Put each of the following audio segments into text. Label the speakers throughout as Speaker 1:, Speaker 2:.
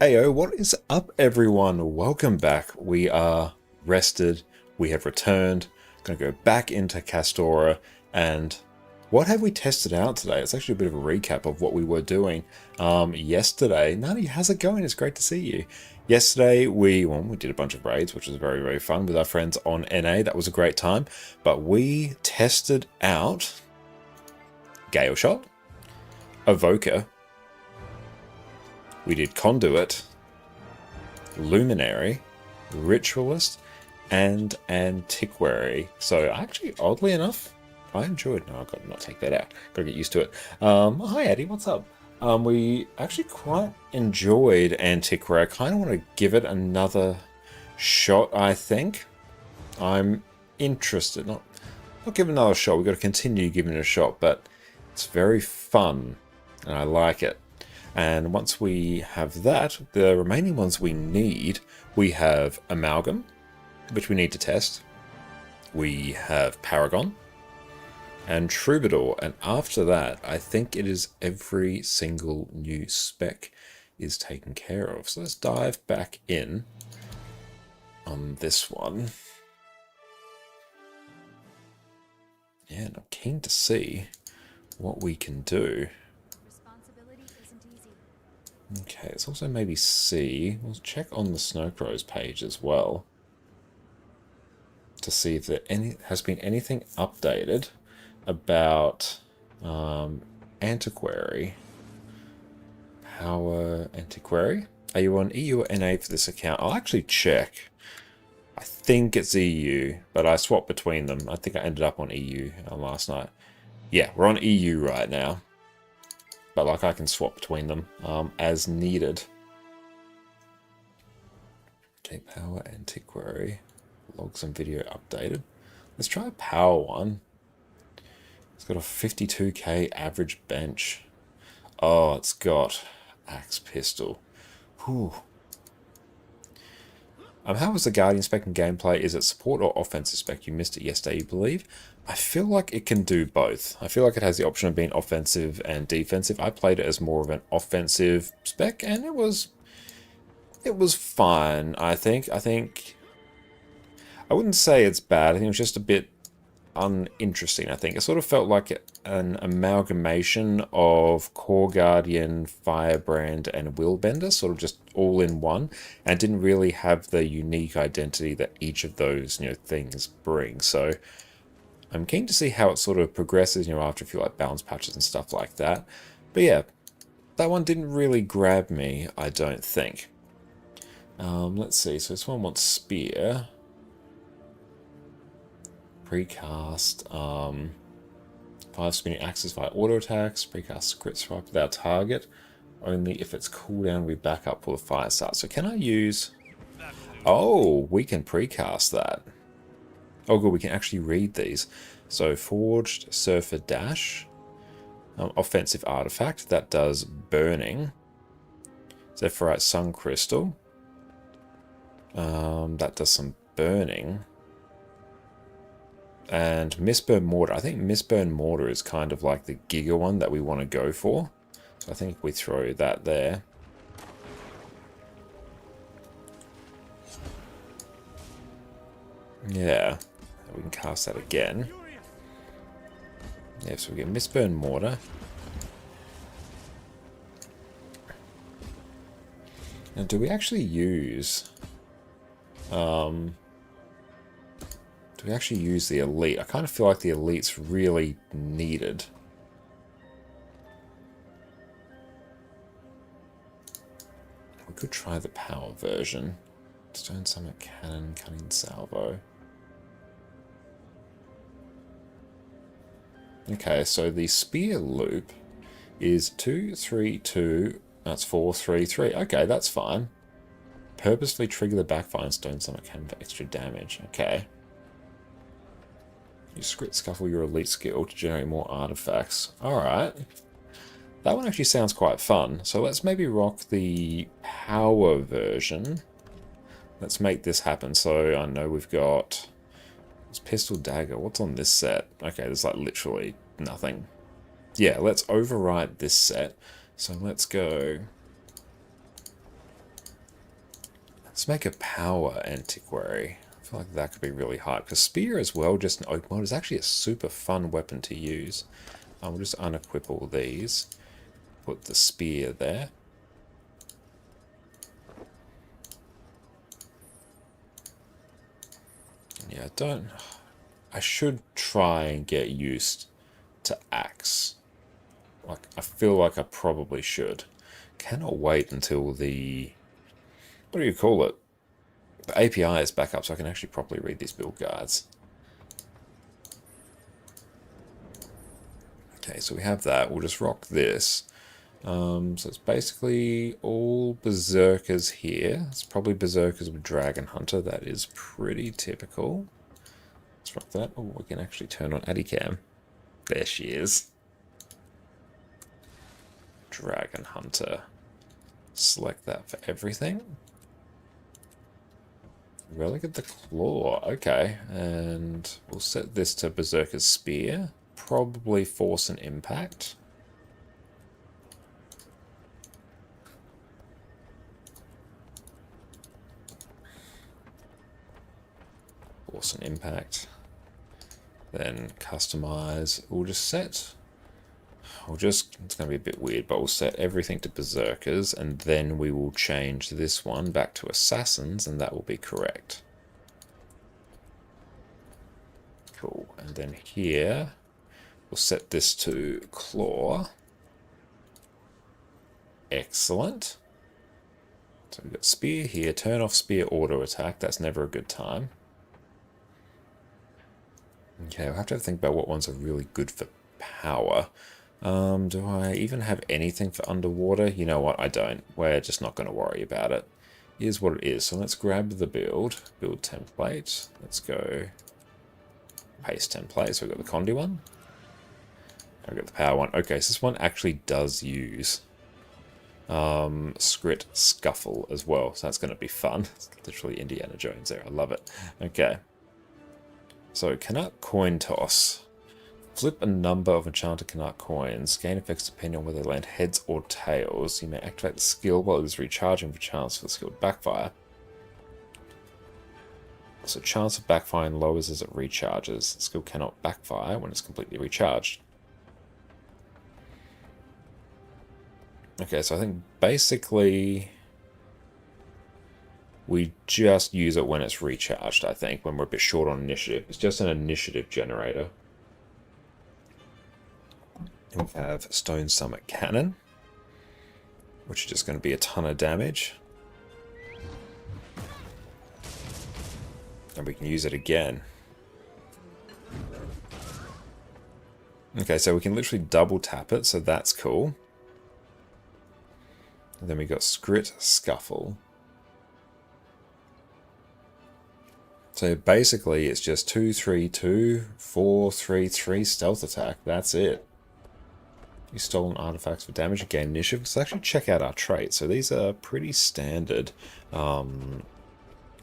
Speaker 1: Heyo, what is up everyone? Welcome back. We are rested. We have returned. Gonna go back into Castora, and what have we tested out today? It's actually a bit of a recap of what we were doing yesterday. Nani, how's it going? It's great to see you. Yesterday we did a bunch of raids, which was very fun with our friends on NA. That was a great time. But we tested out Gale Shot, Evoker. We did Conduit, Luminary, Ritualist, and Antiquary. So actually, oddly enough, I enjoyed. No, I've got to not take that out. Got to get used to it. Hi Eddie, what's up? We actually quite enjoyed Antiquary. I kind of want to give it another shot. I think I'm interested. Not give it another shot. We've got to continue giving it a shot, but it's very fun, and I like it. And once we have that, the remaining ones we need, we have Amalgam, which we need to test. We have Paragon and Troubadour. And after that, I think it is every single new spec is taken care of. So let's dive back in on this one. Yeah, and I'm keen to see what we can do. Okay, let's also maybe see, we'll check on the Snowcrow's page as well to see if there has been anything updated about Antiquary. Power Antiquary? Are you on EU or NA for this account? I'll actually check. I think it's EU, but I swapped between them. I think I ended up on EU last night. Yeah, we're on EU right now. But like I can swap between them as needed. Okay, Power Antiquary. Logs and video updated. Let's try a power one. It's got a 52k average bench. Oh, it's got axe pistol. Whew. How was the Guardian spec in gameplay? Is it support or offensive spec? You missed it yesterday, you believe? I feel like it can do both. I feel like it has the option of being offensive and defensive. I played it as more of an offensive spec, and it was fine, I think. I wouldn't say it's bad. I think it was just a bit uninteresting, I think. It sort of felt like an amalgamation of Core Guardian, Firebrand, and Willbender, sort of just all in one, and didn't really have the unique identity that each of those, things bring. So I'm keen to see how it sort of progresses, after a few like balance patches and stuff like that. But yeah, that one didn't really grab me, I don't think. Let's see, so this one wants Spear. Precast, 5 spinning axes via auto attacks, precast crit strike without target, only if it's cooldown we back up for the fire start. So can I use... Oh, we can precast that. Oh good, we can actually read these. So Forged Surfer Dash, offensive artifact, that does burning. Zephyrite Sun Crystal, that does some burning. And Mistburn Mortar. I think Mistburn Mortar is kind of like the Giga one that we want to go for. So I think we throw that there. Yeah. We can cast that again. Yeah, so we get Mistburn Mortar. Now, do we actually use... Do we actually use the Elite? I kind of feel like the Elite's really needed. We could try the power version. Stone Summit Cannon, Cunning Salvo. Okay, so the Spear Loop is 2, 3, 2. That's 4, 3, 3. Okay, that's fine. Purposefully trigger the backfire and Stone Summit Cannon for extra damage. Okay. You Crit Scuffle your Elite skill to generate more artifacts. Alright. That one actually sounds quite fun. So let's maybe rock the power version. Let's make this happen. So I know we've got... It's Pistol Dagger. What's on this set? Okay, there's like literally nothing. Yeah, let's overwrite this set. So let's go Let's make a power antiquary. I feel like that could be really hard, because spear as well, just in open mode, is actually a super fun weapon to use. We'll just unequip all these. Put the spear there. Yeah, I should try and get used to axe. Like, I feel like I probably should. Cannot wait until the... What do you call it? The API is back up, so I can actually properly read these build guides. Okay, so we have that. We'll just rock this. So it's basically all berserkers here. It's probably berserkers with Dragon Hunter. That is pretty typical. Let's rock that. Oh, we can actually turn on Adicam. There she is. Dragon Hunter. Select that for everything. Relic of the Claw. Okay, and we'll set this to Berserker's Spear. Probably Force and Impact. Force and Impact. Then customize. We'll just set... it's going to be a bit weird, but we'll set everything to Berserkers, and then we will change this one back to Assassins, and that will be correct. Cool. And then here, we'll set this to Claw. Excellent. So we've got Spear here. Turn off Spear auto attack. That's never a good time. Okay, we'll have to think about what ones are really good for power. Do I even have anything for underwater? You know what? I don't. We're just not going to worry about it. Here's what it is. So let's grab the build template. Let's go paste template. So we've got the Condi one. I've got the power one. Okay, so this one actually does use Scrit Scuffle as well. So that's going to be fun. It's literally Indiana Jones there. I love it. Okay. So Canuck Coin Toss. Flip a number of enchanted Canuck coins. Gain effects depending on whether they land heads or tails. You may activate the skill while it is recharging for chance for the skill to backfire. So chance of backfiring lowers as it recharges. The skill cannot backfire when it's completely recharged. Okay, so I think basically we just use it when it's recharged, I think, when we're a bit short on initiative. It's just an initiative generator. And we have Stone Summit Cannon, which is just going to be a ton of damage. And we can use it again. Okay, so we can literally double tap it, so that's cool. And then we got Scrit Scuffle. So basically it's just 2-3-2, 4-3-3 stealth attack. That's it. You stolen artifacts for damage and gain initiative. Let's actually check out our traits. So these are pretty standard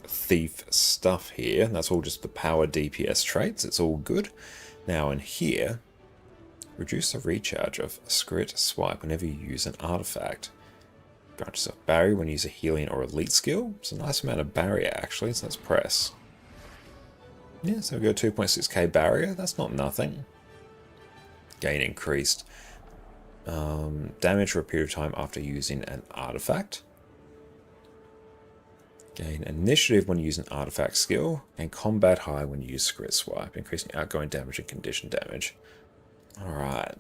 Speaker 1: thief stuff here. That's all just the power DPS traits. It's all good. Now in here, reduce the recharge of Scrit Swipe whenever you use an artifact. Grant yourself barrier when you use a healing or elite skill. It's a nice amount of barrier actually, so let's press. Yeah, so we got 2.6k barrier. That's not nothing. Gain increased. Damage for a period of time after using an artifact. Gain initiative when using artifact skill. And combat high when you use Scrit Swipe, increasing outgoing damage and condition damage. Alright.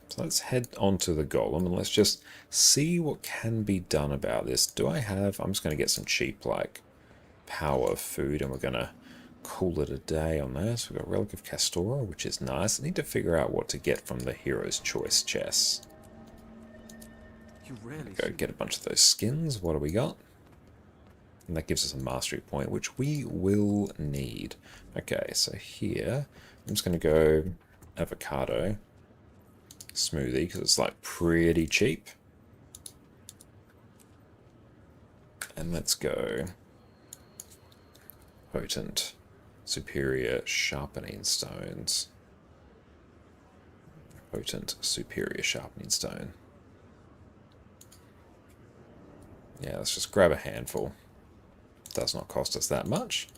Speaker 1: So let's head on to the golem and let's just see what can be done about this. Do I have... I'm just going to get some cheap, like, power food and we're going to call it a day on that. So we've got Relic of Castora, which is nice. I need to figure out what to get from the Hero's Choice chests. Go get a bunch of those skins. What do we got? And that gives us a mastery point, which we will need. Okay, so here, I'm just going to go avocado smoothie, because it's like pretty cheap. And let's go potent superior sharpening stones. Potent superior sharpening stone. Yeah, let's just grab a handful. Does not cost us that much.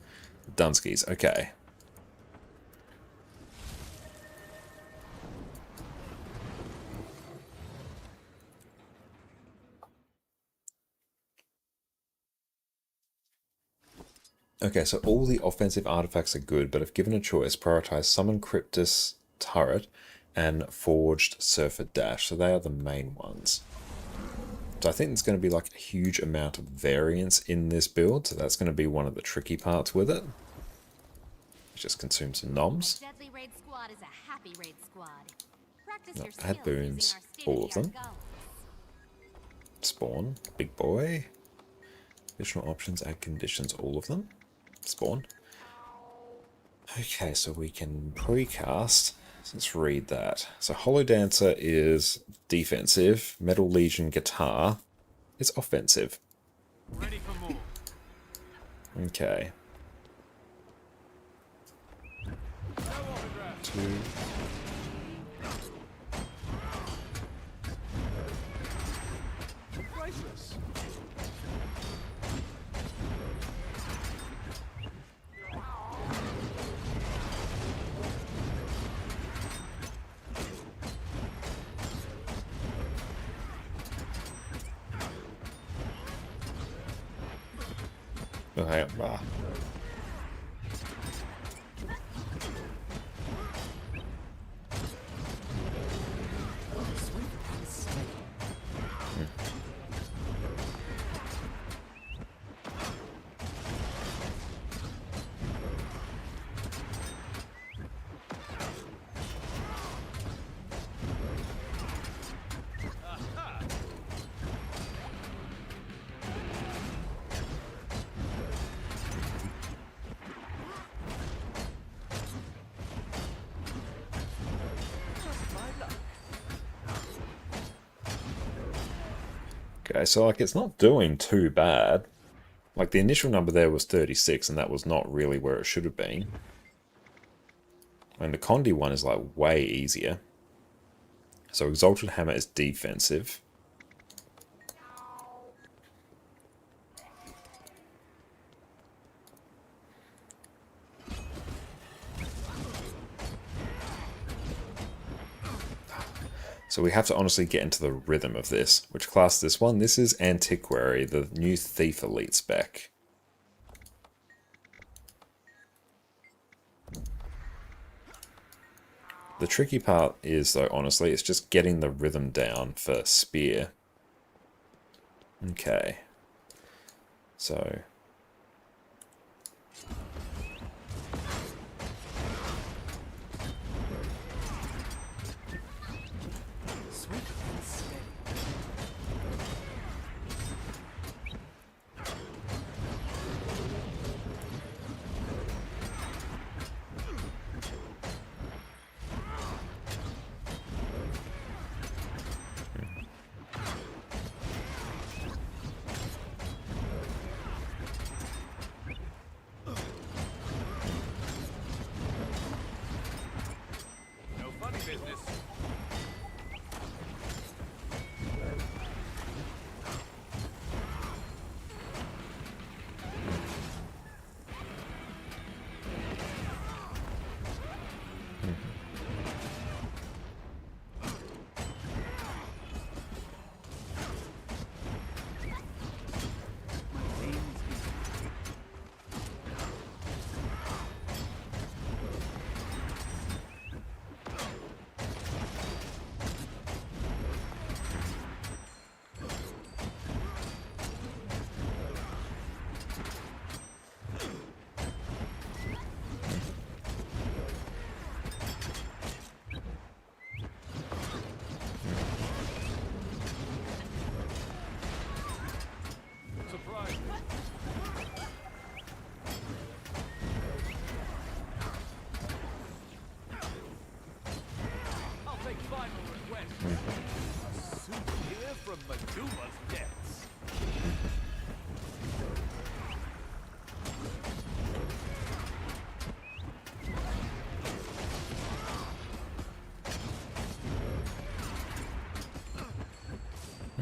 Speaker 1: Dunskies, okay. Okay, so all the offensive artifacts are good, but if given a choice, prioritize Summon Cryptus Turret and Forged Surfer Dash. So they are the main ones. So I think there's going to be like a huge amount of variance in this build, so that's going to be one of the tricky parts with it. Just consume some noms.
Speaker 2: Deadly raid squad is a happy raid squad. Practice your
Speaker 1: Add
Speaker 2: skills
Speaker 1: boons,
Speaker 2: using
Speaker 1: all of them.
Speaker 2: guns.
Speaker 1: Spawn, big boy. Additional options, add conditions, all of them. Spawn. Okay, so we can precast. Let's read that. So Hollow Dancer is defensive. Metal Legion Guitar is offensive.
Speaker 3: Ready for more.
Speaker 1: Okay. Two.
Speaker 3: Priceless.
Speaker 1: Okay. Okay, so like it's not doing too bad. Like the initial number there was 36 and that was not really where it should have been. And the Condi one is like way easier. So Exalted Hammer is defensive. So we have to honestly get into the rhythm of this. Which class is this one? This is Antiquary, the new Thief Elite spec. The tricky part is, though, honestly, it's just getting the rhythm down for Spear. Okay. So...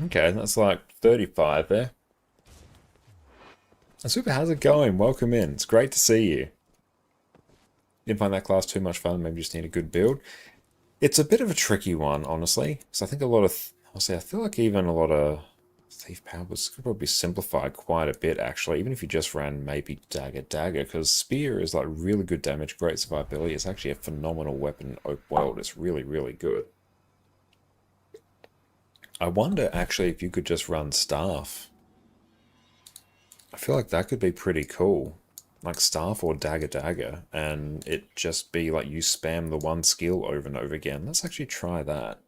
Speaker 1: Okay, that's like 35 there. Super, how's it going? Welcome in. It's great to see you. Didn't find that class too much fun. Maybe just need a good build. It's a bit of a tricky one, honestly. Because I think a lot of... Honestly, I feel like even a lot of Thief Powers could probably simplify quite a bit, actually. Even if you just ran maybe Dagger. Because Spear is like really good damage, great survivability. It's actually a phenomenal weapon in open world. It's really, really good. I wonder, actually, if you could just run Staff. I feel like that could be pretty cool. Like Staff or Dagger, and it just be like you spam the one skill over and over again. Let's actually try that.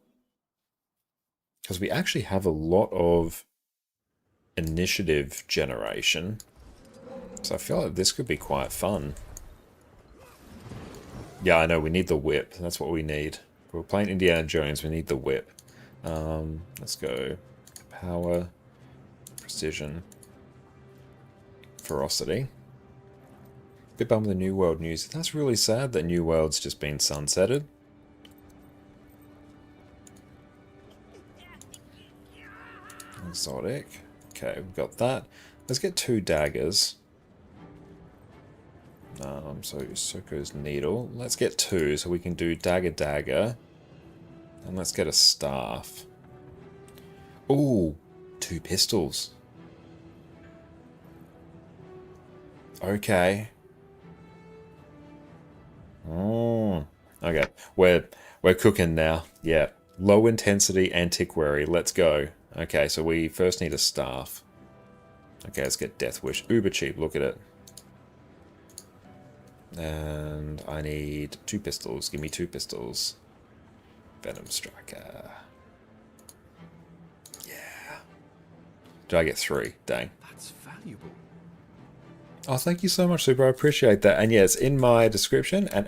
Speaker 1: Because we actually have a lot of initiative generation. So I feel like this could be quite fun. Yeah, I know, we need the whip. That's what we need. If we're playing Indiana Jones, we need the whip. Let's go. Power, precision, ferocity. Bit bummed with the New World news. That's really sad that New World's just been sunsetted. Exotic. Okay, we've got that. Let's get 2 daggers. So Soko's Needle. Let's get 2 so we can do Dagger. And let's get a staff. Ooh, 2 pistols. Okay. Okay, we're cooking now. Yeah, low intensity antiquary. Let's go. Okay, so we first need a staff. Okay, let's get Death Wish. Uber cheap. Look at it. And I need 2 pistols. Give me 2 pistols. Venom Striker. Yeah. Did I get 3? Dang.
Speaker 3: That's valuable.
Speaker 1: Oh, thank you so much, Super. I appreciate that. And yeah, it's in my description. And !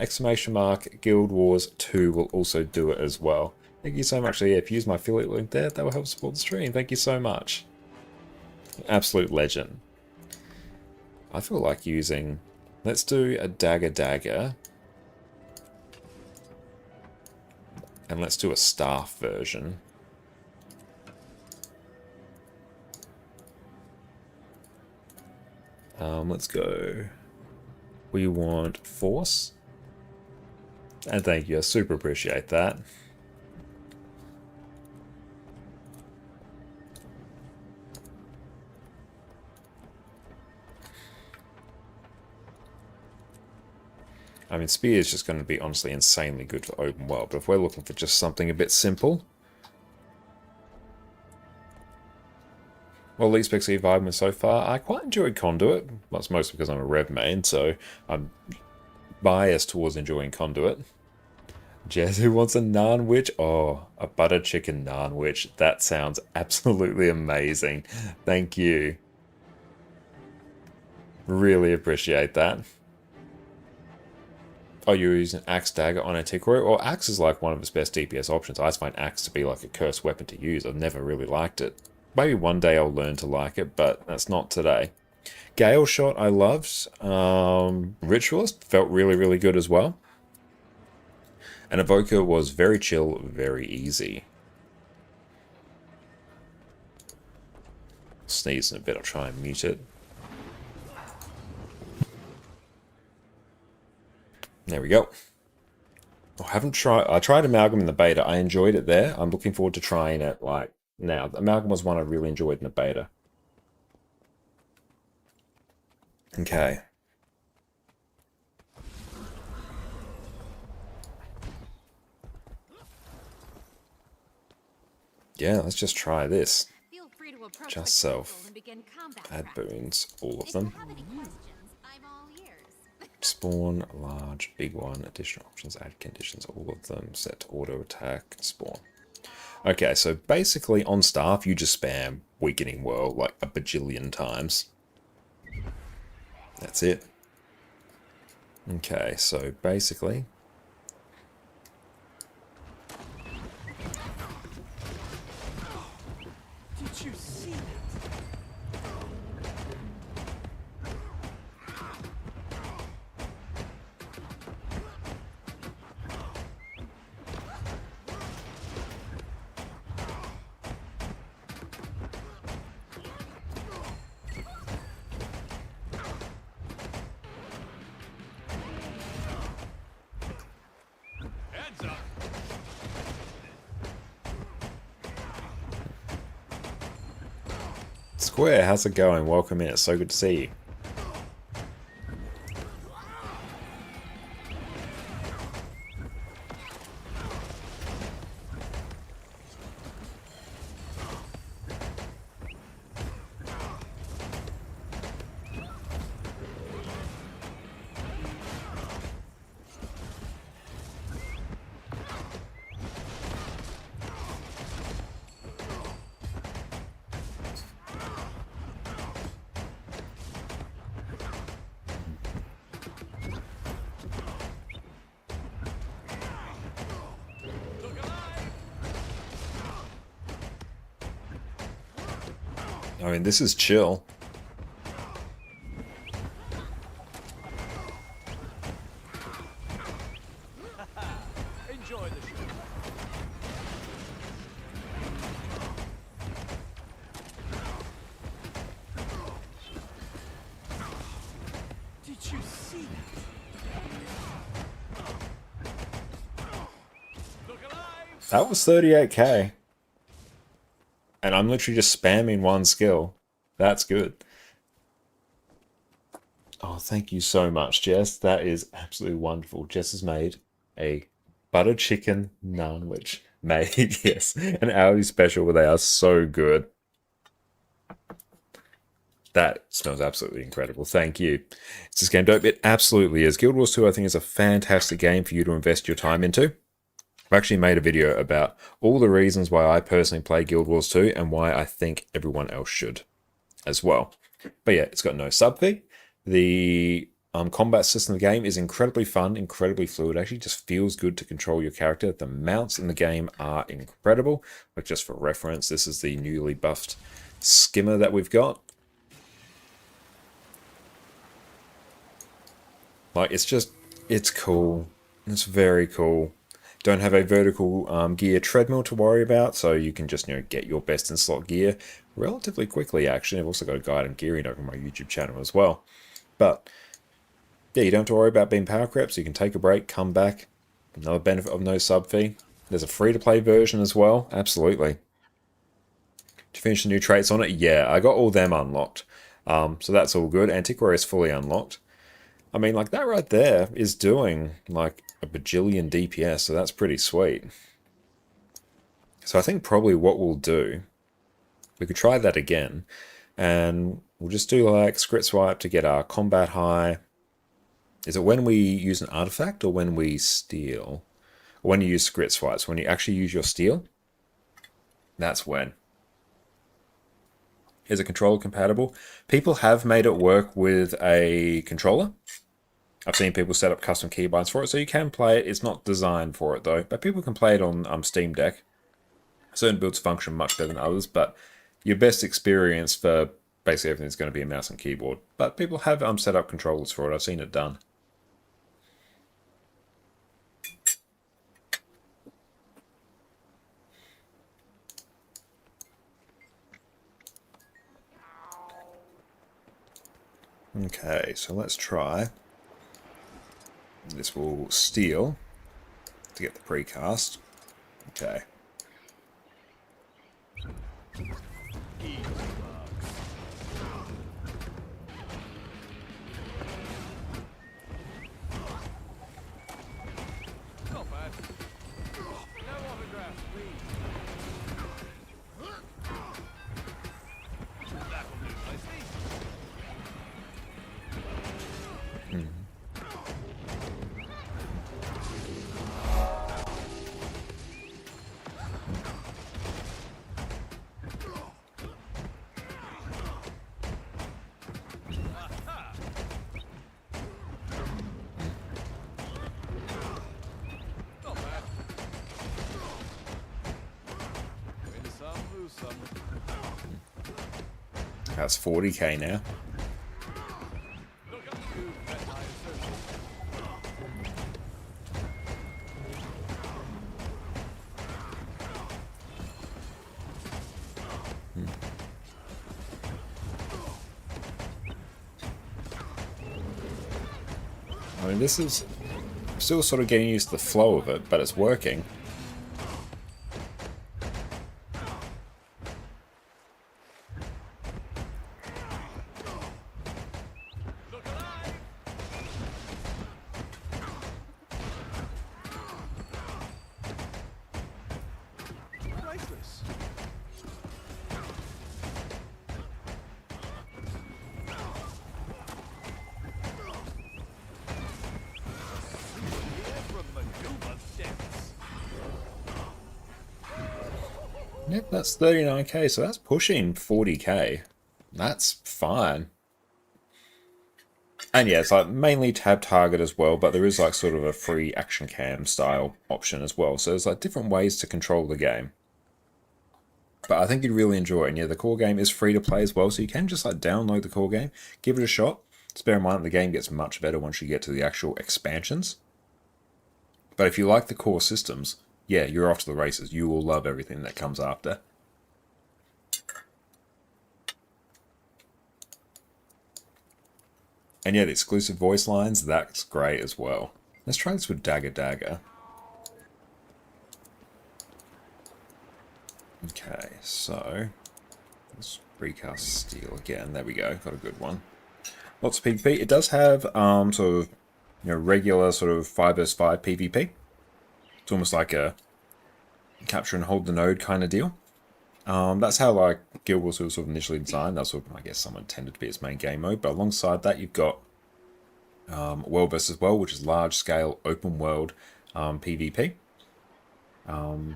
Speaker 1: Guild Wars 2 will also do it as well. Thank you so much. So yeah, if you use my affiliate link there, that will help support the stream. Thank you so much. Absolute legend. I feel like using... Let's do a Dagger. And let's do a staff version. Let's go. We want Force. And thank you, I super appreciate that. I mean, Spear is just going to be honestly insanely good for open world, but if we're looking for just something a bit simple... Well, least Spec vibing with so far, I quite enjoyed Conduit. Well, it's mostly because I'm a Rev main, so I'm biased towards enjoying Conduit. Jez, who wants a naan witch? Oh, a butter chicken naan witch. That sounds absolutely amazing. Thank you. Really appreciate that. Oh, you're using Axe Dagger on Antiquary? Well, Axe is like one of its best DPS options. I just find Axe to be like a cursed weapon to use. I've never really liked it. Maybe one day I'll learn to like it, but that's not today. Gale Shot I loved. Ritualist felt really, really good as well. And Evoker was very chill, very easy. Sneezing a bit, I'll try and mute it. There we go. I tried Amalgam in the beta. I enjoyed it there. I'm looking forward to trying it like now. Amalgam was one I really enjoyed in the beta. Okay. Yeah, let's just Try this.
Speaker 2: Feel free to approach
Speaker 1: Just
Speaker 2: the
Speaker 1: self.
Speaker 2: console and begin combat
Speaker 1: Add
Speaker 2: practice.
Speaker 1: boons, all of
Speaker 2: If you
Speaker 1: them.
Speaker 2: have any questions, I'm all ears.
Speaker 1: Spawn, large, big one, additional options, add conditions, all of them, set to auto attack, spawn. Okay, so basically on staff, you just spam Weakening World like a bajillion times. That's it. Okay, so basically...
Speaker 3: Did you see that?
Speaker 1: Square, how's it going? Welcome in. It's so good to see you. I mean, this is chill.
Speaker 3: Enjoy the show. Did you see that? Look alive!
Speaker 1: That was 38k. And I'm literally just spamming one skill. That's good. Oh, thank you so much, Jess. That is absolutely wonderful. Jess has made a butter chicken nunwich. Made, yes, an Audi special where they are so good. That smells absolutely incredible. Thank you. Is this game dope? It absolutely is. Guild Wars 2, I think, is a fantastic game for you to invest your time into. I've actually made a video about all the reasons why I personally play Guild Wars 2 and why I think everyone else should as well. But yeah, it's got no sub fee. The combat system of the game is incredibly fun, incredibly fluid. It actually just feels good to control your character. The mounts in the game are incredible. Like, just for reference, this is the newly buffed skimmer that we've got. Like, it's cool. It's very cool. Don't have a vertical gear treadmill to worry about, so you can just, get your best in slot gear relatively quickly, actually. I've also got a guide on gearing over my YouTube channel as well. But, yeah, you don't have to worry about being power creep, so you can take a break, come back. Another benefit of no sub fee. There's a free-to-play version as well. Absolutely. Did you finish the new traits on it? Yeah, I got all them unlocked. So that's all good. Antiquary is fully unlocked. I mean, like, that right there is doing, like, a bajillion DPS, so that's pretty sweet. So I think probably what we'll do, we could try that again, and we'll just do, like, script swipe to get our combat high. Is it when we use an artifact or when we steal? Or when you use script swipes, when you actually use your steal? That's when. Is it controller compatible? People have made it work with a controller. I've seen people set up custom keybinds for it, so you can play it. It's not designed for it, though, but people can play it on Steam Deck. Certain builds function much better than others, but your best experience for basically everything is going to be a mouse and keyboard. But people have set up controllers for it. I've seen it done. Okay, so let's try. This will steal to get the precast. Okay.
Speaker 3: Not bad. No autographs, please. That'll do nicely. Not bad. Win some, lose some.
Speaker 1: That's 40k now.
Speaker 3: Look up you, at my assertion.
Speaker 1: I mean, this is still sort of getting used to the flow of it, but it's working. Yep, that's 39k, so that's pushing 40k. That's fine. And yeah, it's like mainly tab target as well, but there is like sort of a free action cam style option as well. So there's like different ways to control the game. But I think you'd really enjoy it. And yeah, the core game is free to play as well, so you can just like download the core game, give it a shot. Just bear in mind the game gets much better once you get to the actual expansions. But if you like the core systems, yeah, you're off to the races. You will love everything that comes after. And yeah, the exclusive voice lines, that's great as well. Let's try this with Dagger Dagger. Okay, so let's recast Steel again. There we go, got a good one. Lots of PvP. It does have sort of regular sort of 5 vs 5 PvP. It's almost like a capture and hold the node kind of deal. That's how like Guild Wars was sort of initially designed. That's what I guess someone intended to be its main game mode. But alongside that, you've got World vs. World, which is large scale open world PvP.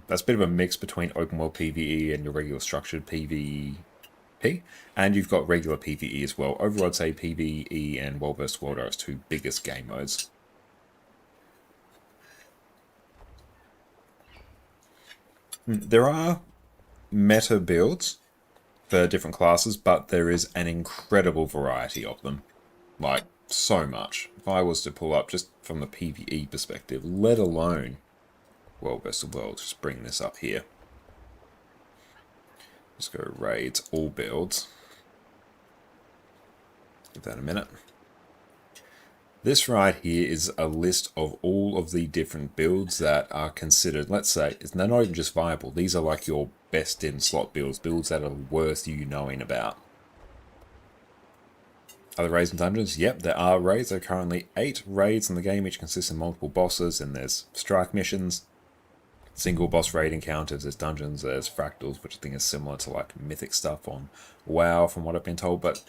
Speaker 1: That's a bit of a mix between open world PvE and your regular structured PvP. And you've got regular PvE as well. Overall, I'd say PvE and World vs. World are its two biggest game modes. There are meta builds for different classes, but there is an incredible variety of them. Like, so much. If I was to pull up just from the PvE perspective, let alone World vs. World, just bring this up here. Let's go raids, all builds. Give that a minute. This right here is a list of all of the different builds that are considered, let's say, they're not even just viable. These are like your best in slot builds, builds that are worth you knowing about. Are there raids and dungeons? Yep, there are raids. There are currently 8 raids in the game, which consists of multiple bosses, and there's strike missions, single boss raid encounters, there's dungeons, there's fractals, which I think is similar to like mythic stuff on WoW from what I've been told. But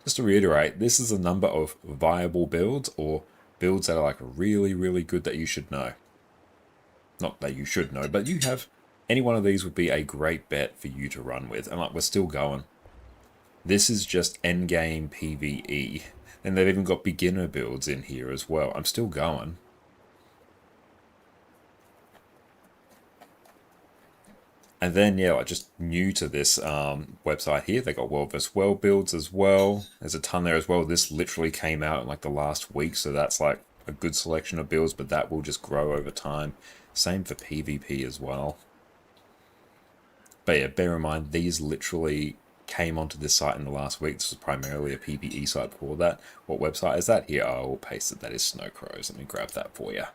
Speaker 1: just to reiterate, this is a number of viable builds, or builds that are like really, really good that you should know. Not that you should know, but you have, any one of these would be a great bet for you to run with. And like, we're still going. This is just endgame PvE. And they've even got beginner builds in here as well. I'm still going. And then, yeah, like just new to this website here, they got World vs. World builds as well. There's a ton there as well. This literally came out in like the last week, so that's like a good selection of builds, but that will just grow over time. Same for PvP as well. But yeah, bear in mind, these literally came onto this site in the last week. This was primarily a PvE site before that. What website is that? Here, I will paste it. That is Snow Crows. Let me grab that for you.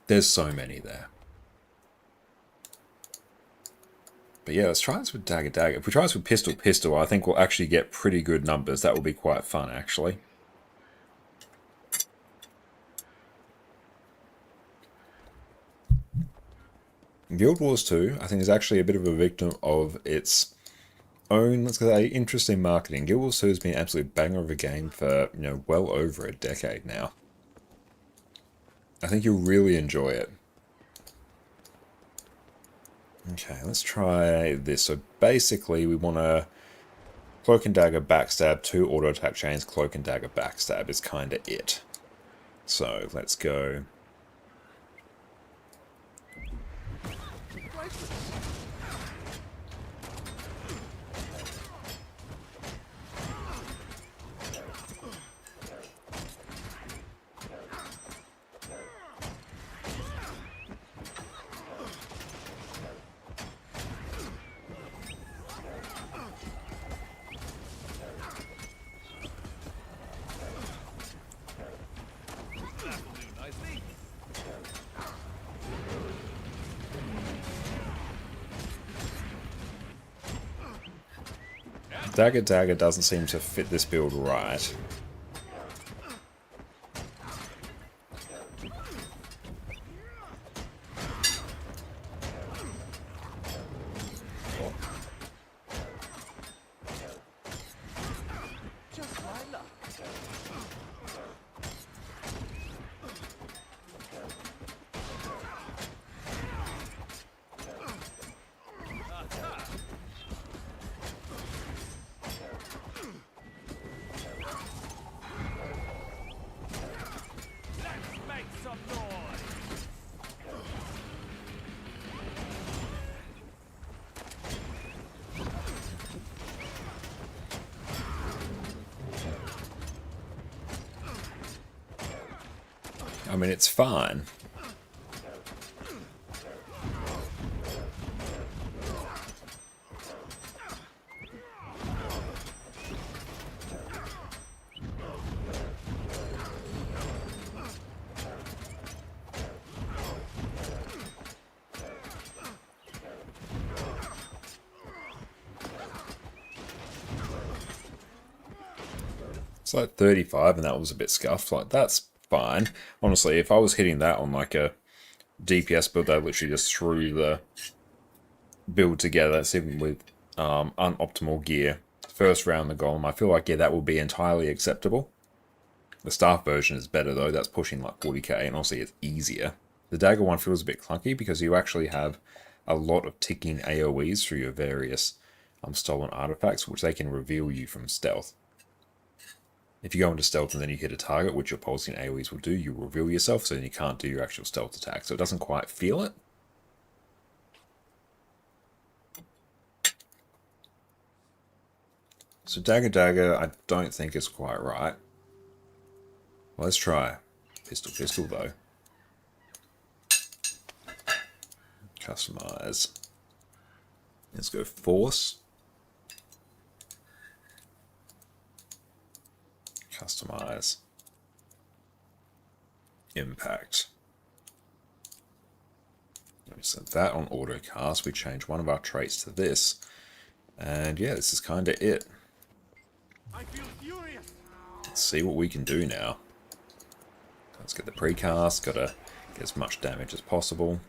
Speaker 1: There's so many there. But yeah, let's try this with Dagger Dagger. If we try this with Pistol Pistol, I think we'll actually get pretty good numbers. That will be quite fun, actually. Guild Wars 2, I think, is actually a bit of a victim of its own, let's say, interesting marketing. Guild Wars 2 has been an absolute banger of a game for, well over a decade now. I think you'll really enjoy it. Okay, let's try this. So basically, we want to Cloak and Dagger backstab, 2 auto attack chains, Cloak and Dagger backstab is kind of it. So let's go. Dagger Dagger doesn't seem to fit this build right. mean, it's fine. It's like 35 and that was a bit scuffed. Like, that's fine. Honestly, if I was hitting that on like a DPS build, I literally just threw the build together. That's even with unoptimal gear. First round the golem, I feel like, yeah, that would be entirely acceptable. The staff version is better though. That's pushing like 40k, and also it's easier. The dagger one feels a bit clunky because you actually have a lot of ticking AoEs through your various stolen artifacts, which they can reveal you from stealth. If you go into stealth and then you hit a target, which your pulsing AoEs will do, you reveal yourself, so then you can't do your actual stealth attack. So it doesn't quite feel it. So dagger, I don't think is quite right. Let's try pistol though. Customize. Let's go force. Customize. Impact. We set that on auto cast. We change one of our traits to this. And yeah, this is kind of it.
Speaker 3: I feel furious.
Speaker 1: Let's see what we can do now. Let's get the precast. Gotta get as much damage as possible.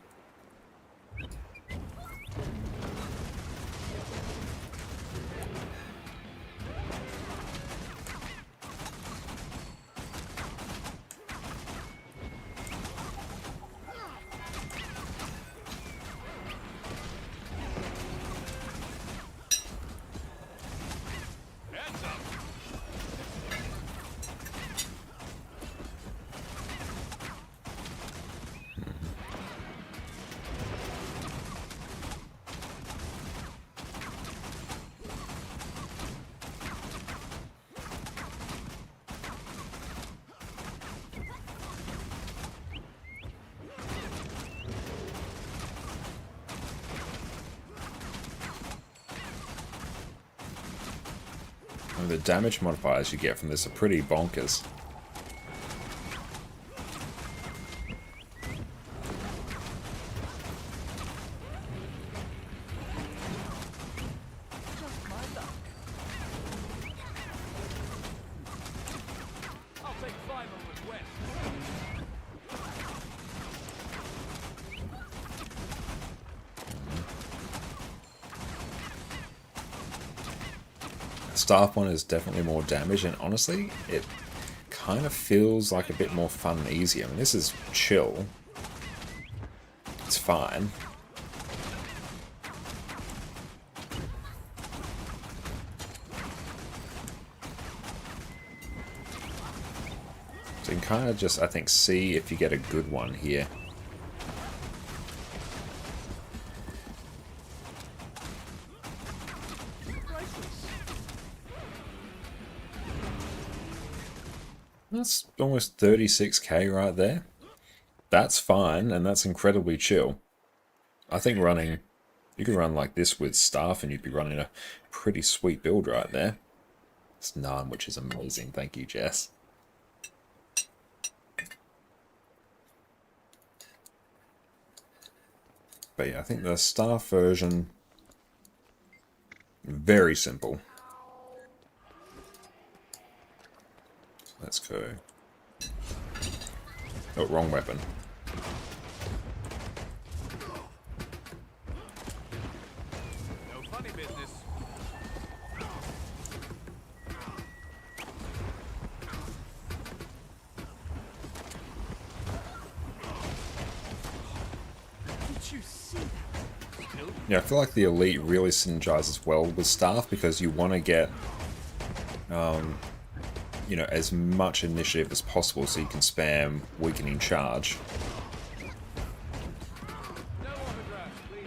Speaker 1: And the damage modifiers you get from this are pretty bonkers.
Speaker 3: I'll take 5 over west.
Speaker 1: Staff one is definitely more damage, and honestly, it kind of feels like a bit more fun and easier. I mean, this is chill. It's fine. So you can kind of just, I think, see if you get a good one here. That's almost 36k right there. That's fine, and that's incredibly chill. I think you could run like this with staff and you'd be running a pretty sweet build right there. It's none, which is amazing. Thank you, Jess. But yeah, I think the staff version, very simple. Let's go. Oh, wrong weapon.
Speaker 3: No funny business. Did you see that? Still?
Speaker 1: Yeah, I feel like the elite really synergizes well with staff because you want to get you know, as much initiative as possible so you can spam weakening charge.
Speaker 3: No autographs, please.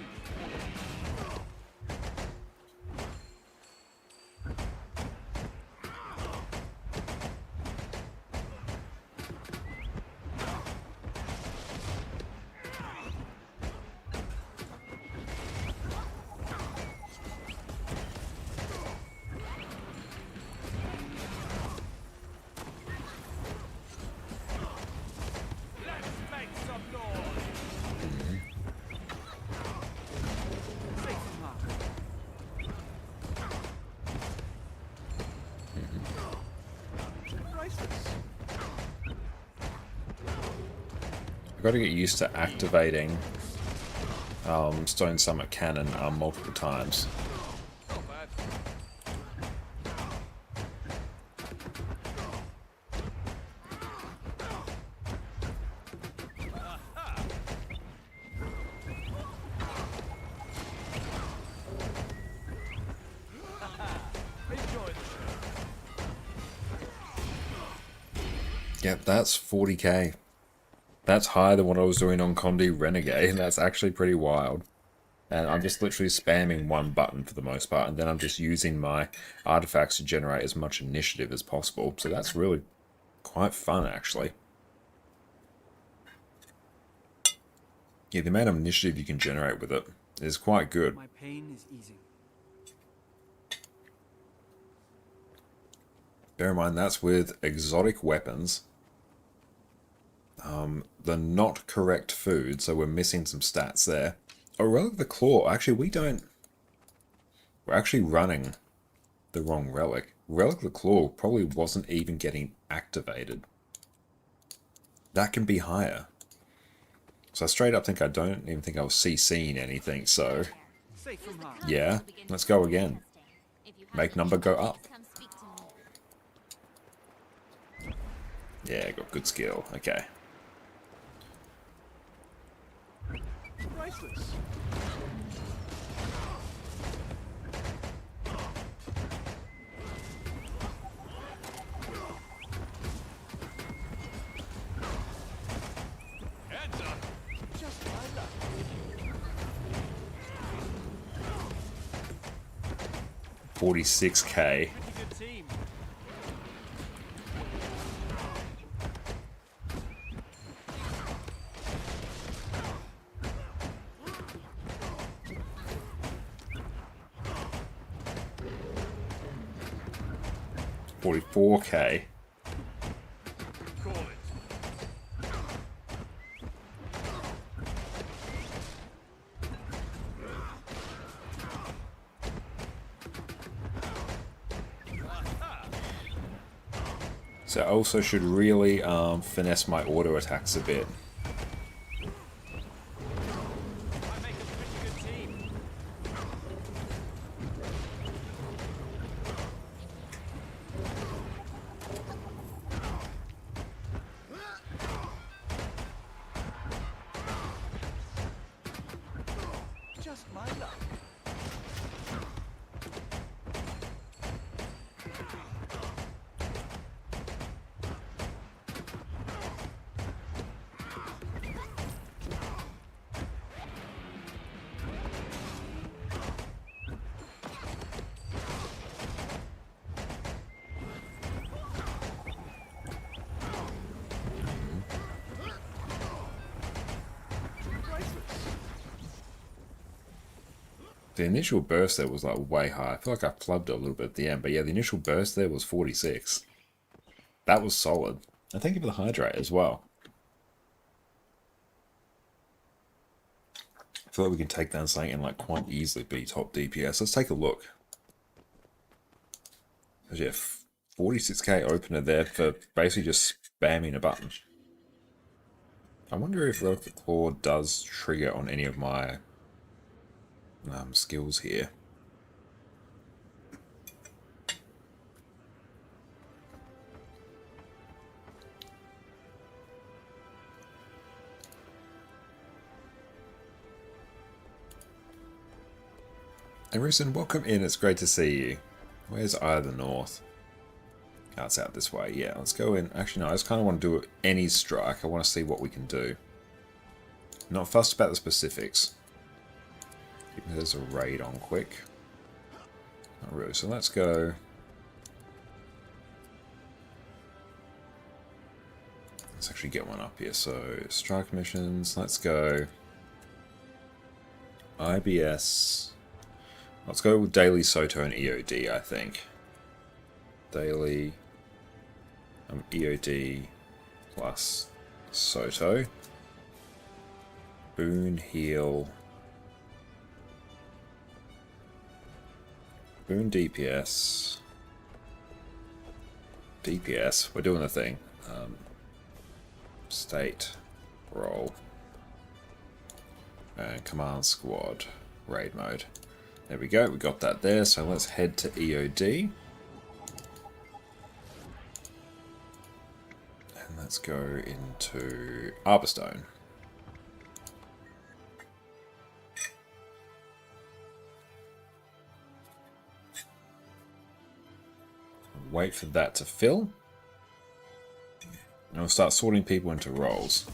Speaker 1: I've got to get used to activating Stone Summit Cannon multiple times.
Speaker 3: Not bad. Enjoy the show.
Speaker 1: Yep, that's 40k. That's higher than what I was doing on Condi Renegade, and that's actually pretty wild. And I'm just literally spamming one button for the most part, and then I'm just using my artifacts to generate as much initiative as possible. So that's really quite fun, actually. Yeah, the amount of initiative you can generate with it is quite good.
Speaker 4: My pain is easing.
Speaker 1: Bear in mind, that's with exotic weapons. The not correct food, so we're missing some stats there. Oh, Relic of the Claw. Actually, we don't... We're actually running the wrong relic. Relic of the Claw probably wasn't even getting activated. That can be higher. So I straight up think I don't even think I was CCing anything, so...
Speaker 4: Safe from harm.
Speaker 1: Yeah, let's go again. Make number go up. Yeah, got good skill. Okay.
Speaker 3: Priceless. Heads up. Just my luck.
Speaker 1: 46k.
Speaker 3: Pretty good team.
Speaker 1: $44k.
Speaker 3: Call it.
Speaker 1: So I also should really finesse my auto attacks a bit.
Speaker 3: I make a pretty good team. Just my luck.
Speaker 1: The initial burst there was like way high. I feel like I flubbed it a little bit at the end, but yeah, the initial burst there was 46. That was solid. And thank you for the hydrate as well. I feel like we can take down something and like quite easily be top DPS. Let's take a look. Yeah, 46k opener there for basically just spamming a button. I wonder if Relic of the Claw does trigger on any of my skills here. Emerson, welcome in. It's great to see you. Where's Eye of the North? Oh, it's out this way. Yeah, let's go in. Actually, no, I just kind of want to do any strike. I want to see what we can do. Not fussed about the specifics. There's a raid on quick. Not really. So let's go. Let's actually get one up here. So strike missions. Let's go. IBS. Let's go with Daily Soto and EOD, I think. Daily EOD plus Soto. Boon heal. Boon DPS. DPS. We're doing the thing. State. Roll. And command squad. Raid mode. There we go, we got that there, so let's head to EOD. And let's go into Arborstone. Wait for that to fill. And we'll start sorting people into roles.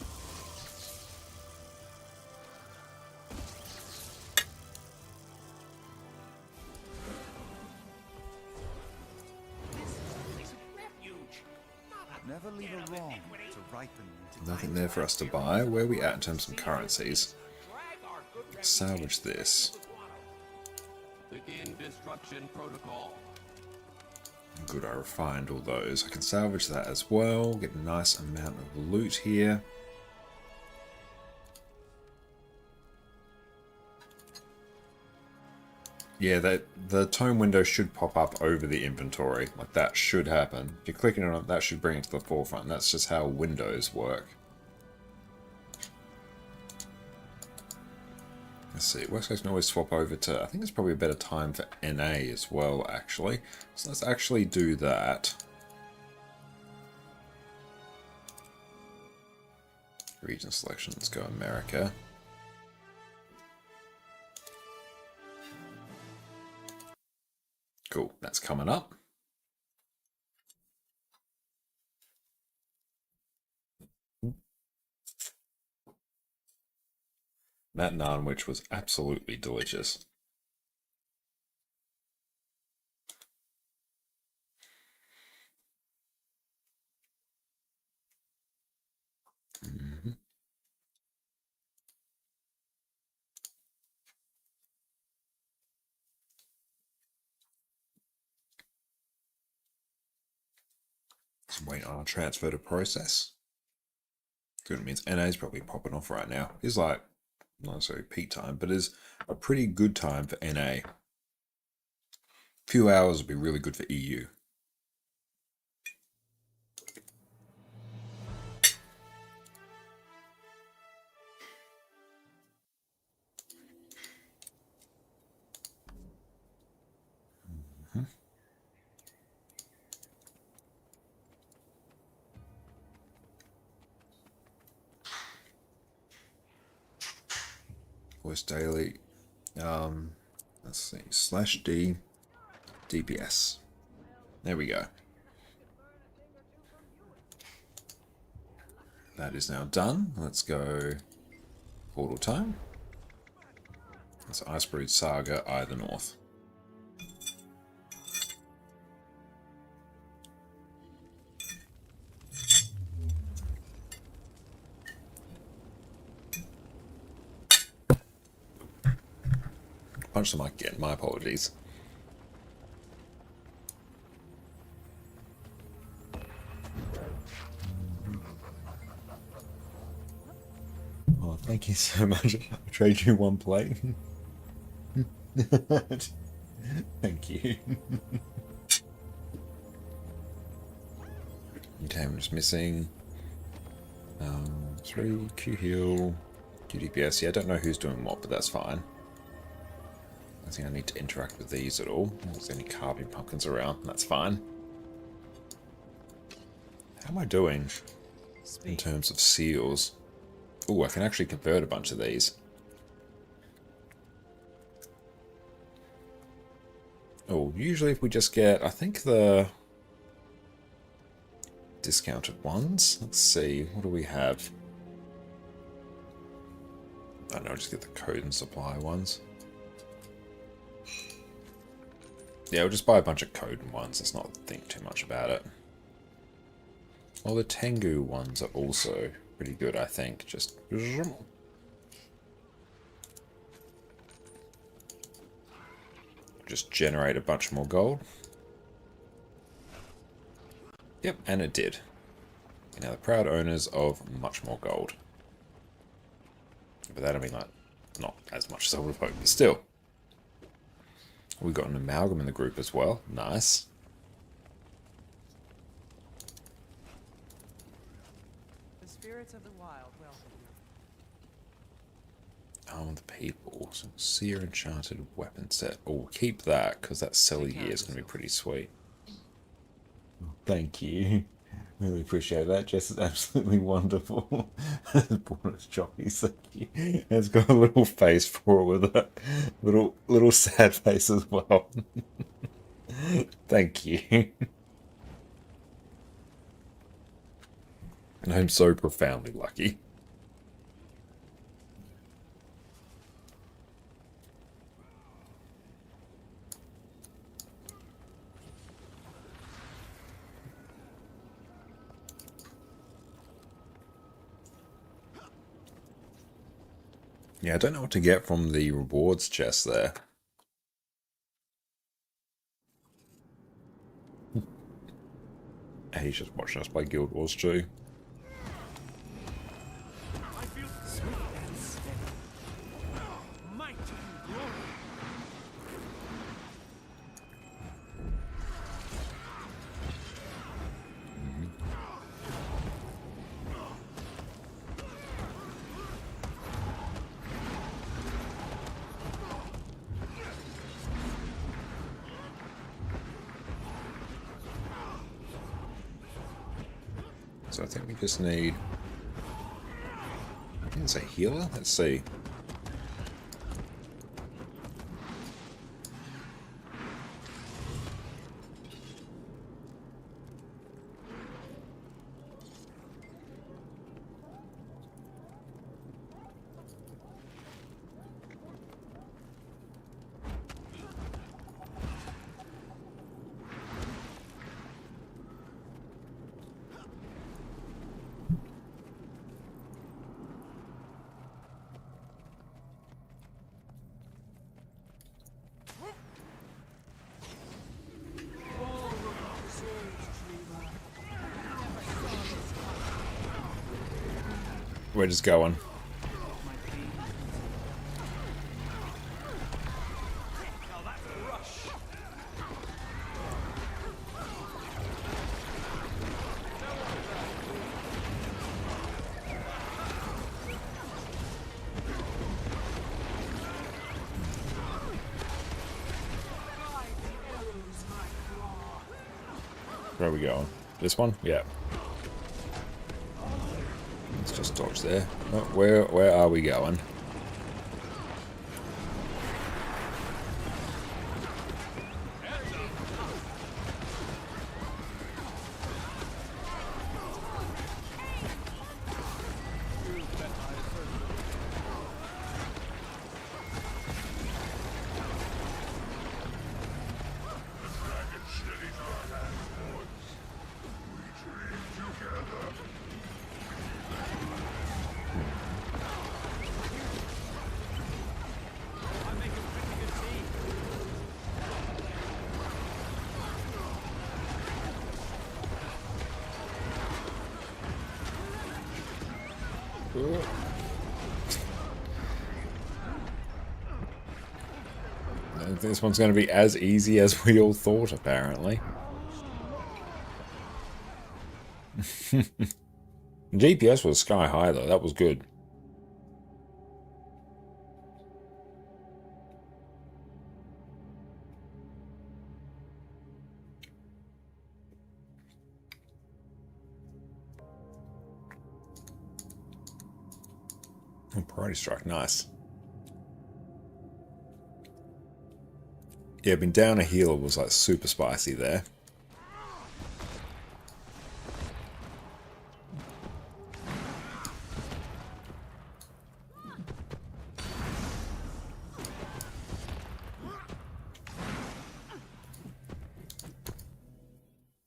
Speaker 4: Never leave a wrong to ripen into
Speaker 1: Nothing there for us to buy. Where are we at in terms of currencies? Salvage this.
Speaker 5: Begin destruction protocol.
Speaker 1: Good, I refined all those. I can salvage that as well. Get a nice amount of loot here. Yeah, the tone window should pop up over the inventory. Like, that should happen. If you're clicking on it, that should bring it to the forefront. That's just how windows work. Let's see. Worst case can always swap over to... I think it's probably a better time for NA as well, actually. So let's actually do that. Region selection. Let's go America. Cool, that's coming up. That naan, which was absolutely delicious. Just wait on our transfer to process. Good, it means NA is probably popping off right now. It's like, not necessarily peak time, but is a pretty good time for NA. Few hours would be really good for EU. Voice daily. Let's see. /D DPS. There we go. That is now done. Let's go portal time. That's Icebrood Saga, Either North. Punch the mic again, my apologies. Oh, thank you so much. I'll trade you one plate. Thank you. Okay, I'm just missing 3 Q heal, QDPS. Yeah, I don't know who's doing what, but that's fine. I don't think I need to interact with these at all. If there's any carving pumpkins around, that's fine. How am I doing in terms of seals? Oh, I can actually convert a bunch of these. Oh, usually if we just get, I think the discounted ones. Let's see, what do we have? I don't know, just get the code and supply ones. Yeah, we'll just buy a bunch of code ones. Let's not think too much about it. Well, the Tengu ones are also pretty good, I think. Just generate a bunch more gold. Yep, and it did. Now the proud owners of much more gold. But that, I mean, like, not as much as I would have hoped, but still. We've got an amalgam in the group as well. Nice.
Speaker 4: the spirits of the wild welcome you.
Speaker 1: of the people. So Seer Enchanted Weapon Set. Oh, we'll keep that, because that Selly gear is going to be pretty sweet. Thank you. Really appreciate that. Jess is absolutely wonderful. Bonus jockey, thank you. It's got a little face for it with a little sad face as well. Thank you. And I'm so profoundly lucky. Yeah, I don't know what to get from the rewards chest there. He's just watching us play Guild Wars too.
Speaker 3: I feel swift and steady. Might and glory.
Speaker 1: So I think we just need... I think it's a healer? Let's see. We're just going.
Speaker 3: Now that's a rush.
Speaker 1: Where are we going? This one? Yeah. Let's just dodge there. Oh, where are we going? This one's going to be as easy as we all thought, apparently. GPS was sky high, though. That was good. Oh, Priority Strike. Nice. Yeah, being down a healer was like super spicy there.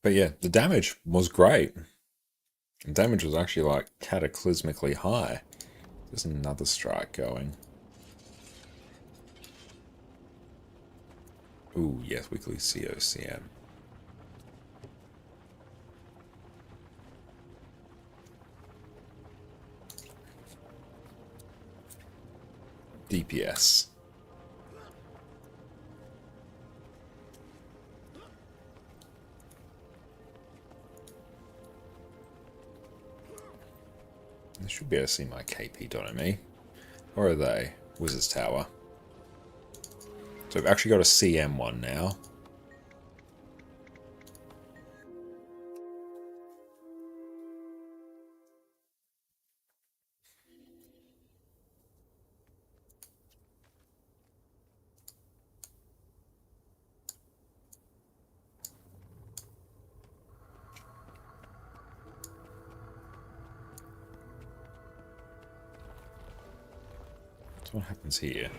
Speaker 1: But yeah, the damage was great. The damage was actually like cataclysmically high. There's another strike going. Ooh, yes, weekly COCM. DPS. I should be able to see my KP.me. Or are they? Wizard's Tower. So we've actually got a CM one now. So what happens here?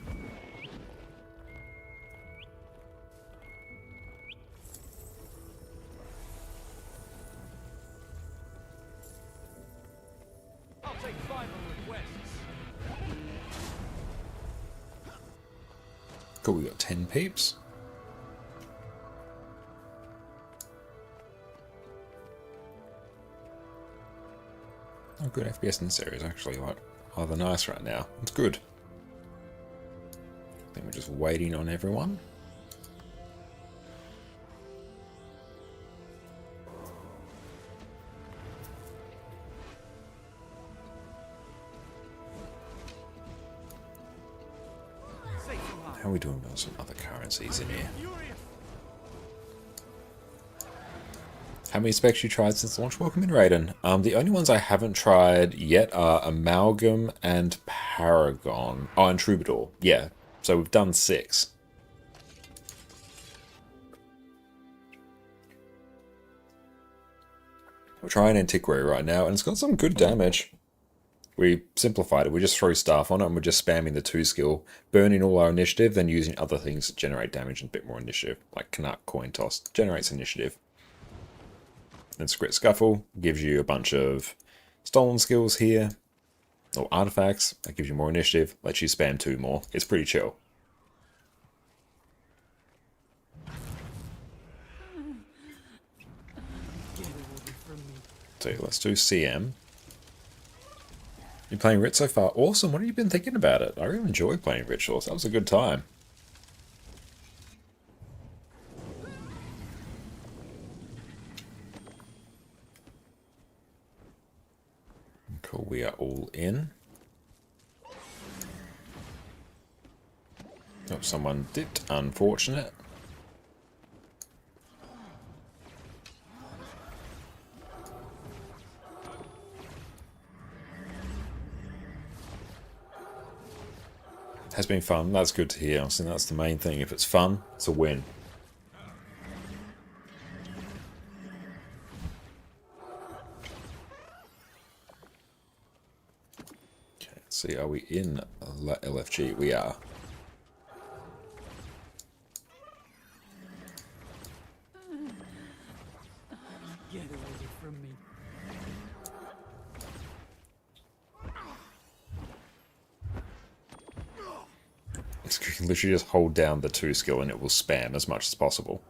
Speaker 3: I'll take final requests.
Speaker 1: Cool, we got 10 peeps. Oh, good FPS in this area is actually like rather nice right now. It's good. I think we're just waiting on everyone. How are we doing with some other currencies in here? How many specs you tried since launch? Welcome in, Raiden. The only ones I haven't tried yet are Amalgam and Paragon. Oh, and Troubadour. Yeah, so we've done 6. We're trying Antiquary right now, and it's got some good damage. We simplified it. We just throw staff on it, and we're just spamming the 2 skill, burning all our initiative, then using other things to generate damage and a bit more initiative, like Canuck Coin Toss generates initiative. Then Script Scuffle gives you a bunch of stolen skills here, or artifacts. That gives you more initiative, lets you spam 2 more. It's pretty chill. So let's do CM. You're playing Rit so far? Awesome. What have you been thinking about it? I really enjoyed playing Rituals. That was a good time. Cool. We are all in. Oh, someone dipped. Unfortunate. Has been fun. That's good to hear. I think that's the main thing. If it's fun, it's a win. Okay, let's see. Are we in LFG? We are.
Speaker 3: Get away from me.
Speaker 1: You can literally just hold down the 2 skill and it will spam as much as possible.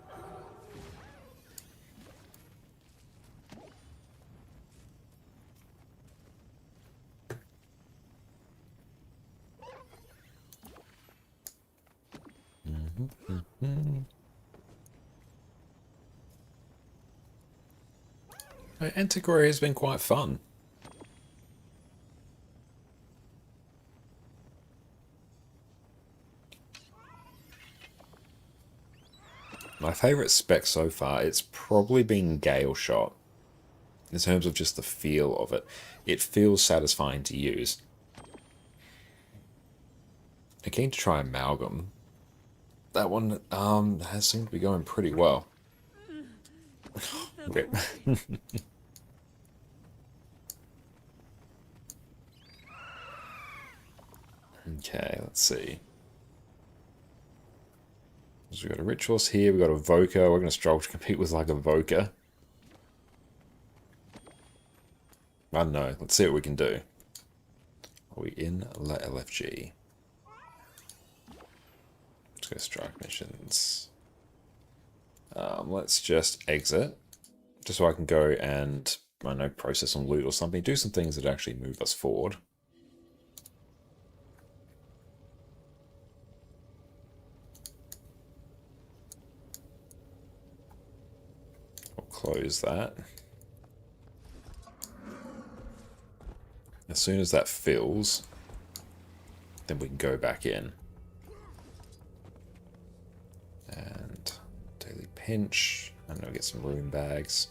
Speaker 1: Antiquary has been quite fun. My favourite spec so far, it's probably been Gale Shot. In terms of just the feel of it. It feels satisfying to use. I'm keen to try Amalgam. That one has seemed to be going pretty well. Rip. Okay, let's see. So we've got a Ritualist here, we've got a Voker. We're going to struggle to compete with like a Voker. I don't know. Let's see what we can do. Are we in LFG? Let's go strike missions. Let's just exit. Just so I can go and, I don't know, process some loot or something. Do some things that actually move us forward. We'll close that. As soon as that fills, then we can go back in. And daily pinch. I know, get some rune bags.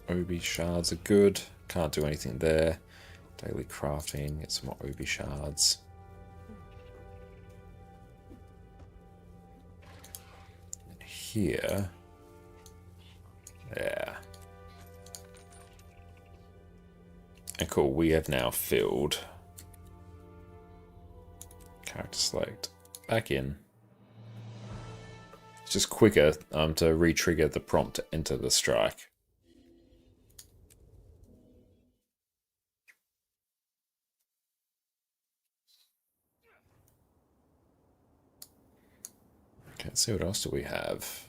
Speaker 1: Obi shards are good. Can't do anything there. Daily crafting. Get some more Obi shards. And here. Yeah. And cool, we have now filled. Character select. Back in. It's just quicker to re-trigger the prompt to enter the strike. Okay, let's see what else do we have.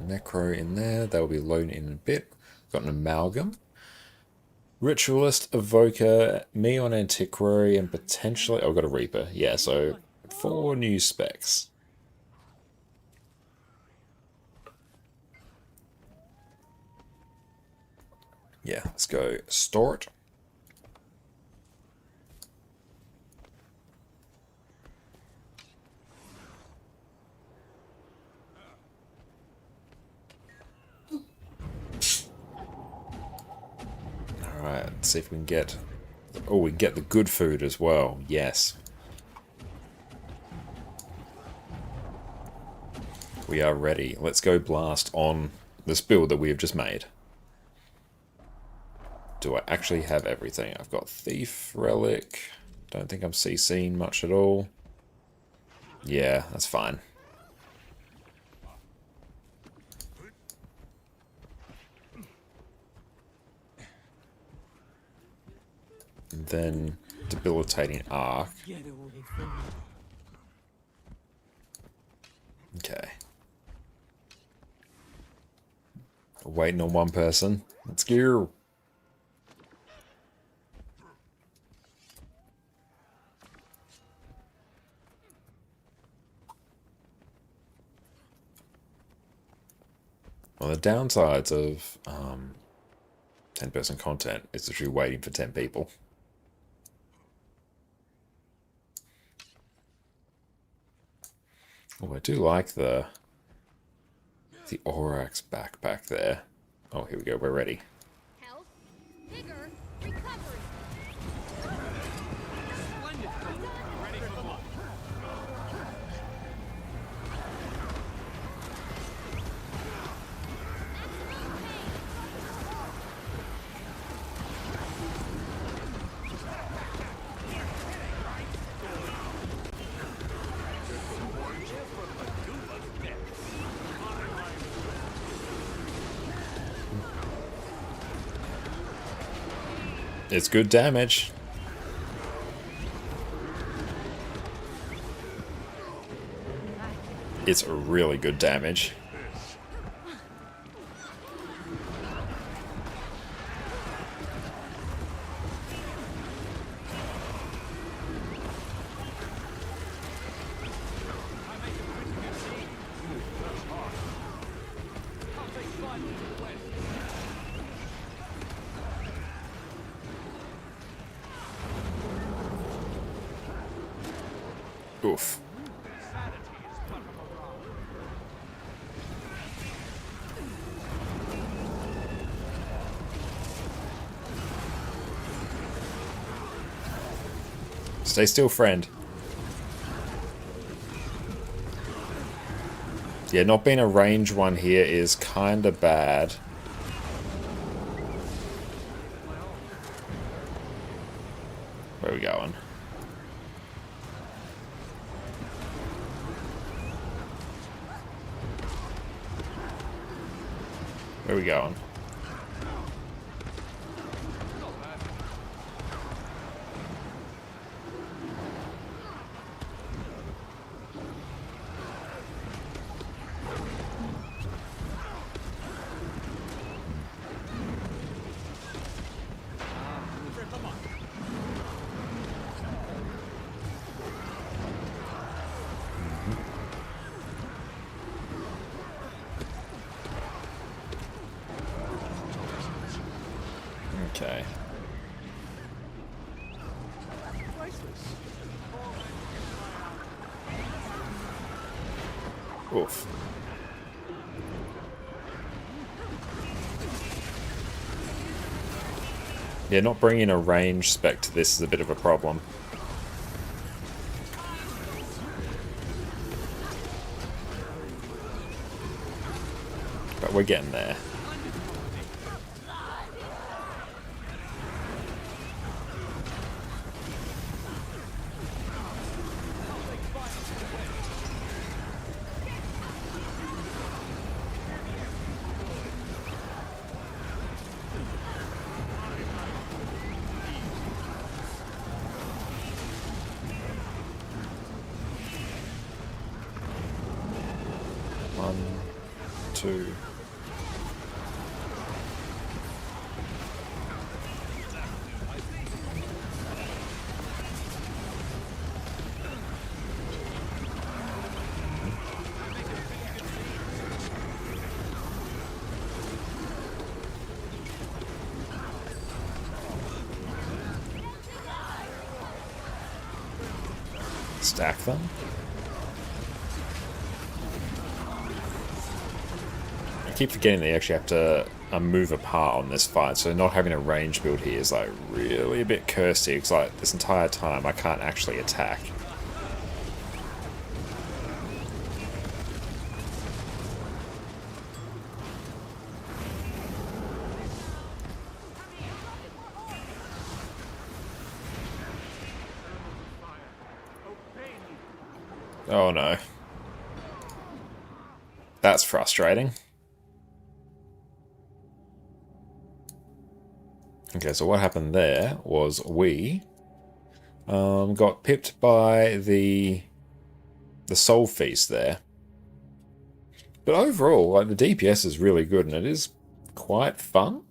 Speaker 1: Necro in there. That will be loaded in a bit. Got an amalgam. Ritualist, Evoker, me on Antiquary, and potentially... Oh, I've got a Reaper. Yeah, so 4 new specs. Yeah, let's go store it. Alright, let's see if we can get... Oh, we can get the good food as well. Yes. We are ready. Let's go blast on this build that we have just made. Do I actually have everything? I've got Thief, Relic. Don't think I'm CCing much at all. Yeah, that's fine. And then Debilitating Arc. Okay. Waiting on one person. Let's go. Well, the downsides of 10-person content is that you're waiting for 10 people. Oh, I do like the Aurochs backpack there. Oh, here we go. We're ready.
Speaker 2: Health, vigor, recovery.
Speaker 3: Splendid. Ready for blood.
Speaker 1: It's good damage. It's really good damage. Oof. Stay still, friend. Yeah, not being a range one here is kind of bad. Where are we going? Where are we going? Oof. Yeah, not bringing a range spec to this is a bit of a problem. But we're getting there. One, two. Stack them. I keep forgetting that you actually have to move apart on this fight, so not having a range build here is like really a bit cursed. It's like this entire time I can't actually attack. Oh no. That's frustrating. Okay, so what happened there was we got pipped by the Soul Feast there. But overall, like the DPS is really good and it is quite fun.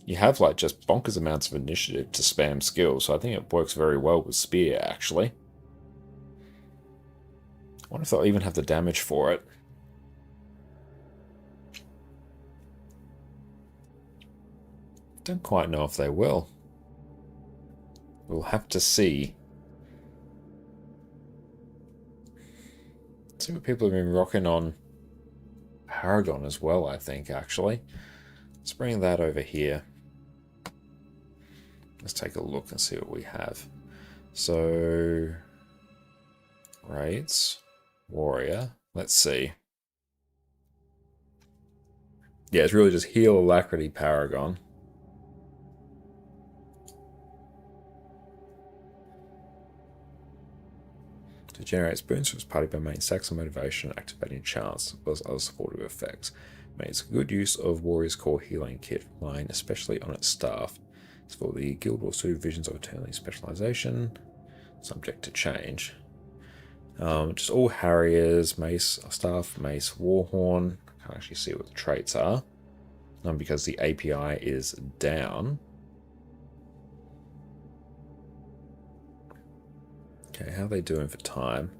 Speaker 1: You have like just bonkers amounts of initiative to spam skills, so I think it works very well with Spear actually. I wonder if they'll even have the damage for it. Don't quite know if they will. We'll have to see. See what people have been rocking on Paragon as well, I think, actually. Let's bring that over here. Let's take a look and see what we have. So, raids, warrior. Let's see. Yeah, it's really just heal, alacrity, Paragon. To generate boons from its party by main stacks of motivation, activating chance, as well as other supportive effects. Makes good use of Warrior's Core healing kit line, especially on its staff. It's for the Guild War suited visions of eternally specialization, subject to change. Just all Harriers, Mace, Staff, Mace, Warhorn. I can't actually see what the traits are. Because the API is down. Okay, how are they doing for time?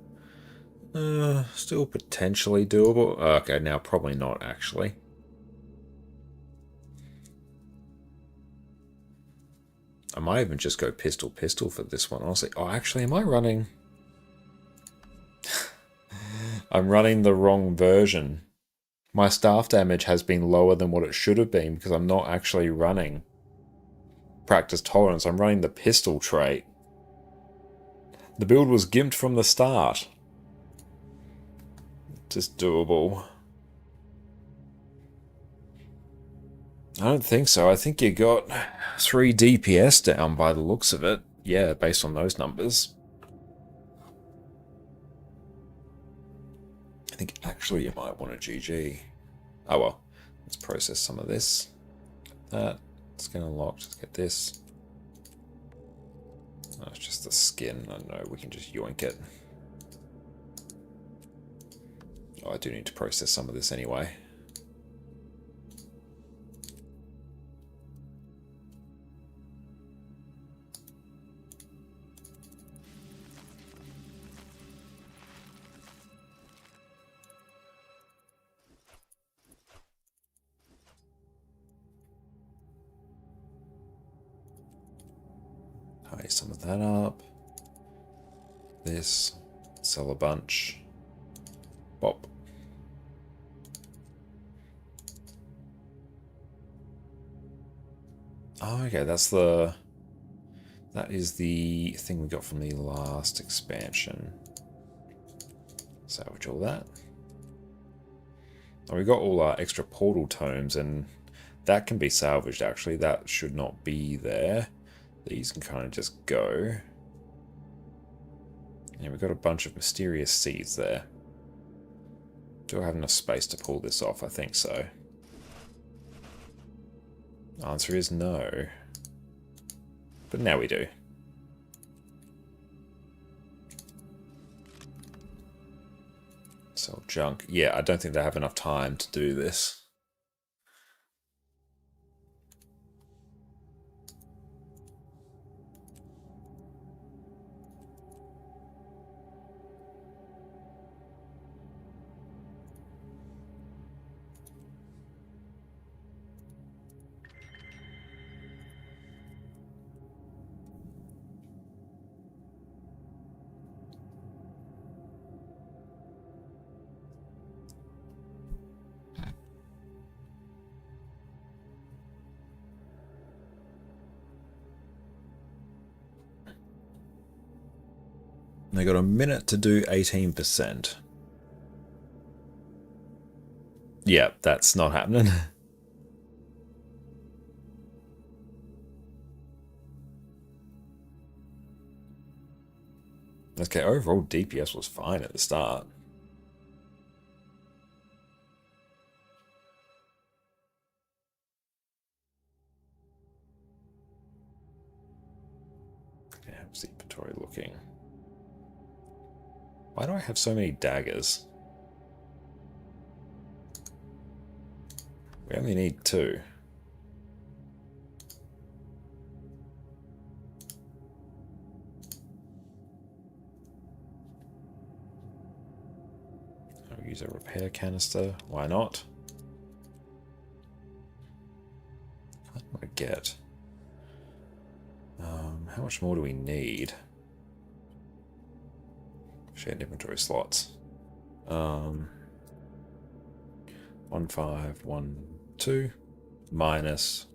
Speaker 1: Still potentially doable. Okay, now probably not actually. I might even just go pistol for this one, honestly. Oh, actually, am I running? I'm running the wrong version. My staff damage has been lower than what it should have been because I'm not actually running practice tolerance. I'm running the pistol trait. The build was gimped from the start. Just doable. I don't think so. I think you got 3 DPS down by the looks of it. Yeah, based on those numbers. I think actually you might want a GG. Oh well. Let's process some of this. That. Skin unlocked. Let's get this. Oh, it's just the skin. I know we can just yoink it. Oh, I do need to process some of this anyway. Tie some of that up. This. Sell a bunch. Bop. Oh, okay, that is the thing we got from the last expansion. Salvage all that. Oh, we got all our extra portal tomes, and that can be salvaged, actually. That should not be there. These can kind of just go. Yeah, we've got a bunch of mysterious seeds there. Do I have enough space to pull this off? I think so. Answer is no. But now we do. Sell junk. Yeah, I don't think they have enough time to do this. They got a minute to do 18%. Yeah, that's not happening. Okay, overall DPS was fine at the start. Okay, how's the inventory looking? Why do I have so many daggers? We only need 2. I'll use a repair canister. Why not? What do I get? How much more do we need? Shared inventory slots. 1512 minus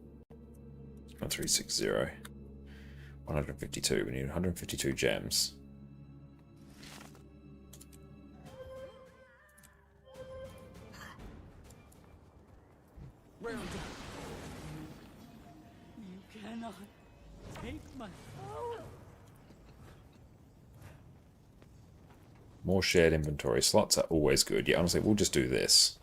Speaker 1: 1360. 152. We need 152 gems.
Speaker 3: Where am I? You cannot take my power.
Speaker 1: More shared inventory slots are always good. Yeah, honestly, we'll just do this.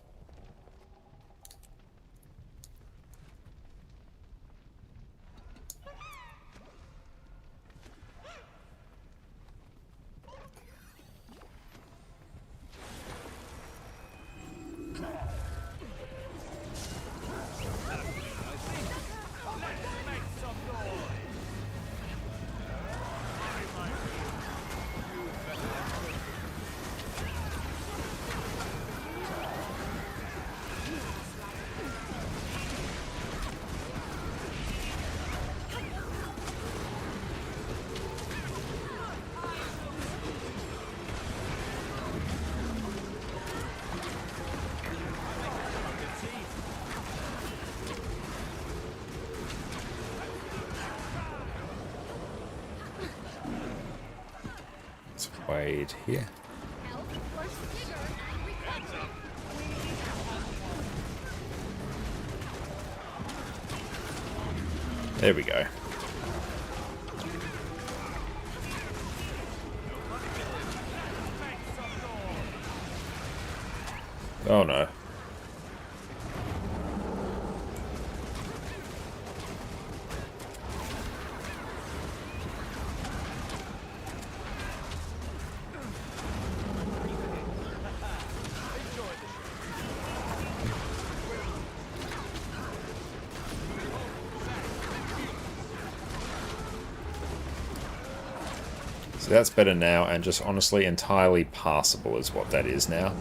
Speaker 1: Let's wait here. There we go. Oh no. So that's better now, and just honestly entirely passable is what that is now.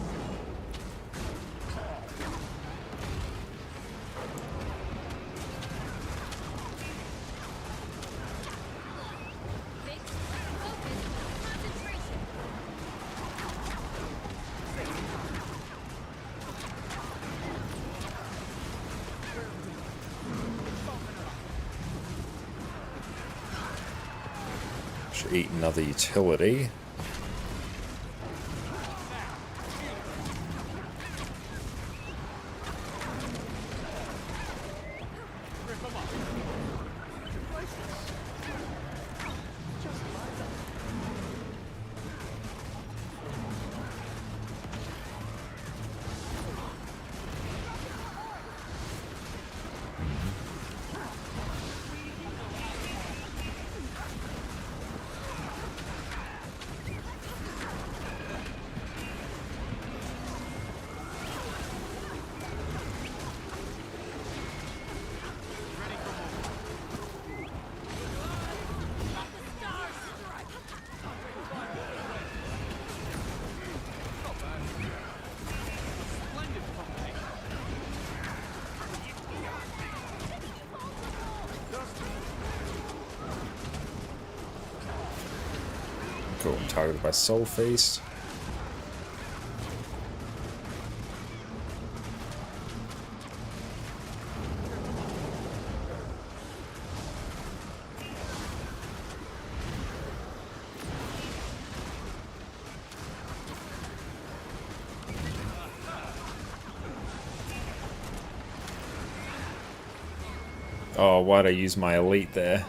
Speaker 1: Should eat another utility. Cool, I'm targeted by Soul Feast. Oh, why'd I use my elite there?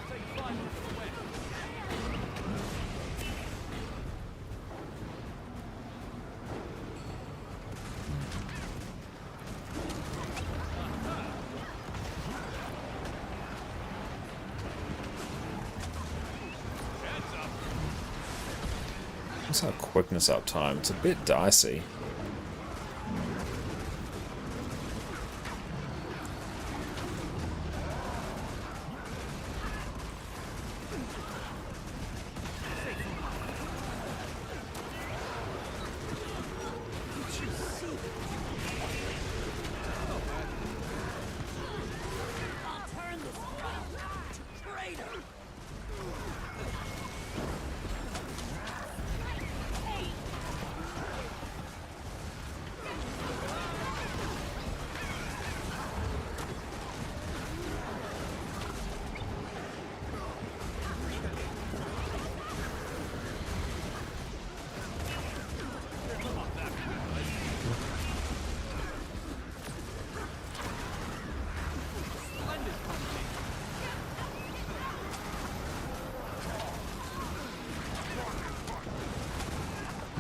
Speaker 1: What's our quickness up time? It's a bit dicey.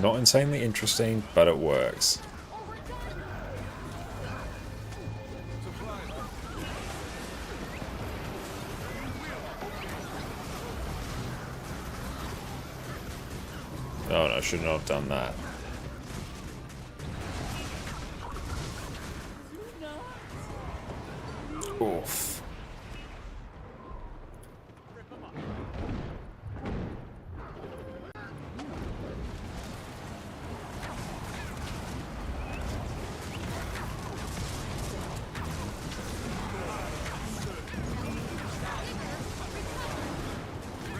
Speaker 1: Not insanely interesting, but it works. Oh no, I should not have done that. Oof.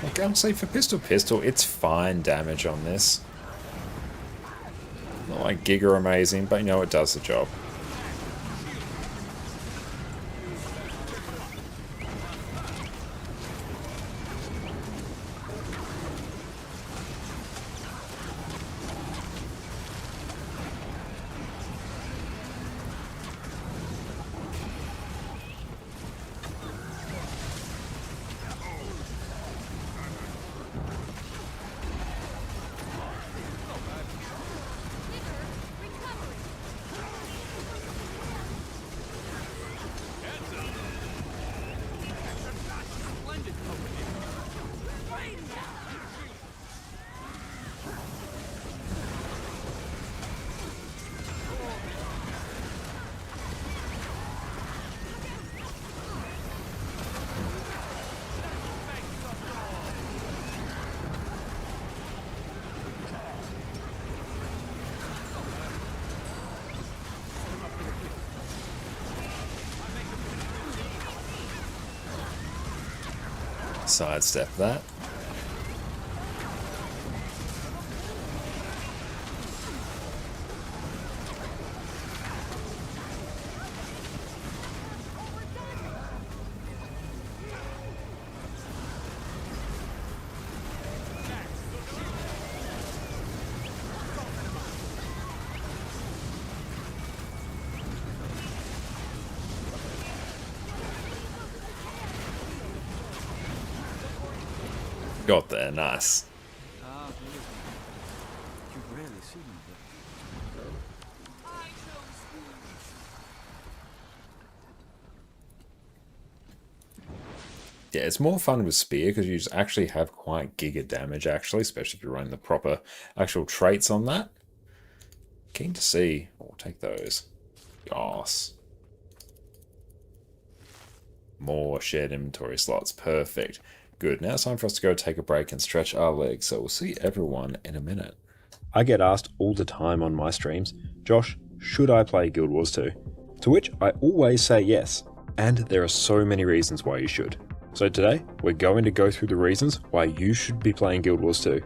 Speaker 1: Like, I'll say for pistol, it's fine damage on this. Not like Giga amazing, but you know, it does the job. Sidestep that. Got there, nice.
Speaker 4: Ah, who is he? You rarely see him, but
Speaker 1: Yeah, it's more fun with Spear because you just actually have quite giga damage, actually, especially if you're running the proper actual traits on that. Keen to see. Oh, take those. Yas. More shared inventory slots. Perfect. Good. Now it's time for us to go take a break and stretch our legs, so we'll see everyone in a minute. I get asked all the time on my streams, Josh, should I play Guild Wars 2? To which I always say yes, and there are so many reasons why you should. So today, we're going to go through the reasons why you should be playing Guild Wars 2.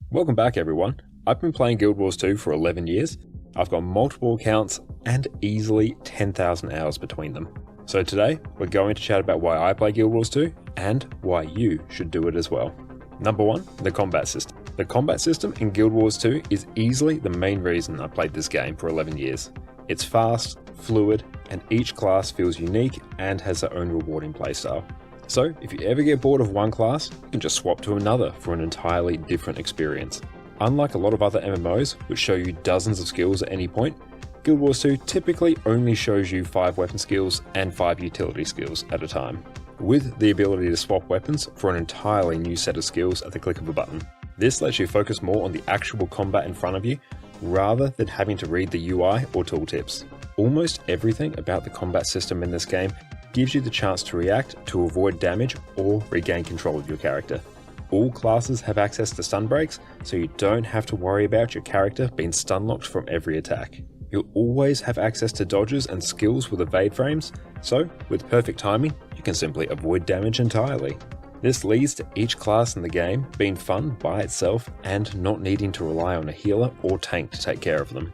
Speaker 1: Welcome back everyone. I've been playing Guild Wars 2 for 11 years. I've got multiple accounts and easily 10,000 hours between them. So today, we're going to chat about why I play Guild Wars 2 and why you should do it as well. Number 1, the combat system. The combat system in Guild Wars 2 is easily the main reason I played this game for 11 years. It's fast, fluid, and each class feels unique and has their own rewarding playstyle. So if you ever get bored of one class, you can just swap to another for an entirely different experience. Unlike a lot of other MMOs, which show you dozens of skills at any point, Guild Wars 2 typically only shows you 5 weapon skills and 5 utility skills at a time, with the ability to swap weapons for an entirely new set of skills at the click of a button. This lets you focus more on the actual combat in front of you, rather than having to read the UI or tooltips. Almost everything about the combat system in this game gives you the chance to react to avoid damage or regain control of your character. All classes have access to stun breaks, so you don't have to worry about your character being stun locked from every attack. You'll always have access to dodges and skills with evade frames, so with perfect timing, you can simply avoid damage entirely. This leads to each class in the game being fun by itself and not needing to rely on a healer or tank to take care of them.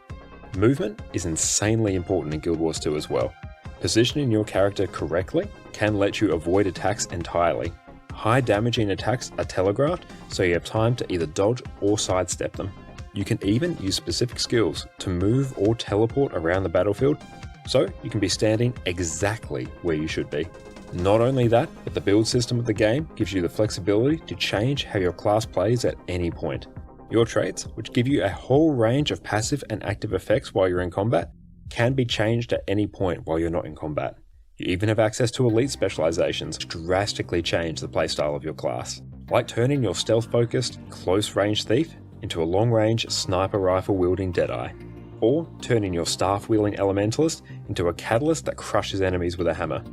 Speaker 1: Movement is insanely important in Guild Wars 2 as well. Positioning your character correctly can let you avoid attacks entirely. High damaging attacks are telegraphed, so you have time to either dodge or sidestep them. You can even use specific skills to move or teleport around the battlefield, so you can be standing exactly where you should be. Not only that, but the build system of the game gives you the flexibility to change how your class plays at any point. Your traits, which give you a whole range of passive and active effects while you're in combat, can be changed at any point while you're not in combat. You even have access to elite specializations, which drastically change the playstyle of your class, like turning your stealth-focused, close-range thief into a long-range sniper rifle-wielding Deadeye, or turning your staff-wielding elementalist into a catalyst that crushes enemies with a hammer.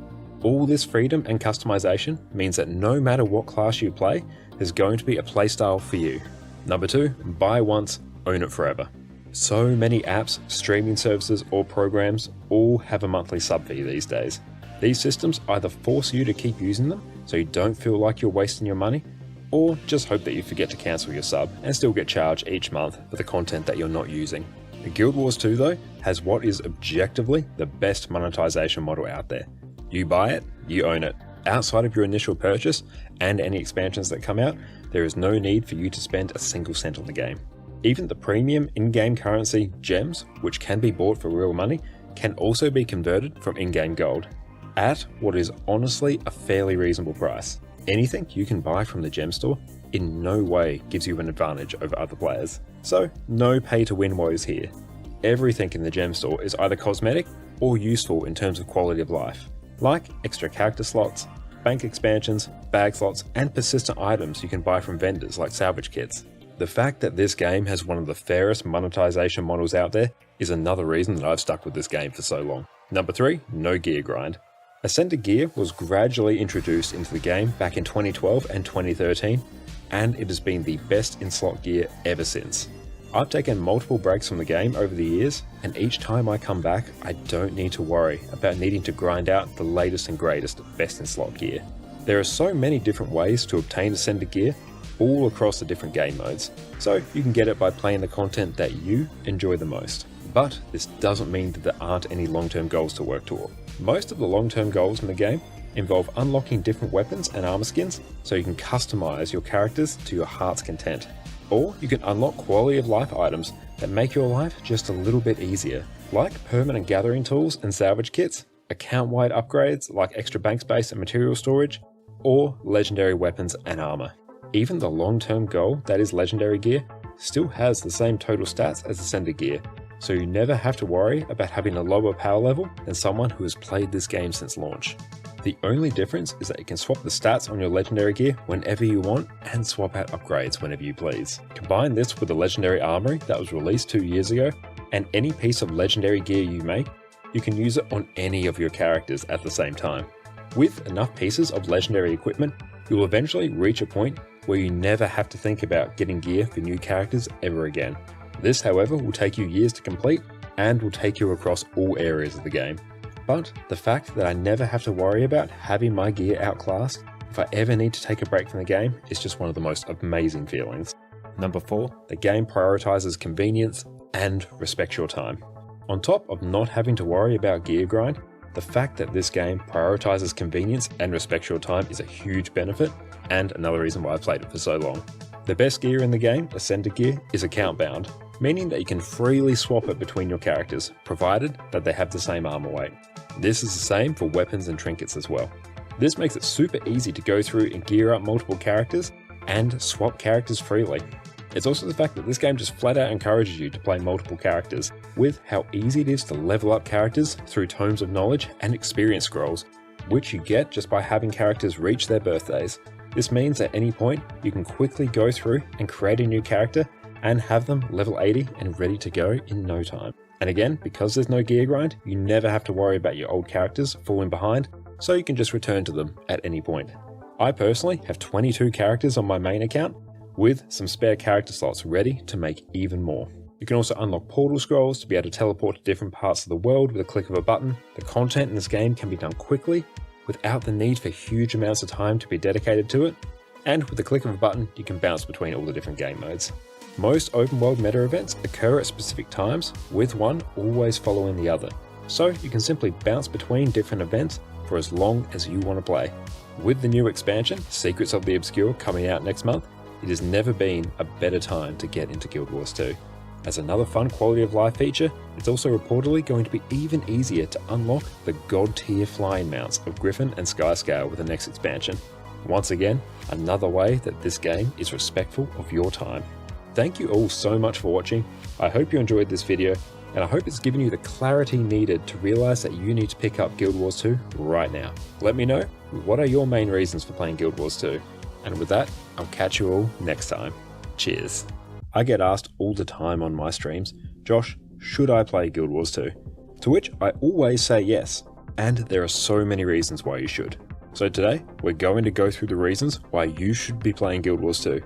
Speaker 1: All this freedom and customization means that no matter what class you play, there's going to be a playstyle for you. Number 2, buy once, own it forever. So many apps, streaming services, or programs all have a monthly sub fee these days. These systems either force you to keep using them so you don't feel like you're wasting your money, or just hope that you forget to cancel your sub and still get charged each month for the content that you're not using. The Guild Wars 2 though has what is objectively the best monetization model out there. You buy it, you own it. Outside of your initial purchase and any expansions that come out, there is no need for you to spend a single cent on the game. Even the premium in-game currency gems, which can be bought for real money, can also be converted from in-game gold at what is honestly a fairly reasonable price. Anything you can buy from the gem store in no way gives you an advantage over other players. So no pay to win woes here. Everything in the gem store is either cosmetic or useful in terms of quality of life, like extra character slots, bank expansions, bag slots, and persistent items you can buy from vendors like salvage kits. The fact that this game has one of the fairest monetization models out there is another reason that I've stuck with this game for so long. Number 3, no gear grind. Ascended gear was gradually introduced into the game back in 2012 and 2013, and it has been the best in slot gear ever since. I've taken multiple breaks from the game over the years, and each time I come back, I don't need to worry about needing to grind out the latest and greatest best in slot gear. There are so many different ways to obtain Ascended gear, all across the different game modes, so you can get it by playing the content that you enjoy the most. But this doesn't mean that there aren't any long-term goals to work toward. Most of the long-term goals in the game involve unlocking different weapons and armor skins so you can customize your characters to your heart's content. Or you can unlock quality of life items that make your life just a little bit easier, like permanent gathering tools and salvage kits, account-wide upgrades like extra bank space and material storage,
Speaker 6: or legendary weapons and armor. Even the long-term goal that is legendary gear still has the same total stats as ascended gear, so you never have to worry about having a lower power level than someone who has played this game since launch. The only difference is that you can swap the stats on your legendary gear whenever you want and swap out upgrades whenever you please. Combine this with the legendary armory that was released 2 years ago, and any piece of legendary gear you make, you can use it on any of your characters at the same time. With enough pieces of legendary equipment, you will eventually reach a point where you never have to think about getting gear for new characters ever again. This, however, will take you years to complete and will take you across all areas of the game. But the fact that I never have to worry about having my gear outclassed if I ever need to take a break from the game is just one of the most amazing feelings. Number 4, the game prioritizes convenience and respects your time. On top of not having to worry about gear grind, the fact that this game prioritizes convenience and respects your time is a huge benefit, and another reason why I've played it for so long. The best gear in the game, Ascended gear, is account bound, meaning that you can freely swap it between your characters, provided that they have the same armor weight. This is the same for weapons and trinkets as well. This makes it super easy to go through and gear up multiple characters and swap characters freely. It's also the fact that this game just flat out encourages you to play multiple characters, with how easy it is to level up characters through tomes of knowledge and experience scrolls, which you get just by having characters reach their birthdays. This means at any point you can quickly go through and create a new character and have them level 80 and ready to go in no time. And again, because there's no gear grind, you never have to worry about your old characters falling behind, so you can just return to them at any point. I personally have 22 characters on my main account, with some spare character slots ready to make even more. You can also unlock portal scrolls to be able to teleport to different parts of the world with a click of a button. The content in this game can be done quickly, without the need for huge amounts of time to be dedicated to it, and with the click of a button you can bounce between all the different game modes. Most open world meta events occur at specific times, with one always following the other, so you can simply bounce between different events for as long as you want to play. With the new expansion, Secrets of the Obscure, coming out next month, it has never been a better time to get into Guild Wars 2. As another fun quality of life feature, it's also reportedly going to be even easier to unlock the god tier flying mounts of Griffin and Skyscale with the next expansion. Once again, another way that this game is respectful of your time. Thank you all so much for watching. I hope you enjoyed this video, and I hope it's given you the clarity needed to realize that you need to pick up Guild Wars 2 right now. Let me know, what are your main reasons for playing Guild Wars 2? And with that, I'll catch you all next time. Cheers. I get asked all the time on my streams, Josh, should I play Guild Wars 2? To which I always say yes, and there are so many reasons why you should. So today, we're going to go through the reasons why you should be playing Guild Wars 2.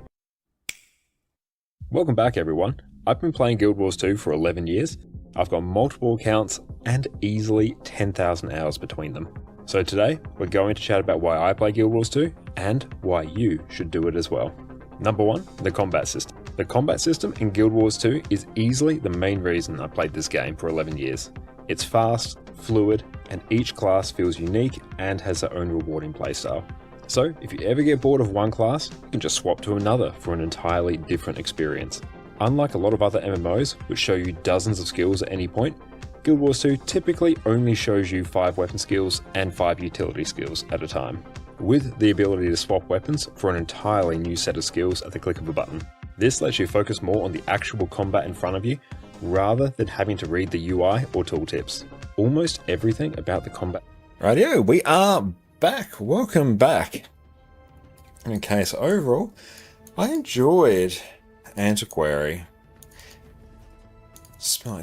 Speaker 6: Welcome back everyone. I've been playing Guild Wars 2 for 11 years. I've got multiple accounts and easily 10,000 hours between them. So today, we're going to chat about why I play Guild Wars 2 and why you should do it as well. Number 1, the combat system. The combat system in Guild Wars 2 is easily the main reason I played this game for 11 years. It's fast, fluid, and each class feels unique and has their own rewarding playstyle. So if you ever get bored of one class, you can just swap to another for an entirely different experience. Unlike a lot of other MMOs, which show you dozens of skills at any point, Guild Wars 2 typically only shows you 5 weapon skills and 5 utility skills at a time, with the ability to swap weapons for an entirely new set of skills at the click of a button. This lets you focus more on the actual combat in front of you, rather than having to read the UI or tooltips. Almost everything about the combat.
Speaker 1: Rightio, we are back. Welcome back. Okay, so overall, I enjoyed Antiquary. Spear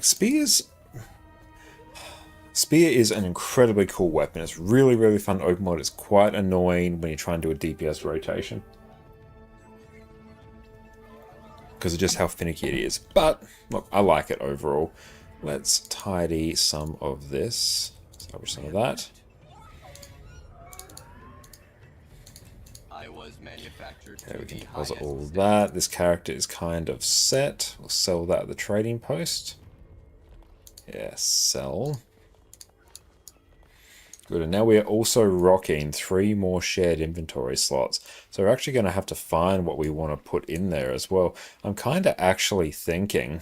Speaker 1: is an incredibly cool weapon. It's really, really fun to open world. It's quite annoying when you try and do a DPS rotation, because of just how finicky it is. But, look, I like it overall. Let's tidy some of this. Salvage some of that.
Speaker 5: I was manufactured
Speaker 1: Okay, we
Speaker 5: to
Speaker 1: can
Speaker 5: the
Speaker 1: deposit
Speaker 5: highest
Speaker 1: all of
Speaker 5: standard.
Speaker 1: that. This character is kind of set. We'll sell that at the trading post. Yeah, sell. Good, and now we're also rocking 3 more shared inventory slots. So we're actually going to have to find what we want to put in there as well. I'm kind of actually thinking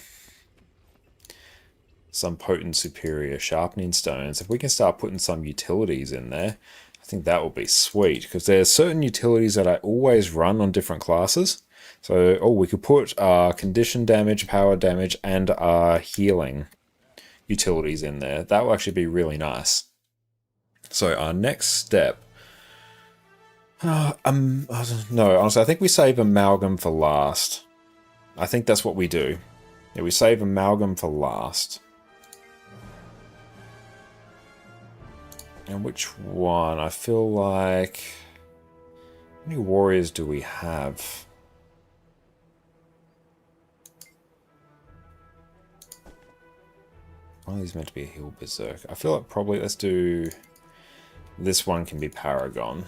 Speaker 1: some potent superior sharpening stones. If we can start putting some utilities in there, I think that will be sweet, because there's certain utilities that I always run on different classes. So, oh, we could put condition damage, power damage, and healing utilities in there. That will actually be really nice. So our next step... no, honestly, I think we save Amalgam for last. I think that's what we do. Yeah, we save Amalgam for last. And which one? I feel like... How many warriors do we have? One of these meant to be a heal berserk. I feel like probably let's do... This one can be Paragon.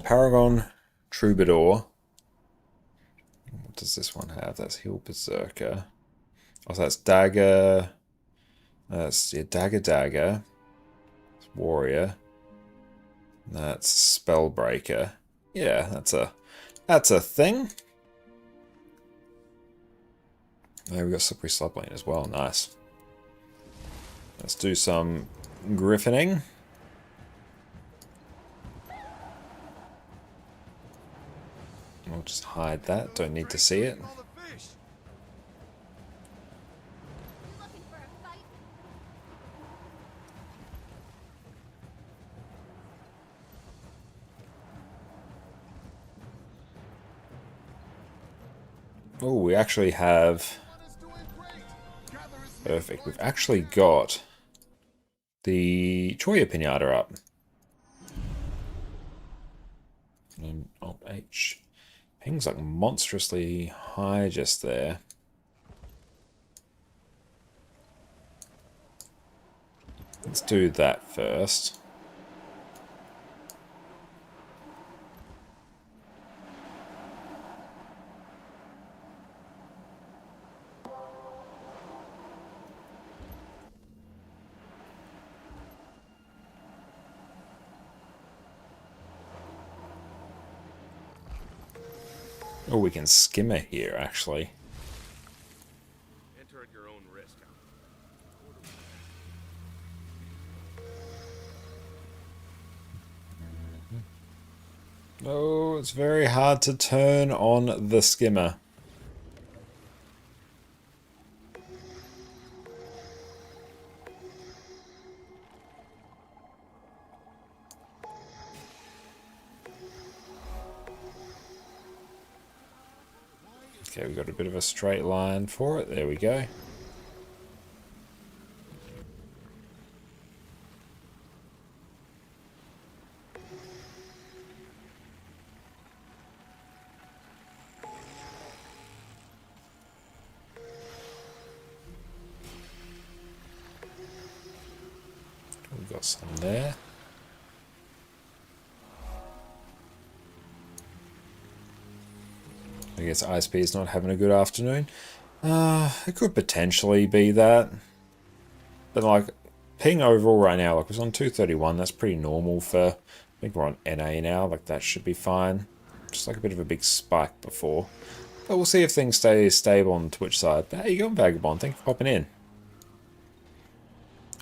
Speaker 1: Paragon, Troubadour. What does this one have? That's heal berserker. Oh, so that's dagger. That's dagger. That's warrior. That's spellbreaker. Yeah, that's a thing. There we got slippery slope lane as well. Nice. Let's do some griffining. We'll just hide that. Don't need to see it.
Speaker 2: Looking for a fight?
Speaker 1: Oh, we actually have... Perfect. We've actually got the Choya Pinata up. And Alt H. Ping's like monstrously high just there. Let's do that first. Oh, we can skimmer here, actually.
Speaker 3: Enter at your own risk.
Speaker 1: Oh, it's very hard to turn on the skimmer. Okay, we've got a bit of a straight line for it. There we go. We've got some there. I guess ISP is not having a good afternoon. It could potentially be that. But like, ping overall right now, like, it was on 231, that's pretty normal for, I think we're on NA now, like that should be fine. Just like a bit of a big spike before. But we'll see if things stay stable on the Twitch side. But how you going, Vagabond? Thank you for popping in.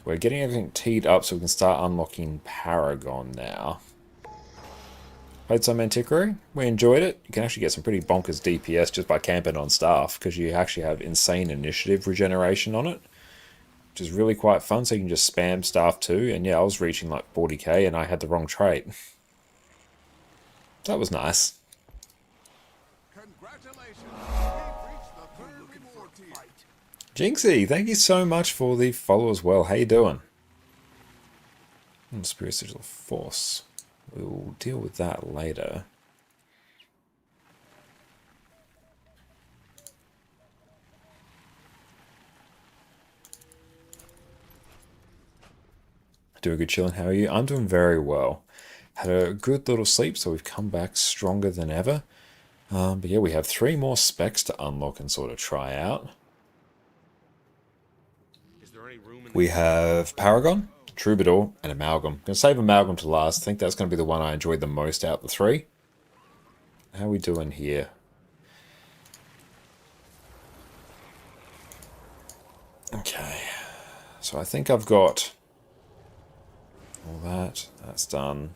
Speaker 1: We're getting everything teed up so we can start unlocking Paragon now. Played some Antiquary. We enjoyed it. You can actually get some pretty bonkers DPS just by camping on staff, because you actually have insane initiative regeneration on it, which is really quite fun. So you can just spam staff too. And yeah, I was reaching like 40k and I had the wrong trait. That was nice.
Speaker 7: Congratulations. We've reached the third reward tier.
Speaker 1: Jinxie, thank you so much for the follow as well. How you doing? Spirit Sigil Force. We'll deal with that later. Doing good, chilling. How are you? I'm doing very well. Had a good little sleep, so we've come back stronger than ever. But yeah, we have 3 more specs to unlock and sort of try out.
Speaker 3: Is there any room in
Speaker 1: We have Paragon, Troubadour, and Amalgam. I'm going to save Amalgam to last. I think that's going to be the one I enjoyed the most out of the 3. How are we doing here? Okay. So I think I've got all that. That's done.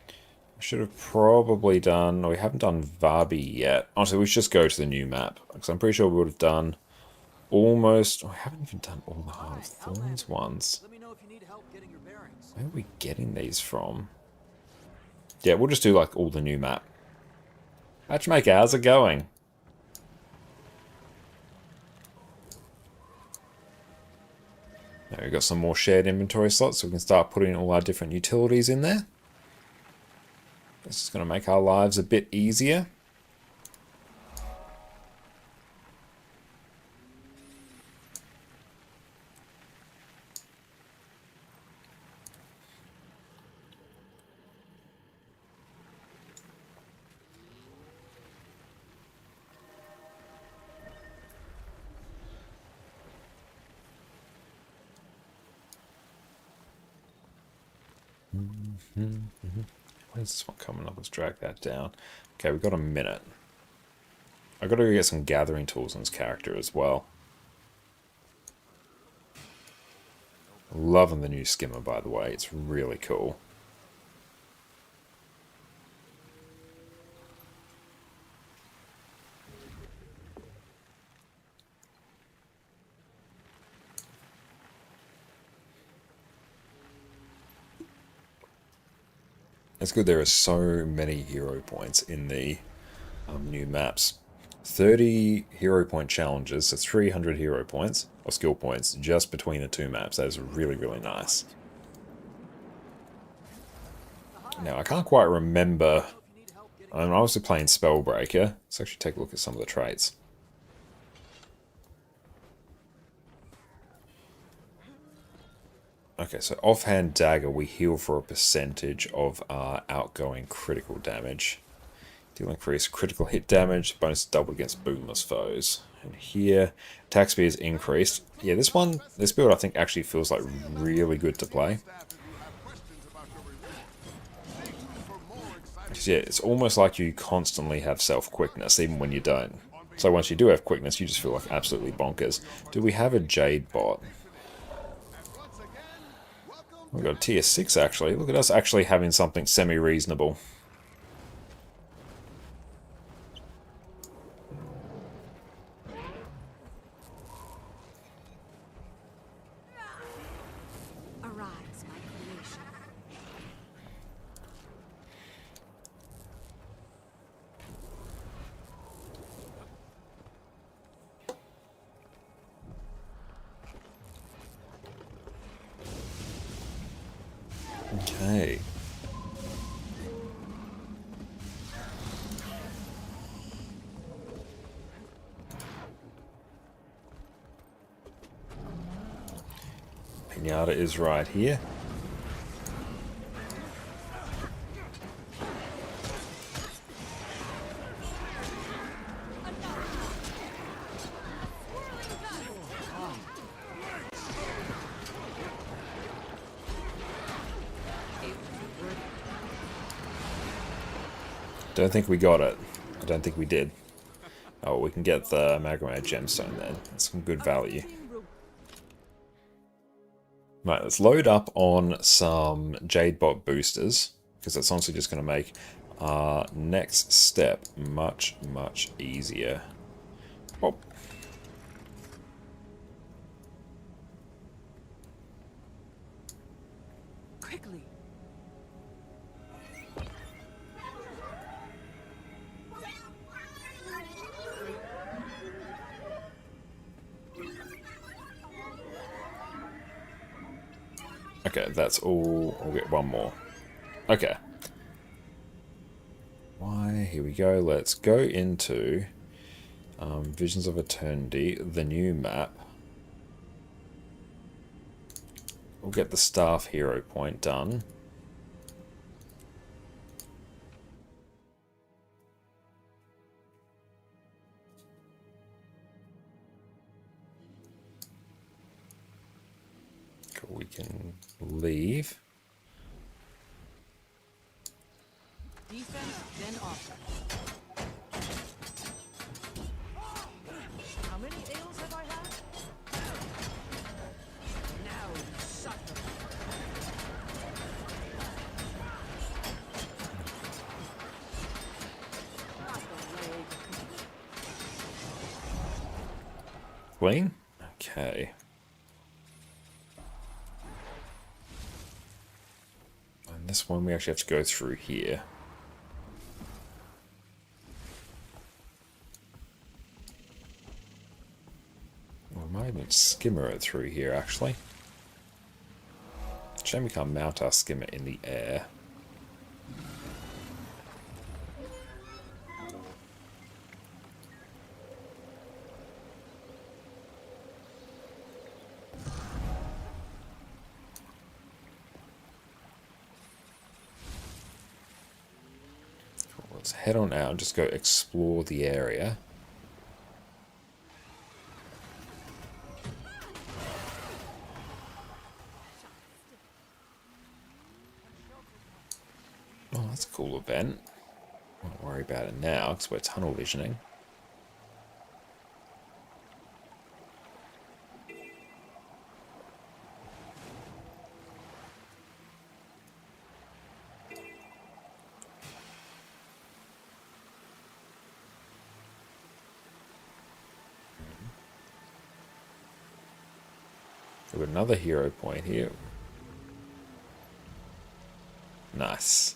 Speaker 1: I should have probably done... No, we haven't done Varby yet. Honestly, we should just go to the new map. Because I'm pretty sure we would have done almost... Oh, I haven't even done all the Heart of Thorns ones.
Speaker 3: Let me know if you need help getting your bearings.
Speaker 1: Where are we getting these from? Yeah, we'll just do like all the new map. Matchmaker, how's it going? Now we've got some more shared inventory slots, so we can start putting all our different utilities in there. This is going to make our lives a bit easier. When's this one coming up? Let's drag that down. Okay, we've got a minute. I've got to go get some gathering tools on this character as well. Loving the new skimmer, by the way. It's really cool. It's good there are so many hero points in the new maps. 30 hero point challenges, so 300 hero points, or skill points, just between the two maps. That is really, really nice. Now, I can't quite remember... I'm obviously playing Spellbreaker. Let's actually take a look at some of the traits. Okay, so offhand dagger, we heal for a percentage of our outgoing critical damage. Deal increased critical hit damage, bonus double against boomerless foes. And here, attack speed is increased. Yeah, this build I think actually feels like really good to play. Because yeah, it's almost like you constantly have self-quickness, even when you don't. So once you do have quickness, you just feel like absolutely bonkers. Do we have a Jade bot? We've got a tier 6 actually. Look at us actually having something semi-reasonable.
Speaker 2: Arise, my creation.
Speaker 1: Okay. Pinata is right here. Don't think we got it. I don't think we did. Oh, we can get the amalgamated gemstone then. That's some good value. Right, let's load up on some Jadebot boosters, because that's honestly just going to make our next step much, much easier. Oh.
Speaker 3: Quickly.
Speaker 1: Okay, that's all. We'll get one more. Okay. Why? Here we go. Let's go into Visions of Eternity, the new map. We'll get the staff hero point done. Cool, we can leave.
Speaker 3: Defense, then offense. How many ales have I had? Now
Speaker 1: Queen. Okay. And this one we actually have to go through here. We might even skimmer it through here, actually. Shame we can't mount our skimmer in the air. Cool, let's head on out and just go explore the area. Oh, that's a cool event. Won't worry about it now because we're tunnel visioning. We've got another hero point here. Nice.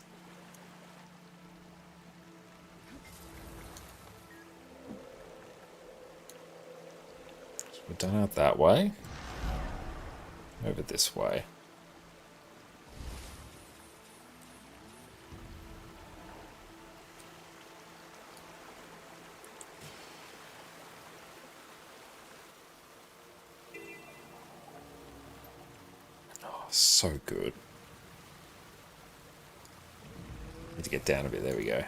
Speaker 1: So we're done out that way. Over this way. Oh, so good. Need to get down a bit. There we go.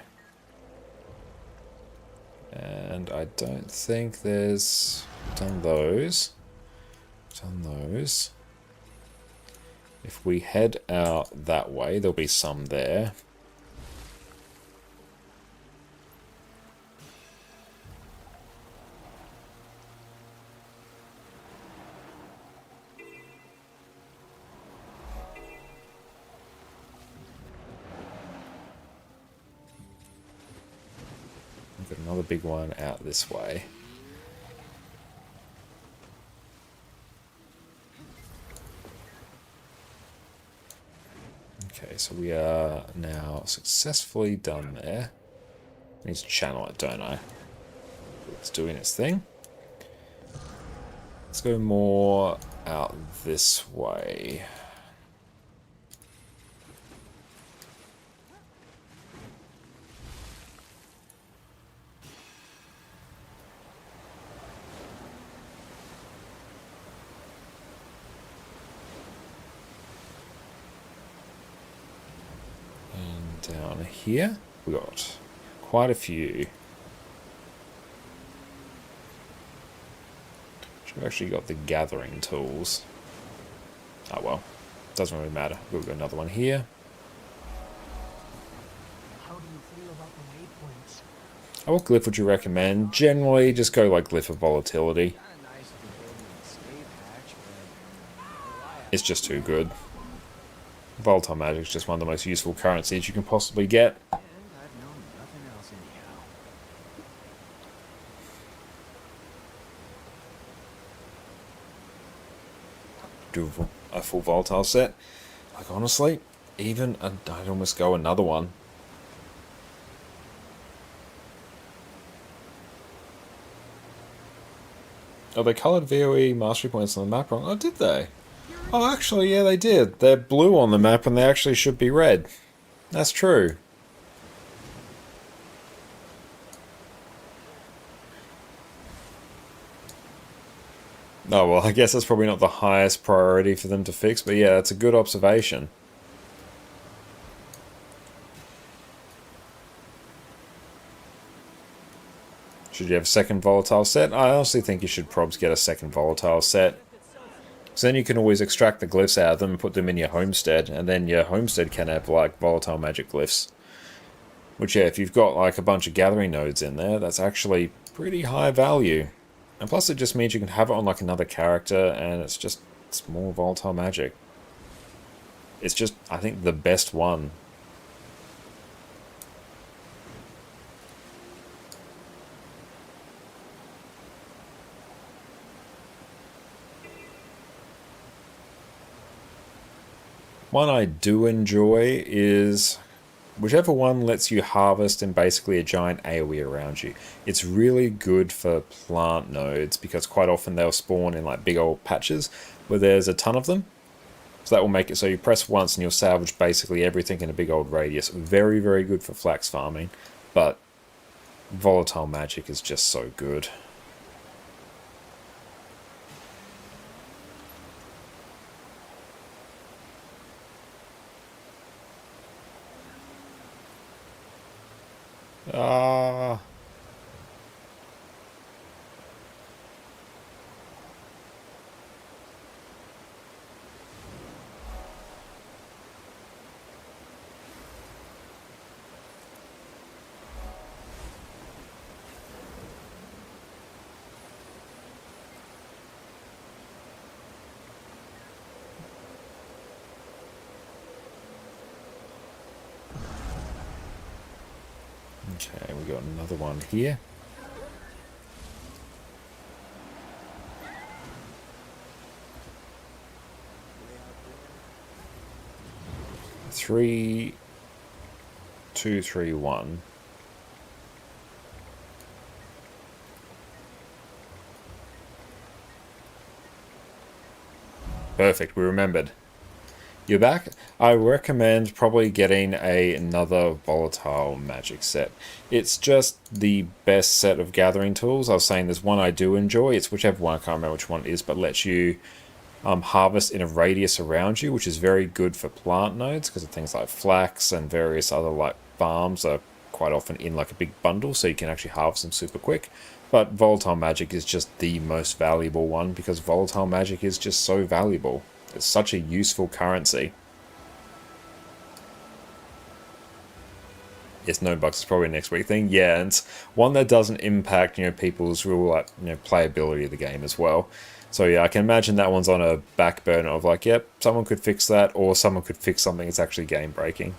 Speaker 1: And I don't think there's... Done those. Done those. If we head out that way, there'll be some there. We've got another big one out this way. Okay, so we are now successfully done there. I need to channel it, don't I? It's doing its thing. Let's go more out this way. Down here, we got quite a few. We've actually got the gathering tools. Oh well, doesn't really matter. We've got another one here.
Speaker 3: How do you feel about the waypoints?
Speaker 1: Oh, what glyph would you recommend? Generally, just go like glyph of volatility.
Speaker 4: Kinda nice to build an escape hatch, but
Speaker 1: It's just too good. Volatile magic is just one of the most useful currencies you can possibly get.
Speaker 4: and I've known nothing else anyhow.
Speaker 1: Do a full volatile set. Like honestly, even I'd almost go another one. Oh, they coloured VOE mastery points on the map wrong. Oh, did they? Oh, actually, yeah, they did. They're blue on the map and they actually should be red. That's true. Oh, well, I guess that's probably not the highest priority for them to fix, but yeah, that's a good observation. Should you have a second volatile set? I honestly think you should probs get a second volatile set. So then you can always extract the glyphs out of them and put them in your homestead, and then your homestead can have like volatile magic glyphs. Which, yeah, if you've got like a bunch of gathering nodes in there, that's actually pretty high value. And plus it just means you can have it on like another character, and it's more volatile magic. It's just, I think, the best one. one I do enjoy is whichever one lets you harvest in basically a giant AoE around you. It's really good for plant nodes because quite often they'll spawn in like big old patches where there's a ton of them. So that will make it so you press once and you'll salvage basically everything in a big old radius. Very, very good for flax farming, but volatile magic is just so good. Ah. Okay, we got another one here. Three, 2, 3, 1. Perfect, we remembered. You're back? I recommend probably getting another volatile magic set. It's just the best set of gathering tools. I was saying there's one I do enjoy. It's whichever one, I can't remember which one it is, but lets you harvest in a radius around you, which is very good for plant nodes because of things like flax and various other like farms are quite often in like a big bundle, so you can actually harvest them super quick. But volatile magic is just the most valuable one because volatile magic is just so valuable. It's such a useful currency. Yes, no bucks is probably a next week thing. Yeah, and it's one that doesn't impact, people's real like, playability of the game as well. So yeah, I can imagine that one's on a back burner of like, yep, someone could fix that, or someone could fix something that's actually game breaking.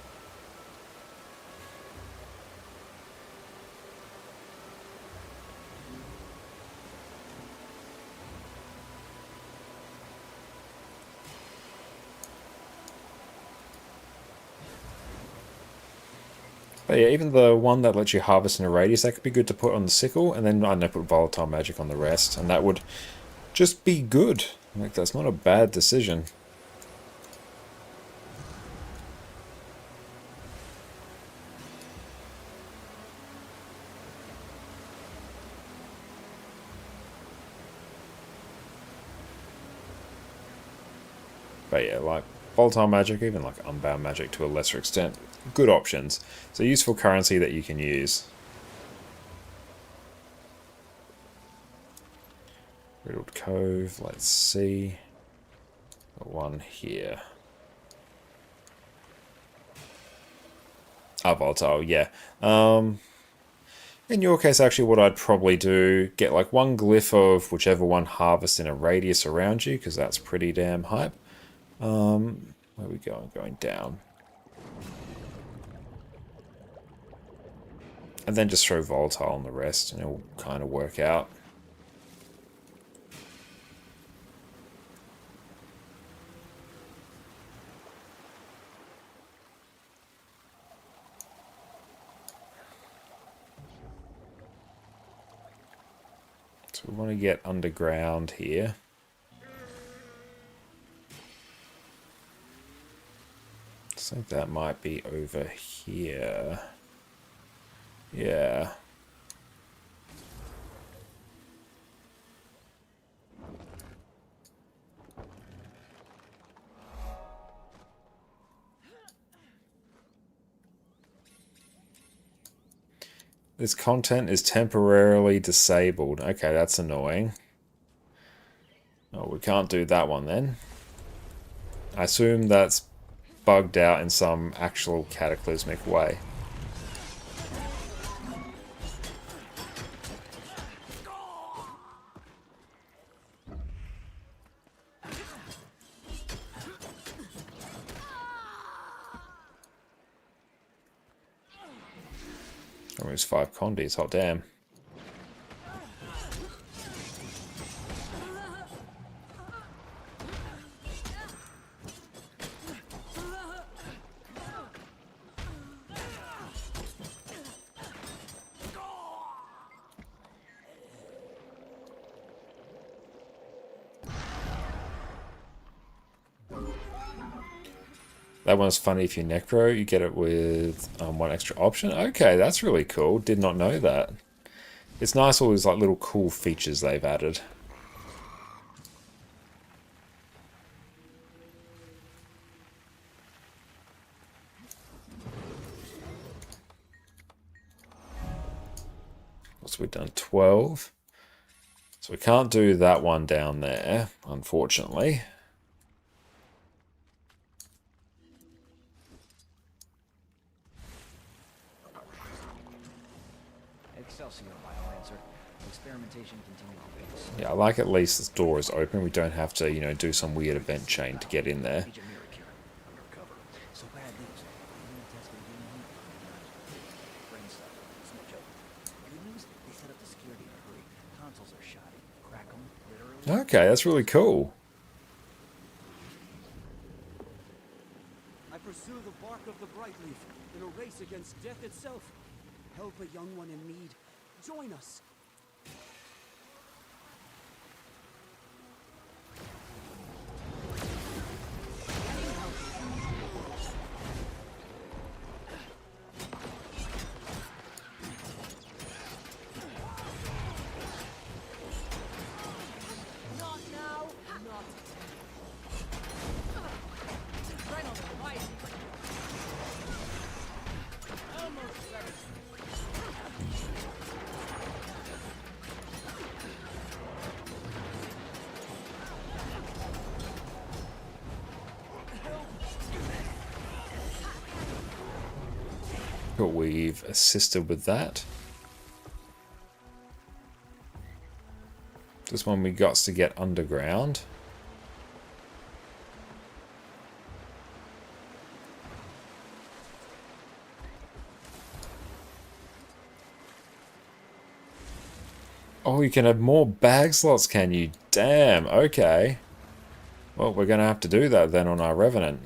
Speaker 1: But yeah, even the one that lets you harvest in a radius, that could be good to put on the sickle, and then, I don't know, put volatile magic on the rest, and that would just be good. Like, that's not a bad decision. But yeah, like, volatile magic, even like unbound magic to a lesser extent, good options. It's a useful currency that you can use. Riddled Cove, let's see. Got one here. Ah, volatile, yeah. In your case, actually, what I'd probably do, get like one glyph of whichever one harvests in a radius around you, because that's pretty damn hype. Where are we going? Going down. And then just throw volatile on the rest, and it'll kind of work out. So we want to get underground here. I think that might be over here. Yeah. This content is temporarily disabled. Okay, that's annoying. Oh, we can't do that one then. I assume that's bugged out in some actual cataclysmic way. Almost 5 condies, hot damn. That one's funny if you necro, you get it with one extra option. Okay, that's really cool. Did not know that. It's nice all these like little cool features they've added. So we've done 12. So we can't do that one down there, unfortunately.
Speaker 3: Excelsior, Biomancer. Experimentation continues.
Speaker 1: Yeah, I like at least this door is open. We don't have to, you know, do some weird event chain to get in there.
Speaker 3: Major mirror cure. Undercover. So bad news. Immune test can gain heat. Brain stuff. It's no joke. Good news, they set up the security in a hurry. Consoles are shoddy. Crack them, literally.
Speaker 1: Okay, that's really cool.
Speaker 8: I pursue the bark of the bright leaf in a race against death itself. Help a young one in need. Join us. Not now, not adrenaline rising. Almost there.
Speaker 1: But we've assisted with that. This one we got to get underground. Oh, you can have more bag slots, can you? Damn, okay. Well, we're going to have to do that then on our Revenant.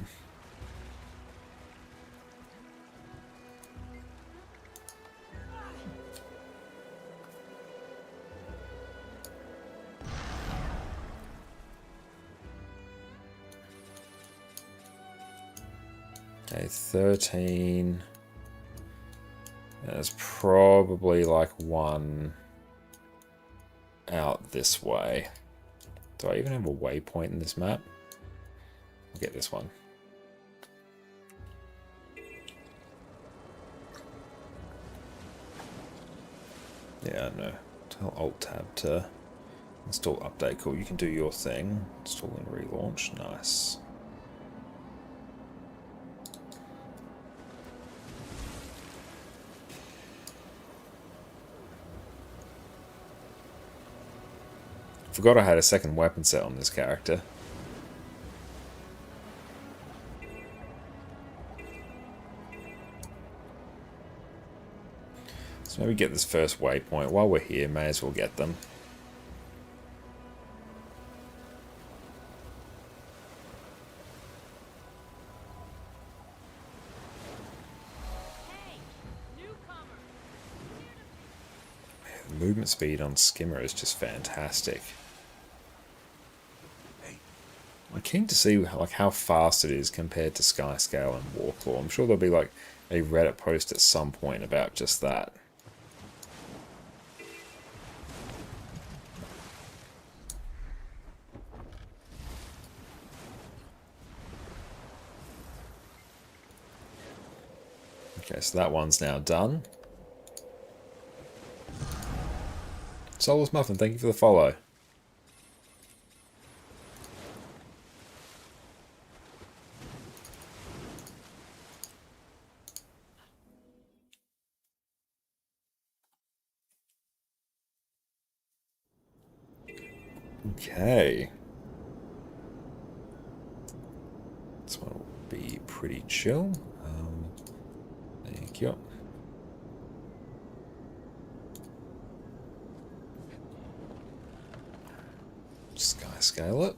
Speaker 1: Okay, 13. There's probably like one out this way. Do I even have a waypoint in this map? We'll get this one. Yeah, no. Tell Alt-Tab to install update. Cool, you can do your thing. Install and relaunch. Nice. Forgot I had a second weapon set on this character. So maybe get this first waypoint. While we're here, may as well get them.
Speaker 2: Hey, newcomer.
Speaker 1: The movement speed on Skimmer is just fantastic. I'm keen to see like how fast it is compared to Skyscale and Warclaw. I'm sure there'll be like a Reddit post at some point about just that. Okay, so that one's now done. Soulless Muffin, thank you for the follow. Okay. This one will be pretty chill. Thank you. Sky scale it.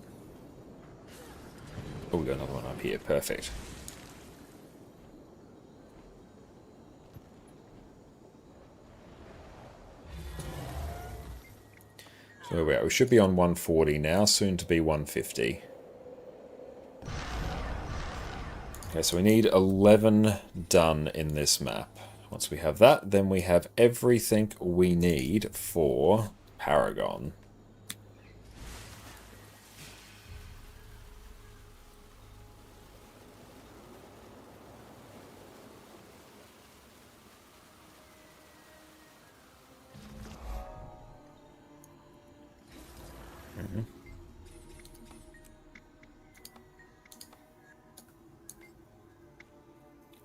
Speaker 1: Oh, we got another one up here. Perfect. So where we are. We should be on 140 now, soon to be 150. Okay, so we need 11 done in this map. Once we have that, then we have everything we need for Paragon.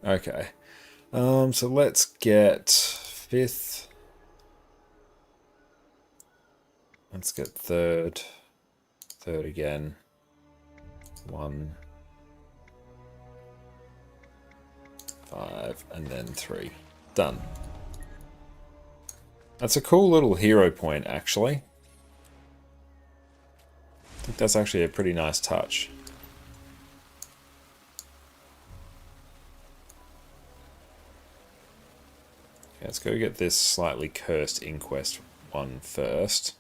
Speaker 1: Okay. So let's get 5th. Let's get 3rd. 3rd again. 1. 5. And then 3. Done. That's a cool little hero point, actually. I think that's actually a pretty nice touch. Okay, let's go get this slightly cursed inquest one first.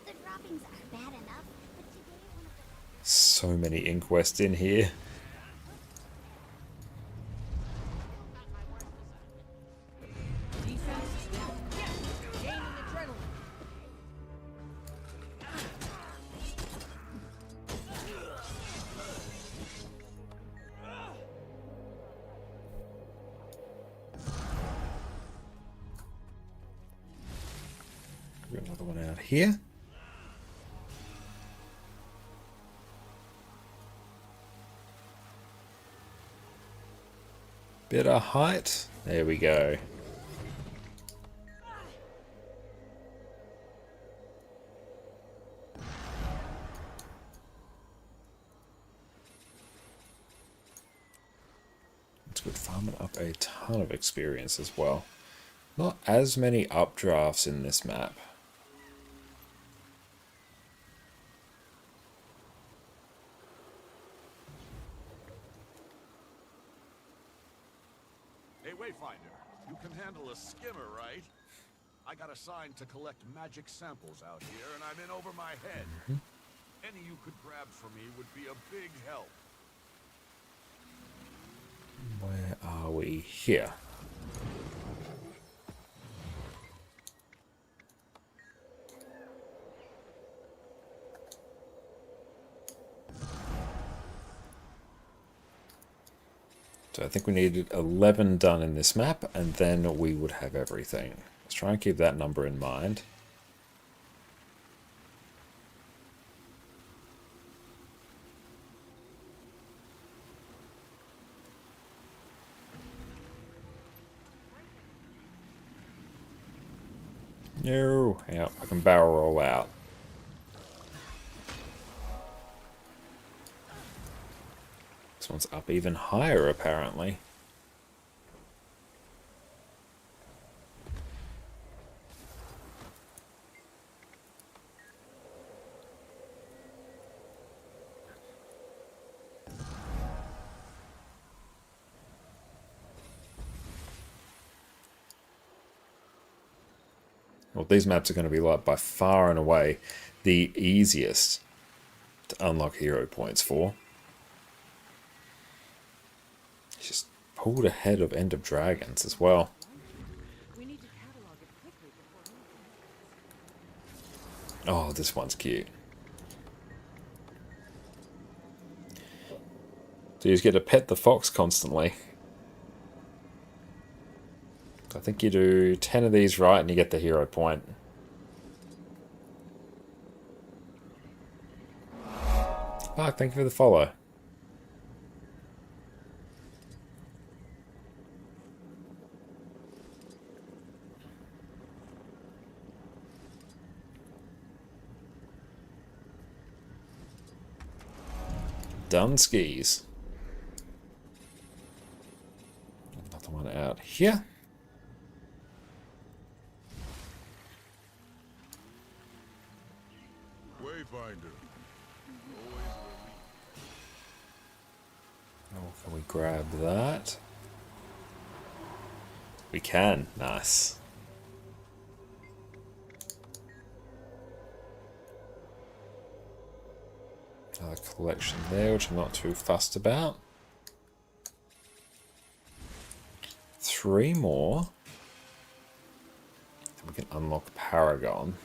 Speaker 2: The droppings are bad enough, but today one of the
Speaker 1: So many inquests in here. Got another one out here. Bit of height. There we go. It's good farming up a ton of experience as well. Not as many updrafts in this map.
Speaker 7: Hey, Wayfinder, you can handle a skimmer, right? I got assigned to collect magic samples out here, and I'm in over my head. Any you could grab for me would be a big help.
Speaker 1: Where are we? Here. So I think we needed 11 done in this map, and then we would have everything. Let's try and keep that number in mind. No, yeah, I can barrel roll out. This one's up even higher, apparently. Well, these maps are going to be like by far and away the easiest to unlock hero points for. Just pulled ahead of End of Dragons as well. Oh, this one's cute. So you just get to pet the fox constantly. I think you do 10 of these right and you get the hero point. Mark, thank you for the follow. Done skis. Another one out here.
Speaker 7: Wayfinder.
Speaker 1: Oh, can we grab that? We can. Nice. Another collection there, which I'm not too fussed about. 3 more. Then we can unlock Paragon.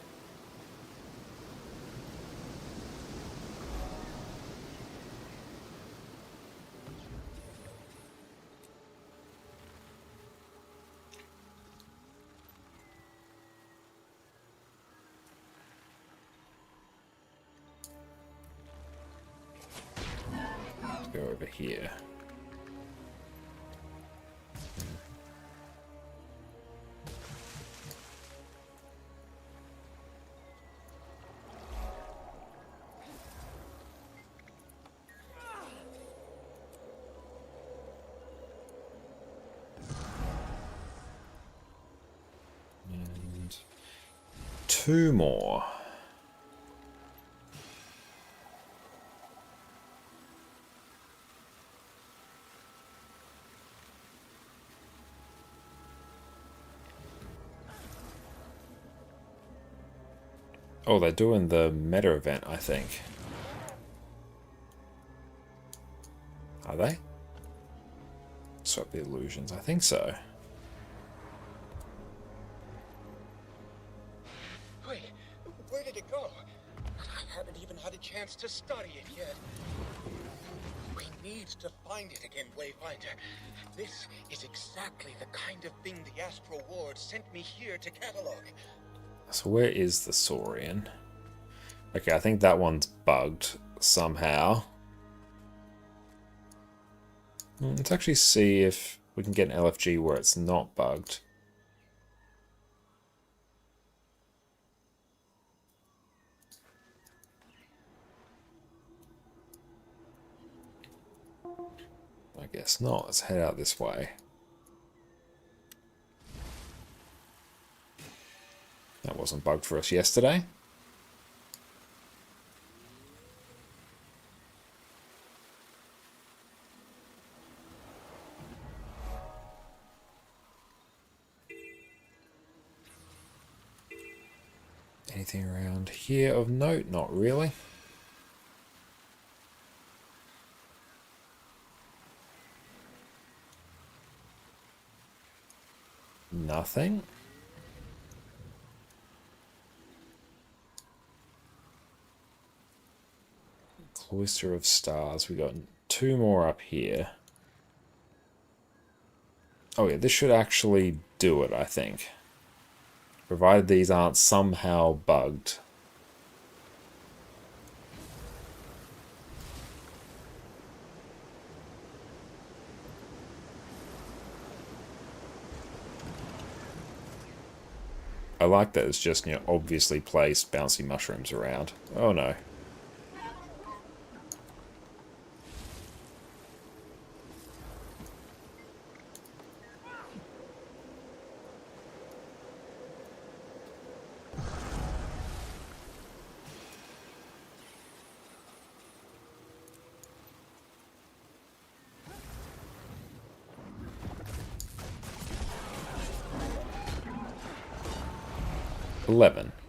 Speaker 1: Let's go over here. And 2 more. Oh, they're doing the meta event, I think. Are they? Swap the illusions, I think so.
Speaker 9: Wait, where did it go? I haven't even had a chance to study it yet. We need to find it again, Wayfinder. This is exactly the kind of thing the Astro Ward sent me here to catalog.
Speaker 1: So where is the Saurian? Okay, I think that one's bugged somehow. Let's actually see if we can get an LFG where it's not bugged. I guess not. Let's head out this way. That wasn't bugged for us yesterday. Anything around here of note? Not really. Nothing. Cloister of Stars. We got 2 more up here. Oh yeah, this should actually do it, I think. Provided these aren't somehow bugged. I like that it's just, you know, obviously placed bouncy mushrooms around. Oh no.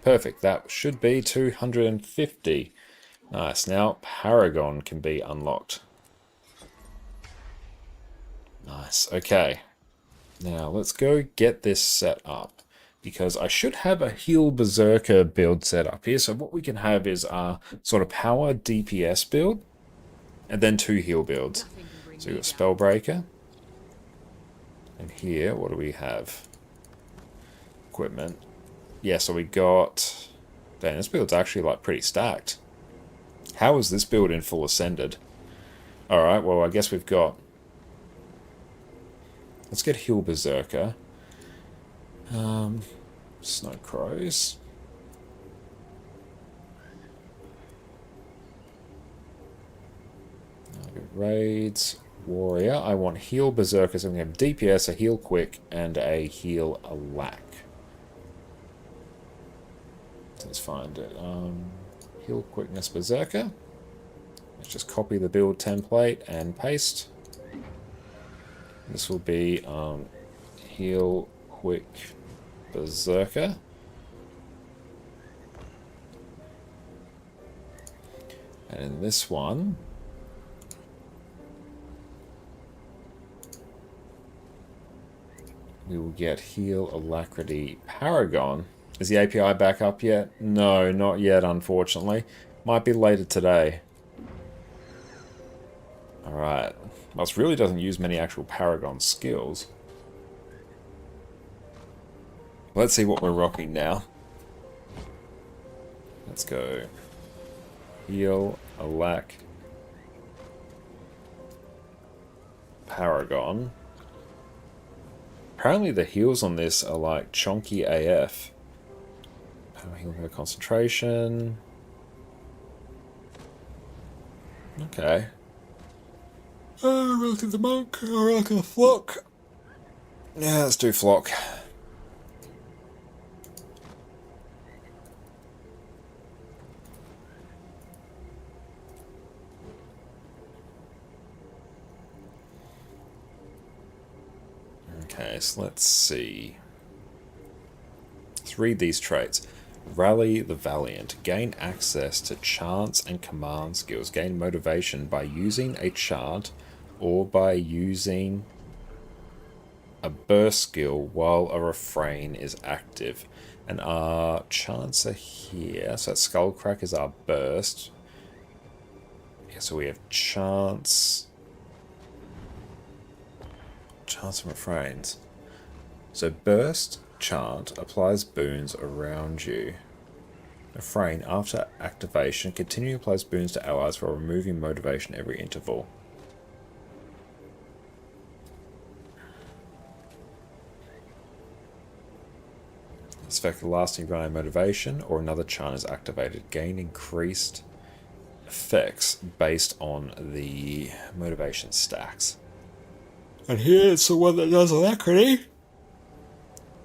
Speaker 1: Perfect. That should be 250. Nice. Now Paragon can be unlocked. Nice. Okay. Now let's go get this set up, because I should have a heal berserker build set up here. So what we can have is our sort of power DPS build, and then 2 heal builds. So we've got Spellbreaker. And here, what do we have? Equipment. Yeah, so we got... Dang, this build's actually like pretty stacked. How is this build in full ascended? Alright, well I guess we've got... Let's get Heal Berserker. Snow Crows. Raids. Warrior. I want Heal Berserker, so we have DPS, a Heal Quick, and a Heal Alack. Let's find it. Heal Quickness Berserker. Let's just copy the build template and paste. This will be Heal Quick Berserker. And in this one, we will get Heal, Alacrity, Paragon. Is the API back up yet? No, not yet, unfortunately. Might be later today. Alright. Well, this really doesn't use many actual Paragon skills. Let's see what we're rocking now. Let's go. Heal, Alac, Paragon. Apparently the heals on this are like chonky AF. Power heal her concentration. Okay. Relic of the Monk, Relic of the Flock. Yeah, let's do Flock. Okay, so let's see. Let's read these traits. Rally the Valiant. Gain access to chants and command skills. Gain motivation by using a chant or by using a burst skill while a refrain is active. And our chants are here. So that Skullcrack is our burst. Yeah, so we have chants. Chants and refrains. So burst chant applies boons around you. Refrain, after activation, continually applies boons to allies while removing motivation every interval. Spec, the lasting rally motivation or another chant is activated. Gain increased effects based on the motivation stacks. And here's the one that does Alacrity.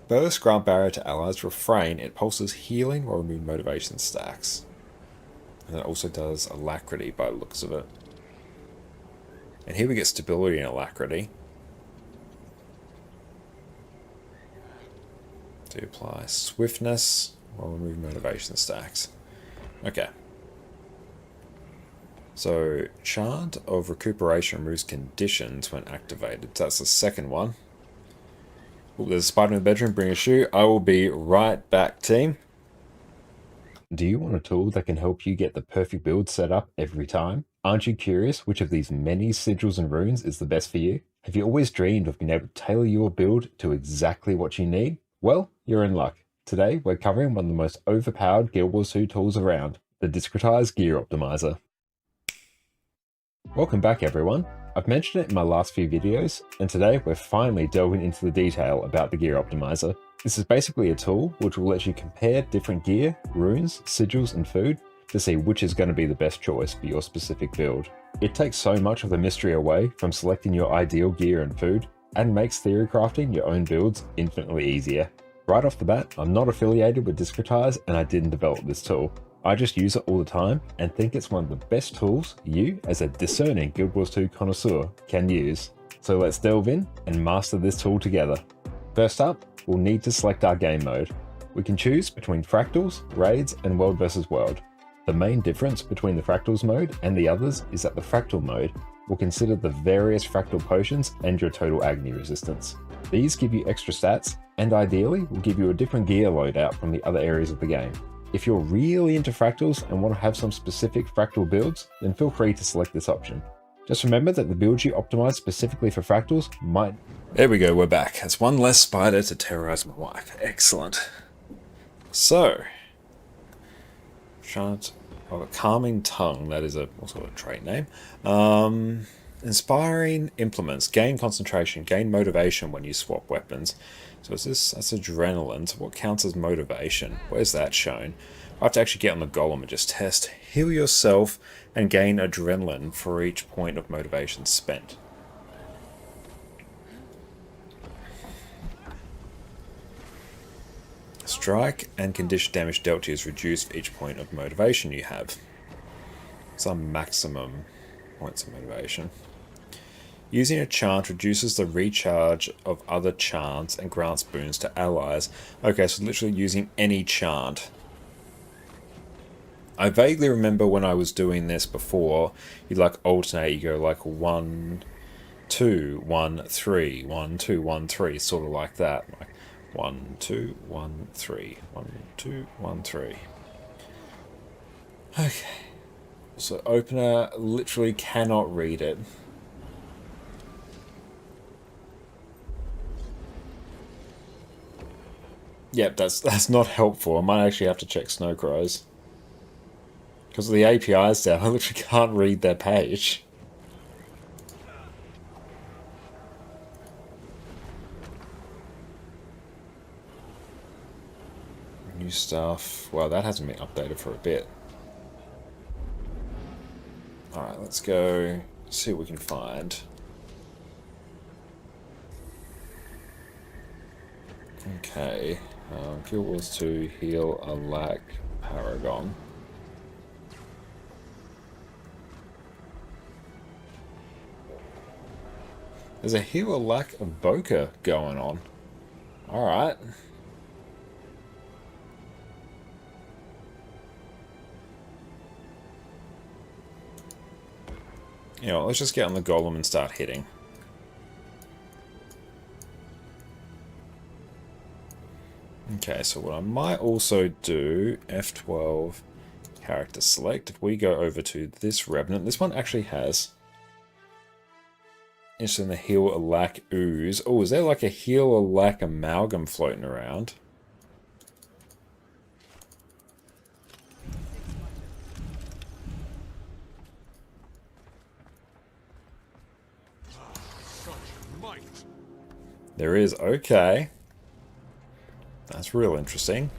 Speaker 1: Burst, grant barrier to allies. Refrain, it pulses healing or remove motivation stacks. And it also does Alacrity by the looks of it. And here we get stability and Alacrity. To apply swiftness or remove motivation stacks. Okay. So, Chant of Recuperation removes conditions when activated. So that's the second one. Ooh, there's a spider in the bedroom, bring a shoe. I will be right back, team.
Speaker 6: Do you want a tool that can help you get the perfect build set up every time? Aren't you curious which of these many sigils and runes is the best for you? Have you always dreamed of being able to tailor your build to exactly what you need? Well, you're in luck. Today, we're covering one of the most overpowered Guild Wars 2 tools around, the Discretized Gear Optimizer. Welcome back, everyone. I've mentioned it in my last few videos, and today we're finally delving into the detail about the Gear Optimizer. This is basically a tool which will let you compare different gear, runes, sigils, and food to see which is going to be the best choice for your specific build. It takes so much of the mystery away from selecting your ideal gear and food, and makes theory crafting your own builds infinitely easier. Right off the bat, I'm not affiliated with Discretize and I didn't develop this tool. I just use it all the time and think it's one of the best tools you, as a discerning Guild Wars 2 connoisseur, can use. So let's delve in and master this tool together. First up, we'll need to select our game mode. We can choose between fractals, raids, and world versus world. The main difference between the fractals mode and the others is that the fractal mode will consider the various fractal potions and your total agony resistance. These give you extra stats, and ideally will give you a different gear loadout from the other areas of the game. If you're really into fractals and want to have some specific fractal builds, then feel free to select this option. Just remember that the builds you optimize specifically for fractals might...
Speaker 1: There we go, we're back. That's one less spider to terrorize my wife. Excellent. So, Chant of a Calming Tongue, that is also a trait name. Inspiring Implements, gain concentration, gain motivation when you swap weapons. So is this, that's adrenaline, so what counts as motivation? Where's that shown? I have to actually get on the golem and just test. Heal yourself and gain adrenaline for each point of motivation spent. Strike and condition damage dealt to you is reduced for each point of motivation you have. Some maximum points of motivation. Using a chant reduces the recharge of other chants and grants boons to allies. Okay, so literally using any chant I vaguely remember when I was doing this before, you like alternate, you go like 1, 2, 1, 3, 1, 2, 1, 3, sort of like that. Like 1, 2, 1, 3, 1, 2, 1, 3. Okay. So opener literally cannot read it. Yep, that's not helpful. I might actually have to check Snow Crows. Because of the APIs down, I literally can't read their page. New stuff. Well, that hasn't been updated for a bit. Alright, let's go see what we can find. Okay. Guild Wars 2, heal a lack Paragon. There's a heal a lack of Boca going on. Alright. You know, let's just get on the golem and start hitting. Okay, so what I might also do, F12, character select, if we go over to this Revenant, this one actually has interested in the heal a lack ooze. Oh, is there like a heal a lack amalgam floating around? There is, okay. That's real interesting.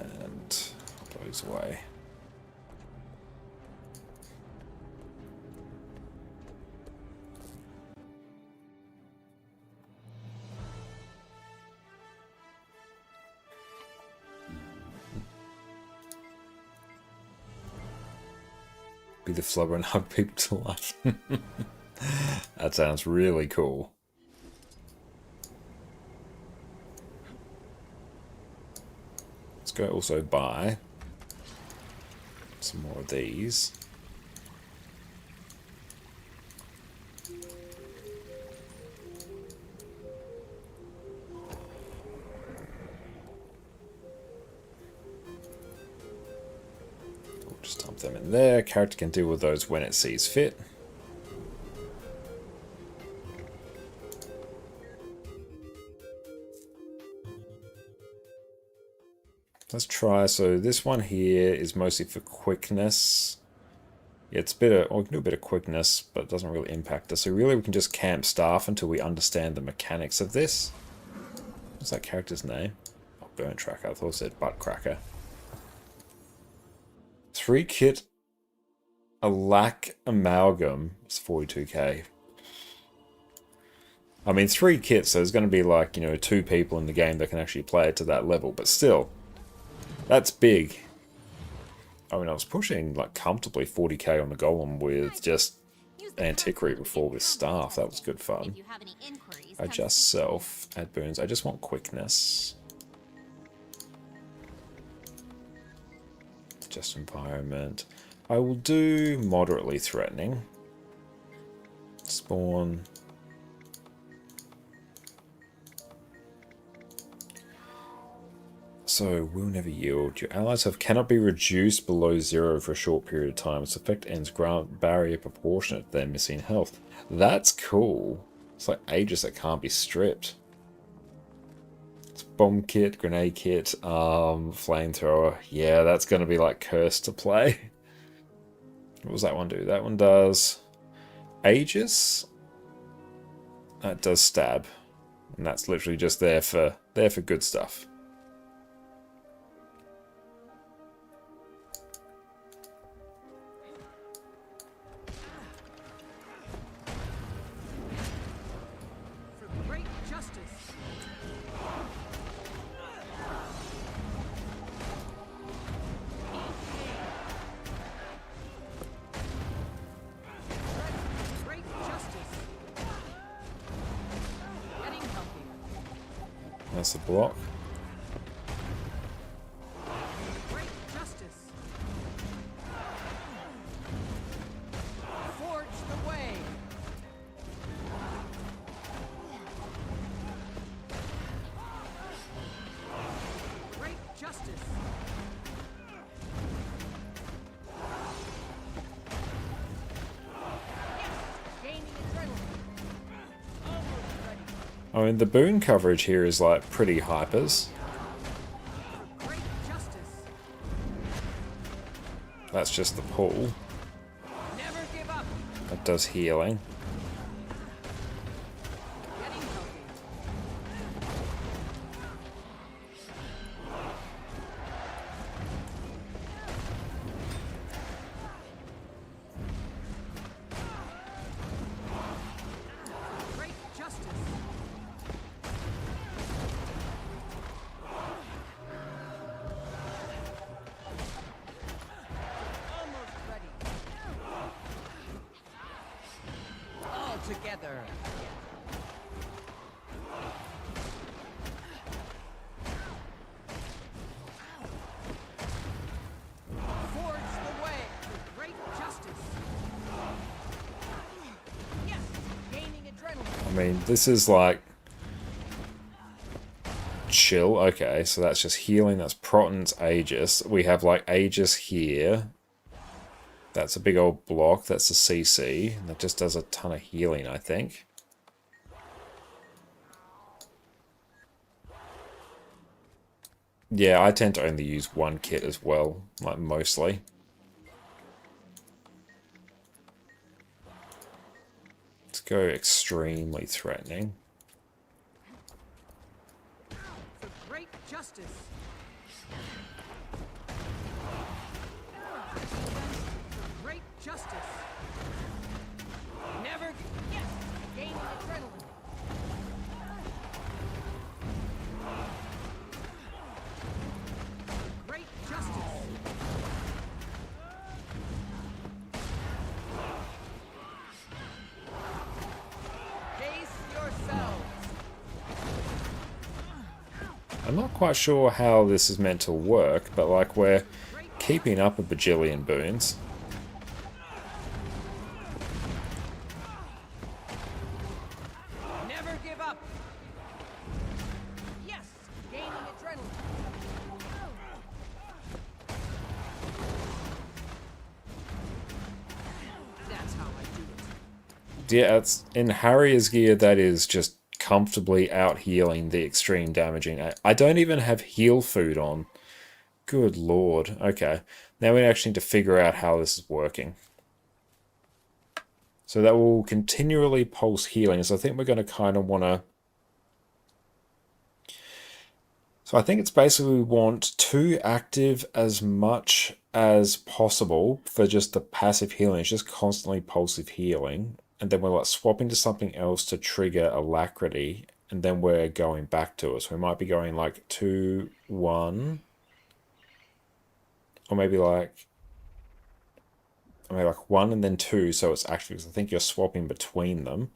Speaker 1: And put those away. Be the flubber and hug people to life. That sounds really cool. Let's go also buy some more of these. We'll just dump them in there. Character can deal with those when it sees fit. Let's try, so this one here is mostly for quickness. Yeah, it's better, or we can do a bit of quickness, but it doesn't really impact us. So really we can just camp staff until we understand the mechanics of this. What's that character's name? Oh, Burn Tracker, I thought it said Butt Cracker. 3 kit, a lack amalgam, it's 42k. I mean, 3 kits, so there's going to be like, you know, 2 people in the game that can actually play it to that level, but still. That's big. I mean, I was pushing like comfortably 40k on the golem with just Antiquary before with staff. That was good fun. Adjust self, add burns. I just want quickness. Adjust environment. I will do moderately threatening. Spawn. So, will never yield. Your allies cannot be reduced below 0 for a short period of time. Its effect ends grant barrier proportionate to their missing health. That's cool. It's like Aegis that can't be stripped. It's bomb kit, grenade kit, flamethrower. Yeah, that's going to be like cursed to play. What does that one do? That one does Aegis. That does stab. And that's literally just there for good stuff. That's a block. I mean, the boon coverage here is like pretty hypers.
Speaker 8: Great justice.
Speaker 1: That's just the pull.
Speaker 8: Never give up.
Speaker 1: That does healing.
Speaker 8: Getting healthy. Great justice. Almost ready. All together. Forge the way with great justice. Yes, gaining adrenaline.
Speaker 1: I mean, this is like chill. Okay, so that's just healing. That's Proton's Aegis. We have like Aegis here. That's a big old block. That's a CC. That just does a ton of healing, I think. Yeah, I tend to only use one kit as well, like mostly. Let's go extremely threatening.
Speaker 8: For great justice. For great justice. Never. Yes, gaining adrenaline. Great justice. Pace yourselves.
Speaker 1: I'm not quite sure how this is meant to work, but like we're keeping up a bajillion boons.
Speaker 8: Never give up. Yes, gaining adrenaline. That's how I do it.
Speaker 1: Yeah, it's in Harrier's gear that is just comfortably out healing the extreme damaging. I don't even have heal food on. Good lord. Okay. Now we actually need to figure out how this is working. So that will continually pulse healing. So I think we're going to kind of want to... So I think it's basically we want 2 active as much as possible for just the passive healing. It's just constantly pulsive healing. And then we're like swapping to something else to trigger alacrity. And then we're going back to it. So we might be going like 2, 1. Or maybe like 1 and then 2, so it's actually, because I think you're swapping between them.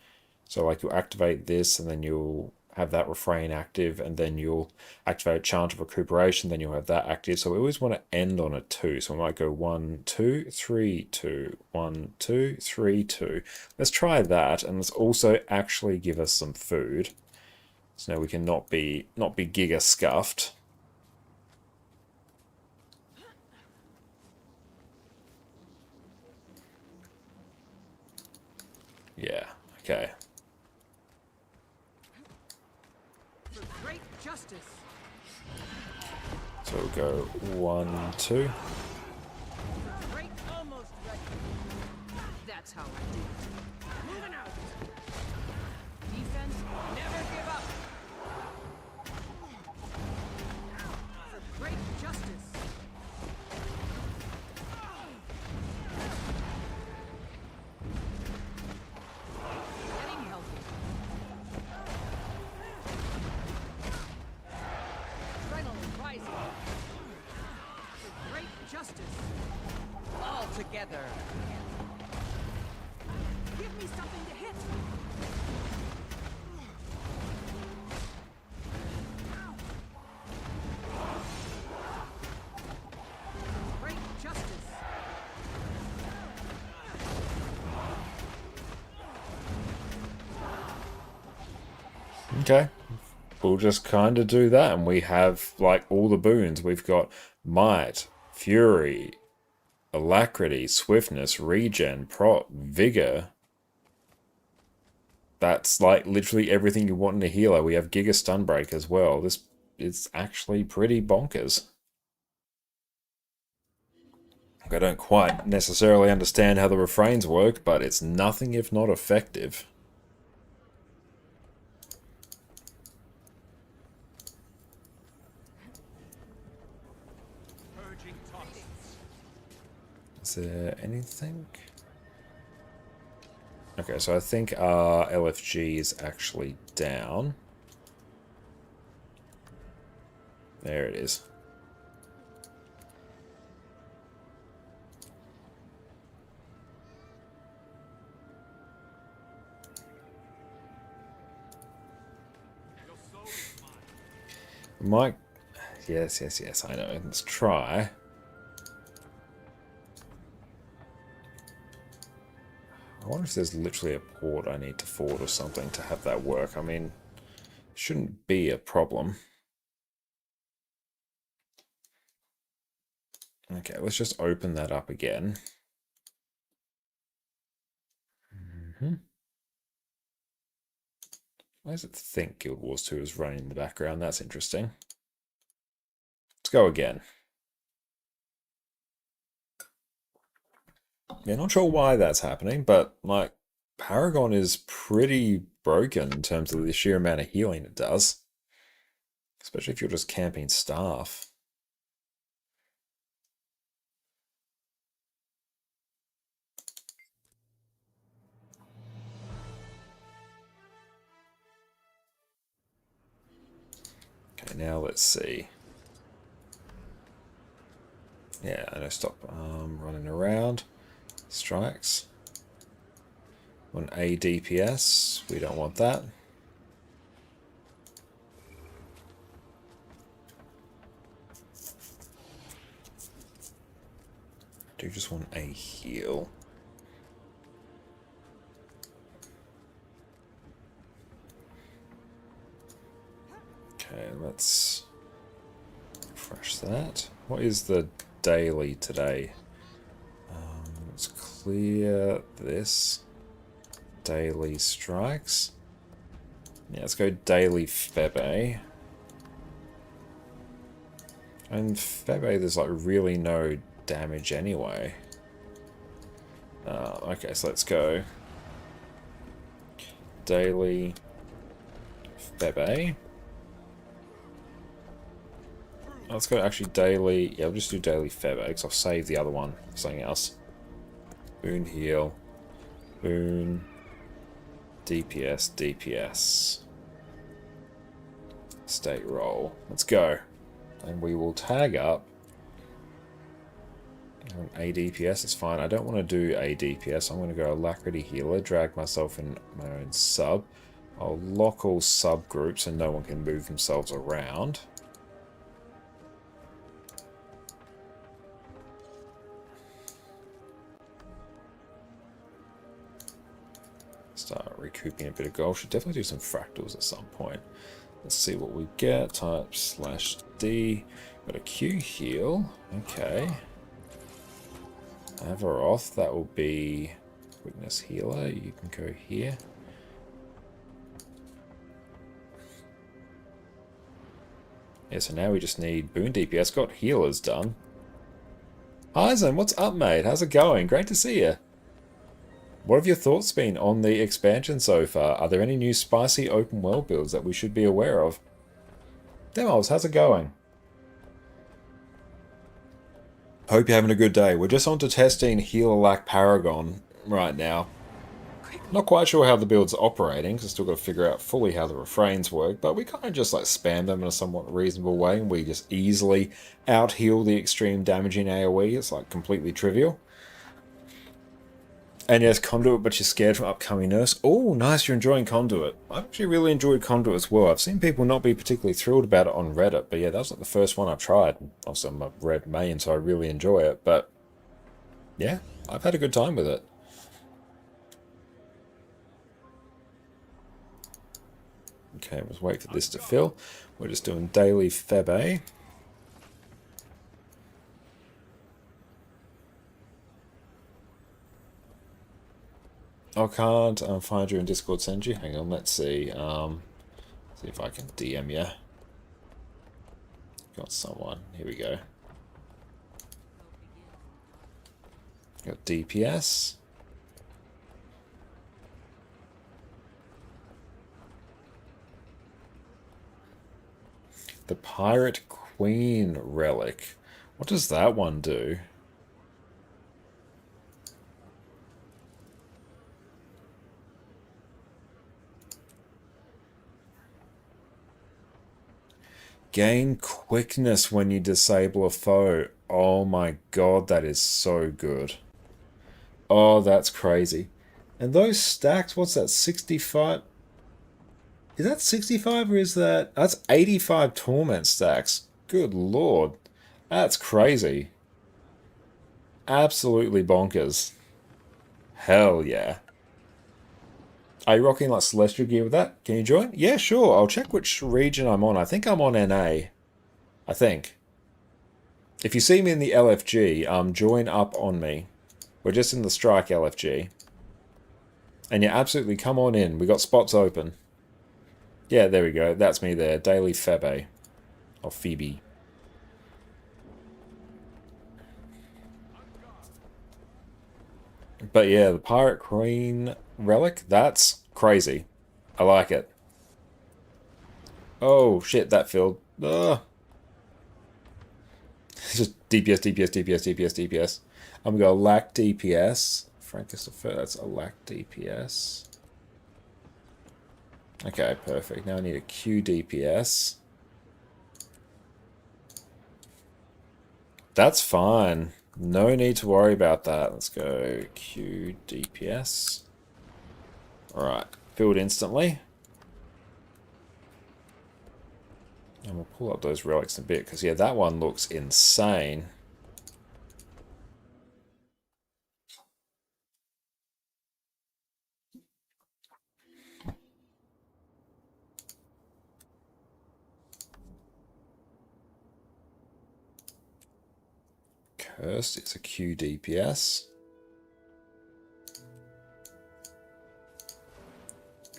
Speaker 1: So like you'll activate this and then you'll have that refrain active, and then you'll activate Chant of Recuperation, then you'll have that active. So we always want to end on a 2. So we might go 1, 2, 3, 2, 1, 2, 3, 2. Let's try that, and let's also actually give us some food. So now we can not be giga scuffed. Yeah, okay.
Speaker 8: For great justice.
Speaker 1: So we'll go 1, 2.
Speaker 8: Great almost ready. That's how I do it. Moving out. Defense, never give up. For great justice. Getting healthy. Adrenaline rising. For great justice. All together. Give me something to hit. Great justice.
Speaker 1: Okay. We'll just kind of do that, and we have like all the boons. We've got Might, Fury, Alacrity, Swiftness, Regen, Vigor, That's like literally everything you want in a healer. We have Giga Stun Break as well. This is actually pretty bonkers. I don't quite necessarily understand how the refrains work, but it's nothing if not effective. Is there anything? Okay, so I think our LFG is actually down. There it is. Mike, yes, I know. Let's try. I wonder if there's literally a port I need to forward or something to have that work. I mean, it shouldn't be a problem. Okay, let's just open that up again. Why does it think Guild Wars 2 is running in the background? That's interesting. Let's go again. Yeah, not sure why that's happening, but like Paragon is pretty broken in terms of the sheer amount of healing it does. Especially if you're just camping staff. Okay, now let's see. Yeah, I know, stop running around. Strikes. On A DPS, we don't want that. I do just want a heal. Okay, let's refresh that. What is the daily today? Let's clear this. Daily strikes. Yeah, let's go daily Febe. And Febe, there's like really no damage anyway. Okay, so let's go daily Febe. Let's go actually daily. Yeah, we'll just do daily Febe because I'll save the other one for something else. Boon heal. Boon. DPS. State roll. Let's go. And we will tag up. A DPS is fine. I don't want to do a DPS. I'm going to go Alacrity Healer. Drag myself in my own sub. I'll lock all subgroups and no one can move themselves around. Start recouping a bit of gold. Should definitely do some fractals at some point. Let's see what we get. Type /D. Got a Q heal. Okay. Avaroth, that will be Witness Healer. You can go here. Yeah, so now we just need Boon DPS. Got healers done. Hyzen, what's up, mate? How's it going? Great to see you. What have your thoughts been on the expansion so far? Are there any new spicy open world builds that we should be aware of? Demos, how's it going? Hope you're having a good day. We're just on to testing Healer-Lack Paragon right now. Not quite sure how the build's operating, because I've still got to figure out fully how the refrains work, but we kind of just like spam them in a somewhat reasonable way, and we just easily out-heal the extreme damaging AoE. It's like completely trivial. And yes, Conduit, but you're scared from upcoming nerfs. Oh, nice, you're enjoying Conduit. I've actually really enjoyed Conduit as well. I've seen people not be particularly thrilled about it on Reddit, but yeah, that was like the first one I've tried. Also, I'm a Red main, so I really enjoy it, but yeah, I've had a good time with it. Okay, let's wait for this to fill. We're just doing daily Febe. I can't find you in Discord, send you. Hang on, let's see. See if I can DM you. Got someone. Here we go. Got DPS. The Pirate Queen Relic. What does that one do? Gain quickness when you disable a foe. Oh my god, that is so good. Oh, that's crazy. And those stacks, what's that, 65? Is that 65 or is that... That's 85 torment stacks. Good lord. That's crazy. Absolutely bonkers. Hell yeah. Are you rocking like celestial gear with that? Can you join? Yeah, sure. I'll check which region I'm on. I think I'm on NA. I think. If you see me in the LFG, join up on me. We're just in the Strike LFG. And yeah, absolutely, come on in. We got spots open. Yeah, there we go. That's me there. Daily Febe. Or Phoebe. But yeah, the Pirate Queen Relic, that's crazy. I like it. Oh, shit, that filled. Ugh. Just DPS, DPS, DPS, DPS, DPS. I'm going to go lack DPS. Frankest of that's a lack DPS. Okay, perfect. Now I need a Q DPS. That's fine. No need to worry about that. Let's go Q DPS. Alright, filled instantly. And we'll pull up those relics in a bit, because yeah, that one looks insane. Cursed is a Q DPS.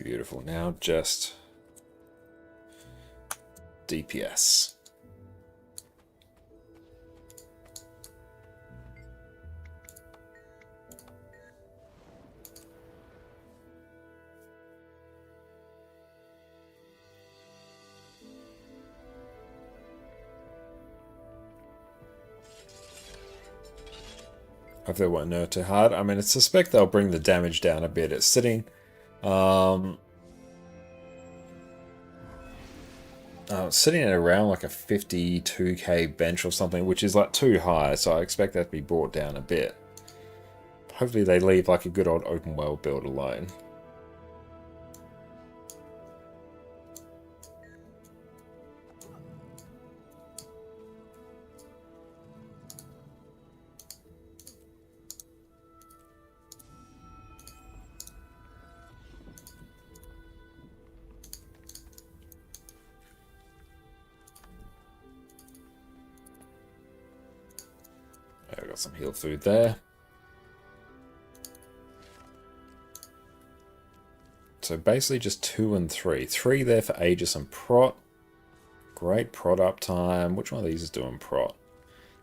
Speaker 1: Beautiful. Now just DPS. If they won't nerf too hard. I mean, I suspect they'll bring the damage down a bit. It's sitting sitting at around like a 52k bench or something, which is like too high, so I expect that to be brought down a bit. Hopefully they leave like a good old open world build alone. I've got some heal food there. So basically just 2 and 3. 3 there for Aegis and Prot. Great Prot uptime. Which one of these is doing Prot?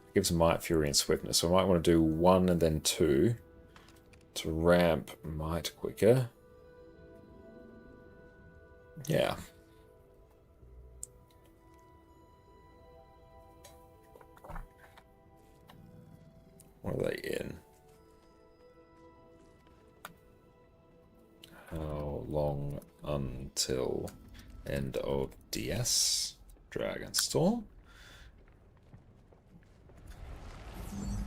Speaker 1: It gives Might, Fury, and Swiftness. So I might want to do 1 and then 2 to ramp Might quicker. Yeah. What are they in? How long until end of DS? Dragonstorm.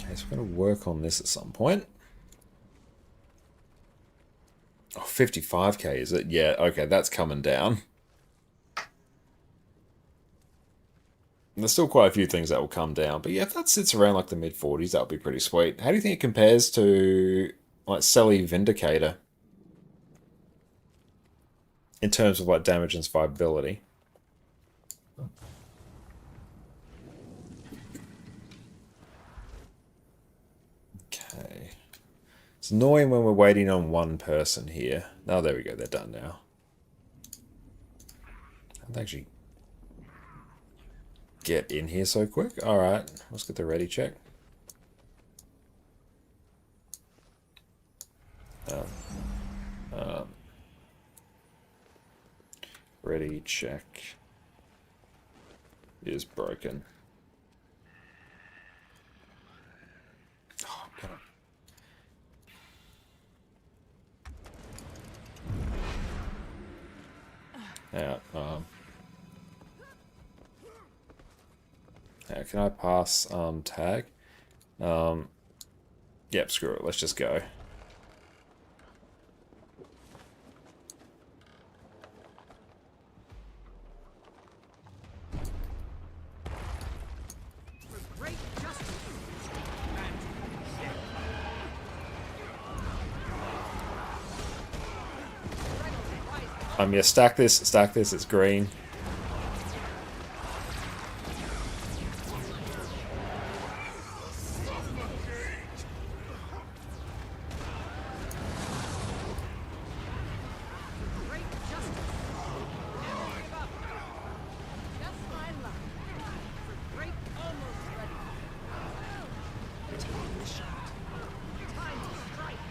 Speaker 1: Okay, so we're going to work on this at some point. Oh, 55k is it? Yeah, okay, that's coming down. There's still quite a few things that will come down, but yeah, if that sits around like the mid-40s, that would be pretty sweet. How do you think it compares to like Selly Vindicator in terms of like damage and survivability? Okay, It's annoying when we're waiting on one person here. Oh, there we go. They're done now. I'll actually get in here so quick. All right, let's get the ready check. Ready check is broken. Oh, God. Yeah, can I pass tag? Yep, screw it, let's just go.
Speaker 8: Great justice.
Speaker 1: Yeah, stack this, it's green.
Speaker 8: Great justice. Never give up. Just my luck. Great almost ready. Taking the shot. Time to strike.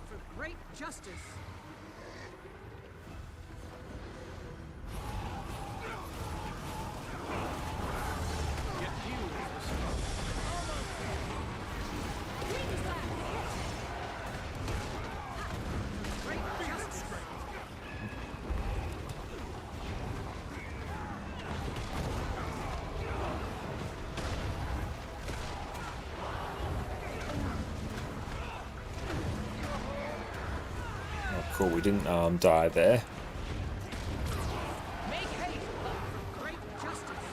Speaker 8: For great justice. Great justice.
Speaker 1: Oh, cool, we didn't die there.
Speaker 8: Make haste. For great justice.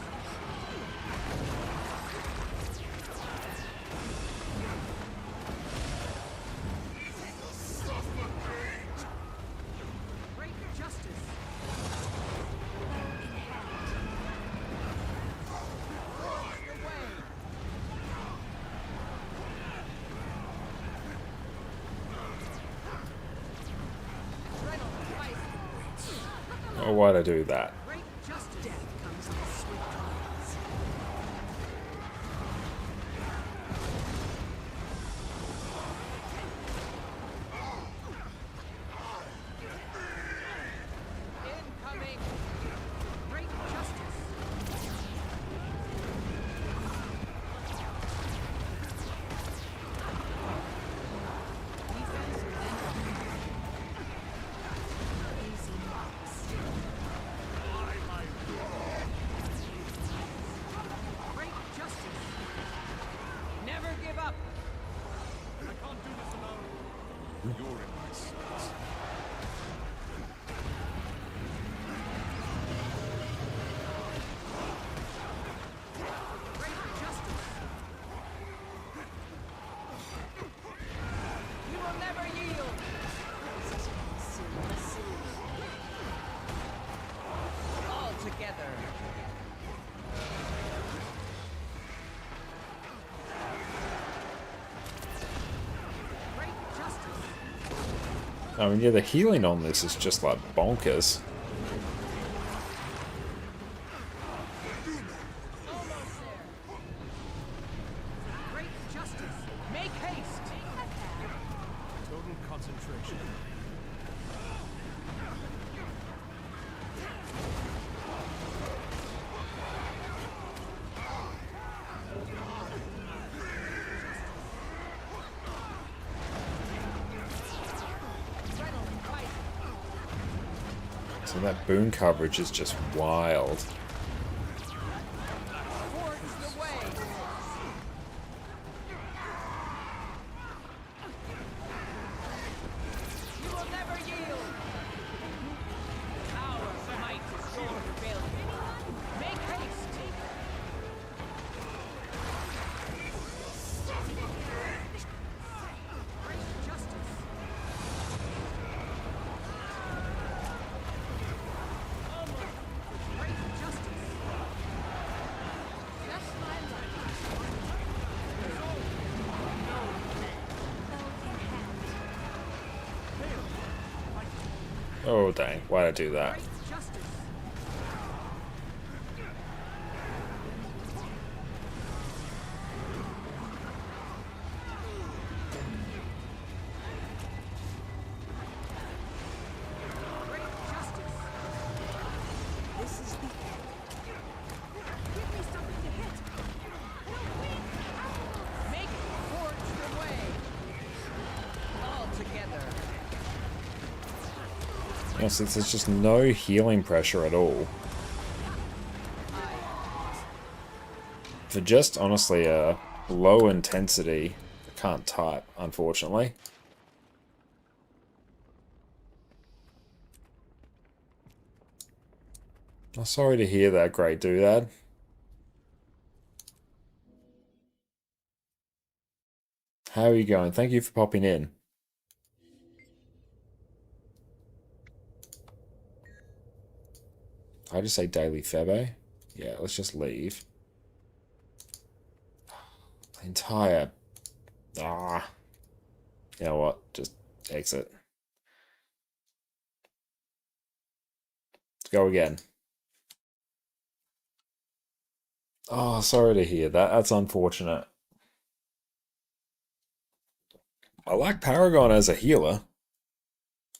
Speaker 8: Great justice. The way. Tread on the ice.
Speaker 1: Oh, why'd I do that?
Speaker 8: Great justice. Death comes in swift trials. Incoming. Great justice. Defense easy knocks. Great justice. Never give up.
Speaker 7: I can't do this alone. You're in my sights.
Speaker 8: Great justice. You will never yield. All together. Great justice.
Speaker 1: I mean, yeah, the healing on this is just like bonkers.
Speaker 8: Almost there. Great justice. Make haste.
Speaker 4: Total concentration.
Speaker 8: Tread on the ice.
Speaker 1: So that boon coverage is just wild.
Speaker 8: Forge the way. You will never yield. Our might is your rebellion.
Speaker 1: Oh dang, why'd I do that?
Speaker 8: Great justice. Great justice. This is the end. Give me something to hit. Make it forge the way. All together.
Speaker 1: You know, since there's just no healing pressure at all. For just, honestly, a low intensity, I can't type, unfortunately. I'm sorry to hear that, Great Doodad. How are you going? Thank you for popping in. I just say daily Febe. Yeah, let's just leave. The entire... Ah. You know what? Just exit. Let's go again. Oh, sorry to hear that. That's unfortunate. I like Paragon as a healer.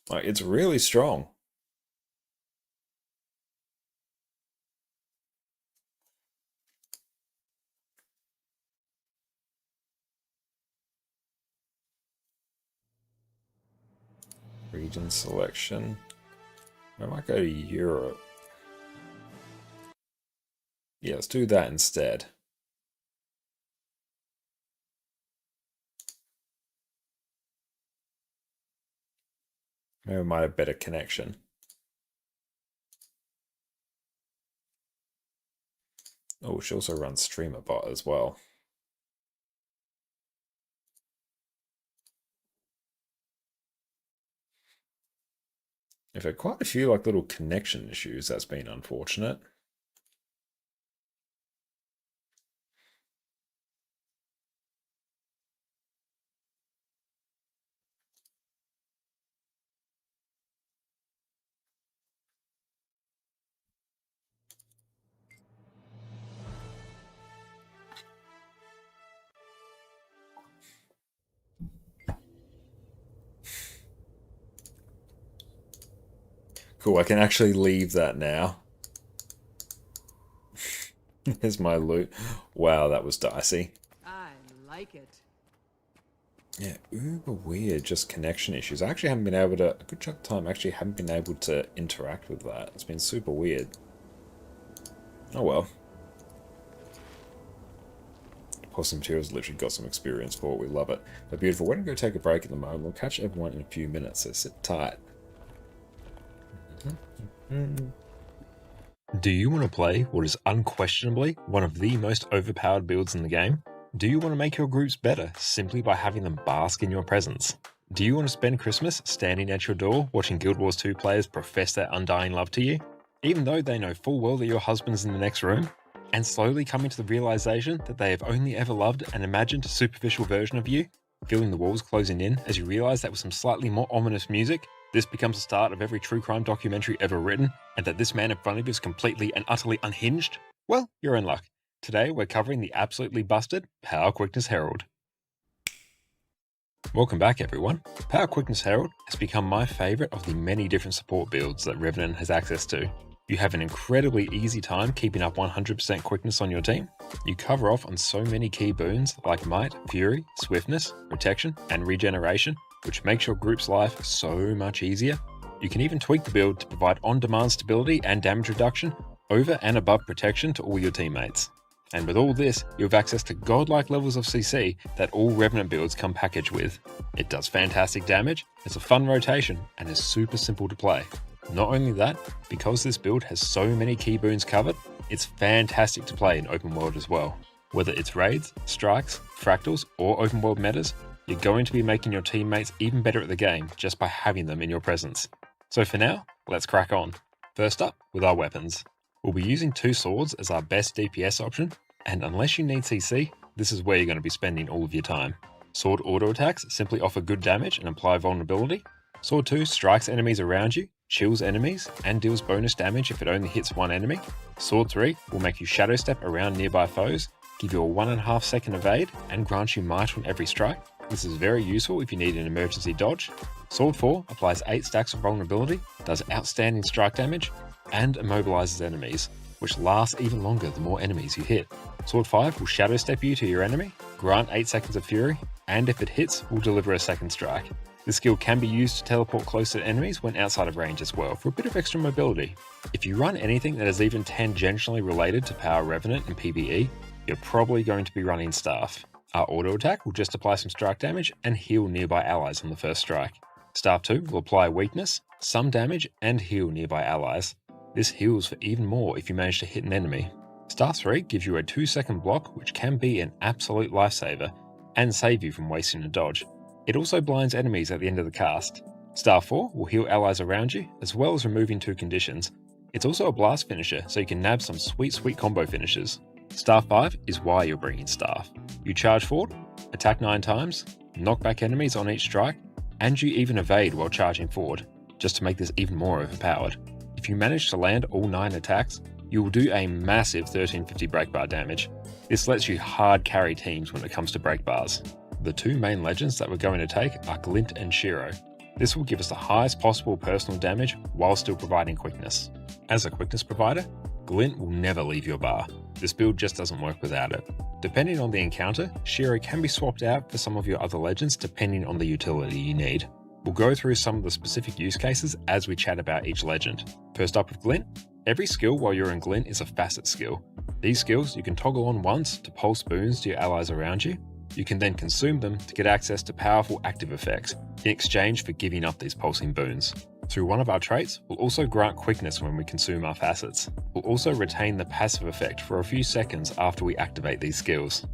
Speaker 1: Like, it's really strong. Region selection. I might go to Europe. Yeah, let's do that instead. Maybe we might have better connection. Oh, she also runs Streamer Bot as well. I've had quite a few like little connection issues. That's been unfortunate. Cool, I can actually leave that now. Here's my loot. Wow, that was dicey.
Speaker 8: I like it.
Speaker 1: Yeah, uber weird, just connection issues. I actually haven't been able to, a good chunk of time, actually haven't been able to interact with that. It's been super weird. Oh well. Possum Materials literally got some experience for it. We love it. But beautiful. We're going to go take a break at the moment. We'll catch everyone in a few minutes, so sit tight.
Speaker 6: Do you want to play what is unquestionably one of the most overpowered builds in the game? Do you want to make your groups better simply by having them bask in your presence? Do you want to spend Christmas standing at your door watching Guild Wars 2 players profess their undying love to you, even though they know full well that your husband's in the next room, and slowly coming to the realization that they have only ever loved an imagined superficial version of you, feeling the walls closing in as you realize that with some slightly more ominous music, this becomes the start of every true crime documentary ever written, and that this man in front of you is completely and utterly unhinged? Well, you're in luck. Today, we're covering the absolutely busted Power Quickness Herald. Welcome back, everyone. Power Quickness Herald has become my favourite of the many different support builds that Revenant has access to. You have an incredibly easy time keeping up 100% quickness on your team. You cover off on so many key boons like Might, Fury, Swiftness, Protection, and Regeneration, which makes your group's life so much easier. You can even tweak the build to provide on-demand stability and damage reduction over and above protection to all your teammates. And with all this, you have access to godlike levels of CC that all Revenant builds come packaged with. It does fantastic damage, it's a fun rotation, and is super simple to play. Not only that, because this build has so many key boons covered, it's fantastic to play in open world as well. Whether it's raids, strikes, fractals, or open world metas, you're going to be making your teammates even better at the game just by having them in your presence. So for now, let's crack on. First up, with our weapons. We'll be using 2 swords as our best DPS option, and unless you need CC, this is where you're going to be spending all of your time. Sword auto attacks simply offer good damage and apply vulnerability. Sword 2 strikes enemies around you, chills enemies and deals bonus damage if it only hits one enemy. Sword 3 will make you shadow step around nearby foes, give you a 1.5 second evade, and grant you might on every strike. This is very useful if you need an emergency dodge. Sword 4 applies 8 stacks of vulnerability, does outstanding strike damage, and immobilizes enemies, which lasts even longer the more enemies you hit. Sword 5 will shadow step you to your enemy, grant 8 seconds of fury, and if it hits, will deliver a second strike. This skill can be used to teleport closer to enemies when outside of range as well, for a bit of extra mobility. If you run anything that is even tangentially related to Power Revenant and PvE, you're probably going to be running Staff. Our auto attack will just apply some strike damage and heal nearby allies on the first strike. Staff 2 will apply weakness, some damage, and heal nearby allies. This heals for even more if you manage to hit an enemy. Staff 3 gives you a 2-second block, which can be an absolute lifesaver and save you from wasting a dodge. It also blinds enemies at the end of the cast. Staff 4 will heal allies around you, as well as removing 2 conditions. It's also a blast finisher, so you can nab some sweet combo finishes. Staff 5 is why you're bringing Staff. You charge forward, attack 9 times, knock back enemies on each strike, and you even evade while charging forward, just to make this even more overpowered. If you manage to land all 9 attacks, you will do a massive 1350 break bar damage. This lets you hard carry teams when it comes to break bars. The 2 main legends that we're going to take are Glint and Shiro. This will give us the highest possible personal damage while still providing quickness. As a quickness provider, Glint will never leave your bar. This build just doesn't work without it. Depending on the encounter, Shiro can be swapped out for some of your other legends depending on the utility you need. We'll go through some of the specific use cases as we chat about each legend. First up with Glint. Every skill while you're in Glint is a facet skill. These skills you can toggle on once to pulse boons to your allies around you. You can then consume them to get access to powerful active effects in exchange for giving up these pulsing boons. Through one of our traits, we'll also grant quickness when we consume our facets. We'll also retain the passive effect for a few seconds after we activate these skills.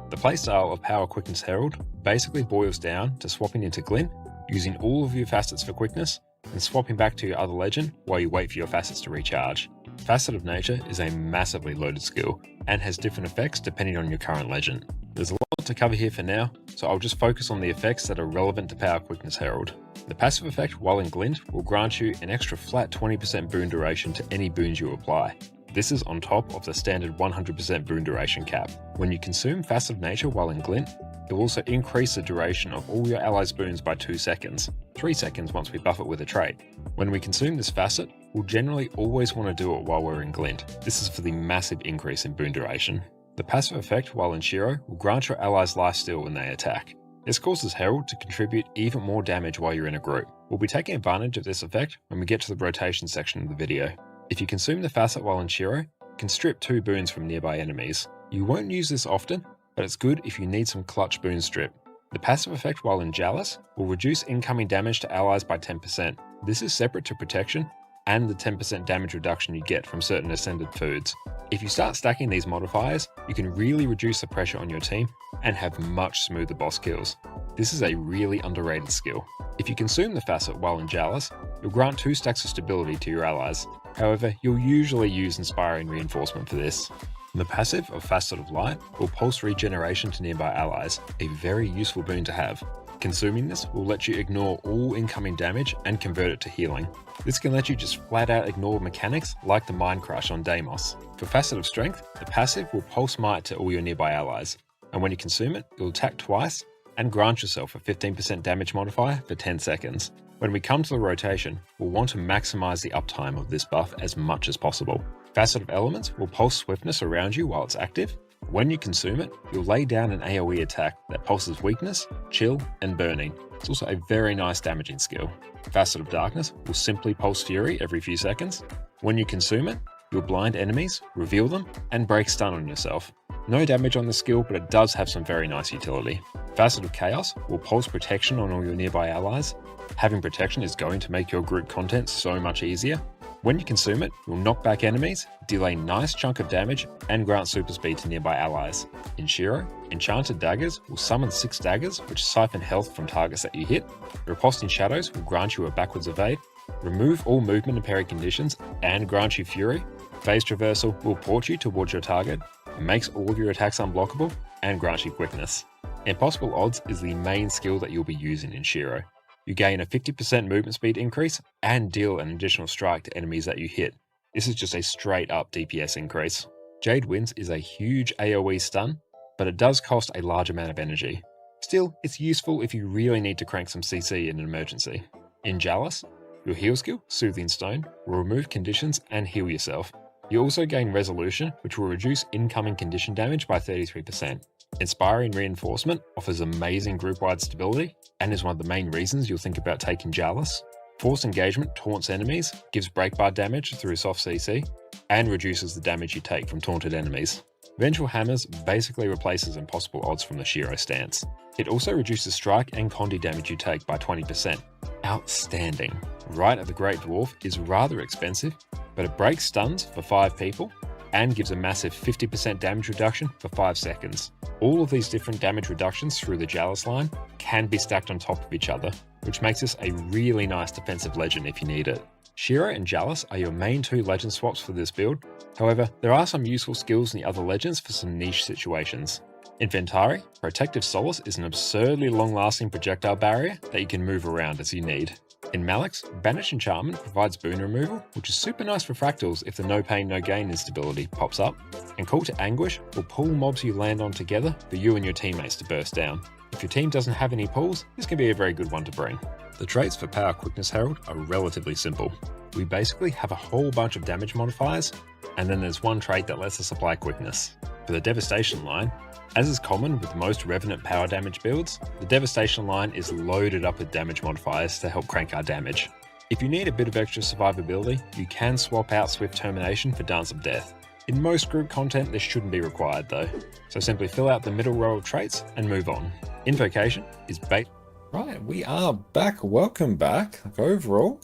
Speaker 6: The playstyle of Power Quickness Herald basically boils down to swapping into Glint, using all of your facets for quickness, and swapping back to your other legend while you wait for your facets to recharge. Facet of Nature is a massively loaded skill, and has different effects depending on your current legend. There's a lot to cover here for now, so I'll just focus on the effects that are relevant to Power Quickness Herald. The passive effect while in Glint will grant you an extra flat 20% boon duration to any boons you apply. This is on top of the standard 100% boon duration cap. When you consume Facet of Nature while in Glint, it will also increase the duration of all your allies' boons by 2 seconds, 3 seconds once we buff it with a trait. When we consume this facet, we'll generally always want to do it while we're in Glint. This is for the massive increase in boon duration. The passive effect while in Shiro will grant your allies lifesteal when they attack. This causes Herald to contribute even more damage while you're in a group. We'll be taking advantage of this effect when we get to the rotation section of the video. If you consume the facet while in Shiro, you can strip 2 boons from nearby enemies. You won't use this often, but it's good if you need some clutch boon strip. The passive effect while in Jalis will reduce incoming damage to allies by 10%. This is separate to protection and the 10% damage reduction you get from certain ascended foods. If you start stacking these modifiers, you can really reduce the pressure on your team and have much smoother boss kills. This is a really underrated skill. If you consume the facet while in Jalis, you'll grant 2 stacks of stability to your allies. However, you'll usually use Inspiring Reinforcement for this. The passive of Facet of Light will pulse regeneration to nearby allies, a very useful boon to have. Consuming this will let you ignore all incoming damage and convert it to healing. This can let you just flat out ignore mechanics like the Mind Crush on Deimos. For Facet of Strength, the passive will pulse might to all your nearby allies, and when you consume it, you'll attack twice and grant yourself a 15% damage modifier for 10 seconds. When we come to the rotation, we'll want to maximize the uptime of this buff as much as possible. Facet of Elements will pulse swiftness around you while it's active. When you consume it, you'll lay down an AoE attack that pulses weakness, chill, and burning. It's also a very nice damaging skill. Facet of Darkness will simply pulse fury every few seconds. When you consume it, you'll blind enemies, reveal them, and break stun on yourself. No damage on the skill, but it does have some very nice utility. Facet of Chaos will pulse protection on all your nearby allies. Having protection is going to make your group content so much easier. When you consume it, you'll knock back enemies, deal a nice chunk of damage, and grant super speed to nearby allies. In Shiro, Enchanted Daggers will summon 6 daggers, which siphon health from targets that you hit. Riposting Shadows will grant you a backwards evade. Remove all movement and parry conditions, and grant you fury. Phase Traversal will port you towards your target, makes all of your attacks unblockable, and grants you quickness. Impossible Odds is the main skill that you'll be using in Shiro. You gain a 50% movement speed increase and deal an additional strike to enemies that you hit. This is just a straight up DPS increase. Jade Winds is a huge AoE stun, but it does cost a large amount of energy. Still, it's useful if you really need to crank some CC in an emergency. In Jalis, your heal skill, Soothing Stone, will remove conditions and heal yourself. You also gain Resolution, which will reduce incoming condition damage by 33%. Inspiring Reinforcement offers amazing group-wide stability and is one of the main reasons you'll think about taking Jalis. Force Engagement taunts enemies, gives breakbar damage through soft CC, and reduces the damage you take from taunted enemies. Vengeful Hammers basically replaces impossible odds from the Shiro stance. It also reduces strike and condi damage you take by 20%. Outstanding. Rite of the Great Dwarf is rather expensive, but it breaks stuns for 5 people and gives a massive 50% damage reduction for 5 seconds. All of these different damage reductions through the Jalis line can be stacked on top of each other, which makes this a really nice defensive legend if you need it. Shiro and Jalis are your main 2 legend swaps for this build, however, there are some useful skills in the other legends for some niche situations. In Ventari, Protective Solace is an absurdly long-lasting projectile barrier that you can move around as you need. In Malix, Banish Enchantment provides boon removal, which is super nice for fractals if the no pain no gain instability pops up, and Call to Anguish will pull mobs you land on together for you and your teammates to burst down. If your team doesn't have any pulls, this can be a very good one to bring. The traits for Power Quickness Herald are relatively simple. We basically have a whole bunch of damage modifiers, and then there's one trait that lets us apply quickness. For the Devastation line, as is common with most Revenant power damage builds, the Devastation line is loaded up with damage modifiers to help crank our damage. If you need a bit of extra survivability, you can swap out Swift Termination for Dance of Death. In most group content, this shouldn't be required though, so simply fill out the middle row of traits and move on. Invocation is bait.
Speaker 1: Right, we are back. Welcome back. Like, overall,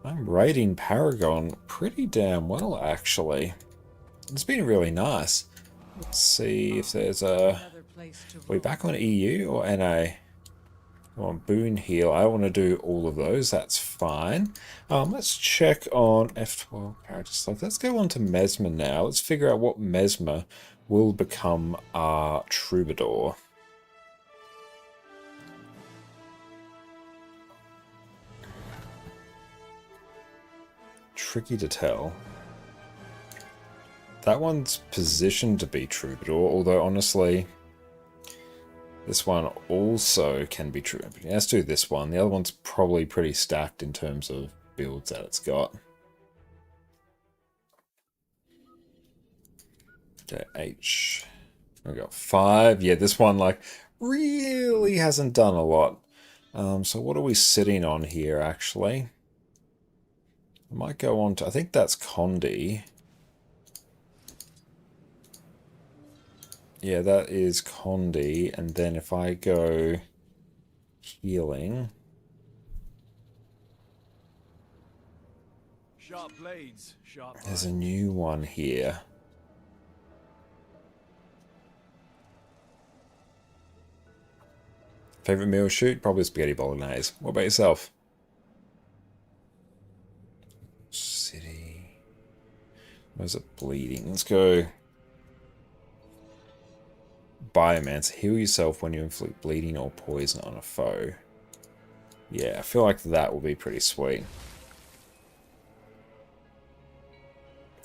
Speaker 1: I'm rating Paragon pretty damn well, actually. It's been really nice. Let's see if there's a... Are we back on EU or NA? On Boon Heal. I want to do all of those. That's fine. Let's check on F12 character stuff. Let's go on to Mesmer now. Let's figure out what Mesmer will become our Troubadour. Tricky to tell. That one's positioned to be Troubadour, although honestly, this one also can be Troubadour. Let's do this one. The other one's probably pretty stacked in terms of builds that it's got. Okay, H. We got 5. Yeah, this one like really hasn't done a lot. So what are we sitting on here actually? I might go on to, I think that's Condi. Yeah, that is Condi, and then if I go healing...
Speaker 4: Sharp blades, sharp.
Speaker 1: There's a new one here. Favorite meal shoot? Probably spaghetti bolognese. What about yourself? City. Where's it bleeding? Let's go. Biomancer. Heal yourself when you inflict bleeding or poison on a foe. Yeah, I feel like that will be pretty sweet.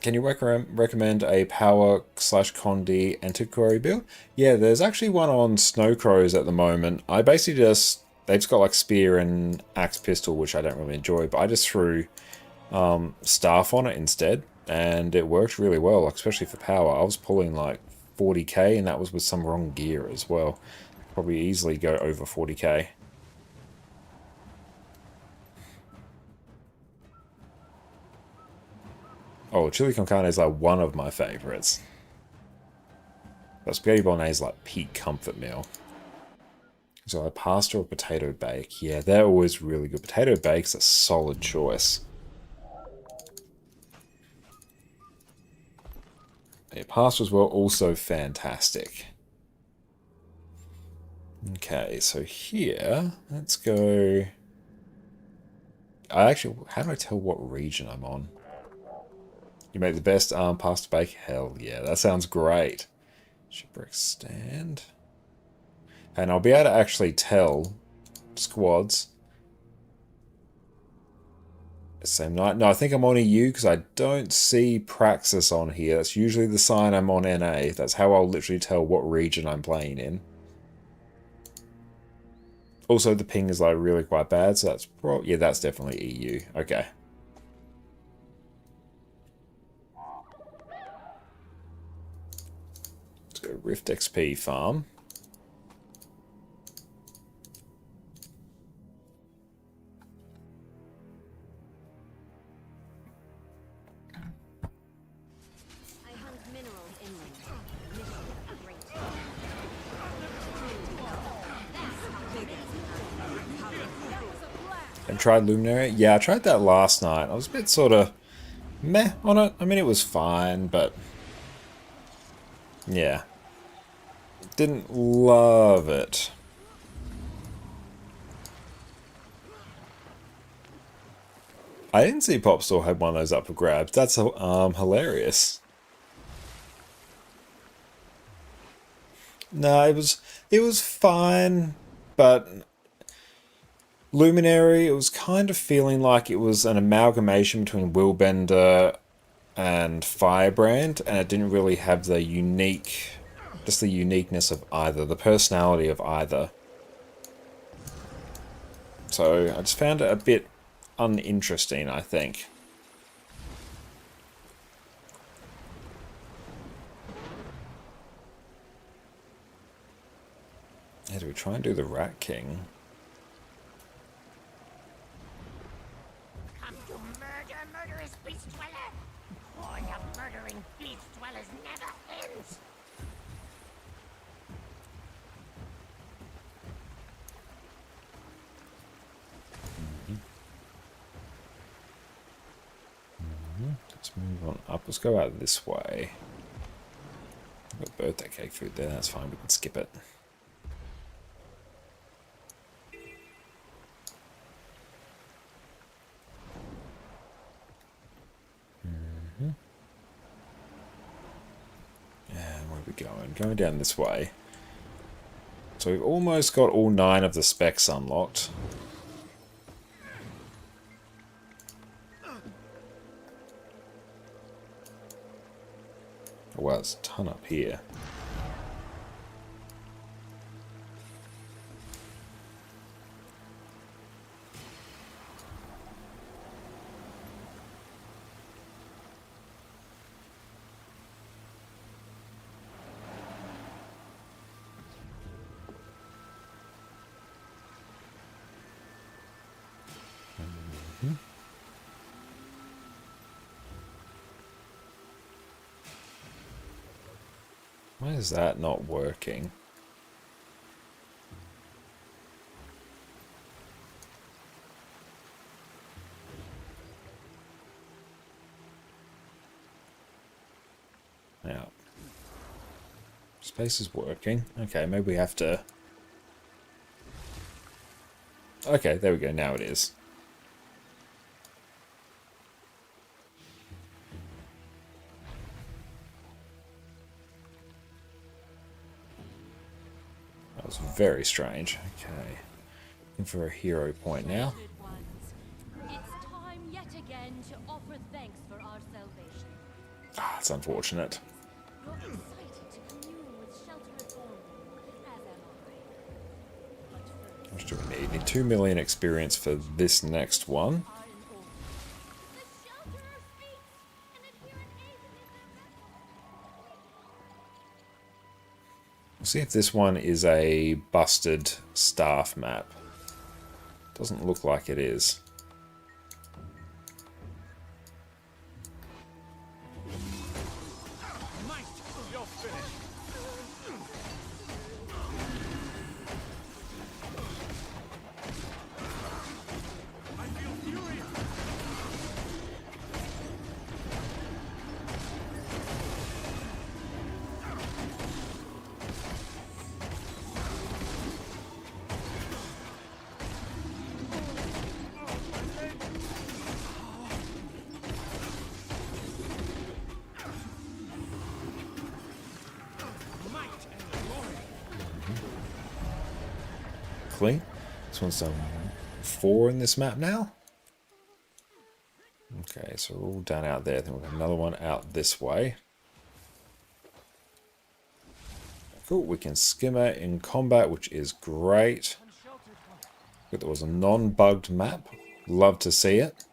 Speaker 1: Can you recommend a power / Condi antiquary build? Yeah, there's actually one on Snowcrows at the moment. I basically just... They've just got like spear and axe pistol, which I don't really enjoy, but I just threw staff on it instead, and it worked really well, like, especially for power. I was pulling like 40k, and that was with some wrong gear as well. Probably easily go over 40k. Oh, chili con carne is like one of my favorites. But spaghetti bolognese is like peak comfort meal. So a pasta or potato bake. Yeah, they're always really good. Potato bake's a solid choice. Yeah, pasta as well, also fantastic. Okay, so here, let's go... how do I tell what region I'm on? You make the best pasta bake? Hell yeah, that sounds great. Shipwreck stand. And I'll be able to actually tell squads Same night. No, I think I'm on EU because I don't see Praxis on here. That's usually the sign I'm on NA. That's how I'll literally tell what region I'm playing in. Also, the ping is like really quite bad, so that's yeah, that's definitely EU. Okay. Let's go Rift XP farm.
Speaker 2: I hunt minerals inland. Mission great.
Speaker 1: And tried Luminary? Yeah, I tried that last night. I was a bit sort of meh on it. I mean, it was fine, but yeah. Didn't love it. I didn't see Popstore had one of those up for grabs. That's hilarious. No, it was fine, but Luminary, it was kind of feeling like it was an amalgamation between Willbender and Firebrand, and it didn't really have the just the uniqueness of either, the personality of either. So I just found it a bit uninteresting, I think. Yeah, do we try and do the Rat King?
Speaker 9: Come to murder, murderous beast dweller! War of murdering beast dwellers never ends!
Speaker 1: Let's move on up. Let's go out this way. I've got birthday cake food there. That's fine. We can skip it. And where are we going? Going down this way. So we've almost got all 9 of the specs unlocked. Oh, wow, there's a ton up here. Why is that not working? Now, space is working. Okay, maybe we have to... Okay, there we go. Now it is. That was very strange. Okay. Looking for a hero point now.
Speaker 2: Treasured ones, it's time yet again to offer thanks for our salvation.
Speaker 1: Ah, it's unfortunate.
Speaker 2: You're excited to commune with shelterers only, as am I. But first,
Speaker 1: How much do we need? Need 2 million experience for this next one.
Speaker 2: are in order. The shelterer speaks! An adherent agent is
Speaker 1: We'll see if this one is a busted staff map. Doesn't look like it is. Clean. This one's done 4 in this map now. so we're all done out there. Then we've got another one out this way. Cool, we can skimmer in combat, which is great. Good, there was a non-bugged map. Love to see it.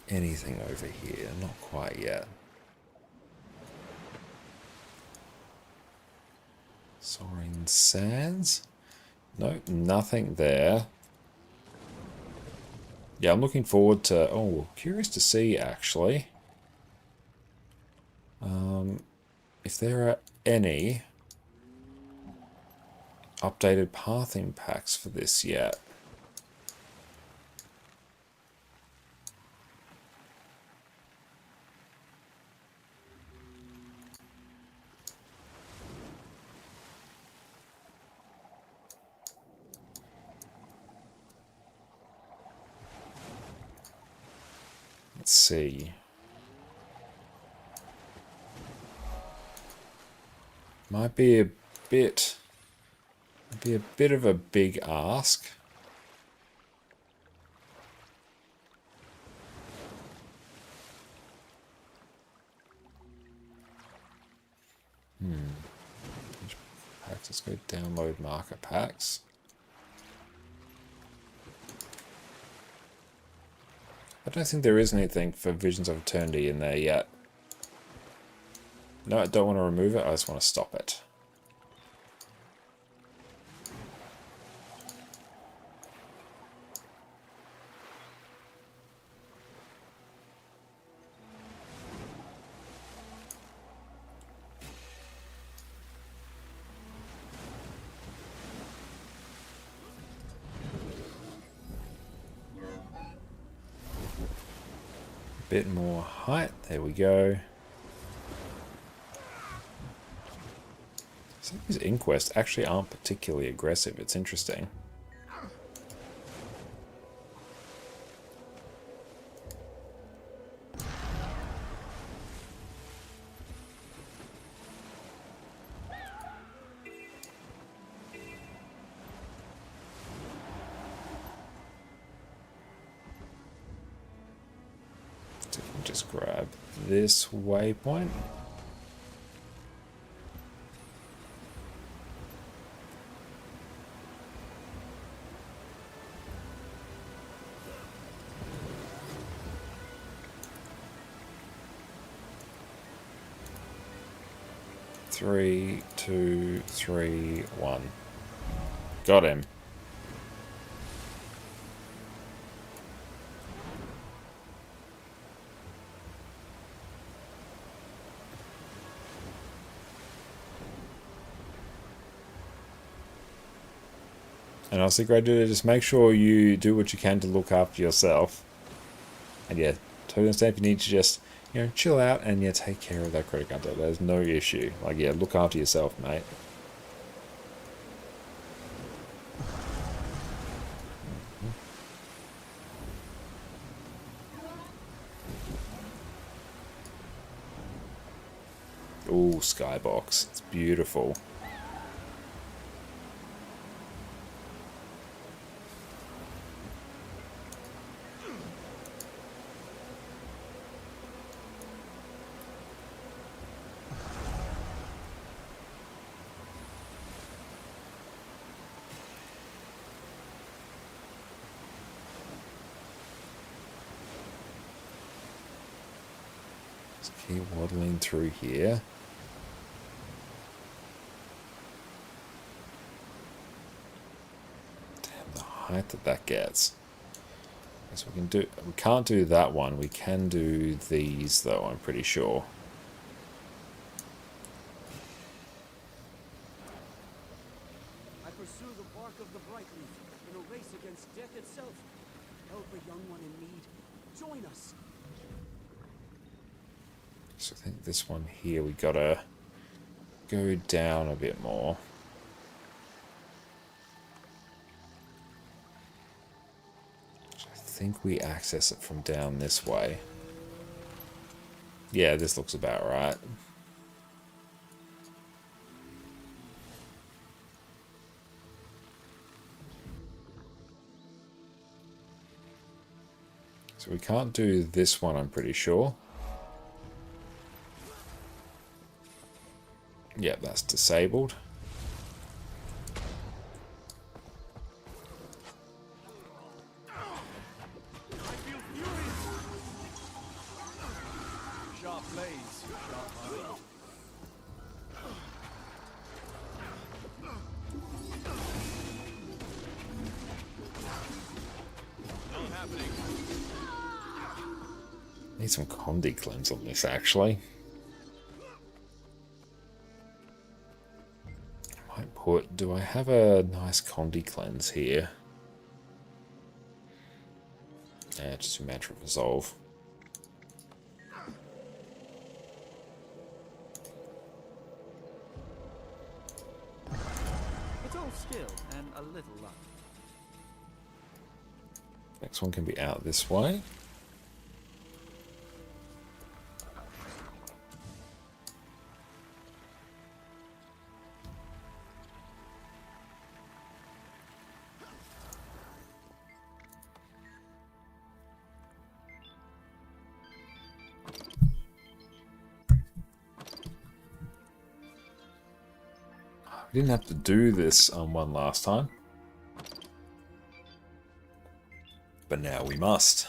Speaker 1: Anything over here? Not quite yet. Soaring Sands? No, nothing there. Yeah, I'm looking forward to... Oh, curious to see, actually. If there are any updated pathing packs for this yet. Let's see. Might be a bit of a big ask. Let's go download market packs. I don't think there is anything for Visions of Eternity in there yet. No, I don't want to remove it, I just want to stop it. Bit more height, there we go. Some of these inquests actually aren't particularly aggressive, it's interesting. Just grab this waypoint. Three, 2, 3, 1. Got him. And honestly, great dude, just make sure you do what you can to look after yourself. And yeah, totally understand if you need to just, you know, chill out and yeah, take care of that critic hunter. There's no issue. Like, yeah, look after yourself, mate. Ooh, skybox. It's beautiful. Just keep waddling through here. Damn, the height that gets. So we can't do that one. We can do these though, I'm pretty sure.
Speaker 4: I pursue the bark of the bright leaf in a race against death itself. Help a young one in need. Join us.
Speaker 1: So I think this one here we gotta go down a bit more. I think we access it from down this way. Yeah, this looks about right. So we can't do this one, I'm pretty sure. Yep, that's disabled.
Speaker 3: Sharp blades, sharp mind. Not happening.
Speaker 1: Need some Condi cleanse on this, actually. Might put... Do I have a nice Condi cleanse here? Yeah, just a matter of resolve.
Speaker 3: It's all skill and a little luck.
Speaker 1: Next one can be out this way. We didn't have to do this on one last time. But now we must.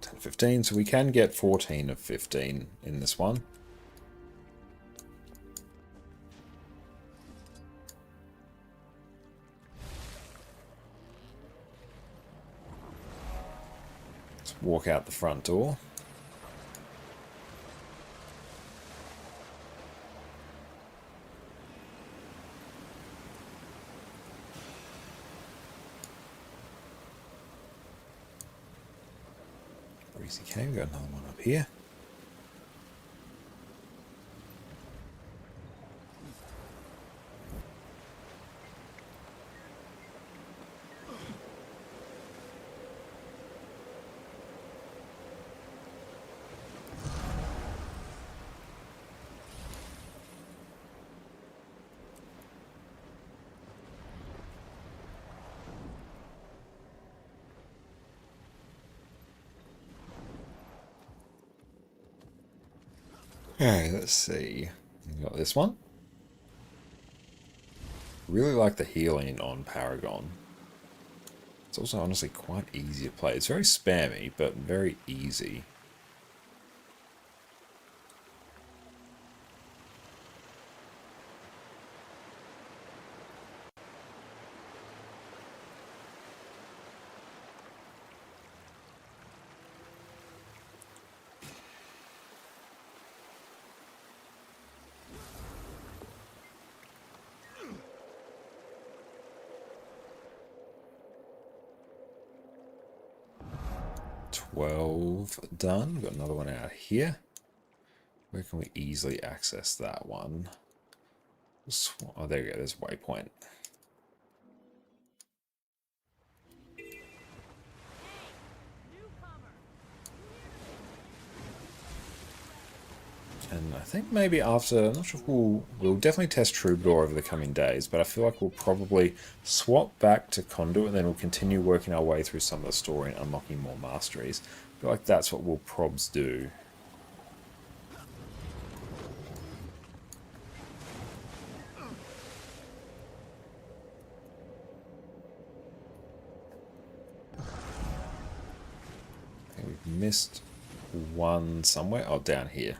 Speaker 1: 10 15, so we can get 14 of 15 in this one. Let's walk out the front door. Okay, we've got another one up here. Okay, let's see. We got this one. Really like the healing on Paragon. It's also honestly quite easy to play. It's very spammy, but very easy. Done. Got another one out here. Where can we easily access that one? Oh, there you go. There's a waypoint. And I think maybe after, I'm not sure if we'll definitely test Troubadour over the coming days, but I feel like we'll probably swap back to Conduit and then we'll continue working our way through some of the story and unlocking more masteries. I feel like that's what we'll probs do. I think we've missed one somewhere. Oh, down here.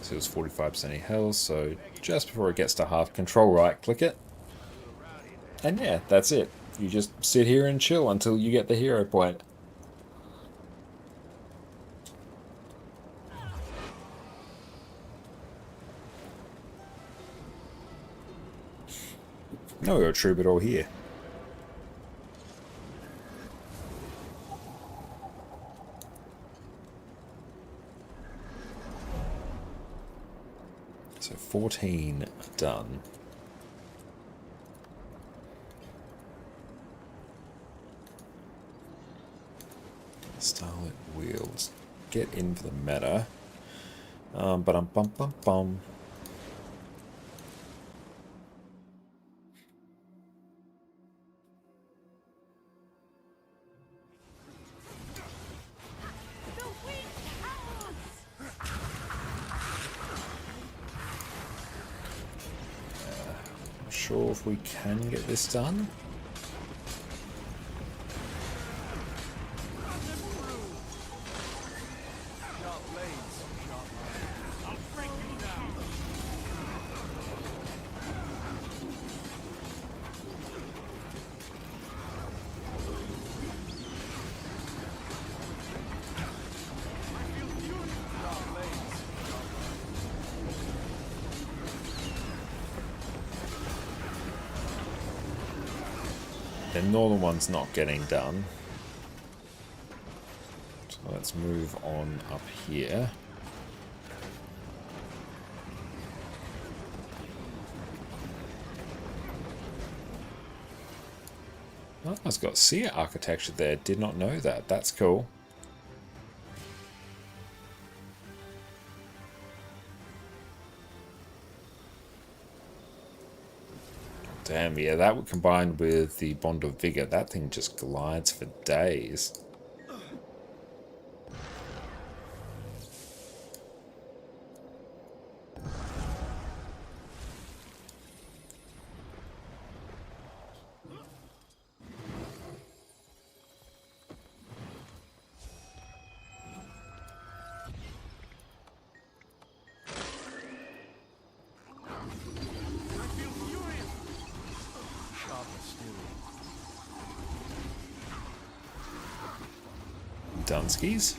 Speaker 1: So it was 45% health, so just before it gets to half, control right, click it. And yeah, that's it. You just sit here and chill until you get the hero point. No, we're a troubadour here. So 14 done. Starlit wheels. Get in for the meta. Bum. Not sure if we can get this done. The northern one's not getting done. So let's move on up here. Oh, it's got seer architecture there. Did not know that. That's cool. Damn, yeah, that would combine with the Bond of Vigor. That thing just glides for days. Dunskies.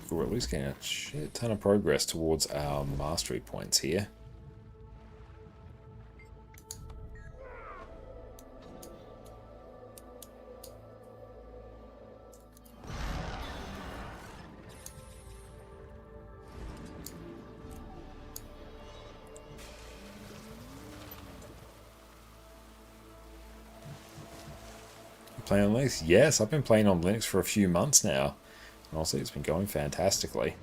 Speaker 1: We're at least getting a shit ton of progress towards our mastery points here. Playing on Linux? Yes, I've been playing on Linux for a few months now. And honestly, it's been going fantastically.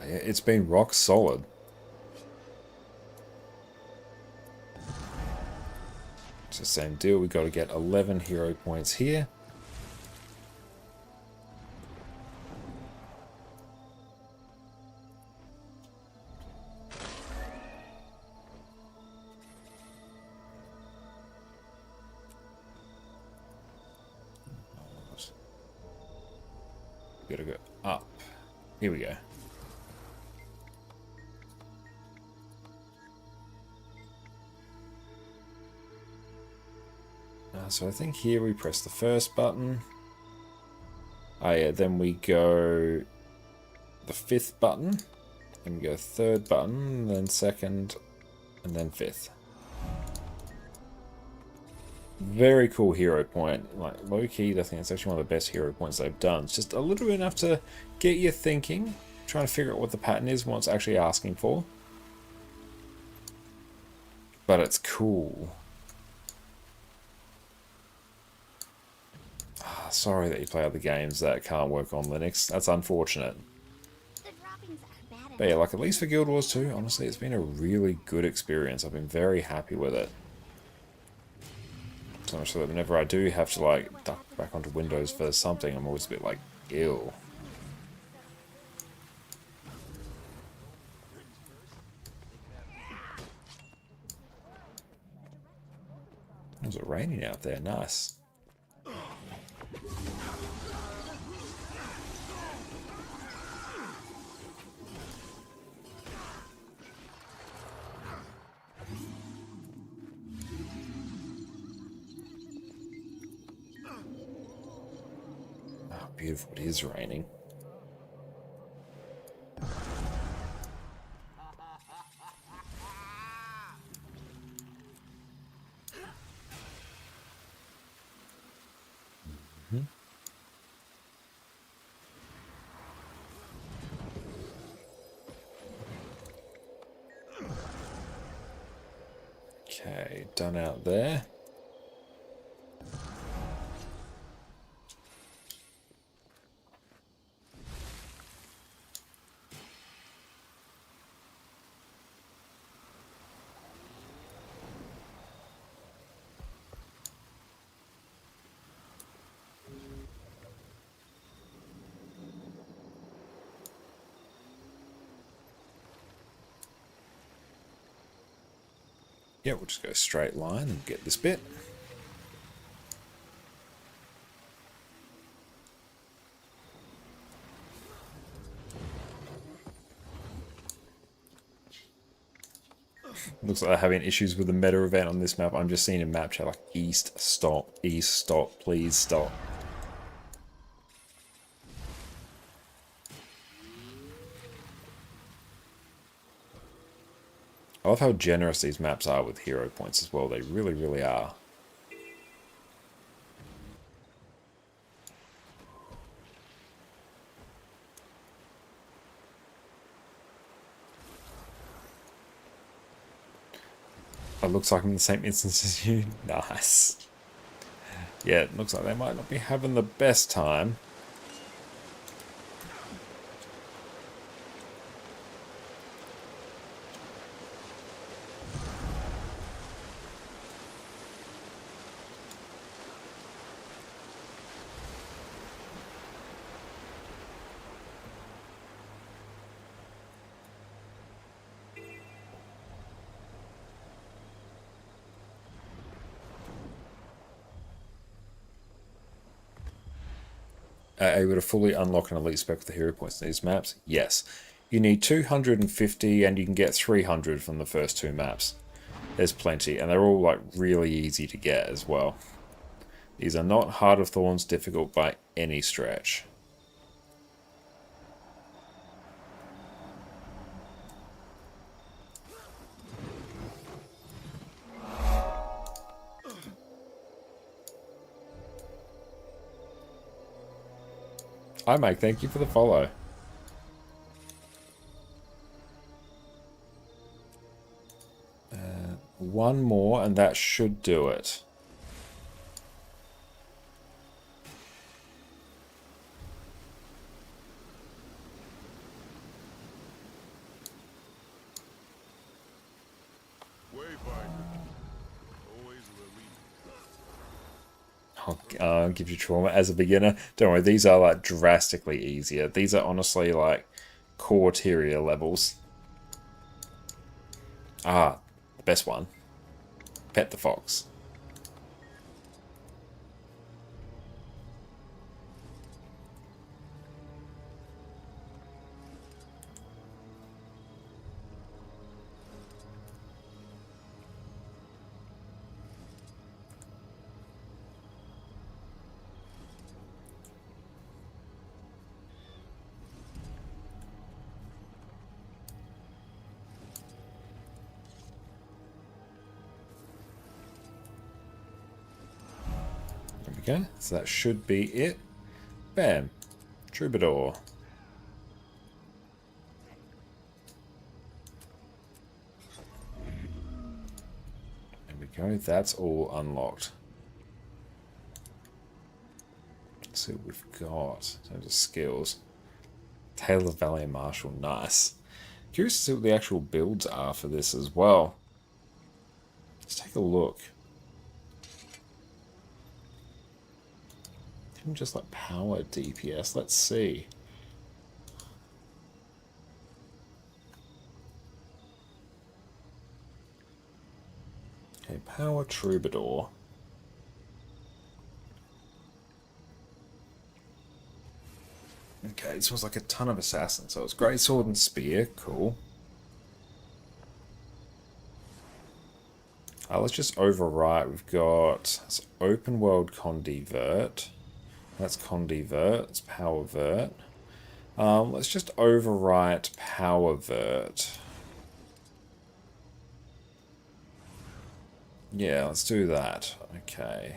Speaker 1: It's been rock solid. It's the same deal. We got to get 11 hero points here. Gotta go up. Here we go. So I think here we press the first button. Oh yeah, then we go the fifth button. Then we go third button, then second, and then fifth. Very cool hero point. Like, low-key, I think it's actually one of the best hero points they've done. It's just a little bit enough to get you thinking, trying to figure out what the pattern is, what it's actually asking for. But it's cool. sorry that you play other games that can't work on Linux. That's unfortunate.
Speaker 2: The droppings are bad
Speaker 1: But yeah, like at least for Guild Wars 2, honestly, it's been a really good experience. I've been very happy with it. So much so that whenever I do have to like duck back onto Windows for something, I'm always a bit like, ew. Was it raining out there? Nice. Oh, beautiful. It is raining. Okay, done out there. Yeah, we'll just go straight line and get this bit. Looks like they're having issues with the meta event on this map. I'm just seeing a map chat like east, stop, please stop. I love how generous these maps are with hero points as well. They really, really are. It looks like I'm in the same instance as you. Nice. Yeah, it looks like they might not be having the best time. Able to fully unlock an elite spec with the hero points in these maps? Yes. You need 250 and you can get 300 from the first two maps. There's plenty, and they're all like really easy to get as well. These are not Heart of Thorns difficult by any stretch. Hi Mike, thank you for the follow. One more and that should do it. I'll give you trauma as a beginner. Don't worry, these are like drastically easier. These are honestly like core tier levels. Ah, the best one. Pet the fox. Okay, so that should be it. Bam. Troubadour. There we go, that's all unlocked. Let's see what we've got in terms of skills. Taylor Valley Marshal, nice. Curious to see what the actual builds are for this as well. Let's take a look. Even just like power DPS, let's see. Okay, power Troubadour. Okay, this was like a ton of assassins, so it's great sword and spear, cool. Let's just overwrite. We've got open world Condivert. That's Condivert. It's Power Vert. Let's just overwrite Power Vert. Yeah, let's do that. Okay.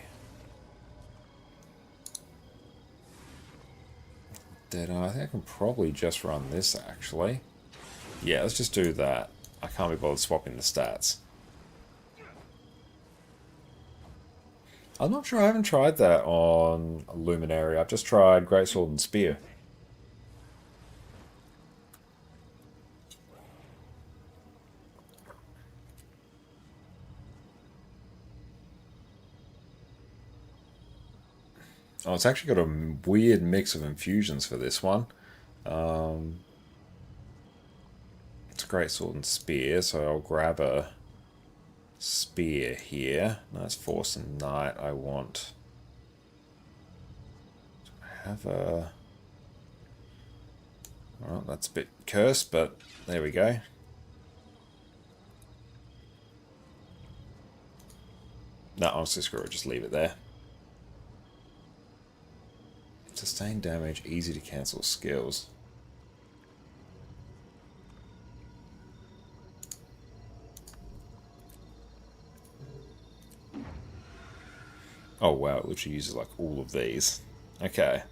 Speaker 1: Deadeye. I think I can probably just run this, actually. Yeah, let's just do that. I can't be bothered swapping the stats. I'm not sure. I haven't tried that on Luminary. I've just tried Greatsword and Spear. Oh, it's actually got a weird mix of infusions for this one. It's a Greatsword and Spear, so I'll grab a Spear here. Nice Force and Knight. I want to have a... Well, that's a bit cursed, but there we go. No, honestly, screw it. Just leave it there. Sustained damage, easy to cancel skills. Oh wow, it literally uses like all of these. Okay.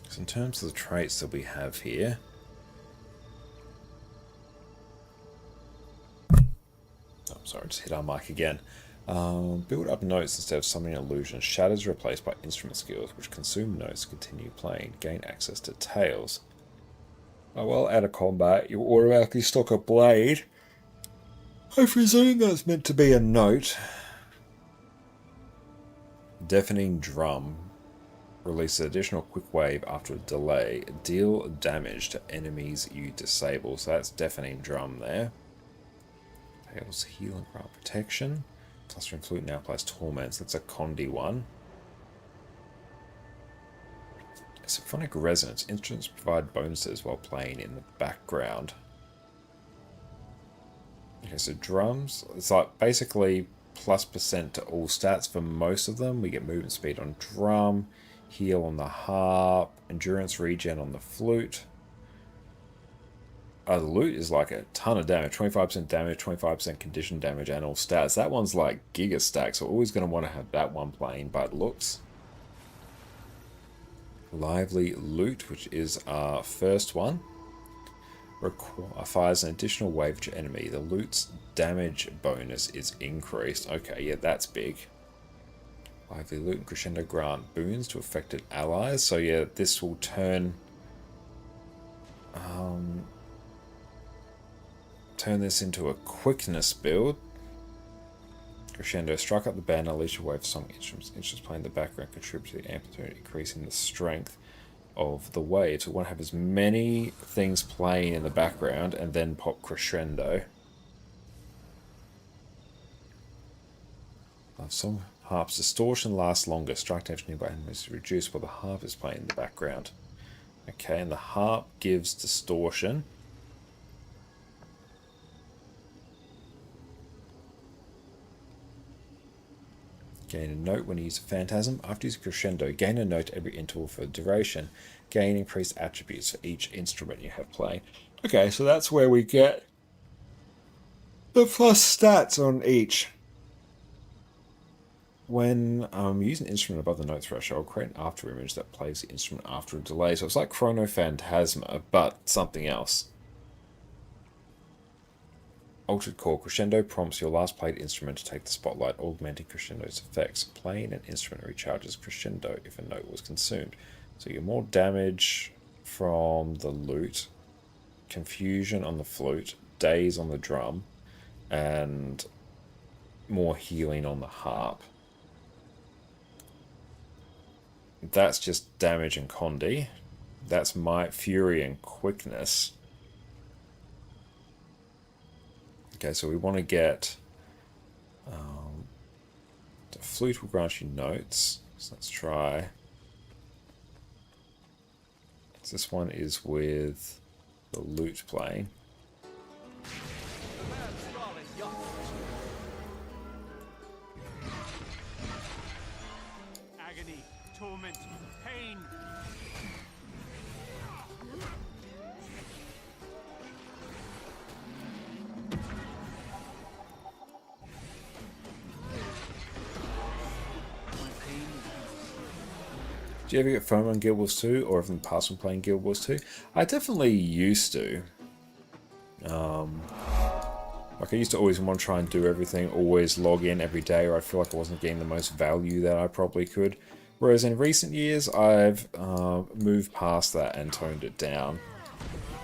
Speaker 1: So in terms of the traits that we have here, sorry, just hit our mic again. Build up notes instead of summoning illusions. Shatters replaced by instrument skills, which consume notes to continue playing. Gain access to tails. Oh, well, out of combat, you automatically stock a blade. I presume that's meant to be a note. Deafening drum. Release an additional quick wave after a delay. Deal damage to enemies you disable. So that's deafening drum there. Tails heal and grant protection. Clustering flute now applies torments. That's a Condi one. Symphonic resonance. Instruments provide bonuses while playing in the background. Okay, so drums. It's like basically +% to all stats for most of them. We get movement speed on drum, heal on the harp, endurance regen on the flute. The loot is like a ton of damage, 25% damage, 25% condition damage, and all stats. That one's like giga stack, so always going to want to have that one playing by it looks. Lively Loot, which is our first one, fires an additional wave to enemy. The loot's damage bonus is increased. Okay, yeah, that's big. Lively Loot and Crescendo grant boons to affected allies. So yeah, this will turn... turn this into a quickness build. Crescendo, strike up the band, unleash a wave song instruments. Instruments playing in the background contribute to the amplitude, increasing the strength of the wave. So we want to have as many things playing in the background and then pop crescendo. Some harp's distortion lasts longer. Strike damage nearby enemies is reduced while the harp is playing in the background. Okay, and the harp gives distortion. Gain a note when you use a phantasm. After using crescendo, gain a note every interval for duration. Gain increased attributes for each instrument you have playing. Okay, so that's where we get the plus stats on each. When using an instrument above the note threshold, create an after image that plays the instrument after a delay. So it's like Chrono Phantasma, but something else. Altered Chord. Crescendo prompts your last played instrument to take the spotlight, augmenting crescendo's effects. Playing an instrument recharges crescendo if a note was consumed. So you get more damage from the lute, confusion on the flute, daze on the drum, and more healing on the harp. That's just damage and condi. That's my fury and quickness. Okay, so we want to get the flute will grant you notes. So let's try. So this one is with the lute playing.
Speaker 4: Agony, torment, pain.
Speaker 1: Do you ever get FOMO on Guild Wars 2 or even the past when playing Guild Wars 2? I definitely used to. Like I used to always want to try and do everything, always log in every day, or I feel like I wasn't getting the most value that I probably could. Whereas in recent years, I've moved past that and toned it down.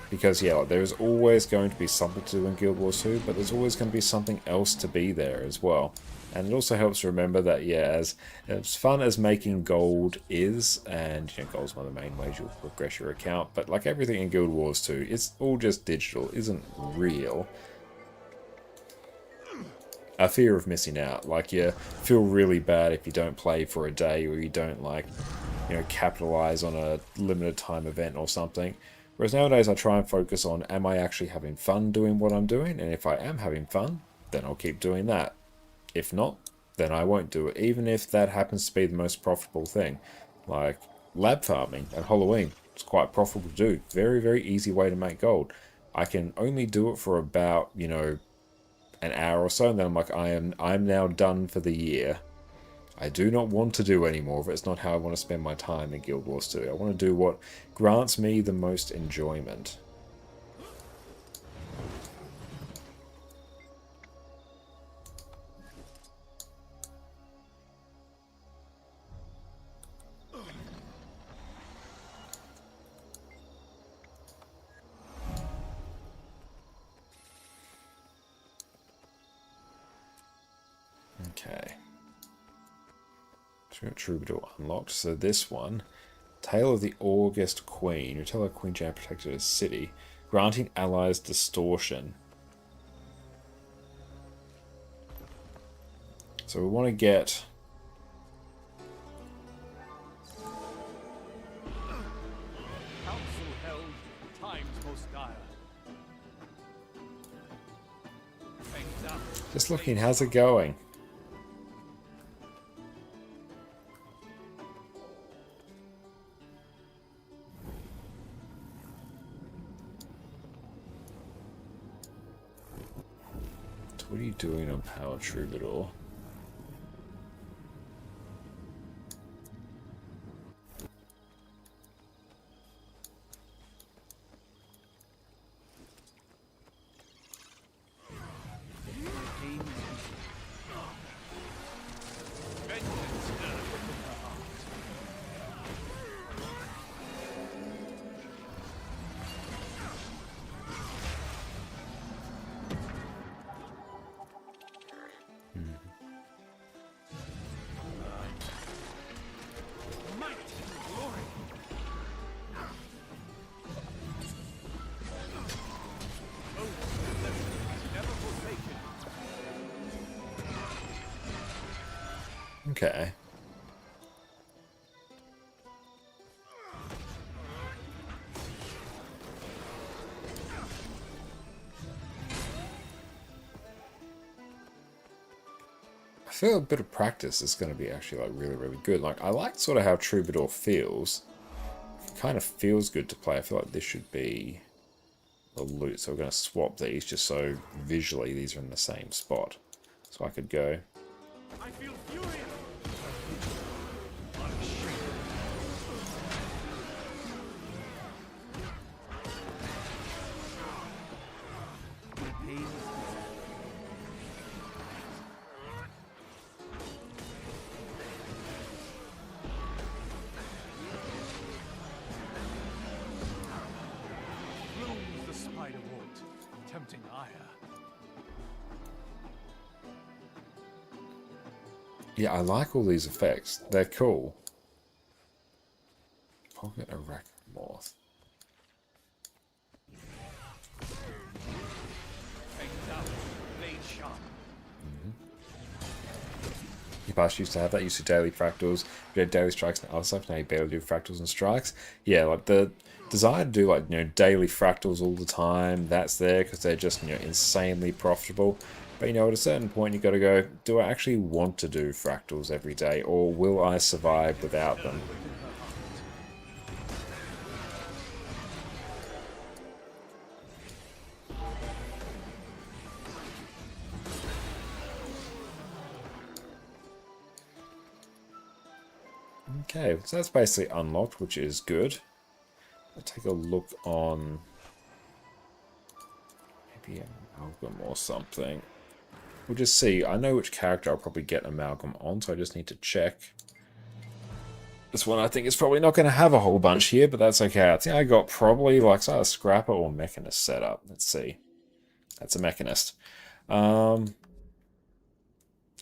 Speaker 1: Because yeah, like, there's always going to be something to do in Guild Wars 2, but there's always going to be something else to be there as well. And it also helps to remember that, yeah, as fun as making gold is, and you know, gold's one of the main ways you'll progress your account, but like everything in Guild Wars 2, it's all just digital, isn't real. A fear of missing out. Like, you feel really bad if you don't play for a day, or you don't, like, you know, capitalize on a limited time event or something. Whereas nowadays I try and focus on, am I actually having fun doing what I'm doing? And if I am having fun, then I'll keep doing that. If not, then I won't do it, even if that happens to be the most profitable thing. Like lab farming at Halloween. It's quite profitable to do. Very, very easy way to make gold. I can only do it for about, you know, an hour or so, and then I'm like, I'm now done for the year. I do not want to do any more of it. It's not how I want to spend my time in Guild Wars 2. I want to do what grants me the most enjoyment. Okay. So we got Troubadour unlocked. So this one, Tale of the August Queen. You tell her Queen Jan protected a city, granting allies distortion. So we want to get
Speaker 4: Council held, times most dire. Things up.
Speaker 1: just looking. How's it going? What are you doing on Power Troubadour? Okay. I feel a bit of practice is going to be actually like really, really good. Like I like sort of how Troubadour feels. It kind of feels good to play. I feel like this should be the loot. So we're going to swap these just so visually these are in the same spot. So I could go.
Speaker 4: I feel furious.
Speaker 1: Yeah, I like all these effects. They're cool. Pocket Arachnomoth. Your past used to have that, used to daily fractals, you had daily strikes and other stuff, now you barely do fractals and strikes. Yeah, like the desire to do like, daily fractals all the time, that's there because they're just, insanely profitable. But at a certain point you got to go, do I actually want to do fractals every day, or will I survive without them? Okay, so that's basically unlocked, which is good. I'll take a look on maybe an amalgam or something. We'll just see. I know which character I'll probably get amalgam on, so I just need to check. This one I think is probably not going to have a whole bunch here, but that's okay. I think I got probably like a scrapper or mechanist set up. Let's see. That's a mechanist. Okay,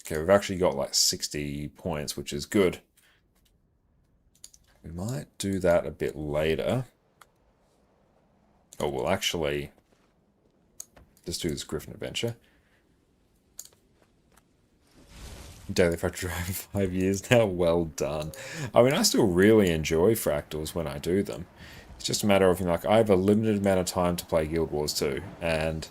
Speaker 1: we've actually got like 60 points, which is good. We might do that a bit later. Oh, we'll actually just do this Griffin adventure. Daily Fractal Drive 5 years now, well done. I mean, I still really enjoy fractals when I do them. It's just a matter of, like, I have a limited amount of time to play Guild Wars 2, and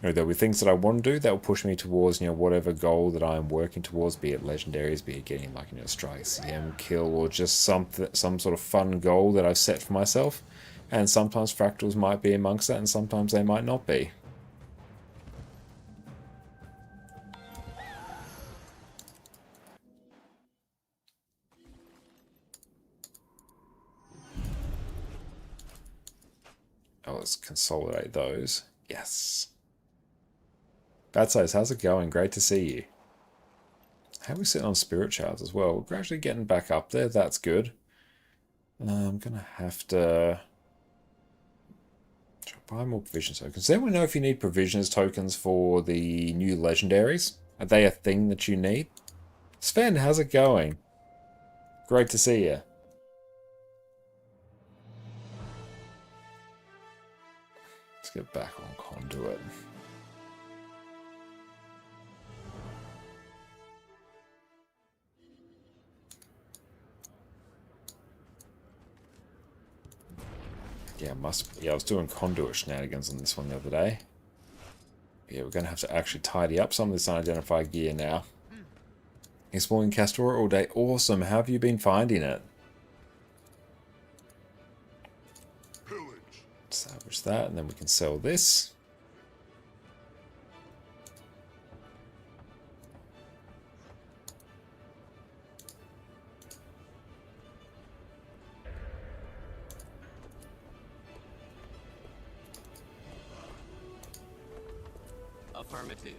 Speaker 1: there'll be things that I want to do that will push me towards, whatever goal that I'm working towards, be it legendaries, be it getting, like, strike, CM, kill, or just some sort of fun goal that I've set for myself. And sometimes fractals might be amongst that, and sometimes they might not be. Oh, let's consolidate those. Yes. Bad Size, how's it going? Great to see you. How are we sitting on spirit shards as well? We're gradually getting back up there. That's good. I'm going to have to buy more provision tokens. Does anyone know if you need provisions tokens for the new legendaries? Are they a thing that you need? Sven, how's it going? Great to see you. Let's get back on Conduit. Yeah, I was doing Conduit shenanigans on this one the other day. Yeah, we're going to have to actually tidy up some of this unidentified gear now. Exploring Castora all day. Awesome. How have you been finding it? Salvage that, and then we can sell this.
Speaker 5: Affirmative.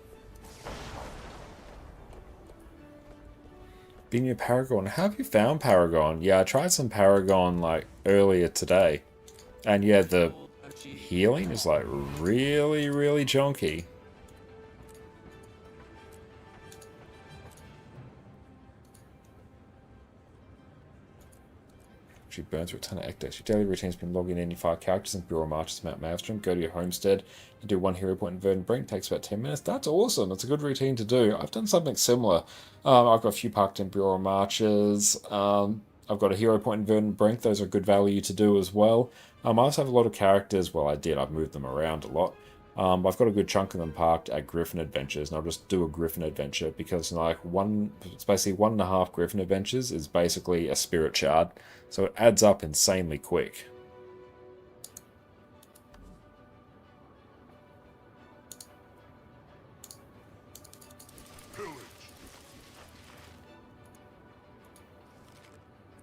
Speaker 1: Being a Paragon. How have you found Paragon? Yeah, I tried some Paragon like earlier today. And yeah, the healing is like really, really chunky. She burns through a ton of ecdex. Your daily routine's been logging in your 5 characters and Bureau Marches to Mount Maelstrom. Go to your homestead and do 1 hero point in Verdant Brink. Takes about 10 minutes. That's awesome. That's a good routine to do. I've done something similar. I've got a few parked in Bureau Marches. I've got a hero point in Verdant Brink. Those are good value to do as well. I also have a lot of characters. Well, I did. I've moved them around a lot. I've got a good chunk of them parked at Griffin Adventures, and I'll just do a Griffin Adventure because it's basically 1.5 Griffin Adventures is basically a spirit shard, so it adds up insanely quick.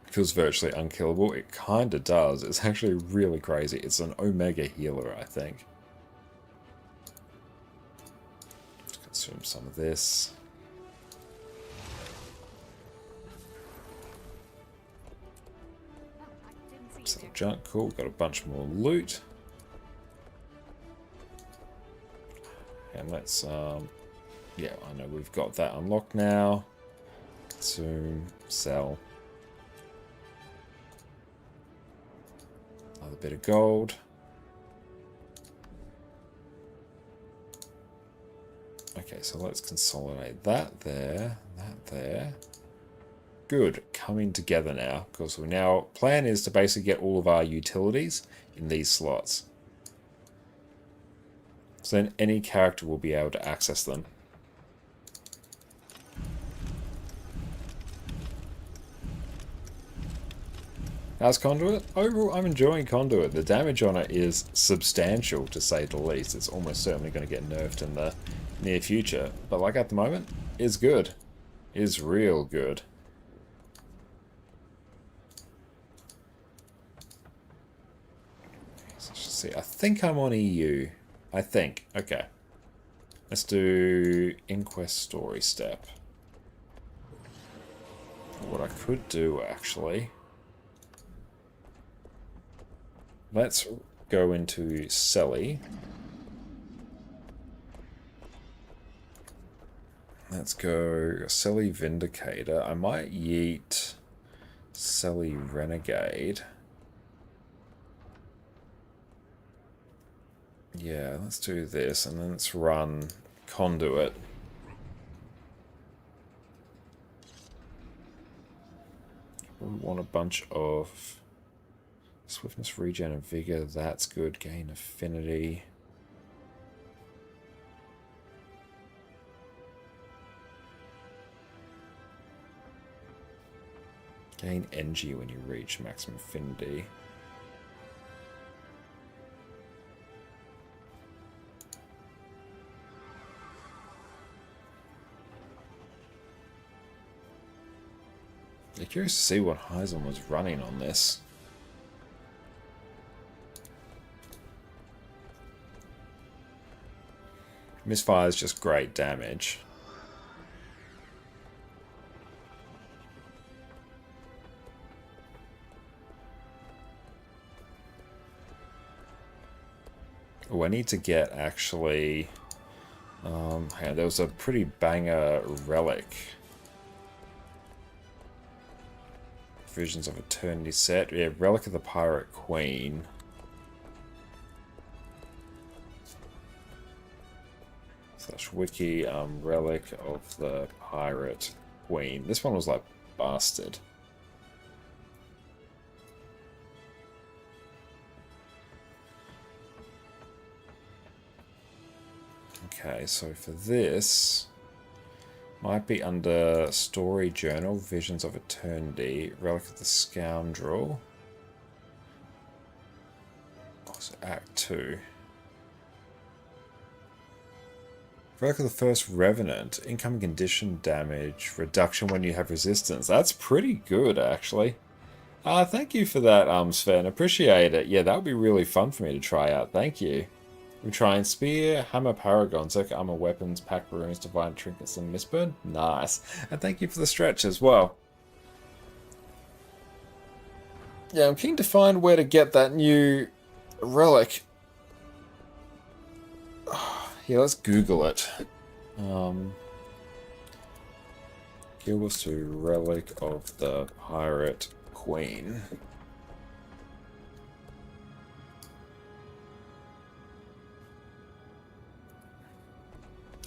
Speaker 1: It feels virtually unkillable. It kinda does. It's actually really crazy. It's an Omega healer, I think. Consume some of this. Some junk, cool. Got a bunch more loot. And let's, yeah, I know we've got that unlocked now. Zoom. Sell. Another bit of gold. Okay, so let's consolidate that there, that there. Good, coming together now, because we now plan is to basically get all of our utilities in these slots. So then any character will be able to access them. How's Conduit? Overall, I'm enjoying Conduit. The damage on it is substantial, to say the least. It's almost certainly going to get nerfed in the near future. But like at the moment, it's good. It's real good. So let's see. I think I'm on EU. I think. Okay. Let's do Inquest Story Step. What I could do, actually... Let's go into Selly. Let's go Selly Vindicator. I might yeet Selly Renegade. Yeah, let's do this, and then let's run Conduit. We want a bunch of Swiftness, Regen, and Vigor. That's good. Gain Affinity. Gain Energy when you reach maximum affinity. I'm curious to see what Heisen was running on this. Misfire is just great damage. Oh, I need to get actually... hang on, there was a pretty banger relic. Visions of Eternity set. Yeah, Relic of the Pirate Queen. / wiki, Relic of the Pirate Queen. This one was like bastard. Okay, so for this, might be under Story Journal, Visions of Eternity, Relic of the Scoundrel. Oh, so Act 2. Relic of the First Revenant, incoming condition damage, reduction when you have resistance. That's pretty good, actually. Thank you for that, Sven. Appreciate it. Yeah, that would be really fun for me to try out. Thank you. We're trying Spear, Hammer Paragon, Circuit Armor Weapons, Pack Runes, Divine Trinkets, and Mistburn. Nice. And thank you for the stretch as well. Yeah, I'm keen to find where to get that new relic. Yeah, let's Google it. Guild Wars 2 Relic of the Pirate Queen.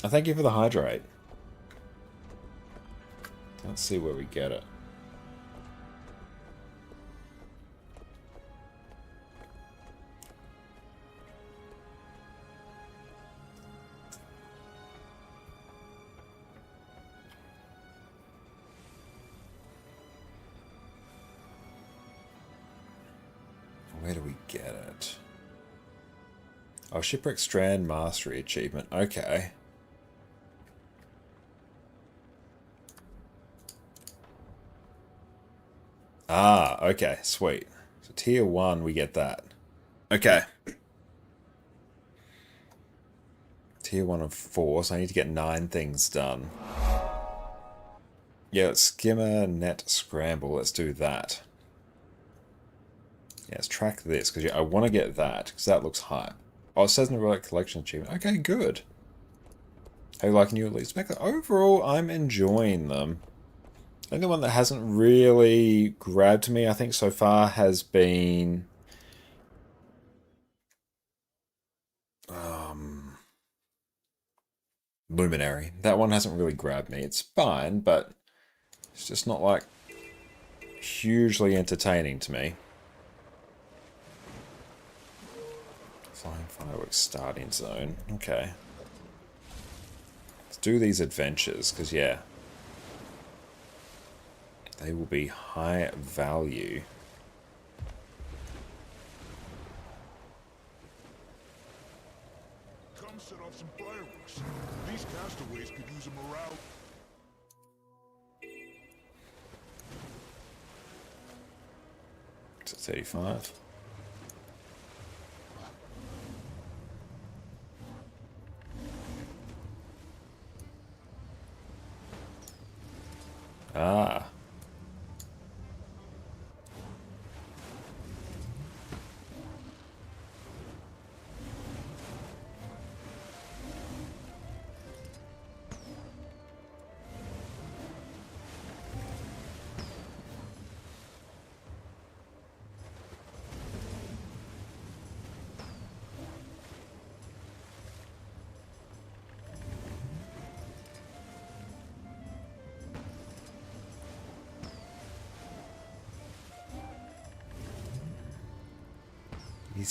Speaker 1: Thank you for the hydrate. Let's see where we get it. Where do we get it? Oh, Shipwreck Strand Mastery Achievement. Okay. Ah, okay, sweet. So tier 1, we get that. Okay. Tier 1 of 4, so I need to get 9 things done. Yeah, let's Skimmer, Net, Scramble. Let's do that. Yeah, let's track this, because I want to get that, because that looks hype. Oh, it says in the Relic Collection Achievement. Okay, good. How you liking your leads? Overall, I'm enjoying them. think the one that hasn't really grabbed me, I think so far, has been Luminary. That one hasn't really grabbed me. It's fine, but it's just not like hugely entertaining to me. Flying fireworks starting zone. Okay. Let's do these adventures, because yeah, they will be high value.
Speaker 7: Come set off some fireworks. These castaways could use a morale.
Speaker 1: It's at 35. Ah.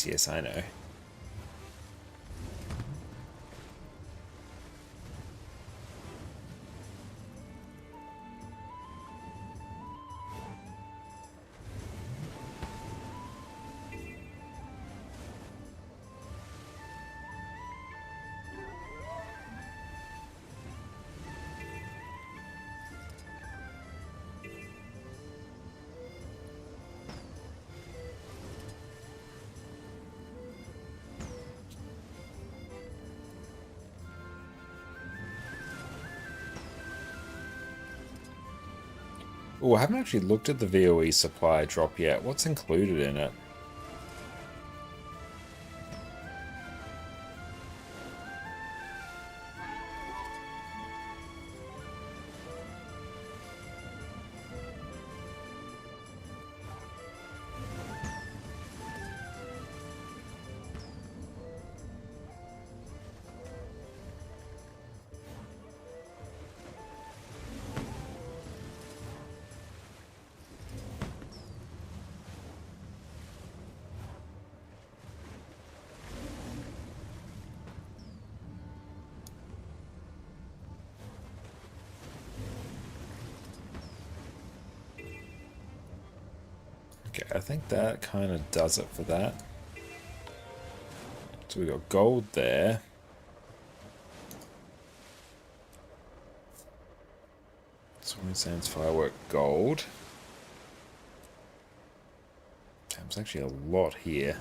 Speaker 1: Yes, I know. Oh, I haven't actually looked at the VOE supply drop yet. What's included in it? Okay, I think that kind of does it for that. So we got gold there. Swimming Sands Firework gold. There's actually a lot here.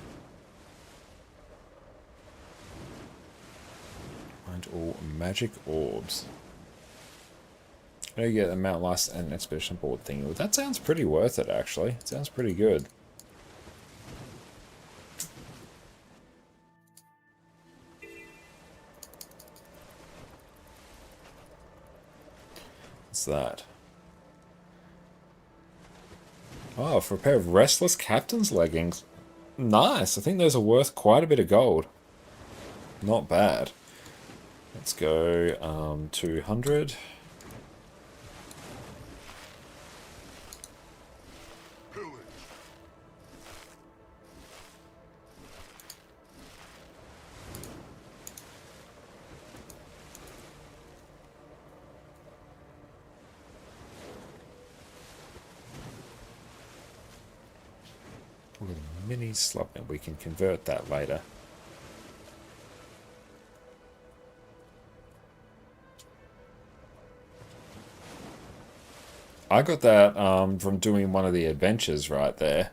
Speaker 1: Find all magic orbs. I know you get a Mount Last and an expedition board thing. Well, that sounds pretty worth it, actually. It sounds pretty good. What's that? Oh, for a pair of Restless Captain's leggings. Nice. I think those are worth quite a bit of gold. Not bad. Let's go 200. With a mini slot, and we can convert that later. I got that from doing one of the adventures right there.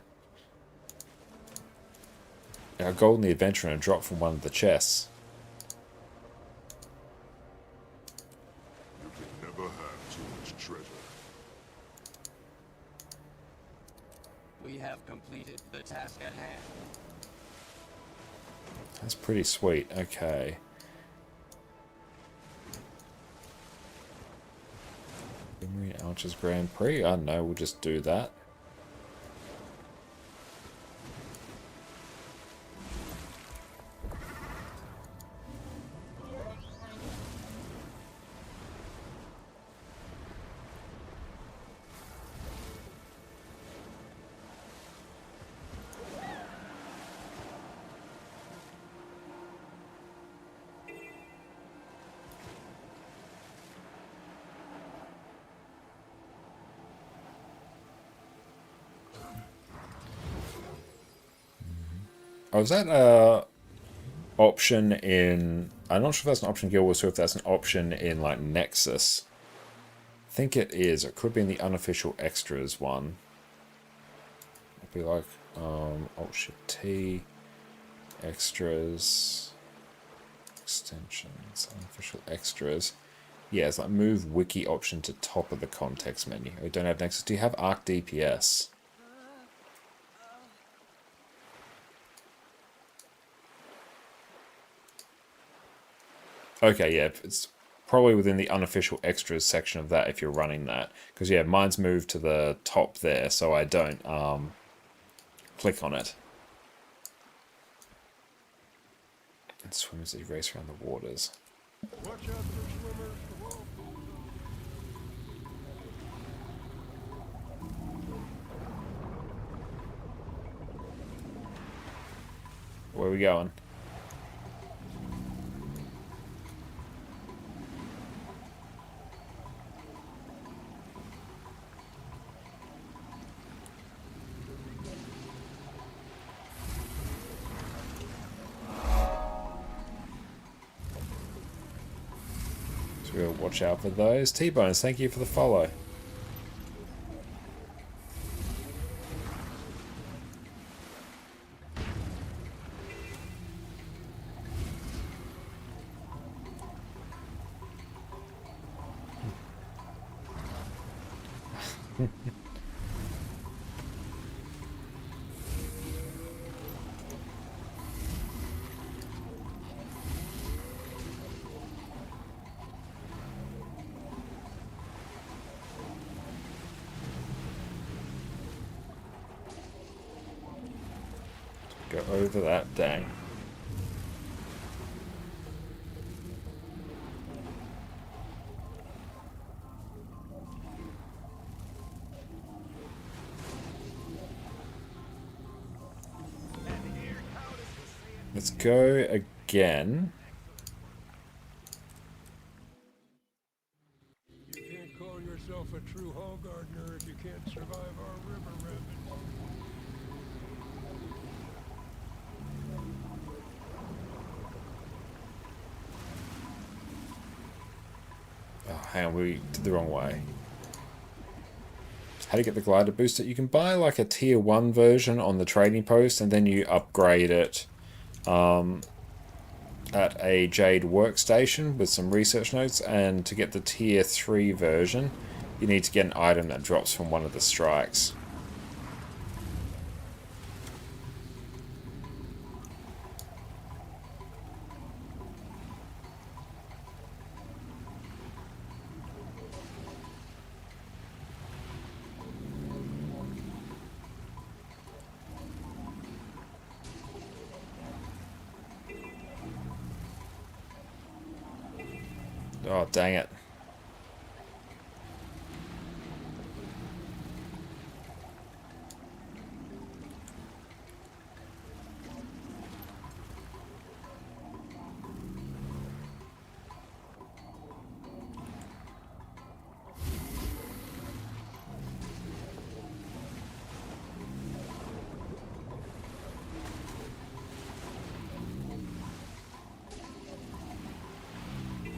Speaker 1: A gold in the adventure and a drop from one of the chests.
Speaker 7: You can never have too much treasure.
Speaker 5: We have completed the task at hand.
Speaker 1: That's pretty sweet. Okay. Memory Archers Grand Prix? I don't know, we'll just do that. Oh, is that option in... I'm not sure if that's an option in Guild Wars or if that's an option in, like, Nexus. I think it is. It could be in the unofficial extras one. It'd be like, Alt-Shift-T, extras, extensions, unofficial extras. Yeah, it's like move wiki option to top of the context menu. We don't have Nexus. Do you have Arc DPS? Okay, yeah, it's probably within the unofficial extras section of that if you're running that. Because, yeah, mine's moved to the top there, so I don't click on it. And swimmers that race around the waters.
Speaker 10: Watch out for swimmers.
Speaker 1: Where are we going? So we'll watch out for those. T-Bones, thank you for the follow. Go over that dang. Let's go again.
Speaker 10: You can't call yourself a true hall gardener if you can't survive our river rapids.
Speaker 1: Oh, hang on, we did the wrong way. How to get the glider booster? You can buy like a tier 1 version on the trading post and then you upgrade it at a Jade workstation with some research notes, and to get the tier 3 version you need to get an item that drops from one of the strikes. Oh, dang it.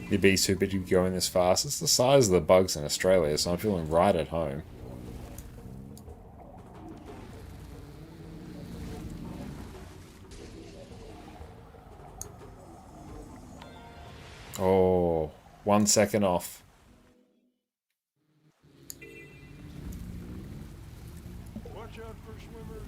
Speaker 1: You'd be too big to be going this fast. It's the size of the bugs in Australia, so I'm feeling right at home. Oh, 1 second off.
Speaker 10: Watch out for swimmers.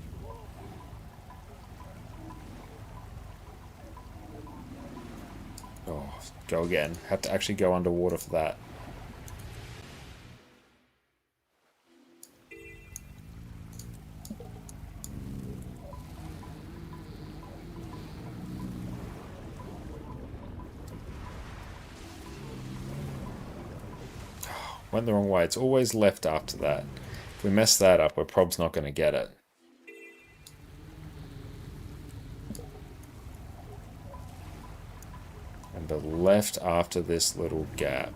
Speaker 1: Oh, go again. Have to actually go underwater for that. Went the wrong way. It's always left after that. If we mess that up, we're probably not going to get it. And the left after this little gap.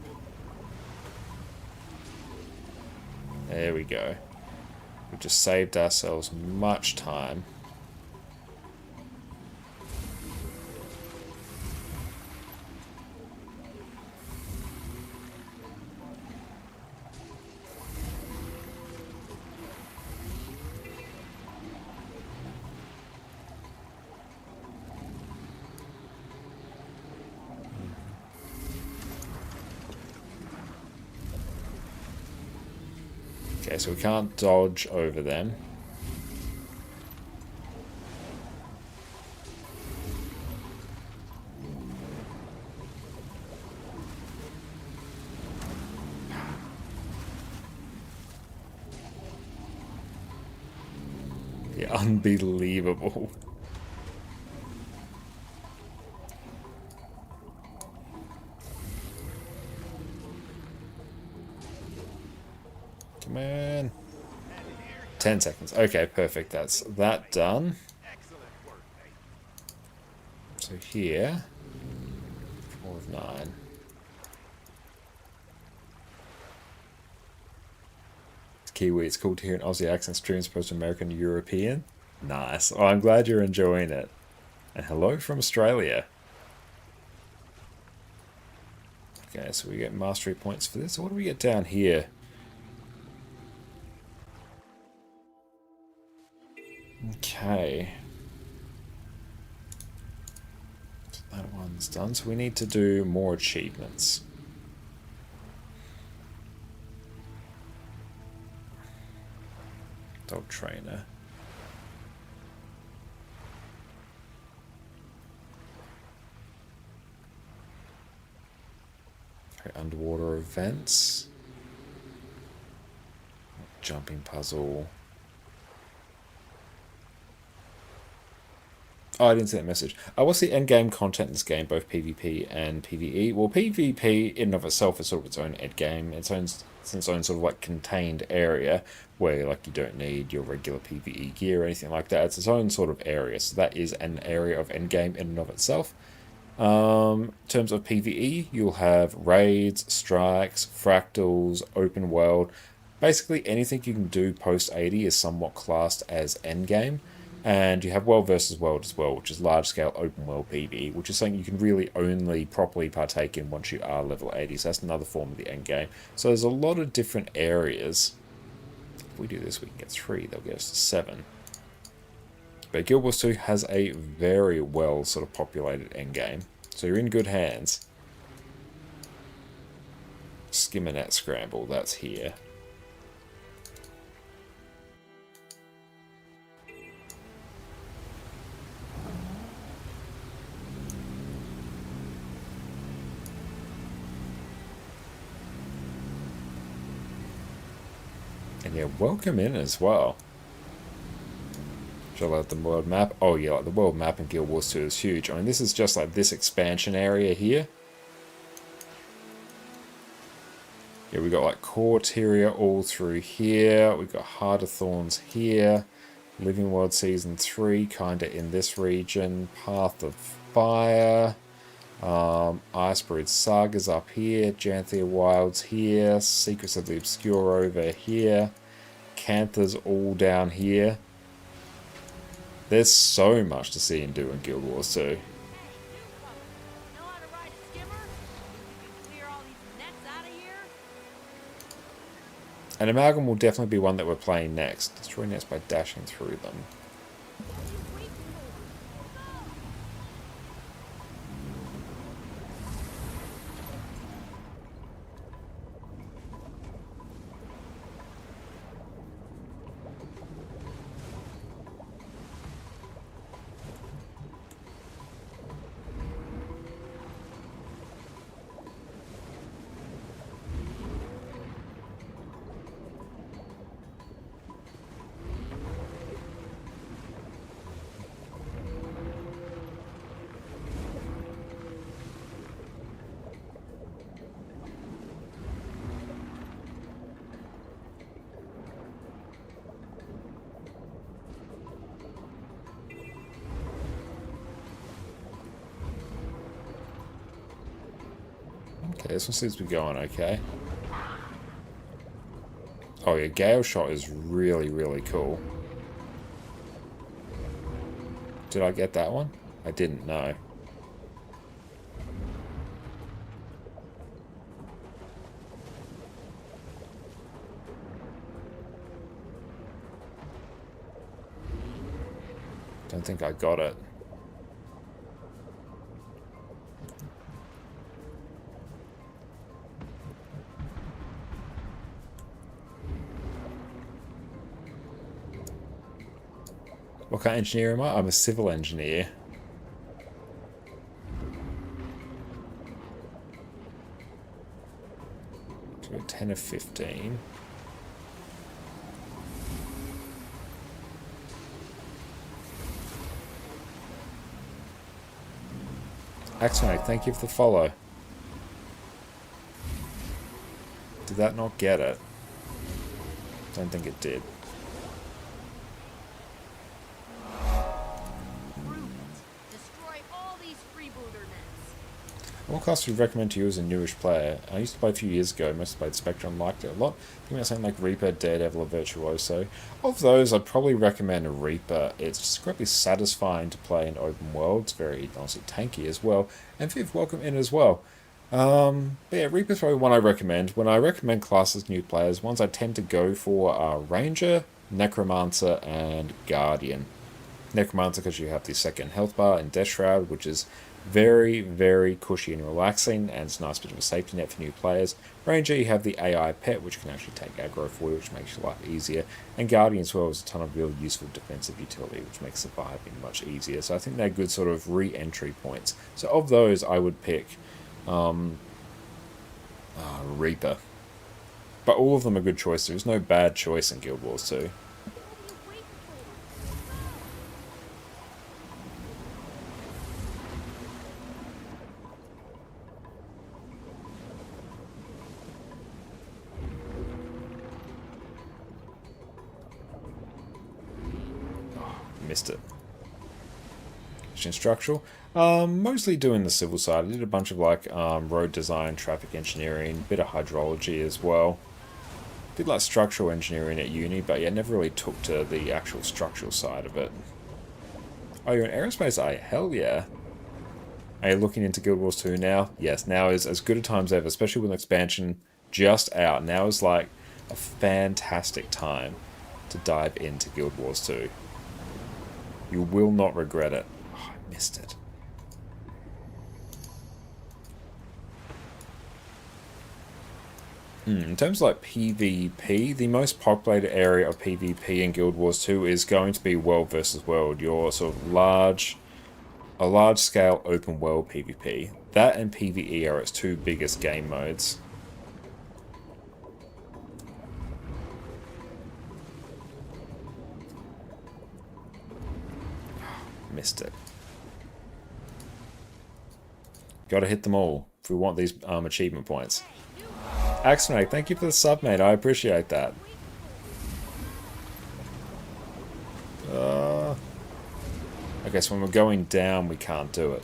Speaker 1: There we go. We just saved ourselves much time. Okay, so we can't dodge over them. Yeah, unbelievable. Come on. 10 seconds. Okay, perfect. That's that done. So here, 4 of 9. It's Kiwi. It's cool to hear an Aussie accent stream as opposed to American and European. Nice. Oh, I'm glad you're enjoying it. And hello from Australia. Okay, so we get mastery points for this. What do we get down here? Okay. So that one's done. So we need to do more achievements. Dog trainer. Okay, underwater events. Jumping puzzle. Oh, I didn't see that message. What's the endgame content in this game, both PvP and PvE? Well, PvP in and of itself is sort of its own endgame. It's its own sort of like contained area where like you don't need your regular PvE gear or anything like that. It's its own sort of area. So that is an area of endgame in and of itself. In terms of PvE, you'll have raids, strikes, fractals, open world. Basically anything you can do post 80 is somewhat classed as endgame. And you have world versus world as well, which is large-scale open-world PvE, which is something you can really only properly partake in once you are level 80. So that's another form of the endgame. So there's a lot of different areas. If we do this, we can get 3. They'll get us to 7. But Guild Wars 2 has a very well sort of populated endgame. So you're in good hands. Skimmernet Scramble, that's here. And yeah, welcome in as well. Should I like the world map? Oh yeah, like the world map in Guild Wars 2 is huge. I mean, this is just like this expansion area here. Yeah, we got like Corteria all through here. We've got Heart of Thorns here. Living World Season 3, kinda in this region. Path of Fire. Icebreed Sagas up here, Janthia Wilds here, Secrets of the Obscure over here, Canthers all down here. There's so much to see and do in Guild Wars 2.
Speaker 2: Hey, newcomer. Know how to ride a skimmer? You can clear all these nets out of here?
Speaker 1: And Amalgam will definitely be one that we're playing next. Destroy nets by dashing through them. Okay, this one seems to be going okay. Oh yeah, Gale Shot is really, really cool. Did I get that one? I didn't know. Don't think I got it. What kind of engineer am I? I'm a civil engineer. So 10 of 15. Axonite, thank you for the follow. Did that not get it? Don't think it did.
Speaker 2: Destroy all these freebooter nets.
Speaker 1: What class would you recommend to you as a newish player? I used to play a few years ago, mostly played Spectrum, liked it a lot. I think about something like Reaper, Daredevil, or Virtuoso. Of those, I'd probably recommend a Reaper. It's just incredibly satisfying to play in open world. It's very, honestly, tanky as well. And Viv, welcome in as well. But yeah, Reaper's probably one I recommend. When I recommend classes to new players, ones I tend to go for are Ranger, Necromancer, and Guardian. Necromancer because you have the second health bar and Death Shroud, which is very, very cushy and relaxing, and it's a nice bit of a safety net for new players. Ranger, you have the AI pet, which can actually take aggro for you, which makes your life easier. And Guardian as well is a ton of really useful defensive utility, which makes surviving much easier. So I think they're good sort of re-entry points. So of those, I would pick Reaper. But all of them are good choices. There's no bad choice in Guild Wars 2. Missed it. Structural. Mostly doing the civil side. I did a bunch of like road design, traffic engineering, bit of hydrology as well. Did like structural engineering at uni, but yeah, never really took to the actual structural side of it. Oh, you're in aerospace? Hell yeah. Are you looking into Guild Wars 2 now? Yes, now is as good a time as ever, especially with an expansion just out. Now is like a fantastic time to dive into Guild Wars 2. You will not regret it. Oh, I missed it. In terms of like PvP, the most populated area of PvP in Guild Wars 2 is going to be world versus world. Your sort of a large scale open world PvP. That and PvE are its two biggest game modes. Missed it. Gotta hit them all if we want these achievement points. Axonite, thank you for the sub, mate. I appreciate that. Okay, so when we're going down, we can't do it.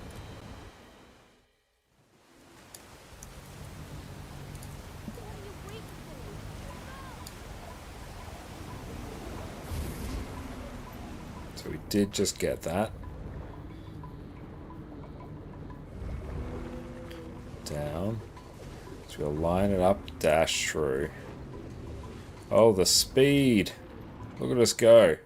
Speaker 1: So we did just get that. Down. So we'll line it up, dash through. Oh, the speed. Look at us go.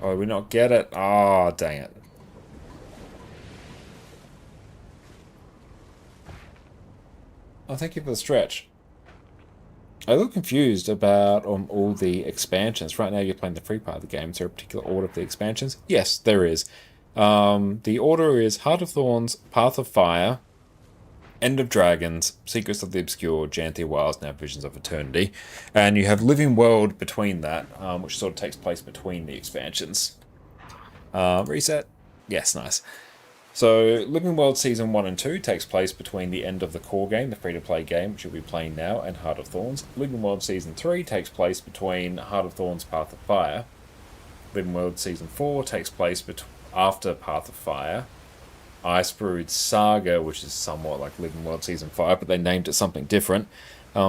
Speaker 1: Oh, did we not get it? Ah, oh, dang it. Oh, thank you for the stretch. I look confused about all the expansions. Right now you're playing the free part of the game. Is there a particular order of the expansions? Yes, there is. The order is Heart of Thorns, Path of Fire, End of Dragons, Secrets of the Obscure, Janthia Wilds, Now Visions of Eternity. And you have Living World between that, which sort of takes place between the expansions. Reset? Yes, nice. So, Living World Season 1 and 2 takes place between the end of the core game, the free-to-play game, which you'll be playing now, and Heart of Thorns. Living World Season 3 takes place between Heart of Thorns, Path of Fire. Living World Season 4 takes place after Path of Fire. Icebrood Saga, which is somewhat like Living World Season 5, but they named it something different.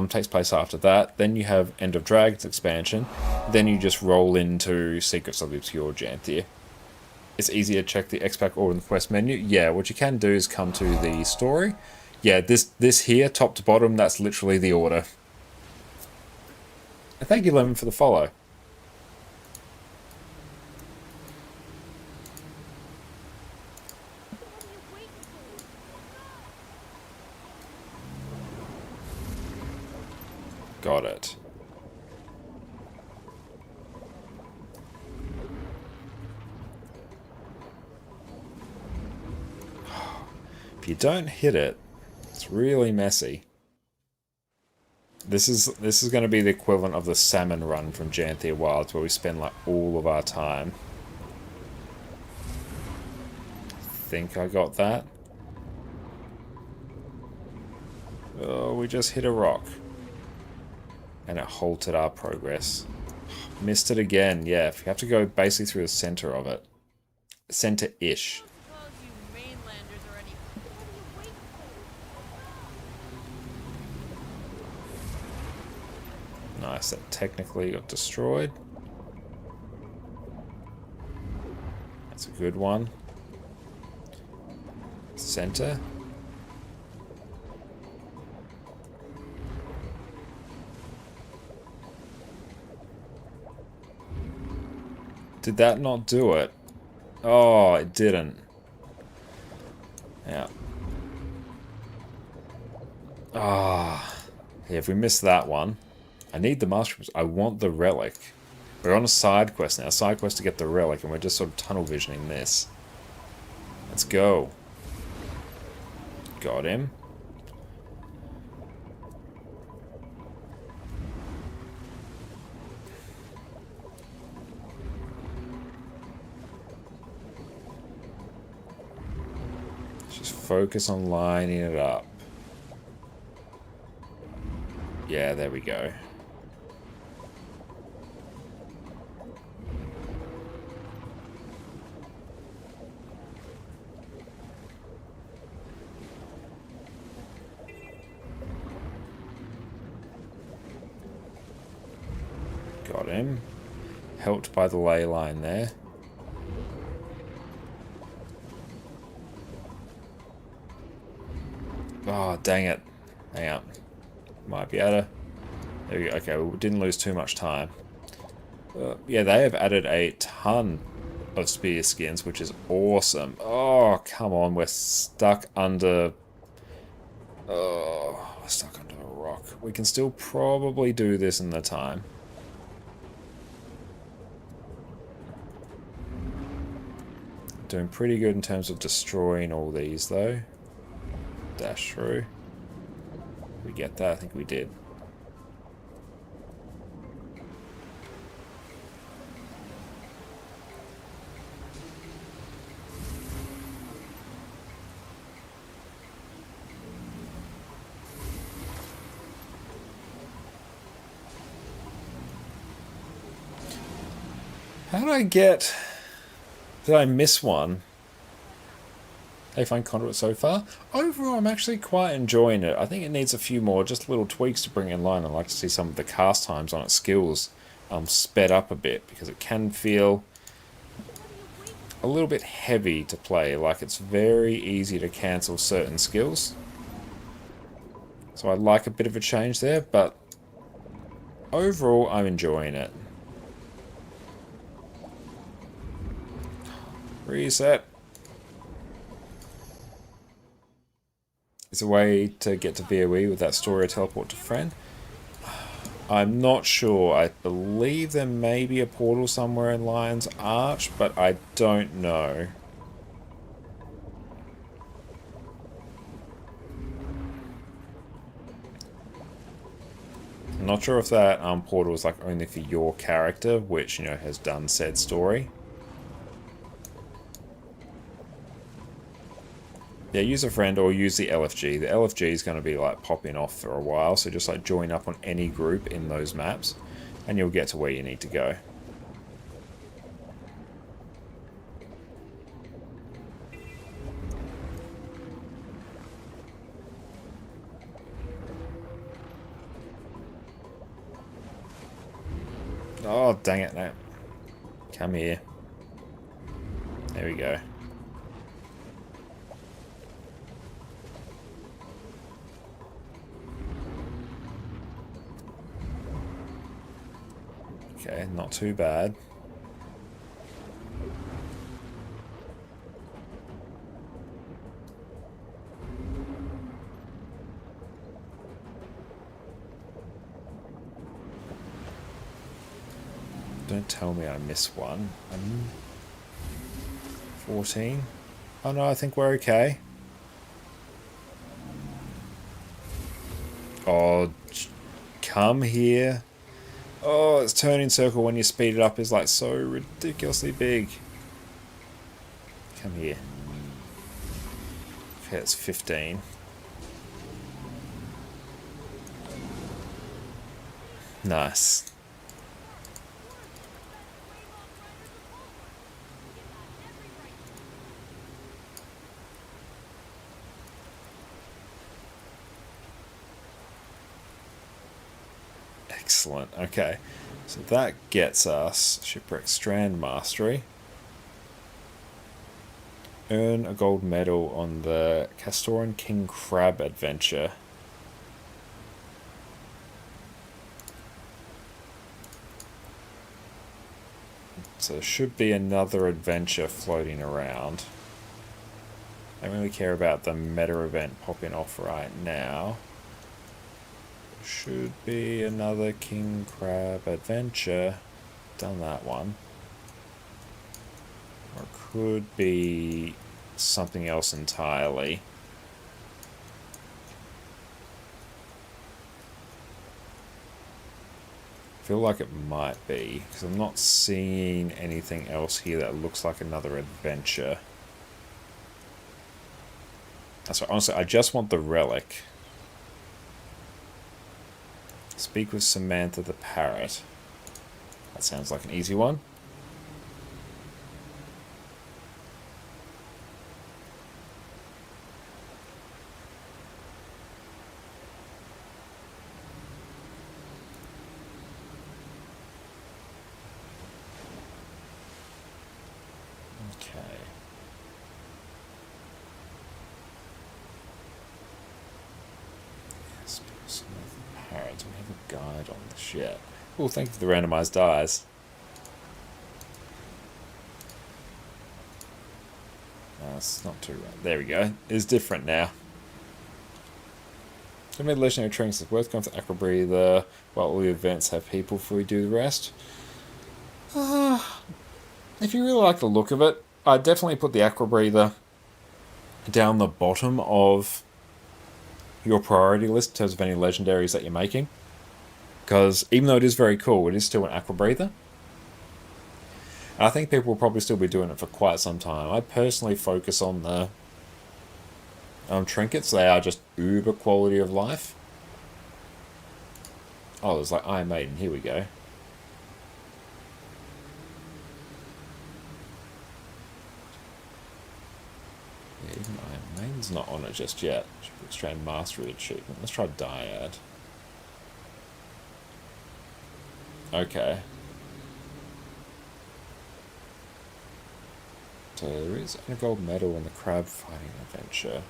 Speaker 1: Takes place after that. Then you have End of Dragons expansion. Then you just roll into Secrets of the Obscure Janthia. It's easy to check the X-Pack or in the quest menu. Yeah, what you can do is come to the story. Yeah, this here, top to bottom, that's literally the order. And thank you, Lemon, for the follow. Got it. If you don't hit it, it's really messy. This is going to be the equivalent of the salmon run from Janthia Wilds, where we spend like all of our time. I think I got that. Oh, we just hit a rock. And it halted our progress. Missed it again. Yeah, if you have to go basically through the center of it. Center-ish. Nice, that technically got destroyed. That's a good one. Center. Did that not do it? Oh, it didn't. Yeah. Ah. Yeah, if we missed that one. I need the mushrooms. I want the relic. We're on a side quest now. Side quest to get the relic, and we're just sort of tunnel visioning this. Let's go. Got him. Just focus on lining it up. Yeah, there we go. Got him. Helped by the ley line there. Oh, dang it. Hang on. Might be able to... There we go. Okay, we didn't lose too much time. Yeah, they have added a ton of spear skins, which is awesome. Oh, come on. We're stuck under... Oh, we're stuck under a rock. We can still probably do this in the time. Doing pretty good in terms of destroying all these, though. Dash through. We get that? I think we did. How did I get... Did I miss one? How you find Conduit so far? Overall, I'm actually quite enjoying it. I think it needs a few more, just little tweaks to bring it in line. I'd like to see some of the cast times on its skills sped up a bit, because it can feel a little bit heavy to play. Like, it's very easy to cancel certain skills. So I'd like a bit of a change there, but overall, I'm enjoying it. Reset. It's a way to get to VOE with that story teleport to friend. I'm not sure. I believe there may be a portal somewhere in Lion's Arch, but I don't know. I'm not sure if that portal is like only for your character, which, you know, has done said story. Yeah, use a friend or use the LFG. The LFG is going to be like popping off for a while, so just like join up on any group in those maps and you'll get to where you need to go. Oh, dang it, no. Come here. There we go. Okay, not too bad. Don't tell me I missed one. 14. Oh no, I think we're okay. Oh, come here. Oh, its turning circle when you speed it up is like so ridiculously big. Come here. Okay, it's 15. Nice. Excellent. Okay. So that gets us Shipwreck Strand Mastery. Earn a gold medal on the Castora King Crab adventure. So there should be another adventure floating around. I don't really care about the meta event popping off right now. Should be another King Crab adventure. Done that one. Or it could be something else entirely. I feel like it might be, because I'm not seeing anything else here that looks like another adventure. That's right, honestly, I just want the relic. Speak with Samantha the Parrot. That sounds like an easy one. Okay. Speak with Samantha the Parrot. Do we have a guide on the ship? Oh, thank you for the randomized dies. It's not too right. There we go. It's different now. So many legendary trinkets. It's worth going for Aqua Breather while all the events have people before we do the rest. If you really like the look of it, I'd definitely put the Aqua Breather down the bottom of your priority list in terms of any legendaries that you're making. Because even though it is very cool, it is still an Aqua Breather. I think people will probably still be doing it for quite some time. I personally focus on the trinkets. They are just uber quality of life. Oh, there's like Iron Maiden. Here we go. Yeah, even Iron Maiden's not on it just yet. Strand Mastery achievement. Let's try Dyad. Okay. So there is a gold medal in the crab fighting adventure.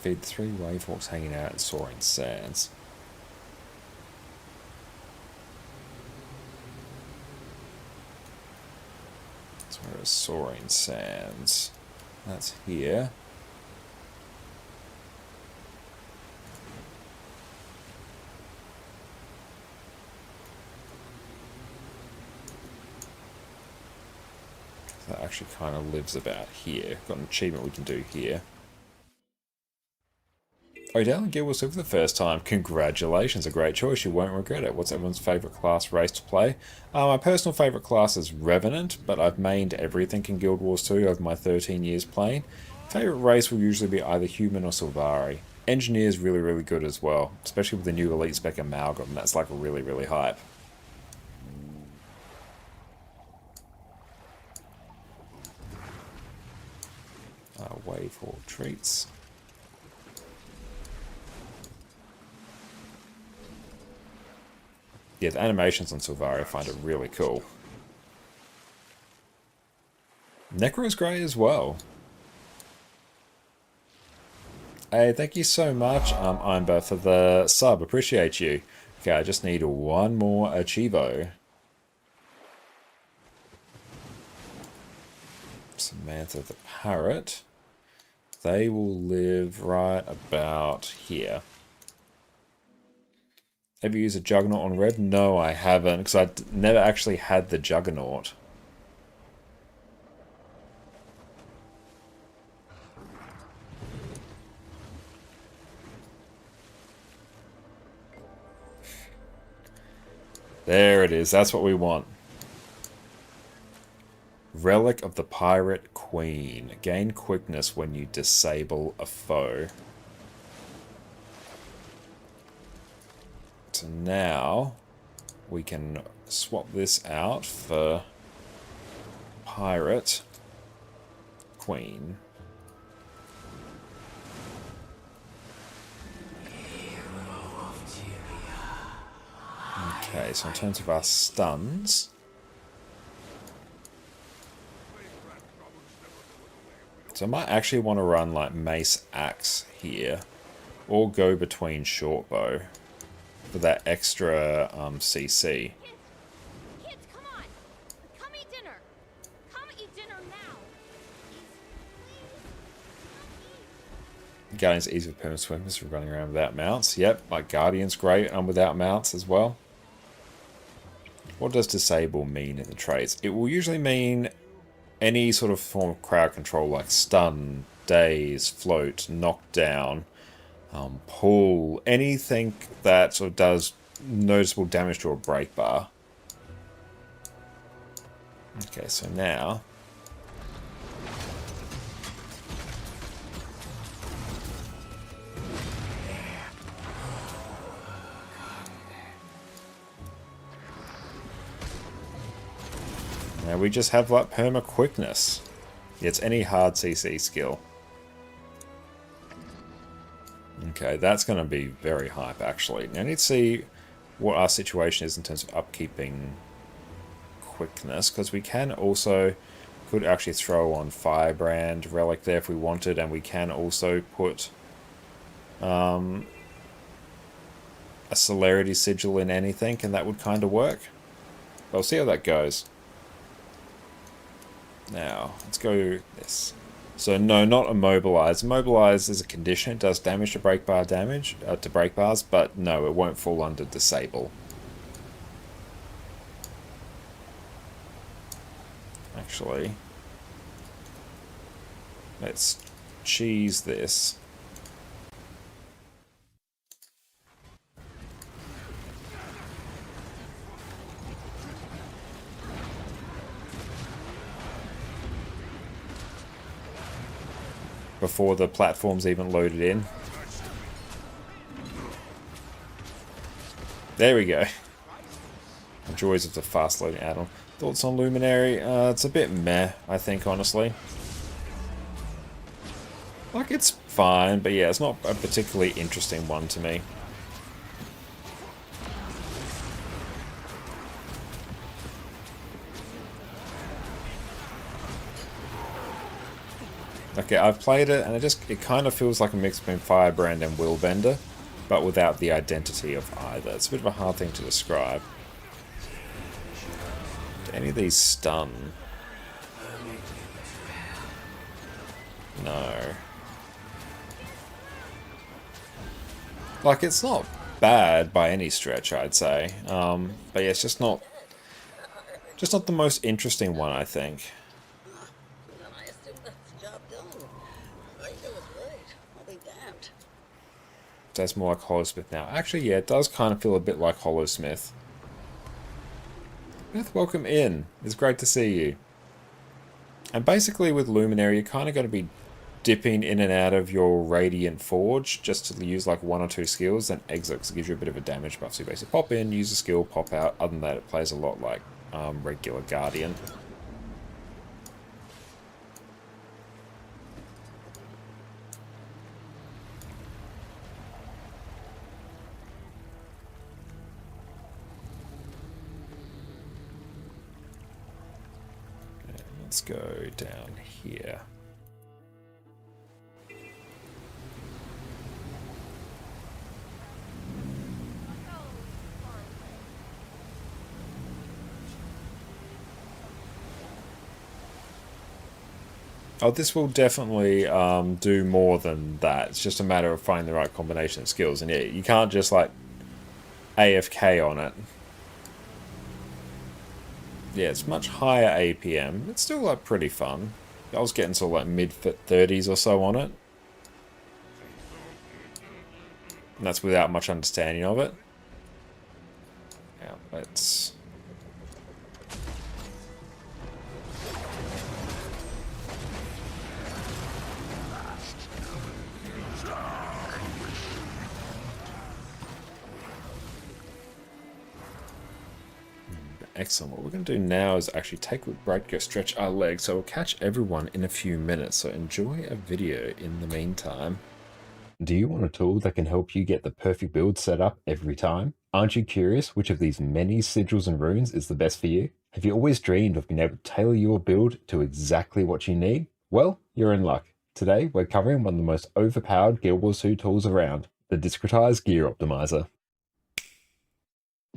Speaker 1: Feed 3 wavehawks hanging out in Soaring Sands. So where is Soaring Sands? That's here. That actually kind of lives about here. Got an achievement we can do here. Oh, Dalen Gill was here for the first time. Congratulations, a great choice. You won't regret it. What's everyone's favourite class race to play? My personal favourite class is Revenant, but I've mained everything in Guild Wars 2 over my 13 years playing. Favourite race will usually be either Human or Sylvari. Engineer's really, really good as well, especially with the new Elite Spec Amalgam. That's like really, really hype. Wavehawk treats. Yeah, the animations on Silvaria I find it really cool. Necro's great as well. Hey, thank you so much, Imber, for the sub. Appreciate you. Okay, I just need one more Achievo. Samantha the Parrot. They will live right about here. Have you used a Juggernaut on Red? No, I haven't, because I never actually had the Juggernaut. There it is. That's what we want. Relic of the Pirate Queen. Gain quickness when you disable a foe. So now we can swap this out for Pirate Queen. Okay, so in terms of our stuns, so I might actually want to run like Mace Axe here, or go between short bow for that extra CC.
Speaker 2: Kids, come on! Come eat dinner! Come eat dinner now! Please,
Speaker 1: Guardian's easy for permanent swimmers for running around without mounts. Yep, like Guardian's great without mounts as well. What does disable mean in the traits? It will usually mean any sort of form of crowd control like stun, daze, float, knockdown, pull, anything that sort of does noticeable damage to a break bar. Okay, so now we just have like perma quickness. It's any hard CC skill. Okay, that's going to be very hype actually. Now I need to see what our situation is in terms of upkeeping quickness, because we could actually throw on Firebrand Relic there if we wanted, and we can also put a Celerity Sigil in anything, and that would kind of work. But we'll see how that goes. Now, let's go this. So no, not Immobilize. Immobilize is a condition. It does damage to break bar damage, to break bars, but no, it won't fall under Disable. Actually, let's cheese this. Before the platform's even loaded in. There we go. The joys of the fast loading add-on. Thoughts on Luminary? It's a bit meh, I think, honestly. Like, it's fine, but yeah, it's not a particularly interesting one to me. Okay, I've played it, and it kind of feels like a mix between Firebrand and Willbender, but without the identity of either. It's a bit of a hard thing to describe. Do any of these stun? No. Like, it's not bad by any stretch, I'd say. But yeah, it's just not the most interesting one, I think. That's more like Hollowsmith now. Actually, yeah, it does kind of feel a bit like Hollowsmith. Beth, welcome in. It's great to see you. And basically with Luminary, you're kind of going to be dipping in and out of your Radiant Forge just to use like 1 or 2 skills, then exit because it gives you a bit of a damage buff. So you basically pop in, use a skill, pop out. Other than that, it plays a lot like regular Guardian. let's go down here. Oh, this will definitely do more than that. It's just a matter of finding the right combination of skills. And yeah, you can't just like AFK on it. Yeah, it's much higher APM. It's still like pretty fun. I was getting sort of like mid-30s or so on it. And that's without much understanding of it. Yeah, let's... Excellent. What we're going to do now is actually take a break, go stretch our legs. So we'll catch everyone in a few minutes. So enjoy a video in the meantime. Do you want a tool that can help you get the perfect build set up every time? Aren't you curious which of these many sigils and runes is the best for you? Have you always dreamed of being able to tailor your build to exactly what you need? Well, you're in luck. Today, we're covering one of the most overpowered Guild Wars 2 tools around, the Discretized Gear Optimizer.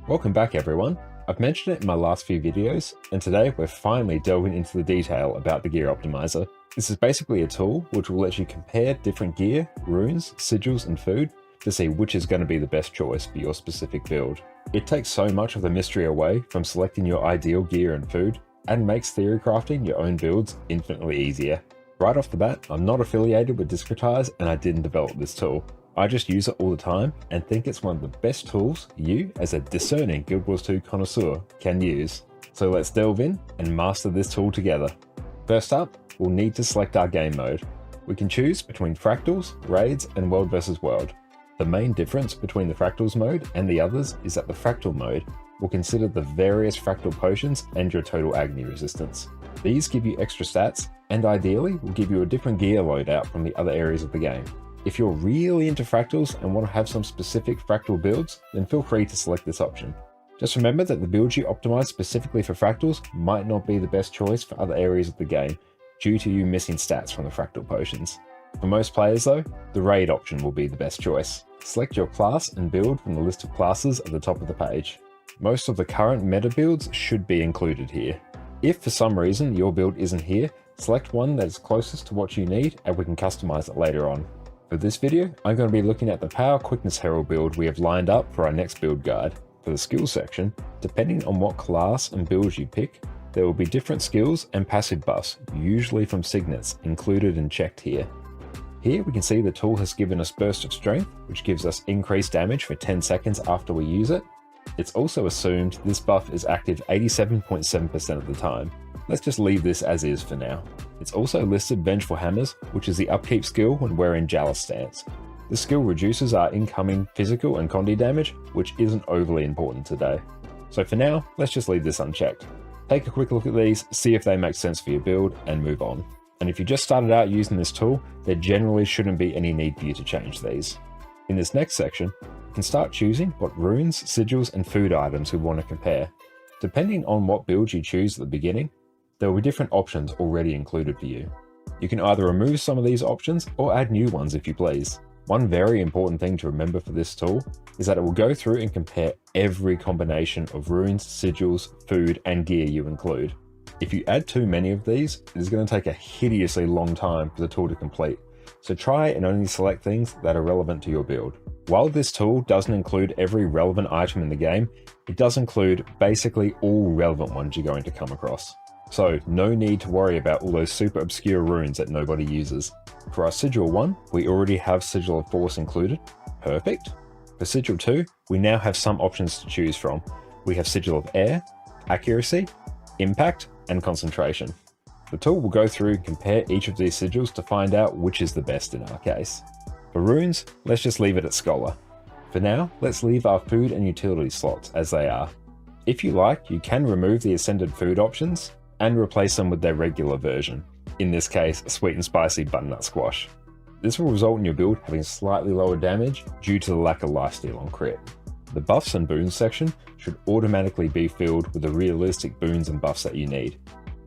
Speaker 1: Welcome back everyone. I've mentioned it in my last few videos, and today we're finally delving into the detail about the Gear Optimizer. This is basically a tool which will let you compare different gear, runes, sigils and food to see which is going to be the best choice for your specific build. It takes so much of the mystery away from selecting your ideal gear and food, and makes theory crafting your own builds infinitely easier. Right off the bat, I'm not affiliated with Discretize and I didn't develop this tool. I just use it all the time and think it's one of the best tools you, as a discerning Guild Wars 2 connoisseur, can use. So let's delve in and master this tool together. First up, we'll need to select our game mode. We can choose between fractals, raids, and world versus world. The main difference between the fractals mode and the others is that the fractal mode will consider the various fractal potions and your total agony resistance. These give you extra stats and ideally will give you a different gear loadout from the other areas of the game. If you're really into fractals and want to have some specific fractal builds, then feel free to select this option. Just remember that the builds you optimize specifically for fractals might not be the best choice for other areas of the game, due to you missing stats from the fractal potions. For most players though, the raid option will be the best choice. Select your class and build from the list of classes at the top of the page. Most of the current meta builds should be included here. If for some reason your build isn't here, select one that is closest to what you need and we can customize it later on. For this video, I'm going to be looking at the Power Quickness Herald build we have lined up for our next build guide. For the skills section, depending on what class and build you pick, there will be different skills and passive buffs, usually from signets, included and checked here. Here we can see the tool has given us Burst of Strength, which gives us increased damage for 10 seconds after we use it. It's also assumed this buff is active 87.7% of the time. Let's just leave this as is for now. It's also listed Vengeful Hammers, which is the upkeep skill when we're in Jalis stance. This skill reduces our incoming physical and condi damage, which isn't overly important today. So for now, let's just leave this unchecked. Take a quick look at these, see if they make sense for your build, and move on. And if you just started out using this tool, there generally shouldn't be any need for you to change these. In this next section, you can start choosing what runes, sigils, and food items we want to compare. Depending on what build you choose at the beginning, there will be different options already included for you. You can either remove some of these options or add new ones if you please. One very important thing to remember for this tool is that it will go through and compare every combination of runes, sigils, food, and gear you include. If you add too many of these, it is going to take a hideously long time for the tool to complete, so try and only select things that are relevant to your build. While this tool doesn't include every relevant item in the game, it does include basically all relevant ones you're going to come across. So no need to worry about all those super obscure runes that nobody uses. For our Sigil 1, we already have Sigil of Force included. Perfect. For Sigil 2, we now have some options to choose from. We have Sigil of Air, Accuracy, Impact, and Concentration. The tool will go through and compare each of these sigils to find out which is the best in our case. For runes, let's just leave it at Scholar. For now, let's leave our food and utility slots as they are. If you like, you can remove the Ascended food options and replace them with their regular version. In this case, a sweet and spicy butternut squash. This will result in your build having slightly lower damage due to the lack of lifesteal on crit. The buffs and boons section should automatically be filled with the realistic boons and buffs that you need.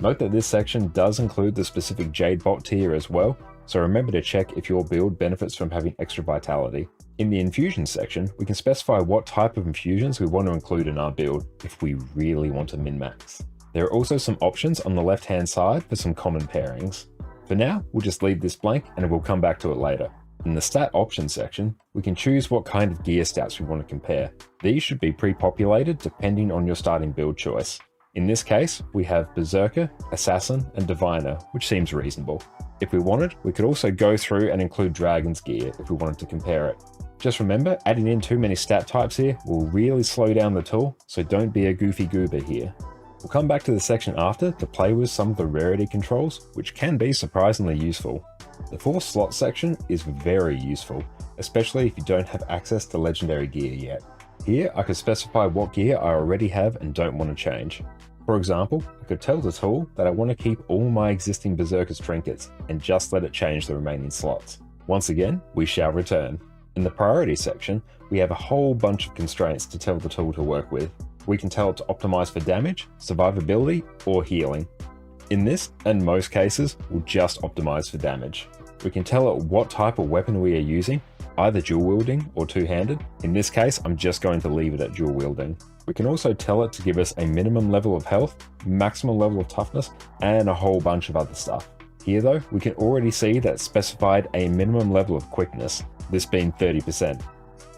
Speaker 6: Note that this section does include the specific Jade Bolt tier as well, so remember to check if your build benefits from having extra vitality. In the infusion section, we can specify what type of infusions we want to include in our build if we really want to min-max. There are also some options on the left hand side for some common pairings. For now, we'll just leave this blank and we'll come back to it later. In the stat options section, we can choose what kind of gear stats we want to compare. These should be pre-populated depending on your starting build choice. In this case, we have Berserker, Assassin, and Diviner, which seems reasonable. If we wanted, we could also go through and include Dragon's gear if we wanted to compare it. Just remember, adding in too many stat types here will really slow down the tool, so don't be a goofy goober here. We'll come back to the section after to play with some of the rarity controls, which can be surprisingly useful. The 4 slot section is very useful, especially if you don't have access to legendary gear yet. Here I could specify what gear I already have and don't want to change. For example, I could tell the tool that I want to keep all my existing Berserker's trinkets and just let it change the remaining slots. Once again, we shall return. In the priority section, we have a whole bunch of constraints to tell the tool to work with. We can tell it to optimize for damage, survivability, or healing. In this, and most cases, we'll just optimize for damage. We can tell it what type of weapon we are using, either dual wielding or two-handed. In this case, I'm just going to leave it at dual wielding. We can also tell it to give us a minimum level of health, maximum level of toughness, and a whole bunch of other stuff. Here though, we can already see that it's specified a minimum level of quickness, this being 30%.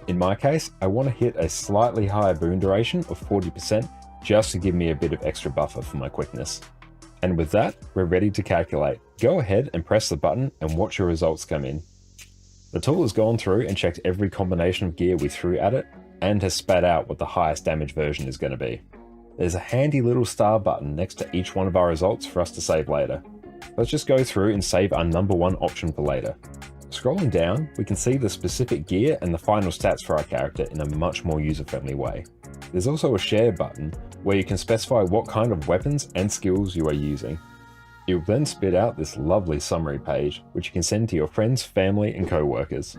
Speaker 6: In my case, I want to hit a slightly higher boon duration of 40% just to give me a bit of extra buffer for my quickness. And with that, we're ready to calculate. Go ahead and press the button and watch your results come in. The tool has gone through and checked every combination of gear we threw at it, and has spat out what the highest damage version is going to be. There's a handy little star button next to each one of our results for us to save later. Let's just go through and save our number 1 option for later. Scrolling down, we can see the specific gear and the final stats for our character in a much more user-friendly way. There's also a share button where you can specify what kind of weapons and skills you are using. It will then spit out this lovely summary page, which you can send to your friends, family, and co-workers.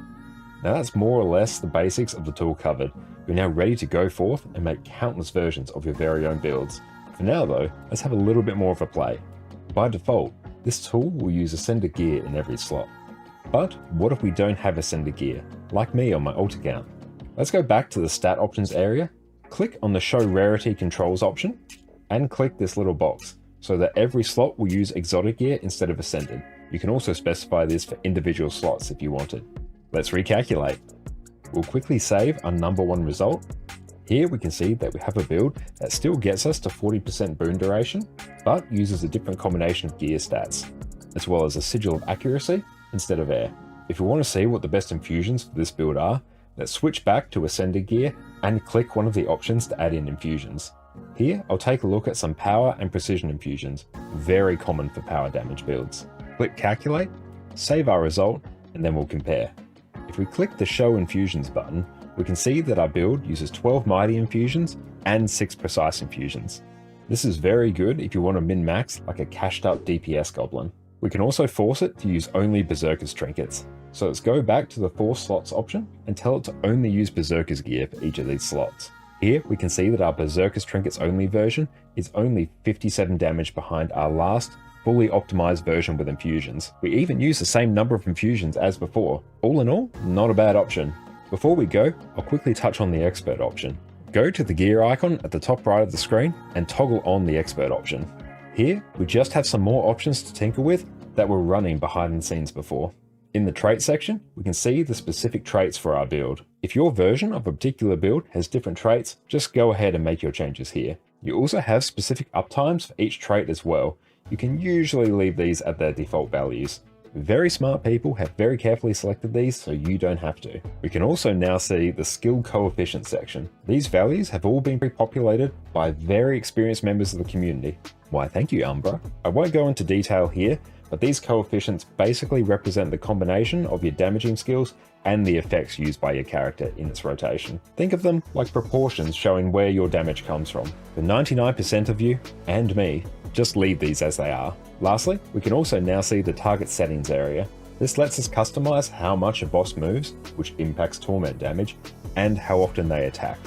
Speaker 6: Now that's more or less the basics of the tool covered. You're now ready to go forth and make countless versions of your very own builds. For now though, let's have a little bit more of a play. By default, this tool will use Ascender gear in every slot. But what if we don't have Ascender gear, like me on my alt account? Let's go back to the stat options area, click on the show rarity controls option, and click this little box, so that every slot will use exotic gear instead of Ascended. You can also specify this for individual slots if you wanted. Let's recalculate. We'll quickly save our number 1 result. Here we can see that we have a build that still gets us to 40% boon duration, but uses a different combination of gear stats, as well as a sigil of accuracy instead of air. If you want to see what the best infusions for this build are, let's switch back to Ascended gear and click one of the options to add in infusions. Here I'll take a look at some power and precision infusions, very common for power damage builds. Click calculate, save our result, and then we'll compare. If we click the Show Infusions button, we can see that our build uses 12 Mighty Infusions and 6 Precise Infusions. This is very good if you want to min-max like a cashed up DPS goblin. We can also force it to use only Berserker's trinkets. So let's go back to the 4 slots option and tell it to only use Berserker's gear for each of these slots. Here we can see that our Berserker's trinkets only version is only 57 damage behind our last fully optimized version with infusions. We even use the same number of infusions as before. All in all, not a bad option. Before we go, I'll quickly touch on the expert option. Go to the gear icon at the top right of the screen and toggle on the expert option. Here, we just have some more options to tinker with that were running behind the scenes before. In the trait section, we can see the specific traits for our build. If your version of a particular build has different traits, just go ahead and make your changes here. You also have specific uptimes for each trait as well. You can usually leave these at their default values. Very smart people have very carefully selected these so you don't have to. We can also now see the skill coefficient section. These values have all been pre-populated by very experienced members of the community. Why thank you, Umbra. I won't go into detail here, but these coefficients basically represent the combination of your damaging skills and the effects used by your character in its rotation. Think of them like proportions showing where your damage comes from. For 99% of you, and me, just leave these as they are. Lastly, we can also now see the target settings area. This lets us customize how much a boss moves, which impacts torment damage, and how often they attack.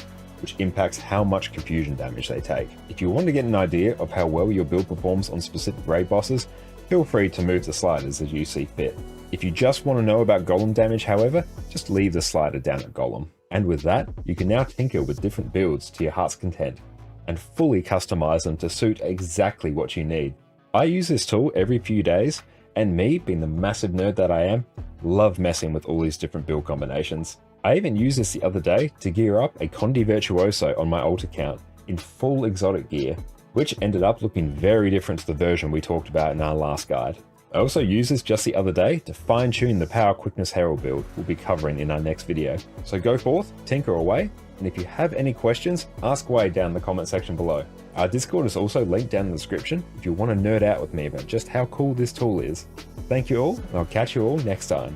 Speaker 6: which impacts how much confusion damage they take. If you want to get an idea of how well your build performs on specific raid bosses, feel free to move the sliders as you see fit. If you just want to know about golem damage, however, just leave the slider down at golem. And with that, you can now tinker with different builds to your heart's content, and fully customize them to suit exactly what you need. I use this tool every few days, and me, being the massive nerd that I am, love messing with all these different build combinations. I even used this the other day to gear up a Condi Virtuoso on my alt account in full exotic gear, which ended up looking very different to the version we talked about in our last guide. I also used this just the other day to fine tune the Power Quickness Herald build we'll be covering in our next video. So go forth, tinker away, and if you have any questions, ask away down in the comment section below. Our Discord is also linked down in the description if you want to nerd out with me about just how cool this tool is. Thank you all, and I'll catch you all next time.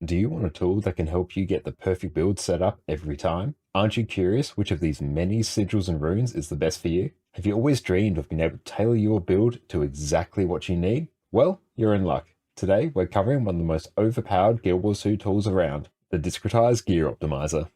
Speaker 6: Do you want a tool that can help you get the perfect build set up every time? Aren't you curious which of these many sigils and runes is the best for you? Have you always dreamed of being able to tailor your build to exactly what you need? Well, you're in luck. Today, we're covering one of the most overpowered Guild Wars 2 tools around, the Discretized Gear Optimizer.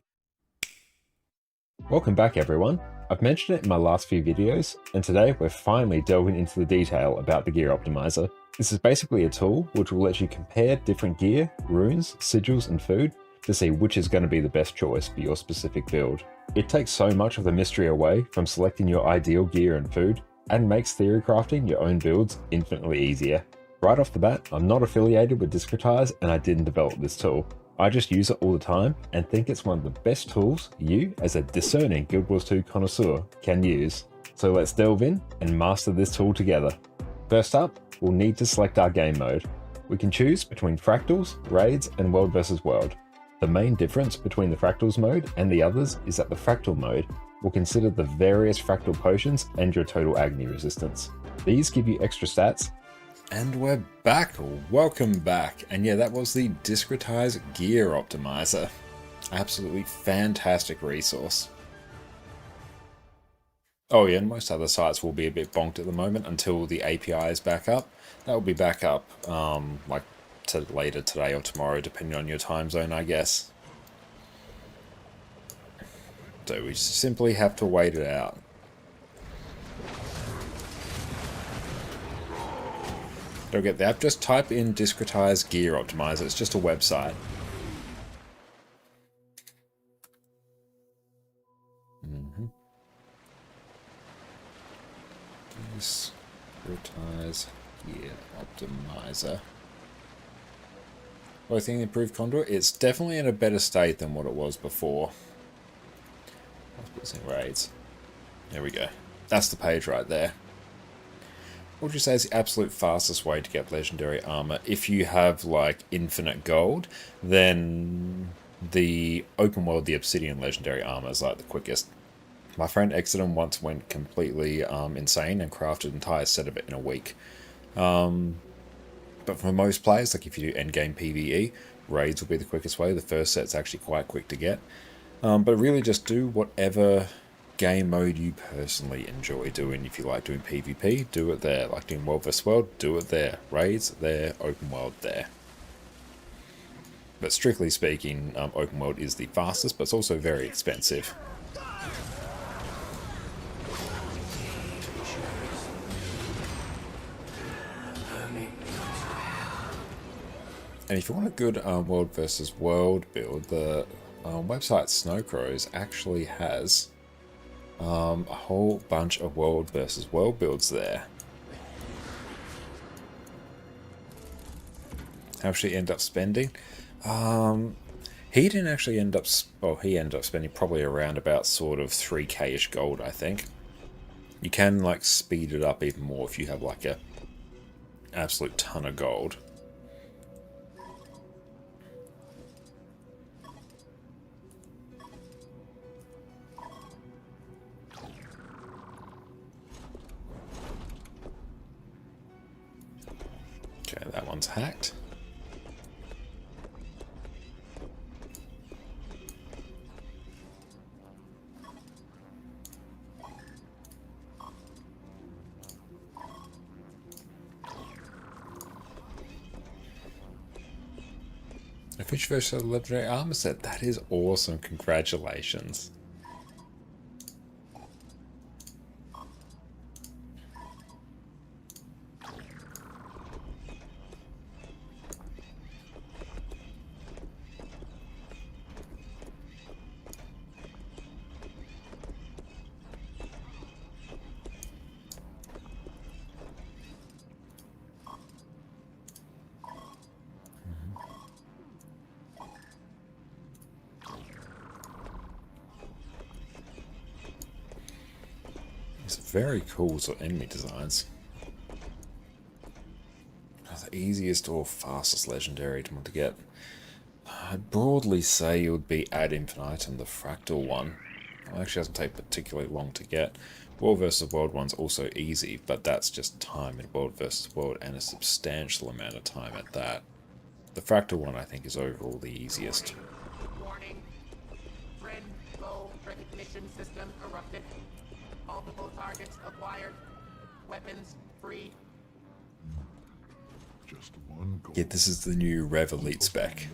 Speaker 6: Welcome back everyone. I've mentioned it in my last few videos, and today we're finally delving into the detail about the Gear Optimizer. This is basically a tool which will let you compare different gear, runes, sigils, and food to see which is going to be the best choice for your specific build. It takes so much of the mystery away from selecting your ideal gear and food, and makes theory crafting your own builds infinitely easier. Right off the bat, I'm not affiliated with Discretize and I didn't develop this tool. I just use it all the time and think it's one of the best tools you, as a discerning Guild Wars 2 connoisseur, can use. So let's delve in and master this tool together. First up, we'll need to select our game mode. We can choose between fractals, raids, and world versus world. The main difference between the fractals mode and the others is that the fractal mode will consider the various fractal potions and your total agony resistance. These give you extra stats.
Speaker 1: And we're back, welcome back. And yeah, that was the Discretized Gear Optimizer. Absolutely fantastic resource. Oh yeah, and most other sites will be a bit bonked at the moment until the API is back up. That will be back up like later today or tomorrow, depending on your time zone, I guess. So we simply have to wait it out. Don't get that. Just type in Discretized Gear Optimizer. It's just a website. Discretized Gear Optimizer. Well, I think the improved conduit. It's definitely in a better state than what it was before. Let's put this in raids. There we go. That's the page right there. What would you say is the absolute fastest way to get legendary armor? If you have like infinite gold, then the open world, the obsidian legendary armor is like the quickest. My friend Exodon once went completely insane and crafted an entire set of it in a week. But for most players, like if you do endgame PvE, raids will be the quickest way. The first set's actually quite quick to get. But really just do whatever game mode you personally enjoy doing. If you like doing PvP, do it there. Like doing world vs world, do it there. Raids there, open world there. But strictly speaking, open world is the fastest, but it's also very expensive. And if you want a good world versus world build, the website Snowcrows actually has a whole bunch of world versus world builds there. How much did he end up spending? He didn't actually end up... Well, he ended up spending probably around about sort of 3k-ish gold, I think. You can like speed it up even more if you have like a absolute ton of gold. Okay, that one's hacked. A fish version of the legendary armor set. That is awesome. Congratulations. very cool sort of enemy designs. The easiest or fastest legendary to want to get. I'd broadly say it would be Ad Infinitum, the Fractal one. It actually doesn't take particularly long to get. World vs. World one's also easy, but that's just time in World vs. World and a substantial amount of time at that. The Fractal one I think is overall the easiest.
Speaker 5: Warning. Friend foe recognition system erupted. Multiple targets acquired. Weapons free.
Speaker 7: Just one goal.
Speaker 1: Yeah, this is the new Rev Elite spec.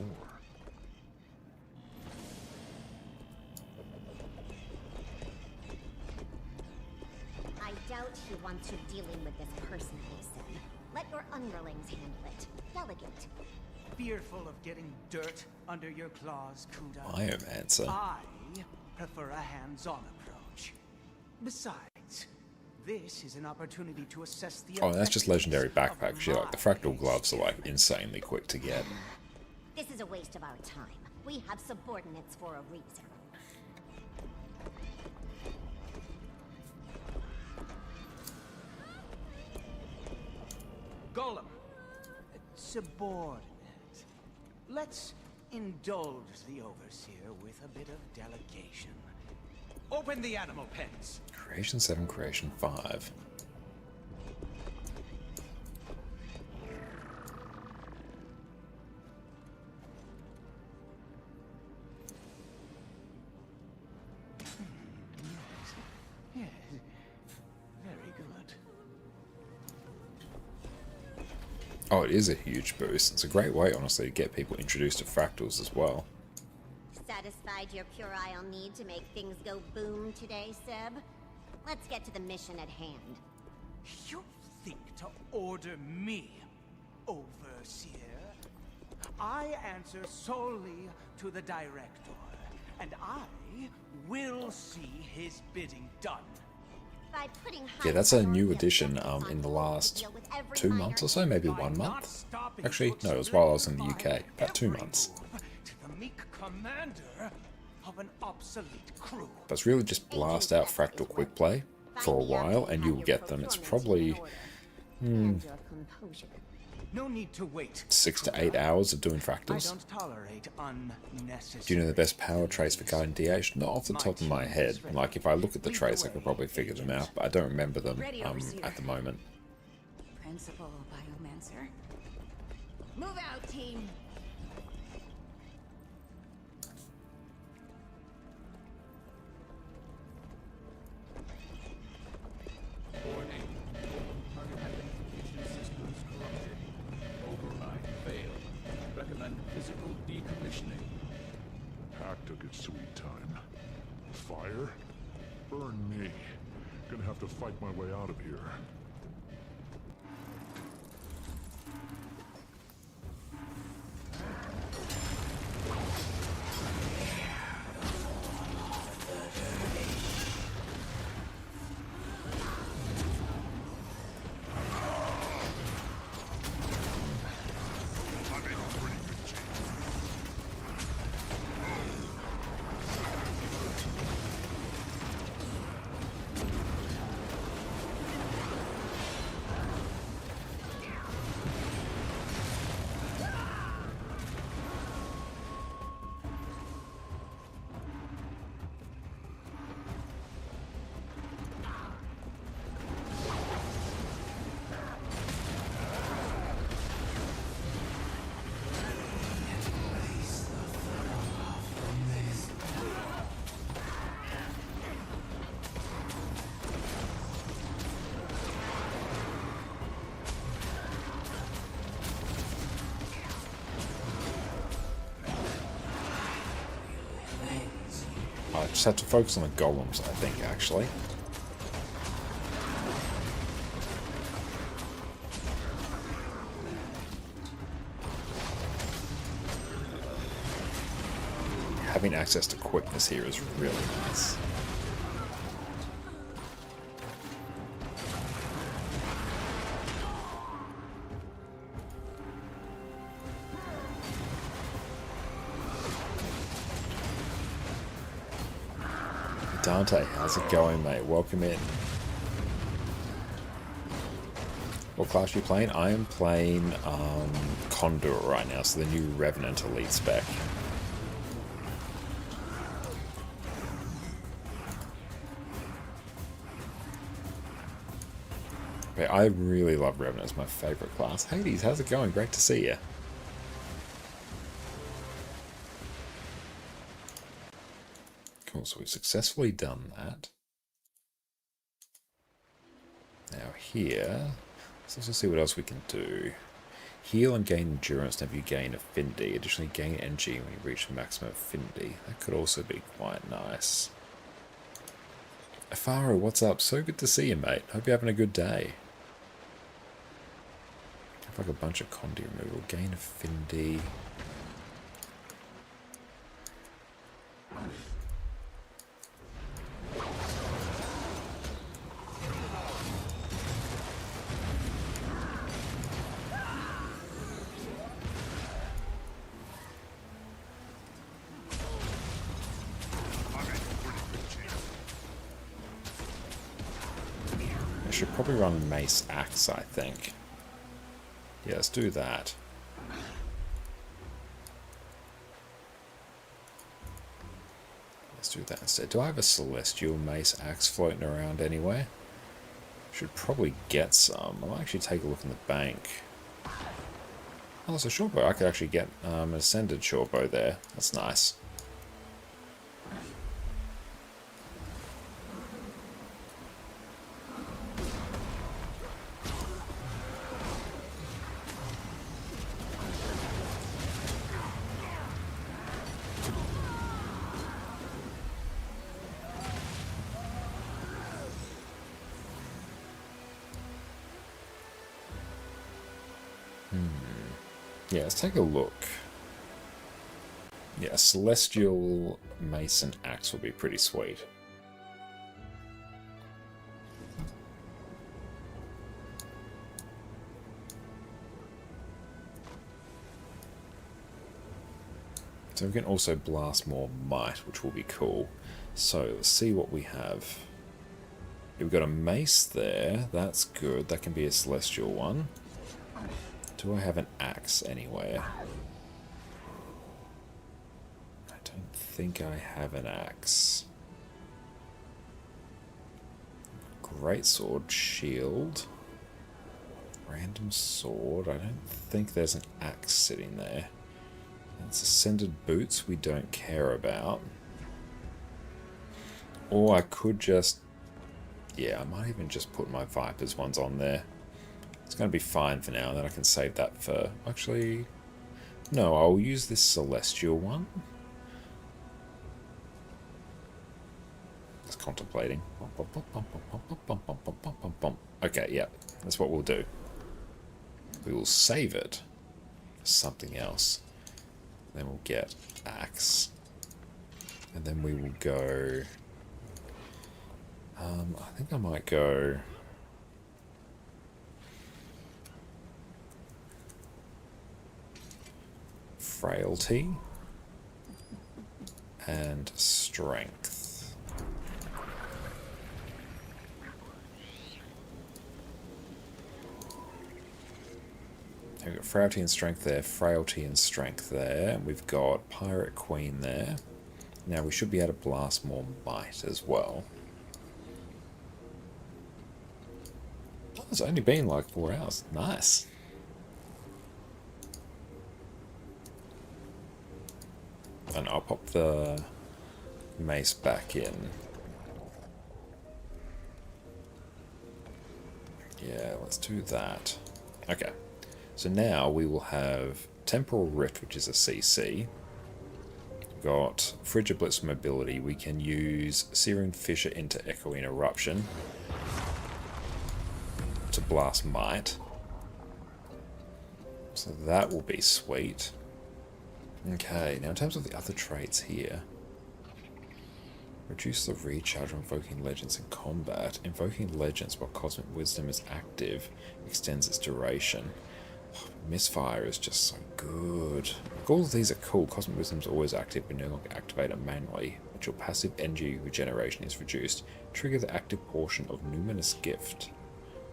Speaker 2: I doubt he wants you dealing with this personally, Sim. Let your underlings handle it. Delegate.
Speaker 3: Fearful of getting dirt under your claws, Kuda?
Speaker 1: Biomancer.
Speaker 3: I prefer a hands-on approach. Besides, this is an opportunity to assess the
Speaker 1: Oh, that's just legendary
Speaker 3: effectiveness
Speaker 1: backpacks. Yeah, like the Fractal gloves are like insanely quick to get.
Speaker 2: This is a waste of our time. We have subordinates for a reason.
Speaker 3: Golem. Subordinate. Let's indulge the Overseer with a bit of delegation. Open the animal pens.
Speaker 1: Creation 7, Creation 5.
Speaker 3: Yes. Very good.
Speaker 1: Oh, it is a huge boost. It's a great way, honestly, to get people introduced to fractals as well.
Speaker 2: Satisfied your puerile need to make things go boom today, Seb? Let's get to the mission at hand.
Speaker 3: You think to order me, Overseer? I answer solely to the Director, and I will see his bidding done.
Speaker 2: By putting
Speaker 1: Yeah, that's a new
Speaker 2: high
Speaker 1: addition
Speaker 2: priorities
Speaker 1: in the
Speaker 2: on
Speaker 1: last
Speaker 2: deal with every
Speaker 1: 2
Speaker 2: minor
Speaker 1: months or so, maybe 1 month. Actually, no, it was while I was in the UK, about 2 months.
Speaker 3: To the meek commander of an obsolete crew.
Speaker 1: But it's really just blast out Fractal Quick Play for a while, and you will get them. It's probably
Speaker 2: And your composure.
Speaker 3: No need to wait.
Speaker 1: 6 to 8 hours of doing
Speaker 3: I
Speaker 1: fractals.
Speaker 3: don't tolerate unnecessary.
Speaker 1: Do you know the best power traits for Guardian DH? Not off the top of my head. Like, if I look at the traits, I could probably figure them out, but I don't remember them at the moment.
Speaker 8: Principal Biomancer. Move out, team.
Speaker 5: Warning. Target identification systems corrupted. Override failed. Recommend physical decommissioning.
Speaker 7: Pack took its sweet time. Fire? Burn me. Gonna have to fight my way out of here.
Speaker 1: I just have to focus on the golems, I think, actually. Having access to quickness here is really nice. Dante, how's it going, mate? Welcome in. What class are you playing? I am playing Condor right now, so the new Revenant Elite Spec. But I really love Revenant. It's my favourite class. Hades, how's it going? Great to see you. Cool, so we've successfully done that. Now here, let's also see what else we can do. Heal and gain endurance whenever you gain affinity. Additionally, gain energy when you reach maximum affinity. That could also be quite nice. Afaro, what's up? So good to see you, mate. Hope you're having a good day. Have like a bunch of condi removal. Gain affinity. I should probably run Mace Axe, I think. Yeah, let's do that. Let's do that instead. Do I have a Celestial Mace Axe floating around anywhere? Should probably get some. I might actually take a look in the bank. Oh, it's a shortbow. I could actually get an Ascended shortbow there. That's nice. Yeah, let's take a look. Yeah, Celestial Mason Axe will be pretty sweet. So we can also blast more might, which will be cool. So let's see what we have. We've got a mace there. That's good. That can be a celestial one. Do I have an axe anywhere? I don't think I have an axe. Great sword, shield, random sword. I don't think there's an axe sitting there. That's Ascended boots we don't care about. Or I could just... yeah, I might even just put my Vipers ones on there. It's going to be fine for now, and then I can save that for... actually, no, I'll use this Celestial one. Just contemplating. Okay, yeah, that's what we'll do. We will save it for something else. Then we'll get axe. And then we will go... I think I might go... frailty and strength. We've got frailty and strength there, frailty and strength there. We've got Pirate Queen there. Now we should be able to blast more might as well. Oh, it's only been like 4 hours. Nice. And I'll pop the mace back in. Yeah, let's do that. Okay. So now we will have Temporal Rift, which is a CC. We've got Frigid Blitz mobility. We can use Searing Fissure into Echoing Eruption to blast might. So that will be sweet. Okay, now in terms of the other traits here, reduce the recharge of Invoking Legends in combat. Invoking Legends while Cosmic Wisdom is active extends its duration. Misfire is just so good. All of these are cool. Cosmic Wisdom is always active, but no longer activate it manually. But your passive energy regeneration is reduced. Trigger the active portion of Numinous Gift.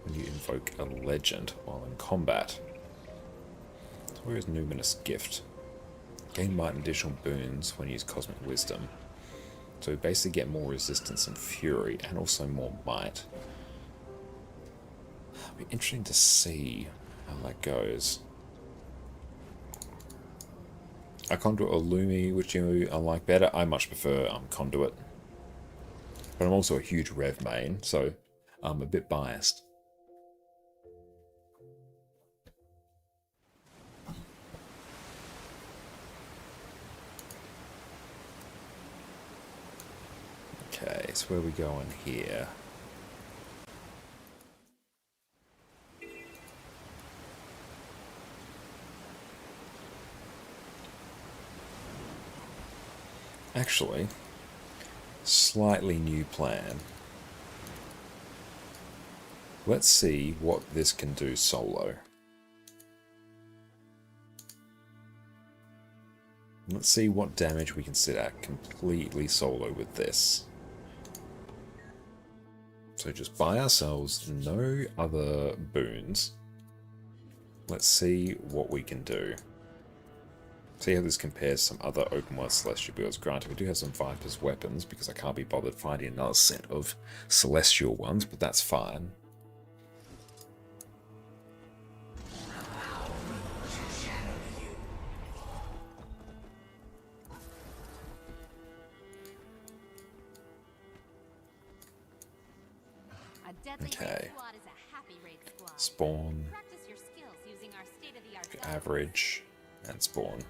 Speaker 1: when you invoke a legend while in combat. So where is Numinous Gift? Gain might and additional boons when you use Cosmic Wisdom. So we basically get more resistance and fury, and also more might. It'll be interesting to see how that goes. A Conduit or Lumi, which you like better? I much prefer Conduit. But I'm also a huge Rev main, so I'm a bit biased. Okay, so where are we going here? Actually, slightly new plan. Let's see what this can do solo. Let's see what damage we can sit at completely solo with this. So just buy ourselves no other boons. Let's see what we can do. See how this compares to some other open world celestial builds. Granted, we do have some Viper's weapons because I can't be bothered finding another set of celestial ones, but that's fine. Okay. Spawn. Average. And spawn.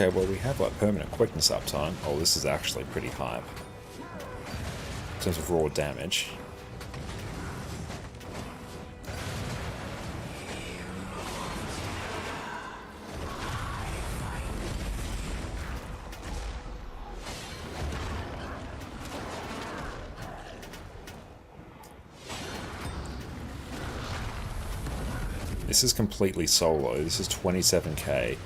Speaker 1: Okay, well we have like permanent quickness uptime. Oh, this is actually pretty hype. In terms of raw damage. This is completely solo. This is 27k.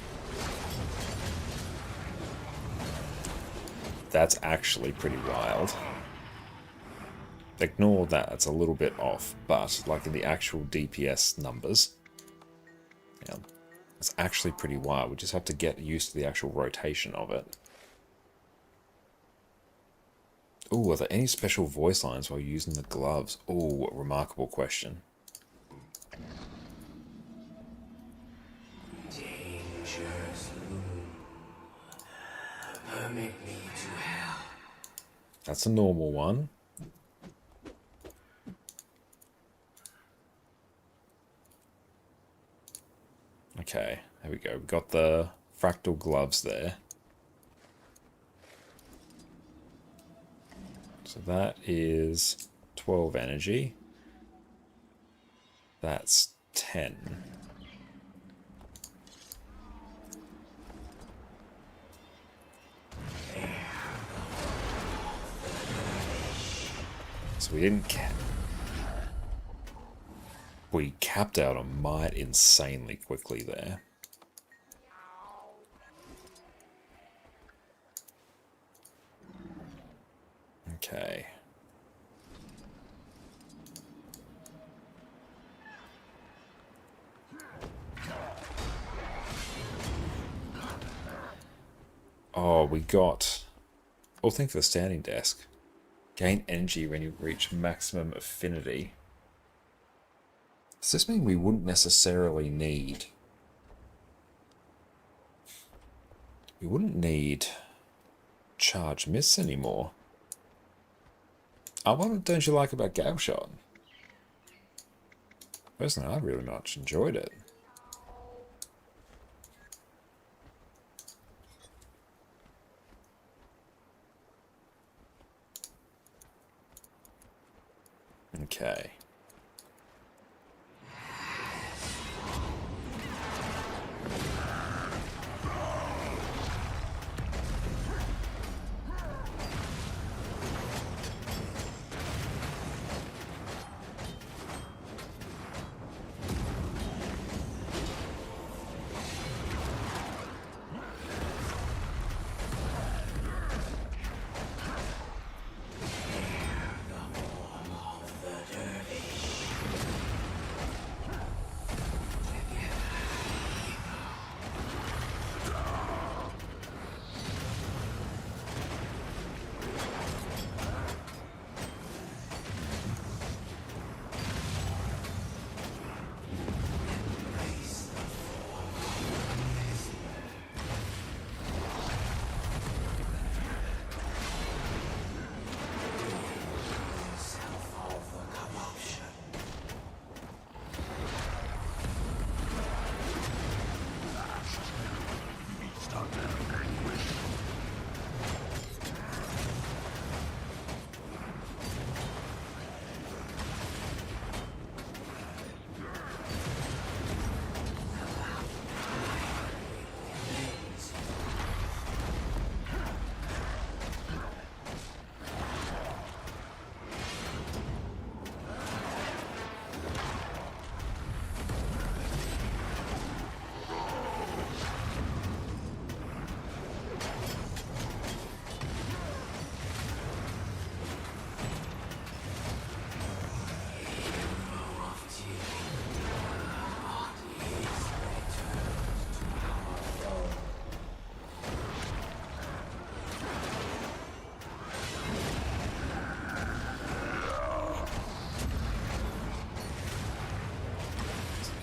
Speaker 1: That's actually pretty wild. Ignore that, it's a little bit off, but like in the actual DPS numbers, yeah, it's actually pretty wild. We just have to get used to the actual rotation of it. Ooh, are there any special voice lines while using the gloves? Ooh, what a remarkable question. That's a normal one. Okay, there we go. We've got the fractal gloves there. So that is 12 energy. That's 10. So we didn't we capped out on might insanely quickly there. Okay. Oh, we got... Oh, thank for the standing desk. Gain energy when you reach maximum affinity. Does this mean we wouldn't necessarily need... We wouldn't need charge miss anymore? What don't you like about Gab Shot? Personally, I really much enjoyed it. Okay.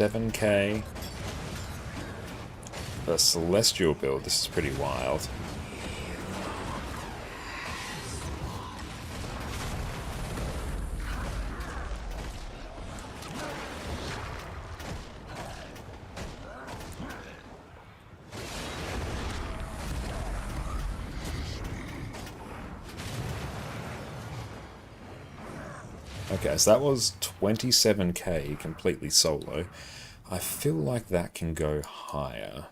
Speaker 1: $7K. The Celestial build, this is pretty wild. Okay, so that was 27K completely solo. I feel like that can go higher.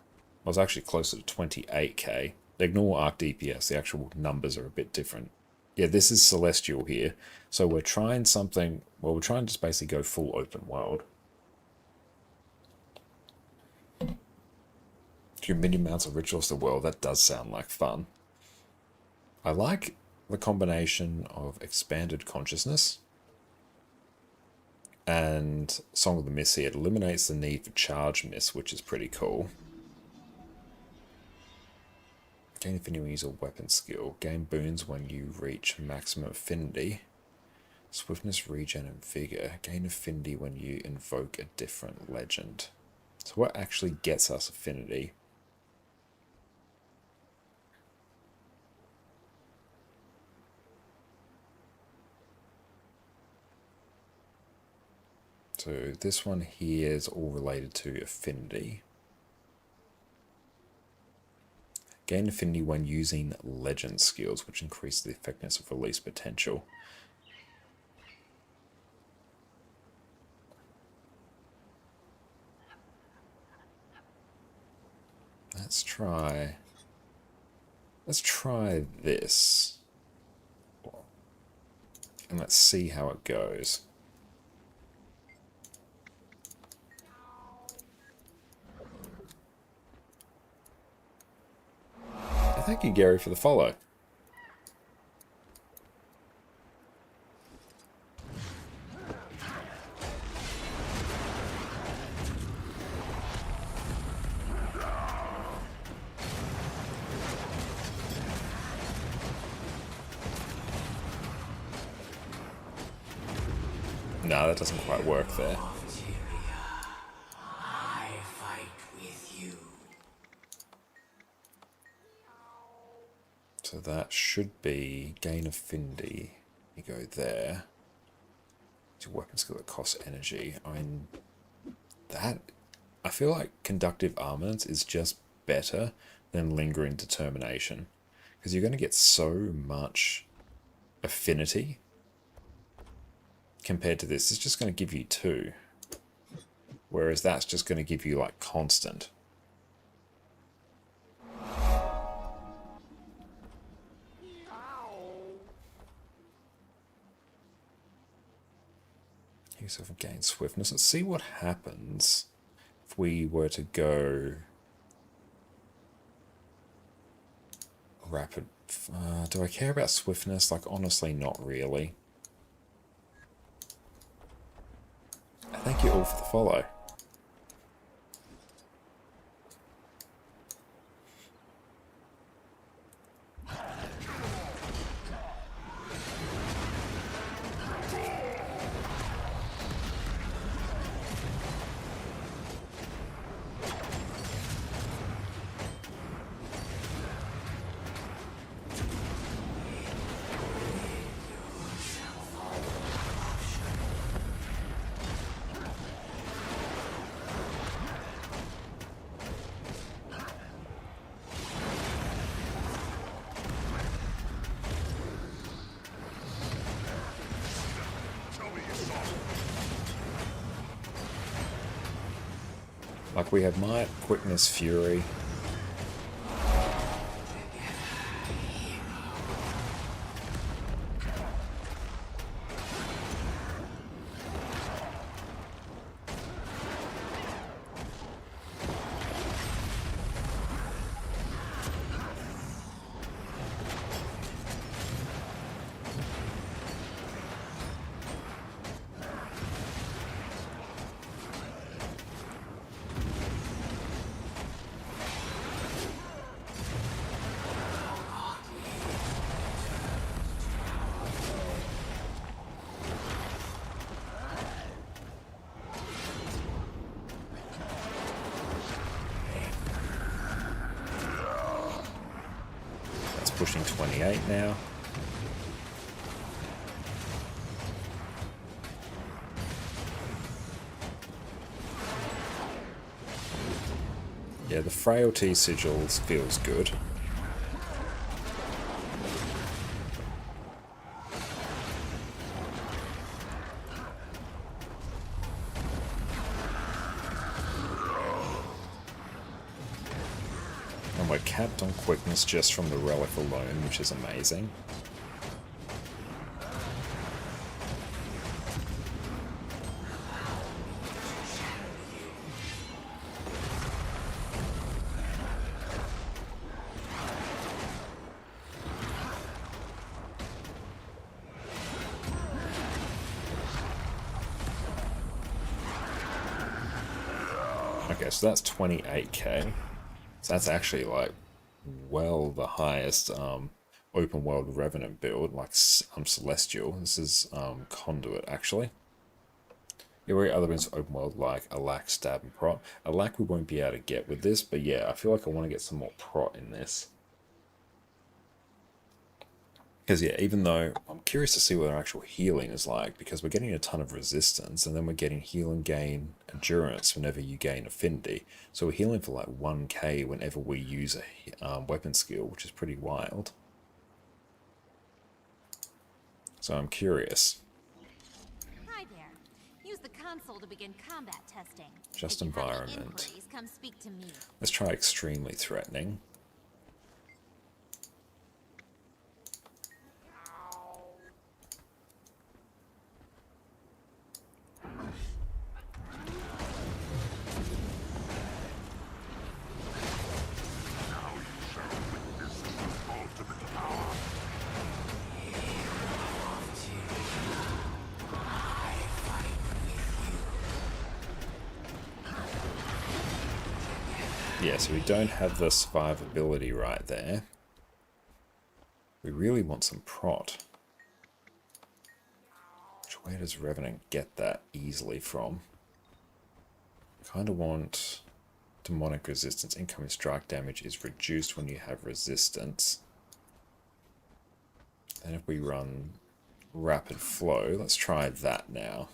Speaker 1: I was actually closer to 28K. Ignore Arc DPS, the actual numbers are a bit different. Yeah, this is Celestial here. So we're trying something, well, we're trying to just basically go full open world. Do minion mounts of Rituals to the World, that does sound like fun. I like the combination of Expanded Consciousness and Song of the Mist here. It eliminates the need for Charge Miss, which is pretty cool. Gain affinity when you use a weapon skill. Gain boons when you reach maximum affinity. Swiftness, regen, and vigor. Gain affinity when you invoke a different legend. So what actually gets us affinity? So this one here is all related to affinity. Gain affinity when using legend skills, which increase the effectiveness of release potential. Let's try this. And let's see how it goes. Thank you, Gary, for the follow. No, that doesn't quite work there. So that should be gain affinity. You go there. It's a weapon skill that costs energy. I mean, that, I feel like conductive armaments is just better than lingering determination, because you're going to get so much affinity compared to this. It's just going to give you 2, whereas that's just going to give you like constant. Yourself gain swiftness. Let's see what happens if we were to go rapid. Do I care about swiftness? Like, honestly, not really. Thank you all for the follow. Like, we have Might, Quickness, Fury. Pushing 28 now. Yeah, the frailty sigils feels good. And we're capped on quickness just from the relic alone, which is amazing. Okay, so that's 28k. So that's actually like well the highest open world Revenant build, like Celestial. This is Conduit actually. Every other one's open world like Alack, Stab, and Prot. Alack we won't be able to get with this, but yeah, I feel like I want to get some more Prot in this. Because yeah, even though I'm curious to see what our actual healing is like, because we're getting a ton of resistance, and then we're getting heal and gain endurance whenever you gain affinity. So we're healing for like 1k whenever we use a weapon skill, which is pretty wild. So I'm curious.
Speaker 2: Hi there. Use the console to begin combat testing.
Speaker 1: Just
Speaker 2: If you have any
Speaker 1: environment.
Speaker 2: inquiries, come speak to me.
Speaker 1: Let's try extremely threatening. Yeah, so we don't have the survivability right there. We really want some Prot. Where does Revenant get that easily from? Kind of want demonic resistance. Incoming strike damage is reduced when you have resistance. And if we run rapid flow, let's try that now.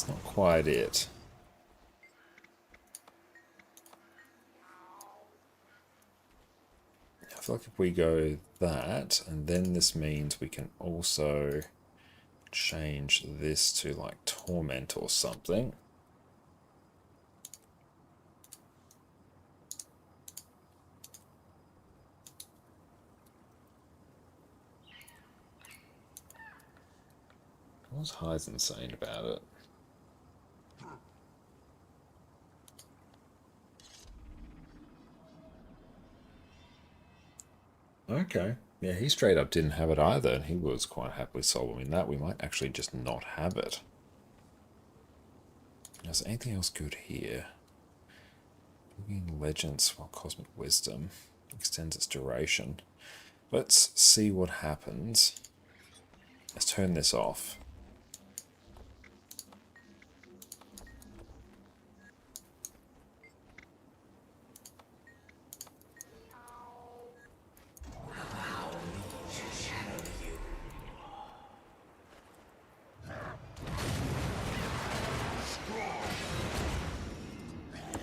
Speaker 1: That's not quite it. I feel like if we go that, and then this means we can also change this to like torment or something. What's Heisen saying about it? Okay. Yeah, he straight up didn't have it either, and he was quite happily solving that. We might actually just not have it. Is there anything else good here? Bringing Legends while Cosmic Wisdom extends its duration. Let's see what happens. Let's turn this off.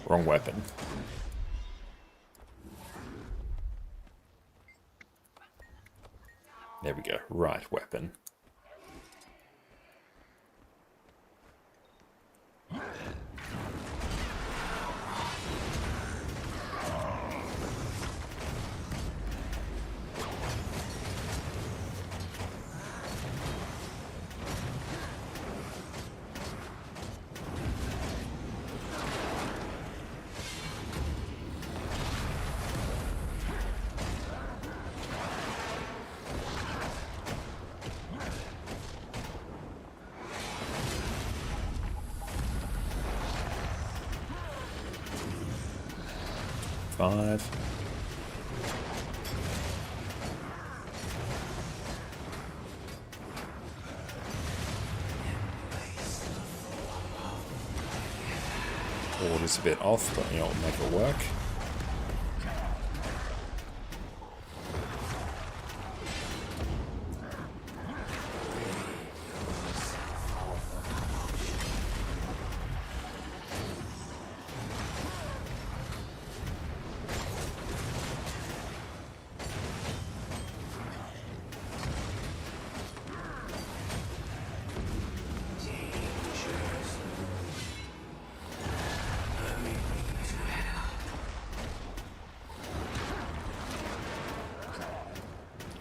Speaker 1: Wrong weapon. There we go. Right weapon. Five. Order's a bit off, but you know, we'll make it work.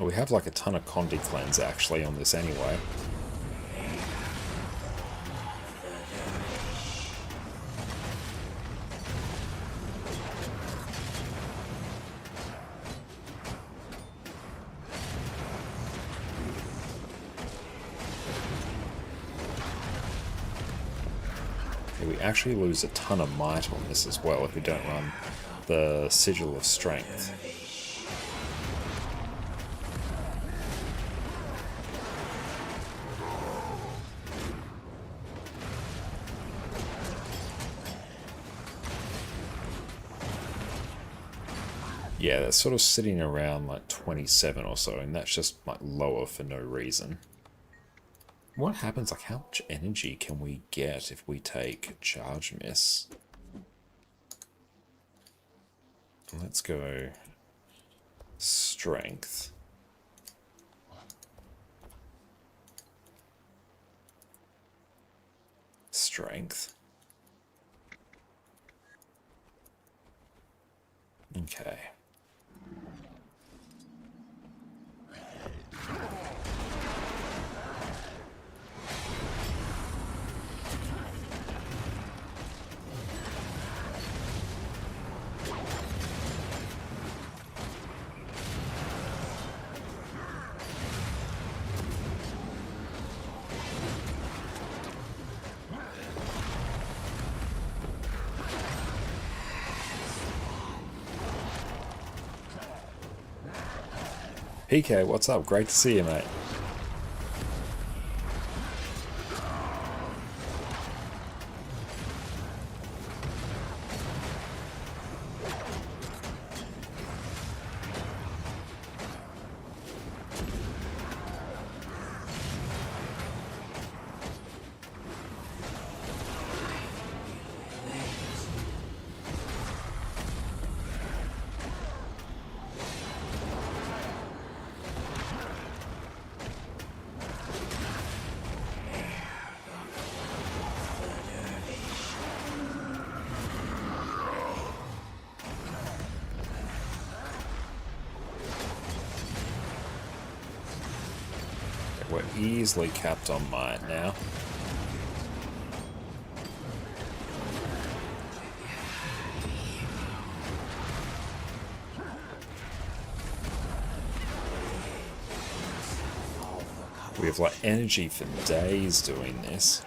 Speaker 1: Well, we have like a ton of Condi cleanse actually on this anyway. Yeah, we actually lose a ton of might on this as well if we don't run the Sigil of Strength. Yeah, that's sort of sitting around like 27 or so, and that's just like lower for no reason. What happens, like how much energy can we get if we take Charge Miss? Let's go Strength. Strength. Okay. PK, what's up? Great to see you, mate. we're easily capped on might now. We have like energy for days doing this.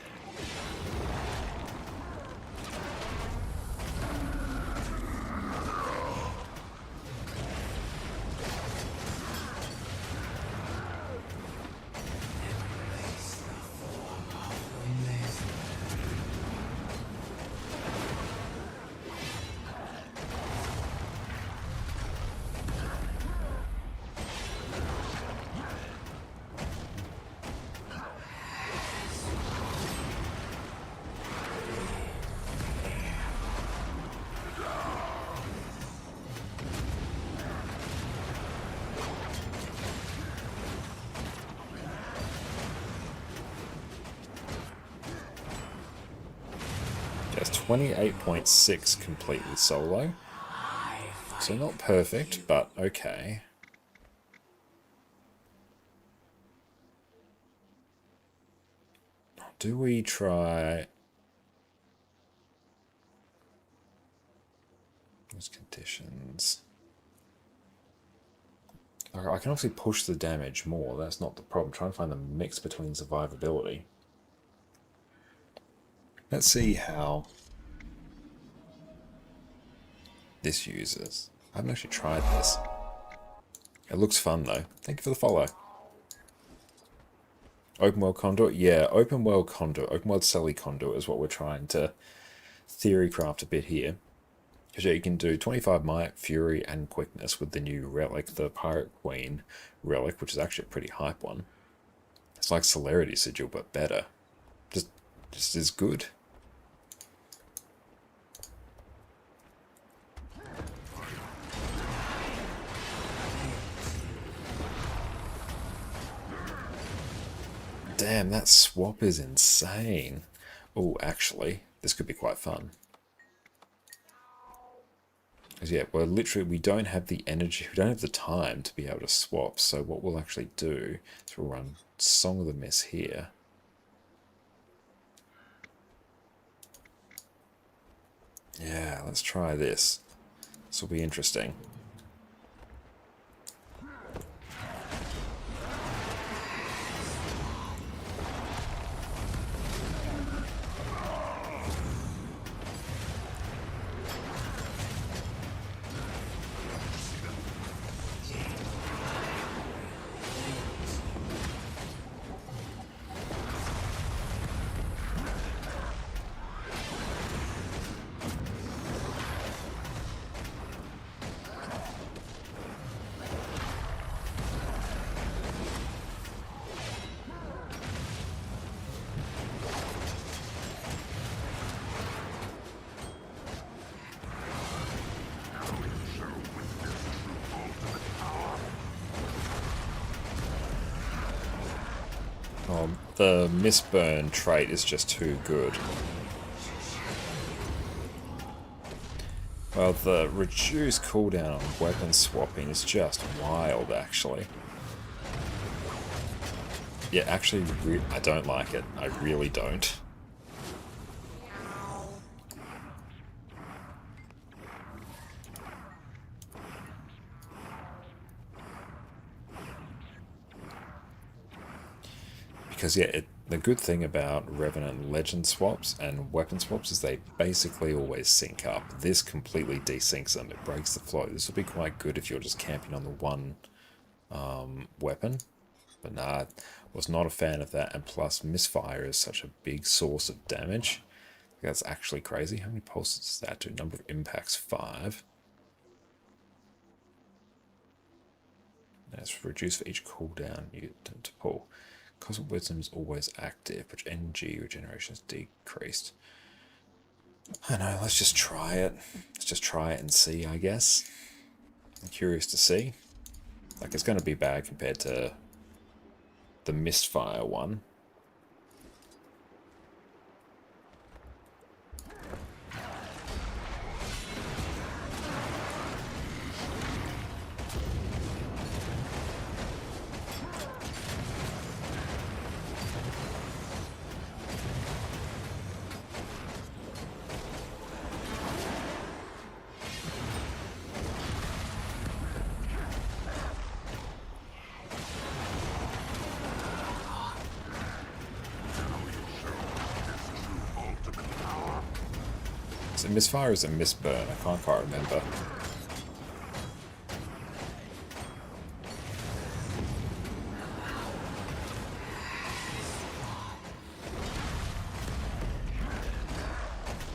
Speaker 1: Yes, 28.6 completely solo. So not perfect, but okay. Do we try those conditions? I can obviously push the damage more, that's not the problem. I'm trying to find the mix between survivability. Let's see how this uses. I haven't actually tried this. It looks fun though. Thank you for the follow. Open world conduit? Yeah, open world conduit. Open world celly conduit is what we're trying to theory craft a bit here. Because yeah, you can do 25 might, fury, and quickness with the new relic, the Pirate Queen relic, which is actually a pretty hype one. It's like Celerity Sigil, but better. Just as good. Damn, that swap is insane. Oh, actually, this could be quite fun. Because yeah, we don't have the energy, we don't have the time to be able to swap. So what we'll actually do is we'll run Song of the Mist here. Yeah, let's try this. This will be interesting. The Mistburn trait is just too good. Well, the reduced cooldown on weapon swapping is just wild, actually. Yeah, actually, I don't like it. I really don't. Because yeah, the good thing about Revenant Legend swaps and weapon swaps is they basically always sync up. This completely desyncs them. It breaks the flow. This will be quite good if you're just camping on the one weapon. But nah, was not a fan of that. And plus, Misfire is such a big source of damage. That's actually crazy. How many pulses does that do? Number of impacts, 5. That's reduced for each cooldown you attempt to pull. Cosmic Wisdom is always active, but energy regeneration is decreased. I know, let's just try it. Let's just try it and see, I guess. I'm curious to see. Like, it's going to be bad compared to the Mistfire one. Is it misfire or is it misburn? I can't quite remember.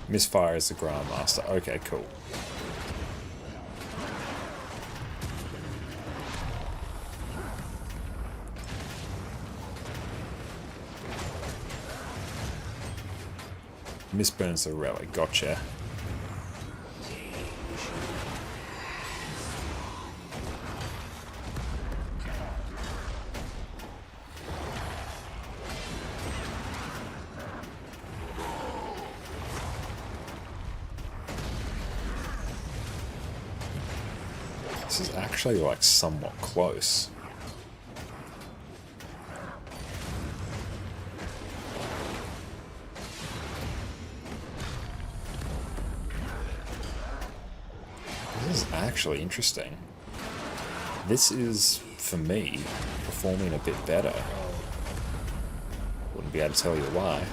Speaker 1: Misfire is the Grandmaster. Okay, cool. Misburn's the relic. Gotcha. This is actually like somewhat close. This is actually interesting. This is, for me, performing a bit better. Wouldn't be able to tell you why.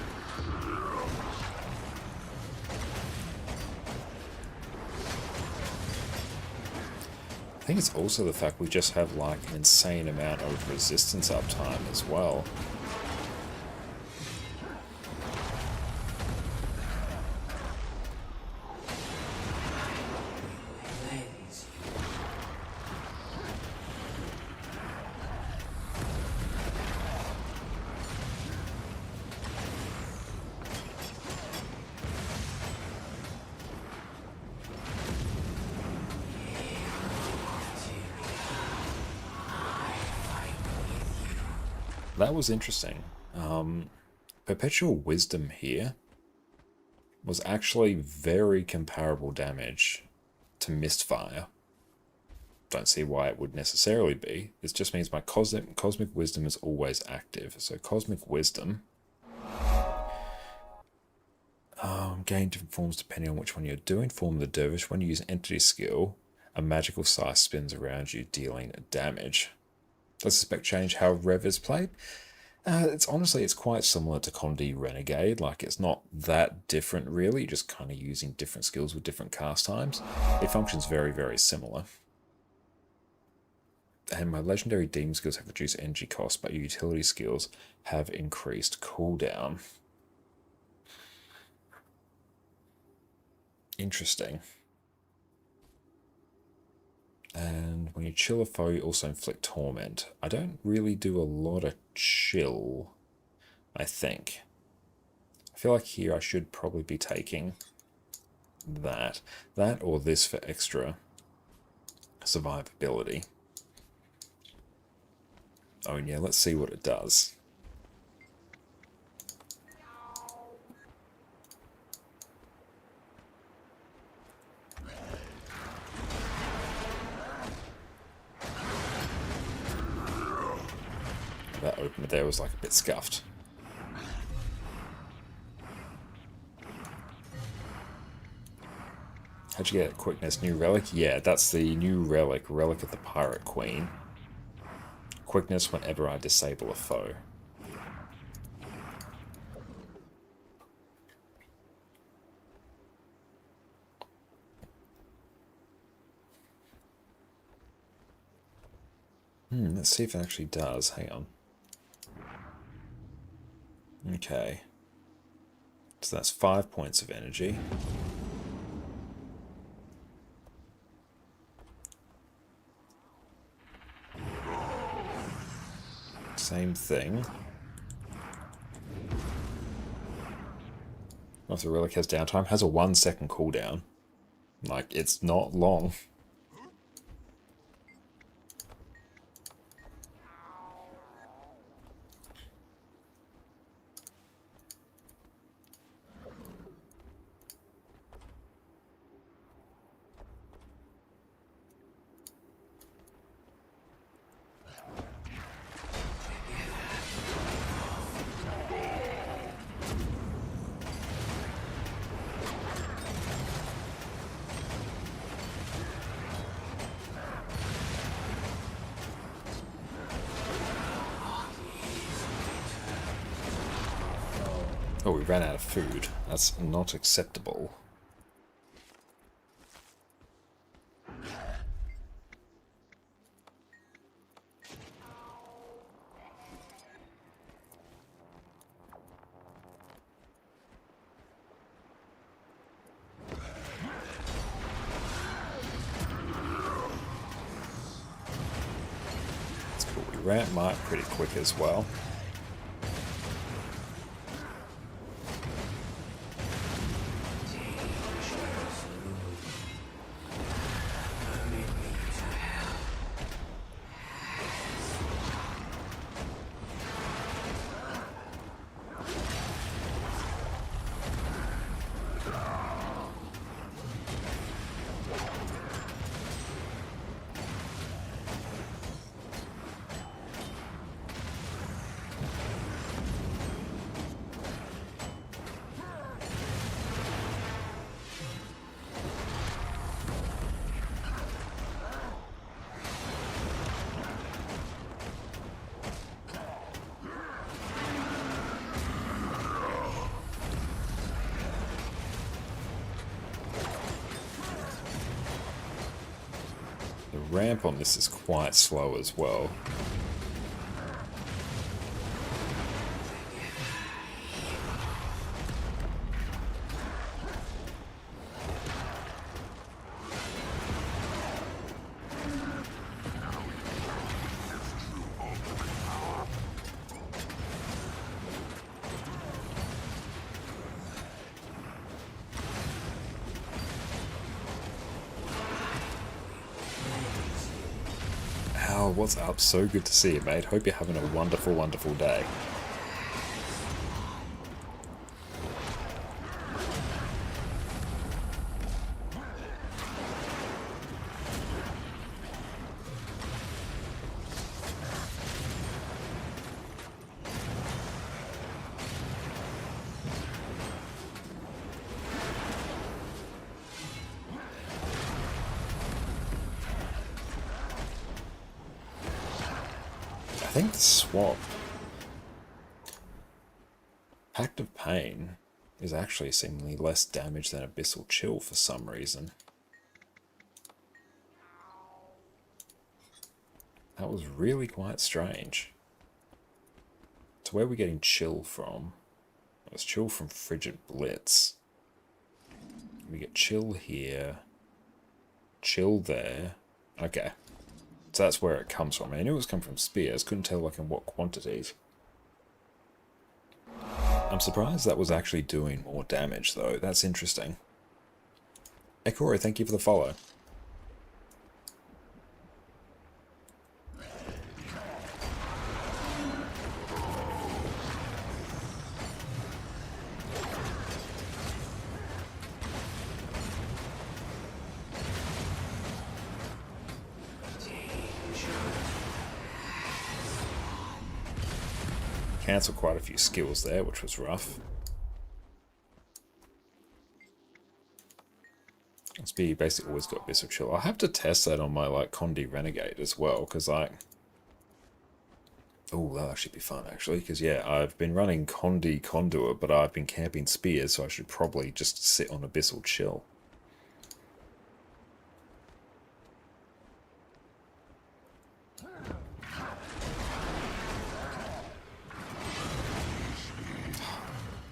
Speaker 1: I think it's also the fact we just have like an insane amount of resistance uptime as well. That was interesting. Perpetual Wisdom here was actually very comparable damage to Mistfire. Don't see why it would necessarily be. This just means my Cosmic Wisdom is always active. So Cosmic Wisdom gain different forms depending on which one you're doing. Form of the Dervish. When you use an entity skill, a magical size spins around you, dealing damage. Does the spec change how Rev is played? It's honestly, it's quite similar to Condi Renegade. Like, it's not that different, really. You're just kind of using different skills with different cast times. It functions very, very similar. And my legendary demon skills have reduced energy cost, but your utility skills have increased cooldown. Interesting. And when you chill a foe, you also inflict torment. I don't really do a lot of chill, I think. I feel like here I should probably be taking that. That or this for extra survivability. Oh yeah, let's see what it does. That opener there was like a bit scuffed. How'd you get quickness? New relic? Yeah, that's the new relic. Relic of the Pirate Queen. Quickness whenever I disable a foe. Let's see if it actually does. Hang on. Okay. So that's 5 points of energy. Same thing. If the relic has downtime, has a 1 second cooldown. Like, it's not long. Oh, we ran out of food. That's not acceptable. ramp might pretty quick as well. The ramp on this is quite slow as well. Al, what's up? So good to see you, mate. Hope you're having a wonderful, wonderful day. I think the swap Pact of Pain is actually seemingly less damage than Abyssal Chill for some reason. That was really quite strange. So where are we getting Chill from? It was Chill from Frigid Blitz. We get Chill here. Chill there. Okay. So that's where it comes from. I knew it was coming from spears, couldn't tell like in what quantities. I'm surprised that was actually doing more damage though. That's interesting. Ekoro, thank you for the follow. Cancelled quite a few skills there, which was rough. XP basically always got Abyssal Chill. I'll have to test that on my like Condi Renegade as well, because like... Oh, that'll actually be fun actually, because yeah, I've been running Condi Conduit, but I've been camping spears, so I should probably just sit on Abyssal Chill.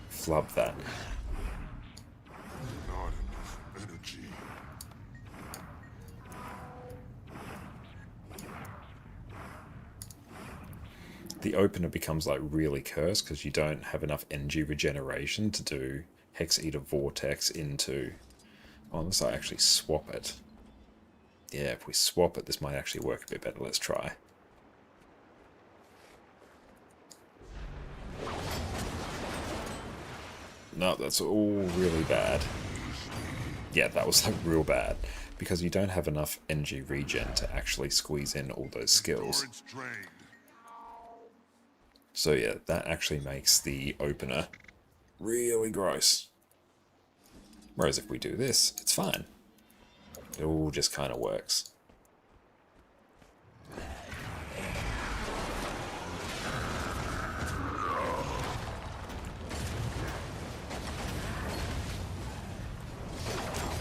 Speaker 1: Flub that.
Speaker 7: Not enough energy.
Speaker 1: The opener becomes like really cursed because you don't have enough energy regeneration to do Hex Eater Vortex into... Oh, unless I actually swap it. Yeah, if we swap it, this might actually work a bit better. Let's try. No, that's all really bad. Yeah, that was like real bad. Because you don't have enough energy regen to actually squeeze in all those skills. So yeah, that actually makes the opener really gross. Whereas if we do this, it's fine. It all just kind of works.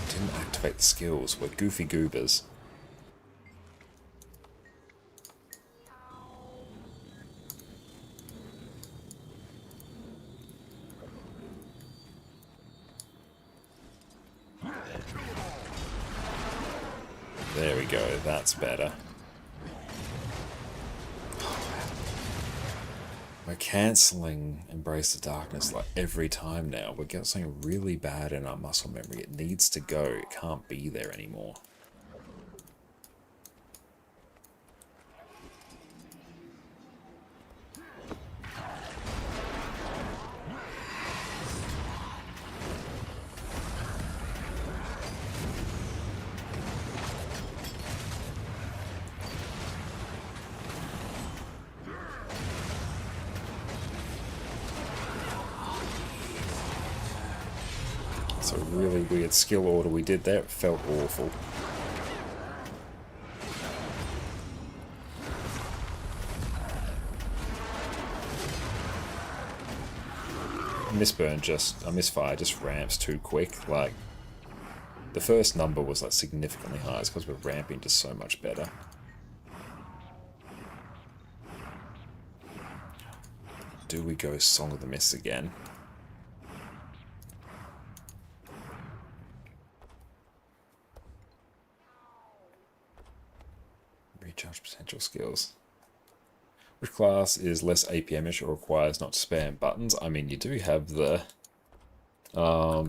Speaker 1: Didn't activate the skills. We're goofy goobers. There we go, that's better. We're cancelling Embrace the Darkness like every time now. We're getting something really bad in our muscle memory. It needs to go. It can't be there anymore. It's a really weird skill order we did there. It felt awful. Misfire just ramps too quick. Like, the first number was like significantly higher. It's because we're ramping just so much better. Do we go Song of the Mist again? Recharge potential skills. Which class is less APM-ish or requires not to spam buttons? I mean, you do have the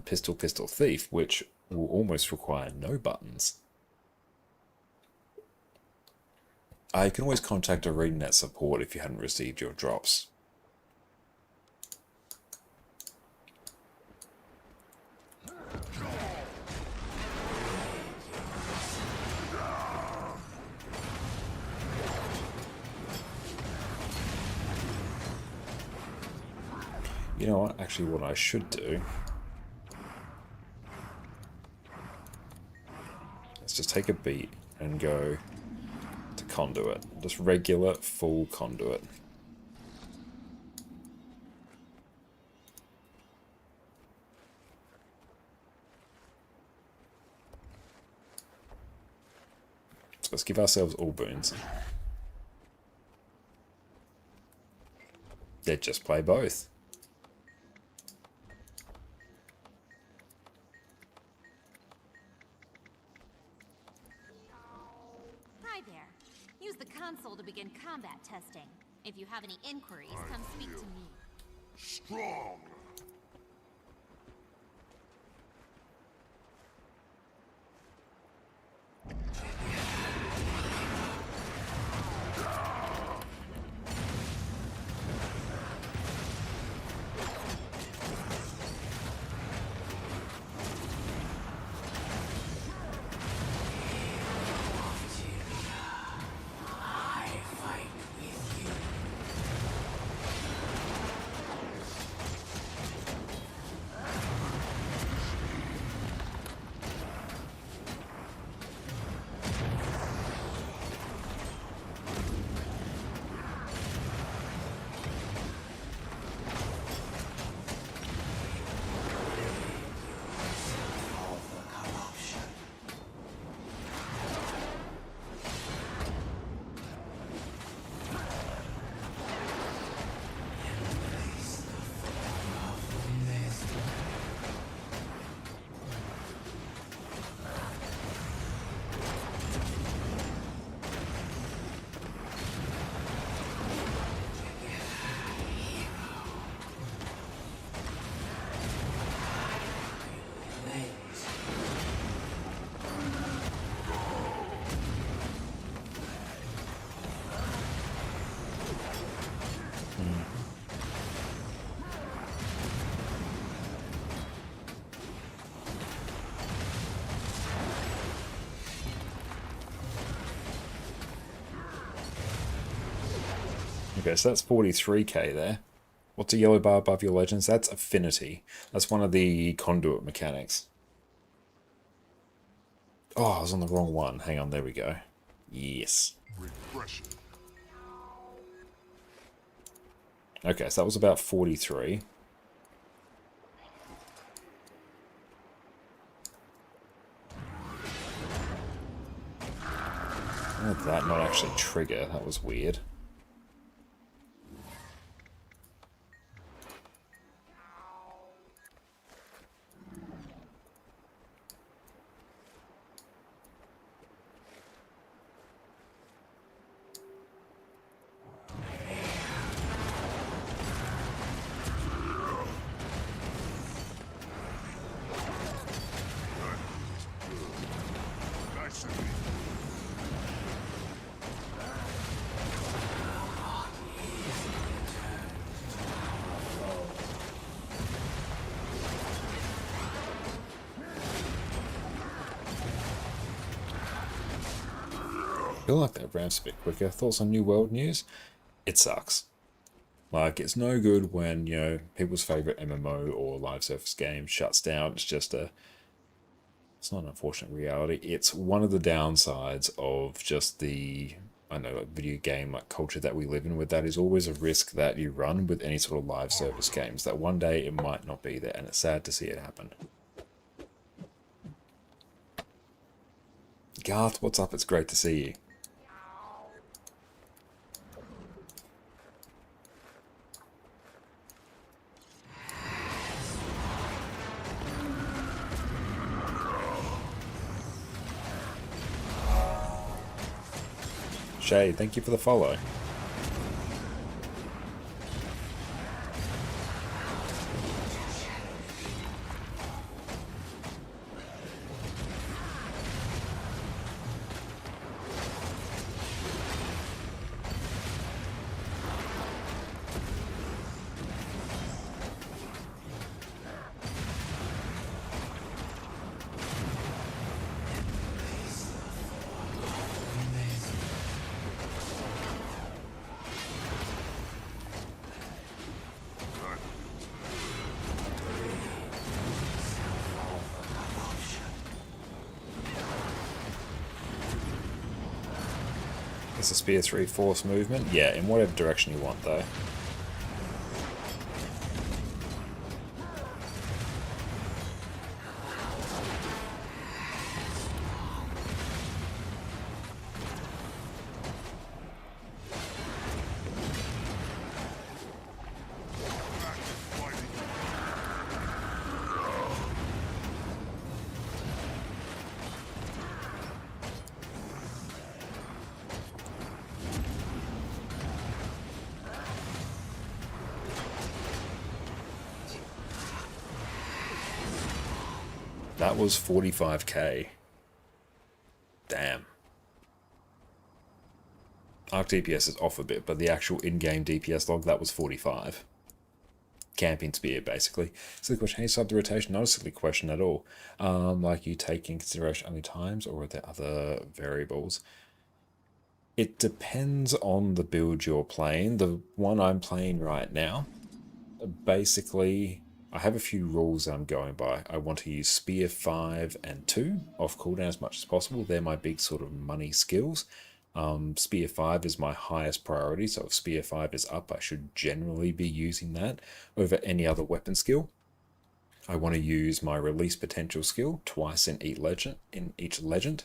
Speaker 1: Pistol Thief, which will almost require no buttons. You can always contact ArenaNet support if you hadn't received your drops. You know what? Actually, what I should do... Let's just take a beat and go to Conduit. Just regular, full Conduit. So let's give ourselves all boons. Yeah, just play both.
Speaker 2: Hi there. Use the console to begin combat testing. If you have any inquiries, come speak to me.
Speaker 7: Strong.
Speaker 1: Okay, so that's 43k there. What's a yellow bar above your legends? That's affinity. That's one of the conduit mechanics. Oh, I was on the wrong one. Hang on, there we go. Yes.
Speaker 7: Refreshing.
Speaker 1: Okay, so that was about 43. How did that not actually trigger? That was weird. feel like that ramps a bit quicker. Thoughts on New World news? It sucks. Like, it's no good when, you know, people's favorite MMO or live service game shuts down. It's just a, it's not an unfortunate reality. It's one of the downsides of just the, I know, like video game like culture that we live in, with that is always a risk that you run with any sort of live service games, that one day it might not be there, and it's sad to see it happen. Garth, what's up? It's great to see you. Shay, thank you for the follow. It's a spear 3 force movement. Yeah, in whatever direction you want though. That was 45k. Damn. Arc DPS is off a bit, but the actual in-game DPS log, that was 45. Camping spear, basically. Silly question, hey, sub the rotation? Not a silly question at all. Like, you take in consideration only times, or are there other variables? It depends on the build you're playing. The one I'm playing right now, basically, I have a few rules that I'm going by. I want to use Spear 5 and 2 off cooldown as much as possible. They're my big sort of money skills. Spear 5 is my highest priority, so if Spear 5 is up, I should generally be using that over any other weapon skill. I want to use my release potential skill twice in each legend.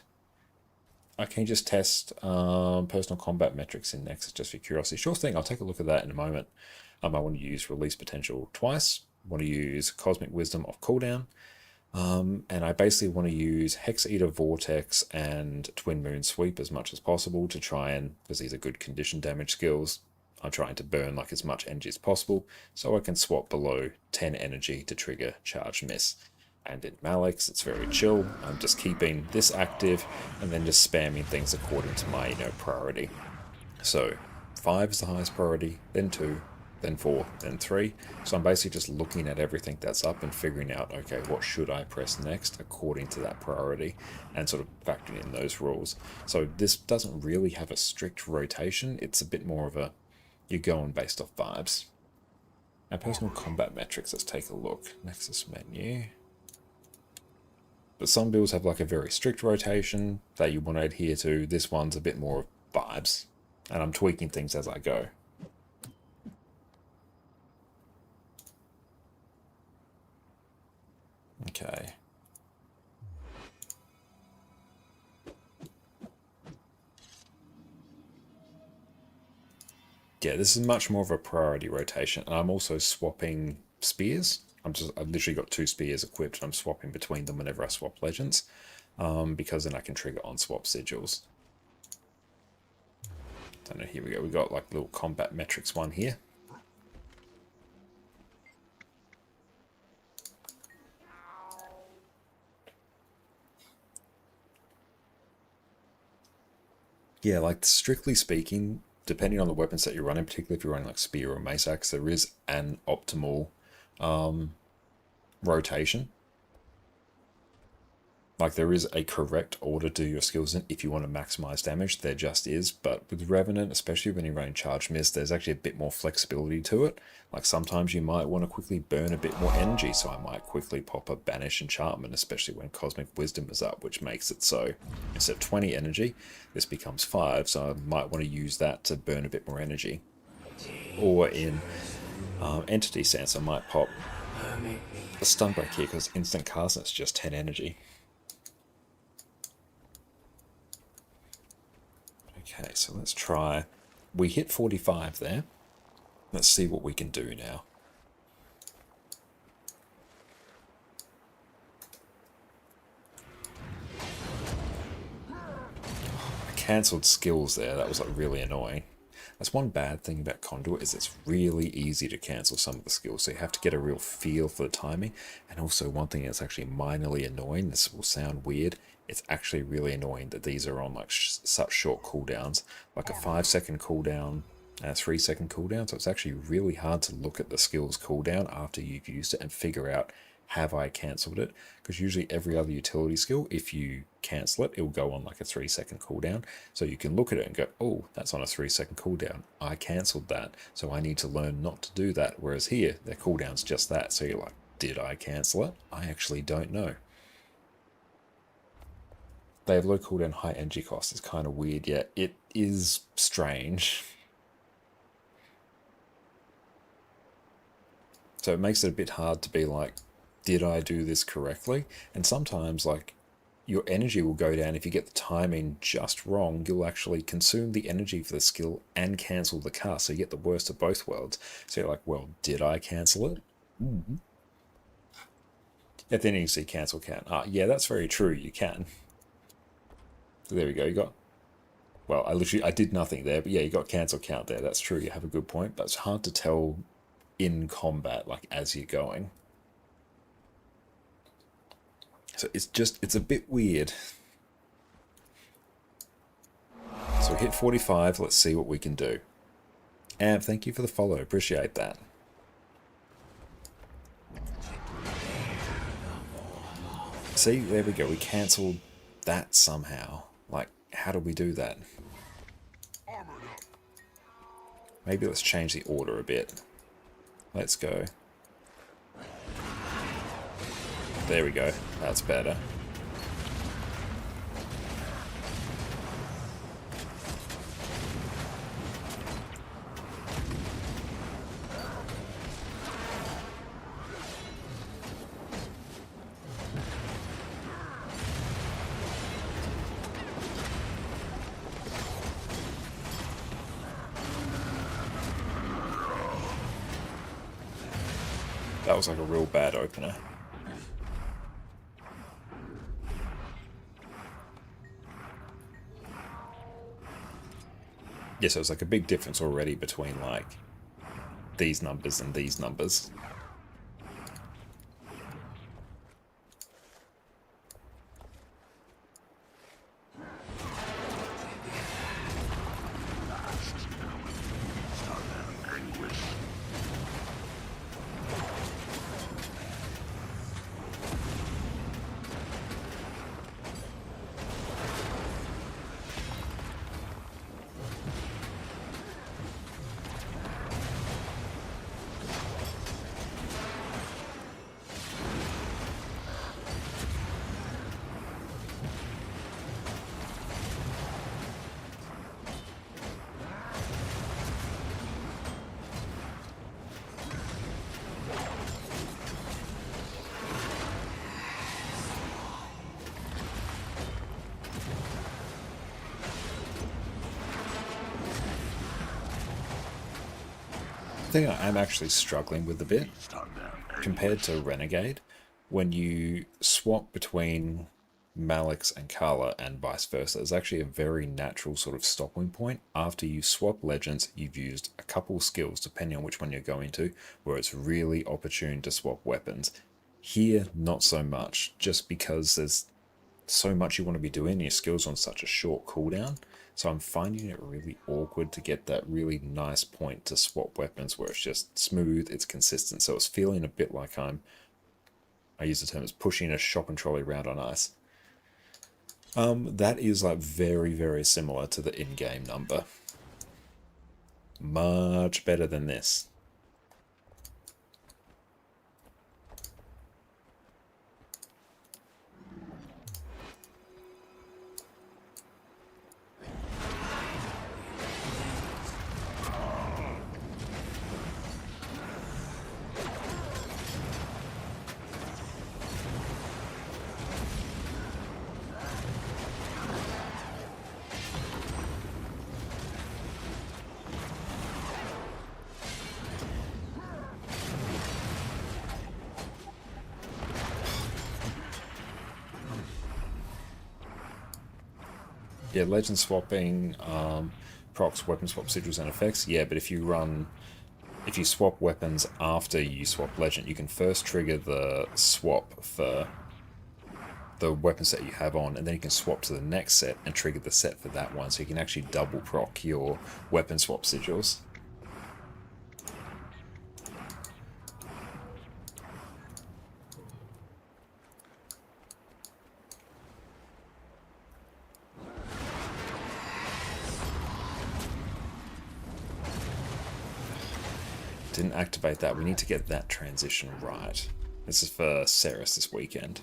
Speaker 1: I can just test personal combat metrics in Nexus just for curiosity. Sure thing, I'll take a look at that in a moment. I want to use release potential twice. I want to use Cosmic Wisdom off cooldown. And I basically want to use Hex Eater Vortex and Twin Moon Sweep as much as possible to try and, because these are good condition damage skills, I'm trying to burn like as much energy as possible so I can swap below 10 energy to trigger Charge Miss. And in Malix, it's very chill. I'm just keeping this active and then just spamming things according to my, priority. So 5 is the highest priority, then 2, then 4, then 3. So I'm basically just looking at everything that's up and figuring out, okay, what should I press next according to that priority, and sort of factoring in those rules. So this doesn't really have a strict rotation. It's a bit more of a, you're going based off vibes. Now, personal combat metrics, let's take a look. Nexus menu. But some builds have like a very strict rotation that you want to adhere to. This one's a bit more vibes, and I'm tweaking things as I go. Okay. Yeah, this is much more of a priority rotation, and I'm also swapping spears. I've literally got 2 spears equipped, and I'm swapping between them whenever I swap legends, because then I can trigger on swap sigils. So now here we go. We got like little combat metrics one here. Yeah, like strictly speaking, depending on the weapons that you're running, particularly if you're running like spear or mace axe, there is an optimal rotation. Like, there is a correct order to do your skills in if you want to maximize damage. There just is. But with Revenant, especially when you're running Charge Mist, there's actually a bit more flexibility to it. Like, sometimes you might want to quickly burn a bit more energy, so I might quickly pop a Banish Enchantment, especially when Cosmic Wisdom is up, which makes it so instead of 20 energy, this becomes 5, so I might want to use that to burn a bit more energy. Or in Entity Sense, I might pop a Stun Break here, because instant casting is just 10 energy. Okay, so let's try. We hit 45 there. Let's see what we can do now. I cancelled skills there. That was like really annoying. That's one bad thing about Conduit, is it's really easy to cancel some of the skills, so you have to get a real feel for the timing. And also one thing that's actually minorly annoying, this will sound weird, it's actually really annoying that these are on like such short cooldowns, like a 5-second cooldown and a 3-second cooldown, so it's actually really hard to look at the skills cooldown after you've used it and figure out, have I cancelled it? Because usually every other utility skill, if you cancel it, it will go on like a 3-second cooldown. So you can look at it and go, oh, that's on a 3-second cooldown. I cancelled that, so I need to learn not to do that. Whereas here, their cooldown's just that. So you're like, did I cancel it? I actually don't know. They have low cooldown, high energy cost. It's kind of weird, yeah. It is strange. So it makes it a bit hard to be like, did I do this correctly? And sometimes, like, your energy will go down if you get the timing just wrong. You'll actually consume the energy for the skill and cancel the cast, so you get the worst of both worlds. So you're like, well, did I cancel it? At the end you see cancel count. Yeah, that's very true, you can. So there we go, you got... Well, I did nothing there, but yeah, you got cancel count there. That's true, you have a good point, but it's hard to tell in combat, like, as you're going. So it's a bit weird. So we hit 45, let's see what we can do. Ab, thank you for the follow, appreciate that. See, there we go, we cancelled that somehow. Like, how do we do that? Maybe let's change the order a bit. Let's go. There we go, that's better. That was like a real bad opener. Yeah, so it's like a big difference already between like these numbers and these numbers. The thing I am actually struggling with a bit, compared to Renegade, when you swap between Malix and Kala and vice versa, there's actually a very natural sort of stopping point. After you swap legends, you've used a couple skills, depending on which one you're going to, where it's really opportune to swap weapons. Here, not so much, just because there's so much you want to be doing, your skills on such a short cooldown. So I'm finding it really awkward to get that really nice point to swap weapons where it's just smooth, it's consistent. So it's feeling a bit like I use the term as pushing a shopping trolley around on ice. That is like very, very similar to the in-game number. Much better than this. Yeah, legend swapping procs, weapon swap sigils and effects. Yeah, but if you swap weapons after you swap legend, you can first trigger the swap for the weapon set you have on, and then you can swap to the next set and trigger the set for that one, so you can actually double proc your weapon swap sigils. Didn't activate that. We need to get that transition right. This is for Ceres this weekend.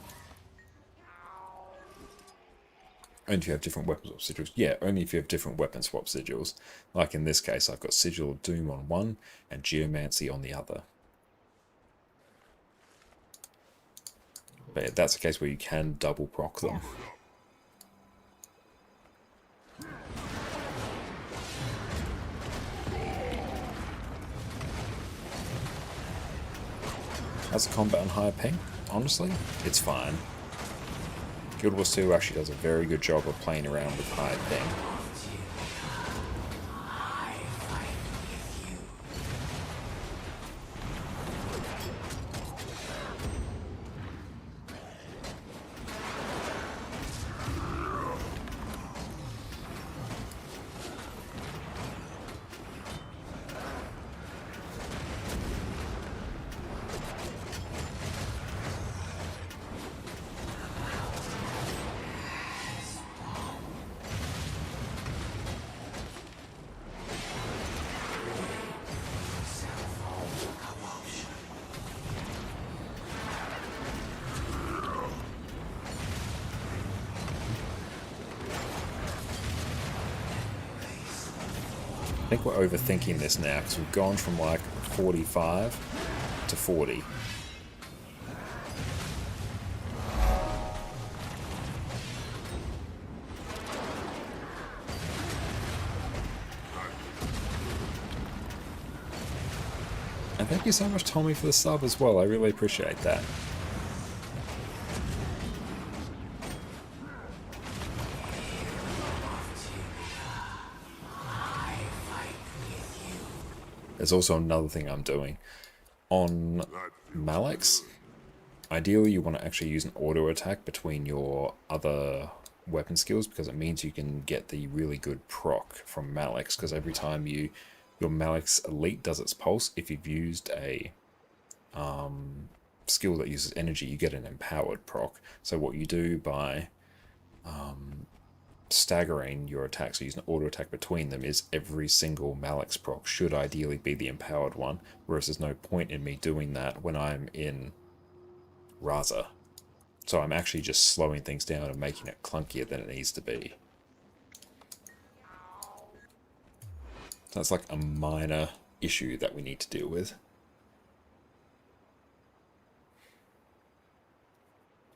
Speaker 1: Only if you have different weapon swap sigils. Yeah, only if you have different weapon swap sigils. Like in this case, I've got Sigil of Doom on one and Geomancy on the other. But yeah, that's a case where you can double proc them. How's the combat on higher ping? Honestly, it's fine. Guild Wars 2 actually does a very good job of playing around with high ping. I think we're overthinking this now because we've gone from like 45 to 40. And thank you so much, Tommy, for the sub as well. I really appreciate that. There's also another thing I'm doing. On Malix, ideally you want to actually use an auto attack between your other weapon skills, because it means you can get the really good proc from Malix, because every time your Malix Elite does its pulse, if you've used a skill that uses energy, you get an empowered proc. So what you do by staggering your attacks, so using an auto attack between them, is every single Malix proc should ideally be the empowered one, whereas there's no point in me doing that when I'm in Raza. So I'm actually just slowing things down and making it clunkier than it needs to be. That's like a minor issue that we need to deal with.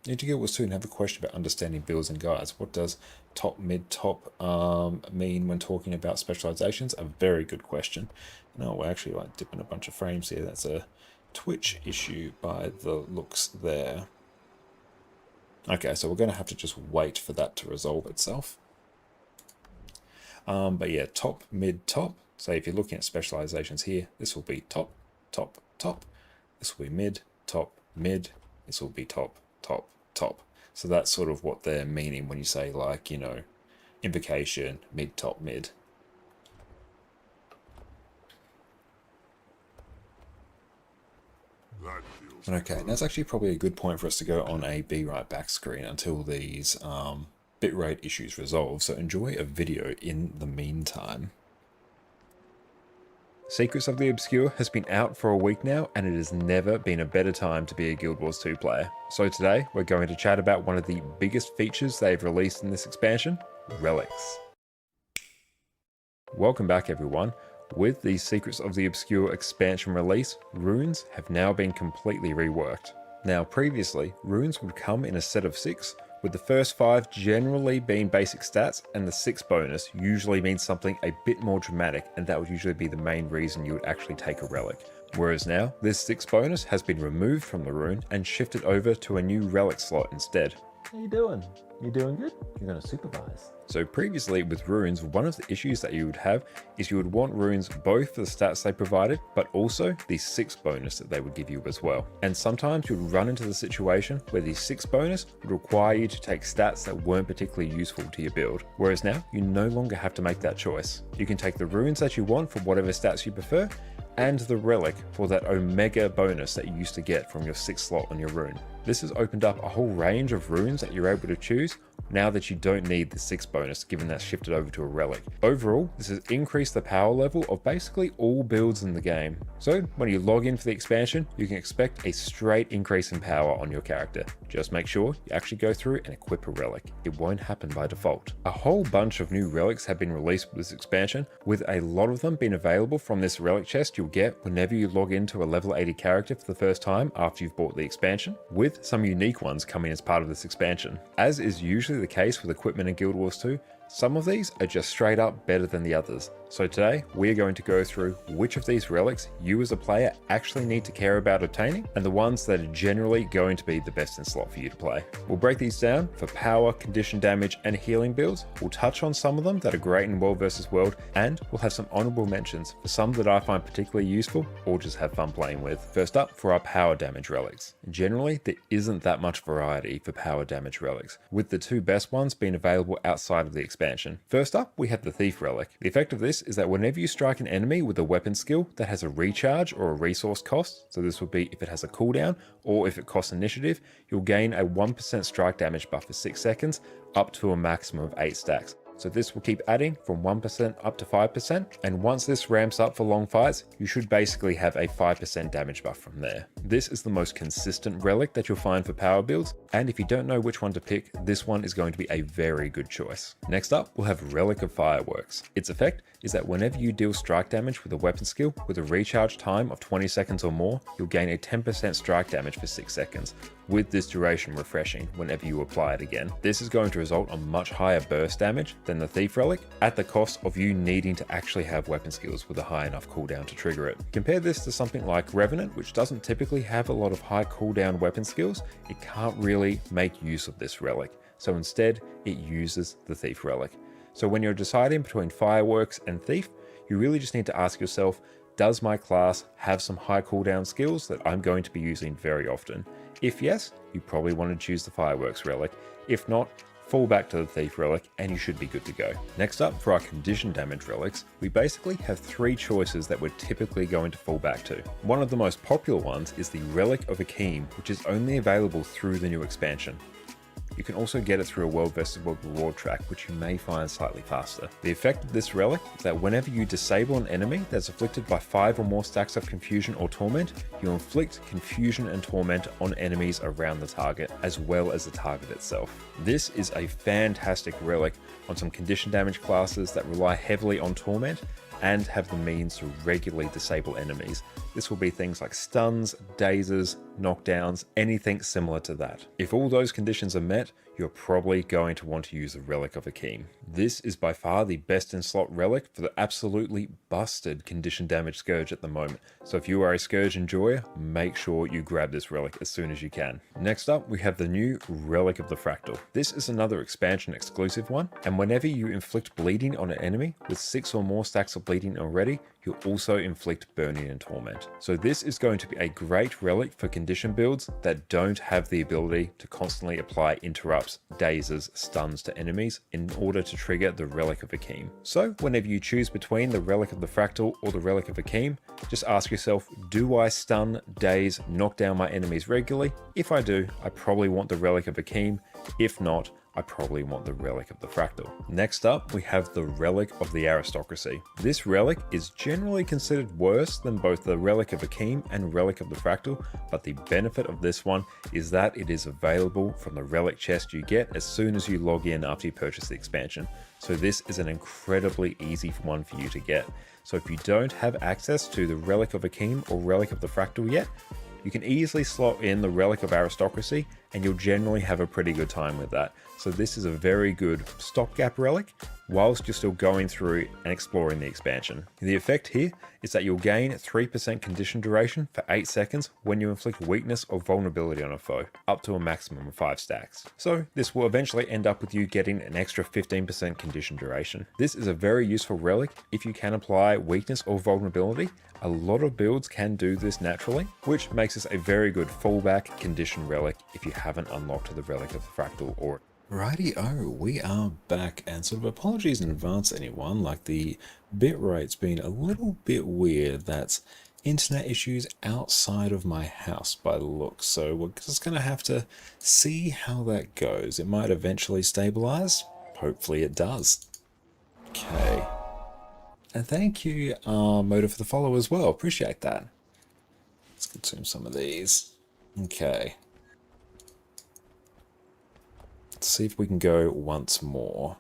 Speaker 1: Need to Guild Wars 2 and have a question about understanding builds and guides. What does top, mid, top mean when talking about specializations? A very good question. No, we're actually like dipping a bunch of frames here. That's a Twitch issue by the looks there. Okay, so we're going to have to just wait for that to resolve itself. But yeah, top, mid, top. So if you're looking at specializations here, this will be top, top, top. This will be mid, top, mid. This will be top, top, top. So that's sort of what they're meaning when you say, like, you know, invocation, mid, top, mid. Okay, that's actually probably a good point for us to go on a be right back screen until these bitrate issues resolved, so enjoy a video in the meantime. Secrets of the Obscure has been out for a week now, and it has never been a better time to be a Guild Wars 2 player. So today, we're going to chat about one of the biggest features they've released in this expansion, relics. Welcome back everyone. With the Secrets of the Obscure expansion release, runes have now been completely reworked. Now previously, runes would come in a set of 6, with the first 5 generally being basic stats, and the 6th bonus usually means something a bit more dramatic, and that would usually be the main reason you would actually take a relic. Whereas now, this 6th bonus has been removed from the rune and shifted over to a new relic slot instead.
Speaker 6: How you doing? You doing good? You're going to supervise.
Speaker 1: So previously with runes, one of the issues that you would have is you would want runes both for the stats they provided, but also the 6th bonus that they would give you as well. And sometimes you would run into the situation where the 6th bonus would require you to take stats that weren't particularly useful to your build. Whereas now, you no longer have to make that choice. You can take the runes that you want for whatever stats you prefer, and the relic for that Omega bonus that you used to get from your 6th slot on your rune. This has opened up a whole range of runes that you're able to choose now that you don't need the 6th bonus, given that's shifted over to a relic. Overall, this has increased the power level of basically all builds in the game. So when you log in for the expansion, you can expect a straight increase in power on your character. Just make sure you actually go through and equip a relic. It won't happen by default. A whole bunch of new relics have been released with this expansion, with a lot of them being available from this relic chest you'll get whenever you log into a level 80 character for the first time after you've bought the expansion, with some unique ones coming as part of this expansion. As is usually the case with equipment in Guild Wars 2, some of these are just straight up better than the others. So today, we're going to go through which of these relics you as a player actually need to care about obtaining, and the ones that are generally going to be the best in slot for you to play. We'll break these down for power, condition damage, and healing builds. We'll touch on some of them that are great in World vs. World, and we'll have some honorable mentions for some that I find particularly useful or just have fun playing with. First up, for our power damage relics. Generally, there isn't that much variety for power damage relics, with the 2 best ones being available outside of the expansion. First up, we have the Thief Relic. The effect of this is that whenever you strike an enemy with a weapon skill that has a recharge or a resource cost, so this would be if it has a cooldown or if it costs initiative, you'll gain a 1% strike damage buff for 6 seconds up to a maximum of 8 stacks. So this will keep adding from 1% up to 5%, and once this ramps up for long fights, you should basically have a 5% damage buff from there. This is the most consistent relic that you'll find for power builds, and if you don't know which one to pick, this one is going to be a very good choice. Next up, we'll have Relic of Fireworks. Its effect is that whenever you deal strike damage with a weapon skill with a recharge time of 20 seconds or more, you'll gain a 10% strike damage for 6 seconds, with this duration refreshing whenever you apply it again. This is going to result on much higher burst damage than the Thief Relic, at the cost of you needing to actually have weapon skills with a high enough cooldown to trigger it. Compare this to something like Revenant, which doesn't typically have a lot of high cooldown weapon skills. It can't really make use of this relic, so instead it uses the Thief Relic. So when you're deciding between Fireworks and Thief, you really just need to ask yourself, does my class have some high cooldown skills that I'm going to be using very often? If yes, you probably want to choose the Fireworks relic. If not, fall back to the Thief Relic and you should be good to go. Next up, for our condition damage relics, we basically have 3 choices that we're typically going to fall back to. One of the most popular ones is the Relic of Akeem, which is only available through the new expansion. You can also get it through a World vs. World reward track, which you may find slightly faster. The effect of this relic is that whenever you disable an enemy that's afflicted by 5 or more stacks of confusion or torment, you inflict confusion and torment on enemies around the target, as well as the target itself. This is a fantastic relic on some condition damage classes that rely heavily on torment and have the means to regularly disable enemies. This will be things like stuns, dazes, knockdowns, anything similar to that. If all those conditions are met, you're probably going to want to use the Relic of Akeem. This is by far the best in slot relic for the absolutely busted condition damage Scourge at the moment. So if you are a Scourge enjoyer, make sure you grab this relic as soon as you can. Next up, we have the new Relic of the Fractal. This is another expansion exclusive one, and whenever you inflict bleeding on an enemy with 6 or more stacks of bleeding already, you'll also inflict burning and torment. So this is going to be a great relic for condition builds that don't have the ability to constantly apply interrupts, dazes, stuns to enemies in order to trigger the Relic of Akeem. So whenever you choose between the Relic of the Fractal or the Relic of Akeem, just ask yourself, do I stun, daze, knock down my enemies regularly? If I do, I probably want the Relic of Akeem. If not,
Speaker 6: I probably want the Relic of the Fractal. Next up, we have the Relic of the Aristocracy. This relic is generally considered worse than both the Relic of Akeem and Relic of the Fractal, but the benefit of this one is that it is available from the relic chest you get as soon as you log in after you purchase the expansion. So this is an incredibly easy one for you to get. So if you don't have access to the Relic of Akeem or Relic of the Fractal yet, you can easily slot in the Relic of Aristocracy and you'll generally have a pretty good time with that. So this is a very good stopgap relic whilst you're still going through and exploring the expansion. The effect here is that you'll gain 3% condition duration for 8 seconds when you inflict weakness or vulnerability on a foe, up to a maximum of 5 stacks. So this will eventually end up with you getting an extra 15% condition duration. This is a very useful relic if you can apply weakness or vulnerability. A lot of builds can do this naturally, which makes this a very good fallback condition relic if you haven't unlocked the Relic of the Fractal or...
Speaker 1: Righty-o, we are back, and sort of apologies in advance anyone, like the bitrate's been a little bit weird. That's internet issues outside of my house by the looks, so we're just going to have to see how that goes. It might eventually stabilize, hopefully it does. Okay. And thank you, Motor, for the follow as well. Appreciate that. Let's consume some of these. Okay. Let's see if we can go once more.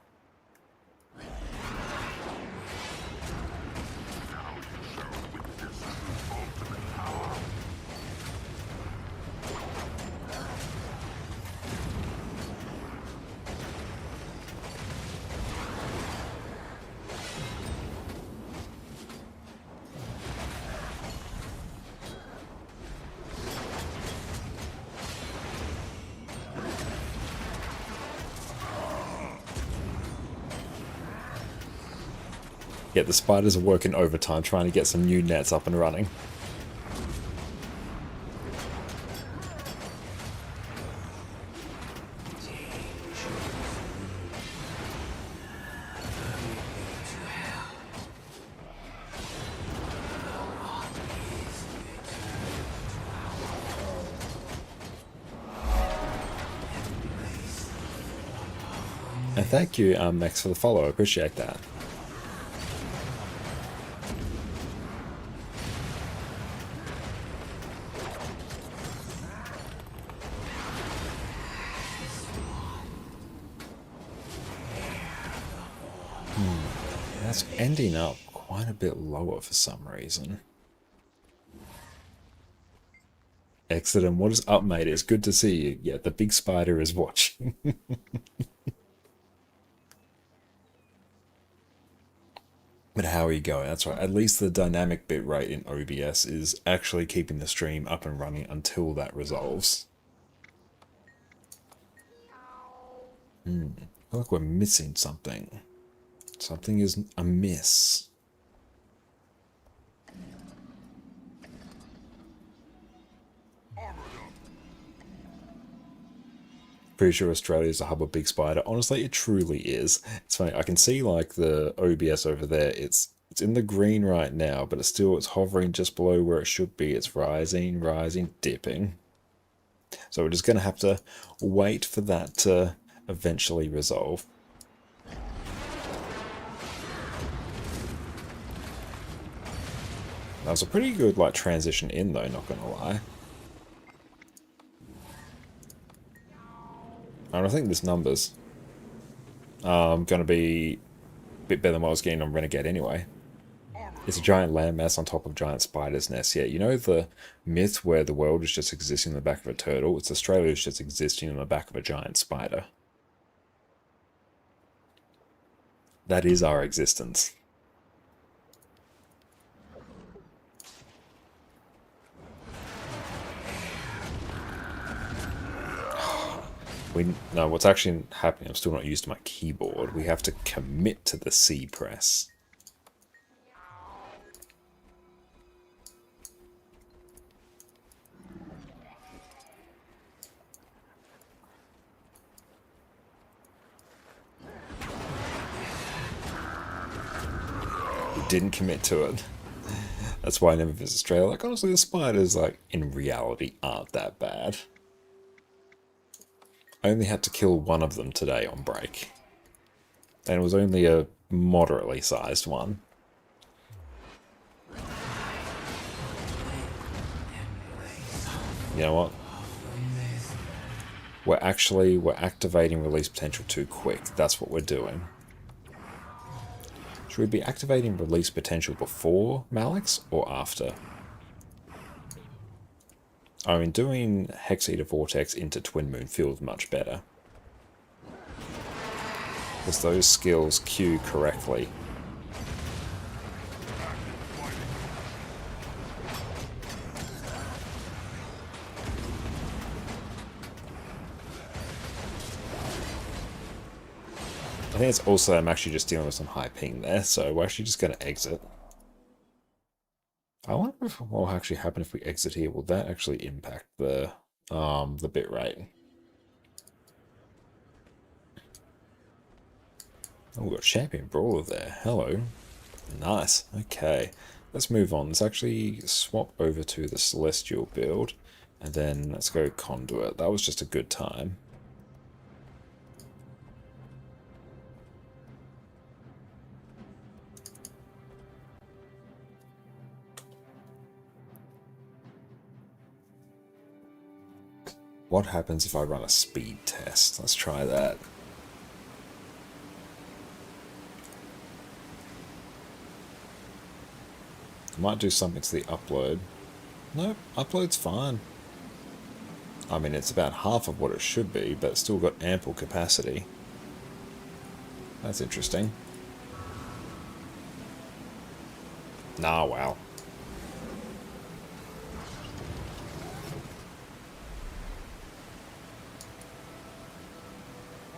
Speaker 1: Yeah, the spiders are working overtime trying to get some new nets up and running. And thank you, Max, for the follow. I appreciate that. That's ending up quite a bit lower for some reason. Excellent. What is up, mate? It's good to see you. Yeah, the big spider is watching. But how are you going? That's right. At least the dynamic bitrate in OBS is actually keeping the stream up and running until that resolves. I feel like we're missing something. Something is amiss. Pretty sure Australia is the hub of Big Spider. Honestly, it truly is. It's funny. I can see like the OBS over there. It's in the green right now, but it's hovering just below where it should be. It's rising, dipping. So we're just gonna have to wait for that to eventually resolve. That was a pretty good like transition in though, not gonna lie. And I think this number's gonna be a bit better than what I was getting on Renegade anyway. It's a giant landmass on top of giant spider's nest. Yeah, you know the myth where the world is just existing in the back of a turtle? It's Australia's just existing in the back of a giant spider. That is our existence. No, what's actually happening, I'm still not used to my keyboard. We have to commit to the C press. We didn't commit to it. That's why I never visit Australia. Like, honestly, the spiders, like, in reality, aren't that bad. I only had to kill one of them today on break. And it was only a moderately sized one. You know what? We're activating release potential too quick. That's what we're doing. Should we be activating release potential before Malix or after? I mean, doing Hex Eater Vortex into Twin Moon feels much better. Because those skills queue correctly. I think it's also I'm actually just dealing with some high ping there, so we're actually just going to exit. I wonder what will actually happen if we exit here. Will that actually impact the bit rate? Oh, we've got Champion Brawler there. Hello. Nice. Okay. Let's move on. Let's actually swap over to the Celestial build. And then let's go Conduit. That was just a good time. What happens if I run a speed test? Let's try that. I might do something to the upload. Nope, upload's fine. I mean, it's about half of what it should be, but it's still got ample capacity. That's interesting. Nah, wow.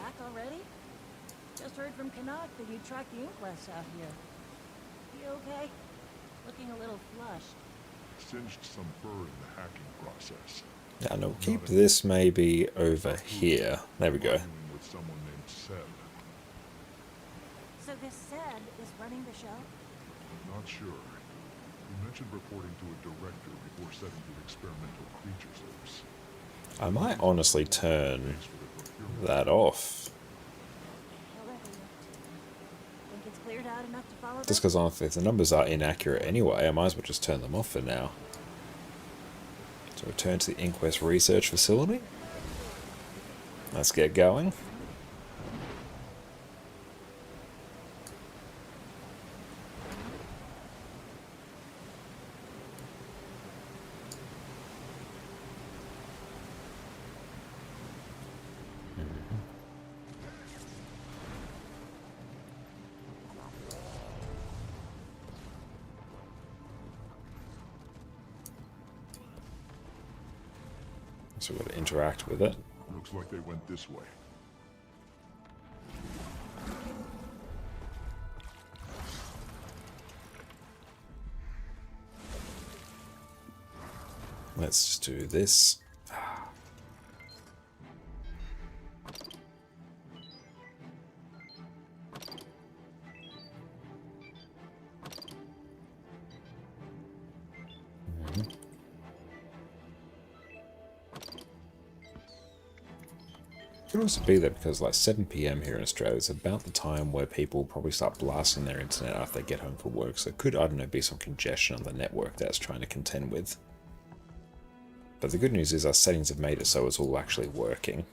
Speaker 8: Back already? Just heard from Canuck that you tracked the inquest out here. You okay? Looking a little flushed.
Speaker 10: Singed some fur in the hacking process.
Speaker 1: Yeah, no, keep this maybe over here. There we go.
Speaker 10: With someone named Seb.
Speaker 8: So this Seb is running the show?
Speaker 10: I'm not sure. He mentioned reporting to a director before setting the experimental creatures loose.
Speaker 1: I might honestly turn that off.
Speaker 8: Think it's cleared out enough to follow
Speaker 1: Just because honestly, if the numbers are inaccurate anyway, I might as well just turn them off for now. So return to the Inquest Research Facility. Let's get going. So we've got to interact with it.
Speaker 10: Looks like they went this way.
Speaker 1: Let's just do this. Could also be that because like 7 PM here in Australia is about the time where people probably start blasting their internet after they get home from work. So it could, I don't know, be some congestion on the network that's trying to contend with. But the good news is our settings have made it so it's all actually working.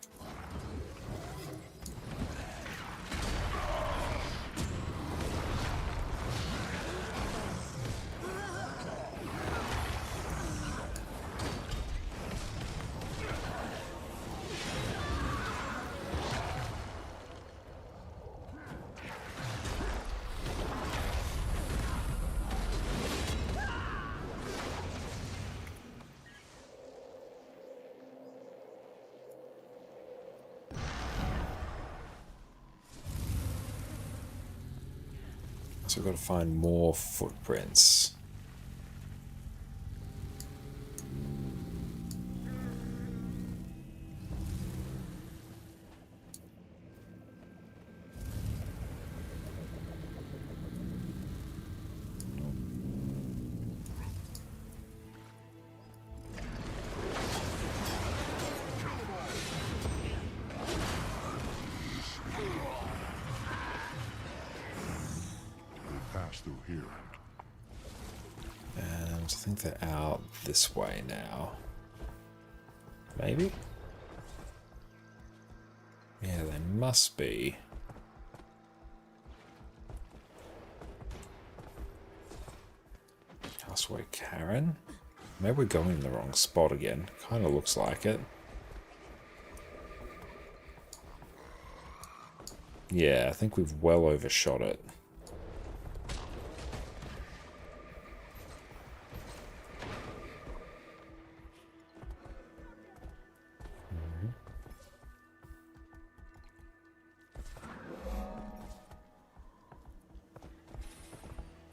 Speaker 1: So we've got to find more footprints.
Speaker 10: here.
Speaker 1: And I think they're out this way now. Maybe? Yeah, they must be. ConnorConCarne? Maybe we're going in the wrong spot again. Kind of looks like it. Yeah, I think we've well overshot it.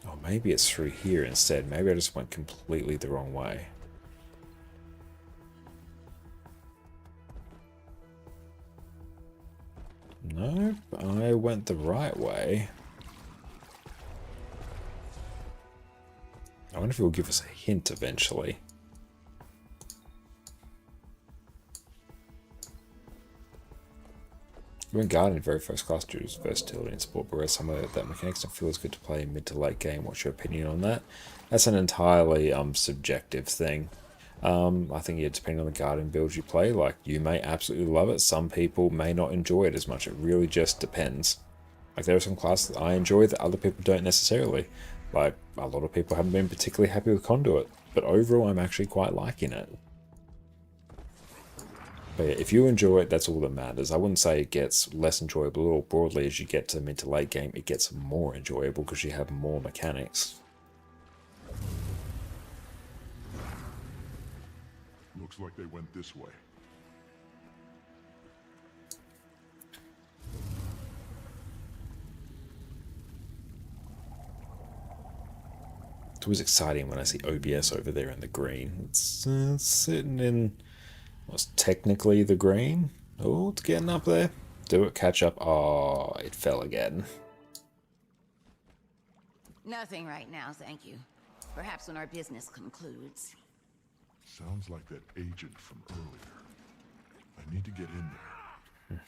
Speaker 1: Oh, maybe it's through here instead. Maybe I just went completely the wrong way. No, I went the right way. I wonder if it will give us a hint eventually. When Guardian very first class due to its versatility and support, whereas some of that mechanics don't feel as good to play in mid to late game. What's your opinion on that? That's an entirely subjective thing. I think, yeah, depending on the Guardian build you play, like, you may absolutely love it. Some people may not enjoy it as much. It really just depends. Like, there are some classes that I enjoy that other people don't necessarily. Like, a lot of people haven't been particularly happy with Conduit, but overall I'm actually quite liking it. But yeah, if you enjoy it, that's all that matters. I wouldn't say it gets less enjoyable at all. Broadly, as you get to mid to late game, it gets more enjoyable because you have more mechanics.
Speaker 10: Looks like they went this way.
Speaker 1: It's always exciting when I see OBS over there in the green. It's sitting in what's technically the green. Oh, it's getting up there. Do it, catch up. Oh, it fell again.
Speaker 11: Nothing right now, thank you. Perhaps when our business concludes.
Speaker 10: Sounds like that agent from earlier. I need to get in there.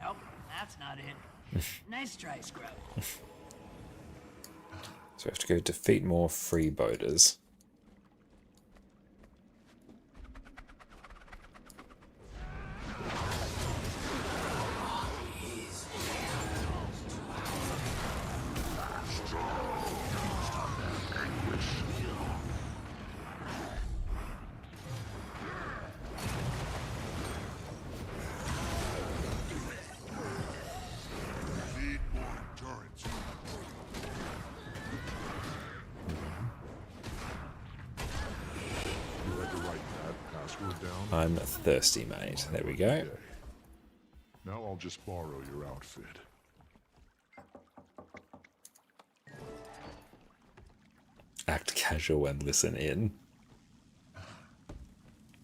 Speaker 3: Nope, that's not it. Nice try, Scrub.
Speaker 1: So we have to go defeat more freeboaters.
Speaker 10: Need more turrets. You had the right password down?
Speaker 1: I'm thirsty, mate. There we go.
Speaker 10: Now I'll just borrow your outfit.
Speaker 1: Act casual and listen in.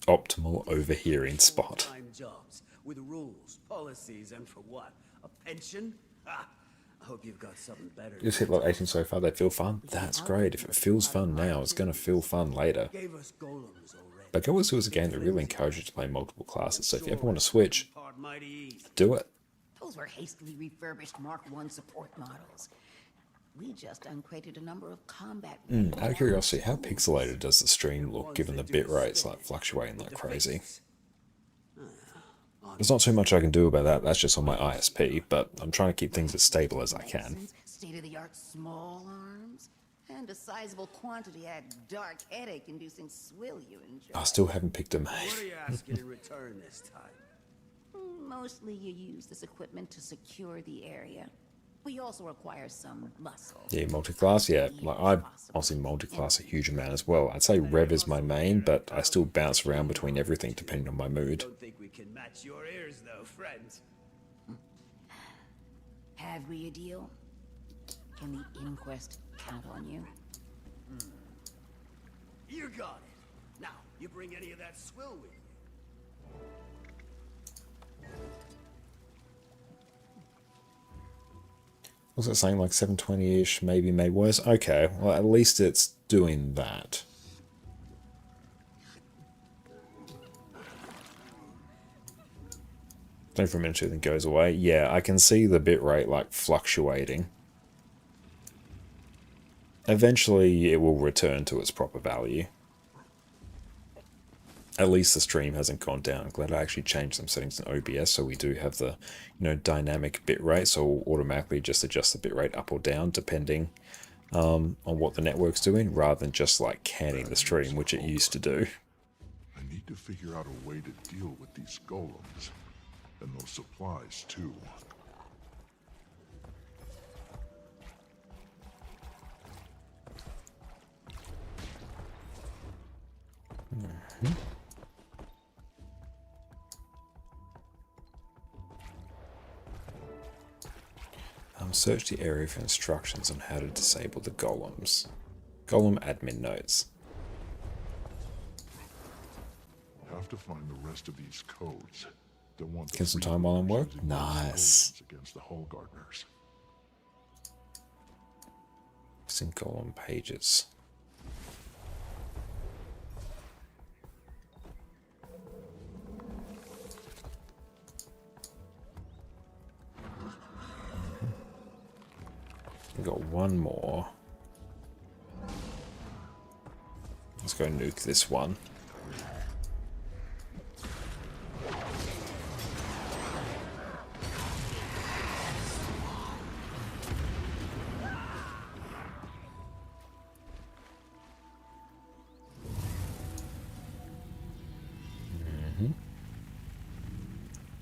Speaker 1: Optimal overhearing spot.
Speaker 4: Full-time jobs with rules, policies, and for what? A pension? Ha! I hope you've got something better.
Speaker 1: You just hit like 18 so far, they feel fun. That's great. If it feels fun now, it's going to feel fun later.
Speaker 4: Gave us golems already.
Speaker 1: But Guild Wars 2 is a game that really encourages you to play multiple classes, so if you ever want to switch, do it.
Speaker 11: Those were hastily refurbished Mark I support models. We just uncrated a number of combat.
Speaker 1: Out of curiosity, how pixelated does the stream look given the bit rates like fluctuating like crazy? There's not too much I can do about that, that's just on my ISP, but I'm trying to keep things as stable as I can.
Speaker 11: State-of-the-art small arms, and a sizable quantity of dark headache-inducing swill you enjoy.
Speaker 1: I still haven't picked a main.
Speaker 4: What are you asking in return this time?
Speaker 11: Mostly you use this equipment to secure the area. We also require some muscle.
Speaker 1: Yeah, multi-class, yeah. Like, I obviously multi-class a huge amount as well. I'd say Rev is my main, but I still bounce around between everything depending on my mood.
Speaker 4: Don't think we can match your ears though, friend.
Speaker 11: Have we a deal? Can the inquest count on you?
Speaker 4: You got it. Now, you bring any of that swill with you.
Speaker 1: Was it saying like 720-ish, maybe made worse? Okay, well at least it's doing that. Don't for a minute, then goes away. Yeah, I can see the bitrate like fluctuating. Eventually it will return to its proper value. At least the stream hasn't gone down. I'm glad I actually changed some settings in OBS so we do have the, dynamic bitrate, so we'll automatically just adjust the bitrate up or down depending on what the network's doing, rather than just like canning the stream, which it used to do.
Speaker 10: I need to figure out a way to deal with these golems. And those supplies, too.
Speaker 1: Search the area for instructions on how to disable the golems. Golem admin notes.
Speaker 10: Have to find the rest of these codes. Don't want
Speaker 1: Get some time while I'm work.
Speaker 10: using those
Speaker 1: Nice.
Speaker 10: golems against the Hull Gardeners.
Speaker 1: Some golem pages. We've got one more. Let's go nuke this one.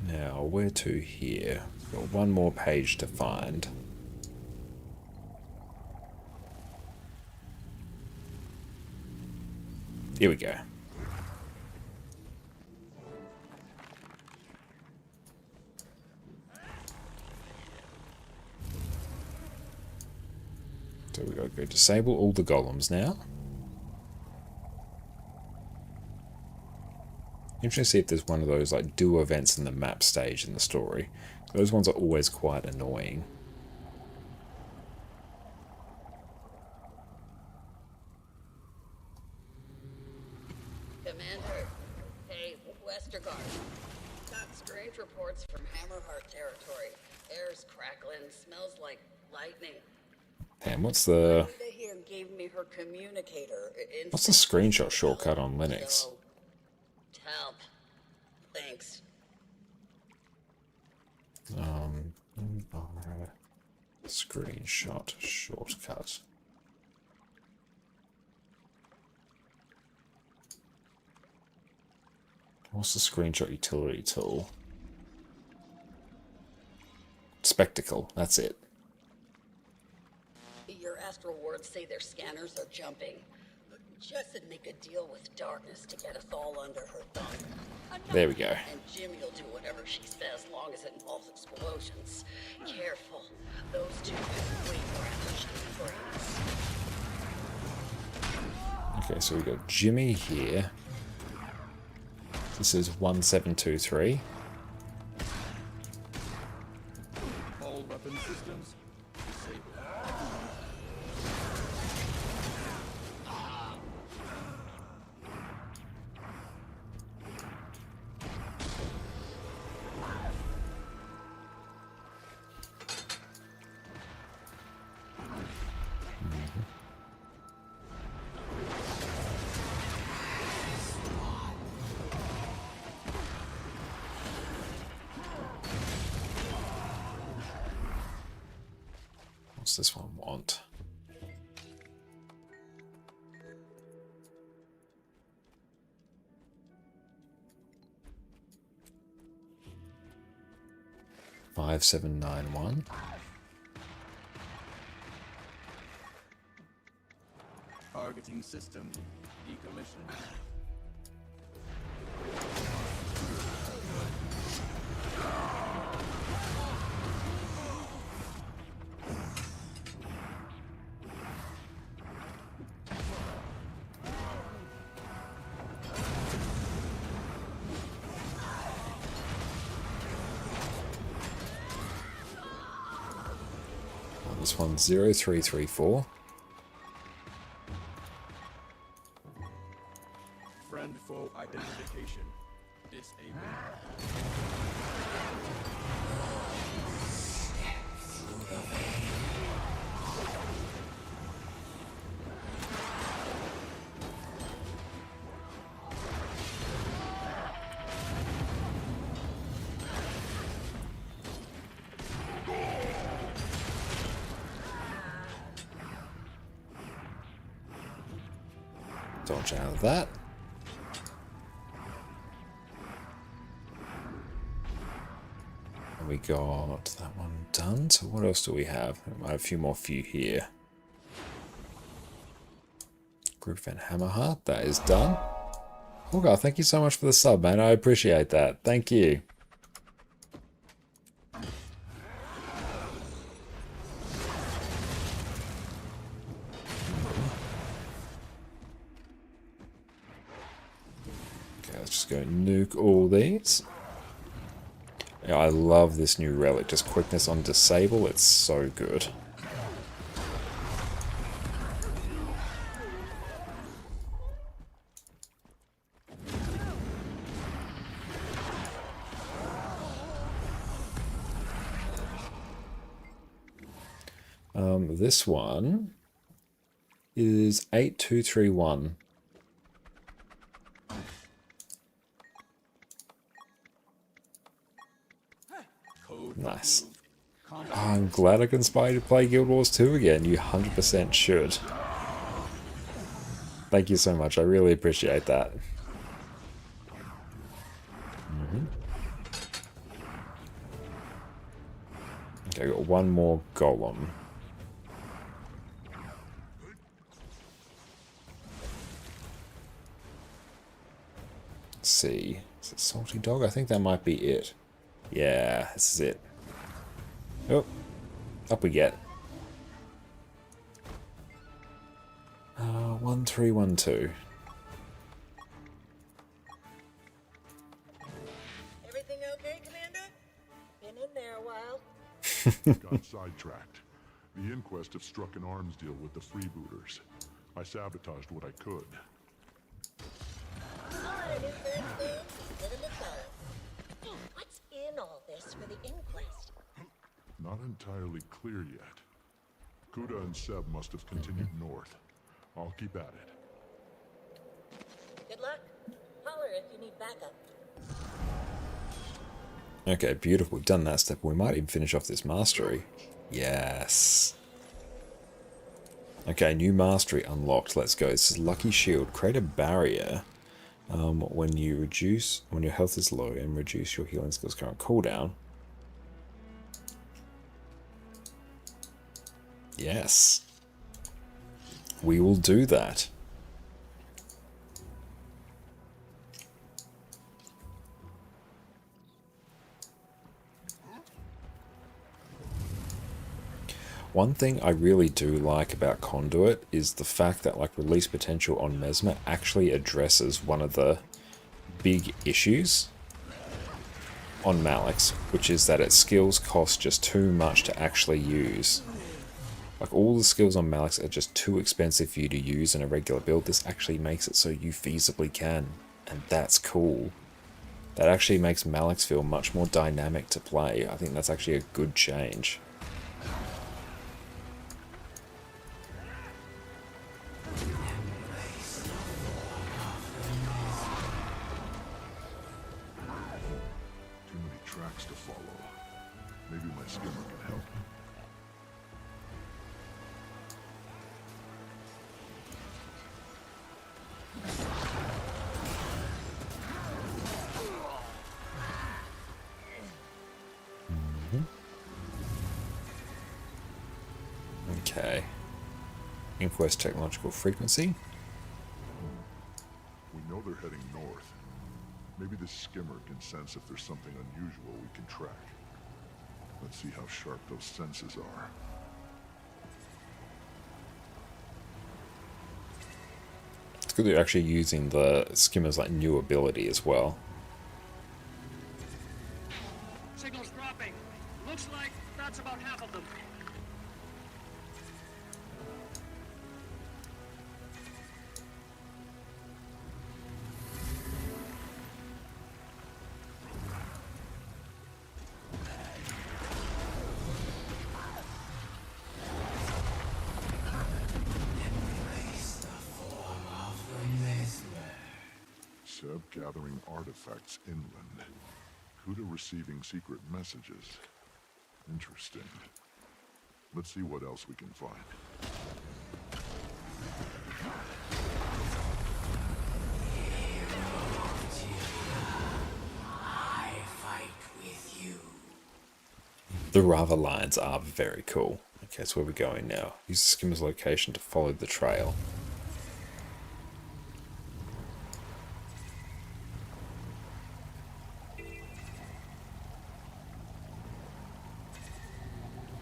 Speaker 1: Now, where to here? We've got one more page to find. Here we go. So we gotta go disable all the golems now. Interesting to see if there's one of those like do events in the map stage in the story. Those ones are always quite annoying.
Speaker 11: Commander, hey, Westergaard. Got strange reports from Hammerheart territory. Air's crackling, smells like lightning.
Speaker 1: Damn, what's the
Speaker 11: Rita here gave me her communicator.
Speaker 1: what's the screenshot shortcut on Linux?
Speaker 11: Help. Thanks.
Speaker 1: Screenshot shortcut. What's the screenshot utility tool? Spectacle, that's it.
Speaker 11: Your astral wards say their scanners are jumping. Jess would make a deal with darkness to get us all under her thumb.
Speaker 1: There we go.
Speaker 11: And Jimmy will do whatever she says, long as it involves explosions. Careful. Those two could wait for ambush brains.
Speaker 1: Okay, so we got Jimmy here. This is 1723.
Speaker 5: All weapon systems disabled.
Speaker 1: What's this one want? Five, 7, 9, 1.
Speaker 5: Targeting system decommissioned.
Speaker 1: This one's 0334.
Speaker 5: Friend foe identification disabled.
Speaker 1: Dodge out of that. And we got that one done. So what else do we have? I have a few more for you here. Groove and Hammerheart, that is done. Holgar, thank you so much for the sub, man. I appreciate that. Thank you. Let's just go nuke all these. Yeah, I love this new relic. Just quickness on disable. It's so good. This one is 8231. Nice. Oh, I'm glad I can inspire you to play Guild Wars 2 again. You 100% should. Thank you so much. I really appreciate that. Okay, got one more golem. Let's see. Is it Salty Dog? I think that might be it. Yeah, this is it. Oh, up we get. 1312.
Speaker 11: Everything okay, Commander? Been in there a while.
Speaker 10: Got sidetracked. The Inquest have struck an arms deal with the freebooters. I sabotaged what I could.
Speaker 11: Alright, interesting. Get him a color. What's in all this for the Inquest?
Speaker 10: Not entirely clear yet. Kuda and Seb must have continued north. I'll keep at it.
Speaker 11: Good luck. Holler if you need backup.
Speaker 1: Okay, beautiful. We've done that step. We might even finish off this mastery. Yes. Okay, new mastery unlocked. Let's go. This is Lucky Shield. Create a barrier when your health is low and reduce your healing skills current cooldown. Yes. We will do that. One thing I really do like about Conduit is the fact that like release potential on Mesmer actually addresses one of the big issues on Malix, which is that its skills cost just too much to actually use. Like all the skills on Malix are just too expensive for you to use in a regular build. This actually makes it so you feasibly can, and that's cool. That actually makes Malix feel much more dynamic to play. I think that's actually a good change.
Speaker 10: Too many tracks to follow. Maybe my skimmer can help.
Speaker 1: Okay. Inquest technological frequency.
Speaker 10: We know they're heading north. Maybe this skimmer can sense if there's something unusual we can track. Let's see how sharp those senses are.
Speaker 1: It's good that you're actually using the skimmer's like new ability as well.
Speaker 4: Signal's dropping. Looks like that's about half of them.
Speaker 10: Seb gathering artifacts inland. Kuda receiving secret messages. Interesting. Let's see what else we can find.
Speaker 5: I fight with you.
Speaker 1: The Rava lines are very cool. Okay, so where are we going now? Use the skimmer's location to follow the trail.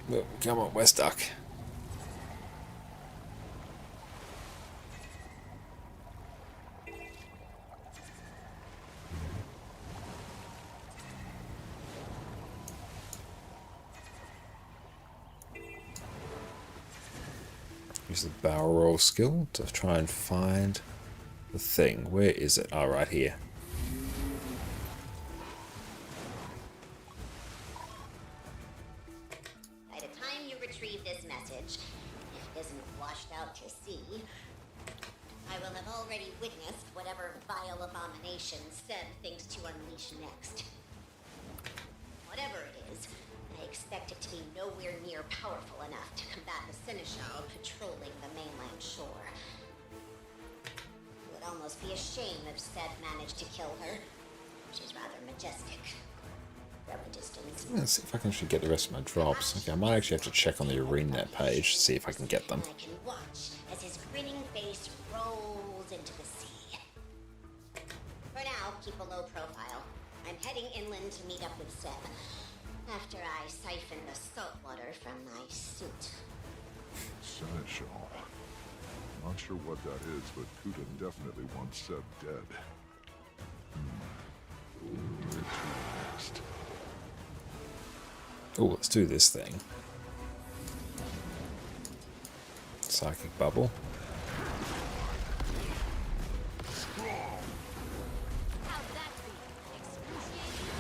Speaker 1: Well, come on, we're stuck. Use the barrel roll skill to try and find the thing. Where is it? Oh, right here.
Speaker 2: By the time you retrieve this message, if it isn't washed out to sea, I will have already witnessed whatever vile abomination Seb thinks to unleash next. Whatever it is, I expect it to be nowhere near powerful enough to combat the Seneschal patrolling the mainland shore. It would almost be a shame if Seb managed to kill her. She's rather majestic. Distance.
Speaker 1: Let's see if I can actually get the rest of my drops. Okay, I might actually have to check on the ArenaNet page to see if I can get them.
Speaker 2: I can watch as his grinning face rolls into the sea. For now, keep a low profile. I'm heading inland to meet up with Seb. After I siphon the salt water from my suit.
Speaker 10: Seneschal. Not sure what that is, but Kuda definitely wants Seb dead. Where to next?
Speaker 1: Oh, let's do this thing. Psychic bubble.
Speaker 8: How'd that be? Excruciating?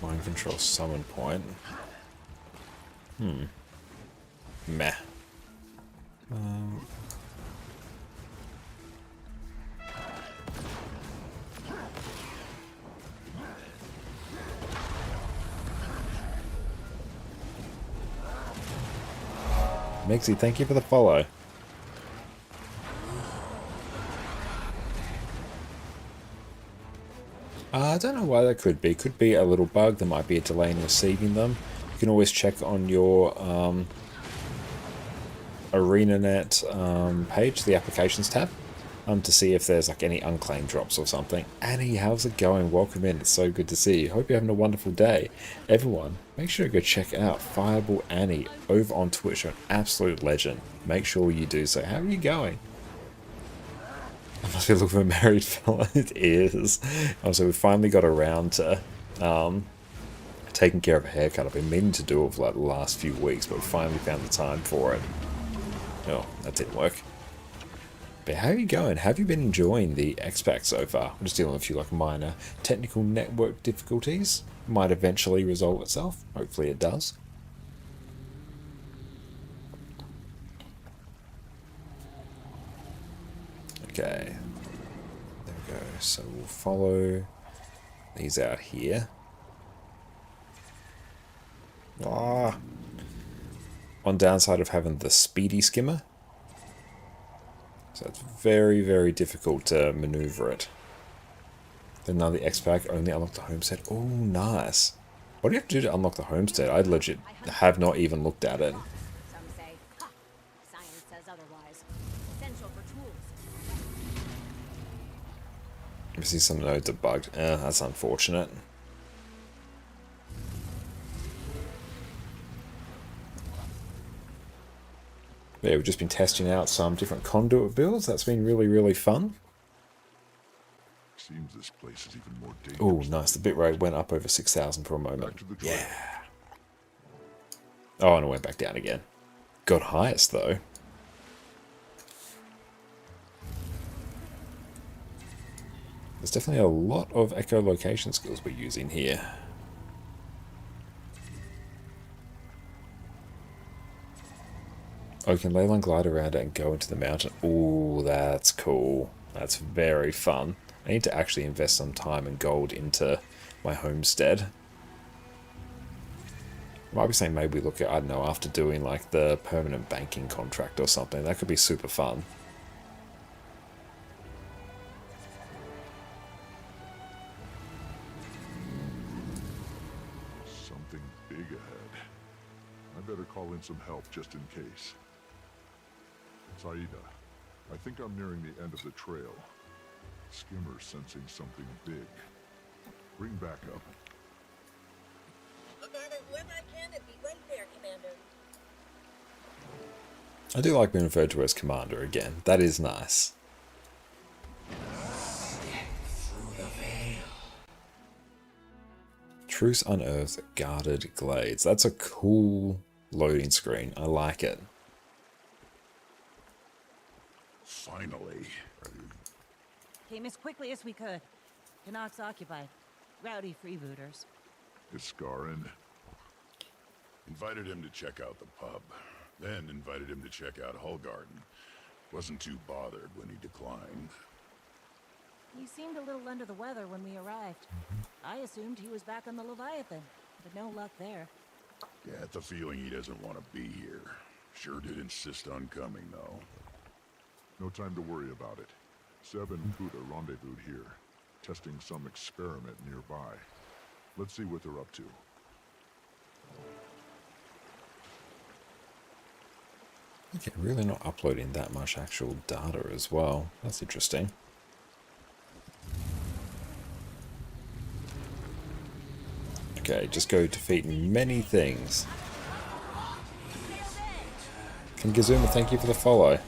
Speaker 1: Mind control summon point. Meh. Mixie, thank you for the follow. I don't know why that could be. Could be a little bug. There might be a delay in receiving them. You can always check on your ArenaNet page, the applications tab, to see if there's like any unclaimed drops or something. Annie, how's it going? Welcome in. It's so good to see you. Hope you're having a wonderful day. Everyone, make sure to go check out Fireball Annie over on Twitch. An absolute legend. Make sure you do so. How are you going? I must be looking for a married fella. It is. So we finally got around to taking care of a haircut. I've been meaning to do it for like the last few weeks, but we finally found the time for it. Oh, that didn't work. But how are you going? Have you been enjoying the X-Pack so far? I'm just dealing with a few like minor technical network difficulties. Might eventually resolve itself. Hopefully it does. Okay, there we go. So we'll follow these out here. One downside of having the speedy skimmer. So it's very, very difficult to maneuver it. Then now the X-Pack only unlock the homestead. Oh, nice. What do you have to do to unlock the homestead? I legit have not even looked at it.
Speaker 8: Some say, ha! Science says otherwise. Essential for tools.
Speaker 1: I see some nodes are bugged. That's unfortunate. Yeah, we've just been testing out some different conduit builds. That's been really, really fun.
Speaker 10: Seems this place is even more dangerous.
Speaker 1: Oh, nice. The bitrate went up over 6,000 for a moment. Yeah. Oh, and it went back down again. Got highest, though. There's definitely a lot of echolocation skills we're using here. Oh, you can ley line glide around it and go into the mountain. Ooh, that's cool. That's very fun. I need to actually invest some time and gold into my homestead. I might be saying maybe look at, I don't know, after doing like the permanent banking contract or something. That could be super fun.
Speaker 10: Something big ahead. I better call in some help just in case. Saida, I think I'm nearing the end of the trail. Skimmer's sensing something big. Bring backup.
Speaker 11: I'll gather whoever I can and be right there, Commander.
Speaker 1: I do like being referred to as Commander again. That is nice. Truce unearthed, guarded glades. That's a cool loading screen. I like it.
Speaker 10: Finally.
Speaker 8: Came as quickly as we could. Canucks occupied. Rowdy freebooters.
Speaker 10: Castora.
Speaker 7: Invited him to check out the pub. Then invited him to check out Hullgarden. Wasn't too bothered when he declined.
Speaker 8: He seemed a little under the weather when we arrived. I assumed he was back on the Leviathan, but no luck there.
Speaker 7: Get the feeling he doesn't want to be here. Sure did insist on coming, though.
Speaker 10: No time to worry about it. Seb and Kuda rendezvoused here, testing some experiment nearby. Let's see what they're up to.
Speaker 1: Okay, really not uploading that much actual data as well. That's interesting. Okay, just go defeat many things. King Gazuma, thank you for the follow.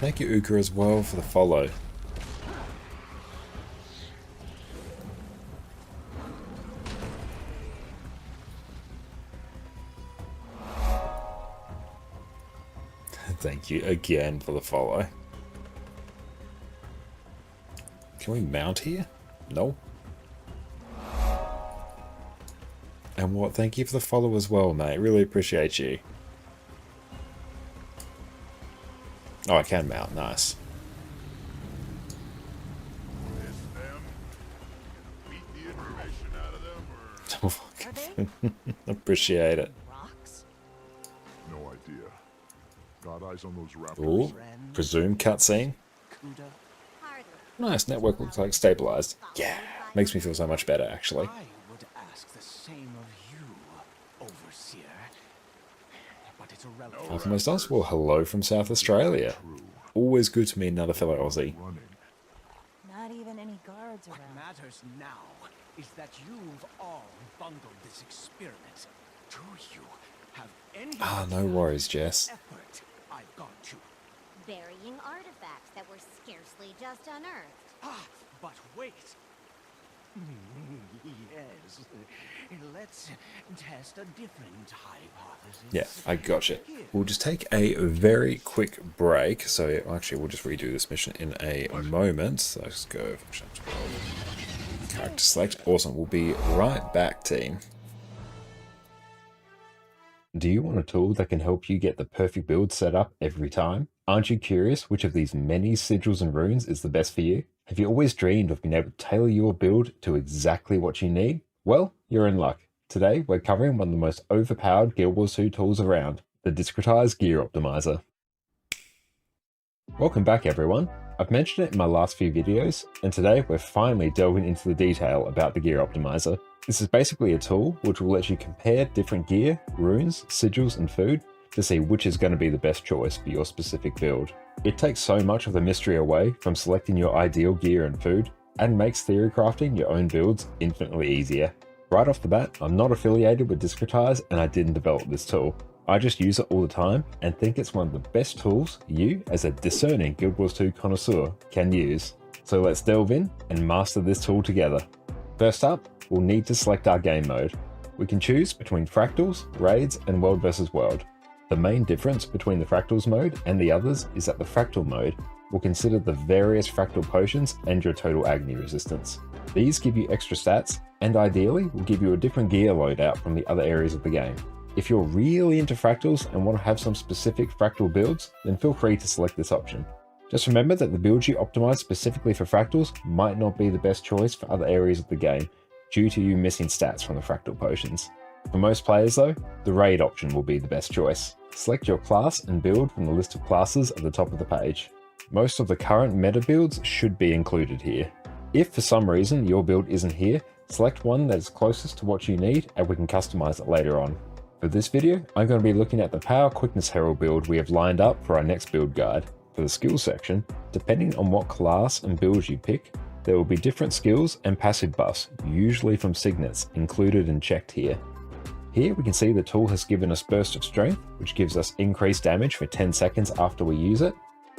Speaker 1: Thank you, Uka, as well, for the follow. Thank you again for the follow. Can we mount here? No. And what? Thank you for the follow as well, mate. Really appreciate you. Oh, I can mount. Nice. Appreciate it.
Speaker 10: No idea. Got eyes on those raptors.
Speaker 1: Ooh, presume cutscene. Nice, network looks like stabilized. Yeah, makes me feel so much better, actually.
Speaker 4: I would ask the same of you, Overseer. But it's irrelevant.
Speaker 1: Alchemist us? Well, hello from South Australia. Always good to meet another fellow Aussie.
Speaker 8: Not even any guards around.
Speaker 4: What matters now is that you've all bungled this experiment. Do you have any
Speaker 1: No worries, Jess.
Speaker 4: effort I've gone to?
Speaker 2: Burying artifacts that were scarcely just unearthed.
Speaker 4: Ah, but wait. Yes. Let's test a different hypothesis.
Speaker 1: Yeah, I gotcha. We'll just take a very quick break. So actually, we'll just redo this mission in a moment. So let's go function 12. Character select. Awesome. We'll be right back, team. Do you want a tool that can help you get the perfect build set up every time? Aren't you curious which of these many sigils and runes is the best for you? Have you always dreamed of being able to tailor your build to exactly what you need? Well, you're in luck. Today, we're covering one of the most overpowered Guild Wars 2 tools around, the Discretized Gear Optimizer. Welcome back, everyone. I've mentioned it in my last few videos, and today we're finally delving into the detail about the Gear Optimizer. This is basically a tool which will let you compare different gear, runes, sigils, and food
Speaker 6: to see which is going to be the best choice for your specific build. It takes so much of the mystery away from selecting your ideal gear and food, and makes theory crafting your own builds infinitely easier. Right off the bat, I'm not affiliated with Discretize and I didn't develop this tool. I just use it all the time and think it's one of the best tools you, as a discerning Guild Wars 2 connoisseur, can use. So let's delve in and master this tool together. First up, we'll need to select our game mode. We can choose between fractals, raids, and world versus world. The main difference between the fractals mode and the others is that the fractal mode will consider the various fractal potions and your total agony resistance. These give you extra stats, and ideally will give you a different gear loadout from the other areas of the game. If you're really into fractals and want to have some specific fractal builds, then feel free to select this option. Just remember that the build you optimize specifically for fractals might not be the best choice for other areas of the game, due to you missing stats from the fractal potions. For most players though, the raid option will be the best choice. Select your class and build from the list of classes at the top of the page. Most of the current meta builds should be included here. If for some reason your build isn't here, select one that is closest to what you need and we can customize it later on. For this video, I'm going to be looking at the Power Quickness Herald build we have lined up for our next build guide. For the skills section, depending on what class and build you pick, there will be different skills and passive buffs, usually from signets, included and checked here. Here we can see the tool has given us Burst of Strength, which gives us increased damage for 10 seconds after we use it.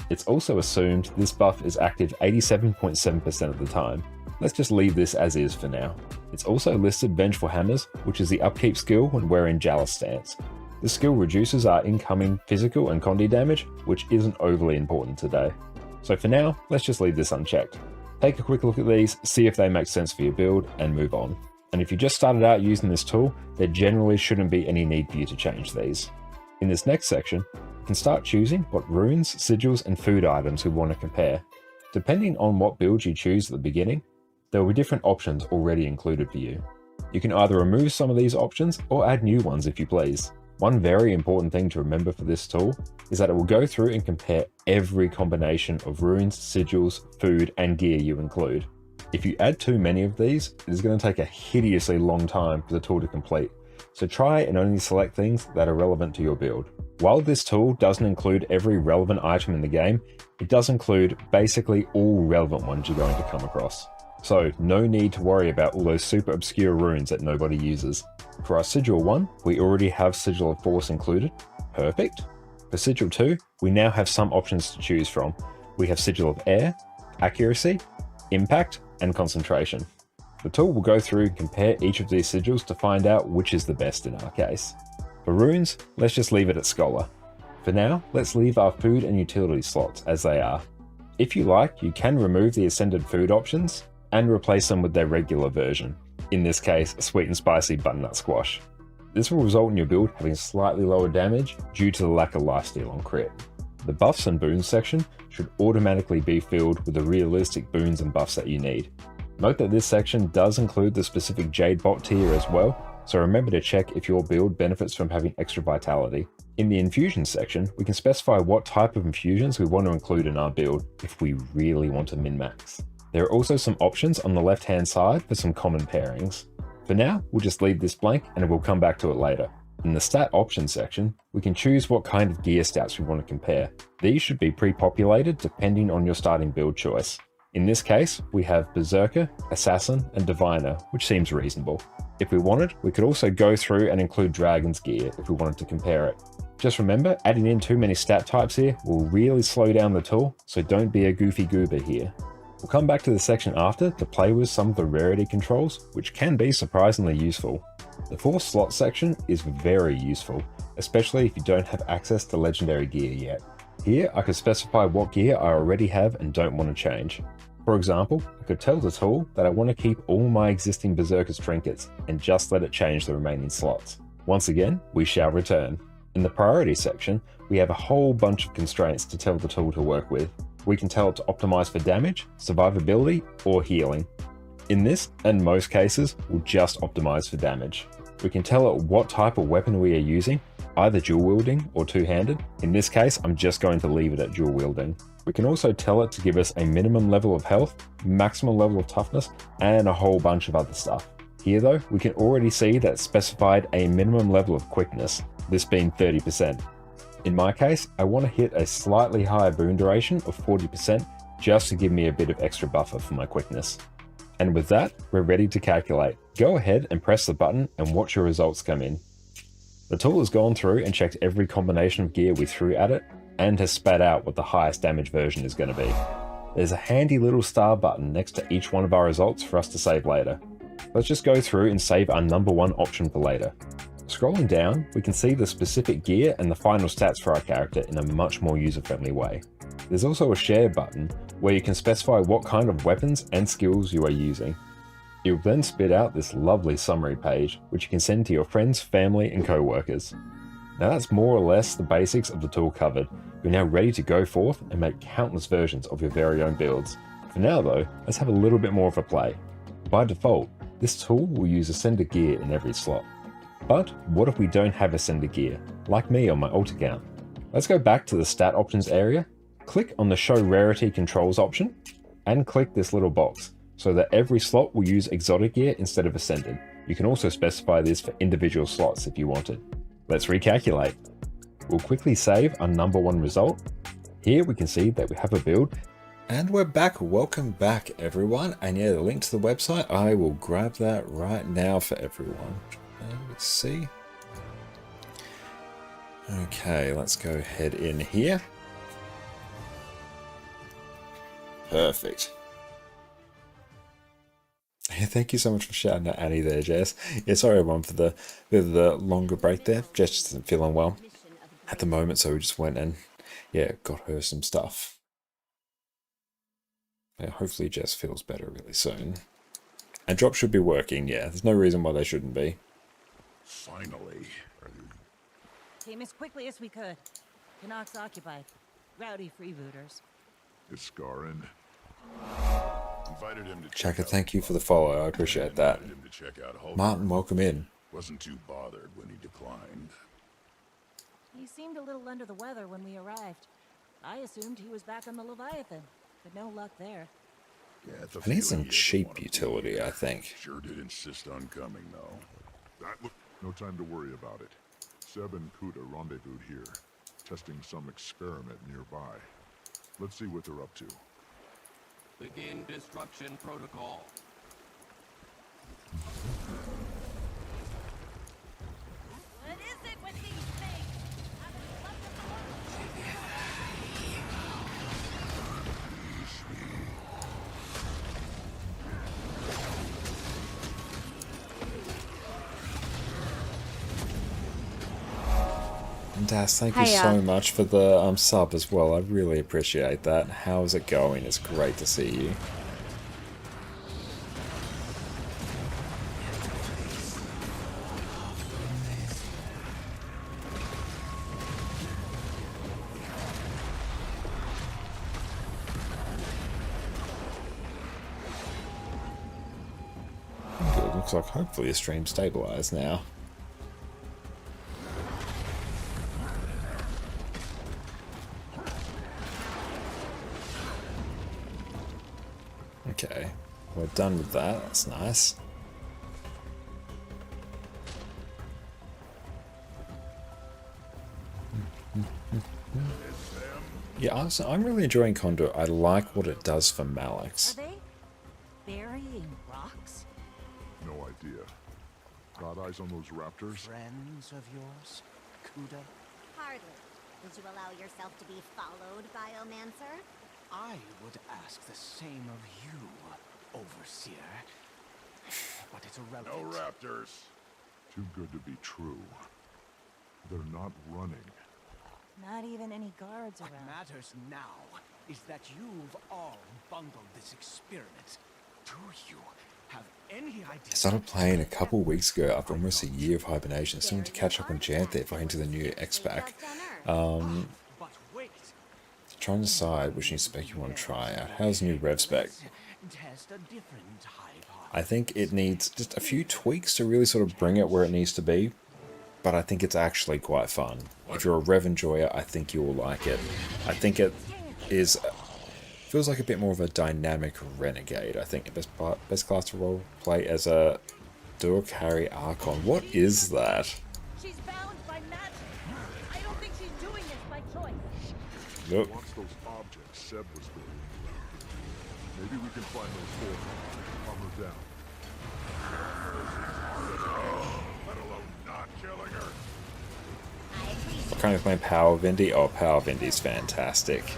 Speaker 6: It's also assumed this buff is active 87.7% of the time. Let's just leave this as is for now. It's also listed Vengeful Hammers, which is the upkeep skill when we're in Jalis stance. This skill reduces our incoming physical and condi damage, which isn't overly important today. So for now, let's just leave this unchecked. Take a quick look at these, see if they make sense for your build, and move on. And if you just started out using this tool, there generally shouldn't be any need for you to change these. In this next section, you can start choosing what runes, sigils, and food items we want to compare. Depending on what build you choose at the beginning, there will be different options already included for you. You can either remove some of these options or add new ones if you please. One very important thing to remember for this tool is that it will go through and compare every combination of runes, sigils, food, and gear you include. If you add too many of these, it is going to take a hideously long time for the tool to complete, so try and only select things that are relevant to your build. While this tool doesn't include every relevant item in the game, it does include basically all relevant ones you're going to come across. So no need to worry about all those super obscure runes that nobody uses. For our Sigil 1, we already have Sigil of Force included. Perfect. For Sigil 2, we now have some options to choose from. We have Sigil of Air, Accuracy, Impact, and Concentration. The tool will go through and compare each of these sigils to find out which is the best in our case. For runes, let's just leave it at Scholar. For now, let's leave our food and utility slots as they are. If you like, you can remove the Ascended food options and replace them with their regular version. In this case, Sweet and Spicy Butternut Squash. This will result in your build having slightly lower damage due to the lack of lifesteal on crit. The buffs and boons section should automatically be filled with the realistic boons and buffs that you need. Note that this section does include the specific Jade Bot tier as well, so remember to check if your build benefits from having extra vitality. In the infusion section, we can specify what type of infusions we want to include in our build if we really want to min-max. There are also some options on the left hand side for some common pairings. For now, we'll just leave this blank and we'll come back to it later. In the stat options section, we can choose what kind of gear stats we want to compare. These should be pre-populated depending on your starting build choice. In this case, we have Berserker, Assassin, and Diviner, which seems reasonable. If we wanted, we could also go through and include Dragon's gear if we wanted to compare it. Just remember, adding in too many stat types here will really slow down the tool, so don't be a goofy goober here. We'll come back to the section after to play with some of the rarity controls, which can be surprisingly useful. The force slot section is very useful, especially if you don't have access to legendary gear yet. Here I could specify what gear I already have and don't want to change. For example, I could tell the tool that I want to keep all my existing Berserker's trinkets and just let it change the remaining slots. Once again, we shall return. In the priority section, we have a whole bunch of constraints to tell the tool to work with. We can tell it to optimize for damage, survivability, or healing. In this, and most cases, we'll just optimize for damage. We can tell it what type of weapon we are using, either dual wielding or two-handed. In this case, I'm just going to leave it at dual wielding. We can also tell it to give us a minimum level of health, maximum level of toughness, and a whole bunch of other stuff. Here though, we can already see that it's specified a minimum level of quickness, this being 30%. In my case, I want to hit a slightly higher boon duration of 40% just to give me a bit of extra buffer for my quickness. And with that, we're ready to calculate. Go ahead and press the button and watch your results come in. The tool has gone through and checked every combination of gear we threw at it and has spat out what the highest damage version is going to be. There's a handy little star button next to each one of our results for us to save later. Let's just go through and save our number one option for later. Scrolling down, we can see the specific gear and the final stats for our character in a much more user-friendly way. There's also a share button where you can specify what kind of weapons and skills you are using. It will then spit out this lovely summary page, which you can send to your friends, family, and co-workers. Now that's more or less the basics of the tool covered. You're now ready to go forth and make countless versions of your very own builds. For now though, let's have a little bit more of a play. By default, this tool will use Ascender gear in every slot. But what if we don't have Ascender gear, like me on my alt account? Let's go back to the stat options area, click on the show rarity controls option, and click this little box, so that every slot will use exotic gear instead of Ascended. You can also specify this for individual slots if you wanted. Let's recalculate. We'll quickly save our number one result. Here we can see that we have a build.
Speaker 1: And we're back. Welcome back, everyone. And yeah, the link to the website, I will grab that right now for everyone. Let's see. Okay, let's go head in here. Perfect. Yeah, thank you so much for shouting out Annie there, Jess. Yeah, sorry everyone for the longer break there. Jess just isn't feeling well at the moment, so we just went and yeah, got her some stuff. Yeah, hopefully Jess feels better really soon. And drops should be working, yeah. There's no reason why they shouldn't be.
Speaker 7: Finally.
Speaker 8: Came as quickly as we could. Canucks occupied. Rowdy freebooters.
Speaker 10: It's Scarrin.
Speaker 7: Invited him to
Speaker 1: Chaka, thank you for the follow. I appreciate that.
Speaker 7: Invited him to check out
Speaker 1: Martin, welcome in.
Speaker 7: Wasn't too bothered when he declined.
Speaker 8: He seemed a little under the weather when we arrived. I assumed he was back on the Leviathan, but no luck there.
Speaker 1: I need some cheap utility, I think.
Speaker 7: Sure did insist on coming, though.
Speaker 10: No time to worry about it. Seb and Kuda rendezvoused here, testing some experiment nearby. Let's see what they're up to.
Speaker 5: Begin destruction protocol.
Speaker 8: What is it with these things?
Speaker 1: And Das, thank you so much for the sub as well. I really appreciate that. How's it going? It's great to see you. Good. Looks like hopefully the stream stabilized now. Okay, we're done with that. That's nice. Yeah, I'm really enjoying Conduit. I like what it does for Malix.
Speaker 8: Are they burying rocks?
Speaker 10: No idea. Got eyes on those raptors?
Speaker 3: Friends of yours, Kuda?
Speaker 2: Hardly. Would you allow yourself to be followed, Biomancer?
Speaker 3: I would ask the same of you, Overseer. But it's irrelevant.
Speaker 7: No raptors.
Speaker 10: Too good to be true. They're not running.
Speaker 8: Not even any guards
Speaker 3: What
Speaker 8: around.
Speaker 3: matters now is that you've all bungled this experiment. Do you have any idea?
Speaker 1: I started playing a couple weeks ago after almost a year of hibernation. Still need to catch up on Janthe if I enter the new Spec.
Speaker 3: But wait.
Speaker 1: Trying to decide which new spec you want to try out. How's new Rev Spec?
Speaker 3: Test a different hypothesis.
Speaker 1: I think it needs just a few tweaks to really sort of bring it where it needs to be. But I think it's actually quite fun. If you're a Rev enjoyer, I think you'll like it. I think it is feels like a bit more of a dynamic renegade. I think best class to role play as a dual carry Archon. What is that?
Speaker 8: She's bound by magic. I don't think she's doing it
Speaker 1: Nope.
Speaker 10: Once those objects Seb was building around here, maybe we can find those four and calm her down. Let alone not killing her.
Speaker 1: What kind of my Power Vindy? Oh, Power Vindy's fantastic.
Speaker 10: Pick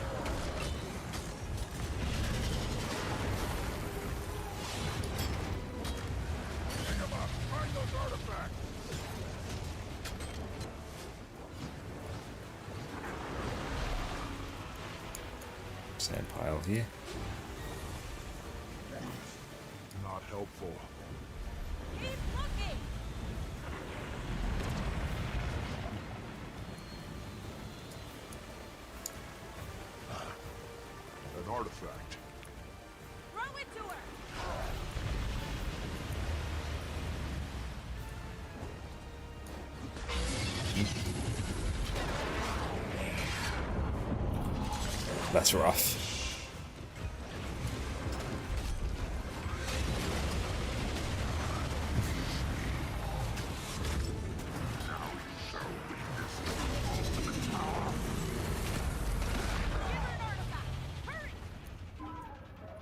Speaker 10: 'em up. Find those artifacts.
Speaker 1: Sand pile here.
Speaker 10: Not helpful.
Speaker 8: Keep looking!
Speaker 10: An artifact.
Speaker 8: Throw it to her!
Speaker 1: That's rough.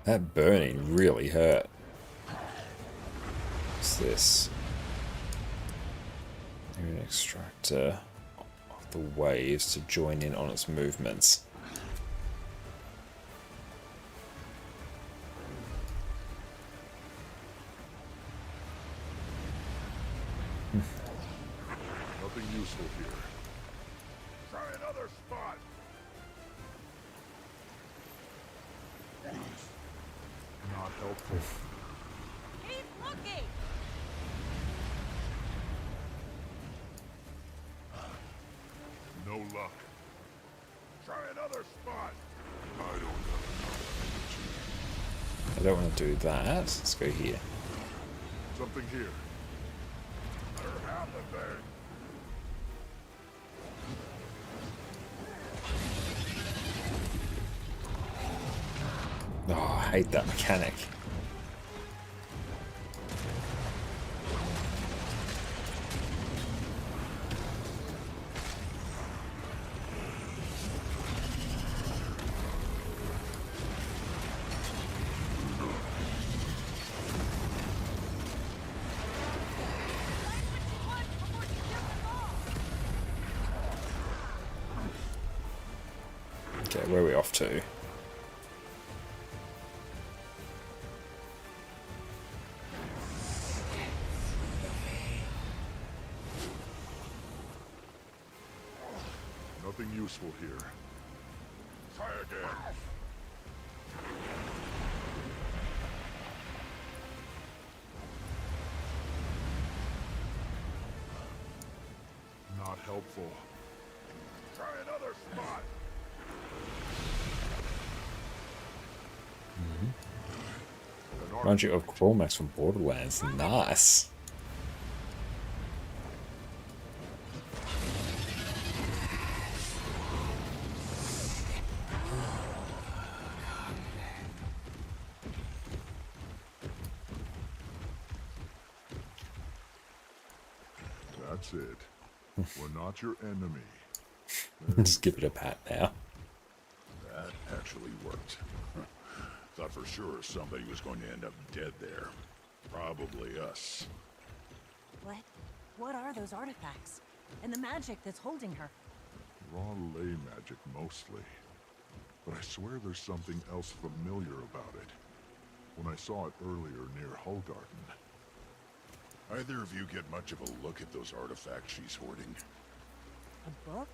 Speaker 1: That burning really hurt. What's this? An extractor of the waves to join in on its movements.
Speaker 10: Nothing useful here. Try another spot. Not helpful.
Speaker 8: Keep looking!
Speaker 10: No luck. Try another spot.
Speaker 1: I don't want to do that. Let's go here.
Speaker 10: Something here. Better have the thing.
Speaker 1: Oh, I hate that mechanic. Okay, where are we off to?
Speaker 10: Nothing useful here. Try again. Not helpful. Try another spot.
Speaker 1: Reminds you of Cormax from Borderlands. Nice.
Speaker 10: That's it. We're not your enemy.
Speaker 1: Just give it a pat now.
Speaker 7: That actually worked. Thought for sure somebody was going to end up dead there. Probably us.
Speaker 12: What are those artifacts? And the magic that's holding her?
Speaker 10: Raw ley magic mostly. But I swear there's something else familiar about it. When I saw it earlier near Hullgarden.
Speaker 7: Either of you get much of a look at those artifacts she's hoarding?
Speaker 12: A book?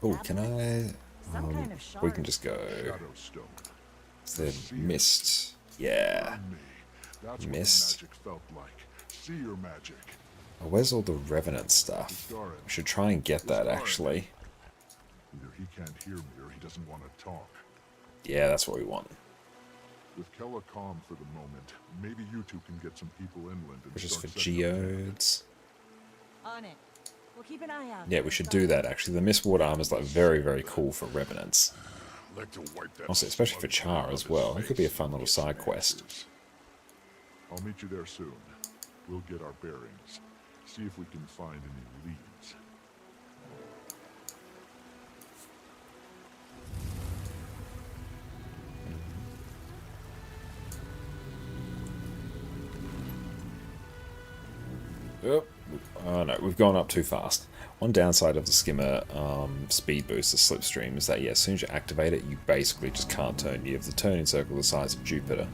Speaker 1: Oh, can I?
Speaker 12: Some kind of shard.
Speaker 1: We can just go.
Speaker 10: Shadowstone.
Speaker 1: The mist. Yeah.
Speaker 10: Me. That's
Speaker 1: Mist.
Speaker 10: what the magic felt like. Seer magic.
Speaker 1: Oh, where's all the Revenant stuff? I should try and get that actually.
Speaker 10: Either he can't hear me or he doesn't want to talk.
Speaker 1: Yeah, that's what we want.
Speaker 10: With Kella calm for the moment, maybe you two can get some people inland and
Speaker 1: Just for
Speaker 10: start setting up camp.
Speaker 1: geodes.
Speaker 12: On it. We'll keep an eye out.
Speaker 1: Yeah, we should do that actually. The Mistward armor is like very, very cool for Revenants.
Speaker 7: Like to wipe that
Speaker 1: Also, especially for
Speaker 7: smug
Speaker 1: Char
Speaker 7: look
Speaker 1: as
Speaker 7: off
Speaker 1: well.
Speaker 7: his
Speaker 1: It could be a
Speaker 7: face.
Speaker 1: fun little side quest.
Speaker 10: I'll meet you there soon. We'll get our bearings. See if we can find any leads.
Speaker 1: Oh no, we've gone up too fast. One downside of the skimmer speed boost, the slipstream, is that yeah, as soon as you activate it, you basically just can't turn. You have the turning circle the size of Jupiter.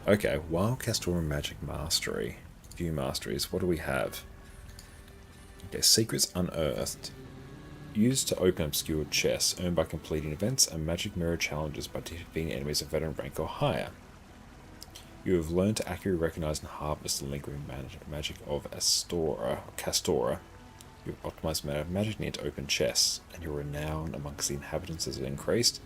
Speaker 1: Okay, while Castora Magic Mastery, View Masteries, what do we have? Okay, Secrets Unearthed. Used to open obscure chests, earned by completing events and magic mirror challenges by defeating enemies of veteran rank or higher. You have learned to accurately recognize and harvest the lingering magic of Castora. You have optimized the amount of magic needed to open chests, and your renown amongst the inhabitants has increased.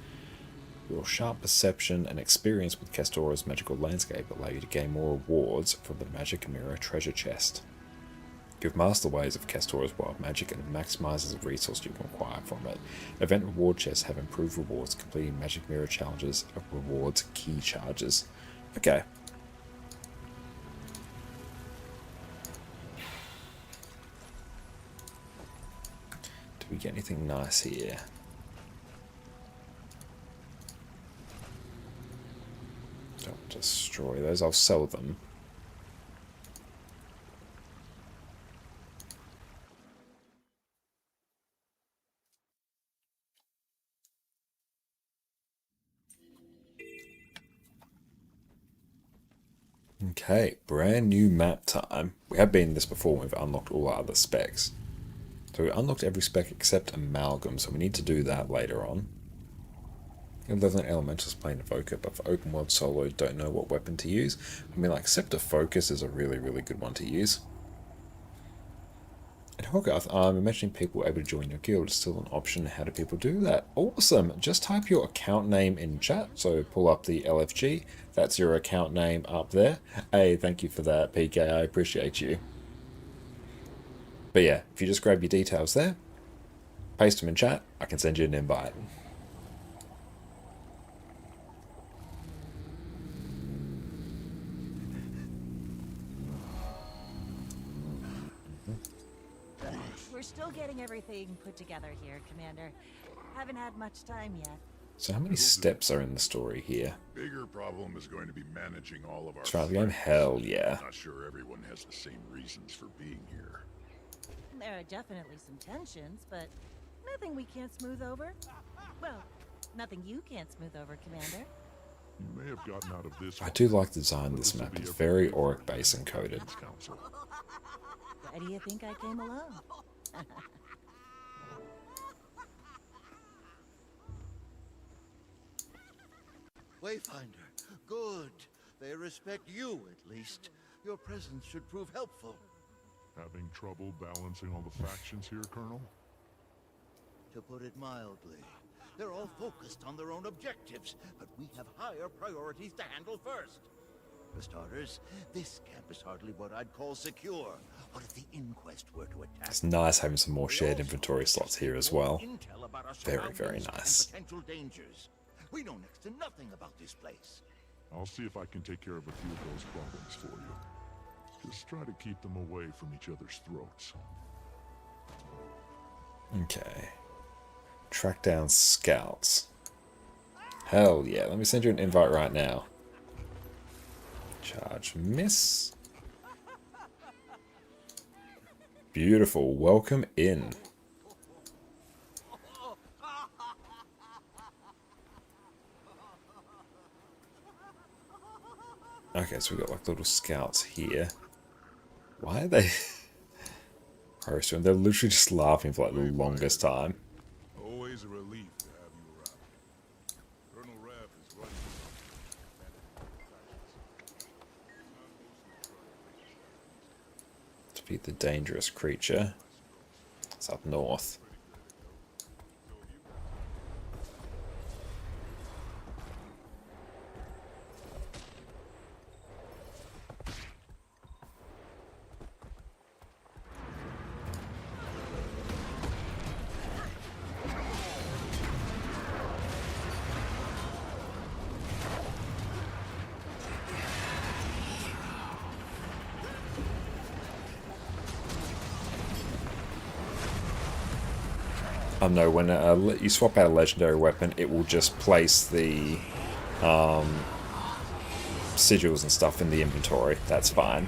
Speaker 1: Your sharp perception and experience with Castora's magical landscape allow you to gain more rewards from the Magic Mirror treasure chest. You have mastered the ways of Castora's wild magic and maximizes the resource you can acquire from it. Event reward chests have improved rewards, completing Magic Mirror challenges of rewards key charges. Okay. Do we get anything nice here? Don't destroy those, I'll sell them. Okay, brand new map time. We have been in this before when we've unlocked all our other specs. So we unlocked every spec except Amalgam, so we need to do that later on. You're leveling Elementals playing Evoker, but for open world solo, don't know what weapon to use. I mean, like, Scepter Focus is a really, really good one to use. At Hogarth, I'm imagining people able to join your guild is still an option. How do people do that? Awesome! Just type your account name in chat. So pull up the LFG. That's your account name up there. Hey, thank you for that, PK. I appreciate you. But yeah, if you just grab your details there, paste them in chat, I can send you an invite.
Speaker 12: We're still getting everything put together here, Commander. Haven't had much time yet.
Speaker 1: So how many steps are in the story here?
Speaker 10: Bigger problem is going to be managing all of our
Speaker 1: Try the game? Hell yeah.
Speaker 10: Not sure everyone has the same reasons for being here.
Speaker 12: There are definitely some tensions, but nothing we can't smooth over. Well, nothing you can't smooth over, Commander.
Speaker 10: You may have gotten out of this.
Speaker 1: I do like the design of this map. It's very Auric Basin coded.
Speaker 12: Why do you think I came alone?
Speaker 13: Wayfinder, good. They respect you, at least. Your presence should prove helpful.
Speaker 10: Having trouble balancing all the factions here, Colonel?
Speaker 13: To put it mildly, they're all focused on their own objectives, but we have higher priorities to handle first. For starters, this camp is hardly what I'd call secure. What if the Inquest were to attack?
Speaker 1: It's nice having some more shared inventory slots here as well. Very, very nice.
Speaker 13: Potential dangers. We know next to nothing about this place.
Speaker 10: I'll see if I can take care of a few of those problems for you. Just try to keep them away from each other's throats.
Speaker 1: Okay. Track down scouts. Hell yeah. Let me send you an invite right now. Charge miss. Beautiful. Welcome in. Okay, so we got like little scouts here. Why are they roasting? They're literally just laughing for like the longest time.
Speaker 10: Always a relief to have you around. Colonel Rev is running.
Speaker 1: Defeat the dangerous creature. It's up north. No, when you swap out a legendary weapon, it will just place the sigils and stuff in the inventory. That's fine.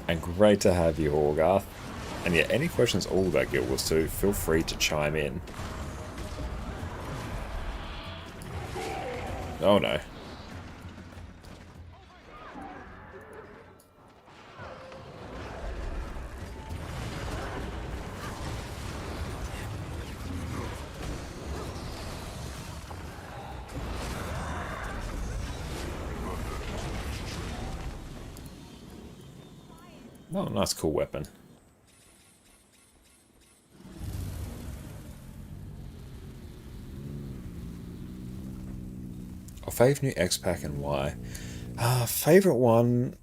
Speaker 1: And great to have you, Orgarth. And yeah, any questions all about Guild Wars 2, feel free to chime in. Oh no. Oh, nice cool weapon. Oh, fave new X-Pack and why? Favorite one,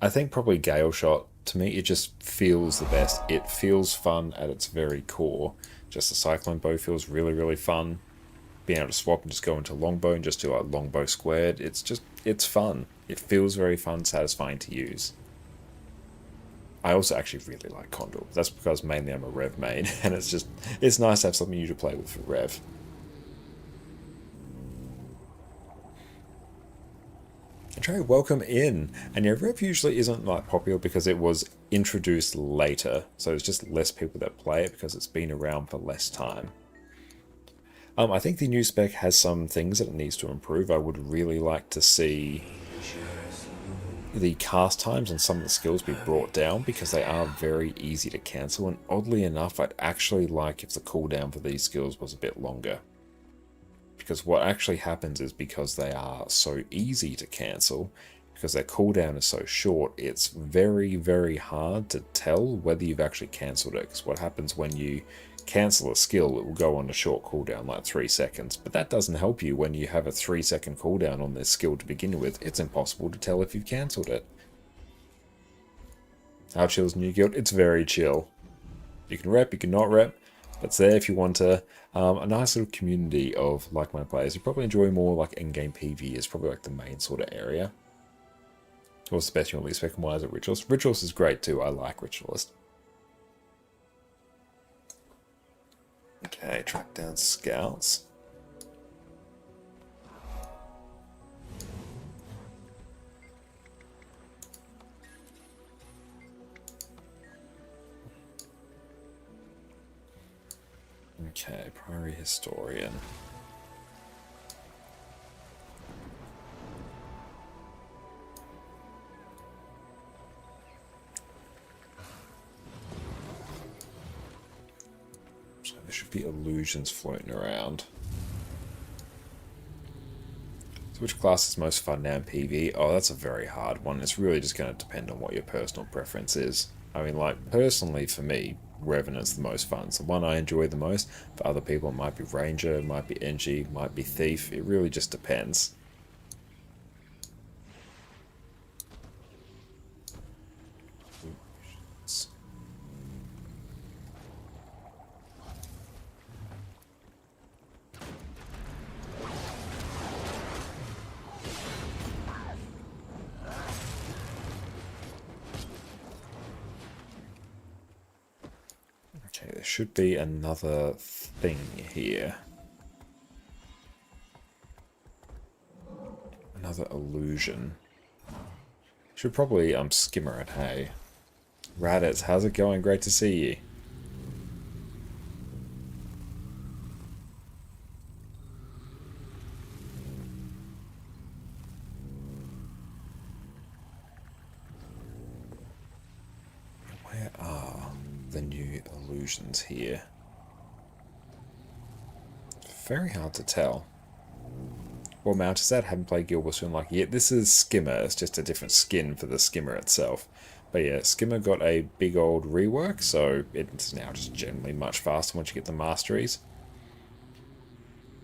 Speaker 1: I think probably Gale Shot. To me, it just feels the best. It feels fun at its very core. Just the Cyclone Bow feels really, really fun. Being able to swap and just go into Longbow and just do like Longbow squared, it's fun. It feels very fun, satisfying to use. I also actually really like Condor. That's because mainly I'm a Rev main, and it's nice to have something new to play with for Rev. Trey, welcome in. And yeah, Rev usually isn't like popular because it was introduced later, so there's just less people that play it because it's been around for less time. I think the new spec has some things that it needs to improve. I would really like to see the cast times and some of the skills be brought down because they are very easy to cancel, and oddly enough, I'd actually like if the cooldown for these skills was a bit longer. Because what actually happens is because they are so easy to cancel, because their cooldown is so short, it's very, very hard to tell whether you've actually cancelled it. Because what happens when you cancel a skill, it will go on a short cooldown, like 3 seconds. But that doesn't help you when you have a 3-second cooldown on this skill to begin with. It's impossible to tell if you've cancelled it. How chill's new guild? It's very chill. You can rep, you can not rep. It's there if you want a nice little community of like-minded players. You probably enjoy more like in-game PvE is probably like the main sort of area. What's the best you want to least spec and why is it Ritualist? Ritualist is great too. I like Ritualist. Okay, track down scouts. Okay, Primary Historian. So there should be illusions floating around. So which class is most fun now in PvE? Oh, that's a very hard one. It's really just going to depend on what your personal preference is. I mean, like, personally for me, Revenant's the most fun. It's the one I enjoy the most. For other people, it might be Ranger, it might be NG, it might be Thief. It really just depends. Okay, there should be another thing here. Another illusion. Should probably skimmer it, hey. Raditz, how's it going? Great to see you. Where are the new illusions here? Very hard to tell. What mount is that? Haven't played Guild Wars 2 in like yet. This is Skimmer. It's just a different skin for the Skimmer itself. But yeah, Skimmer got a big old rework, so it's now just generally much faster once you get the masteries.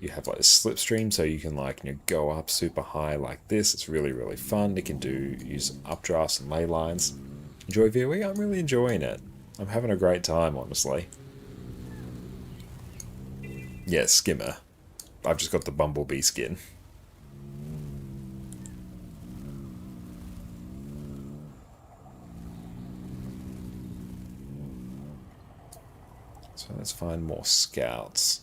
Speaker 1: You have like a slipstream, so you can like go up super high like this. It's really, really fun. It can use updrafts and ley lines. Enjoy VOE? I'm really enjoying it. I'm having a great time, honestly. Yeah, Skimmer. I've just got the Bumblebee skin. So let's find more scouts.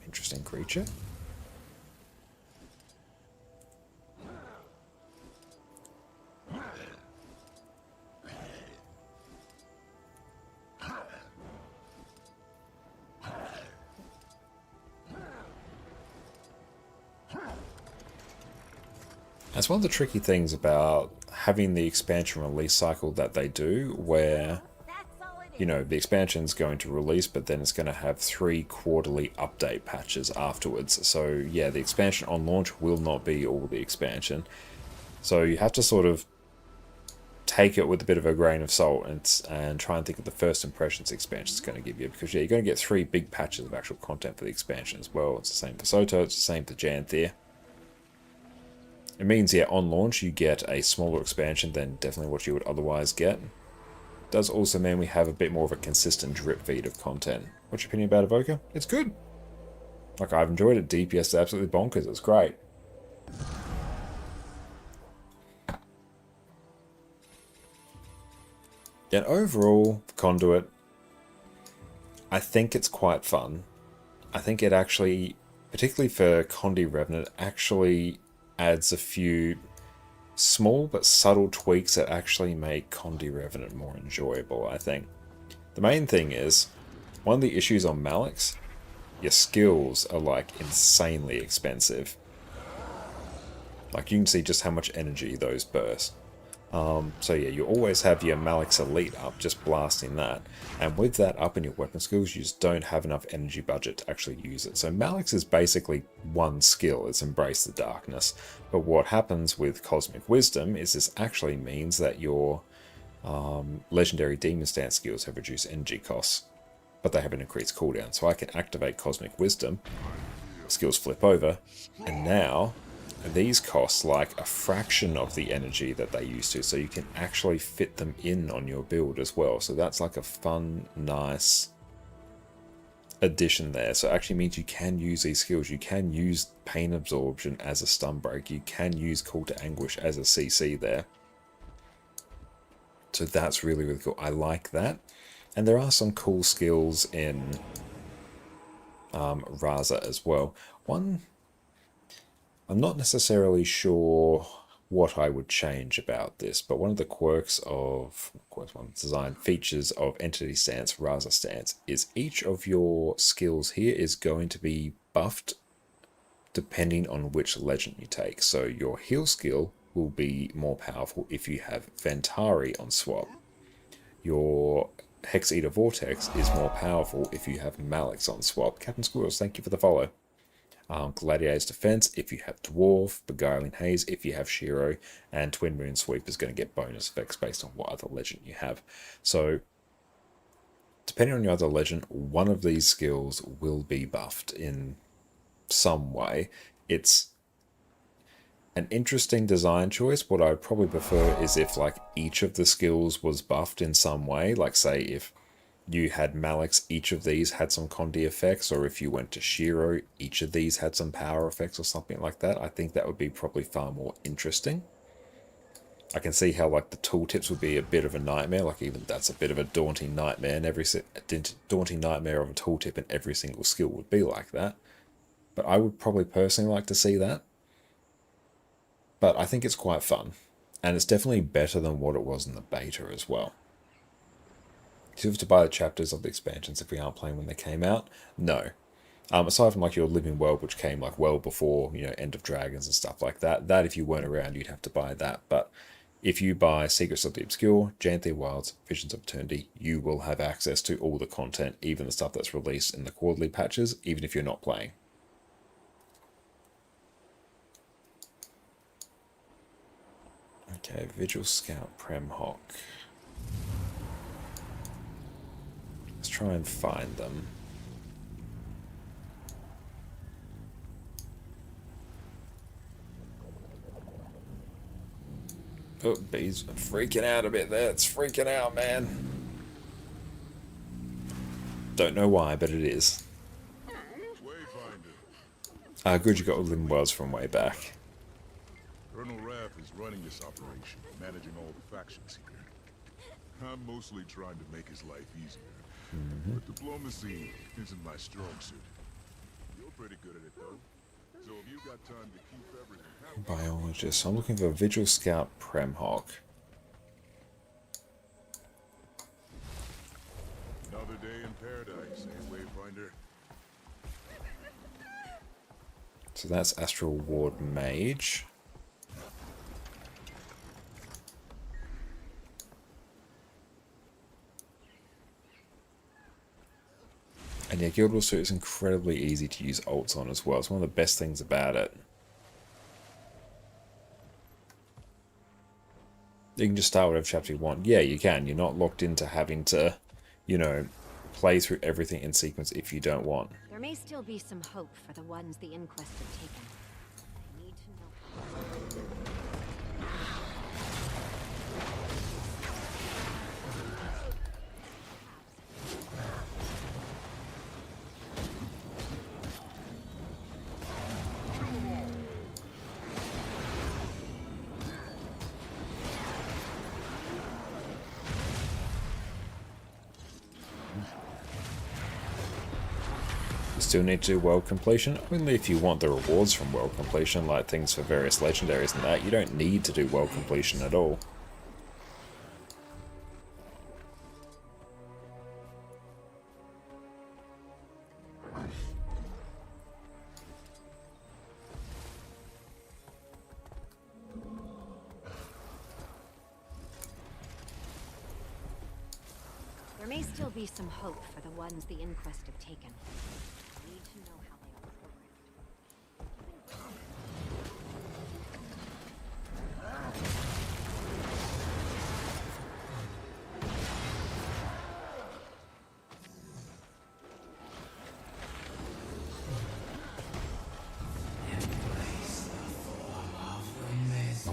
Speaker 1: Interesting creature. That's one of the tricky things about having the expansion release cycle that they do, where, you know, the expansion's going to release, but then it's going to have 3 quarterly update patches afterwards. So yeah, the expansion on launch will not be all the expansion. So you have to sort of take it with a bit of a grain of salt and try and think of the first impressions the expansion is going to give you. Because yeah, you're going to get 3 big patches of actual content for the expansion as well. It's the same for Soto, it's the same for Janthir. It means, yeah, on launch you get a smaller expansion than definitely what you would otherwise get. Does also mean we have a bit more of a consistent drip feed of content. What's your opinion about Evoker? It's good. Like, I've enjoyed it. DPS is absolutely bonkers. It's great. And overall, Conduit, I think it's quite fun. I think it actually, particularly for Condi Revenant, actually adds a few small but subtle tweaks that actually make Condi Revenant more enjoyable, I think. The main thing is, one of the issues on Malix, your skills are like insanely expensive. Like, you can see just how much energy those burst. So yeah, you always have your Malix Elite up, just blasting that. And with that up in your weapon skills, you just don't have enough energy budget to actually use it. So Malix is basically one skill, it's Embrace the Darkness. But what happens with Cosmic Wisdom is this actually means that your Legendary Demon Stance skills have reduced energy costs, but they have an increased cooldown. So I can activate Cosmic Wisdom, skills flip over, and now these cost like a fraction of the energy that they used to, so you can actually fit them in on your build as well. So that's like a fun, nice addition there. So it actually means you can use these skills. You can use Pain Absorption as a stun break. You can use Call to Anguish as a CC there. So that's really, really cool. I like that. And there are some cool skills in Raza as well. One, I'm not necessarily sure what I would change about this, but one of the design features of Entity Stance, Raza Stance, is each of your skills here is going to be buffed depending on which legend you take. So your heal skill will be more powerful if you have Ventari on swap. Your Hex Eater Vortex is more powerful if you have Malix on swap. Captain Squirrels, thank you for the follow. Gladiator's Defense if you have Dwarf, Beguiling Haze if you have Shiro, and Twin Moon Sweep is going to get bonus effects based on what other legend you have. So, depending on your other legend, one of these skills will be buffed in some way. It's an interesting design choice. What I'd probably prefer is if like each of the skills was buffed in some way. Like say if you had Malix, each of these had some Condi effects, or if you went to Shiro, each of these had some power effects or something like that. I think that would be probably far more interesting. I can see how like the tooltips would be a bit of a nightmare, like even that's a bit of a daunting nightmare, and daunting nightmare of a tooltip and every single skill would be like that. But I would probably personally like to see that. But I think it's quite fun, and it's definitely better than what it was in the beta as well. Do you have to buy the chapters of the expansions if we aren't playing when they came out? No. Aside from like your Living World, which came like well before, you know, End of Dragons and stuff like that. That if you weren't around, you'd have to buy that. But if you buy Secrets of the Obscure, Janthir Wilds, Visions of Eternity, you will have access to all the content, even the stuff that's released in the quarterly patches, even if you're not playing. Okay, Vigil Scout Premhawk. Let's try and find them. Oh, bees freaking out a bit there. It's freaking out, man. Don't know why, but it is. Good, you got Living Worlds from way back.
Speaker 10: Colonel Raff is running this operation, managing all the factions here. I'm mostly trying to make his life easier. But diplomacy isn't my strong suit. You're pretty good at it, though. So if you got time to keep everything happy...
Speaker 1: Biologist. I'm looking for Vigil Scout Premhawk.
Speaker 10: Another day in paradise, eh, Wayfinder?
Speaker 1: So that's Astral Ward Mage. And yeah, Guild Wars Suit is incredibly easy to use ults on as well. It's one of the best things about it. You can just start whatever chapter you want. Yeah, you can. You're not locked into having to, you know, play through everything in sequence if you don't want.
Speaker 14: There may still be some hope for the ones the Inquest have taken. I need to know.
Speaker 1: Still need to do world completion, only if you want the rewards from world completion, like things for various legendaries and that. You don't need to do world completion at all.
Speaker 14: There may still be some hope for the ones the Inquest have taken. I need to know how they are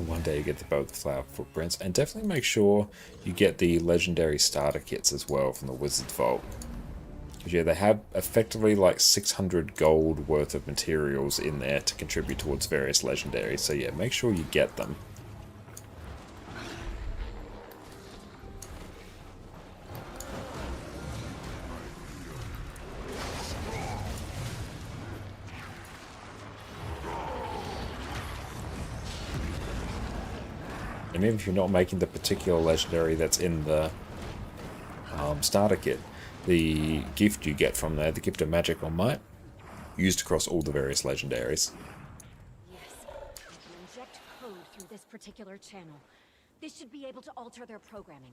Speaker 1: One day you get the bow with the flower footprints, and definitely make sure you get the legendary starter kits as well from the Wizard's Vault. Because yeah, they have effectively like 600 gold worth of materials in there to contribute towards various legendaries, so yeah, make sure you get them. And even if you're not making the particular legendary that's in the starter kit, the gift you get from there, the gift of magic or might, used across all the various legendaries.
Speaker 14: Yes, I can inject code through this particular channel. This should be able to alter their programming.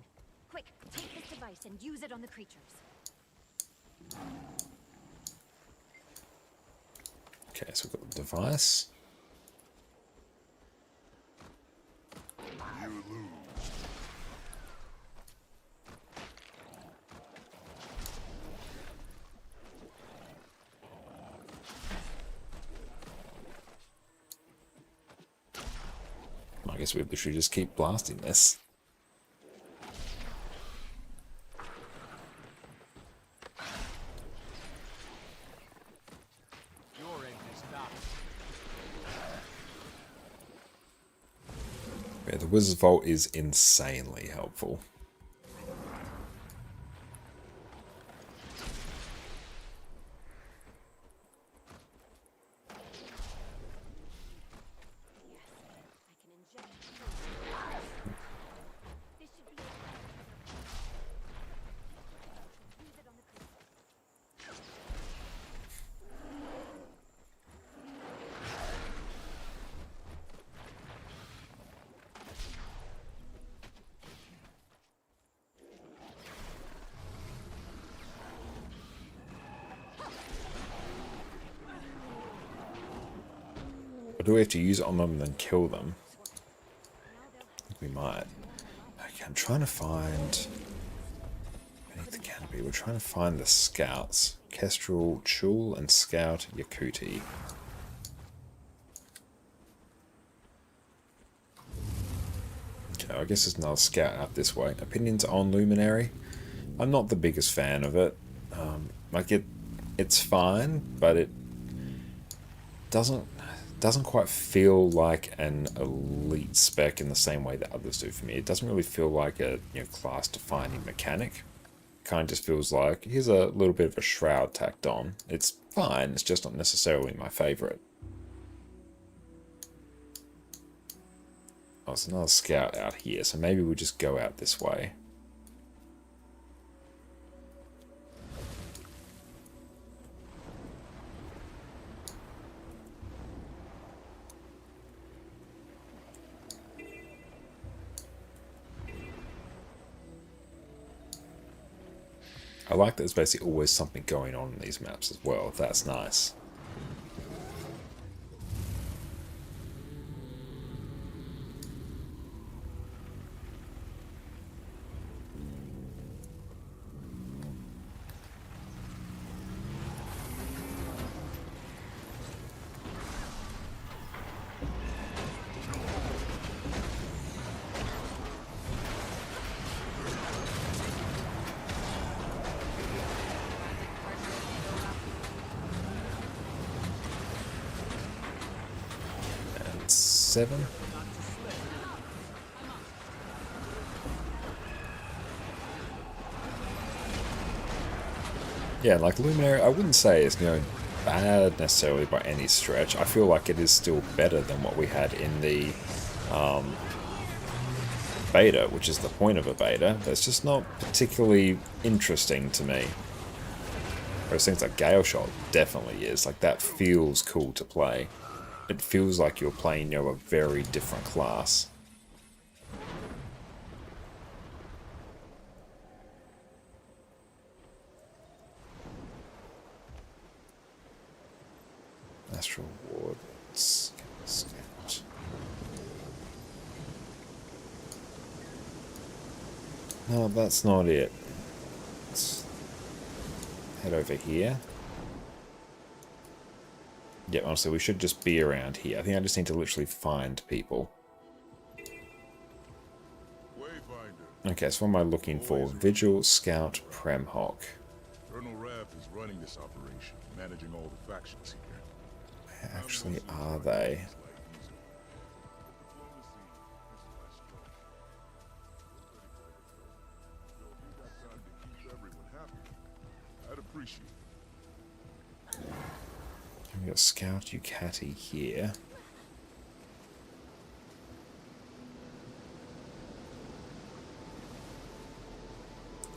Speaker 14: Quick, take this device and use it on the creatures.
Speaker 1: Okay, so we've got the device.
Speaker 10: You lose.
Speaker 1: I guess we should just keep blasting this.
Speaker 5: Your end is not.
Speaker 1: Yeah, the Wizard's Vault is insanely helpful. Or do we have to use it on them and then kill them? I think we might. Okay, I'm trying to find... beneath the canopy, we're trying to find the scouts. Kestrel, Chul, and Scout Yakuti. Okay, I guess there's another scout out this way. Opinions on Luminary? I'm not the biggest fan of it. Like it's fine, but it doesn't doesn't quite feel like an elite spec in the same way that others do for me. It doesn't really feel like a class-defining mechanic. Kind of just feels like here's a little bit of a shroud tacked on. It's fine. It's just not necessarily my favorite. Oh, there's another scout out here, so maybe we'll just go out this way. I like that there's basically always something going on in these maps as well. That's nice. And 7. Yeah, like Luminary, I wouldn't say it's bad necessarily by any stretch. I feel like it is still better than what we had in the beta, which is the point of a beta. That's just not particularly interesting to me. Whereas things like Gale Shot definitely is. Like, that feels cool to play. It feels like you're playing a very different class. Astral Ward. Scout. No, that's not it. Let's head over here. Yeah, honestly, we should just be around here. I think I just need to literally find people. Okay, so what am I looking for? Vigil, Scout, Premhawk.
Speaker 10: Colonel Raft is running this operation, managing all the factions here.
Speaker 1: Where actually are they?
Speaker 10: I'd appreciate it.
Speaker 1: We've got Scout Ducati here.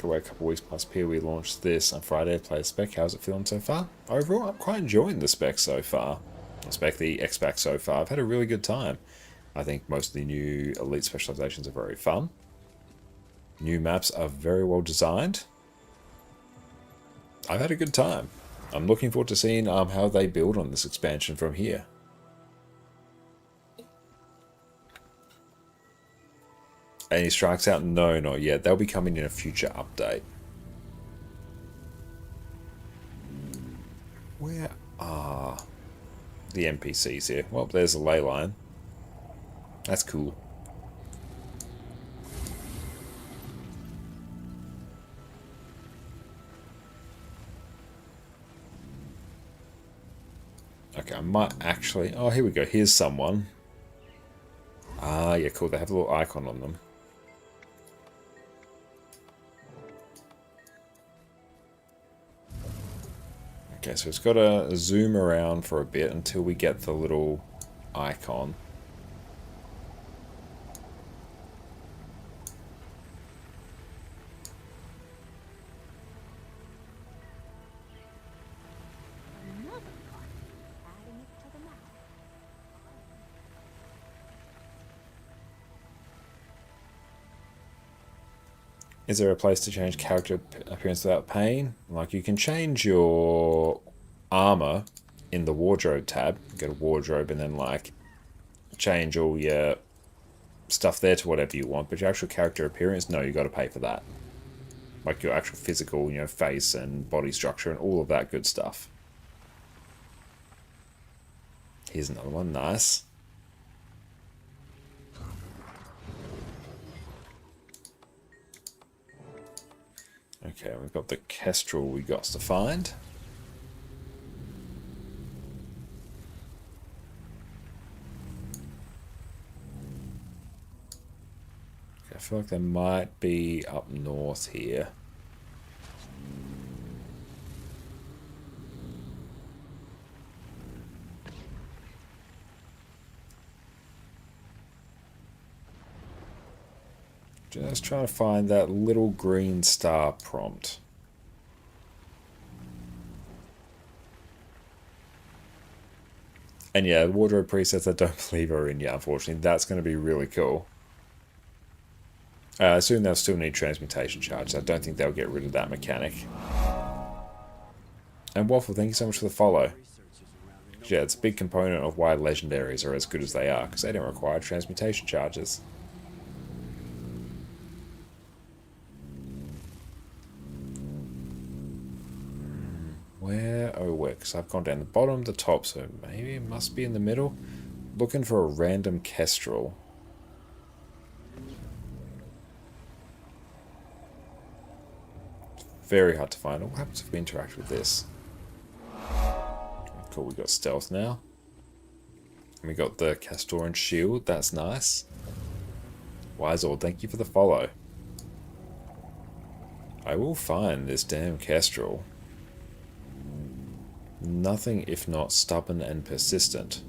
Speaker 1: Away a couple weeks past here, we launched this on Friday. Play Spec. How's it feeling so far? Overall, I'm quite enjoying the Spec so far. The X-Pack so far. I've had a really good time. I think most of the new elite specializations are very fun. New maps are very well designed. I've had a good time. I'm looking forward to seeing how they build on this expansion from here. Any strikes out? No, not yet. They'll be coming in a future update. Where are the NPCs here? Well, there's a ley line. That's cool. Okay, I might actually... Oh, here we go. Here's someone. Ah, yeah, cool. They have a little icon on them. Okay, so it's got to zoom around for a bit until we get the little icon. Is there a place to change character appearance without pain? Like, you can change your armor in the wardrobe tab. Go to wardrobe and then, like, change all your stuff there to whatever you want. But your actual character appearance, no, you got to pay for that. Like, your actual physical, face and body structure and all of that good stuff. Here's another one. Nice. Okay, we've got the Kestrel we got to find. feel like they might be up north here. Just trying to find that little green star prompt. And yeah, the wardrobe presets I don't believe are in yet, unfortunately. That's going to be really cool. I assume they'll still need transmutation charges. I don't think they'll get rid of that mechanic. And Waffle, thank you so much for the follow. Yeah, it's a big component of why legendaries are as good as they are, because they don't require transmutation charges. Where? Oh, where? Because I've gone down the bottom, the top, so maybe it must be in the middle. Looking for a random kestrel. Very hard to find. What happens if we interact with this? Cool, we got stealth now. And we got the Castoran shield, that's nice. Wiseold, thank you for the follow. I will find this damn kestrel. Nothing if not stubborn and persistent.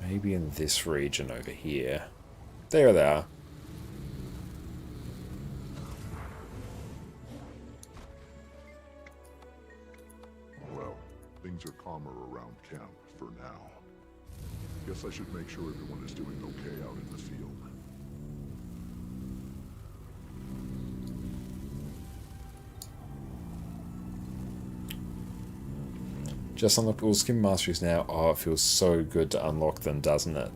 Speaker 1: Maybe in this region over here. There they are.
Speaker 10: Well, things are calmer around camp for now. Guess I should make sure everyone is doing okay out in the field.
Speaker 1: Just unlocked all skin masteries now. Oh, it feels so good to unlock them, doesn't it?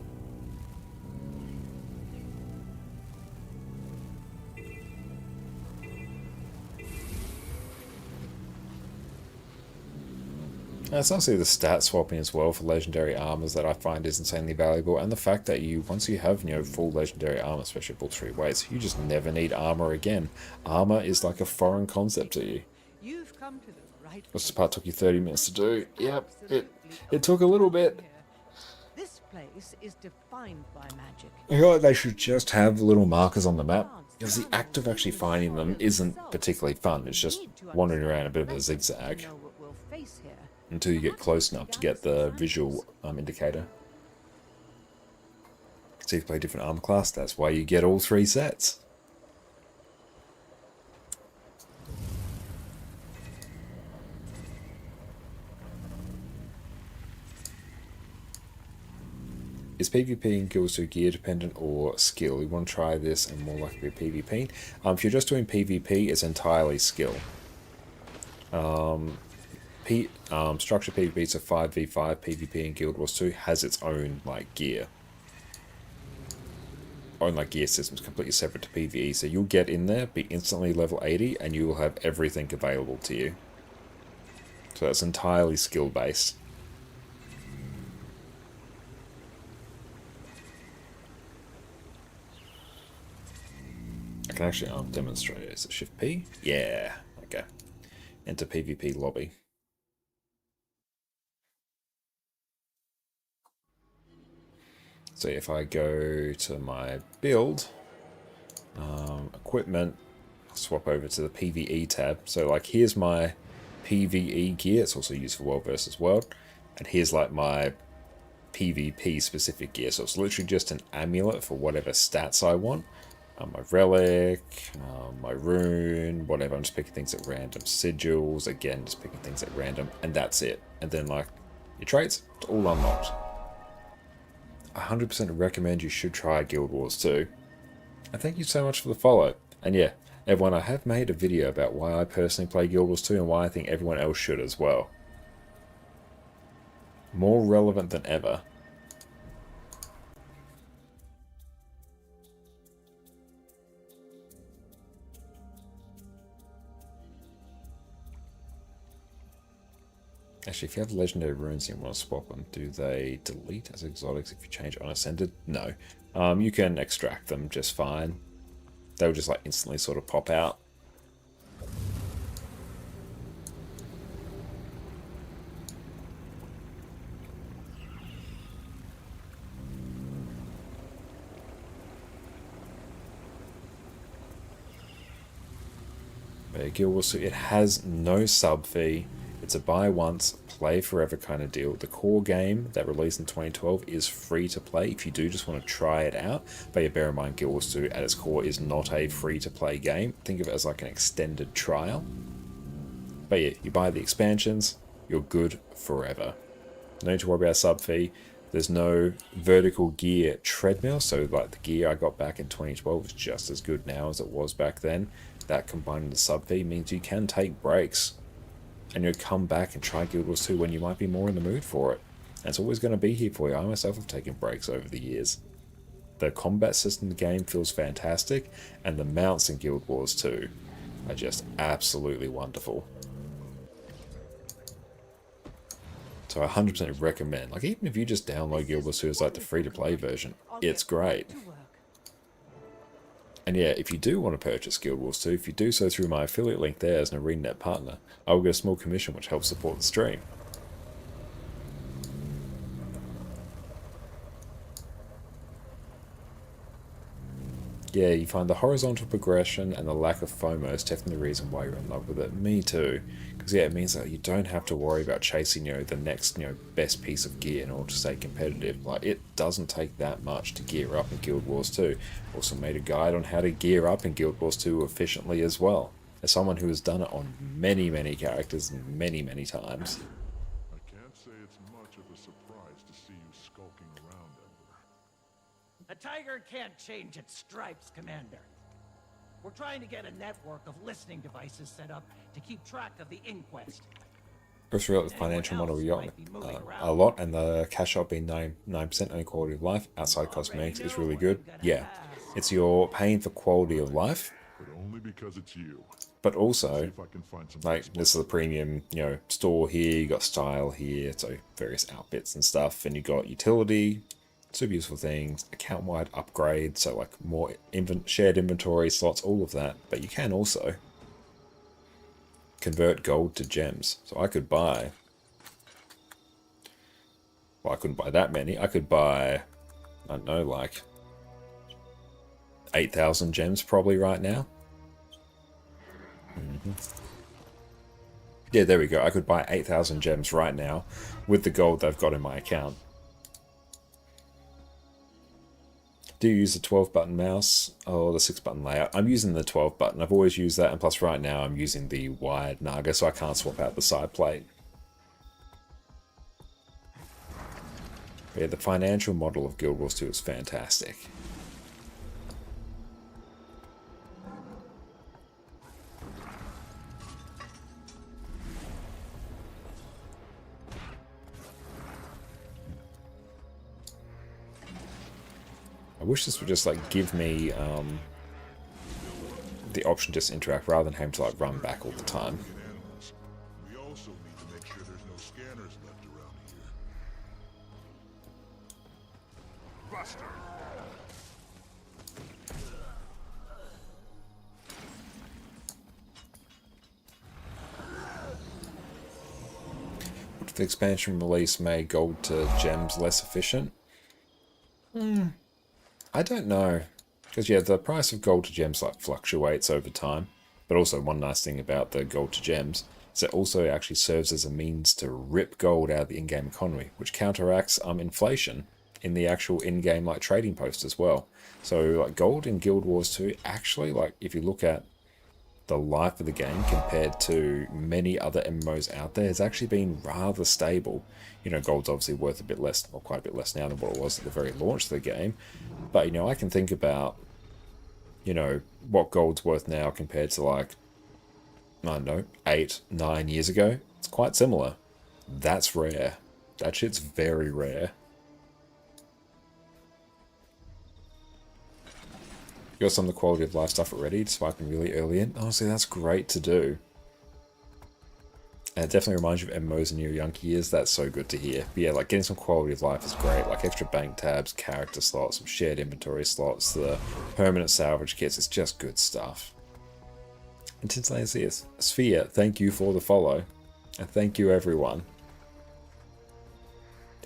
Speaker 1: It's honestly the stat swapping as well for legendary armors that I find is insanely valuable, and the fact that you, once you have, full legendary armor, especially built 3 ways, you just never need armor again. Armor is like a foreign concept to you.
Speaker 8: You've come to the right.
Speaker 1: This part took you 30 minutes to do. Yep, it took a little bit.
Speaker 8: This place is defined by magic.
Speaker 1: I feel like they should just have little markers on the map, because the act of actually finding them isn't particularly fun. It's just wandering around a bit of a zigzag until you get close enough to get the visual indicator. So you play different armor class, that's why you get all 3 sets. Is PvP in Guilds 2 gear dependent or skill? You want to try this and more likely PvP. If you're just doing PvP, it's entirely skill. Structured PvP, so 5v5 PvP in Guild Wars 2 has its own gear. Own gear systems completely separate to PvE, so you'll get in there, be instantly level 80, and you will have everything available to you. So that's entirely skill based. I can actually demonstrate it. Is it Shift P? Yeah. Okay. Enter PvP lobby. So if I go to my build, equipment, swap over to the PvE tab. So here's my PvE gear. It's also used for World versus World. And here's my PvP specific gear. So it's literally just an amulet for whatever stats I want. My relic, my rune, whatever. I'm just picking things at random. Sigils, again, just picking things at random. And that's it. And then your traits, it's all unlocked. 100% recommend you should try Guild Wars 2. And thank you so much for the follow. And yeah, everyone, I have made a video about why I personally play Guild Wars 2 and why I think everyone else should as well. More relevant than ever. Actually, if you have legendary runes and you want to swap them, do they delete as exotics if you change unascended? No. You can extract them just fine. They'll just instantly sort of pop out. But Guild Wars 2, it has no sub fee. It's a buy once, play forever kind of deal. The core game that released in 2012 is free to play if you do just want to try it out. But yeah, bear in mind, Guild Wars 2 at its core is not a free to play game. Think of it as like an extended trial. But yeah, you buy the expansions, you're good forever. No need to worry about sub fee. There's no vertical gear treadmill, so like the gear I got back in 2012 is just as good now as it was back then. That combined with the sub fee means you can take breaks. And you'll come back and try Guild Wars 2 when you might be more in the mood for it. And it's always going to be here for you. I myself have taken breaks over the years. The combat system in the game feels fantastic, and the mounts in Guild Wars 2 are just absolutely wonderful. So I 100% recommend, like even if you just download Guild Wars 2 as like the free-to-play version, it's great. And yeah, if you do want to purchase Guild Wars 2, if you do so through my affiliate link there as an ArenaNet partner, I will get a small commission which helps support the stream. Yeah, you find the horizontal progression and the lack of FOMO is definitely the reason why you're in love with it. Me too. Because yeah, it means that you don't have to worry about chasing, the next, best piece of gear in order to stay competitive. Like, it doesn't take that much to gear up in Guild Wars 2. Also made a guide on how to gear up in Guild Wars 2 efficiently as well. As someone who has done it on many, many characters many, many times.
Speaker 10: I can't say it's much of a surprise to see you skulking around, Ember.
Speaker 3: A tiger can't change its stripes, Commander. We're trying to get a network of listening devices set up to keep track of the inquest.
Speaker 1: First real financial model we got a lot, and the cash out being 9% on quality of life outside cosmetics is really good. Yeah, it's you're paying for quality of life,
Speaker 10: but only because it's you.
Speaker 1: But also, like this is a premium, store here. You got style here, so various outfits and stuff, and you got utility. Super useful things, account-wide upgrades, so like more shared inventory slots, all of that. But you can also convert gold to gems. So I could buy, well, I couldn't buy that many. I could buy, I don't know, like 8,000 gems probably right now. Yeah, there we go. I could buy 8,000 gems right now with the gold that I've got in my account. Do you use the 12-button mouse or the 6-button layout? I'm using the 12-button. I've always used that, and plus right now I'm using the wired Naga, so I can't swap out the side plate. But yeah, the financial model of Guild Wars 2 is fantastic. I wish this would just like give me the option to just interact rather than having to like run back all the time.
Speaker 10: We also need to make sure there's no scanners left around here. Buster!
Speaker 1: What if the expansion release made gold to gems less efficient? I don't know. Because yeah, the price of gold to gems like fluctuates over time. But also one nice thing about the gold to gems is it also actually serves as a means to rip gold out of the in-game economy, which counteracts inflation in the actual in-game like trading post as well. So like gold in Guild Wars 2 actually, like if you look at the life of the game compared to many other MMOs out there, has actually been rather stable. Gold's obviously worth a bit less, or quite a bit less now than what it was at the very launch of the game. But, I can think about, what gold's worth now compared to like, I don't know, 8, 9 years ago. It's quite similar. That's rare. That shit's very rare. You got some of the quality of life stuff already, swiping really early in. Honestly, that's great to do. And it definitely reminds you of MMOs in your young years. That's so good to hear. But yeah, like getting some quality of life is great. Like extra bank tabs, character slots, some shared inventory slots, the permanent salvage kits. It's just good stuff. And since I see this, Sphere, thank you for the follow. And thank you everyone.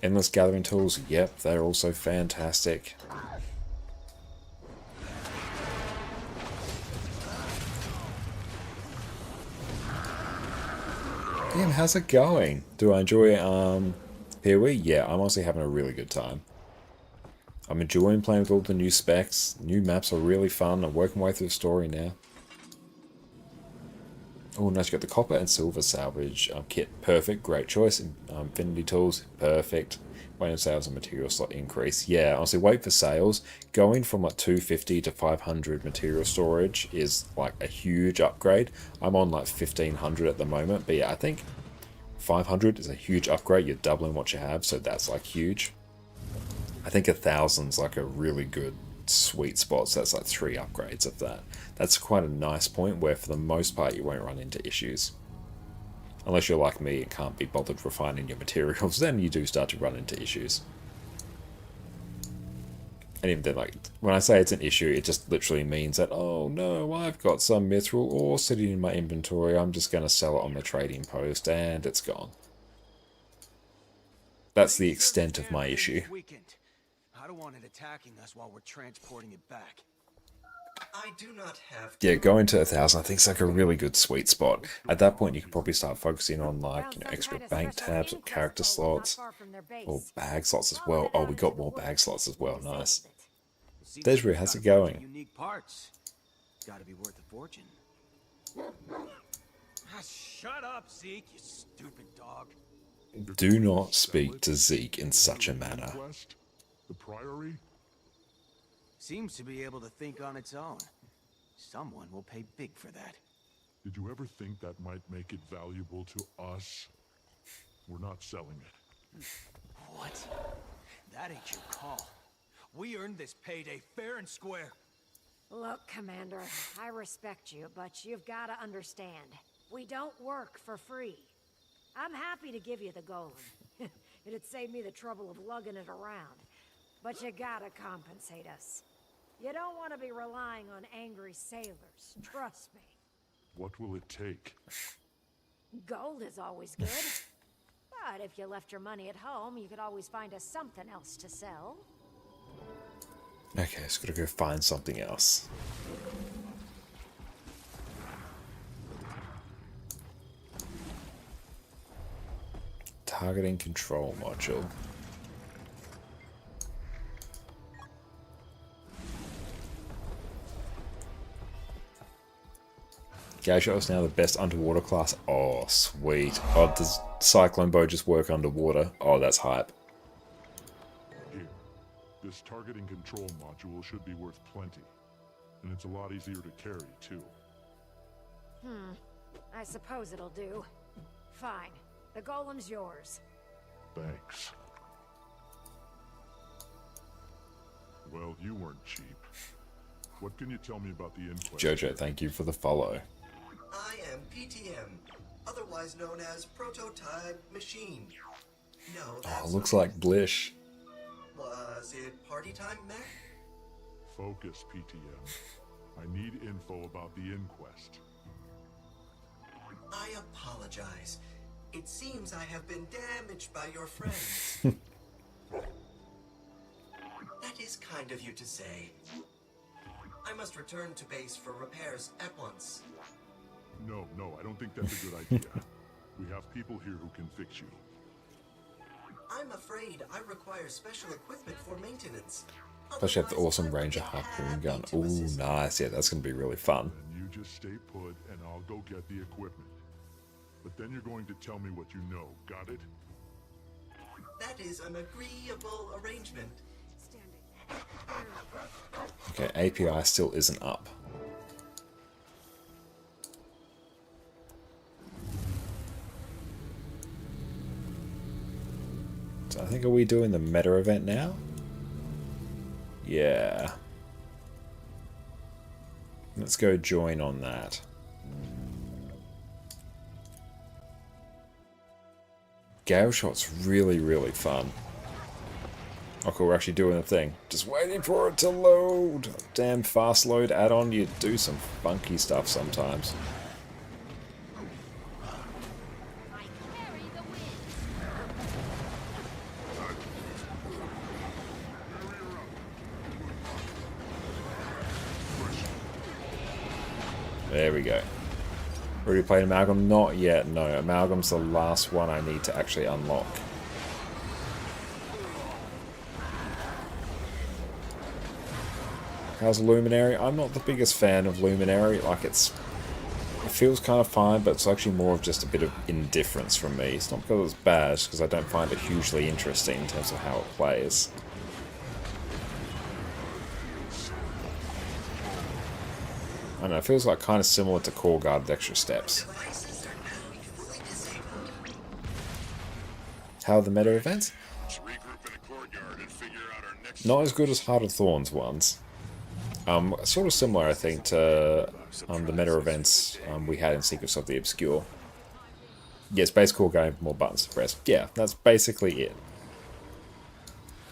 Speaker 1: Endless gathering tools, yep, they're also fantastic. Damn, how's it going? Do I enjoy PoE? Yeah, I'm honestly having a really good time. I'm enjoying playing with all the new specs. New maps are really fun. I'm working my way through the story now. Oh, nice, you got the copper and silver salvage kit. Perfect, great choice. Infinity tools, perfect. Wait on sales and material slot increase. Yeah, honestly, wait for sales. Going from like 250 to 500 material storage is like a huge upgrade. I'm on like 1500 at the moment, but yeah, I think 500 is a huge upgrade. You're doubling what you have, so that's like huge. I think 1000's like a really good sweet spot, so that's like 3 upgrades of that. That's quite a nice point where for the most part you won't run into issues. Unless you're like me and can't be bothered refining your materials, then you do start to run into issues. And even then, like, when I say it's an issue, it just literally means that, oh no, I've got some mithril ore sitting in my inventory, I'm just going to sell it on the trading post, and it's gone. That's the extent of my issue.
Speaker 4: I don't want it attacking us while we're transporting it back.
Speaker 9: I do not have.
Speaker 1: Yeah, going to 1000 I think is like a really good sweet spot. At that point you can probably start focusing on like, you know, extra bank tabs or character slots. Or bag slots as well. Oh, we got more bag slots as well, nice. Desiree, how's it going?
Speaker 4: Unique parts. Gotta be worth a fortune. Shut up, Zeke, you stupid dog.
Speaker 1: Do not speak to Zeke in such a manner.
Speaker 10: The Priory?
Speaker 4: Seems to be able to think on its own. Someone will pay big for that.
Speaker 10: Did you ever think that might make it valuable to us? We're not selling it.
Speaker 4: What? That ain't your call. We earned this payday fair and square.
Speaker 14: Look, Commander, I respect you, but you've got to understand. We don't work for free. I'm happy to give you the golem. It'd save me the trouble of lugging it around. But you gotta compensate us. You don't want to be relying on angry sailors, trust me.
Speaker 10: What will it take?
Speaker 14: Gold is always good. But if you left your money at home, you could always find us something else to sell.
Speaker 1: Okay, just gotta go find something else. Targeting control module. Gaucho is now the best underwater class. Oh, sweet. Oh, does Cyclone Bow just work underwater? Oh, that's hype.
Speaker 10: Here, this targeting control module should be worth plenty. And it's a lot easier to carry, too.
Speaker 14: I suppose it'll do. Fine. The golem's yours.
Speaker 10: Thanks. Well, you weren't cheap. What can you tell me about the inquest?
Speaker 1: Jojo, thank you for the follow.
Speaker 9: I am PTM, otherwise known as Prototype Machine. No, that's
Speaker 1: looks like Blish.
Speaker 9: Was it party time, Mac?
Speaker 10: Focus, PTM. I need info about the inquest.
Speaker 9: I apologize. It seems I have been damaged by your friends. That is kind of you to say. I must return to base for repairs at once.
Speaker 10: No, I don't think that's a good idea. We have people here who can fix you.
Speaker 9: I'm afraid I require special equipment for maintenance.
Speaker 1: Plus you have the awesome Ranger harpoon gun. Ooh, nice. Yeah, that's going to be really fun.
Speaker 10: And you just stay put and I'll go get the equipment. But then you're going to tell me what you know, got it?
Speaker 9: That is an agreeable arrangement.
Speaker 1: Okay, API still isn't up. So I think, are we doing the meta event now? Yeah. Let's go join on that. Gale Shot's really, really fun. Oh cool, we're actually doing the thing. Just waiting for it to load. Damn fast load add-on, you do some funky stuff sometimes. There we go. Already played Amalgam? Not yet, no. Amalgam's the last one I need to actually unlock. How's Luminary? I'm not the biggest fan of Luminary. Like, it feels kind of fine, but it's actually more of just a bit of indifference from me. It's not because it's bad, it's because I don't find it hugely interesting in terms of how it plays. I don't know, it feels like kind of similar to Core Guard with extra steps. How are the meta events? Not as good as Heart of Thorns ones. Sort of similar, I think, to the meta events we had in Secrets of the Obscure. Yes, base core game, more buttons to press. Yeah, that's basically it.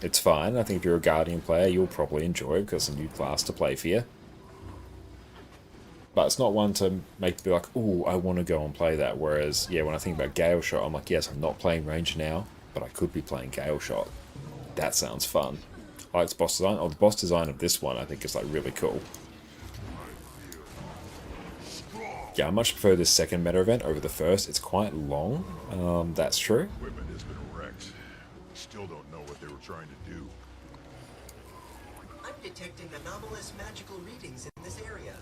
Speaker 1: It's fine. I think if you're a Guardian player, you'll probably enjoy it because it's a new class to play for you. But it's not one to make you be like, ooh, I want to go and play that. Whereas, yeah, when I think about Gale Shot, I'm like, yes, I'm not playing Ranger now, but I could be playing Gale Shot. That sounds fun. I like the boss design. Oh, the boss design of this one I think is like really cool. Yeah, I much prefer this second meta event over the first. It's quite long. That's true.
Speaker 10: Equipment has been wrecked. Still don't know what they were trying to do.
Speaker 15: I'm detecting anomalous magical readings in this area.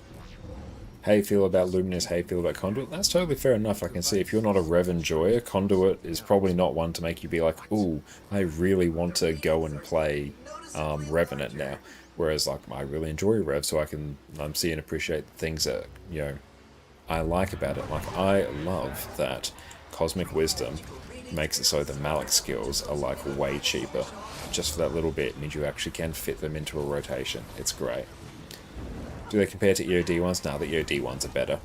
Speaker 1: How you feel about Luminous, how you feel about Conduit? That's totally fair enough. I can see if you're not a Rev enjoyer, Conduit is probably not one to make you be like, ooh, I really want to go and play Revenant now. Whereas, like, I really enjoy Rev, so I can see and appreciate things that, you know, I like about it. Like, I love that Cosmic Wisdom makes it so the Malik skills are, like, way cheaper. Just for that little bit means you actually can fit them into a rotation. It's great. Do they compare to EOD ones? No, the EOD ones are better.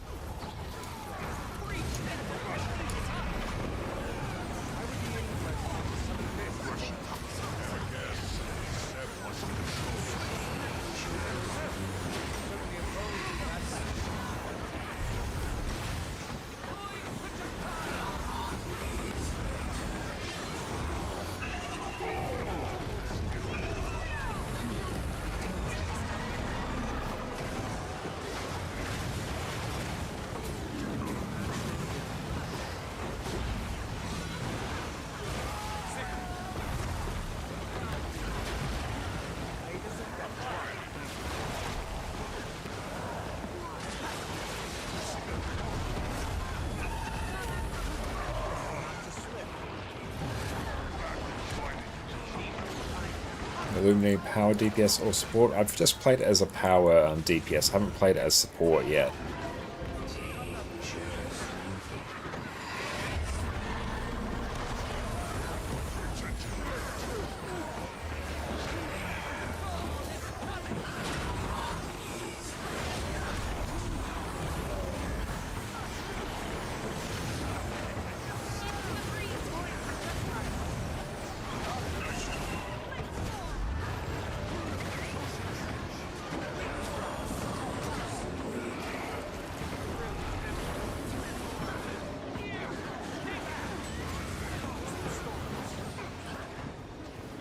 Speaker 1: Illuminating power DPS or support. I've just played it as a power DPS. I haven't played it as support yet.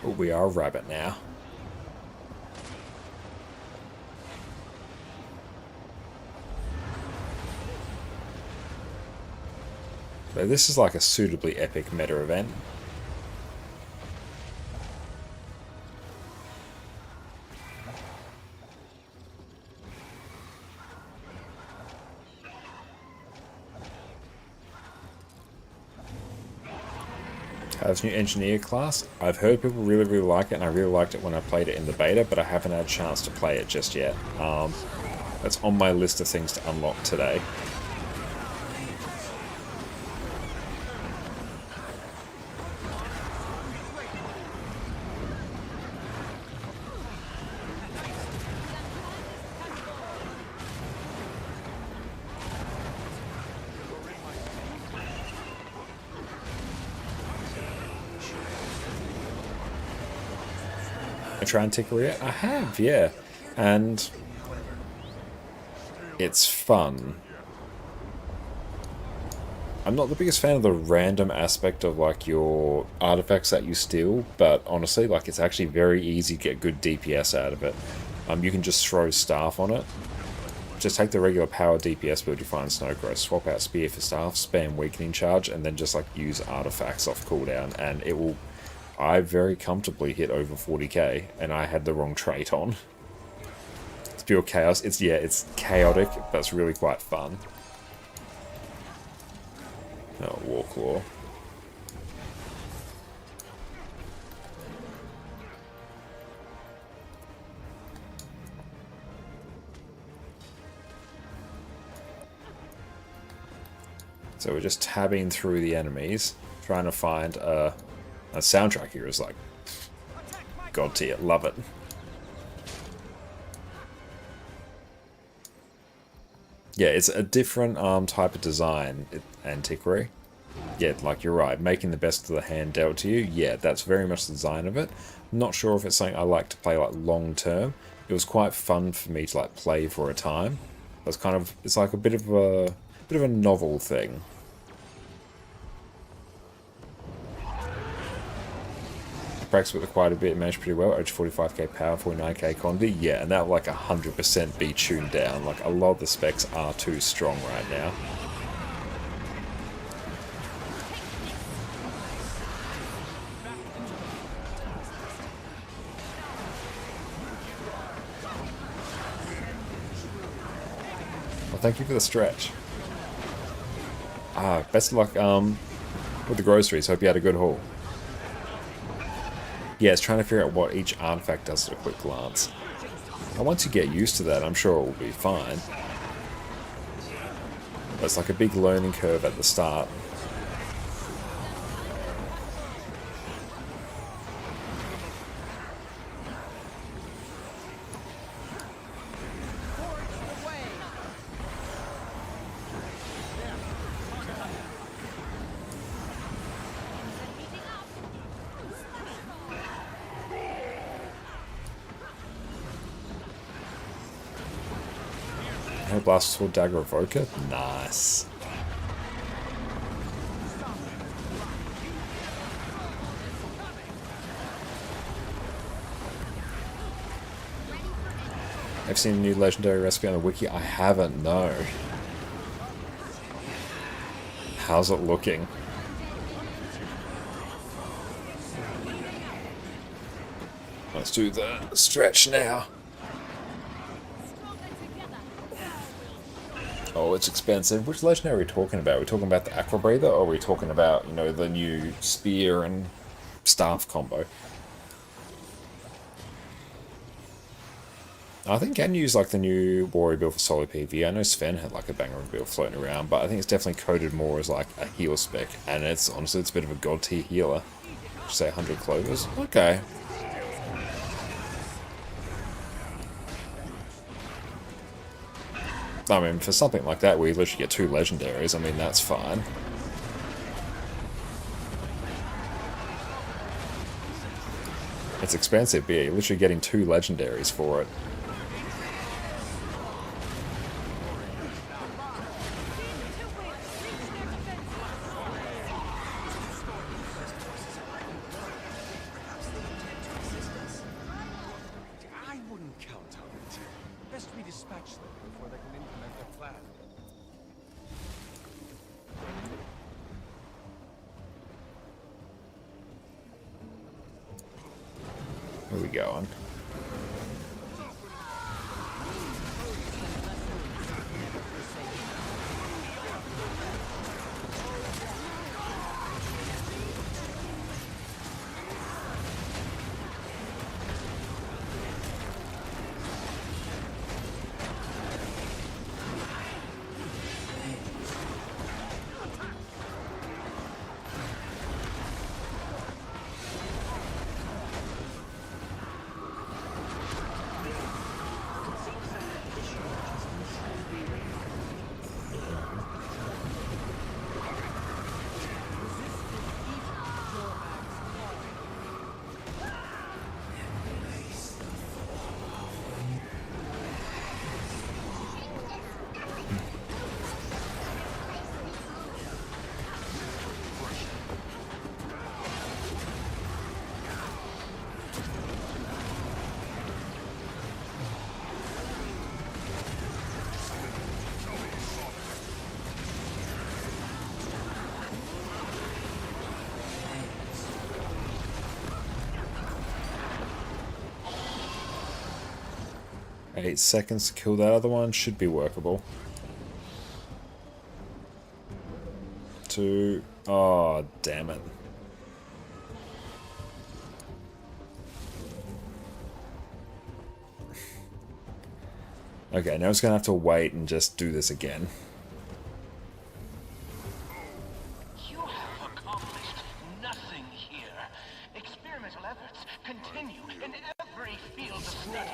Speaker 1: Oh, we are a rabbit now. So this is like a suitably epic meta event. This new engineer class, I've heard people really like it, and I really liked it when I played it in the beta, but I haven't had a chance to play it just yet. That's on my list of things to unlock today. Try and tickle it? I have, yeah. And it's fun. I'm not the biggest fan of the random aspect of like your artifacts that you steal, but honestly, like it's actually very easy to get good DPS out of it. You can just throw staff on it, just take the regular power DPS build you find in Snowcross, swap out Spear for Staff, spam Weakening Charge, and then just like use artifacts off cooldown, and it will... I very comfortably hit over 40k, and I had the wrong trait on. It's pure chaos. It's chaotic, but it's really quite fun. Oh, Warclaw. So we're just tabbing through the enemies, trying to find a soundtrack here is like god tier, love it. Yeah, it's a different type of design, Antiquary. Yeah, like you're right, making the best of the hand dealt to you. Yeah, that's very much the design of it. Not sure if it's something I like to play like long term. It was quite fun for me to like play for a time. It's like a bit of a novel thing. Practice with it quite a bit, managed pretty well. Edge 45k power, 49k convi. Yeah, and that will like 100% be tuned down. Like a lot of the specs are too strong right now. Well, thank you for the stretch. Best of luck with the groceries. Hope you had a good haul. Yeah, it's trying to figure out what each artifact does at a quick glance. And once you get used to that, I'm sure it will be fine. But it's like a big learning curve at the start. Blast Sword Dagger Evoker. Nice. I've seen a new legendary recipe on the wiki. I haven't, no. How's it looking? Let's do the stretch now. Oh, it's expensive. Which legendary are we talking about? Are we talking about the Aqua Breather, or are we talking about, you know, the new Spear and Staff combo? I think I can use like the new Warrior build for solo PV. I know Sven had like a banger of build floating around, but I think it's definitely coded more as like a heal spec, and it's honestly it's a bit of a god tier healer. Say 100 clovers. Okay. I mean, for something like that, we literally get 2 legendaries. I mean, that's fine. It's expensive, but yeah, you're literally getting 2 legendaries for it.
Speaker 4: I wouldn't count on it. Best we dispatch them before they can implement their plan.
Speaker 1: Where are we going? 8 seconds to kill that other one. Should be workable. 2. Oh, damn it. Okay, now it's going to have to wait and just do this again.
Speaker 16: You have accomplished nothing here. Experimental efforts continue in every field of study.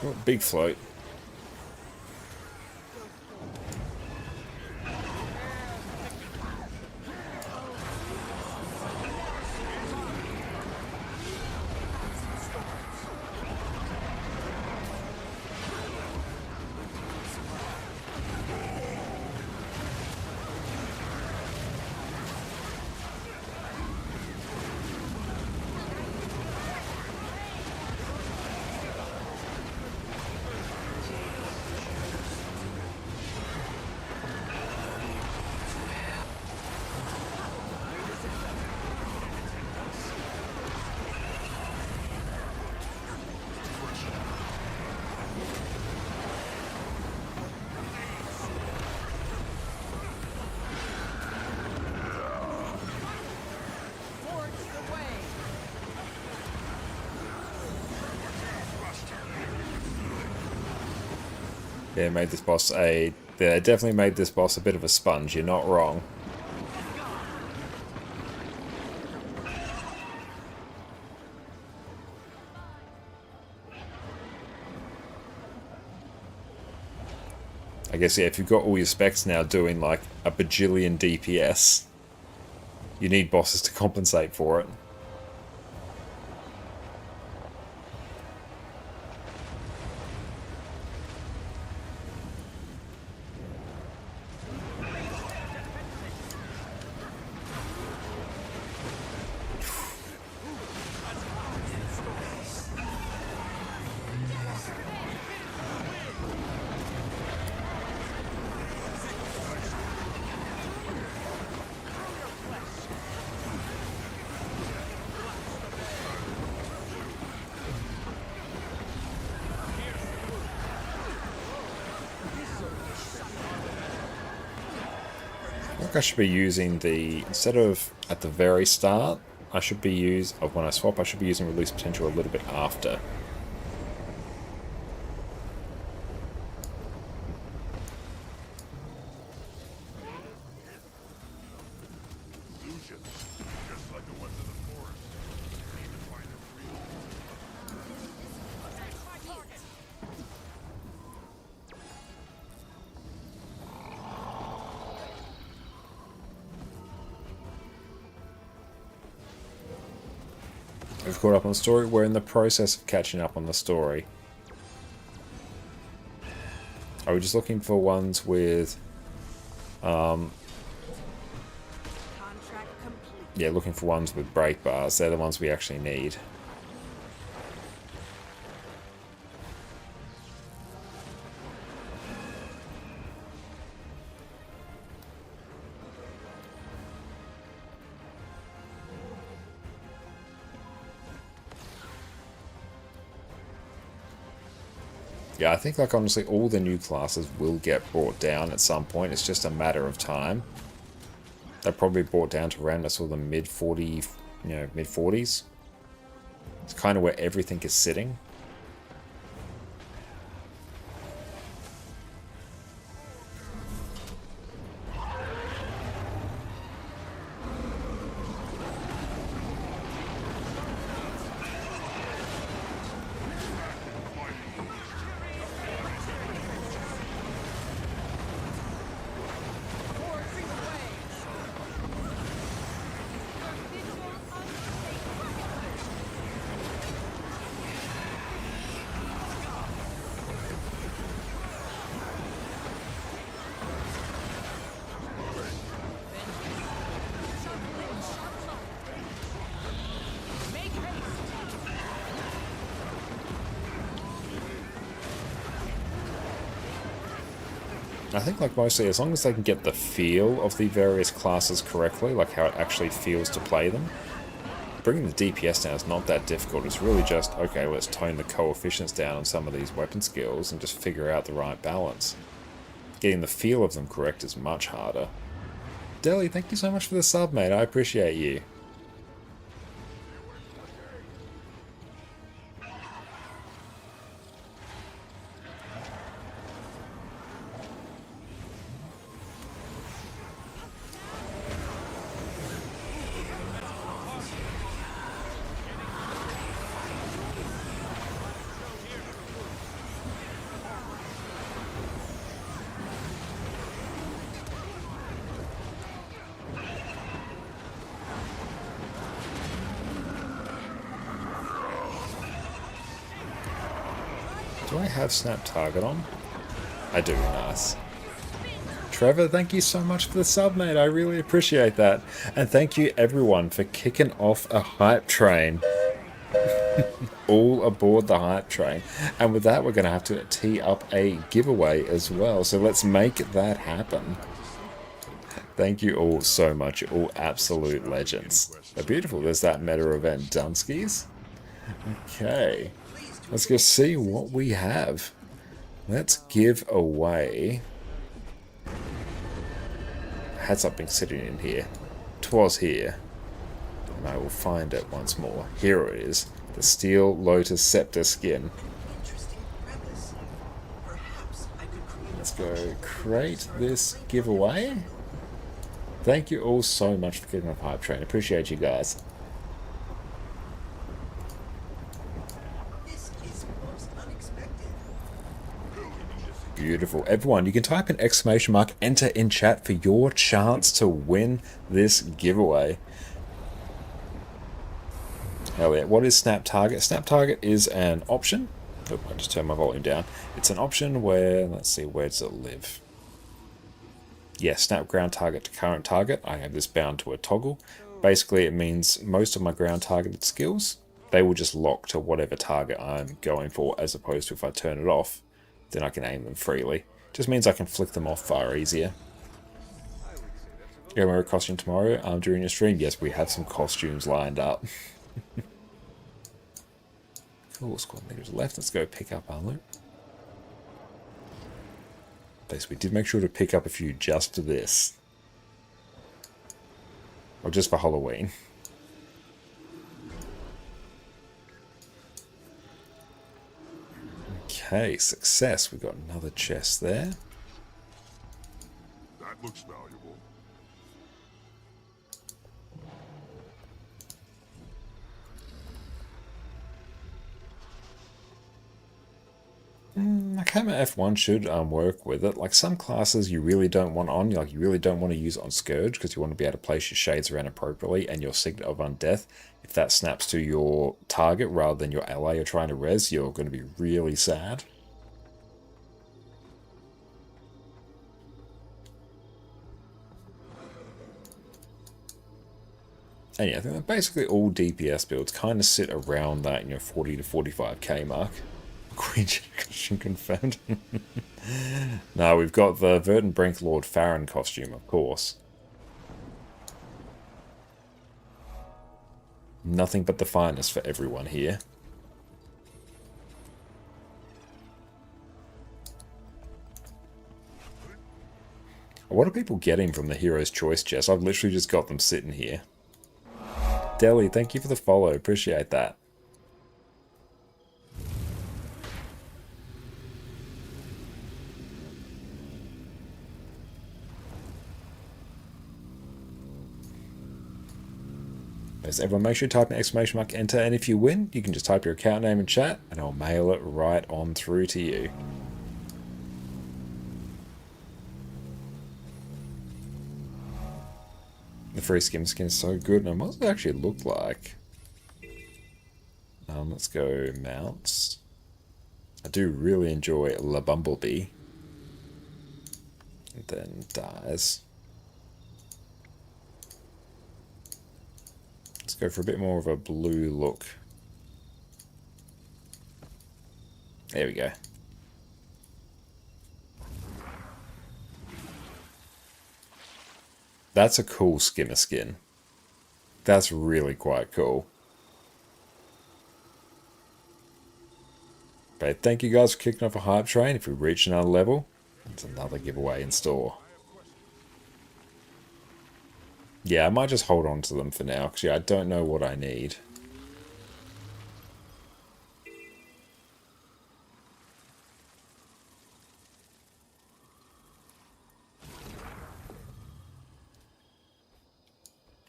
Speaker 1: Oh, big float. Yeah, made this boss a... They definitely made this boss a bit of a sponge, you're not wrong. I guess, yeah, if you've got all your specs now doing like a bajillion DPS, you need bosses to compensate for it. I should be using the, instead of at the very start, I should be when I swap, I should be using release potential a little bit after. We've caught up on the story. We're in the process of catching up on the story. Are we just looking for ones with... yeah, looking for ones with brake bars. They're the ones we actually need. Yeah, I think, like, honestly, all the new classes will get brought down at some point. It's just a matter of time. They're probably brought down to around sort of the mid-40s. It's kind of where everything is sitting. I think like mostly as long as they can get the feel of the various classes correctly, like how it actually feels to play them, bringing the DPS down is not that difficult. It's really just, okay, let's tone the coefficients down on some of these weapon skills and just figure out the right balance. Getting the feel of them correct is much harder. Deli, thank you so much for the sub, mate. I appreciate you. Do I have snap target on? I do, nice. Trevor, thank you so much for the sub, mate. I really appreciate that. And thank you everyone for kicking off a hype train. All aboard the hype train. And with that, we're going to have to tee up a giveaway as well. So let's make that happen. Thank you all so much. You're all absolute legends. They're beautiful. There's that meta event Dunskies. Okay. Let's go see what we have. Let's give away... Had something sitting in here. 'Twas here. And I will find it once more. Here it is. The Steel Lotus Scepter skin. Let's go create this giveaway. Thank you all so much for getting off Hype Train. Appreciate you guys. Beautiful. Everyone, you can type an exclamation mark, enter in chat for your chance to win this giveaway. Hell yeah. What is Snap Target? Snap Target is an option. Oh, I just turned my volume down. It's an option where, let's see, where does it live? Yeah, snap ground target to current target. I have this bound to a toggle. Basically, it means most of my ground targeted skills, they will just lock to whatever target I'm going for, as opposed to if I turn it off, then I can aim them freely. Just means I can flick them off far easier. You're going to wear a costume tomorrow during your stream? Yes, we have some costumes lined up. Cool, squad leaders left. Let's go pick up our loot. We did make sure to pick up a few just for this. Or just for Halloween. Okay, success. We got another chest there.
Speaker 10: That looks valuable.
Speaker 1: Camo F1 should work with it. Like some classes you really don't want on, like you really don't want to use it on Scourge because you want to be able to place your shades around appropriately, and your Signet of Undeath, if that snaps to your target rather than your ally you're trying to res, you're going to be really sad. And yeah, I think that basically all DPS builds kind of sit around that, 40 to 45k mark. Queen costume confirmed. No, we've got the Verdant Brink Lord Farron costume, of course. Nothing but the finest for everyone here. What are people getting from the Hero's Choice chest? I've literally just got them sitting here. Deli, thank you for the follow. Appreciate that. As everyone, make sure you type an exclamation mark, enter, and if you win, you can just type your account name in chat, and I'll mail it right on through to you. The free skin is so good, and what does it actually look like? Let's go mounts. I do really enjoy La Bumblebee. And then dies. Let's go for a bit more of a blue look. There we go. That's a cool skimmer skin. That's really quite cool. But thank you guys for kicking off a hype train. If we reach another level, there's another giveaway in store. Yeah, I might just hold on to them for now, because I don't know what I need.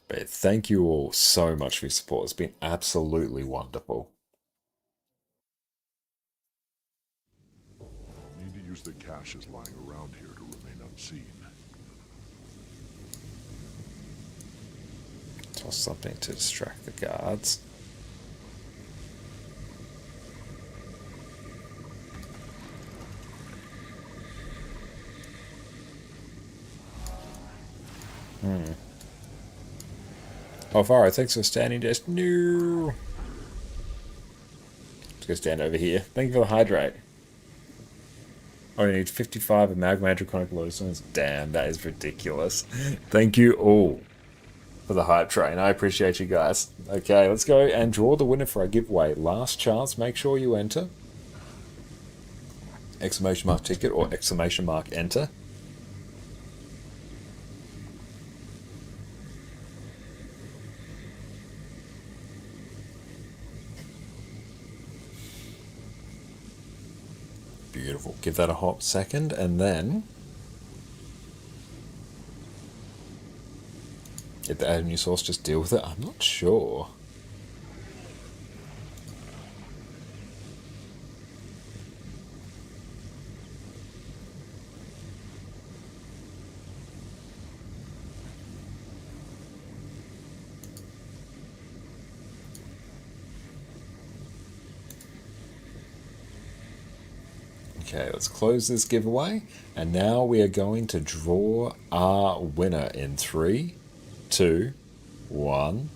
Speaker 1: But thank you all so much for your support. It's been absolutely wonderful.
Speaker 10: Need to use the caches lying around here to remain unseen.
Speaker 1: Toss something to distract the guards. Alvaro, thanks for standing just no. Let's go stand over here. Thank you for the hydrate. I only need 55 amalgamated chronic lodestones. Damn, that is ridiculous. Thank you all for the hype train. I appreciate you guys. Okay, let's go and draw the winner for our giveaway. Last chance, make sure you enter. Exclamation mark ticket or exclamation mark enter. Beautiful. Give that a hot second and then did the add a new source just deal with it? I'm not sure. Okay, let's close this giveaway. And now we are going to draw our winner in 3, 2, 1.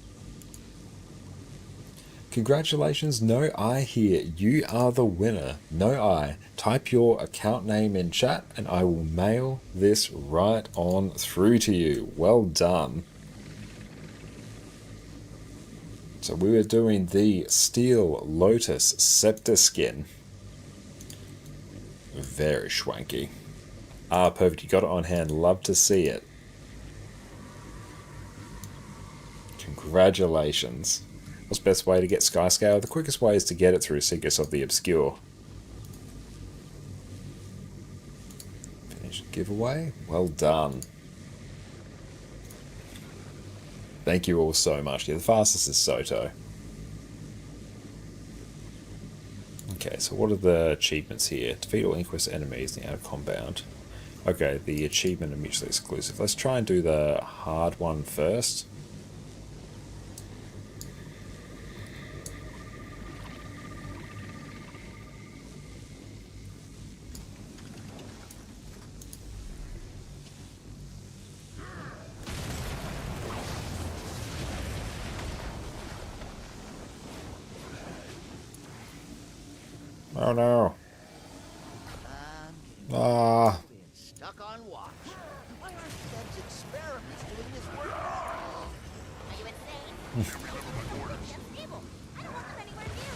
Speaker 1: Congratulations, No I here. You are the winner. No I. Type your account name in chat and I will mail this right on through to you. Well done. So we were doing the Steel Lotus Scepter skin. Very schwanky. Ah, perfect. You got it on hand. Love to see it. Congratulations. What's the best way to get Skyscale? The quickest way is to get it through Seekers of the Obscure. Finish giveaway. Well done. Thank you all so much. Yeah, the fastest is Soto. Okay, so what are the achievements here? Defeat all Inquest enemies in the outer compound. Okay, the achievement are mutually exclusive. Let's try and do the hard one first. Oh no. Ah.
Speaker 13: Stuck on watch. Why aren't Spec's experiments doing this work?
Speaker 2: Are you insane? Unstable. I don't want them anywhere near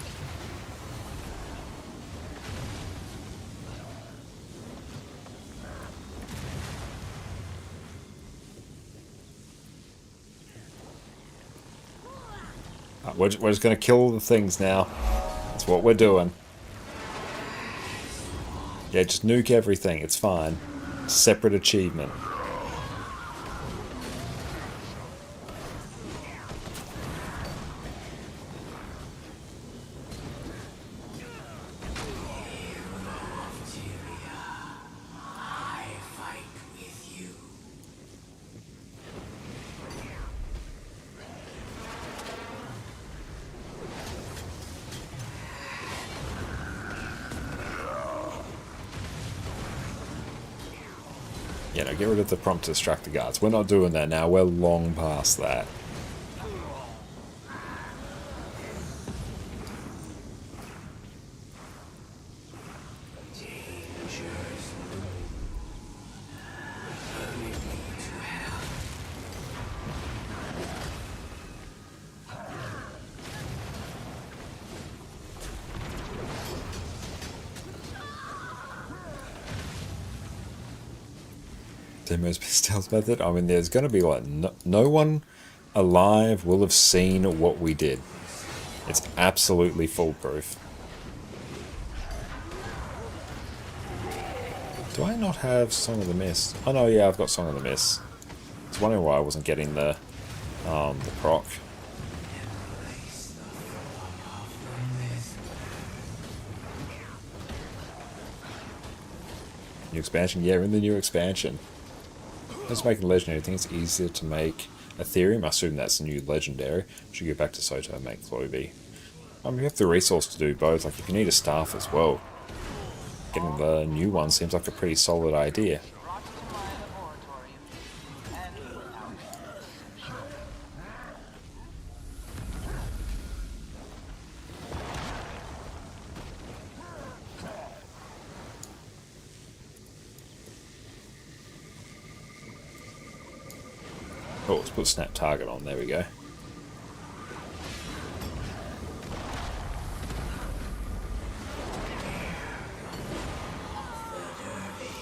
Speaker 2: me.
Speaker 1: We're just going to kill the things now. That's what we're doing. Yeah, just nuke everything. It's fine. Separate achievement. You know, get rid of the prompt to distract the guards. We're not doing that now. We're long past that. Demo's stealth method. I mean, there's going to be like no one alive will have seen what we did. It's absolutely foolproof. Do I not have Song of the Mist? Oh no, yeah, I've got Song of the Mist. I was wondering why I wasn't getting the proc. New expansion? Yeah, in the new expansion. Let's make a legendary. I think it's easier to make Ethereum. I assume that's a new legendary. Should go back to Soto and make Clovey. You have the resource to do both. Like, if you need a staff as well, getting the new one seems like a pretty solid idea. Oh, let's put snap target on. There we go.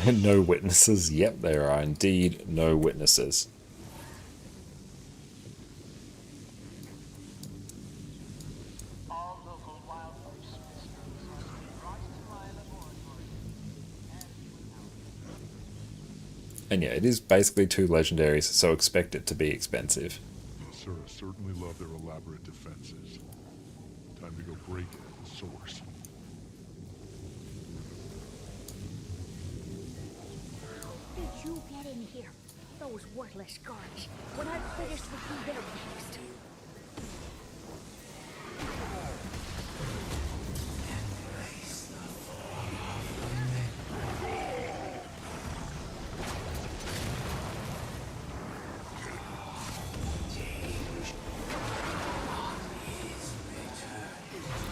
Speaker 1: And no witnesses. Yep, there are indeed no witnesses. And yeah, it is basically 2 legendaries, so expect it to be expensive.
Speaker 10: Sir, certainly love their elaborate defenses. Time to go break it at the source.
Speaker 14: Did you get in here? Those worthless guards. When I'm finished with you, they're next.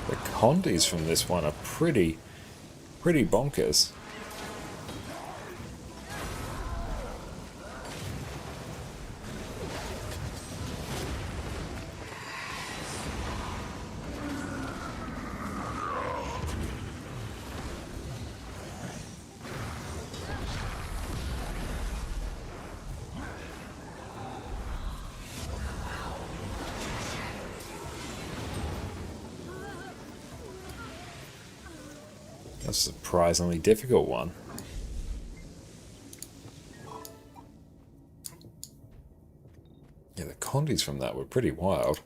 Speaker 1: The Condis from this one are pretty bonkers. A surprisingly difficult one. Yeah, the Condis from that were pretty wild.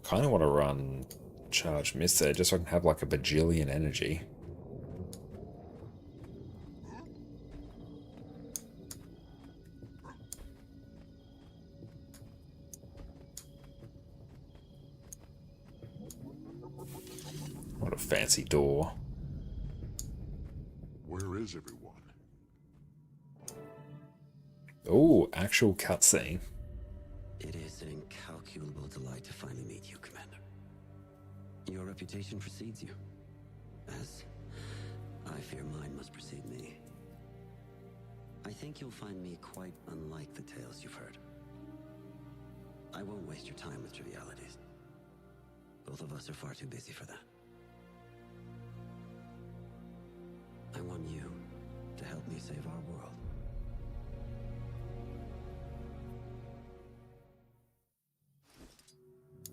Speaker 1: Kind of want to run Charge Miss there, just so I can have like a bajillion energy. What a fancy door.
Speaker 10: Where is everyone?
Speaker 1: Oh, actual cutscene.
Speaker 17: It is an incalculable delight to finally meet you, Commander. Your reputation precedes you, as I fear mine must precede me. I think you'll find me quite unlike the tales you've heard. I won't waste your time with trivialities. Both of us are far too busy for that. I want you to help me save our world.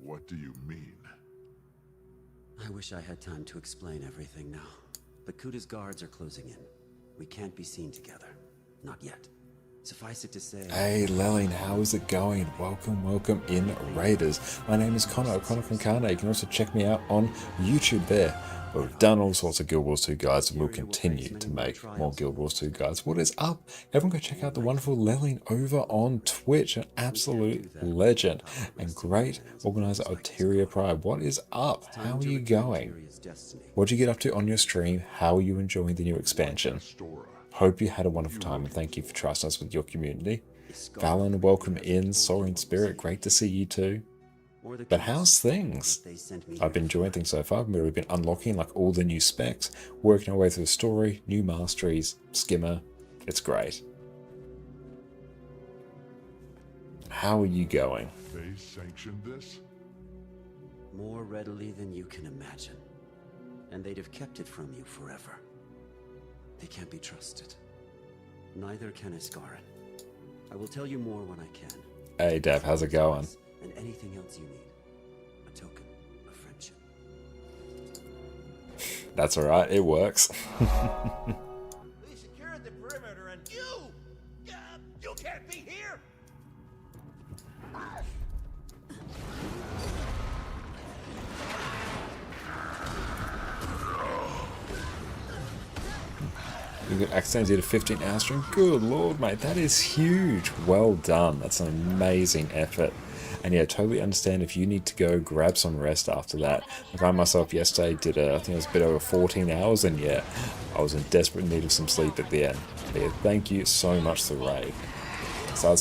Speaker 10: What do you mean?
Speaker 17: I wish I had time to explain everything now, but Kuta's guards are closing in. We can't be seen together. Not yet. Suffice it to say...
Speaker 1: Hey Lelline, how is it going? Welcome in Raiders. My name is Connor, ConnorConCarne. You can also check me out on YouTube there. We've done all sorts of Guild Wars 2 guides and we'll continue to make more Guild Wars 2 guides. What is up? Everyone go check out the wonderful Lelline over on Twitch, an absolute legend and great organizer Oteria Pride. What is up? How are you going? What did you get up to on your stream? How are you enjoying the new expansion? Hope you had a wonderful time and thank you for trusting us with your community. Valen, welcome in. Soaring Spirit, great to see you too. But how's things? I've been enjoying things so far. We've been unlocking like all the new specs, working our way through the story, new masteries, skimmer. It's great. How are you going?
Speaker 10: They sanctioned this?
Speaker 17: More readily than you can imagine. And they'd have kept it from you forever. They can't be trusted. Neither can Iskarin. I will tell you more when I can.
Speaker 1: Hey Dev, how's it going?
Speaker 17: And anything else you need. A token of friendship.
Speaker 1: That's alright, it works.
Speaker 13: We secured the perimeter and you can't be here!
Speaker 1: You got accidentally did a 15-hour stream. Good lord, mate, that is huge. Well done. That's an amazing effort. And yeah, totally understand if you need to go grab some rest after that. Like I myself yesterday did I think it was a bit over 14 hours, and yeah, I was in desperate need of some sleep at the end. But yeah, thank you so much for the raid. Haven't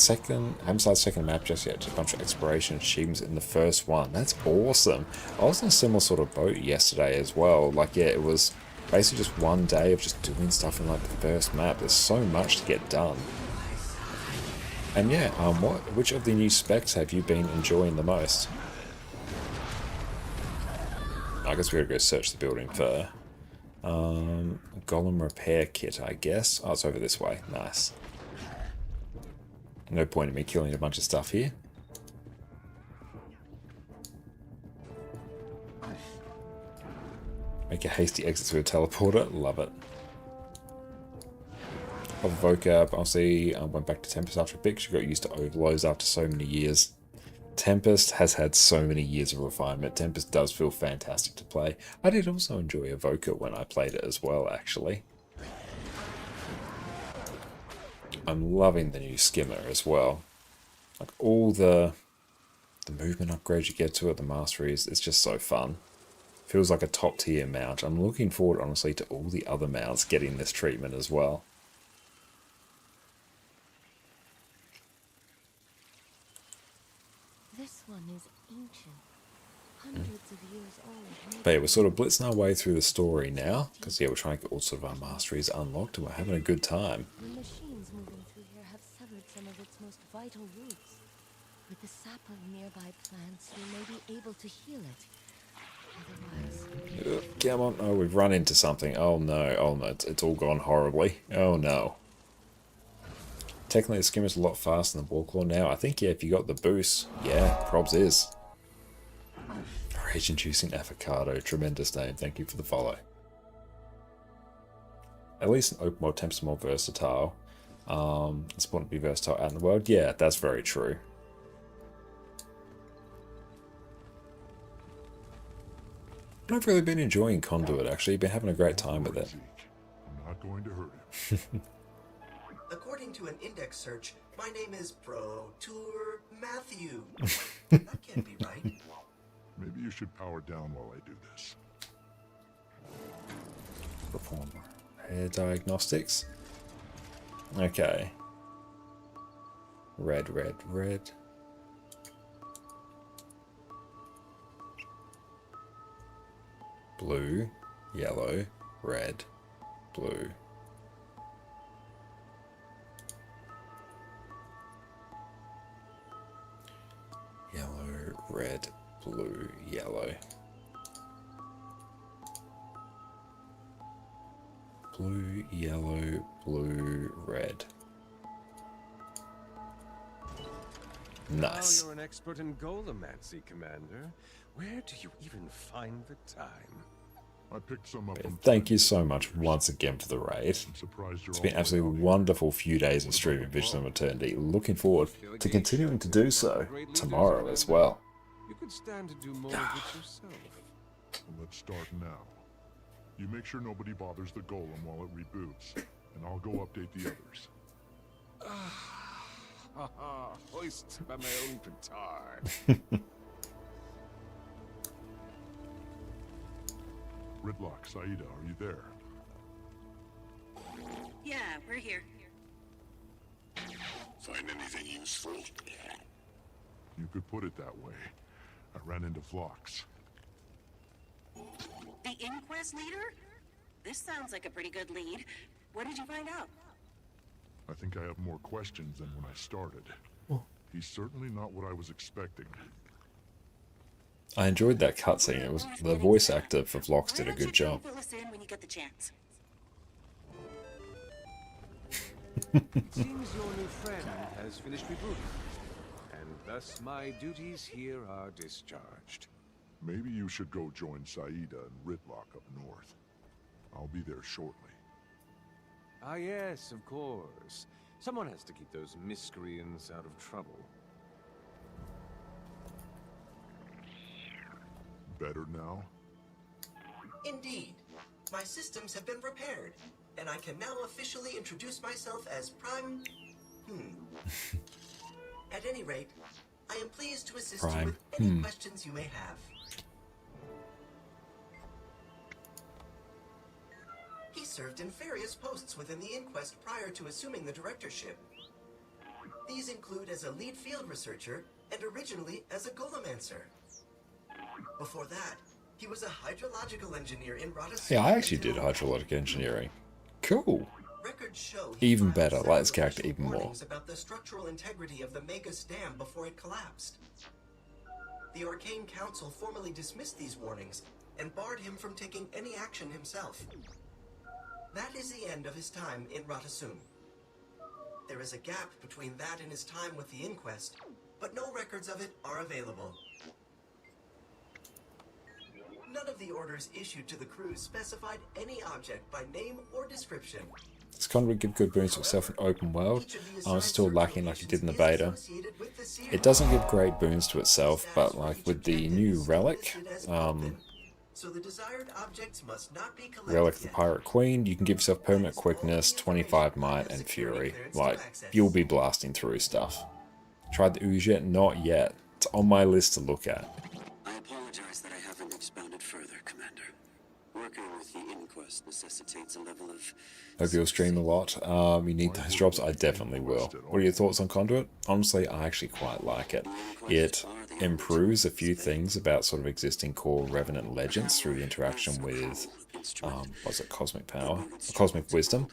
Speaker 1: started second map just yet. Just a bunch of exploration achievements in the first one. That's awesome. I was in a similar sort of boat yesterday as well. Like yeah, it was basically just one day of just doing stuff in like the first map. There's so much to get done. And yeah, which of the new specs have you been enjoying the most? I guess we gotta go search the building for golem repair kit, I guess. Oh, it's over this way. Nice. No point in me killing a bunch of stuff here. Make a hasty exit through a teleporter. Love it. I've Voca, obviously, went back to Tempest after a bit. She got used to overloads after so many years. Tempest has had so many years of refinement. Tempest does feel fantastic to play. I did also enjoy Evoker when I played it as well, actually. I'm loving the new skimmer as well. Like all the movement upgrades you get to it, the masteries, it's just so fun. Feels like a top tier mount. I'm looking forward, honestly, to all the other mounts getting this treatment as well.
Speaker 18: This one is ancient, hundreds of years old.
Speaker 1: But yeah, we're sort of blitzing our way through the story now, because yeah, we're trying to get all sort of our masteries unlocked, and we're having a good time.
Speaker 18: The machines moving through here have severed some of its most vital roots. With the sap of nearby plants, you may be able to heal it. Otherwise...
Speaker 1: Come on. Oh, we've run into something. Oh no, it's all gone horribly. Oh no. Technically, the skimmer's a lot faster than the Warclaw now. I think, yeah, if you got the boost, yeah, probs is. Rage-inducing avocado. Tremendous name. Thank you for the follow. At least in open world, Tempest more versatile. It's important to be versatile out in the world. Yeah, that's very true. I've really been enjoying Conduit, actually. Been having a great time with it.
Speaker 10: I'm not going to hurt him.
Speaker 15: According to an index search, my name is Pro Tour Matthew. That can't be right.
Speaker 10: Maybe you should power down while I do this.
Speaker 1: Perform hair diagnostics. Okay. Red, red, red. Blue, yellow, red, blue. Yellow, red, blue, yellow. Blue, yellow, blue, red. Nice.
Speaker 19: Now you're an expert in golemancy, Commander. Where do you even find the time?
Speaker 10: I picked some up.
Speaker 1: Thank you so much once again for the raid. It's been absolutely wonderful few days of streaming Vision of Eternity. Looking forward to continuing to do so tomorrow as well.
Speaker 19: You could stand to do more of it yourself.
Speaker 10: Let's start now. You make sure nobody bothers the golem while it reboots, and I'll go update the others.
Speaker 19: Hoist by my own petard.
Speaker 10: Gridlock, Saida, are you there?
Speaker 11: Yeah, we're here.
Speaker 10: Find anything useful? You could put it that way. I ran into Phlox.
Speaker 11: The Inquest leader? This sounds like a pretty good lead. What did you find out?
Speaker 10: I think I have more questions than when I started. He's certainly not what I was expecting.
Speaker 1: I enjoyed that cutscene. It was the voice actor for Phlox did a good job.
Speaker 11: Fill us in when you get the chance.
Speaker 19: It seems your friend has finished rebooting, and thus my duties here are discharged.
Speaker 10: Maybe you should go join Saida and Ritlock up north. I'll be there shortly.
Speaker 19: Ah yes, of course. Someone has to keep those miscreants out of trouble.
Speaker 10: Better now?
Speaker 15: Indeed. My systems have been repaired, and I can now officially introduce myself as Prime... At any rate, I am pleased to assist you with any questions you may have. He served in various posts within the Inquest prior to assuming the directorship. These include as a lead field researcher and originally as a Golomancer. Before that, he was a hydrological engineer in Rotterdam.
Speaker 1: Yeah, I actually did hydrologic engineering. Cool.
Speaker 15: Records show
Speaker 1: Even better. Like this character even more.
Speaker 15: warnings about the structural integrity of the Magus Dam before it collapsed. The Arcane Council formally dismissed these warnings and barred him from taking any action himself. That is the end of his time in Ratasum. There is a gap between that and his time with the Inquest, but no records of it are available. None of the orders issued to the crew specified any object by name or description.
Speaker 1: This kind would give good boons to itself in open world. I'm still lacking like it did in the beta. It doesn't give great boons to itself, but like with the new relic,
Speaker 15: So the desired objects must not be collected
Speaker 1: Relic the Pirate Queen, you can give yourself permanent quickness, 25 might, and fury. Like, you'll be blasting through stuff. Tried the ooze yet? Not yet. It's on my list to look at.
Speaker 17: I apologize that I haven't expanded further, Commander. Working with the Inquest necessitates a level of...
Speaker 1: Hope you'll stream a lot. You need those drops? I definitely will. What are your thoughts on Conduit? Honestly, I actually quite like it. It improves a few things about sort of existing core Revenant legends through the interaction with, what's it, Cosmic Power? Cosmic Wisdom.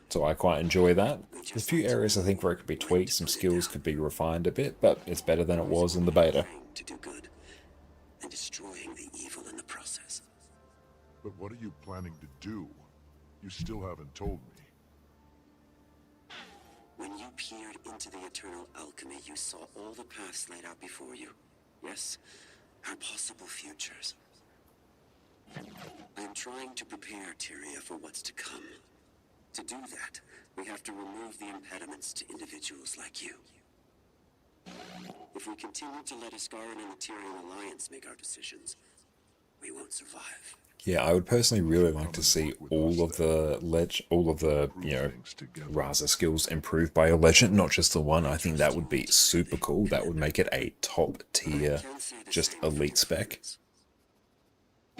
Speaker 1: So I quite enjoy that. There's a few areas I think where it could be tweaked, some skills could be refined a bit, but it's better than it was in the beta.
Speaker 17: to do good, and destroying the evil in the process.
Speaker 10: But what are you planning to do? You still haven't told me.
Speaker 17: When you peered into the eternal alchemy, you saw all the paths laid out before you. Yes, our possible futures. I am trying to prepare Tyria for what's to come. To do that, we have to remove the impediments to individuals like you. If we continue to let Iskaran and the Tyrian Alliance make our decisions, we won't survive.
Speaker 1: Yeah, I would personally really like to see all of the Raza skills improved by a legend, not just the one. I think that would be super cool. That would make it a top tier, just elite spec.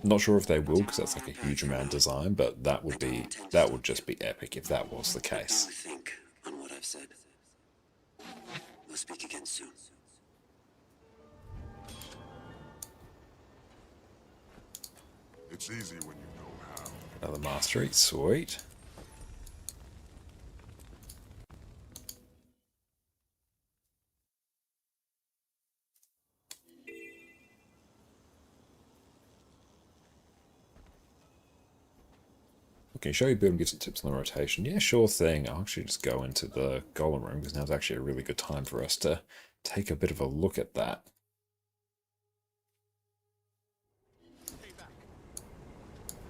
Speaker 1: Not sure if they will, because that's like a huge amount of design, but that would just be epic if that was the case.
Speaker 17: Think on what I've said. We'll speak again soon.
Speaker 10: It's easy when you know how.
Speaker 1: Another mastery, sweet. Can you show your build and give some tips on the rotation? Yeah, sure thing. I'll actually just go into the Golem room because now's actually a really good time for us to take a bit of a look at that.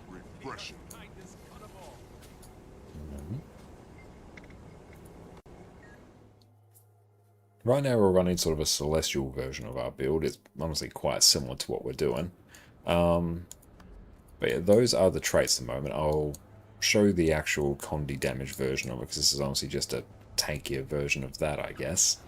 Speaker 10: Refreshing.
Speaker 1: Right now we're running sort of a celestial version of our build. It's honestly quite similar to what we're doing. But yeah, those are the traits at the moment. I'll show the actual Condi damage version of it, because this is honestly just a tankier version of that, I guess.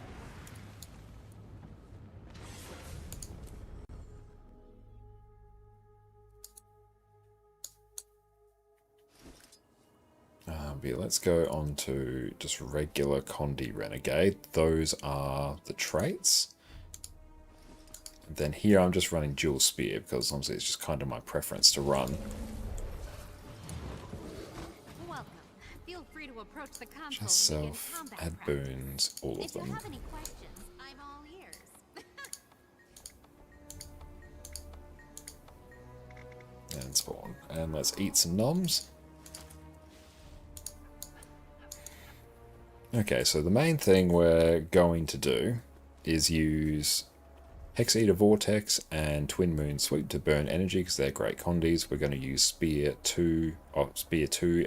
Speaker 1: But yeah, let's go on to just regular Condi Renegade. Those are the traits. And then here I'm just running Dual Spear, because honestly it's just kind of my preference to run.
Speaker 20: Welcome. Feel free to approach the console
Speaker 1: Just
Speaker 20: to begin
Speaker 1: self,
Speaker 20: combat
Speaker 1: add
Speaker 20: practice.
Speaker 1: boons, all of
Speaker 20: If you
Speaker 1: them.
Speaker 20: have any questions, I'm all ears.
Speaker 1: And spawn. And let's eat some noms. Okay, so the main thing we're going to do is use Hex Eater Vortex and Twin Moon Sweep to burn energy because they're great condies. We're going to use Spear 2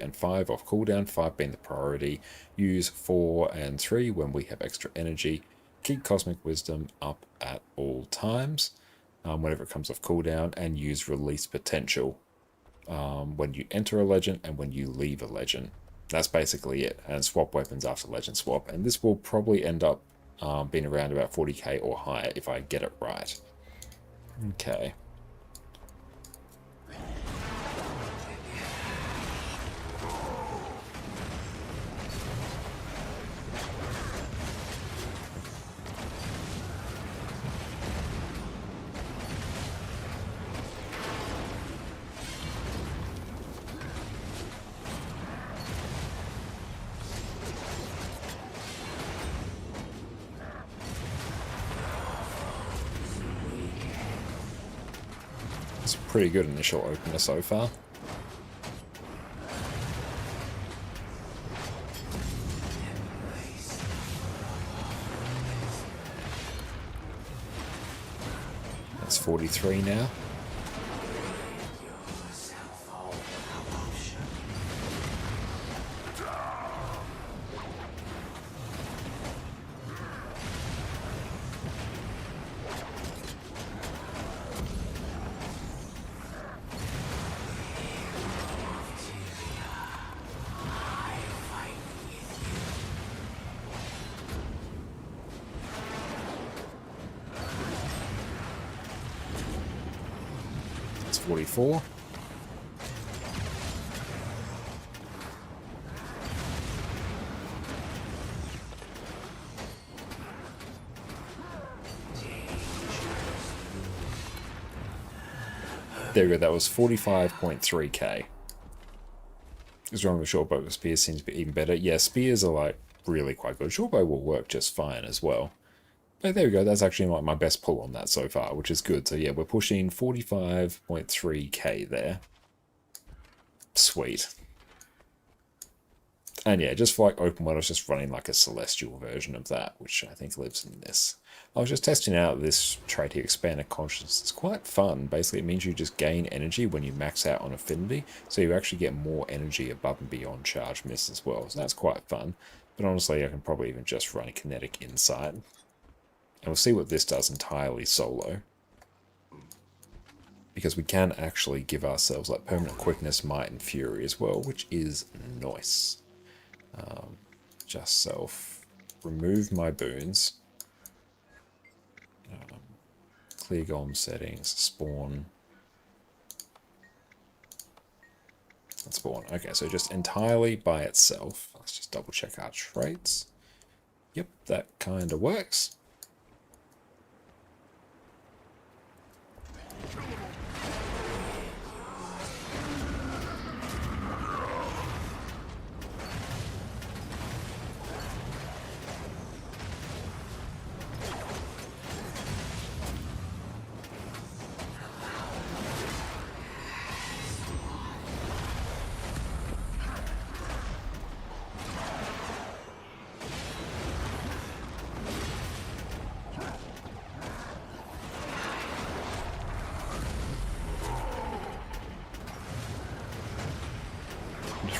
Speaker 1: and 5 off cooldown, 5 being the priority. Use 4 and 3 when we have extra energy. Keep Cosmic Wisdom up at all times whenever it comes off cooldown, and use Release Potential when you enter a legend and when you leave a legend. That's basically it, and swap weapons after legend swap, and this will probably end up being around about 40k or higher if I get it right. Okay. It's a pretty good initial opener so far. That's 43 now. That's 44. There we go, that was 45.3k. What's wrong with shortbow? Spears seems to be even better. Yeah, spears are like really quite good. Shortbow will work just fine as well. But there we go, that's actually like my best pull on that so far, which is good. So yeah, we're pushing 45.3k there. Sweet. And yeah, just for like open world, I was just running like a celestial version of that, which I think lives in this. I was just testing out this trait here, Expanded Consciousness. It's quite fun. Basically, it means you just gain energy when you max out on affinity, so you actually get more energy above and beyond charge miss as well. So that's quite fun. But honestly, I can probably even just run a Kinetic Insight. And we'll see what this does entirely solo. Because we can actually give ourselves like permanent quickness, might, and fury as well, which is nice. Just self. Remove my boons. Clear golem settings. Spawn. And spawn. Okay, so just entirely by itself. Let's just double check our traits. Yep, that kind of works.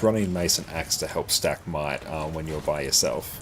Speaker 1: Running Mace and Axe to help stack might when you're by yourself.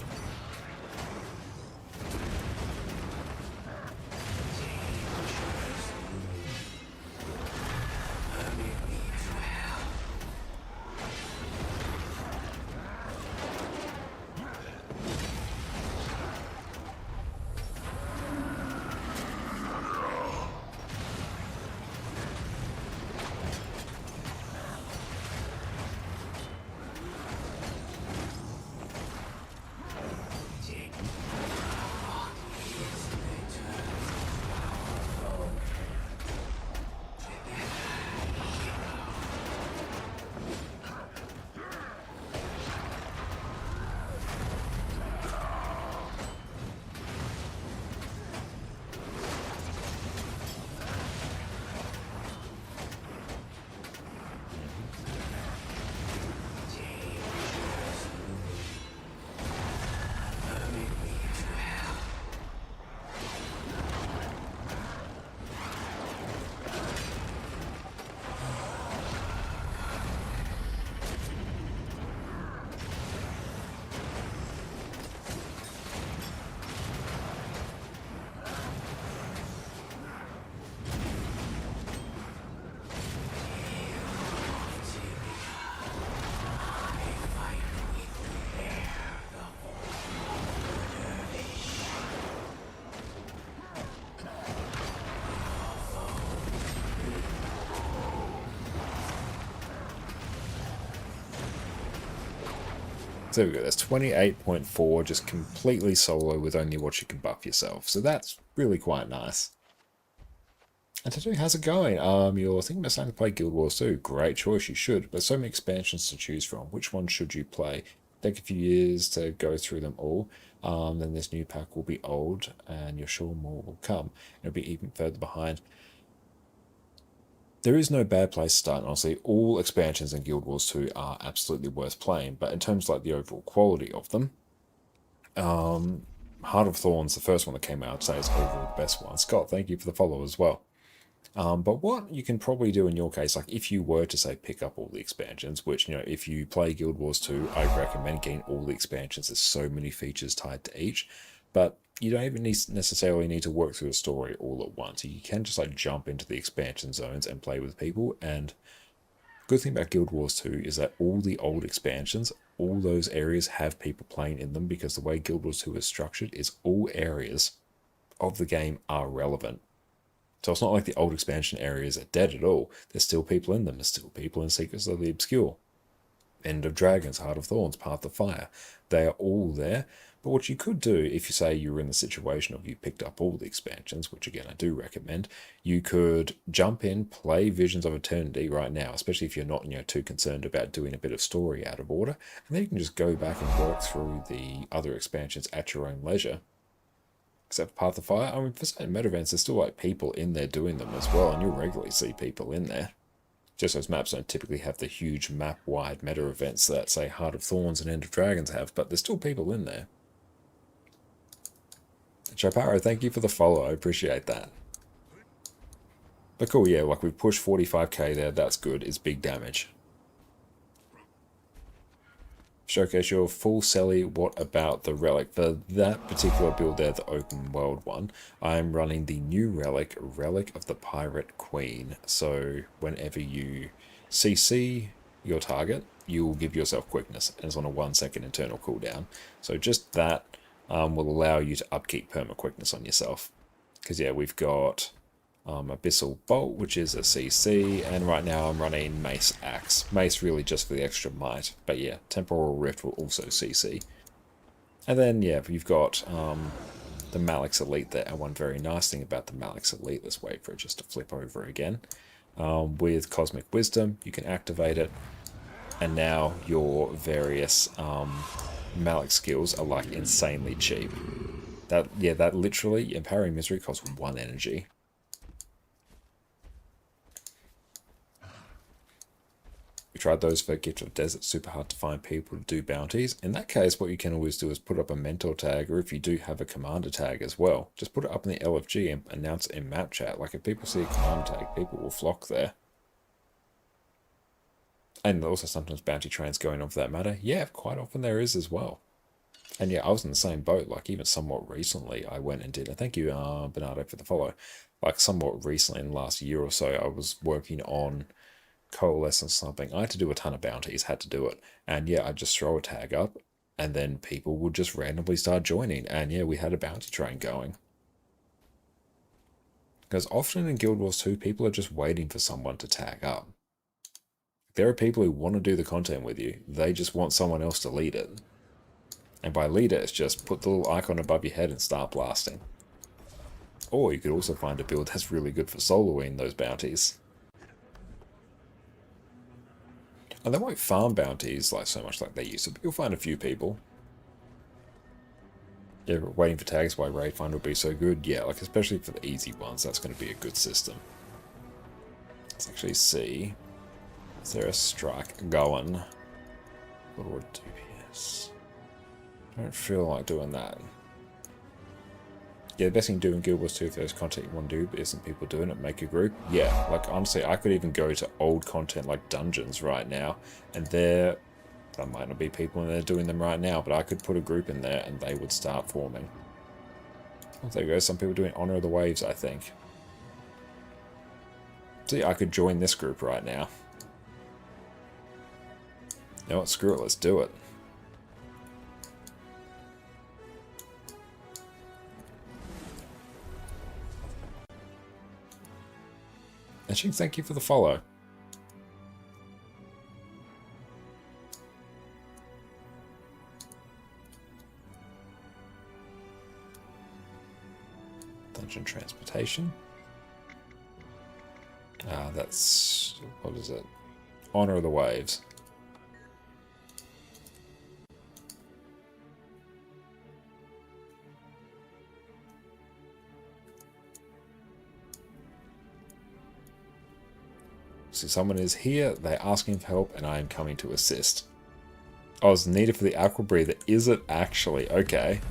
Speaker 1: So there we go, that's 28.4, just completely solo with only what you can buff yourself. So that's really quite nice. And Tattoo, how's it going? You're thinking about starting to play Guild Wars 2. Great choice, you should. There's so many expansions to choose from. Which one should you play? Take a few years to go through them all. Then this new pack will be old, and you're sure more will come. It'll be even further behind. There is no bad place to start, honestly. All expansions in Guild Wars 2 are absolutely worth playing, but in terms of like the overall quality of them, Heart of Thorns, the first one that came out, I'd say is overall the best one. Scott, thank you for the follow as well. But what you can probably do in your case, like if you were to say pick up all the expansions, which, you know, if you play Guild Wars 2, I recommend getting all the expansions. There's so many features tied to each, but you don't even necessarily need to work through the story all at once. You can just like jump into the expansion zones and play with people. And the good thing about Guild Wars 2 is that all the old expansions, all those areas have people playing in them, because the way Guild Wars 2 is structured is all areas of the game are relevant. So it's not like the old expansion areas are dead at all. There's still people in them. There's still people in Secrets of the Obscure, End of Dragons, Heart of Thorns, Path of Fire. They are all there. But what you could do, if you say you were in the situation of you picked up all the expansions, which again I do recommend, you could jump in, play Visions of Eternity right now, especially if you're not, you know, too concerned about doing a bit of story out of order, and then you can just go back and work through the other expansions at your own leisure. Except Path of Fire, I mean, for certain meta events, there's still like people in there doing them as well, and you'll regularly see people in there. Just those maps don't typically have the huge map-wide meta events that, say, Heart of Thorns and End of Dragons have, but there's still people in there. Chaparo, thank you for the follow, I appreciate that. But cool, yeah, like we've pushed 45k there, that's good, it's big damage. Showcase your full Selly, what about the Relic? For that particular build there, the open world one, I'm running the new Relic, Relic of the Pirate Queen. So whenever you CC your target, you will give yourself quickness, and it's on a 1 second internal cooldown. So just that will allow you to upkeep perma quickness on yourself. Because yeah, we've got Abyssal Bolt, which is a CC, and right now I'm running Mace Axe. Mace really just for the extra might, but yeah, Temporal Rift will also CC. And then yeah, you've got the Malik's Elite there, and one very nice thing about the Malik's Elite, let's wait for it just to flip over again, with Cosmic Wisdom, you can activate it, and now your various Malik skills are like insanely cheap. That literally, Empowering Misery costs 1 energy. We tried those for Gift of Desert, super hard to find people to do bounties. In that case, what you can always do is put up a mentor tag, or if you do have a commander tag as well, just put it up in the LFG and announce it in map chat. Like if people see a commander tag, people will flock there. And also sometimes bounty trains going on for that matter. Yeah, quite often there is as well. And yeah, I was in the same boat, like even somewhat recently I went and did, and thank you Bernardo for the follow, like somewhat recently in the last year or so I was working on Coalescence something. I had to do a ton of bounties, had to do it, and yeah, I'd just throw a tag up and then people would just randomly start joining, and yeah, we had a bounty train going. Because often in Guild Wars 2 people are just waiting for someone to tag up. There are people who want to do the content with you, they just want someone else to lead it. And by lead it, it's just put the little icon above your head and start blasting. Or you could also find a build that's really good for soloing those bounties. And they won't farm bounties like so much like they used to, but you'll find a few people. Yeah, waiting for tags by raid find will be so good. Yeah, like especially for the easy ones, that's going to be a good system. Let's actually see. Is there a strike going? What do I do here? I don't feel like doing that. Yeah, the best thing to do in Guild Wars 2 if there's content you want to do but isn't people doing it, make a group. Yeah, like honestly, I could even go to old content like dungeons right now, and there might not be people in there doing them right now, but I could put a group in there and they would start forming. Oh, there you go, some people doing Honor of the Waves, I think. See, I could join this group right now. You know what, screw it, let's do it. And Shing, thank you for the follow. Dungeon transportation. That's, what is it? Honor of the Waves. So someone is here, they're asking for help, and I am coming to assist. Oh, it's needed for the aqua breather. Is it actually? Okay.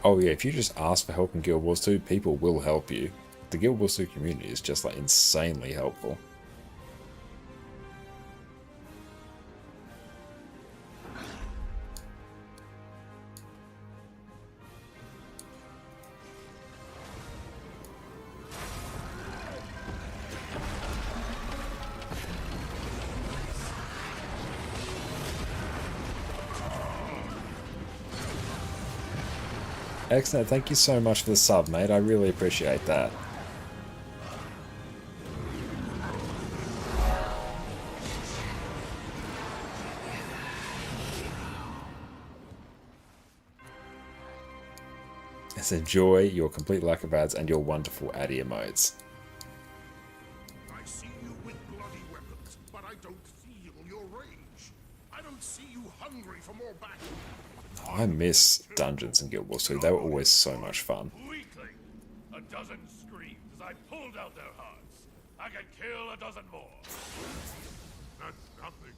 Speaker 1: Oh yeah, if you just ask for help in Guild Wars 2, people will help you. The Guild Wars 2 community is just like insanely helpful. Excellent, thank you so much for the sub, mate. I really appreciate that. Let's enjoy your complete lack of ads and your wonderful addy emotes.
Speaker 7: I see you with bloody weapons, but I don't feel your rage. I don't see you hungry for more battle.
Speaker 1: I miss dungeons in Guild Wars 2. They were always so much fun.
Speaker 7: Weakling. A dozen screamed as I pulled out their hearts. I could kill a dozen more. That's nothing.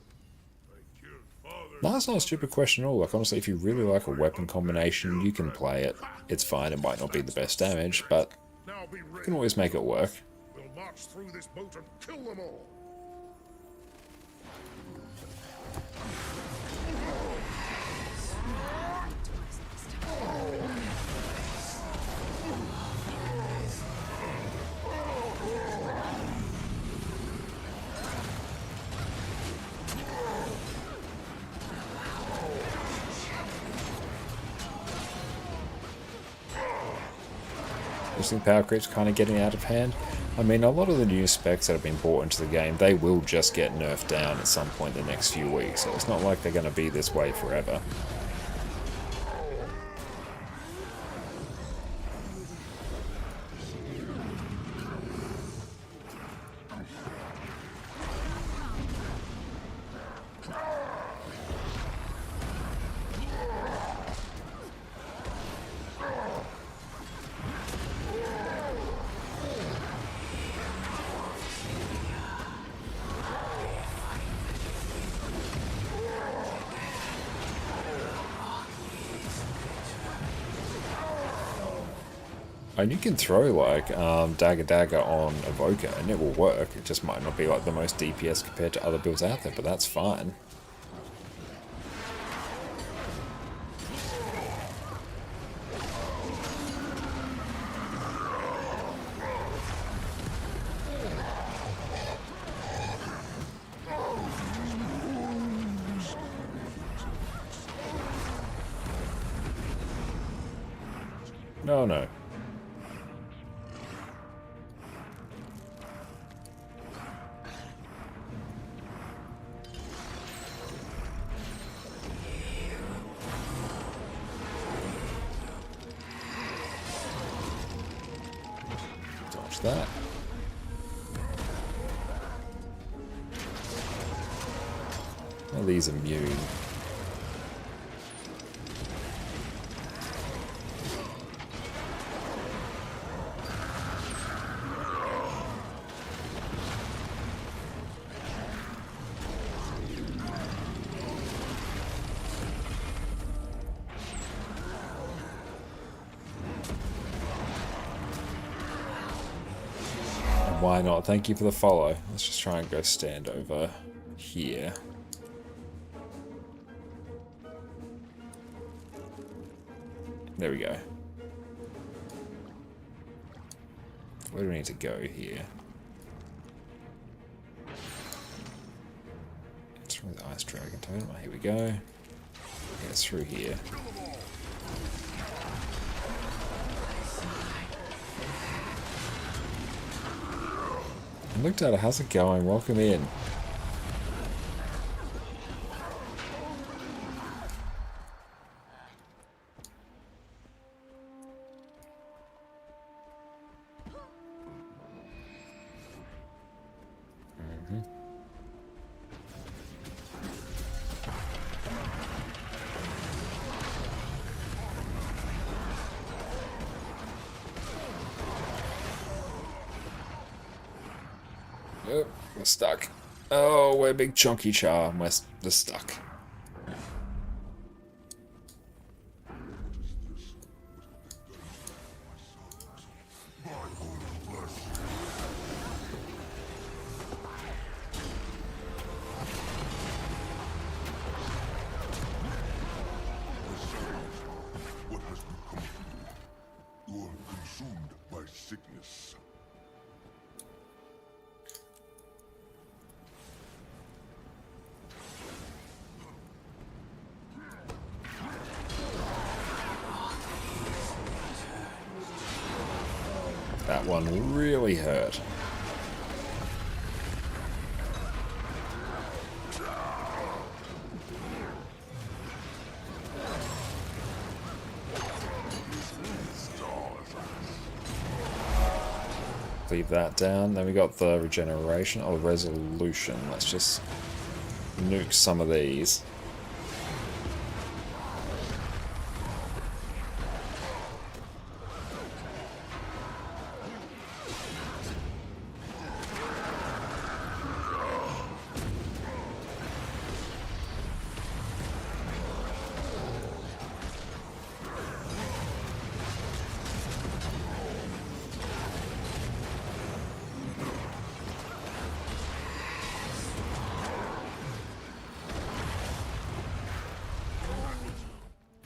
Speaker 7: I killed father.
Speaker 1: No, that's not a stupid question at all. Like, honestly, if you really like a weapon combination, you can play it. It's fine. It might not be the best damage, but you can always make it work.
Speaker 7: We'll march through this boat and kill them all.
Speaker 1: Boosting power creep's kind of getting out of hand. I mean, a lot of the new specs that have been brought into the game, they will just get nerfed down at some point in the next few weeks, so it's not like they're going to be this way forever. And you can throw like Dagger on Evoker and it will work. It just might not be like the most DPS compared to other builds out there, but that's fine. No, no. Dodge that. Well, these are immune. Why not? Thank you for the follow. Let's just try and go stand over here. There we go. where do we need to go here? Through the ice dragon totem. Oh, here we go. Yeah, it's through here. I looked at it. How's it going? Welcome in. Oh, we're stuck. Oh, we're big chunky char. We're stuck.
Speaker 10: What has become of you? You are consumed by sickness.
Speaker 1: That one really hurt. Leave that down. Then we got the regeneration or resolution. Let's just nuke some of these.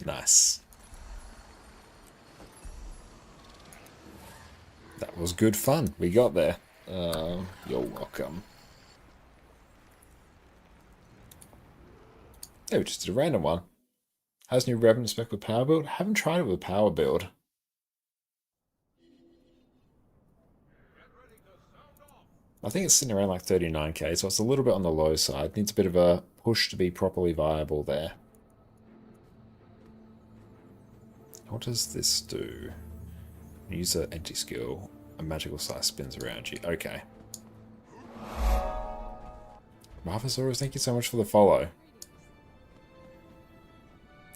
Speaker 1: Nice. That was good fun. We got there. You're welcome. Yeah, we just did a random one. Has new Revenant spec with power build? Haven't tried it with power build. I think it's sitting around like 39k, so it's a little bit on the low side. Needs a bit of a push to be properly viable there. What does this do? User empty skill. A magical size spins around you. Okay. Marthasaurus, thank you so much for the follow.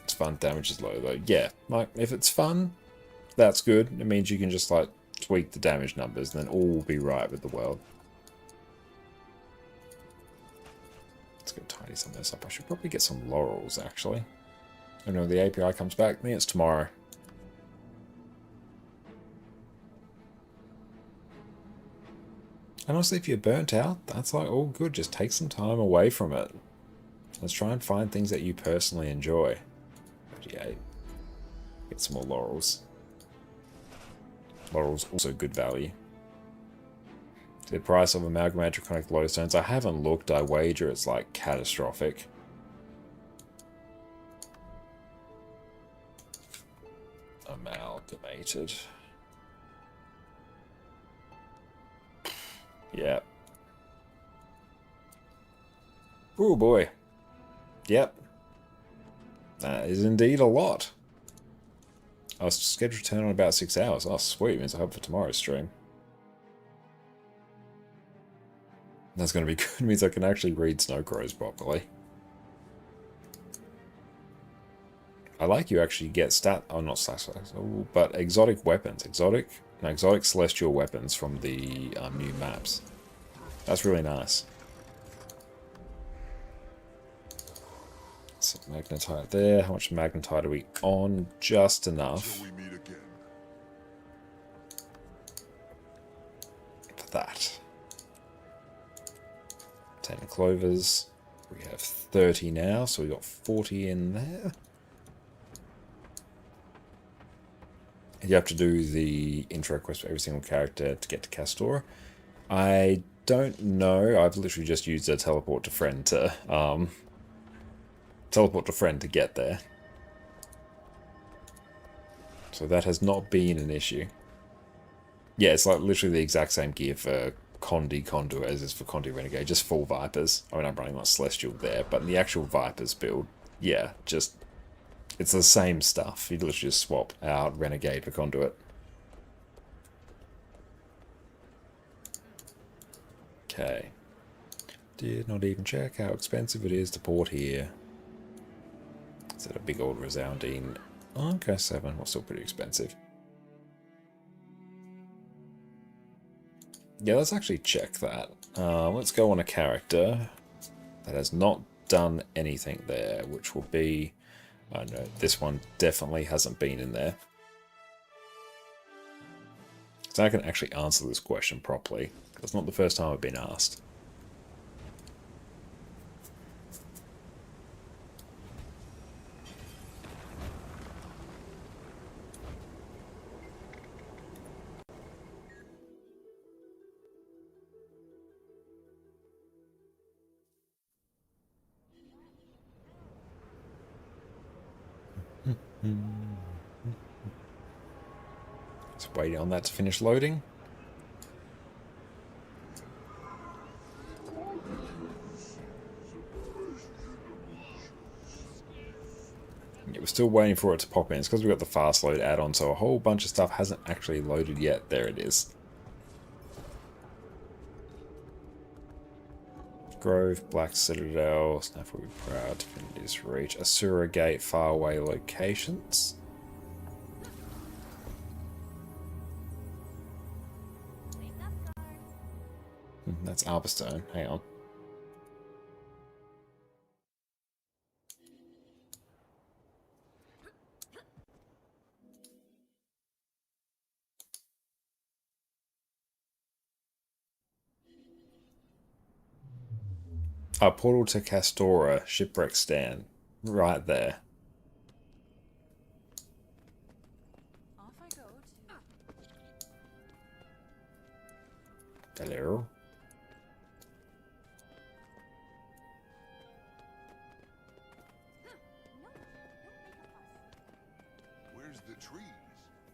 Speaker 1: It's fun. Damage is low though. Yeah, like if it's fun, that's good. It means you can just like tweak the damage numbers and then all will be right with the world. Let's go tidy some of this up. I should probably get some laurels actually. I know the API comes back. I think it's tomorrow. And honestly, if you're burnt out, that's like all good. Just take some time away from it. Let's try and find things that you personally enjoy. 38. Get some more laurels. Laurels also good value. The price of amalgamated draconic lowstones. I haven't looked. I wager it's like catastrophic. Amalgamated. Yeah. Oh boy. Yep. That is indeed a lot. I was scheduled to turn on in about 6 hours. Oh, sweet. Means I hope for tomorrow's stream. That's going to be good. Means I can actually read Snow Crows properly. I like you actually get not but exotic weapons. Exotic celestial weapons from the new maps. That's really nice. So magnetite there. How much magnetite are we on? Just enough. For that. 10 clovers. We have 30 now, so we got 40 in there. you have to do the intro quest for every single character to get to Castora. I don't know. I've literally just used a teleport to friend to get there. So that has not been an issue. Yeah, it's like literally the exact same gear for Condi Conduit as is for Condi Renegade, just full Vipers. I mean, I'm running like Celestial there, but in the actual Vipers build, yeah, just it's the same stuff. You literally just swap out Renegade for Conduit. Okay. Did not even check how expensive it is to port here. Is that a big old resounding? Oh, okay, 7. Well, still pretty expensive. Yeah, let's actually check that. Let's go on a character that has not done anything there, which will be... I know this one definitely hasn't been in there. So I can actually answer this question properly. It's not the first time I've been asked. Just waiting on that to finish loading. Yeah, we're still waiting for it to pop in. It's because we've got the fast load add-on, so a whole bunch of stuff hasn't actually loaded yet. There it is. Grove, Black Citadel, Snaff will be proud, Divinity's Reach, Asura Gate, faraway locations. That's Arborstone. Hang on. A portal to Castora, Shipwreck Stand. Right there.
Speaker 12: Off I go to...
Speaker 1: Hello.
Speaker 10: Where's the trees?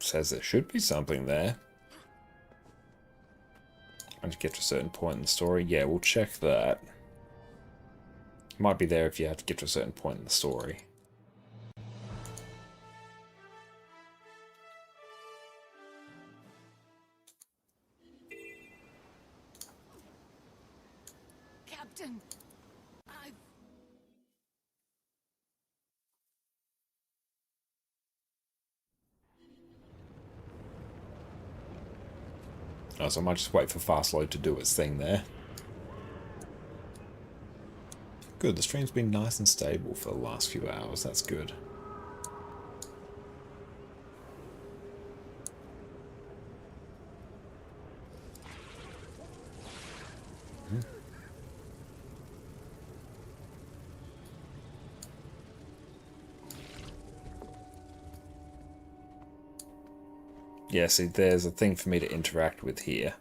Speaker 1: Says there should be something there. And to get to a certain point in the story, yeah, we'll check that. Might be there if you have to get to a certain point in the story.
Speaker 8: Captain,
Speaker 1: Oh, so I might just wait for fast load to do its thing there. Good, the stream's been nice and stable for the last few hours. That's good. Yeah, see, there's a thing for me to interact with here.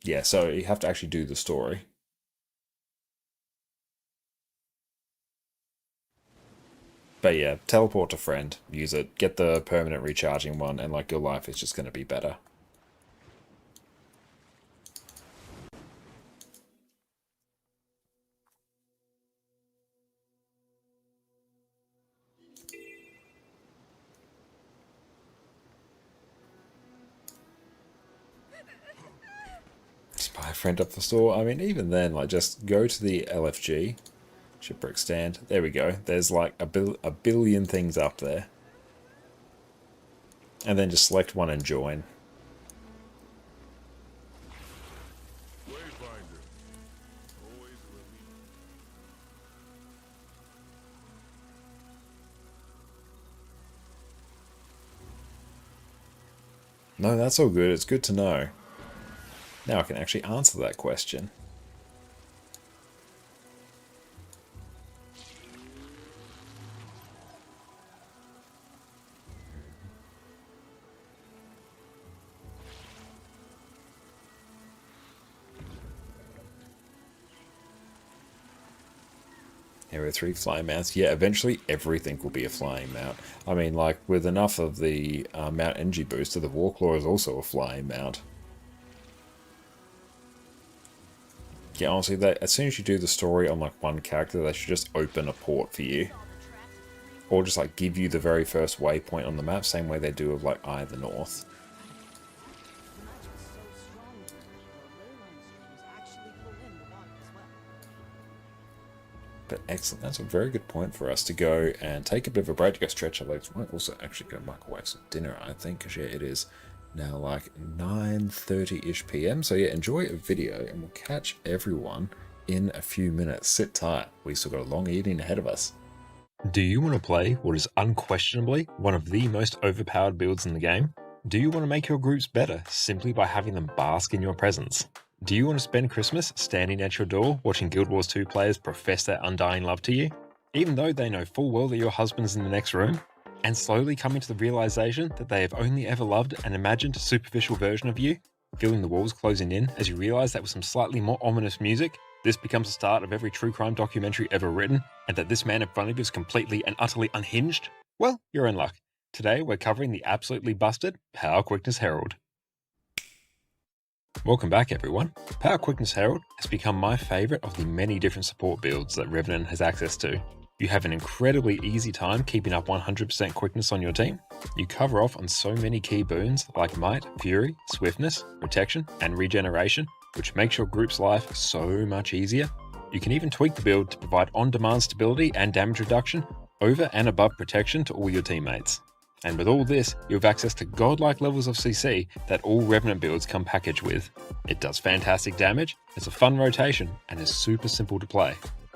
Speaker 1: Yeah, so you have to actually do the story. But yeah, teleport to friend, use it, get the permanent recharging one, and like your life is just going to be better. Just buy a friend up the store. I mean, even then, like, just go to the LFG, Shipwreck Stand. There we go. There's like a billion things up there. And then just select one and join. No, that's all good. It's good to know. Now I can actually answer that question. Here are 3 flying mounts. Yeah, eventually everything will be a flying mount. I mean, like, with enough of the mount energy booster, the Warclaw is also a flying mount. Yeah, honestly, as soon as you do the story on, like, one character, they should just open a port for you. Or just, like, give you the very first waypoint on the map, same way they do with, like, Eye of the North. But excellent, that's a very good point for us to go and take a bit of a break to go stretch our legs. We might also actually go microwave some dinner, I think, because yeah, it is now like 9:30ish PM. So yeah, enjoy a video and we'll catch everyone in a few minutes. Sit tight, we still got a long evening ahead of us.
Speaker 6: Do you want to play what is unquestionably one of the most overpowered builds in the game? Do you want to make your groups better simply by having them bask in your presence? Do you want to spend Christmas standing at your door watching Guild Wars 2 players profess their undying love to you, even though they know full well that your husband's in the next room, and slowly coming to the realization that they have only ever loved an imagined superficial version of you, feeling the walls closing in as you realize that with some slightly more ominous music, this becomes the start of every true crime documentary ever written, and that this man in front of you is completely and utterly unhinged? Well, you're in luck. Today we're covering the absolutely busted Power Quickness Herald. Welcome back everyone. Power Quickness Herald has become my favourite of the many different support builds that Revenant has access to. You have an incredibly easy time keeping up 100% quickness on your team. You cover off on so many key boons like Might, Fury, Swiftness, Protection, and Regeneration, which makes your group's life so much easier. You can even tweak the build to provide on-demand stability and damage reduction over and above Protection to all your teammates. And with all this, you have access to godlike levels of CC that all Revenant builds come packaged with. It does fantastic damage, it's a fun rotation, and is super simple to play.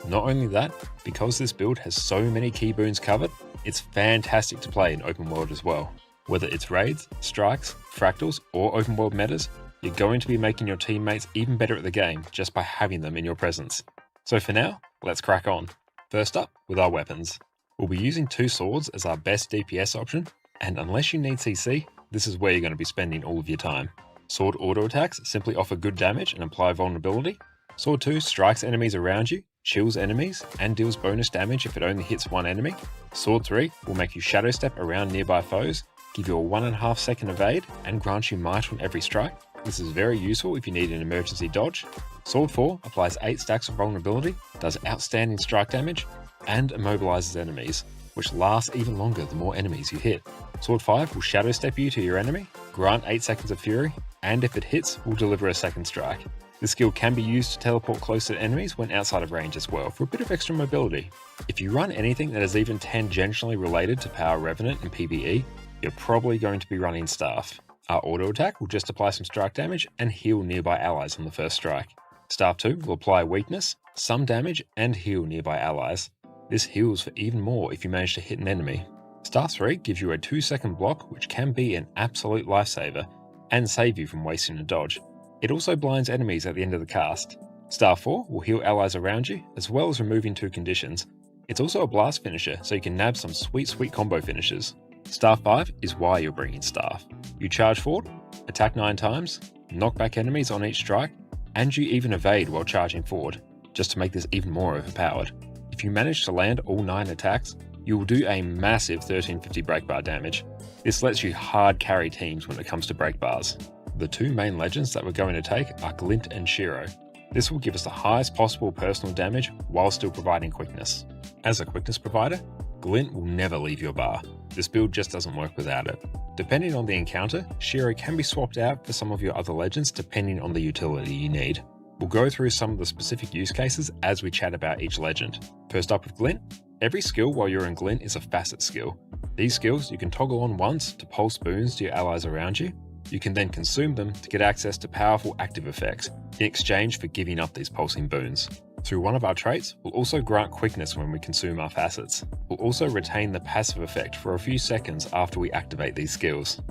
Speaker 6: Not only that, because this build has so many key boons covered, it's fantastic to play in open world as well. Whether it's raids, strikes, fractals, or open world metas, you're going to be making your teammates even better at the game just by having them in your presence. So for now, let's crack on. First up, with our weapons. We'll be using 2 swords as our best DPS option, and unless you need CC, this is where you're going to be spending all of your time. Sword auto attacks simply offer good damage and imply vulnerability. Sword 2 strikes enemies around you, chills enemies, and deals bonus damage if it only hits one enemy. Sword 3 will make you shadow step around nearby foes, give you a 1.5 second evade, and grant you might on every strike. This is very useful if you need an emergency dodge. Sword 4 applies 8 stacks of vulnerability, does outstanding strike damage, and immobilizes enemies, which lasts even longer the more enemies you hit. Sword 5 will shadow step you to your enemy, grant 8 seconds of fury, and if it hits, will deliver a second strike. This skill can be used to teleport closer to enemies when outside of range as well, for a bit of extra mobility. If you run anything that is even tangentially related to Power Revenant and PvE, you're probably going to be running Staff. Our auto attack will just apply some strike damage and heal nearby allies on the first strike. Staff 2 will apply weakness, some damage, and heal nearby allies. This heals for even more if you manage to hit an enemy. Staff 3 gives you a 2-second block, which can be an absolute lifesaver, and save you from wasting a dodge. It also blinds enemies at the end of the cast. Staff 4 will heal allies around you, as well as removing 2 conditions. It's also a blast finisher, so you can nab some sweet combo finishes. Staff 5 is why you're bringing Staff. You charge forward, attack 9 times, knock back enemies on each strike, and you even evade while charging forward, just to make this even more overpowered. If you manage to land all 9 attacks, you will do a massive 1350 break bar damage. This lets you hard carry teams when it comes to break bars. The 2 main legends that we're going to take are Glint and Shiro. This will give us the highest possible personal damage while still providing quickness. As a quickness provider, Glint will never leave your bar. This build just doesn't work without it. Depending on the encounter, Shiro can be swapped out for some of your other legends depending on the utility you need. We'll go through some of the specific use cases as we chat about each legend. First up with Glint. Every skill while you're in Glint is a facet skill. These skills you can toggle on once to pulse boons to your allies around you. You can then consume them to get access to powerful active effects, in exchange for giving up these pulsing boons. Through one of our traits, we'll also grant quickness when we consume our facets. We'll also retain the passive effect for a few seconds after we activate these skills.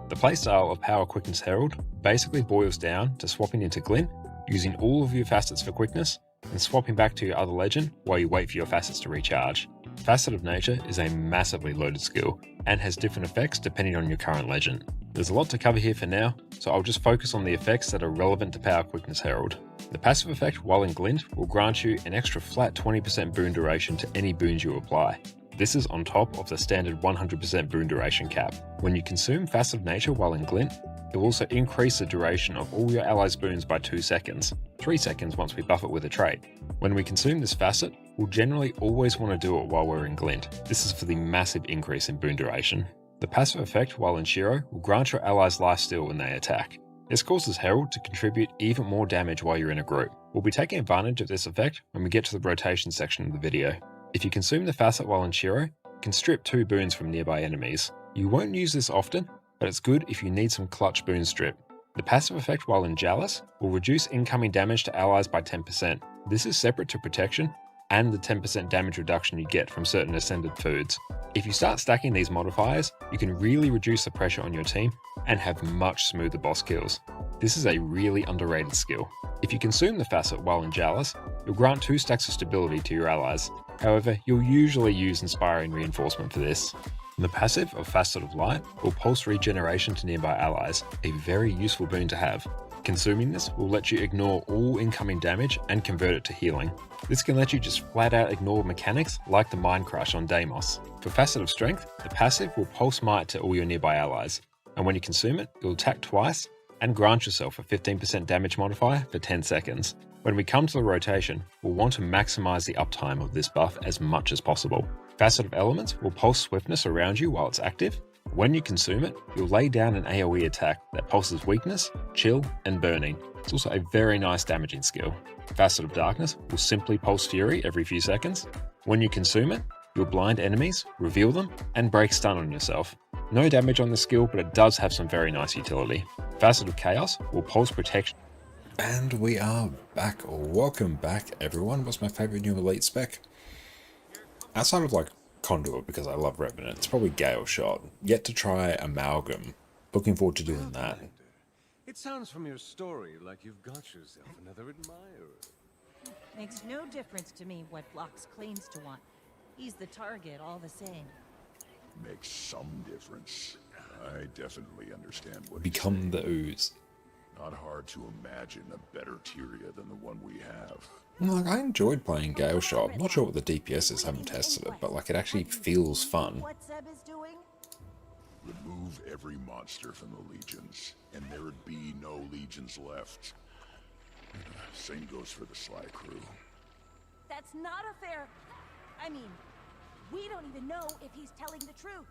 Speaker 6: The playstyle of Power Quickness Herald basically boils down to swapping into Glint, using all of your facets for quickness, and swapping back to your other legend while you wait for your facets to recharge. Facet of Nature is a massively loaded skill, and has different effects depending on your current legend. There's a lot to cover here for now, so I'll just focus on the effects that are relevant to Power Quickness Herald. The passive effect while in Glint will grant you an extra flat 20% boon duration to any boons you apply. This is on top of the standard 100% boon duration cap. When you consume Facet of Nature while in Glint, it will also increase the duration of all your allies' boons by 2 seconds, 3 seconds once we buff it with a trait. When we consume this facet, we'll generally always want to do it while we're in Glint. This is for the massive increase in boon duration. The passive effect while in Shiro will grant your allies lifesteal when they attack. This causes Herald to contribute even more damage while you're in a group. We'll be taking advantage of this effect when we get to the rotation section of the video. If you consume the facet while in Shiro, you can strip 2 boons from nearby enemies. You won't use this often, but it's good if you need some clutch boon strip. The passive effect while in Jalis will reduce incoming damage to allies by 10%. This is separate to protection and the 10% damage reduction you get from certain ascended foods. If you start stacking these modifiers, you can really reduce the pressure on your team and have much smoother boss kills. This is a really underrated skill. If you consume the facet while in Jalis, you'll grant 2 stacks of stability to your allies. However, you'll usually use Inspiring Reinforcement for this. The passive of Facet of Light will pulse regeneration to nearby allies, a very useful boon to have. Consuming this will let you ignore all incoming damage and convert it to healing. This can let you just flat out ignore mechanics like the Mind Crush on Deimos. For Facet of Strength, the passive will pulse might to all your nearby allies, and when you consume it, you'll attack twice and grant yourself a 15% damage modifier for 10 seconds. When we come to the rotation, we'll want to maximize the uptime of this buff as much as possible. Facet of Elements will pulse swiftness around you while it's active. When you consume it, you'll lay down an AoE attack that pulses weakness, chill, and burning. It's also a very nice damaging skill. Facet of Darkness will simply pulse fury every few seconds. When you consume it, you'll blind enemies, reveal them, and break stun on yourself. No damage on this skill, but it does have some very nice utility. Facet of Chaos will pulse protection.
Speaker 1: And we are back. Welcome back, everyone. What's my favorite new elite spec? Outside of like Conduit, because I love Revenant, it's probably Gale Shot. Yet to try Amalgam. Looking forward to doing that.
Speaker 19: It sounds from your story like you've got yourself another admirer.
Speaker 12: Makes no difference to me what Phlox claims to want. He's the target all the same.
Speaker 10: Makes some difference. I definitely understand what
Speaker 1: Become the Ooze.
Speaker 10: Not hard to imagine a better Tyria than the one we have.
Speaker 1: Like, I enjoyed playing Gale Shot. I'm not sure what the DPS is, haven't tested it, but like it actually feels fun.
Speaker 12: What Seb is doing?
Speaker 10: Remove every monster from the legions, and there would be no legions left. Same goes for the Sly crew.
Speaker 12: That's not a fair... I mean, we don't even know if he's telling the truth.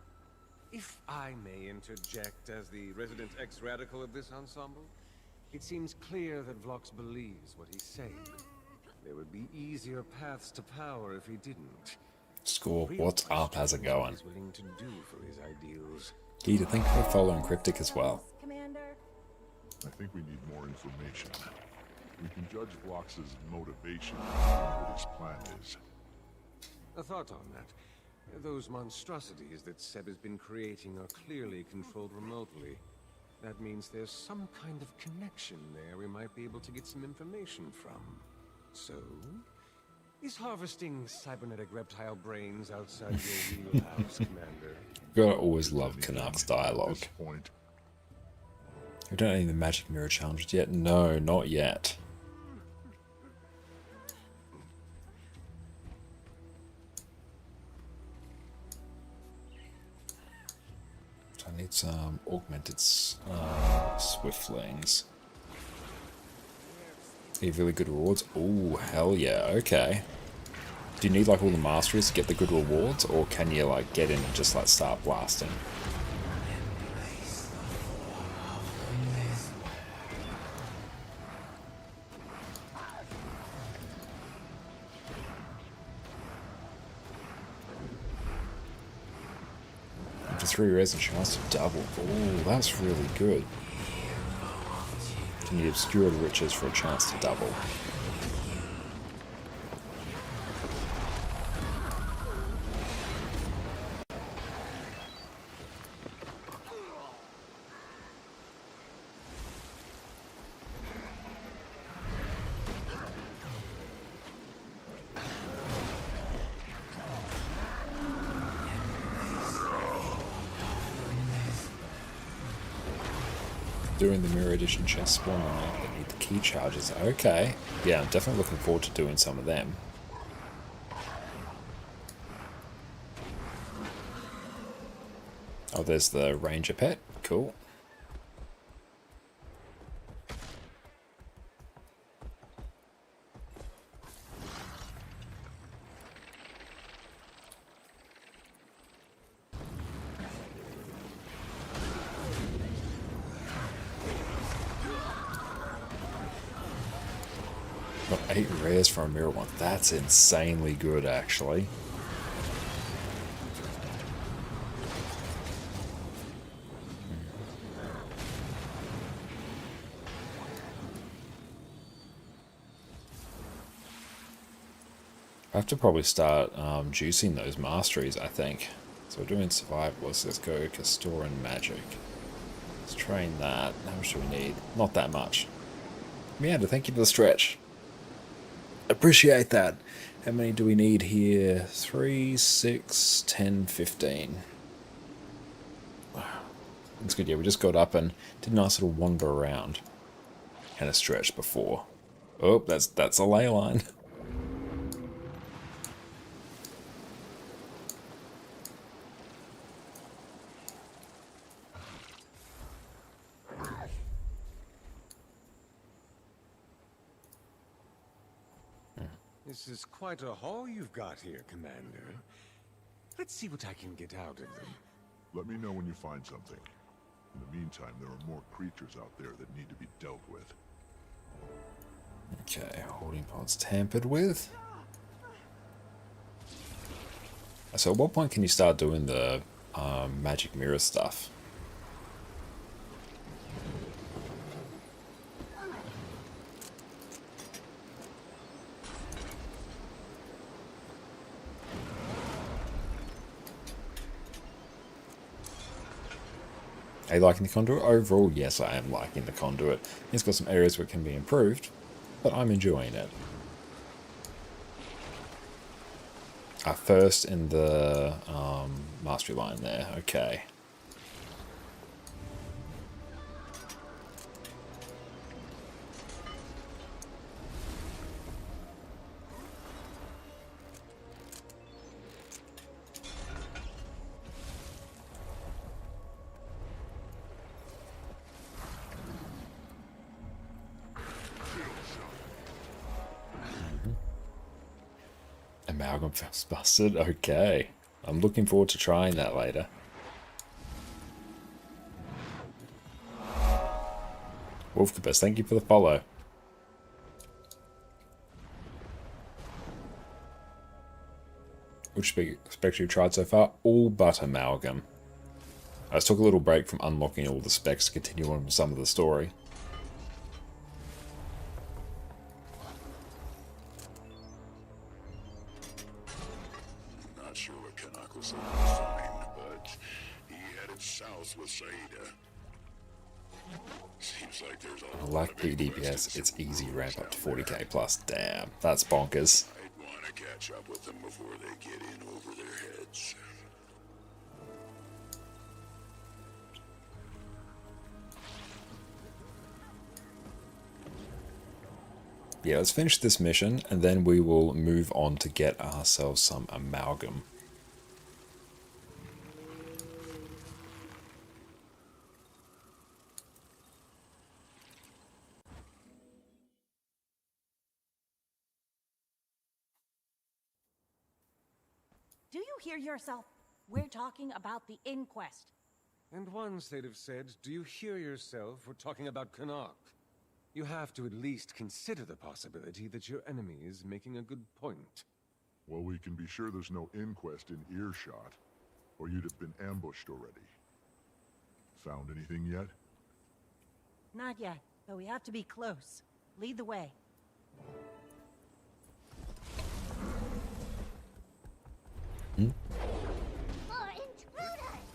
Speaker 19: If I may interject as the resident ex-radical of this ensemble, it seems clear that Vlox believes what he's saying. There would be easier paths to power if he didn't.
Speaker 1: Score, what's up? How's it going?
Speaker 19: He's willing to do for his ideals.
Speaker 1: Key to think we're following Cryptic as well.
Speaker 12: Commander?
Speaker 10: I think we need more information. We can judge Vlox's motivation and what his plan is.
Speaker 19: A thought on that. Those monstrosities that Seb has been creating are clearly controlled remotely. That means there's some kind of connection there we might be able to get some information from. So, is harvesting cybernetic reptile brains outside your wheelhouse, Commander?
Speaker 1: Gotta always love Canucks dialogue. We don't have any magic mirror challenges yet? No, not yet. I need some augmented Swiftlings. Need really good rewards? Oh, hell yeah, okay. Do you need like all the masteries to get the good rewards, or can you like get in and just like start blasting? After 3 res and chance to double. Oh, that's really good. Can you obscure the riches for a chance to double? Doing the Mirror Edition chest spawn that need the key charges. Okay. Yeah, I'm definitely looking forward to doing some of them. Oh, there's the Ranger pet. Cool. Got 8 rares for a mirror one. That's insanely good, actually. I have to probably start juicing those masteries, I think. So we're doing survivalists. Let's go Castora and Magic. Let's train that. How much do we need? Not that much. Meander, thank you for the stretch. Appreciate that. How many do we need here? 3, 6, 10, 15. Wow. That's good, yeah. We just got up and did a nice little wander around. And a stretch before. Oh, that's a ley line.
Speaker 19: This is quite a haul you've got here, Commander. Let's see what I can get out of them.
Speaker 10: Let me know when you find something. In the meantime, there are more creatures out there that need to be dealt with.
Speaker 1: Okay, holding pods tampered with. So at what point can you start doing the magic mirror stuff? Are you liking the conduit? Overall, yes, I am liking the conduit. It's got some areas where it can be improved, but I'm enjoying it. First in the mastery line there, okay. Amalgam feels busted. Okay. I'm looking forward to trying that later. Wolfcabus, thank you for the follow. Which specs you've tried so far? All but Amalgam. I just took a little break from unlocking all the specs to continue on with some of the story.
Speaker 10: Not sure what Canuck was able to find, but he headed south with Saida. Seems like there's a
Speaker 1: Lack DPS, it's easy ramp up to 40k plus. Damn, that's bonkers.
Speaker 10: I'd want to catch up with them before they get in over their heads.
Speaker 1: Yeah, let's finish this mission, and then we will move on to get ourselves some Amalgam.
Speaker 12: Do you hear yourself? We're talking about the inquest.
Speaker 19: And once they'd have said, do you hear yourself? We're talking about Canuck. You have to at least consider the possibility that your enemy is making a good point.
Speaker 10: Well, we can be sure there's no inquest in earshot, or you'd have been ambushed already. Found anything yet?
Speaker 12: Not yet, but we have to be close. Lead the way.
Speaker 14: More intruders!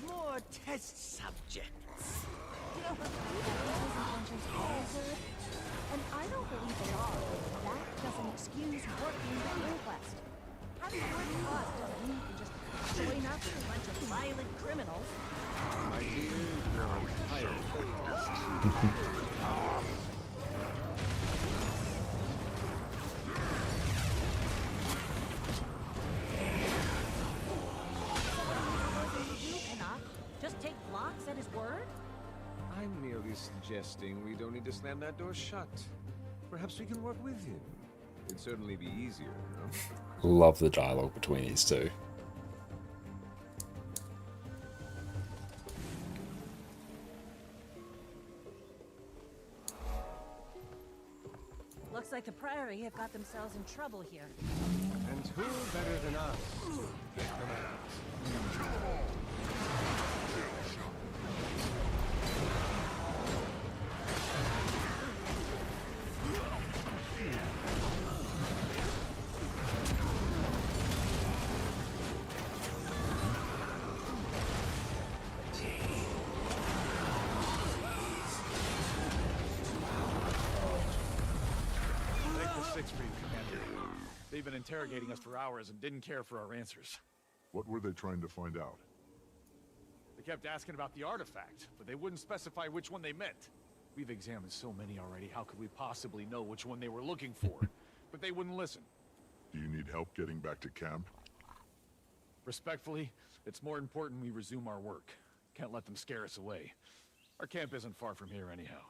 Speaker 4: More test subjects.
Speaker 12: You know, these intentions are good, and I don't believe they are. That doesn't excuse working the inquest. Having worked us doesn't mean you can just join up with a bunch of violent criminals.
Speaker 19: My dear, you're tired.
Speaker 12: Just take blocks at his word?
Speaker 19: I'm merely suggesting we don't need to slam that door shut. Perhaps we can work with him. It'd certainly be easier, no?
Speaker 1: Love the dialogue between these two.
Speaker 12: Looks like the Priory have got themselves in trouble here.
Speaker 19: And who better than us to get them out?
Speaker 7: They've been interrogating us for hours and didn't care for our answers.
Speaker 10: What were they trying to find out?
Speaker 7: They kept asking about the artifact, but they wouldn't specify which one they meant. We've examined so many already, how could we possibly know which one they were looking for? But they wouldn't listen.
Speaker 10: Do you need help getting back to camp?
Speaker 7: Respectfully, it's more important we resume our work. Can't let them scare us away. Our camp isn't far from here anyhow.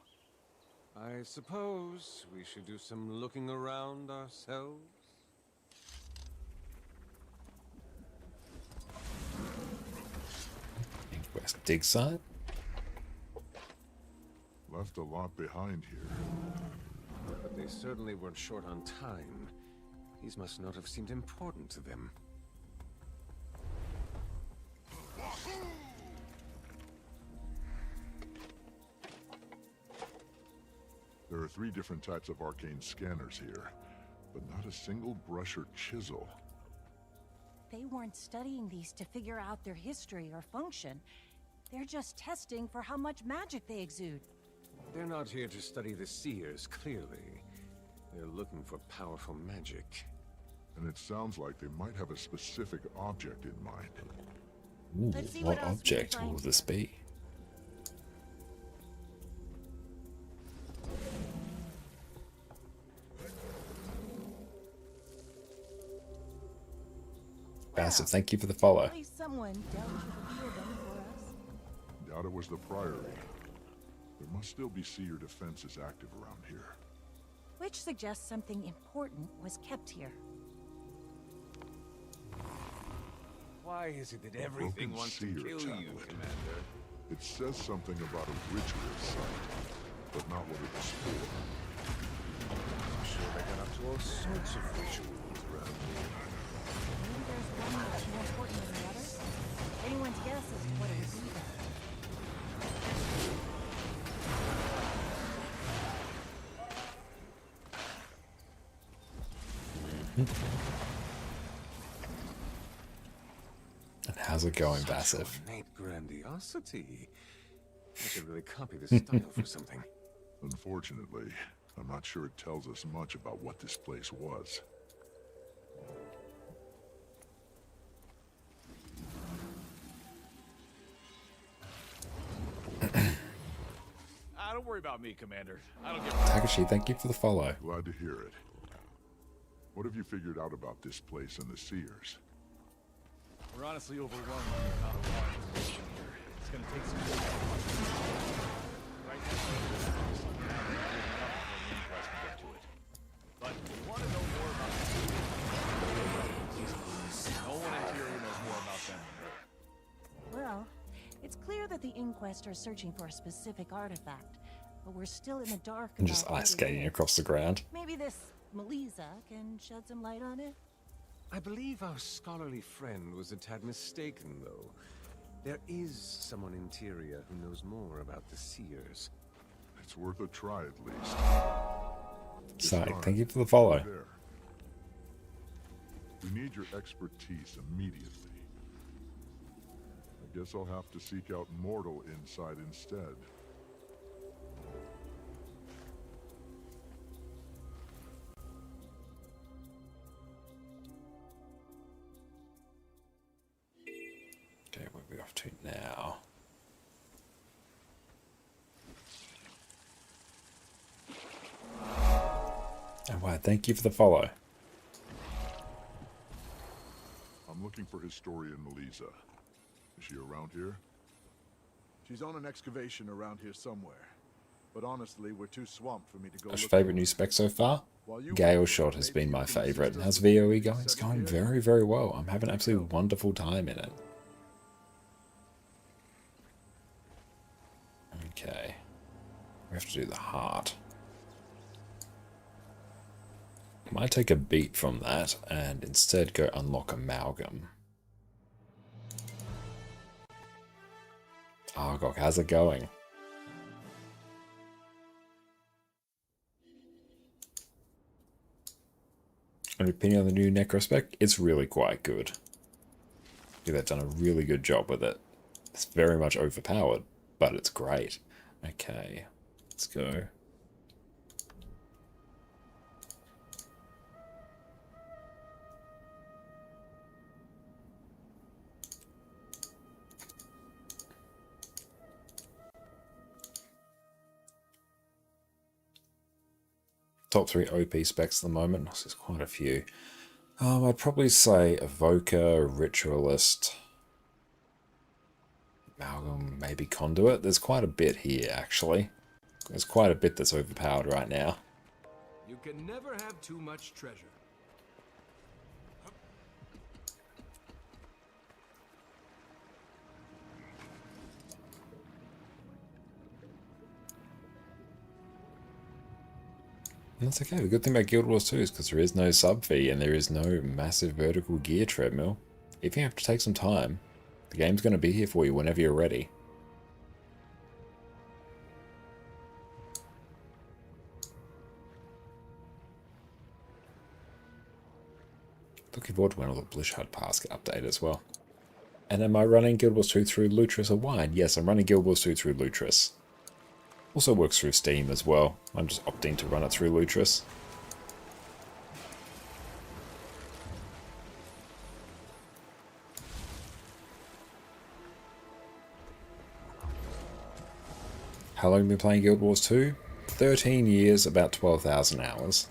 Speaker 19: I suppose we should do some looking around ourselves.
Speaker 1: West dig site?
Speaker 10: Left a lot behind here.
Speaker 19: But they certainly weren't short on time. These must not have seemed important to them.
Speaker 10: There are 3 different types of arcane scanners here, but not a single brush or chisel.
Speaker 12: They weren't studying these to figure out their history or function. They're just testing for how much magic they exude.
Speaker 19: They're not here to study the seers, clearly. They're looking for powerful magic.
Speaker 10: And it sounds like they might have a specific object in mind.
Speaker 1: Ooh,
Speaker 12: Let's see
Speaker 1: what
Speaker 12: what else we
Speaker 1: object
Speaker 12: can
Speaker 1: will
Speaker 12: find
Speaker 1: this be? Massive, thank you for the follow.
Speaker 12: At least someone dealt with the real them for us.
Speaker 10: Doubt it was the Priory. There must still be seer defenses active around here.
Speaker 12: Which suggests something important was kept here.
Speaker 19: Why is it that everything
Speaker 10: Broken
Speaker 19: wants to
Speaker 10: seer
Speaker 19: kill you,
Speaker 10: tablet.
Speaker 19: Commander?
Speaker 10: It says something about a ritual site, but not what it was for.
Speaker 19: I'm sure they got up to all sorts of rituals around here.
Speaker 12: Maybe there's one that's more important than the others. Anyone's guess as to what it would be then.
Speaker 1: And how's it going, Massive?
Speaker 19: Innate grandiosity. I should really copy this style for something.
Speaker 10: Unfortunately, I'm not sure it tells us much about what this place was.
Speaker 7: Don't worry about me, Commander. I don't give
Speaker 1: Takashi, thank you for the follow.
Speaker 10: Glad to hear it. What have you figured out about this place and the seers?
Speaker 7: We're honestly overwhelmed with the amount of raw information here. It's gonna take some time. Right now, we're focused on gathering enough before the Inquest can get to it. But we want to know more about the seers. No one in Tyria knows more about them than her.
Speaker 12: Well, it's clear that the Inquest are searching for a specific artifact, but we're still in the dark
Speaker 1: I'm just
Speaker 12: about what
Speaker 1: ice
Speaker 12: it
Speaker 1: skating
Speaker 12: is.
Speaker 1: across the ground.
Speaker 12: Maybe this Melissa can shed some light on it?
Speaker 19: I believe our scholarly friend was a tad mistaken, though. There is someone in Tyria who knows more about the seers.
Speaker 10: It's worth a try at least.
Speaker 1: Sorry, thank you for the follow.
Speaker 10: There. We need your expertise immediately. I guess I'll have to seek out mortal insight instead.
Speaker 1: now. And wow, thank you for the follow.
Speaker 10: I'm looking for historian Melissa. Is she around here?
Speaker 7: She's on an excavation around here somewhere. But honestly, we're too swamped for me to go
Speaker 1: What's your
Speaker 7: look
Speaker 1: favourite
Speaker 7: for
Speaker 1: new
Speaker 7: her.
Speaker 1: spec so far?
Speaker 7: While you
Speaker 1: Gale
Speaker 7: wait,
Speaker 1: Shot has
Speaker 7: maybe
Speaker 1: been
Speaker 7: you
Speaker 1: my
Speaker 7: can
Speaker 1: favourite.
Speaker 7: assist us
Speaker 1: How's
Speaker 7: with
Speaker 1: VOE
Speaker 7: the
Speaker 1: going? It's
Speaker 7: 7
Speaker 1: going
Speaker 7: here?
Speaker 1: very, very well. I'm having an absolutely wonderful time in it. Okay. We have to do the heart. Might take a beat from that and instead go unlock Amalgam. Argok, how's it going? An opinion on the new Necrospec? It's really quite good. I think they've done a really good job with it. It's very much overpowered, but it's great. Okay, let's go. Top 3 OP specs at the moment. There's quite a few. I'd probably say Evoker, Ritualist, Amalgam, maybe Conduit. There's quite a bit here, actually. There's quite a bit that's overpowered right now.
Speaker 5: You can never have too much treasure.
Speaker 1: And that's okay. The good thing about Guild Wars 2 is because there is no sub fee and there is no massive vertical gear treadmill. If you have to take some time, the game's going to be here for you whenever you're ready. Looking forward to when all the Blishard Pass get updated as well. And am I running Guild Wars 2 through Lutris or Wine? Yes, I'm running Guild Wars 2 through Lutris. Also works through Steam as well. I'm just opting to run it through Lutris. How long have you been playing Guild Wars 2? 13 years, about 12,000 hours.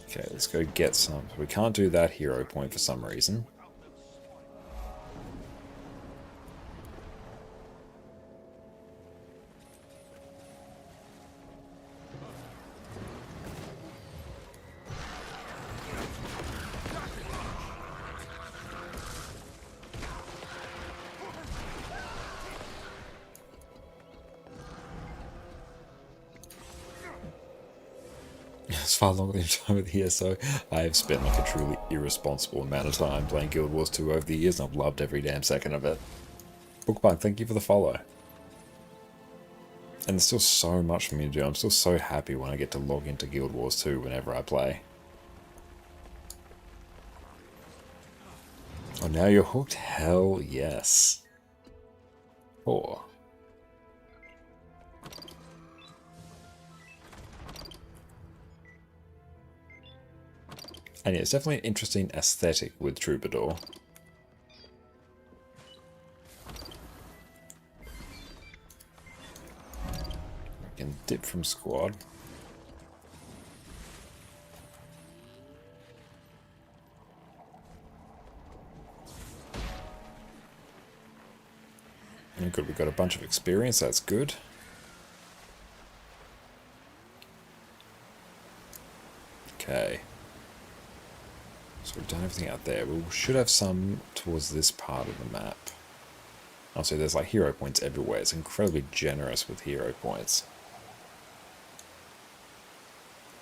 Speaker 1: Okay, let's go get some. We can't do that hero point for some reason. It's far longer than time of the year, so I have spent like a truly irresponsible amount of time playing Guild Wars 2 over the years, and I've loved every damn second of it. Bookbine, thank you for the follow. And there's still so much for me to do. I'm still so happy when I get to log into Guild Wars 2 whenever I play. Oh, now you're hooked? Hell yes. 4. And yeah, it's definitely an interesting aesthetic with Troubadour. We can dip from squad. And good, we've got a bunch of experience, that's good. Okay. So we've done everything out there. We should have some towards this part of the map. Also, there's like hero points everywhere. It's incredibly generous with hero points.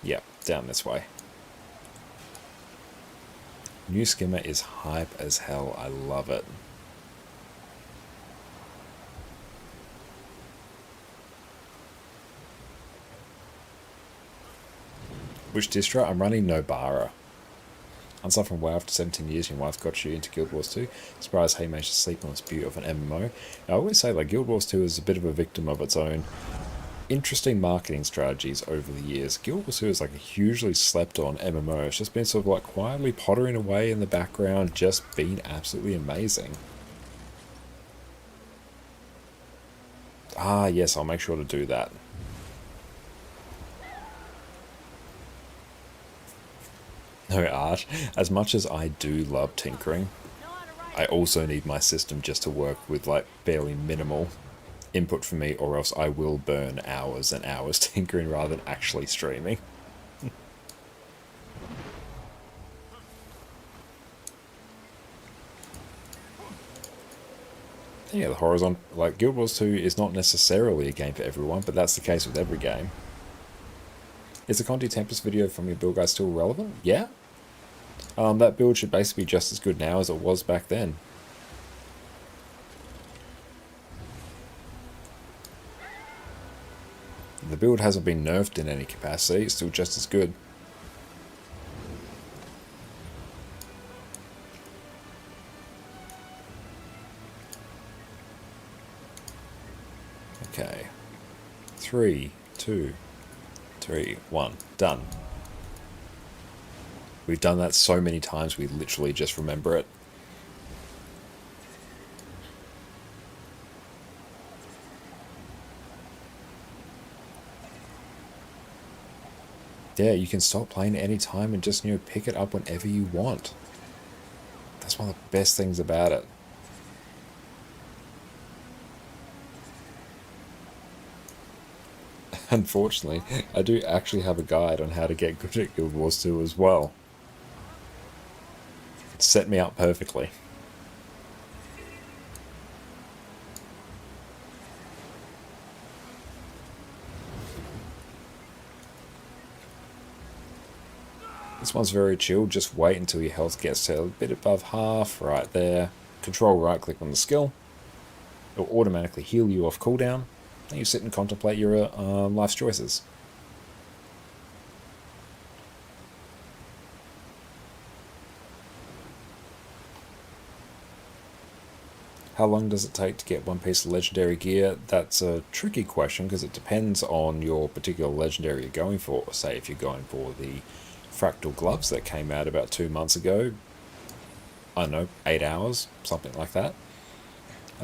Speaker 1: Yep, down this way. New skimmer is hype as hell. I love it. Which distro? I'm running Nobara. Unsub from WoW after 17 years, your wife got you into Guild Wars 2. Surprised how you managed to sleep on this beauty of an MMO. I always say like Guild Wars 2 is a bit of a victim of its own interesting marketing strategies over the years. Guild Wars 2 is like a hugely slept on MMO. It's just been sort of like quietly pottering away in the background, just been absolutely amazing. Ah, yes, I'll make sure to do that. No, Art, as much as I do love tinkering, I also need my system just to work with like barely minimal input for me, or else I will burn hours and hours tinkering rather than actually streaming. Yeah, the horizontal, like Guild Wars 2 is not necessarily a game for everyone, but that's the case with every game. Is the Conti Tempest video from your build guide still relevant? Yeah. That build should basically be just as good now as it was back then. The build hasn't been nerfed in any capacity, it's still just as good. Okay. 3, 2, 3, 1. Done. We've done that so many times we literally just remember it. Yeah, you can stop playing at any time and just, pick it up whenever you want. That's one of the best things about it. Unfortunately, I do actually have a guide on how to get good at Guild Wars 2 as well. It set me up perfectly. This one's very chill, just wait until your health gets to a bit above half, right there. Control right click on the skill. It'll automatically heal you off cooldown. Then you sit and contemplate your life's choices. How long does it take to get one piece of legendary gear? That's a tricky question because it depends on your particular legendary you're going for. Say if you're going for the fractal gloves that came out about 2 months ago, I don't know, 8 hours, something like that.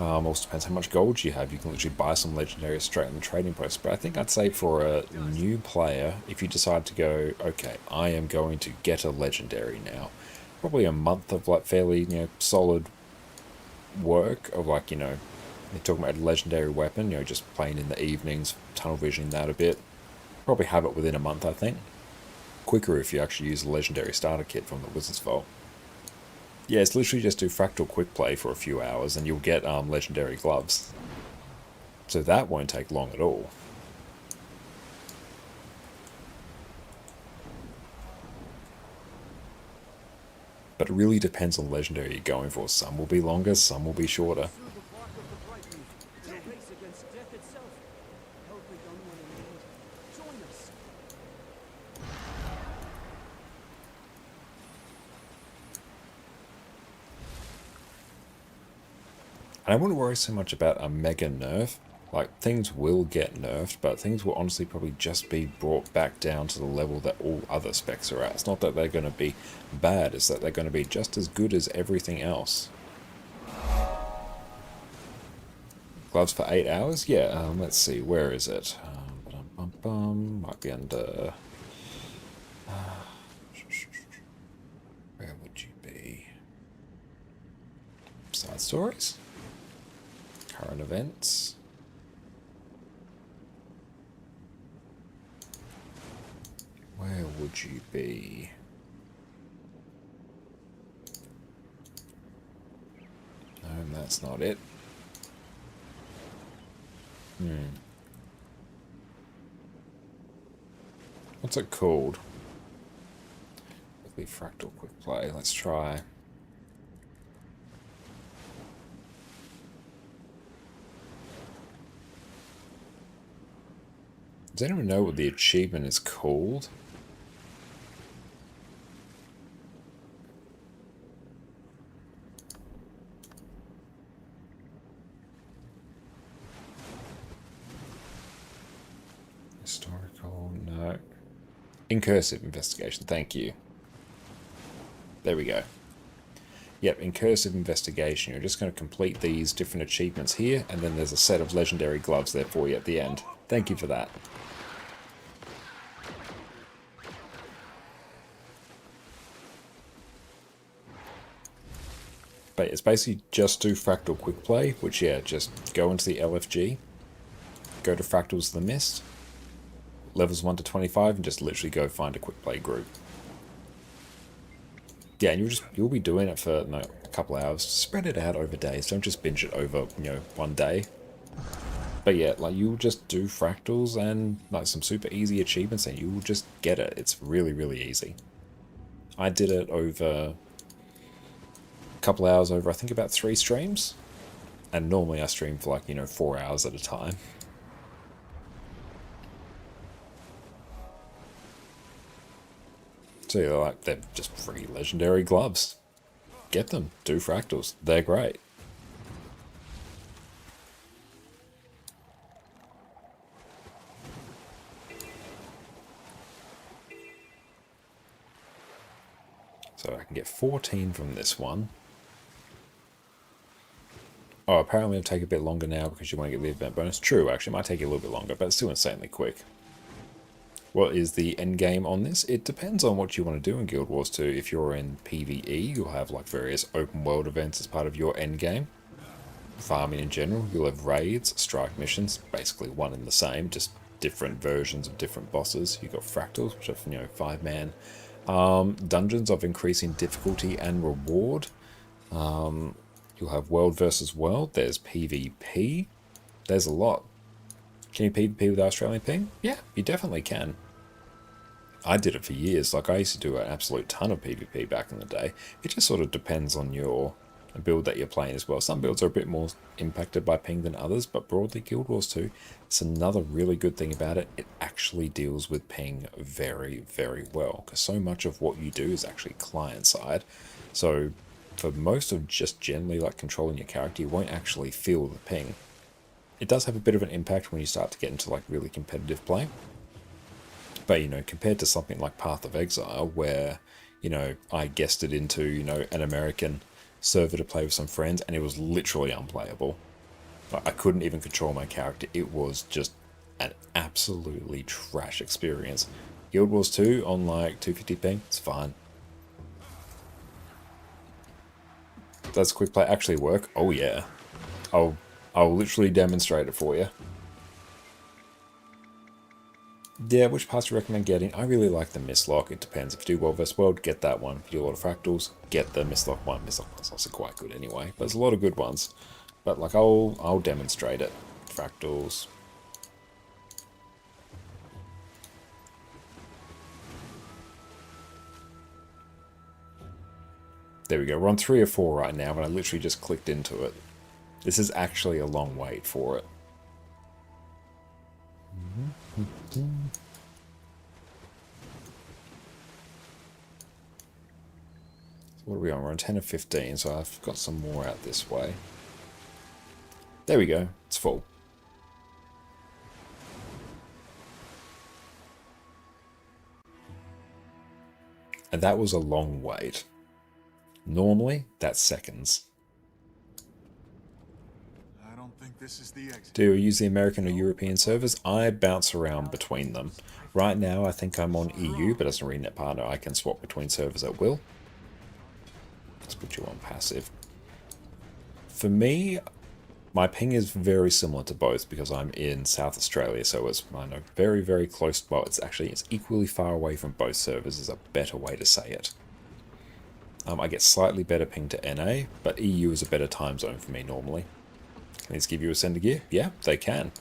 Speaker 1: Also depends how much gold you have. You can literally buy some legendary straight in the trading post. But I think I'd say for a new player, if you decide to go, okay, I am going to get a legendary now, probably a month of like fairly, solid work of like, you're talking about a legendary weapon, just playing in the evenings, tunnel visioning that a bit. Probably have it within a month, I think. Quicker if you actually use a legendary starter kit from the Wizard's Vault. Yeah, it's literally just do fractal quick play for a few hours and you'll get legendary gloves. So that won't take long at all. But it really depends on the legendary you're going for. Some will be longer, some will be shorter. And I wouldn't worry so much about a mega nerf. Like, things will get nerfed, but things will honestly probably just be brought back down to the level that all other specs are at. It's not that they're going to be bad, it's that they're going to be just as good as everything else. Gloves for 8 hours? Yeah, let's see, where is it? Might be under... where would you be? Side stories? Current events? Where would you be? No, that's not it. What's it called? Quickly fractal quick play. Let's try. Does anyone know what the achievement is called? Incursive investigation, thank you. There we go. Yep, incursive investigation. You're just going to complete these different achievements here, and then there's a set of legendary gloves there for you at the end. Thank you for that. But it's basically just do Fractal Quick Play, which, yeah, just go into the LFG, go to Fractals of the Mist, levels 1 to 25, and just literally go find a Quick Play group. Yeah, and you'll be doing it for a couple hours. Spread it out over days. Don't just binge it over, one day. But yeah, like, you'll just do fractals and like some super easy achievements, and you'll just get it. It's really, really easy. I did it over a couple hours over, I think, about 3 streams. And normally I stream for like, 4 hours at a time. So you're like, they're just free legendary gloves. Get them. Do fractals. They're great. So I can get 14 from this one. Oh, apparently it'll take a bit longer now because you want to get the event bonus. True, actually, it might take you a little bit longer, but it's still insanely quick. What is the end game on this? It depends on what you want to do in Guild Wars 2. If you're in PvE, you'll have like various open world events as part of your end game. Farming in general, you'll have raids, strike missions, basically one and the same, just different versions of different bosses. You've got fractals, which are 5-man. Dungeons of increasing difficulty and reward. You'll have world versus world. There's PvP. There's a lot. Can you PvP with Australian ping? Yeah, you definitely can. I did it for years. Like, I used to do an absolute ton of PvP back in the day. It just sort of depends on your build that you're playing as well. Some builds are a bit more impacted by ping than others, but broadly Guild Wars 2, it's another really good thing about it. It actually deals with ping very, very well, because so much of what you do is actually client side. So for most of just generally like controlling your character, you won't actually feel the ping. It does have a bit of an impact when you start to get into like really competitive play. But, compared to something like Path of Exile, where, I guested into, an American server to play with some friends, and it was literally unplayable. I couldn't even control my character. It was just an absolutely trash experience. Guild Wars 2 on like 250 ping, it's fine. Does quick play actually work? Oh yeah. I'll literally demonstrate it for you. Yeah, which parts do you recommend getting? I really like the Mistlock. It depends. If you do World vs. World, get that one. If you do a lot of fractals, get the Mistlock one. Mistlock one's also quite good anyway. But there's a lot of good ones. But like, I'll demonstrate it. Fractals. There we go. We're on 3 or 4 right now, and I literally just clicked into it. This is actually a long wait for it. So what are we on? We're on 10 of 15, so I've got some more out this way. There we go. It's full. And that was a long wait. Normally, that's seconds.
Speaker 10: I don't think this is the exit.
Speaker 1: Do you use the American or European servers? I bounce around between them. Right now, I think I'm on EU, but as a ReNet partner, I can swap between servers at will. Let's put you on passive. For me, my ping is very similar to both because I'm in South Australia, so it's very, very close. Well, it's equally far away from both servers is a better way to say it. I get slightly better ping to NA, but EU is a better time zone for me normally. Can these give you a sender gear? Yeah, they can.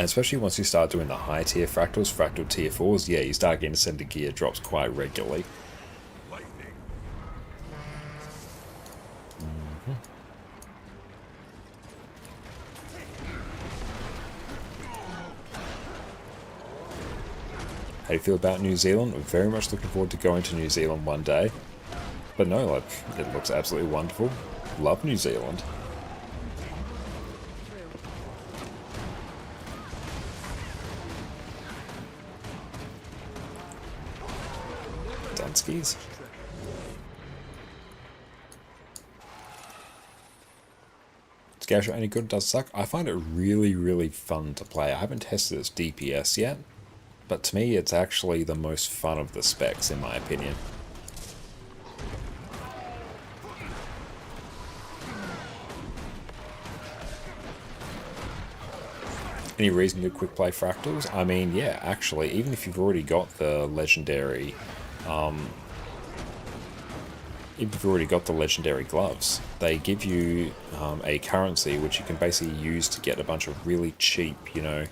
Speaker 1: especially once you start doing the high tier fractals, fractal tier 4s, yeah, you start getting sender gear drops quite regularly. How do you feel about New Zealand? I'm very much looking forward to going to New Zealand one day. But no, like, it looks absolutely wonderful. Love New Zealand. Dunskies. Is Gasher any good? It does suck. I find it really, really fun to play. I haven't tested its DPS yet, but to me it's actually the most fun of the specs in my opinion. Any reason to quick play fractals? I mean, yeah, actually, even if you've already got the legendary, gloves, they give you a currency which you can basically use to get a bunch of really cheap, you know,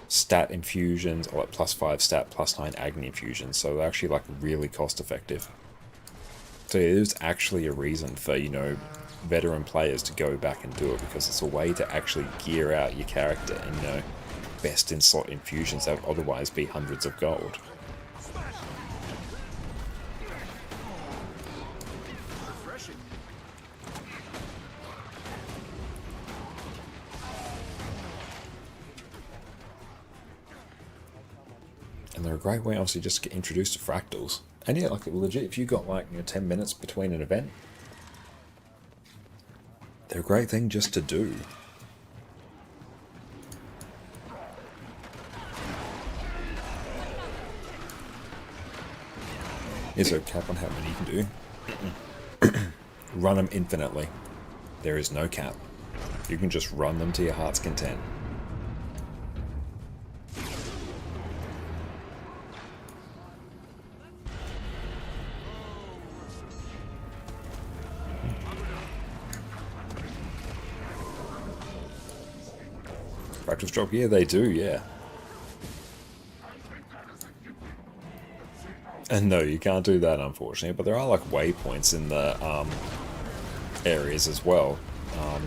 Speaker 1: stat infusions, or like +5 stat, +9 agony infusions. So they're actually like really cost effective. So there's actually a reason for, you know, veteran players to go back and do it, because it's a way to actually gear out your character and, you know, best in slot infusions that would otherwise be hundreds of gold. And they're a great way, obviously, just to get introduced to fractals. And yeah, like legit, if you got like, you know, 10 minutes between an event, they're a great thing just to do. Is there a cap on how many you can do? Run them infinitely. There is no cap. You can just run them to your heart's content. Fractals drop? Yeah, they do, yeah. And no, you can't do that, unfortunately, but there are like waypoints in the areas as well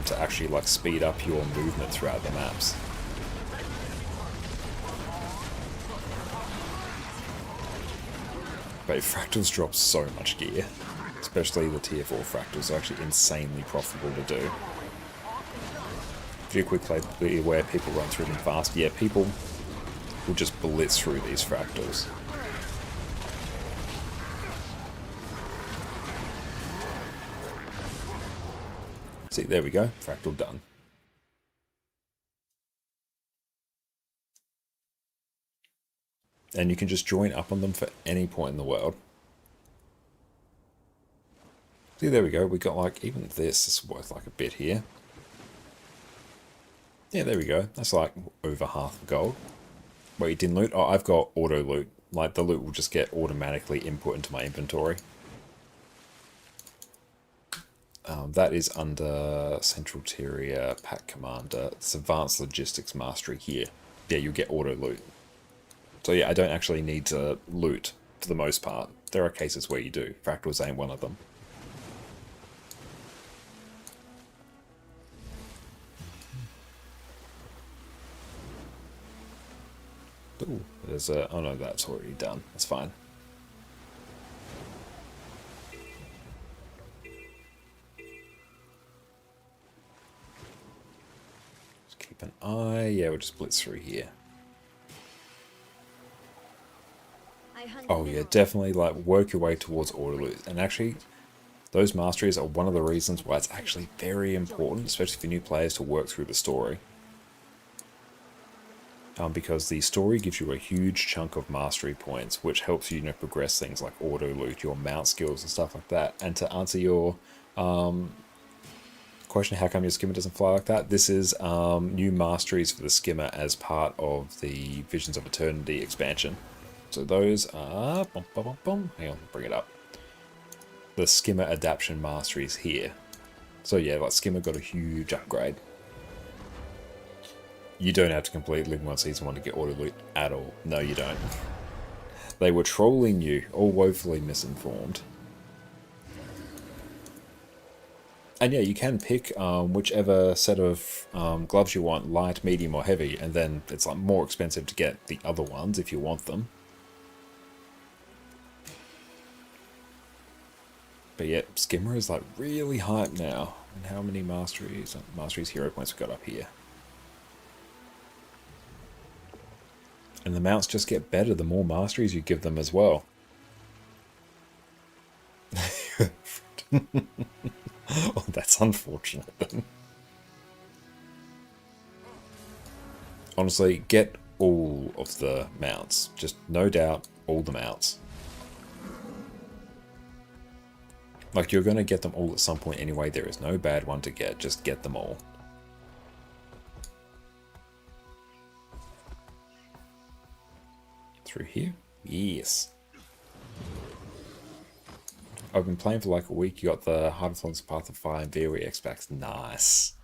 Speaker 1: to actually like speed up your movement throughout the maps. But fractals drop so much gear, especially the tier 4 fractals are actually insanely profitable to do. If you quick play where people run through them fast, yeah, people will just blitz through these fractals. See, there we go, fractal done. And you can just join up on them for any point in the world. See, there we go, we got like, even this is worth like a bit here. Yeah, there we go, that's like over half the gold. Wait, you didn't loot? Oh, I've got auto loot. Like, the loot will just get automatically input into my inventory. That is under Central Tier Pack Commander. It's Advanced Logistics Mastery here. Yeah, you'll get auto loot. So yeah, I don't actually need to loot for the most part. There are cases where you do. Fractals ain't one of them. Ooh, there's a... oh no, that's already done. That's fine. Keep an eye. Yeah, we'll just blitz through here. Oh yeah, definitely like work your way towards auto loot. And actually, those masteries are one of the reasons why it's actually very important, especially for new players, to work through the story. Because the story gives you a huge chunk of mastery points, which helps you, you know, progress things like auto loot, your mount skills and stuff like that. And to answer your question, how come your skimmer doesn't fly like that? This is new masteries for the skimmer as part of the Visions of Eternity expansion. So those are... hang on, bring it up. The skimmer adaptation masteries here. So yeah, like skimmer got a huge upgrade. You don't have to complete Living on Season 1 to get auto loot at all. No, you don't. They were trolling you, all woefully misinformed. And yeah, you can pick whichever set of gloves you want, light, medium, or heavy, and then it's like more expensive to get the other ones if you want them. But yeah, Skimmer is like really hyped now. And how many masteries hero points we got up here? And the mounts just get better the more masteries you give them as well. Oh, that's unfortunate then. Honestly, get all of the mounts. Just no doubt, all the mounts. Like, you're going to get them all at some point anyway. There is no bad one to get. Just get them all. Through here? Yes. I've been playing for like a week. You got the Heart of Thorns, Path of Fire, and VOE X packs. Nice.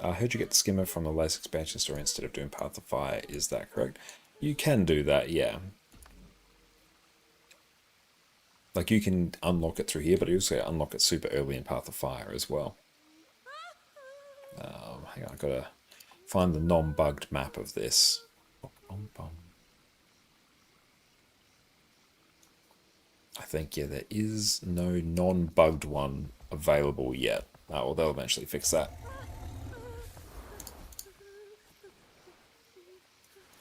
Speaker 1: I heard you get the Skimmer from the latest expansion story instead of doing Path of Fire. Is that correct? You can do that, yeah. Like, you can unlock it through here, but you also unlock it super early in Path of Fire as well. Hang on, I've got to find the non-bugged map of this. I think, yeah, there is no non-bugged one available yet. Oh, well, they'll eventually fix that.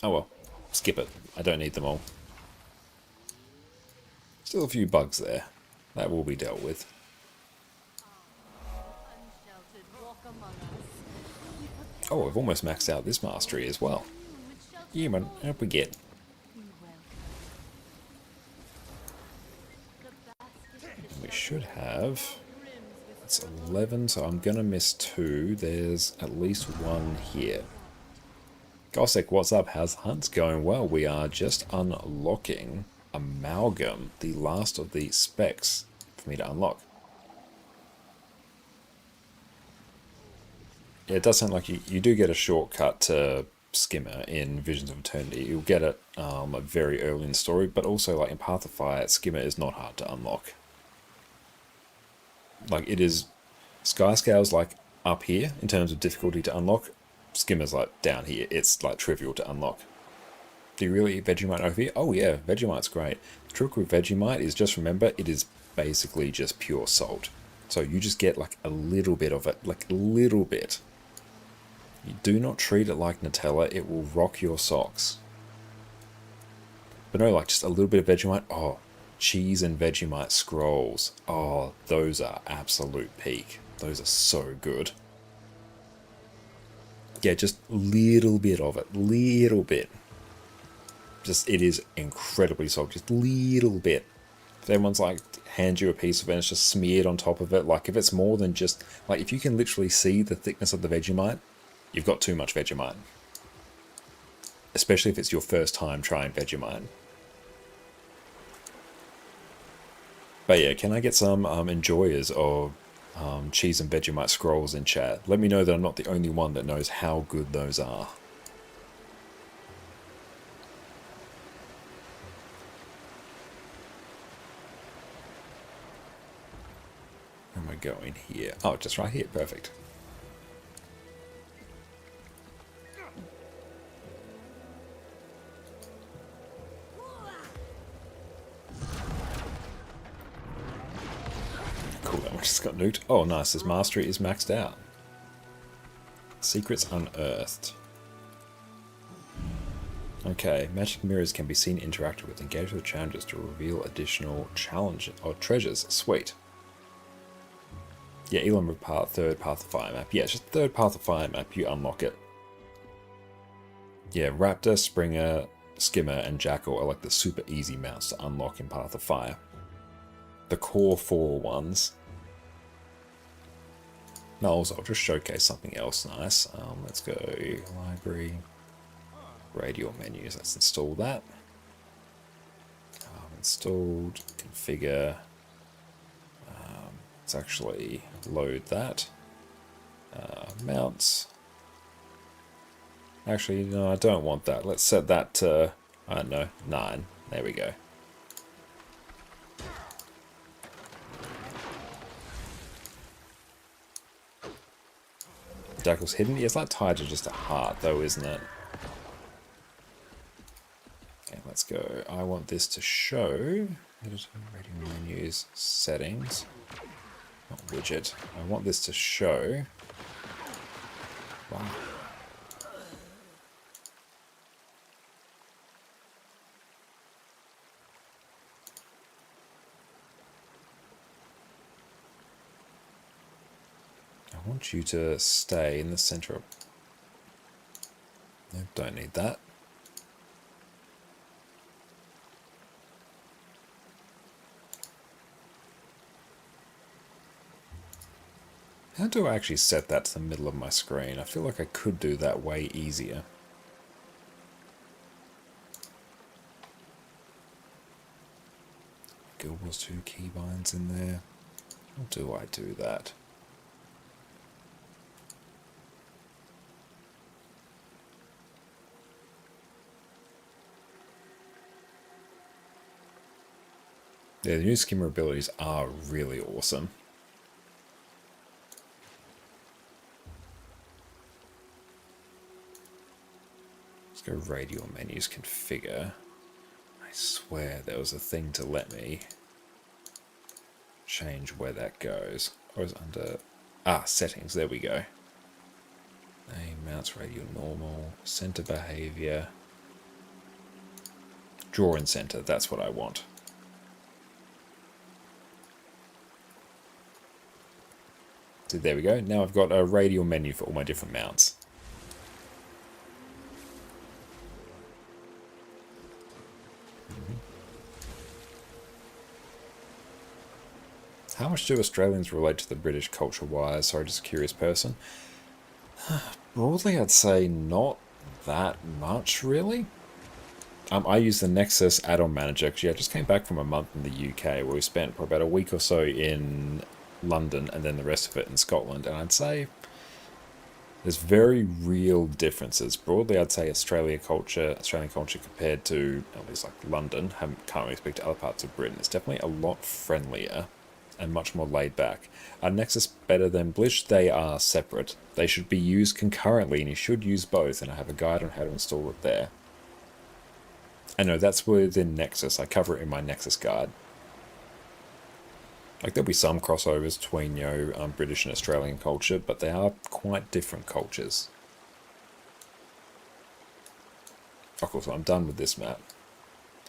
Speaker 1: Oh well, skip it. I don't need them all. Still a few bugs there. That will be dealt with. Oh, I've almost maxed out this mastery as well. Yeah, man, up we get. We should have... It's 11, so I'm gonna miss 2. There's at least 1 here. Gossek, what's up? How's Hunt's going? Well, we are just unlocking Amalgam, the last of the specs for me to unlock. Yeah, it does sound like you do get a shortcut to Skimmer in Visions of Eternity. You'll get it very early in the story, but also like in Path of Fire, Skimmer is not hard to unlock. Like, it is... Skyscale's like up here in terms of difficulty to unlock. Skimmer's like down here. It's like trivial to unlock. Do you really eat Vegemite over here? Oh yeah, Vegemite's great. The trick with Vegemite is just remember it is basically just pure salt. So you just get like a little bit of it, like a little bit. You do not treat it like Nutella, it will rock your socks. But no, like just a little bit of Vegemite. Oh, cheese and Vegemite scrolls. Oh, those are absolute peak. Those are so good. Yeah, just little bit of it, little bit. Just, it is incredibly soft, just little bit. If everyone's like, hand you a piece of it and it's just smeared on top of it, like if it's more than just, like if you can literally see the thickness of the Vegemite, you've got too much Vegemite. Especially if it's your first time trying Vegemite. But yeah, can I get some enjoyers of cheese and Vegemite scrolls in chat? Let me know that I'm not the only one that knows how good those are. Where am I going here? Oh, just right here. Perfect. Cool, that one just got nuked. Oh, nice. This mastery is maxed out. Secrets unearthed. Okay, magic mirrors can be seen interacted with. Engage with challenges to reveal additional challenge or treasures. Sweet. Yeah, Elam with third Path of Fire map. Yeah, it's just third Path of Fire map. You unlock it. Yeah, Raptor, Springer, Skimmer, and Jackal are like the super easy mounts to unlock in Path of Fire. The core 4 ones. No, also, I'll just showcase something else nice. Let's go library, radial menus. Let's install that. installed, configure. Let's actually load that. Mounts. Actually, no, I don't want that. Let's set that to, I don't know, 9. There we go. Jackal's hidden. Yeah, it's like tied to just a heart, though, isn't it? Okay, let's go. I want this to show. Editor, radio menus, settings. Not widget. I want this to show. Wow. I want you to stay in the center of... Nope, don't need that. How do I actually set that to the middle of my screen? I feel like I could do that way easier. Gilbert's 2 keybinds in there. How do I do that? Yeah, the new skimmer abilities are really awesome. Let's go radial menus, configure. I swear there was a thing to let me change where that goes. Or is it under... settings, there we go. Name, mounts, radial, normal, center behavior. Draw in center, that's what I want. So there we go. Now I've got a radial menu for all my different mounts. How much do Australians relate to the British culture-wise? Sorry, just a curious person. Broadly, I'd say not that much, really. I use the Nexus add-on manager because I just came back from a month in the UK where we spent for about a week or so in London and then the rest of it in Scotland, and I'd say there's very real differences. Broadly, I'd say Australian culture compared to at least like London, can't really speak to other parts of Britain, it's definitely a lot friendlier and much more laid back. Are Nexus better than Blish? They are separate. They should be used concurrently, and you should use both, and I have a guide on how to install it there. And no, that's within Nexus. I cover it in my Nexus guide. Like, there'll be some crossovers between, British and Australian culture, but they are quite different cultures. Of course, I'm done with this map.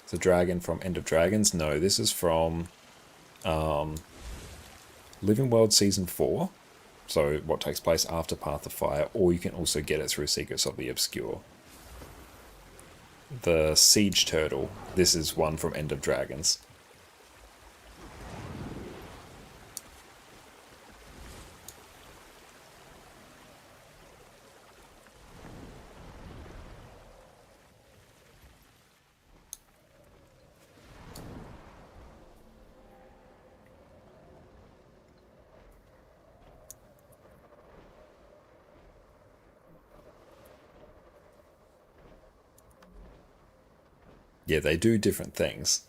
Speaker 1: The dragon from End of Dragons? No, this is from Living World Season 4. So, what takes place after Path of Fire, or you can also get it through Secrets of the Obscure. The Siege Turtle. This is one from End of Dragons. Yeah, they do different things.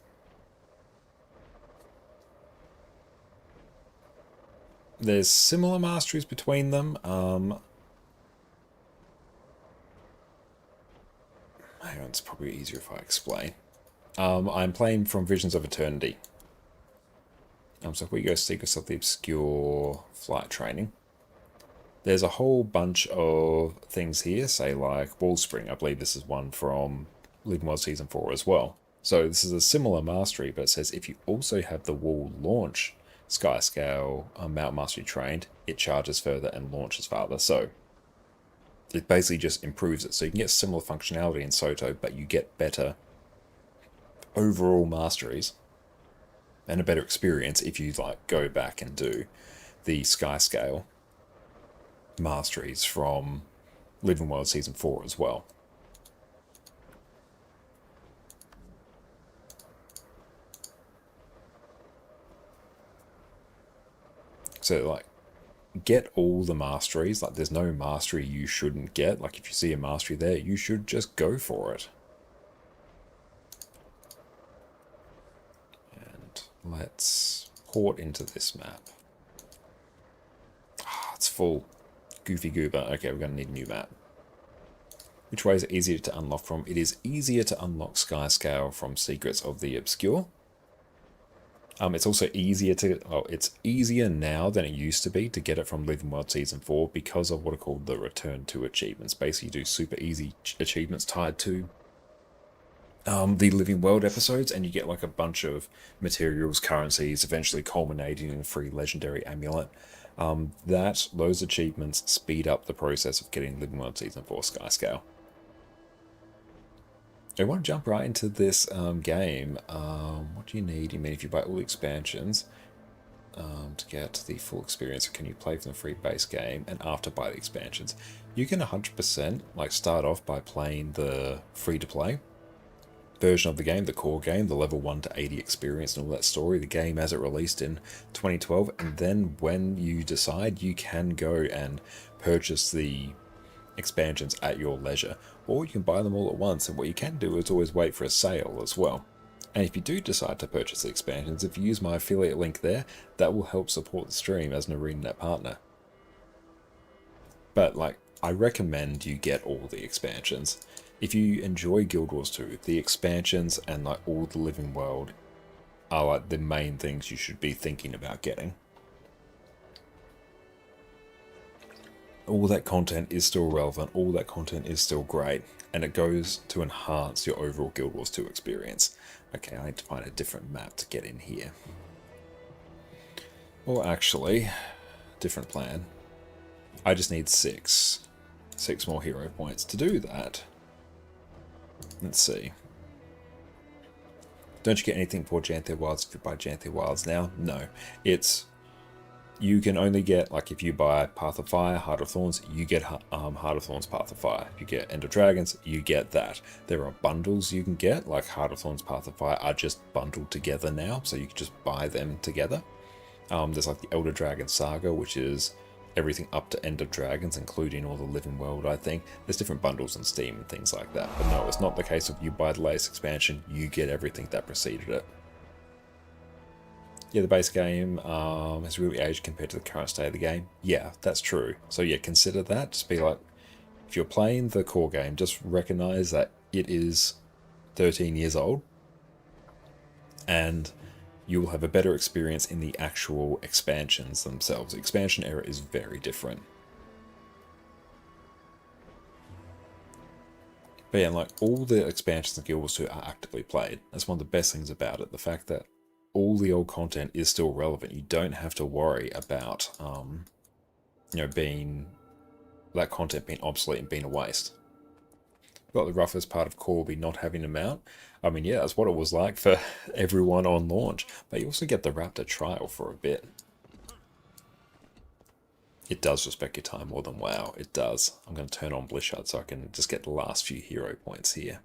Speaker 1: There's similar masteries between them. Hang on, it's probably easier if I explain. I'm playing from Visions of Eternity. So if we go Secrets of the Obscure Flight Training, there's a whole bunch of things here, say like Wallspring. I believe this is one from Living World Season 4 as well. So this is a similar mastery, but it says if you also have the Wall Launch Sky Scale Mount Mastery trained, it charges further and launches farther. So it basically just improves it. So you can get similar functionality in Soto, but you get better overall masteries and a better experience if you like go back and do the Sky Scale masteries from Living World Season 4 as well. So like, get all the masteries. Like, there's no mastery you shouldn't get. Like, if you see a mastery there, you should just go for it. And let's port into this map. Ah, it's full. Goofy goober. Okay, we're going to need a new map. Which way is it easier to unlock from? It is easier to unlock Sky Scale from Secrets of the Obscure. It's also easier to, well, it's easier now than it used to be to get it from Living World Season 4 because of what are called the Return to achievements. Basically, you do super easy achievements tied to the Living World episodes, and you get like a bunch of materials, currencies, eventually culminating in a free legendary amulet. Those achievements speed up the process of getting Living World Season 4 Sky Scale. I want to jump right into this game. What do you need? You mean if you buy all the expansions to get the full experience, or can you play from the free base game and after buy the expansions? You can 100% like start off by playing the free-to-play version of the game, the core game, the level 1 to 80 experience and all that story, the game as it released in 2012, and then when you decide, you can go and purchase the expansions at your leisure, or you can buy them all at once. And what you can do is always wait for a sale as well. And if you do decide to purchase the expansions, if you use my affiliate link there, that will help support the stream as an ArenaNet partner. But like, I recommend you get all the expansions. If you enjoy Guild Wars 2, the expansions and like all the Living World are like the main things you should be thinking about getting. All that content is still relevant, all that content is still great, and it goes to enhance your overall Guild Wars 2 experience. Okay, I need to find a different map to get in here. Or actually, different plan. I just need 6 more hero points to do that. Let's see. Don't you get anything for Janthir Wilds if you buy Janthir Wilds now? No. You can only get, like, if you buy Path of Fire, Heart of Thorns, you get Heart of Thorns, Path of Fire. If you get End of Dragons, you get that. There are bundles you can get, like Heart of Thorns, Path of Fire are just bundled together now, so you can just buy them together. There's like the Elder Dragon Saga, which is everything up to End of Dragons, including all the Living World, I think. There's different bundles on Steam and things like that. But no, it's not the case of you buy the latest expansion, you get everything that preceded it. Yeah, the base game has really aged compared to the current state of the game. Yeah, that's true. So yeah, consider that. Just be like, if you're playing the core game, just recognize that it is 13 years old. And you will have a better experience in the actual expansions themselves. The expansion era is very different. But yeah, like all the expansions of Guild Wars 2 are actively played. That's one of the best things about it. The fact that all the old content is still relevant. You don't have to worry about, that content being obsolete and being a waste. Got the roughest part of Corby not having a mount. I mean, yeah, that's what it was like for everyone on launch. But you also get the Raptor trial for a bit. It does respect your time more than WoW. It does. I'm going to turn on Blishard so I can just get the last few hero points here.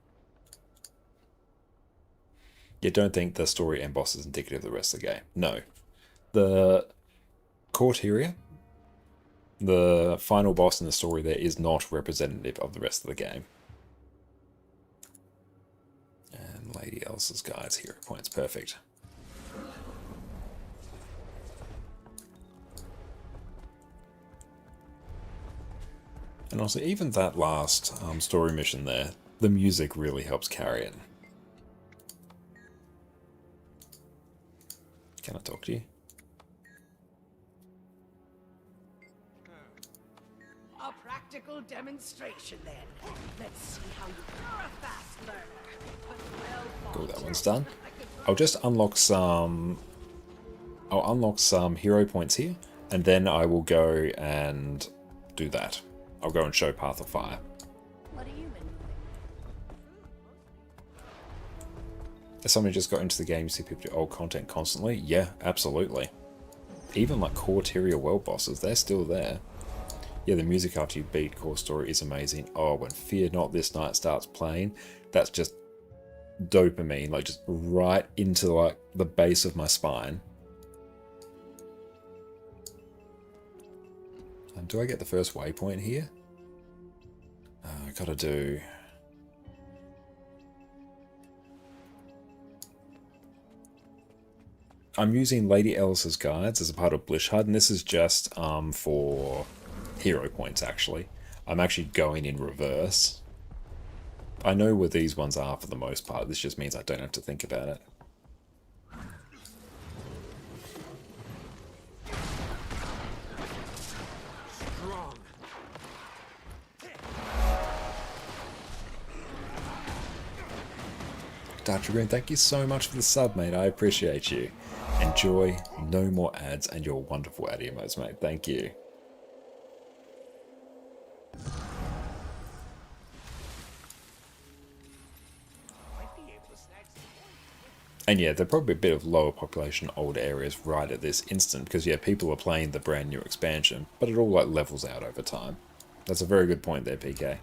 Speaker 1: You don't think the story and boss is indicative of the rest of the game. No. The Corteria, the final boss in the story there, is not representative of the rest of the game. And Lady Elsa's Guide's hero points. Perfect. And also, even that last story mission there, the music really helps carry it. Can I talk to you?
Speaker 8: A practical demonstration then. Let's see how you're a fast learner.
Speaker 1: Cool, that one's done. I'll just unlock some... I'll unlock some hero points here, and then I will go and do that. I'll go and show Path of Fire.
Speaker 8: What are you been
Speaker 1: As somebody just got into the game, you see people do old content constantly? Yeah, absolutely. Even like Corteria world bosses, they're still there. Yeah, the music after you beat Core Story is amazing. Oh, when Fear Not This Night starts playing, that's just dopamine, like just right into like the base of my spine. Do I get the first waypoint here? I gotta do... I'm using Lady Ellis's guides as a part of Blish HUD, and this is just for hero points, actually. I'm actually going in reverse. I know where these ones are for the most part. This just means I don't have to think about it.
Speaker 4: Strong.
Speaker 1: Dr. Green, thank you so much for the sub, mate. I appreciate you. Enjoy, no more ads, and your wonderful ad emotes, mate. Thank you. And yeah, they're probably a bit of lower population old areas right at this instant, because yeah, people are playing the brand new expansion, but it all like levels out over time. That's a very good point there, PK.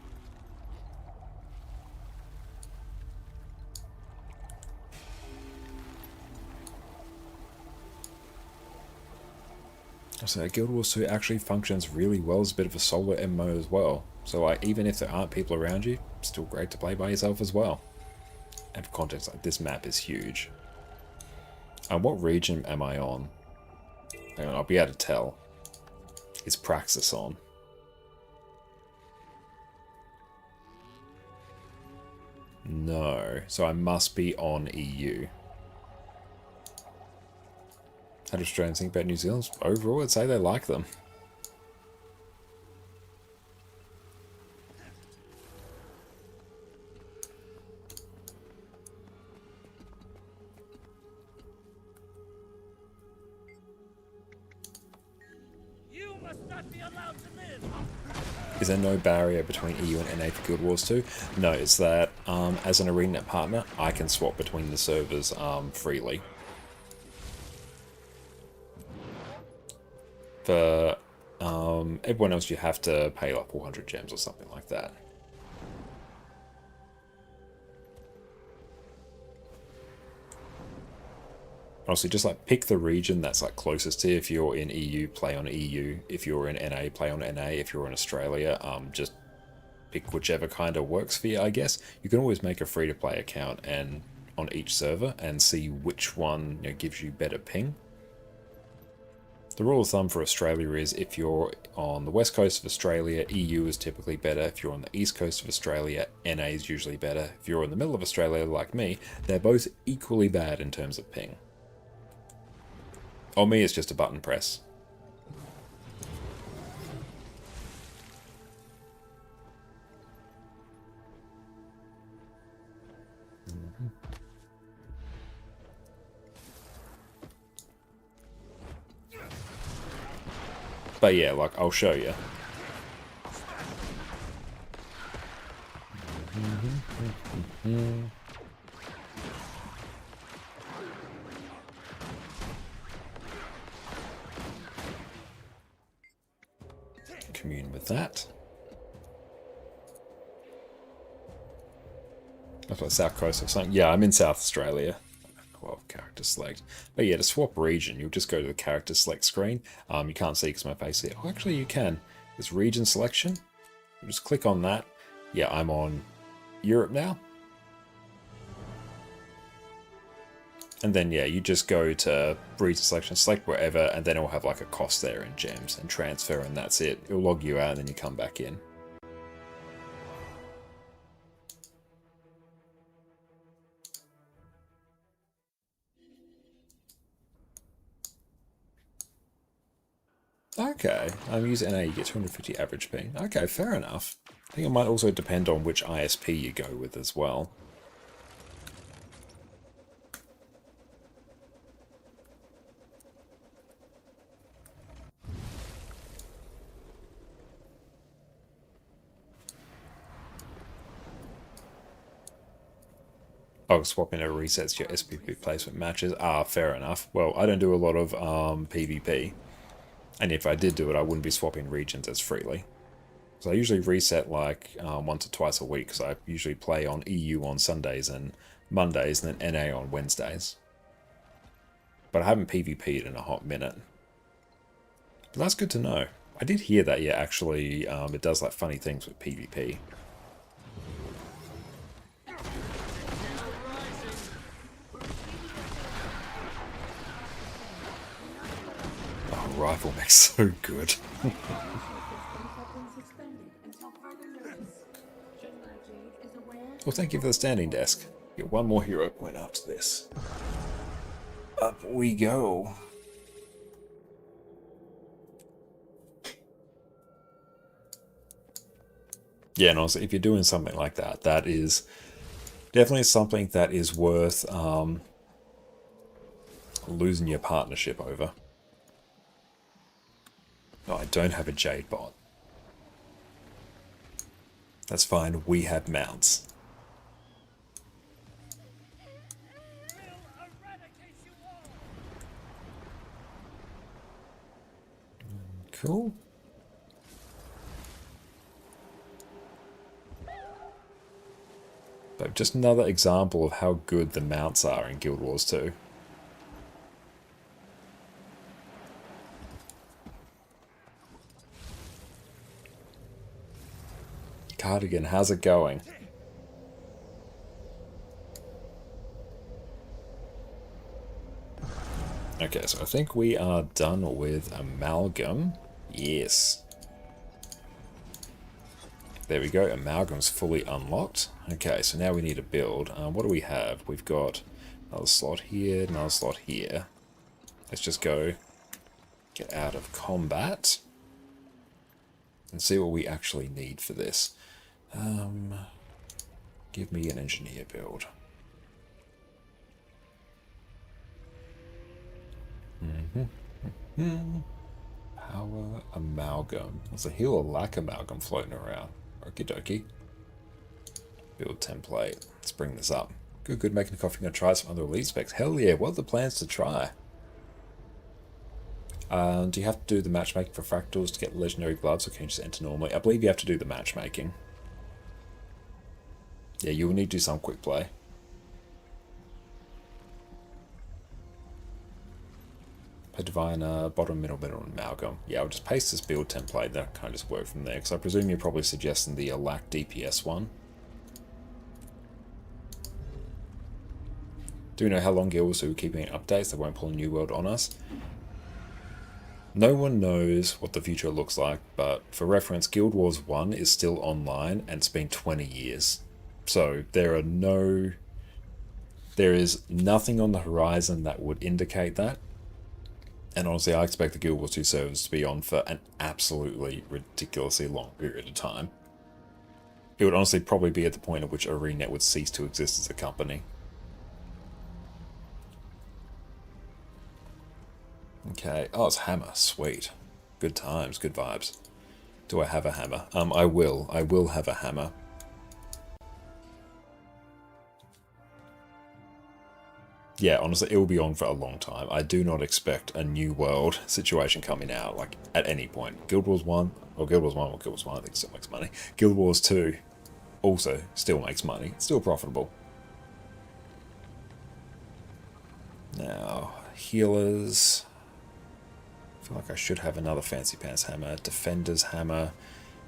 Speaker 1: So Guild Wars 2 actually functions really well as a bit of a solo MMO as well. So like, even if there aren't people around you, it's still great to play by yourself as well. And for context, like, this map is huge. And what region am I on? Hang on, I'll be able to tell. Is Praxis on? No, so I must be on EU. How do Australians think about New Zealand? Overall, I'd say they like them.
Speaker 4: You must not be allowed to live.
Speaker 1: Is there no barrier between EU and NA for Guild Wars 2? No, it's that as an ArenaNet partner, I can swap between the servers freely. For everyone else, you have to pay like 400 gems or something like that. Honestly, just like pick the region that's like closest to you. If you're in EU, play on EU. If you're in NA, play on NA. If you're in Australia, just pick whichever kind of works for you, I guess. You can always make a free-to-play account and on each server and see which one, you know, gives you better ping. The rule of thumb for Australia is if you're on the west coast of Australia, EU is typically better. If you're on the east coast of Australia, NA is usually better. If you're in the middle of Australia like me, they're both equally bad in terms of ping. On me, it's just a button press. But yeah, like, I'll show you. Commune with that. That's like South Coast or something. Yeah, I'm in South Australia. Well, character select. But yeah, to swap region, you'll just go to the character select screen. You can't see because my face here. Oh, actually you can. There's region selection. You just click on that. Yeah, I'm on Europe now. And then yeah, you just go to region selection, select wherever, and then it'll have like a cost there in gems and transfer, and that's it. It'll log you out and then you come back in. Okay, I'm using NA, you get 250 average ping. Okay, fair enough. I think it might also depend on which ISP you go with as well. Oh, swapping it resets your SPP placement matches. Ah, fair enough. Well, I don't do a lot of PvP. And if I did do it, I wouldn't be swapping regions as freely. So I usually reset like once or twice a week, because I usually play on EU on Sundays and Mondays, and then NA on Wednesdays. But I haven't PvP'd in a hot minute. But that's good to know. I did hear that, yeah, actually, it does like funny things with PvP. Oh, rifle mech's so good. Well, thank you for the standing desk. Get one more hero point after this. Up we go. Yeah, and also, if you're doing something like that, that is definitely something that is worth losing your partnership over. No, I don't have a Jade bot. That's fine, we have mounts. Cool. But just another example of how good the mounts are in Guild Wars 2. Cardigan, how's it going? Okay, so I think we are done with Amalgam. Yes. There we go, Amalgam's fully unlocked. Okay, so now we need to build. What do we have? We've got another slot here, another slot here. Let's just go get out of combat and see what we actually need for this. Give me an engineer build. Power Amalgam. There's a heal or lack Amalgam floating around. Okie dokie. Build template. Let's bring this up. Good, good. Making a coffee. Gonna try some other elite specs. Hell yeah. What are the plans to try? Do you have to do the matchmaking for fractals to get legendary gloves, or can you just enter normally? I believe you have to do the matchmaking. Yeah, you will need to do some quick play. A divine bottom, middle, amalgam. Yeah, I'll just paste this build template. That kind of just work from there. Because I presume you're probably suggesting the lack DPS one. Do you know how long Guild Wars 2 are keeping updates? They won't pull a new world on us. No one knows what the future looks like, but for reference, Guild Wars 1 is still online and it's been 20 years. So there is nothing on the horizon that would indicate that. And honestly, I expect the Guild Wars 2 servers to be on for an absolutely ridiculously long period of time. It would honestly probably be at the point at which ArenaNet would cease to exist as a company. Okay, oh, it's hammer, sweet. Good times, good vibes. Do I have a hammer? I will have a hammer. Yeah, honestly, it will be on for a long time. I do not expect a new world situation coming out, like, at any point. Guild Wars 1, or Guild Wars 1, or Guild Wars 1, I think still makes money. Guild Wars 2 also still makes money. It's still profitable. Now, healers. I feel like I should have another Fancy Pants hammer. Defender's hammer.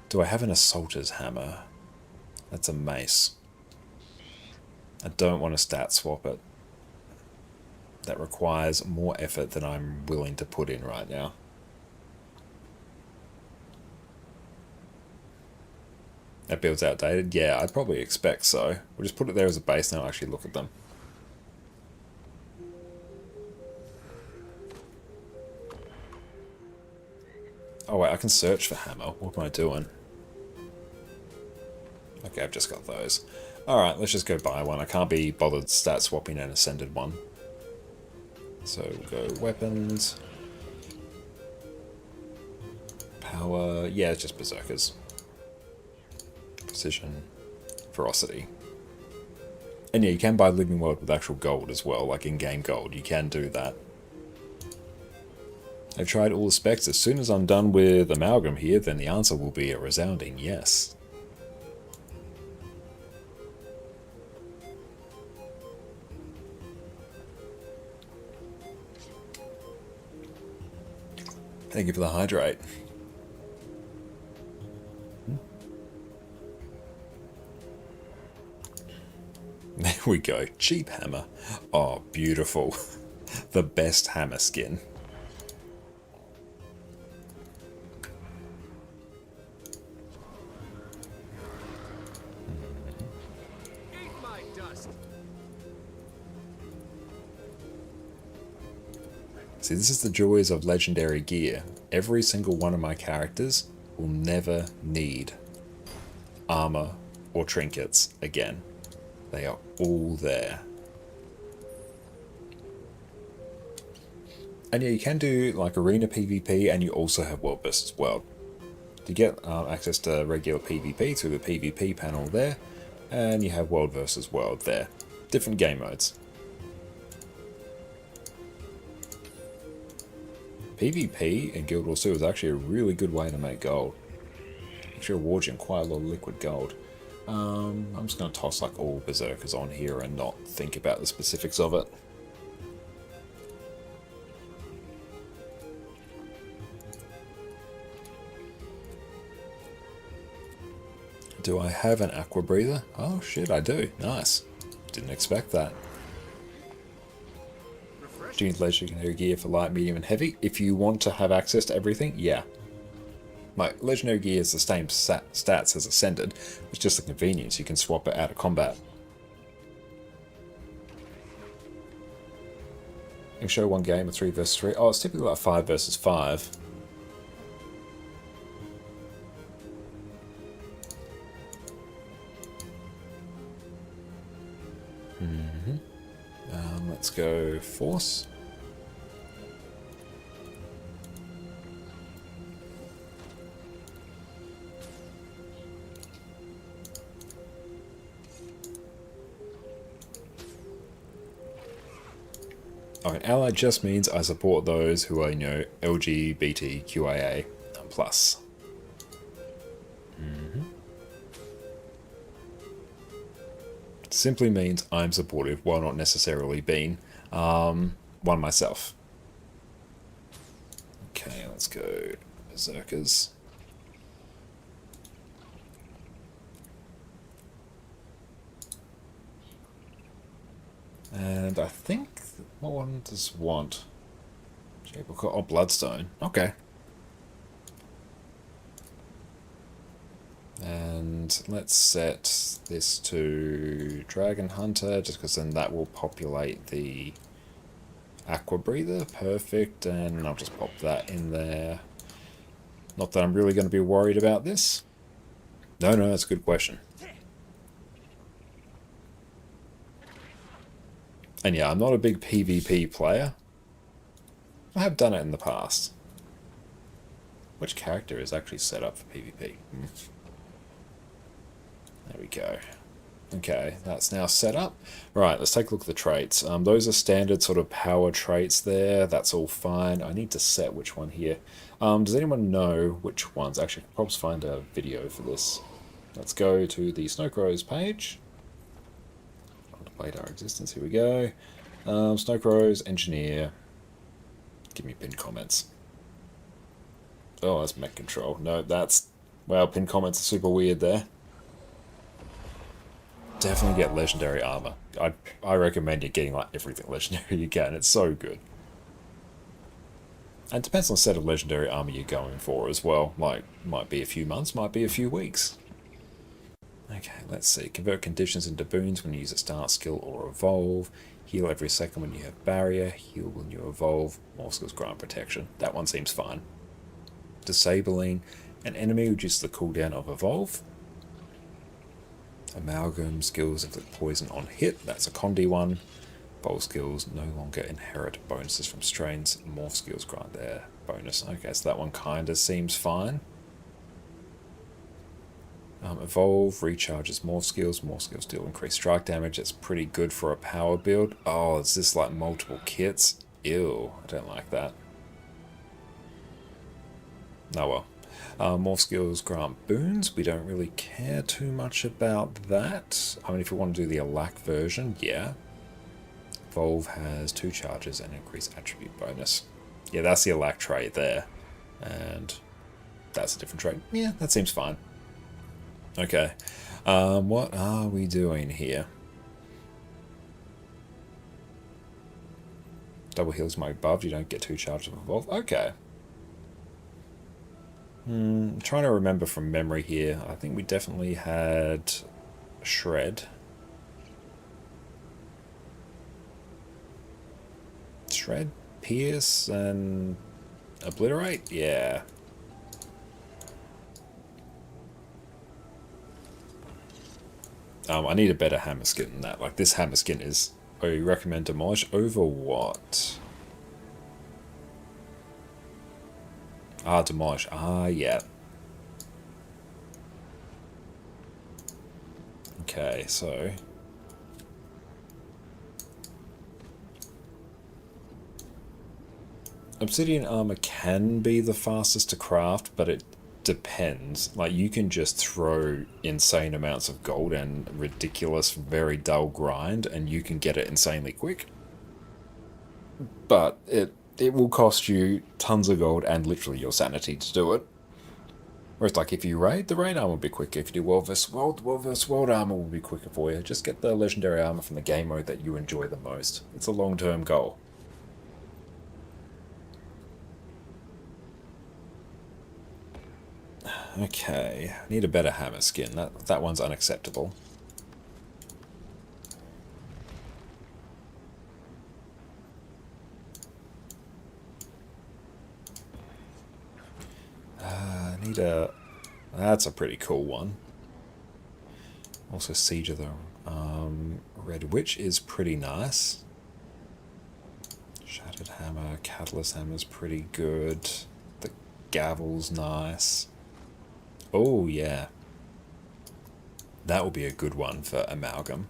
Speaker 1: Do I have an Assaulter's hammer? That's a mace. I don't want to stat swap it. That requires more effort than I'm willing to put in right now. That build's outdated? Yeah, I'd probably expect so. We'll just put it there as a base and I'll actually look at them. Oh wait, I can search for hammer. What am I doing? Okay, I've just got those. Alright, let's just go buy one. I can't be bothered stat swapping an ascended one. So we'll go weapons. Power. Yeah, it's just berserkers. Precision. Ferocity. And yeah, you can buy Living World with actual gold as well, like in-game gold. You can do that. I've tried all the specs. As soon as I'm done with Amalgam here, then the answer will be a resounding yes. Thank you for the hydrate. There we go. Cheap hammer. Oh, beautiful. The best hammer skin.
Speaker 4: Eat my dust.
Speaker 1: See, this is the joys of legendary gear. Every single one of my characters will never need armor or trinkets again. They are all there. And yeah, you can do like arena PvP, and you also have world versus world. You get access to regular PvP through the PvP panel there, and you have world versus world there. Different game modes. PvP in Guild Wars 2 is actually a really good way to make gold. Actually rewards you in quite a lot of liquid gold. I'm just going to toss like all berserkers on here and not think about the specifics of it. Do I have an aqua breather? Oh shit, I do. Nice. Didn't expect that. Do you need legendary gear for light, medium, and heavy? If you want to have access to everything, yeah. My legendary gear is the same stats as Ascended. It's just a convenience. You can swap it out of combat. You can show one game of 3 versus 3. Oh, it's typically like 5 versus 5. Let's go Force. Alright, ally just means I support those who are, you know, LGBTQIA+. Simply means I'm supportive while not necessarily being one myself. Okay, let's go Berserkers. And I think, what one does want? Oh, Bloodstone. Okay. And let's set this to Dragon Hunter, just because then that will populate the Aqua Breather. Perfect, and I'll just pop that in there. Not that I'm really going to be worried about this. No, that's a good question. And yeah, I'm not a big PvP player. I have done it in the past. Which character is actually set up for PvP? There we go. Okay, that's now set up. Right, let's take a look at the traits. Those are standard sort of power traits there. That's all fine. I need to set which one here. Does anyone know which ones? Actually, I can probably find a video for this. Let's go to the Snowcrows page. Contemplate our existence. Here we go. Snowcrows, Engineer. Give me pinned comments. Oh, that's mech control. No, that's... Well, pinned comments are super weird there. Definitely get legendary armor. I recommend you getting like everything legendary you can. It's so good. And it depends on the set of legendary armor you're going for as well. Like, might be a few months, might be a few weeks. Okay, let's see. Convert conditions into boons when you use a start skill or evolve. Heal every second when you have barrier. Heal when you evolve. More skills grant protection. That one seems fine. Disabling an enemy reduces the cooldown of evolve. Amalgam skills inflict poison on hit. That's a Condi one. Bowl skills no longer inherit bonuses from strains. Morph skills grant their bonus. Okay, so that one kind of seems fine. Evolve recharges morph skills. Morph skills deal increased strike damage. It's pretty good for a power build. Oh, is this like multiple kits? Ew, I don't like that. Oh well. Morph skills grant boons. We don't really care too much about that. I mean, if you want to do the Alack version, yeah. Evolve has 2 charges and increased attribute bonus. Yeah, that's the Alack trait there. And that's a different trait. Yeah, that seems fine. Okay. What are we doing here? Double heals my buff. You don't get 2 charges of evolve. Okay. I'm trying to remember from memory here. I think we definitely had Shred. Shred, Pierce, and Obliterate? Yeah. I need a better hammer skin than that. Like, this hammer skin is... Oh, you recommend Demolish over what? Ah, Demolish. Ah, yeah. Okay, so... Obsidian armor can be the fastest to craft, but it depends. Like, you can just throw insane amounts of gold and ridiculous, very dull grind, and you can get it insanely quick. But it will cost you tons of gold and literally your sanity to do it. Whereas, like, if you raid, the raid armor will be quicker. If you do world vs. world, the world vs. world armor will be quicker for you. Just get the legendary armor from the game mode that you enjoy the most. It's a long-term goal. Okay, need a better hammer skin. That one's unacceptable. Need a... That's a pretty cool one. Also, Siege of the Red Witch is pretty nice. Shattered Hammer, Catalyst Hammer's pretty good. The Gavel's nice. Oh, yeah. That will be a good one for Amalgam.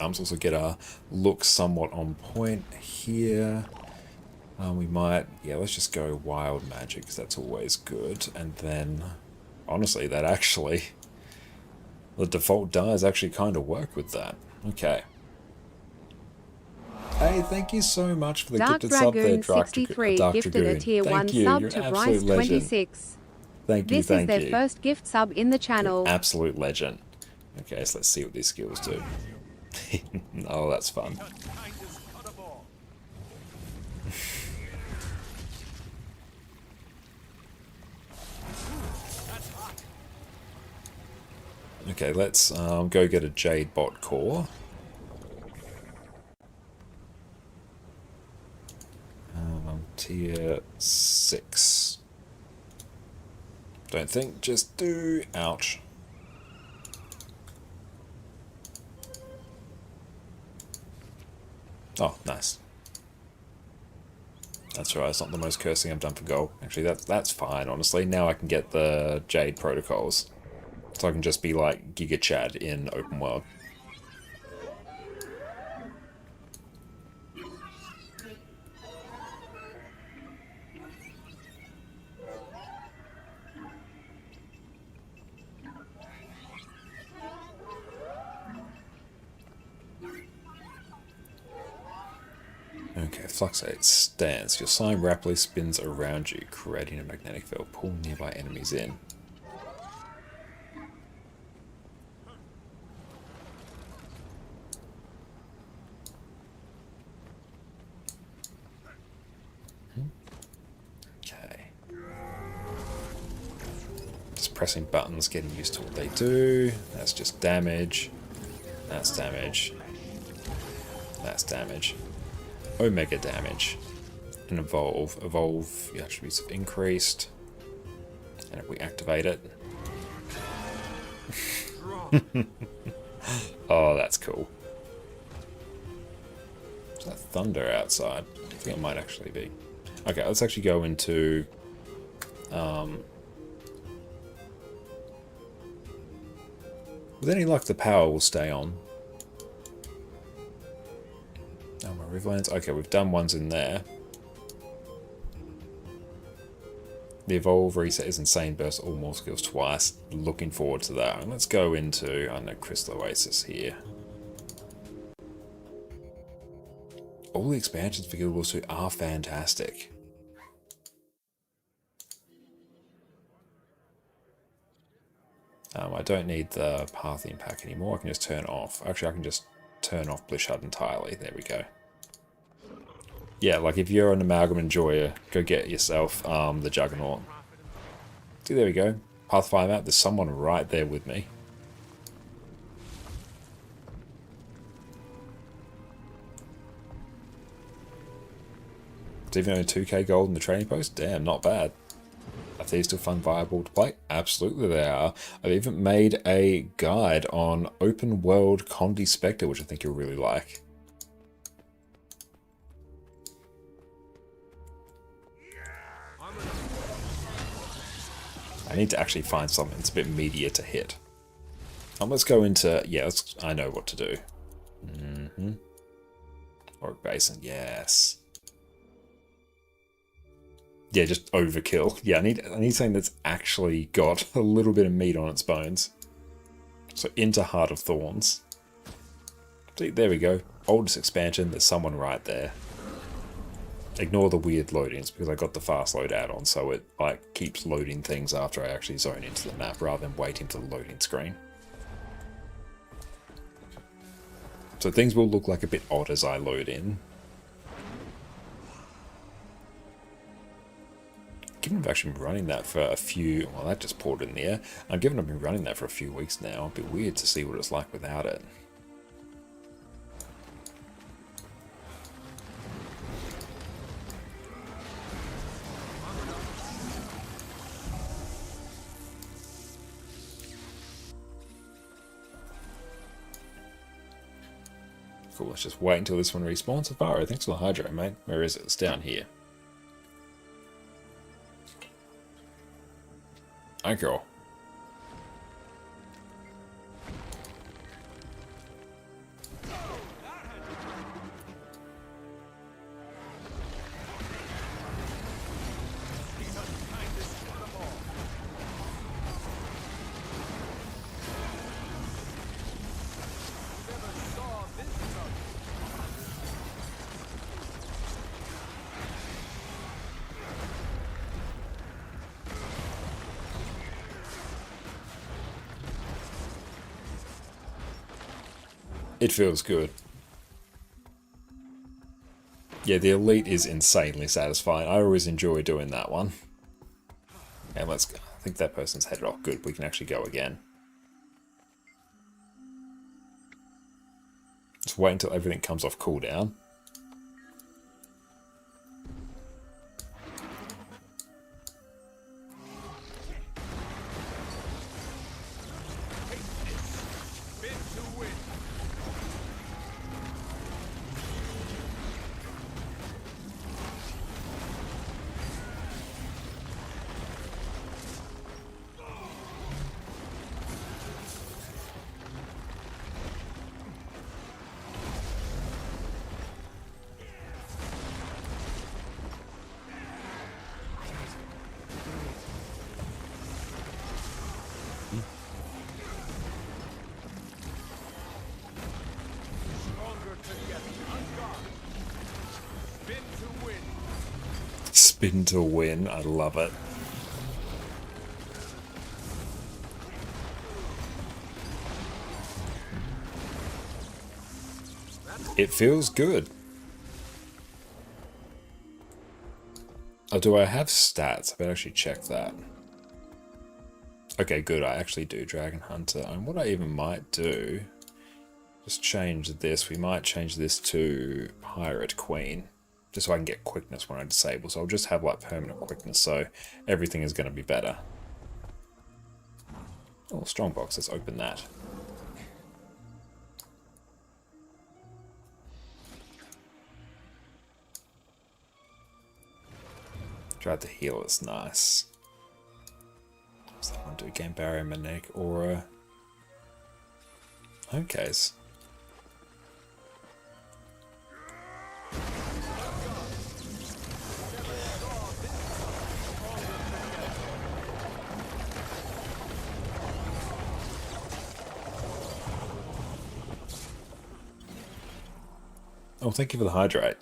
Speaker 1: Let's also get our look somewhat on point here. We might... Yeah, let's just go Wild Magic, because that's always good. And then, honestly, that actually... The default dyes actually kind of work with that. Okay. Hey, thank you so much for the
Speaker 21: Dark
Speaker 1: gifted sub there,
Speaker 21: Dragoon
Speaker 1: Dark
Speaker 21: 63
Speaker 1: Dark
Speaker 21: gifted
Speaker 1: Dragoon.
Speaker 21: a tier 1
Speaker 1: Thank you,
Speaker 21: sub
Speaker 1: you're
Speaker 21: to
Speaker 1: an
Speaker 21: Bryce
Speaker 1: absolute legend.
Speaker 21: 26.
Speaker 1: Thank you,
Speaker 21: This
Speaker 1: thank
Speaker 21: is their
Speaker 1: you.
Speaker 21: first gift sub in the channel.
Speaker 1: Absolute legend. Okay, so let's see what these skills do. Oh, that's fun. Okay, let's go get a Jade Bot Core. Tier 6. Don't think, just do. Ouch. Oh, nice. That's right, it's not the most cursing I've done for gold. Actually, that's fine, honestly. Now I can get the Jade Protocols. So I can just be like Giga Chad in open world. Okay, Fluxate stance. Your slime rapidly spins around you, creating a magnetic field. Pull nearby enemies in. Okay. Just pressing buttons, getting used to what they do. That's just damage. That's damage. That's damage. Omega damage. And evolve. Evolve, your attributes have increased. And if we activate it... Oh, that's cool. Is that thunder outside? I think it might actually be. Okay, let's actually go into... with any luck, the power will stay on. Oh, my Riverlands. Okay, we've done ones in there. The Evolve reset is insane. Burst all more skills twice. Looking forward to that. And let's go into, I don't know, Crystal Oasis here. All the expansions for Guild Wars 2 are fantastic. I don't need the Parthian pack anymore. I can just turn off. Actually, I can just turn off Blishard entirely. There we go. Yeah, like if you're an Amalgam enjoyer, go get yourself the Juggernaut. See, there we go. Pathfinder map. There's someone right there with me. It's even only 2k gold in the training post. Damn, not bad. Are these still fun, viable to play? Absolutely they are. I've even made a guide on open world Condi Spectre, which I think you'll really like. I need to actually find something that's a bit meatier to hit. Let's go into... Yeah, I know what to do. Orc Basin, yes. Yeah, just overkill. Yeah, I need something that's actually got a little bit of meat on its bones. So into Heart of Thorns. See, there we go. Oldest expansion, there's someone right there. Ignore the weird loadings because I got the fast load add-on, so it like keeps loading things after I actually zone into the map rather than waiting for the loading screen. So things will look like a bit odd as I load in. Given I've actually been running that for a few... Well, that just poured in the air. Given I've been running that for a few weeks now, it'd be weird to see what it's like without it. Cool, let's just wait until this one respawns. Safari, thanks for the hydro, mate. Where is it? It's down here. Hi, girl. It feels good. Yeah, the elite is insanely satisfying. I always enjoy doing that one. And let's go. I think that person's headed off. Good, we can actually go again. Just wait until everything comes off cooldown. Spin to win, I love it. It feels good. Oh, do I have stats? I better actually check that. Okay, good, I actually do Dragon Hunter. And what I even might do, just change this. We might change this to Pirate Queen. Just so I can get quickness when I disable. So I'll just have like permanent quickness, so everything is going to be better. Oh, strongbox, let's open that. Tried to heal us, nice. What's that one do? Game Barrier, Magnetic Aura. Okay. Oh, thank you for the hydrate.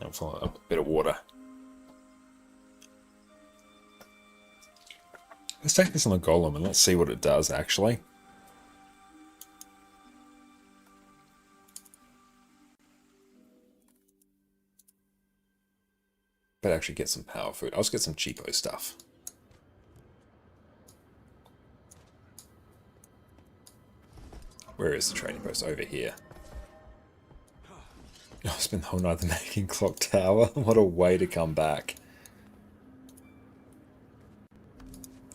Speaker 1: Now follow up a bit of water. Let's take this on the golem and let's see what it does, actually. But actually get some power food. I'll just get some cheapo stuff. Where is the trading post? Over here. Oh, I spent the whole night making clock tower. What a way to come back.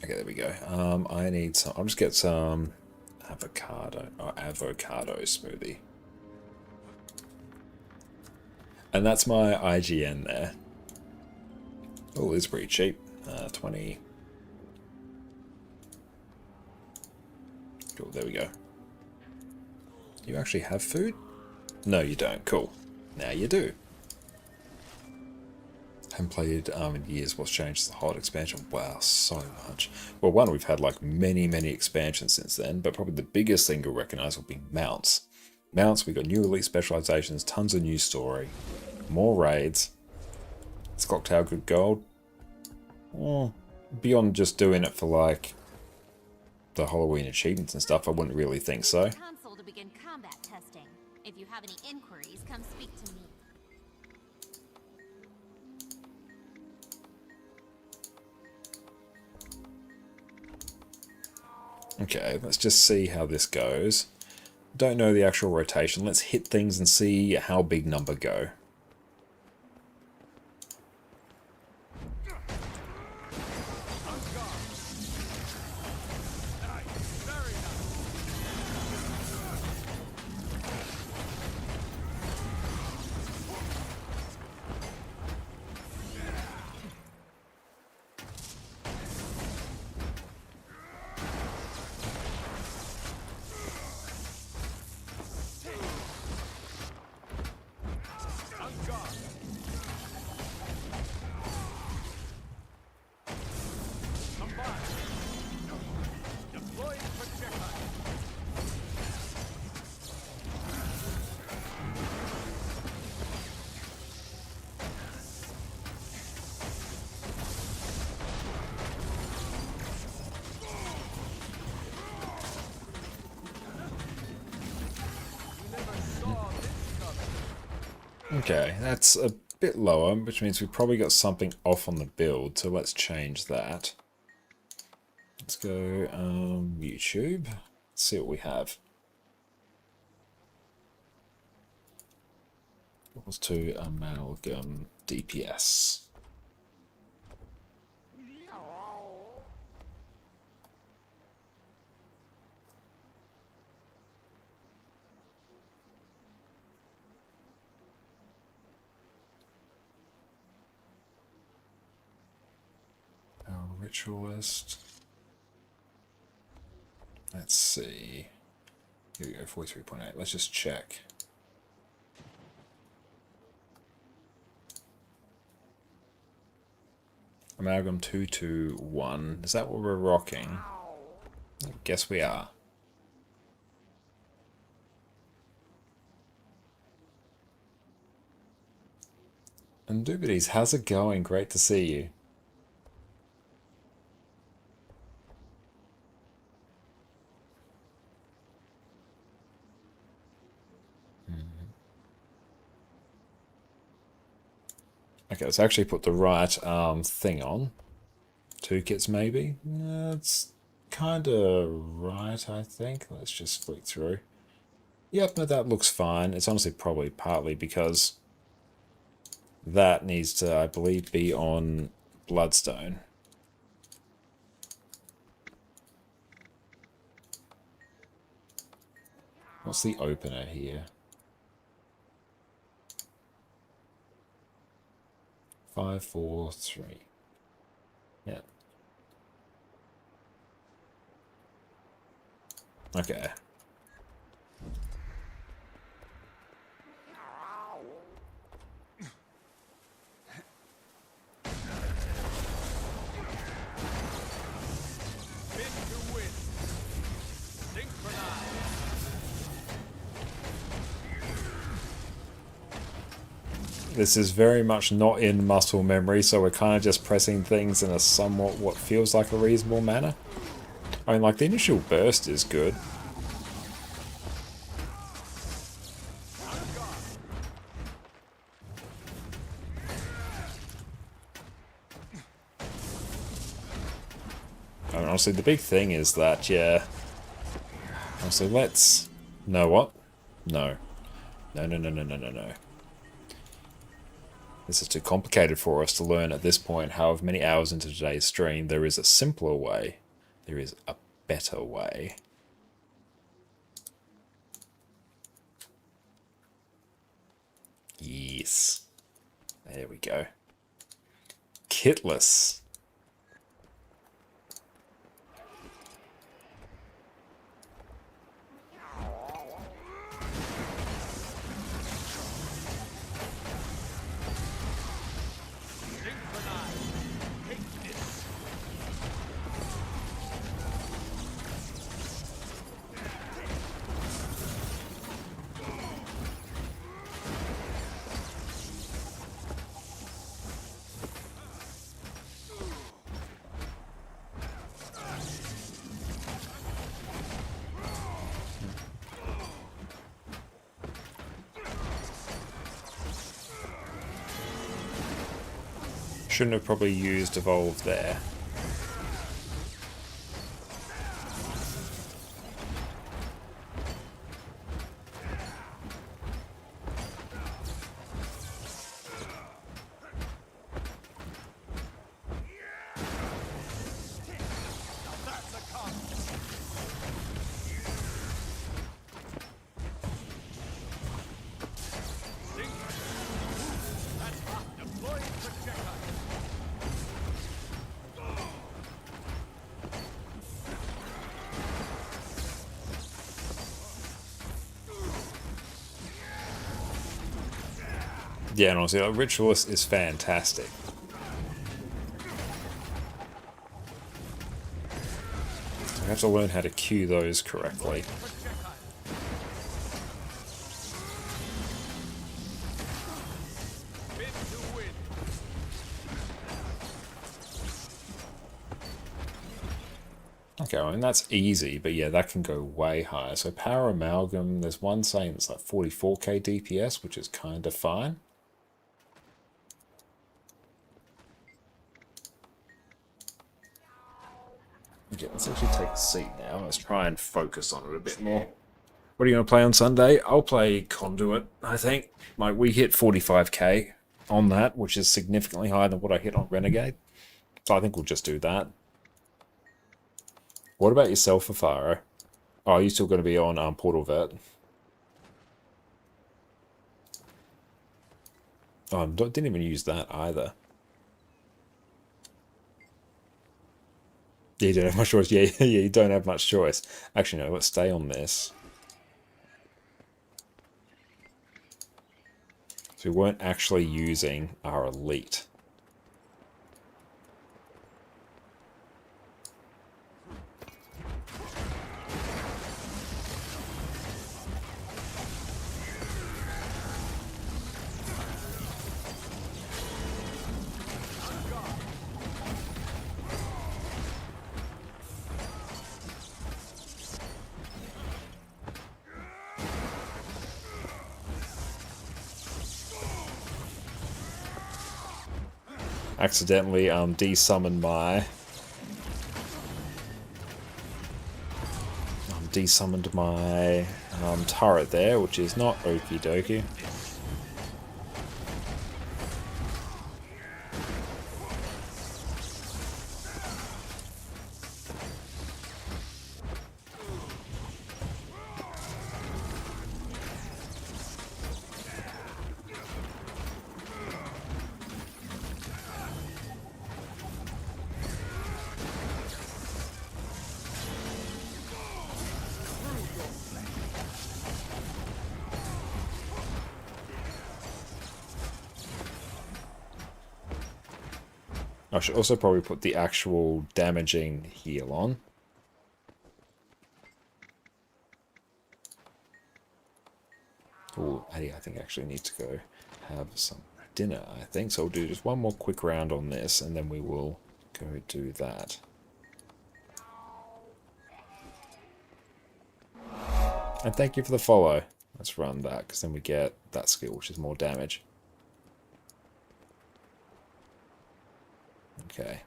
Speaker 1: Okay, there we go. I need some. I'll just get some avocado smoothie. And that's my IGN there. Oh, it's pretty cheap. 20. Cool, there we go. You actually have food? No, you don't. Cool. Now you do. Haven't played in years. What's changed? The hard expansion. Wow, so much. Well, one, we've had like many expansions since then, but probably the biggest thing you'll recognize will be mounts. Mounts, we've got new elite specializations, tons of new story, more raids. Is Clock Tower good gold? Beyond just doing it for like the Halloween achievements and stuff, I wouldn't really think so.
Speaker 2: Console to begin combat testing. If you have any inquiries, come speak to me.
Speaker 1: Okay, let's just see how this goes. Don't know the actual rotation. Let's hit things and see how big number go. Okay, that's a bit lower, which means we've probably got something off on the build, so let's change that. Let's go YouTube, let's see what we have. Equals to amalgam DPS. Ritualist. Let's see. Here we go, 43.8. Let's just check. Amalgam 221. Is that what we're rocking? I guess we are. And Doobities, how's it going? Great to see you. Okay, let's actually put the right thing on. 2 kits maybe? That's kind of right, I think. Let's just flick through. Yep, no, that looks fine. It's honestly probably partly because that needs to, I believe, be on Bloodstone. What's the opener here? 5, 4, 3. Yeah. Okay. This is very much not in muscle memory, so we're kind of just pressing things in a somewhat what feels like a reasonable manner. I mean, like, the initial burst is good. I mean, honestly, the big thing is that, yeah... Honestly, let's... Know what? No. No, no, no, no, no, no, no. This is too complicated for us to learn at this point. However many hours into today's stream, there is a simpler way. There is a better way. Yes. There we go. Kitless. Shouldn't have probably used Evolve there. Yeah, and honestly, like, Ritualist is fantastic. I have to learn how to cue those correctly. Okay, I mean, that's easy, but yeah, that can go way higher. So Power Amalgam, there's one saying it's like 44k DPS, which is kind of fine. Okay, let's actually take a seat now. Let's try and focus on it a bit more. What are you going to play on Sunday? I'll play Conduit, I think. Like, we hit 45k on that, which is significantly higher than what I hit on Renegade. So I think we'll just do that. What about yourself, Afaro? Oh, are you still going to be on Portal Vet? Oh, I didn't even use that either. Yeah, you don't have much choice. Yeah, yeah, you don't have much choice. Actually, no, let's stay on this. So we weren't actually using our elite. Accidentally desummoned my turret there, which is not okie dokie. I should also probably put the actual damaging heal on. Oh, Eddie, I think I actually need to go have some dinner, I think. So we'll do just one more quick round on this, and then we will go do that. And thank you for the follow. Let's run that, because then we get that skill, which is more damage. Okay.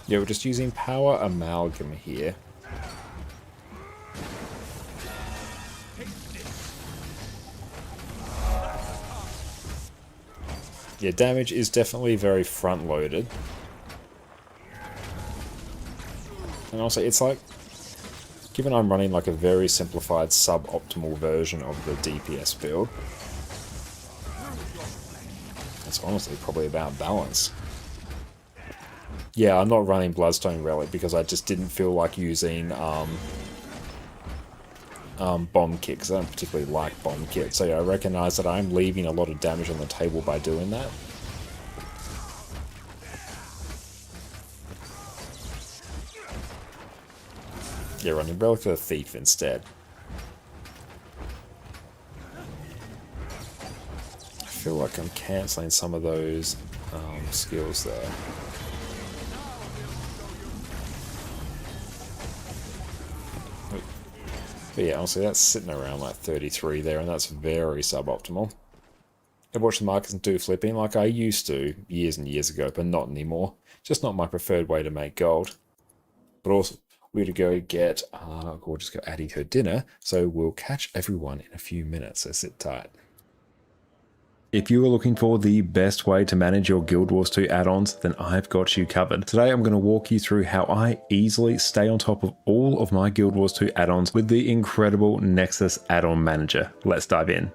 Speaker 1: Yeah, we're just using power amalgam here. Yeah, damage is definitely very front-loaded. And also, it's like, given I'm running like a very simplified suboptimal version of the DPS build, it's honestly probably about balance. Yeah, I'm not running Bloodstone Relic because I just didn't feel like using Bomb Kit, because I don't particularly like Bomb Kit. So yeah, I recognize that I'm leaving a lot of damage on the table by doing that. Yeah, running Relic of the Thief instead. I feel like I'm cancelling some of those skills there. But yeah, honestly, that's sitting around like 33 there, and that's very suboptimal. I watch the markets and do flipping like I used to years and years ago, but not anymore. Just not my preferred way to make gold. But also, we're to go get, we'll just go adding her dinner, so we'll catch everyone in a few minutes, so sit tight. If you are looking for the best way to manage your Guild Wars 2 add-ons, then I've got you covered. Today I'm going to walk you through how I easily stay on top of all of my Guild Wars 2 add-ons with the incredible Nexus add-on manager. Let's dive in.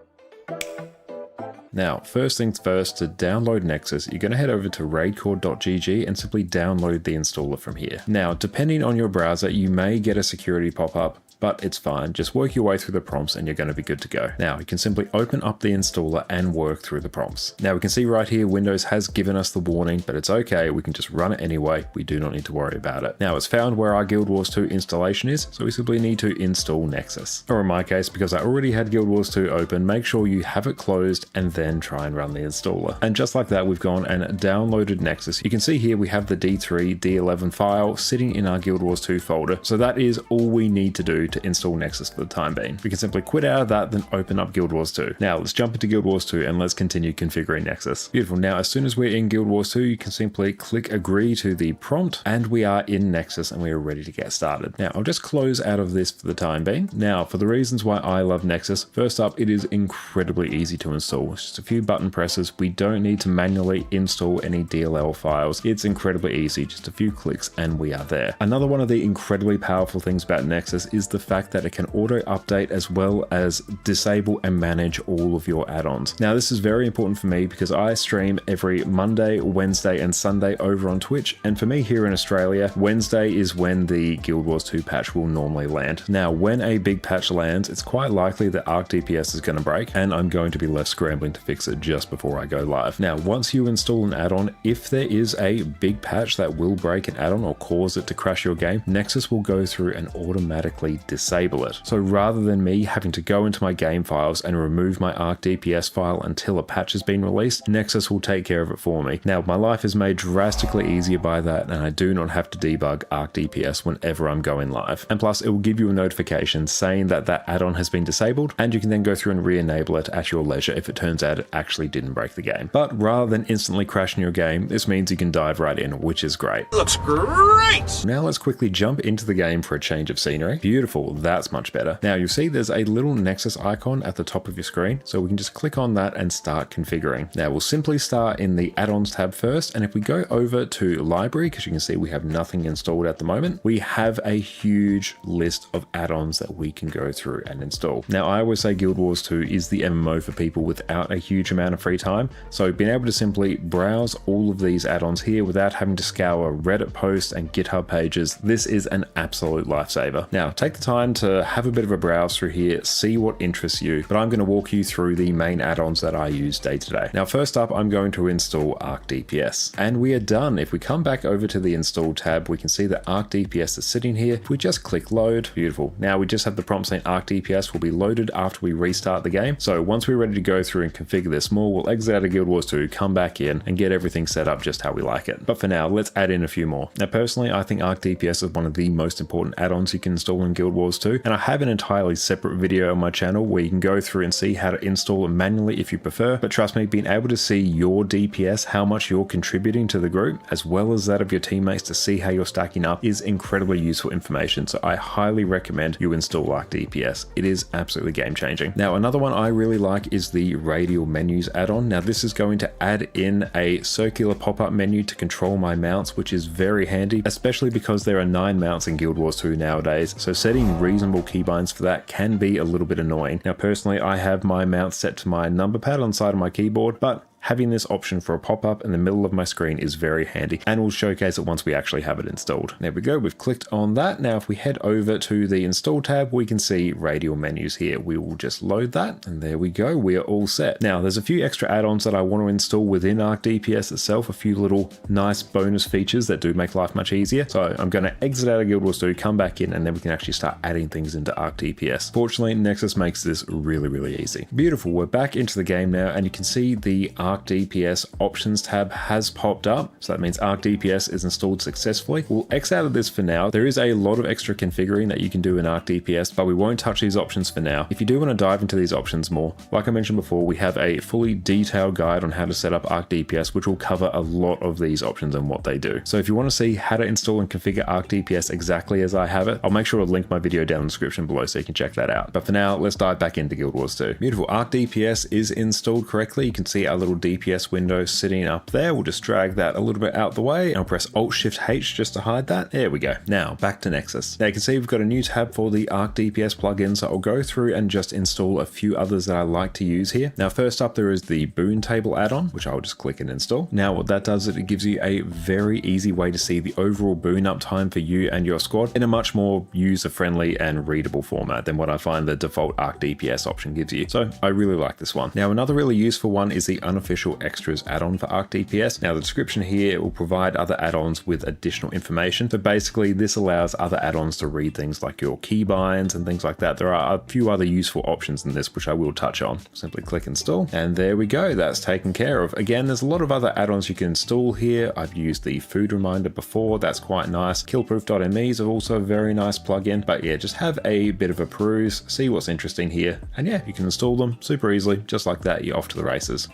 Speaker 1: Now, first things first, to download Nexus, you're going to head over to raidcore.gg and simply download the installer from here. Now, depending on your browser, you may get a security pop-up, but it's fine. Just work your way through the prompts and you're going to be good to go. Now, you can simply open up the installer and work through the prompts. Now, we can see right here, Windows has given us the warning, but it's okay. We can just run it anyway. We do not need to worry about it. Now, it's found where our Guild Wars 2 installation is, so we simply need to install Nexus. Or in my case, because I already had Guild Wars 2 open, make sure you have it closed and then try and run the installer. And just like that, we've gone and downloaded Nexus. You can see here we have the D3, D11 file sitting in our Guild Wars 2 folder. So that is all we need to do to install Nexus for the time being. We can simply quit out of that, then open up Guild Wars 2. Now let's jump into Guild Wars 2 and let's continue configuring Nexus. Beautiful. Now as soon as we're in Guild Wars 2, you can simply click agree to the prompt and we are in Nexus and we are ready to get started. Now I'll just close out of this for the time being. Now for the reasons why I love Nexus, first up, it is incredibly easy to install. It's just a few button presses. We don't need to manually install any DLL files. It's incredibly easy, just a few clicks and we are there. Another one of the incredibly powerful things about Nexus is the fact that it can auto update as well as disable and manage all of your add-ons. Now this is very important for me because I stream every Monday, Wednesday and Sunday over on Twitch, and for me here in Australia, Wednesday is when the Guild Wars 2 patch will normally land. Now when a big patch lands, it's quite likely that Arc DPS is going to break and I'm going to be left scrambling to fix it just before I go live. Now once you install an add-on, if there is a big patch that will break an add-on or cause it to crash your game, Nexus will go through and automatically disable it. So rather than me having to go into my game files and remove my Arc DPS file until a patch has been released, Nexus will take care of it for me. Now my life is made drastically easier by that and I do not have to debug Arc DPS whenever I'm going live. And plus it will give you a notification saying that that add-on has been disabled and you can then go through and re-enable it at your leisure if it turns out it actually didn't break the game. But rather than instantly crashing your game, this means you can dive right in, which is great.
Speaker 7: Looks great!
Speaker 1: Now let's quickly jump into the game for a change of scenery. Beautiful.
Speaker 6: Beautiful, that's much better. Now you'll see there's a little Nexus icon at the top of your screen, so we can just click on that and start configuring. Now we'll simply start in the add-ons tab first, and if we go over to library, because you can see we have nothing installed at the moment, we have a huge list of add-ons that we can go through and install. Now I always say Guild Wars 2 is the MMO for people without a huge amount of free time, so being able to simply browse all of these add-ons here without having to scour Reddit posts and GitHub pages, this is an absolute lifesaver. Now take the time to have a bit of a browse through here, see what interests you, but I'm going to walk you through the main add-ons that I use day to day. Now first up, I'm going to install Arc DPS, and we are done. If we come back over to the install tab, we can see that Arc DPS is sitting here. If we just click load, beautiful. Now we just have the prompt saying Arc DPS will be loaded after we restart the game. So once we're ready to go through and configure this more, we'll exit out of Guild Wars 2, come back in and get everything set up just how we like it. But for now, let's add in a few more. Now personally, I think Arc DPS is one of the most important add-ons you can install in Guild Wars 2, and I have an entirely separate video on my channel where you can go through and see how to install it manually if you prefer. But trust me, being able to see your DPS, how much you're contributing to the group, as well as that of your teammates to see how you're stacking up, is incredibly useful information. So I highly recommend you install Arc DPS. It is absolutely game changing. Now another one I really like is the radial menus add-on. Now this is going to add in a circular pop-up menu to control my mounts, which is very handy, especially because there are 9 mounts in Guild Wars 2 nowadays. So setting reasonable keybinds for that can be a little bit annoying. Now personally, I have my mount set to my number pad on the side of my keyboard, but having this option for a pop-up in the middle of my screen is very handy, and we'll showcase it once we actually have it installed. There we go, we've clicked on that. Now if we head over to the install tab, we can see radial menus here. We will just load that, and there we go, we are all set. Now there's a few extra add-ons that I want to install within Arc DPS itself, a few little nice bonus features that do make life much easier. So I'm going to exit out of Guild Wars 2, come back in, and then we can actually start adding things into Arc DPS. Fortunately, Nexus makes this really easy. Beautiful, we're back into the game now, and you can see the Arc DPS options tab has popped up. So that means Arc DPS is installed successfully. We'll X out of this for now. There is a lot of extra configuring that you can do in Arc DPS, but we won't touch these options for now. If you do want to dive into these options more, like I mentioned before, we have a fully detailed guide on how to set up Arc DPS, which will cover a lot of these options and what they do. So if you want to see how to install and configure Arc DPS exactly as I have it, I'll make sure to link my video down in the description below so you can check that out. But for now, let's dive back into Guild Wars 2. Beautiful, Arc DPS is installed correctly. You can see our little DPS window sitting up there. We'll just drag that a little bit out the way, and I'll press Alt-Shift-H just to hide that. There we go. Now back to Nexus. Now you can see we've got a new tab for the Arc DPS plugin, so I'll go through and just install a few others that I like to use here. Now first up, there is the Boon Table add-on, which I'll just click and install. Now what that does is it gives you a very easy way to see the overall boon uptime for you and your squad in a much more user-friendly and readable format than what I find the default Arc DPS option gives you. So I really like this one. Now another really useful one is the unofficial extras add-on for Arc DPS. Now the description here will provide other add-ons with additional information. So basically this allows other add-ons to read things like your keybinds and things like that. There are a few other useful options in this, which I will touch on. Simply click install, and there we go, that's taken care of. Again, there's a lot of other add-ons you can install here. I've used the food reminder before, that's quite nice. Killproof.me is also a very nice plugin, but yeah, just have a bit of a peruse, see what's interesting here, and yeah, you can install them super easily, just like that, you're off to the races.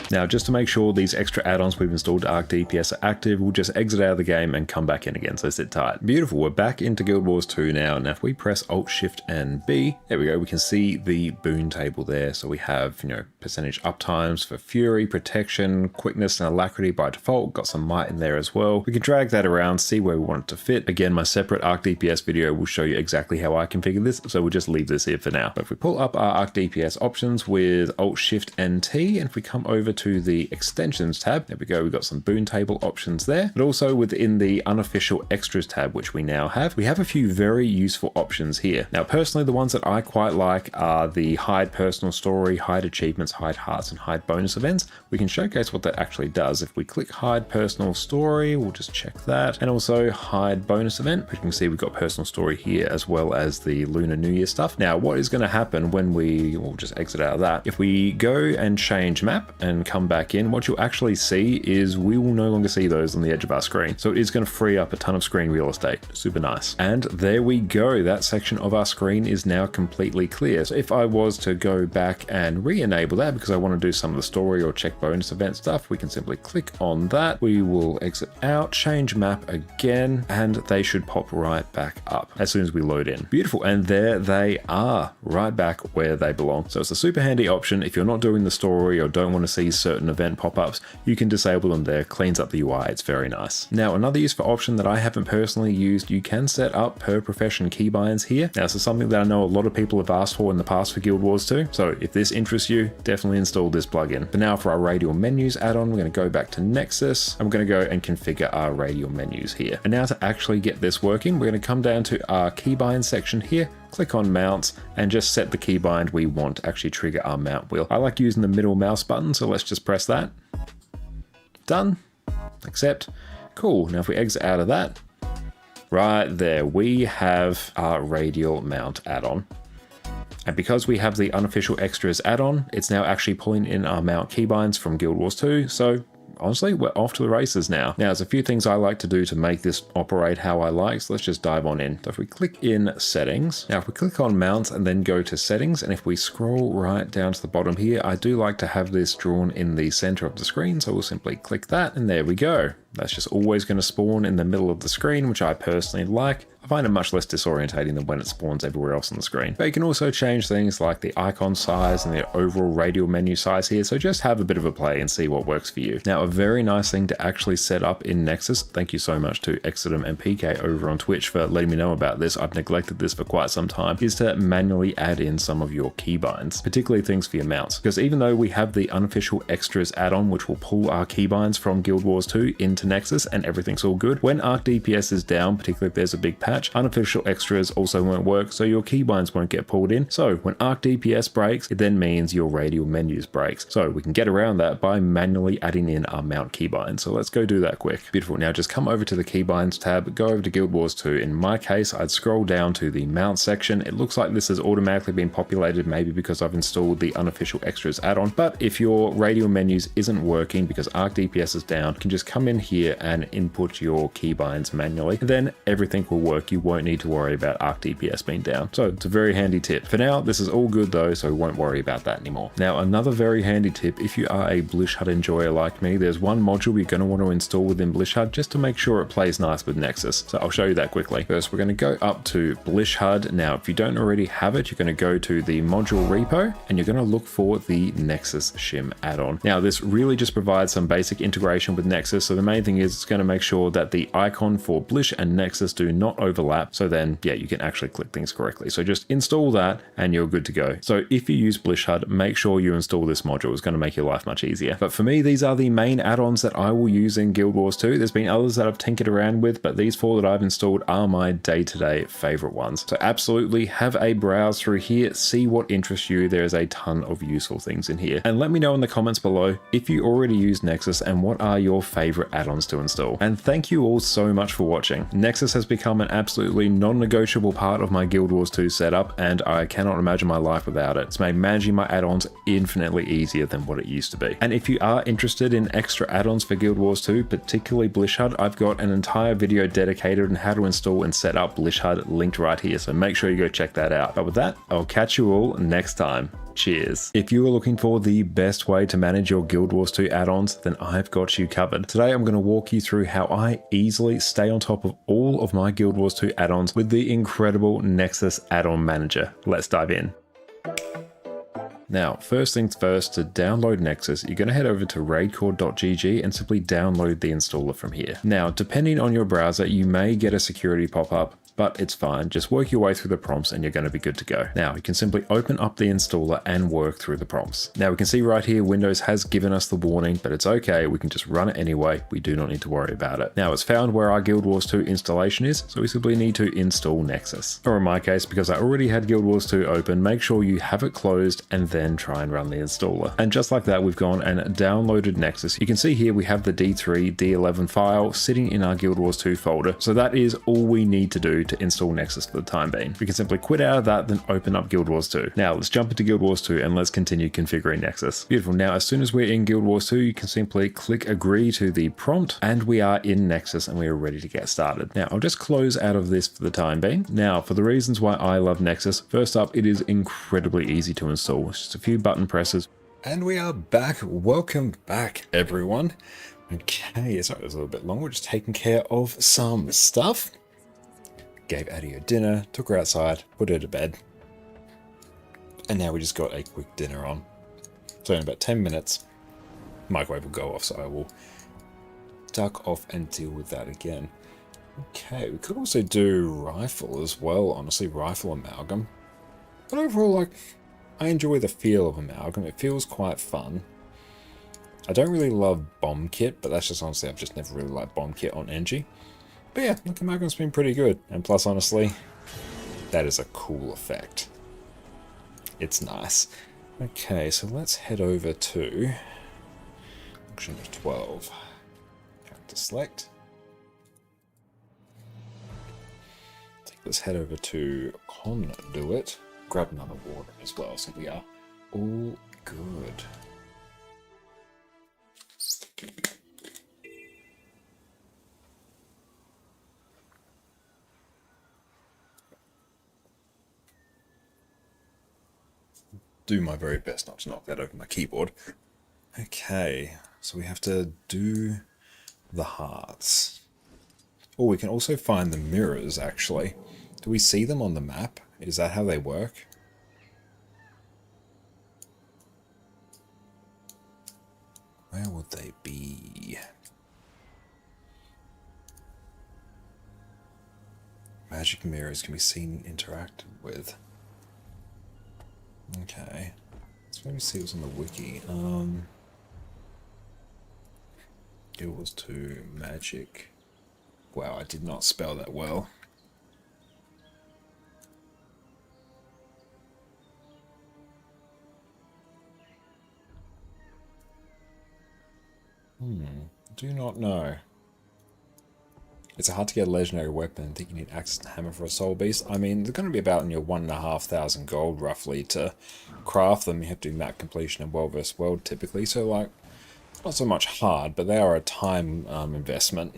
Speaker 6: Now, just to make sure these extra add-ons we've installed to Arc DPS are active, we'll just exit out of the game and come back in again, so sit tight. Beautiful, we're back into Guild Wars 2 now. Now, if we press Alt, Shift, and B, there we go, we can see the boon table there. So we have, percentage uptimes for Fury, Protection, Quickness, and Alacrity by default. Got some Might in there as well. We can drag that around, see where we want it to fit. Again, my separate Arc DPS video will show you exactly how I configure this, so we'll just leave this here for now. But if we pull up our Arc DPS options with Alt, Shift, and T, and if we come over to the extensions tab, there we go, we've got some boon table options there, but also within the unofficial extras tab, which we now have, we have a few very useful options here. Now personally, the ones that I quite like are the hide personal story, hide achievements, hide hearts, and hide bonus events. We can showcase what that actually does. If we click hide personal story, we'll just check that, and also hide bonus event. You can see we've got personal story here as well as the Lunar New Year stuff. Now what is going to happen when we'll just exit out of that, if we go and change map and come back in, what you'll actually see is we will no longer see those on the edge of our screen. So it is going to free up a ton of screen real estate. Super nice. And there we go. That section of our screen is now completely clear. So if I was to go back and re-enable that because I want to do some of the story or check bonus event stuff, we can simply click on that. We will exit out, change map again, and they should pop right back up as soon as we load in. Beautiful. And there they are, right back where they belong. So it's a super handy option. If you're not doing the story or don't want to see certain event pop-ups, you can disable them there. Cleans up the UI. It's very nice. Now, another useful option that I haven't personally used, you can set up per profession keybinds here. Now, this is something that I know a lot of people have asked for in the past for Guild Wars 2. So if this interests you, definitely install this plugin. But now for our radial menus add-on, we're going to go back to Nexus and we're going to go and configure our radial menus here. And now to actually get this working, we're going to come down to our keybind section here, click on mounts, and just set the keybind we want to actually trigger our mount wheel. I like using the middle mouse button, so let's just press that. Done. Accept. Cool. Now if we exit out of that, right there, we have our radial mount add-on. And because we have the unofficial extras add-on, it's now actually pulling in our mount keybinds from Guild Wars 2. So honestly, we're off to the races now. Now, there's a few things I like to do to make this operate how I like, so let's just dive on in. So if we click in settings, now if we click on mounts and then go to settings, and if we scroll right down to the bottom here, I do like to have this drawn in the center of the screen, so we'll simply click that, and there we go. That's just always going to spawn in the middle of the screen, which I personally like. I find it much less disorientating than when it spawns everywhere else on the screen. But you can also change things like the icon size and the overall radial menu size here, so just have a bit of a play and see what works for you. Now, a very nice thing to actually set up in Nexus, thank you so much to Exodum and PK over on Twitch for letting me know about this, I've neglected this for quite some time, is to manually add in some of your keybinds, particularly things for your mounts. Because even though we have the unofficial extras add-on, which will pull our keybinds from Guild Wars 2 into Nexus and everything's all good, when Arc DPS is down, particularly if there's a big patch, unofficial extras also won't work, so your keybinds won't get pulled in. So when Arc DPS breaks, it then means your radial menus breaks. So we can get around that by manually adding in our mount keybind. So let's go do that quick. Beautiful. Now just come over to the keybinds tab, go over to Guild Wars 2. In my case, I'd scroll down to the mount section. It looks like this has automatically been populated, maybe because I've installed the unofficial extras add-on. But if your radial menus isn't working because Arc DPS is down, you can just come in here and input your keybinds manually, and then everything will work. You won't need to worry about Arc DPS being down. So it's a very handy tip. For now, this is all good though, so we won't worry about that anymore. Now, another very handy tip, if you are a Blish HUD enjoyer like me, there's one module you're going to want to install within Blish HUD just to make sure it plays nice with Nexus. So I'll show you that quickly. First, we're going to go up to Blish HUD. Now, if you don't already have it, you're going to go to the module repo and you're going to look for the Nexus shim add-on. Now, this really just provides some basic integration with Nexus. So the main thing is it's going to make sure that the icon for Blish and Nexus do not overlap. So then, yeah, you can actually click things correctly. So just install that and you're good to go. So if you use Blish HUD, make sure you install this module. It's going to make your life much easier. But for me, these are the main add-ons that I will use in Guild Wars 2. There's been others that I've tinkered around with, but these four that I've installed are my day-to-day favorite ones. So absolutely have a browse through here, see what interests you. There's a ton of useful things in here. And let me know in the comments below if you already use Nexus and what are your favorite add-ons to install. And thank you all so much for watching. Nexus has become an absolutely non-negotiable part of my Guild Wars 2 setup, and I cannot imagine my life without it. It's made managing my add-ons infinitely easier than what it used to be. And if you are interested in extra add-ons for Guild Wars 2, particularly Blish HUD, I've got an entire video dedicated on how to install and set up Blish HUD linked right here, so make sure you go check that out. But with that, I'll catch you all next time. Cheers. If you are looking for the best way to manage your Guild Wars 2 add-ons, then I've got you covered. Today I'm going to walk you through how I easily stay on top of all of my Guild Wars 2 add-ons with the incredible Nexus add-on manager. Let's dive in. Now, first things first, to download Nexus, you're going to head over to raidcore.gg and simply download the installer from here. Now, depending on your browser, you may get a security pop-up, but it's fine. Just work your way through the prompts and you're going to be good to go. Now, you can simply open up the installer and work through the prompts. Now, we can see right here, Windows has given us the warning, but it's okay. We can just run it anyway. We do not need to worry about it. Now, it's found where our Guild Wars 2 installation is, so we simply need to install Nexus. Or in my case, because I already had Guild Wars 2 open, make sure you have it closed and then try and run the installer. And just like that, we've gone and downloaded Nexus. You can see here we have the D3, D11 file sitting in our Guild Wars 2 folder. So that is all we need to do to install Nexus for the time being. We can simply quit out of that, then open up Guild Wars 2. Now let's jump into Guild Wars 2 and let's continue configuring Nexus. Beautiful. Now as soon as we're in Guild Wars 2, you can simply click agree to the prompt and we are in Nexus and we are ready to get started. Now I'll just close out of this for the time being. Now for the reasons why I love Nexus, first up, it is incredibly easy to install. It's just a few button presses.
Speaker 1: And we are back. Welcome back, everyone. Okay, sorry, it was a little bit long. We're just taking care of some stuff. Gave Addie her dinner, took her outside, put her to bed. And now we just got a quick dinner on. So in about 10 minutes, microwave will go off, so I will duck off and deal with that again. Okay, we could also do rifle as well, honestly, rifle amalgam. But overall, like, I enjoy the feel of amalgam. It feels quite fun. I don't really love bomb kit, but that's just honestly, I've just never really liked bomb kit on NG. But yeah, look, amalgam's been pretty good. And plus, honestly, that is a cool effect. It's nice. Okay, so let's head over to Auction of 12. Character select. Let's head over to Conduit. Grab another water as well, so we are all good. Do my very best not to knock that over my keyboard. Okay, so we have to do the hearts. Oh, we can also find the mirrors, actually. Do we see them on the map? Is that how they work? Where would they be? Magic mirrors can be seen and interacted with. Okay. Let's maybe see what's on the wiki. It was to magic. Wow, I did not spell that well. Do not know. It's hard to get a legendary weapon. I think you need access to hammer for a soul beast. I mean, they're going to be about in your 1,500 gold roughly to craft them. You have to do map completion and world vs. world typically. So like, not so much hard, but they are a time investment.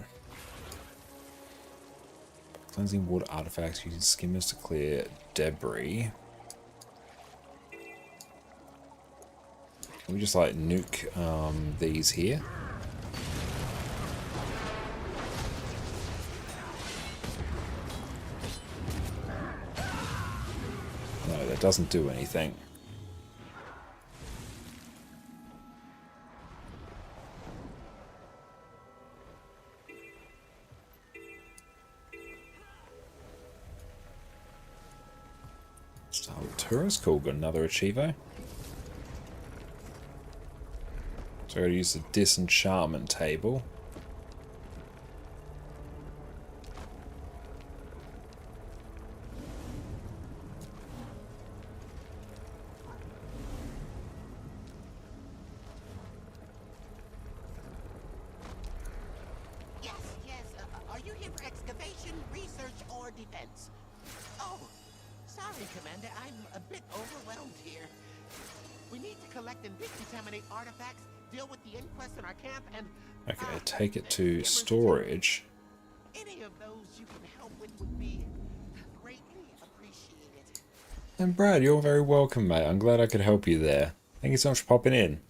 Speaker 1: Cleansing water artifacts using skimmers to clear debris. Can we just like nuke these here? No, that doesn't do anything. Tourist, cool, got another achievo. So I gotta use the disenchantment table.
Speaker 3: Yes, are you here for excavation, research, or defense? Oh, sorry, Commander, I'm a bit overwhelmed here. We need to collect and decontaminate artifacts, deal with the inquest in our camp, and...
Speaker 1: Okay, take it to storage.
Speaker 3: Any of those you can help with would be greatly appreciated.
Speaker 1: And Brad, you're very welcome, mate. I'm glad I could help you there. Thank you so much for popping in.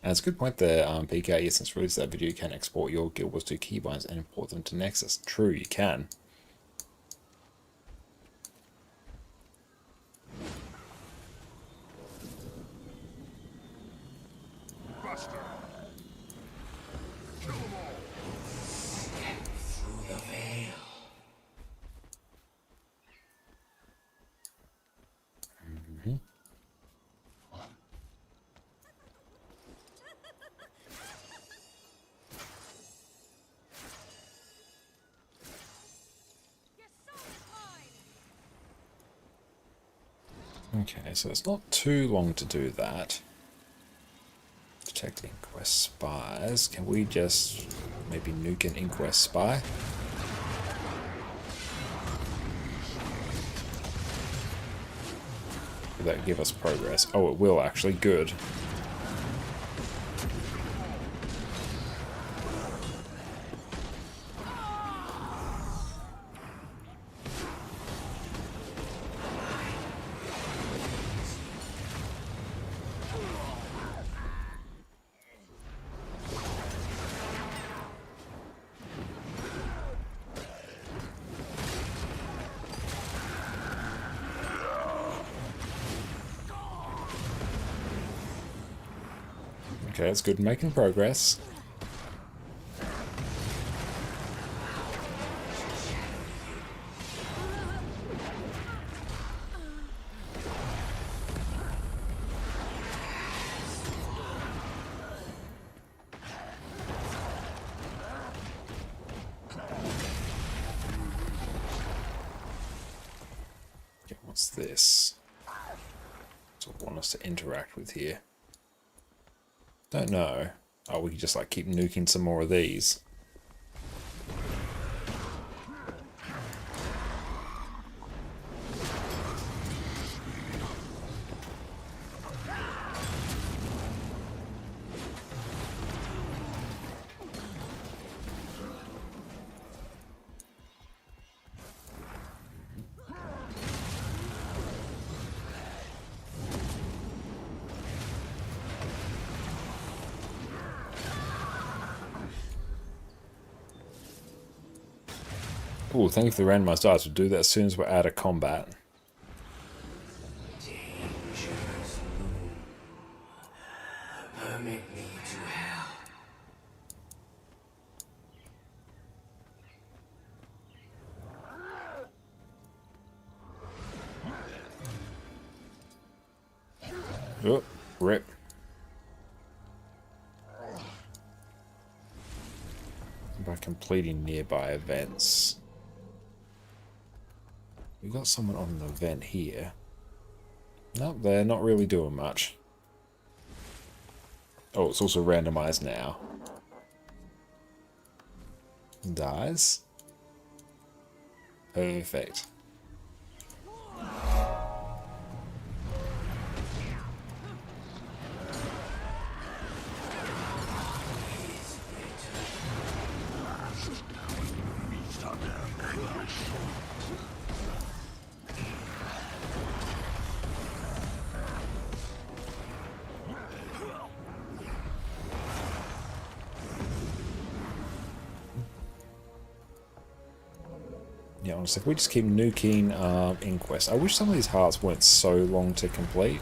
Speaker 1: And it's a good point there, PK. Since release that video, you can export your Guild Wars 2 keybinds and import them to Nexus. True, you can. Okay, so it's not too long to do that. Detect Inquest spies. Can we just maybe nuke an Inquest spy? Will that give us progress? Oh, it will actually. Good. Okay, it's good, making progress. Okay, what's this? What do I want us to interact with here? Don't know. Oh, we can just like keep nuking some more of these. Ooh, thank you for the randomized dice. We'll do that as soon as we're out of combat.
Speaker 16: Permit me to help.
Speaker 1: Oh, rip. By completing nearby events. We've got someone on an event here. Nope, they're not really doing much. Oh, it's also randomized now. Dies. Perfect. Yeah, honestly, if we just keep nuking Inquest. I wish some of these hearts weren't so long to complete.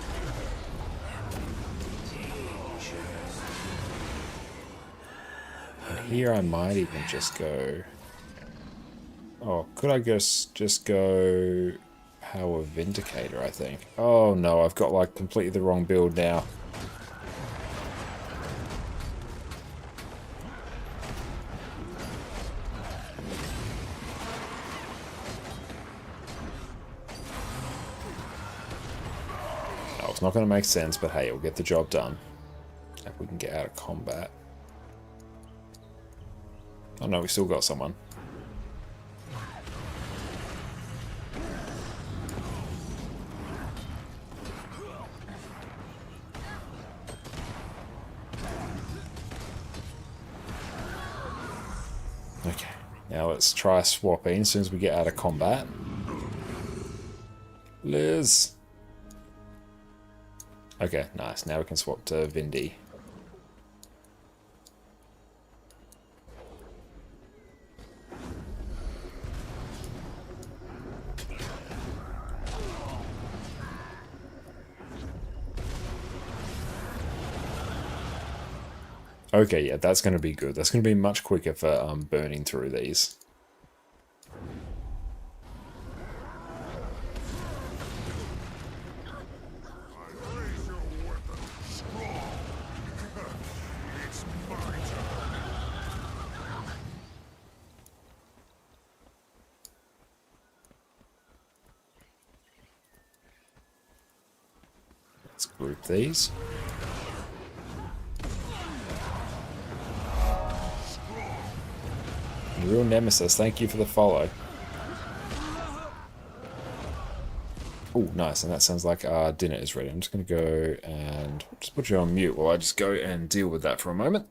Speaker 1: And here I might even just go... Oh, could I just go... Power Vindicator, I think. Oh no, I've got like completely the wrong build now. It's not going to make sense, but hey, it'll get the job done. If we can get out of combat. Oh no, we still got someone. Okay, now let's try swapping as soon as we get out of combat. Liz! Okay, nice. Now we can swap to Vindy. Okay, yeah, that's going to be good. That's going to be much quicker for burning through these. Let's group these. Real Nemesis, thank you for the follow. Oh, nice. And that sounds like our dinner is ready. I'm just going to go and just put you on mute while I just go and deal with that for a moment.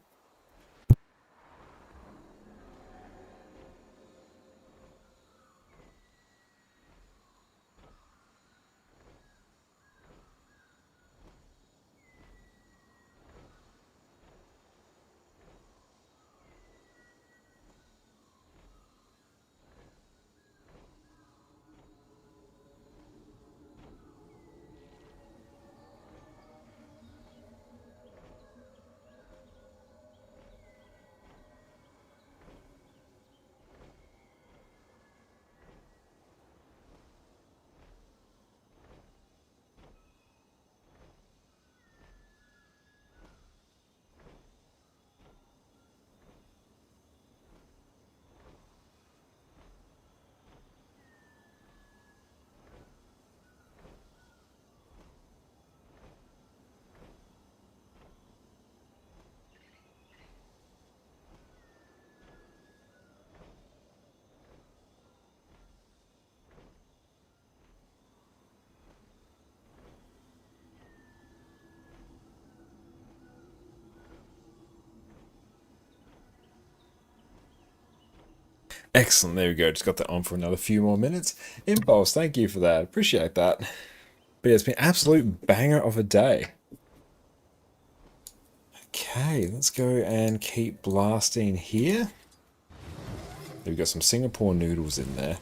Speaker 1: Excellent, there we go. Just got that on for another few more minutes. Impulse, thank you for that. Appreciate that. But yeah, it's been an absolute banger of a day. Okay, let's go and keep blasting here. We've got some Singapore noodles in there.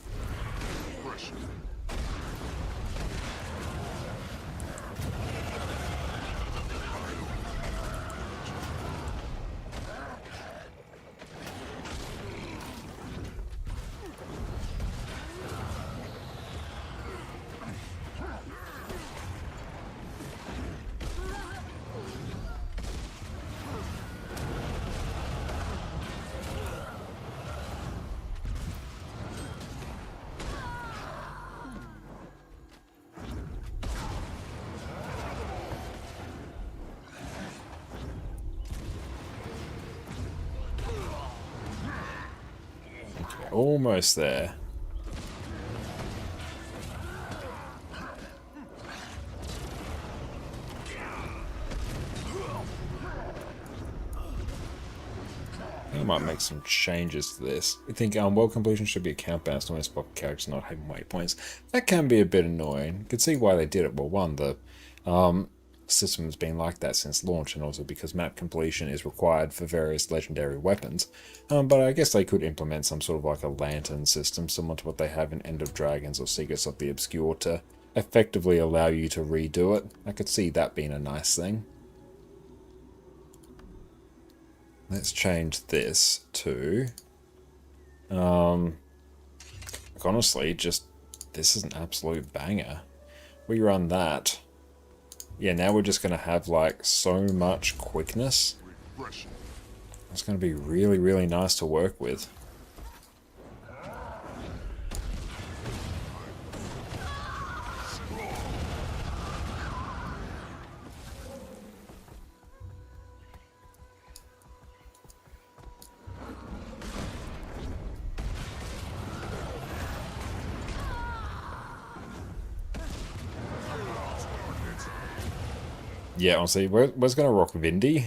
Speaker 1: Almost there. I might make some changes to this. I think world completion should be a count based on spot characters, not having waypoints. That can be a bit annoying. You can see why they did it. Well, one, the system has been like that since launch, and also because map completion is required for various legendary weapons. But I guess they could implement some sort of like a lantern system, similar to what they have in End of Dragons or Secrets of the Obscure, to effectively allow you to redo it. I could see that being a nice thing. Let's change this to, like honestly, just, this is an absolute banger. We run that. Yeah, now we're just going to have like so much quickness. It's going to be really, really nice to work with. Yeah, honestly, we're going to rock Vindy.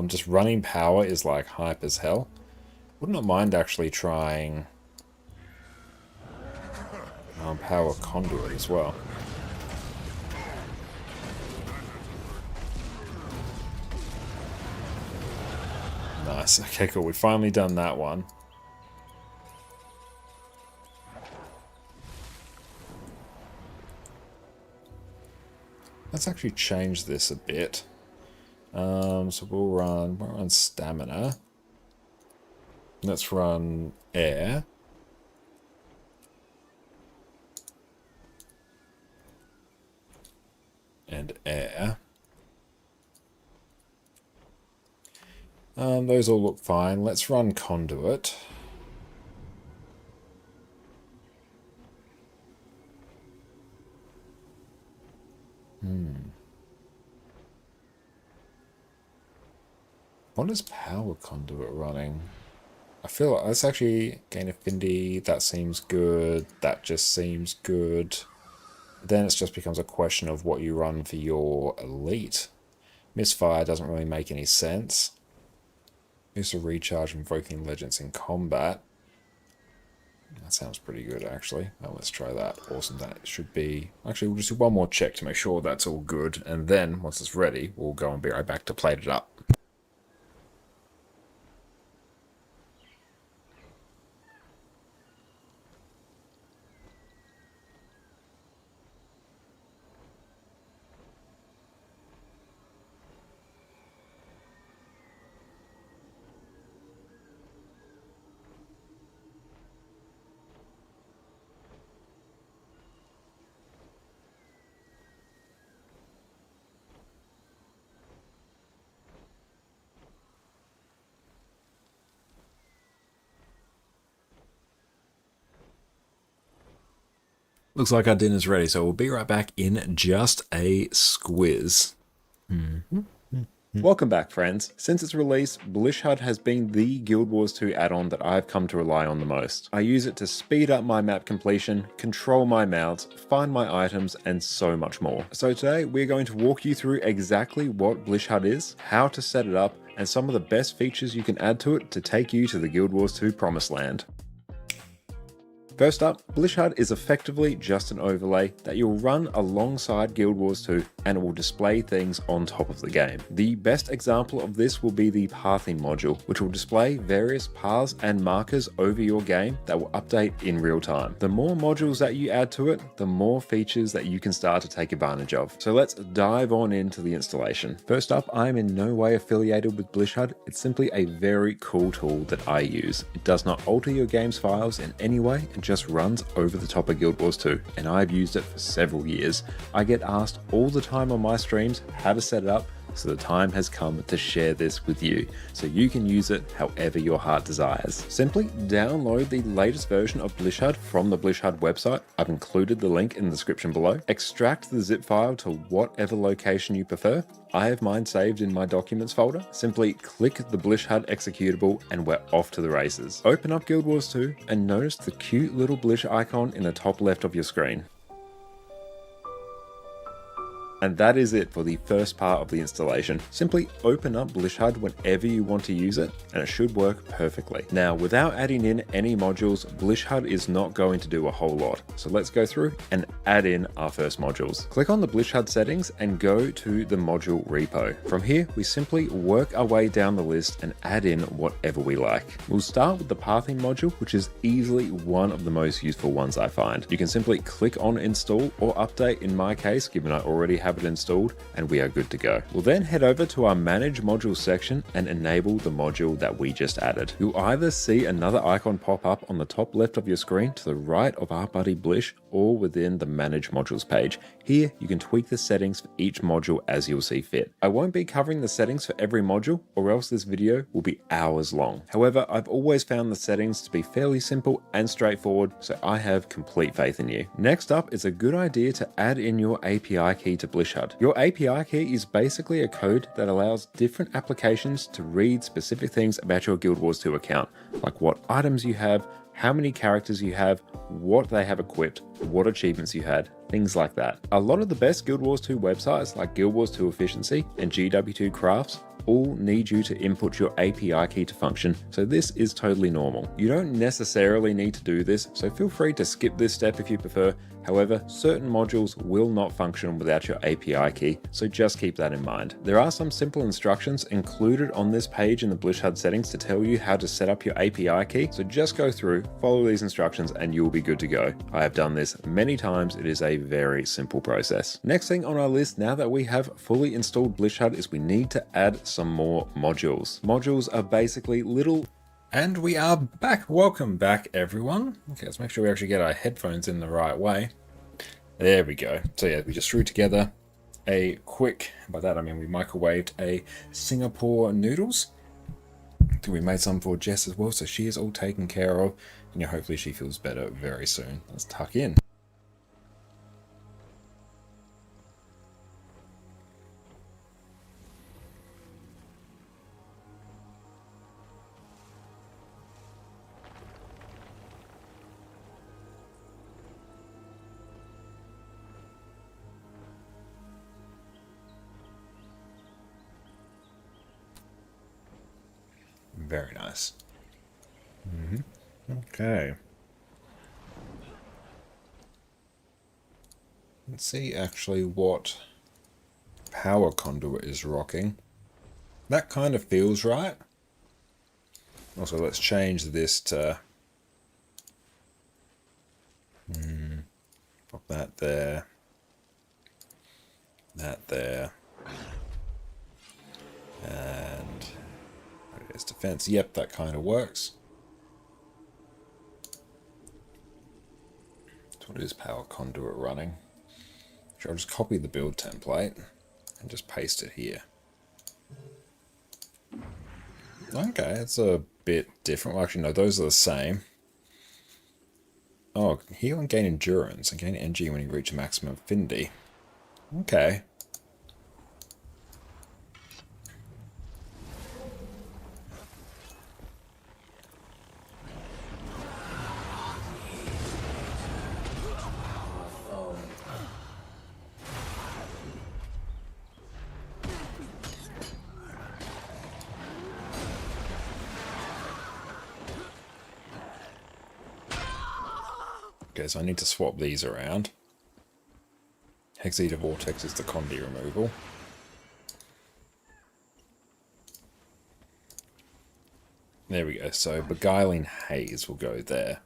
Speaker 1: Just running power is like hype as hell. Would not mind actually trying power conduit as well. Nice. Okay, cool. We've finally done that one. Let's actually change this a bit. So we'll run stamina. Let's run air. And air. Those all look fine. Let's run conduit. What is power conduit running? I feel like that's actually gain affinity. That seems good. That just seems good. Then it just becomes a question of what you run for your elite. Misfire doesn't really make any sense. Use a recharge invoking legends in combat. That sounds pretty good, actually. Well, let's try that. Awesome. That should be... Actually, we'll just do one more check to make sure that's all good. And then, once it's ready, we'll go and be right back to plate it up. Looks like our dinner's ready, so we'll be right back in just a squiz. Welcome back, friends. Since its release, Blishhud has been the Guild Wars 2 add-on that I've come to rely on the most. I use it to speed up my map completion, control my mounts, find my items, and so much more. So today, we're going to walk you through exactly what Blishhud is, how to set it up, and some of the best features you can add to it to take you to the Guild Wars 2 promised land. First up, Blishhud is effectively just an overlay that you'll run alongside Guild Wars 2 and it will display things on top of the game. The best example of this will be the pathing module, which will display various paths and markers over your game that will update in real time. The more modules that you add to it, the more features that you can start to take advantage of. So let's dive on into the installation. First up, I'm in no way affiliated with Blishhud. It's simply a very cool tool that I use. It does not alter your game's files in any way and just runs over the top of Guild Wars 2, and I've used it for several years. I get asked all the time on my streams how to set it up, so the time has come to share this with you, so you can use it however your heart desires. Simply download the latest version of Blishhud from the Blishhud website. I've included the link in the description below. Extract the zip file to whatever location you prefer. I have mine saved in my documents folder. Simply click the Blishhud executable and we're off to the races. Open up Guild Wars 2 and notice the cute little Blish icon in the top left of your screen. And that is it for the first part of the installation. Simply open up Blishhud whenever you want to use it, and it should work perfectly. Now, without adding in any modules, Blishhud is not going to do a whole lot. So let's go through and add in our first modules. Click on the Blishhud settings and go to the module repo. From here, we simply work our way down the list and add in whatever we like. We'll start with the pathing module, which is easily one of the most useful ones I find. You can simply click on install or update in my case, given I already have it installed, and we are good to go. We'll then head over to our manage modules section and enable the module that we just added. You'll either see another icon pop up on the top left of your screen to the right of our buddy Blish, or within the manage modules page. Here you can tweak the settings for each module as you'll see fit. I won't be covering the settings for every module, or else this video will be hours long. However, I've always found the settings to be fairly simple and straightforward, so I have complete faith in you. Next up, it's a good idea to add in your API key to Blishhud. Your API key is basically a code that allows different applications to read specific things about your Guild Wars 2 account, like what items you have, how many characters you have, what they have equipped, what achievements you had, things like that. A lot of the best Guild Wars 2 websites like Guild Wars 2 Efficiency and GW2 Crafts all need you to input your API key to function, so this is totally normal. You don't necessarily need to do this, so feel free to skip this step if you prefer. However, certain modules will not function without your API key, so just keep that in mind. There are some simple instructions included on this page in the Blishhud settings to tell you how to set up your API key, so just go through, follow these instructions, and you'll be good to go. I have done this many times. It is a very simple process. Next thing on our list, now that we have fully installed Blishhud, is we need to add some more modules. Modules are basically little... And we are back. Welcome back, everyone. Okay, let's make sure we actually get our headphones in the right way. There we go. So yeah, we just threw together a quick, by that I mean we microwaved a Singapore noodles. We made some for Jess as well, so she is all taken care of. And hopefully she feels better very soon. Let's tuck in. Very nice. Okay. Let's see actually what power conduit is rocking. That kind of feels right. Also, let's change this to... pop that there. That there. And... there's defense. Yep, that kind of works. So what is power conduit running? I'll just copy the build template and just paste it here. Okay, it's a bit different. Well, actually, no, those are the same. Oh, heal and gain endurance and gain energy when you reach maximum affinity. Okay. Okay, so I need to swap these around. Hexeater Vortex is the Condi removal. There we go, so Beguiling Haze will go there.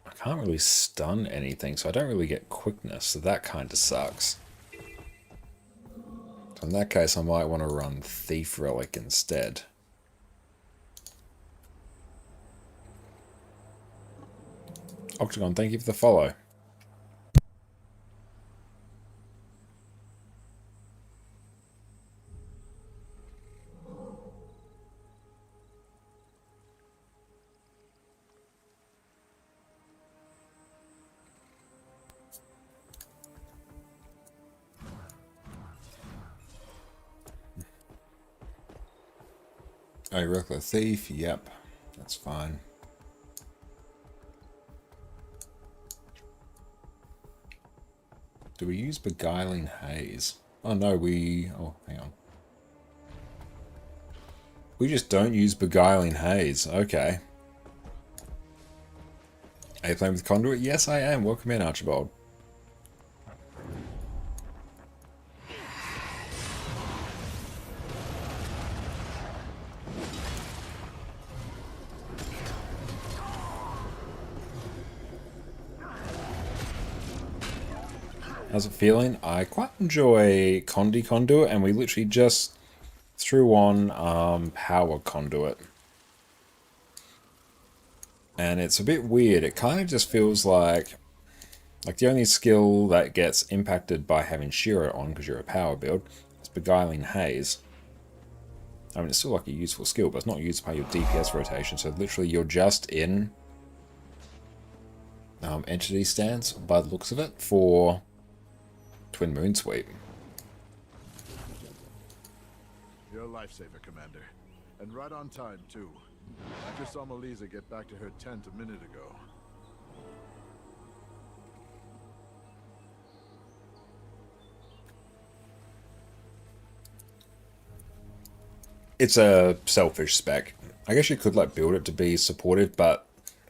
Speaker 1: I can't really stun anything, so I don't really get quickness, so that kind of sucks. So in that case, I might want to run Thief Relic instead. Octagon, thank you for the follow. Oh, Regular Thief, yep, that's fine. Do we use Beguiling Haze? Oh no, oh, hang on. We just don't use Beguiling Haze, okay. Are you playing with Conduit? Yes, I am. Welcome in, Archibald. How's it feeling? I quite enjoy Condi Conduit, and we literally just threw on Power Conduit. And it's a bit weird. It kind of just feels like the only skill that gets impacted by having Shiro on, because you're a power build, is Beguiling Haze. I mean, it's still like a useful skill, but it's not used by your DPS rotation, so literally you're just in entity stance, by the looks of it, for Twin Moon Sweep.
Speaker 10: You're a lifesaver, Commander. And right on time, too. I just saw Melissa get back to her tent a minute ago.
Speaker 1: It's a selfish spec. I guess you could build it to be supportive, but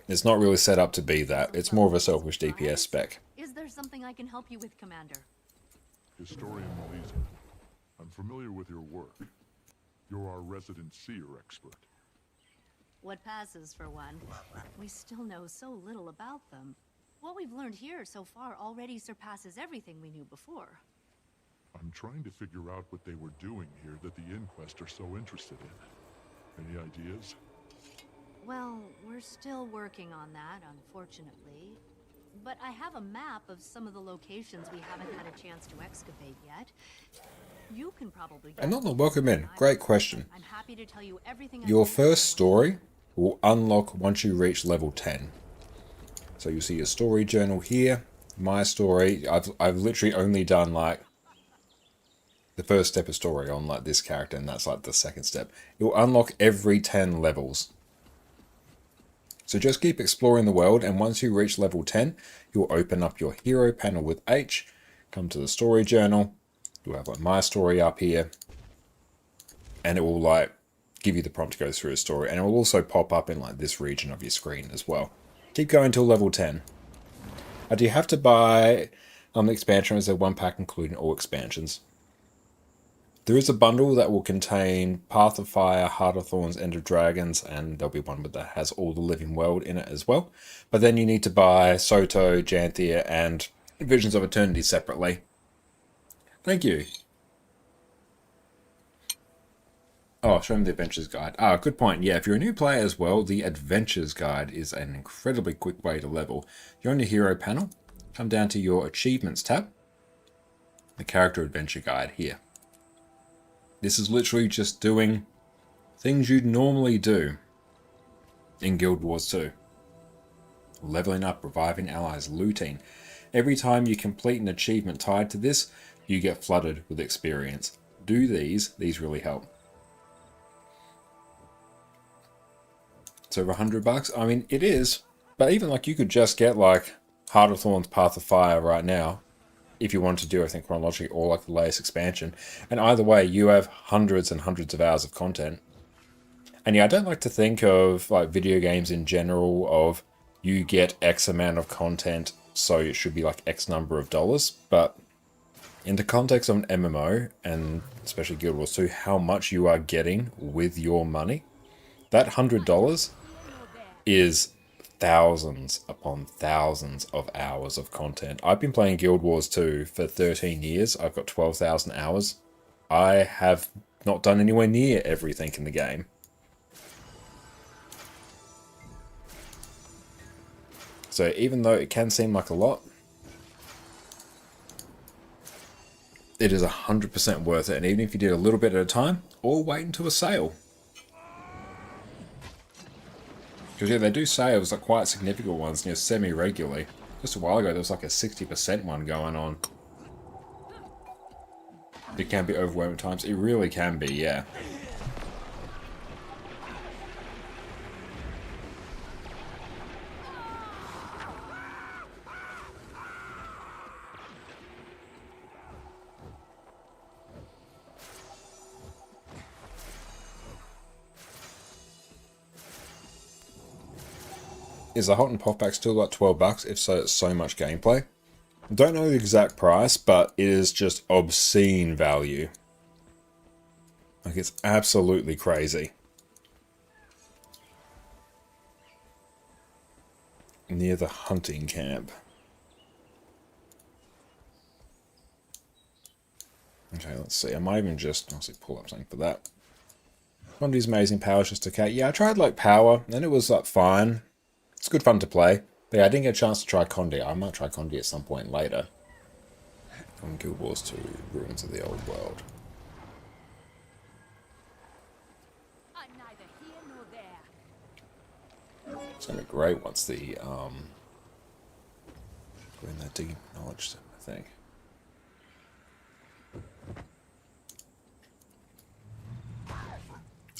Speaker 1: it's not really set up to be that. It's more of a selfish DPS spec.
Speaker 20: Is there something I can help you with, Commander?
Speaker 10: Historian Melissa, I'm familiar with your work. You're our resident seer expert.
Speaker 20: What passes for one. We still know so little about them. What we've learned here so far already surpasses everything we knew before.
Speaker 10: I'm trying to figure out what they were doing here that the Inquest are so interested in. Any ideas?
Speaker 20: Well, we're still working on that, unfortunately. But I have a map of some of the locations we haven't had a chance to excavate yet. You can probably get...
Speaker 1: And not welcome in. Great question.
Speaker 20: I'm happy to tell you everything.
Speaker 1: Your first story will unlock once you reach level 10. So you'll see your story journal here. My story, I've literally only done the first step of story on this character, and that's the second step. It will unlock every 10 levels. So just keep exploring the world, and once you reach level 10, you'll open up your hero panel with H, come to the story journal, you'll have like my story up here, and it will like give you the prompt to go through a story, and it will also pop up in like this region of your screen as well. Keep going till level 10. Do you have to buy the expansion, or is there one pack including all expansions? There is a bundle that will contain Path of Fire, Heart of Thorns, End of Dragons, and there'll be one that has all the living world in it as well. But then you need to buy Soto, Janthia, and Visions of Eternity separately. Thank you. Oh, show them the Adventures Guide. Ah, good point. Yeah, if you're a new player as well, the Adventures Guide is an incredibly quick way to level. You're on your hero panel. Come down to your Achievements tab. The Character Adventure Guide here. This is literally just doing things you'd normally do in Guild Wars 2. Leveling up, reviving allies, looting. Every time you complete an achievement tied to this, you get flooded with experience. Do these really help. It's over $100. I mean, it is, but even like you could just get like Heart of Thorns, Path of Fire right now, if you wanted to do everything chronologically, or like the latest expansion. And either way, you have hundreds and hundreds of hours of content. And yeah, I don't like to think of like video games in general of you get X amount of content, so it should be like X number of dollars. But in the context of an MMO, and especially Guild Wars 2, how much you are getting with your money, that $100 is thousands upon thousands of hours of content. I've been playing Guild Wars 2 for 13 years. I've got 12,000 hours. I have not done anywhere near everything in the game. So even though it can seem like a lot, it is 100% worth it. And even if you did a little bit at a time, or wait until a sale. Because yeah, they do sales, like quite significant ones, you know, semi-regularly. Just a while ago, there was like a 60% one going on. It can be overwhelming at times. It really can be, yeah. Is the Hot and Pop pack still like $12? If so, it's so much gameplay. Don't know the exact price, but it is just obscene value. Like, it's absolutely crazy. Near the hunting camp. Okay, let's see. I might even just honestly pull up something for that. One of these amazing powers just okay. Yeah, I tried like power, and it was like fine. It's good fun to play. But yeah, I didn't get a chance to try Condi. I might try Condi at some point later. On Guild Wars 2, Ruins of the Old World.
Speaker 14: I'm neither here nor there.
Speaker 1: It's gonna be great once the we're in that deep knowledge, I think.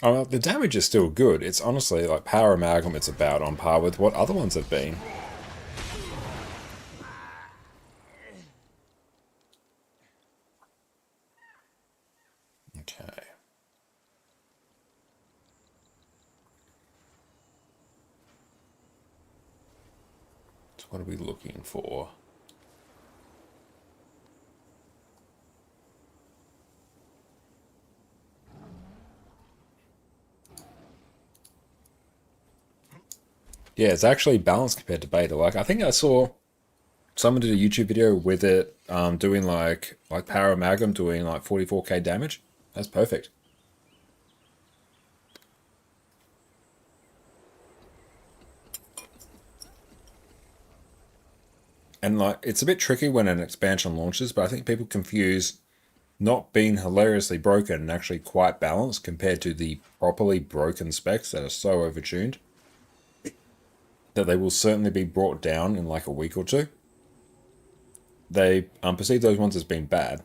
Speaker 1: Oh, well, the damage is still good. It's honestly like Power Amalgam, it's about on par with what other ones have been. Okay. So what are we looking for? Yeah, it's actually balanced compared to beta. Like, I think I saw someone did a YouTube video with it doing like Power Amalgam doing like 44k damage. That's perfect. And like, it's a bit tricky when an expansion launches, but I think people confuse not being hilariously broken and actually quite balanced compared to the properly broken specs that are so overtuned that they will certainly be brought down in like a week or two. They perceive those ones as being bad.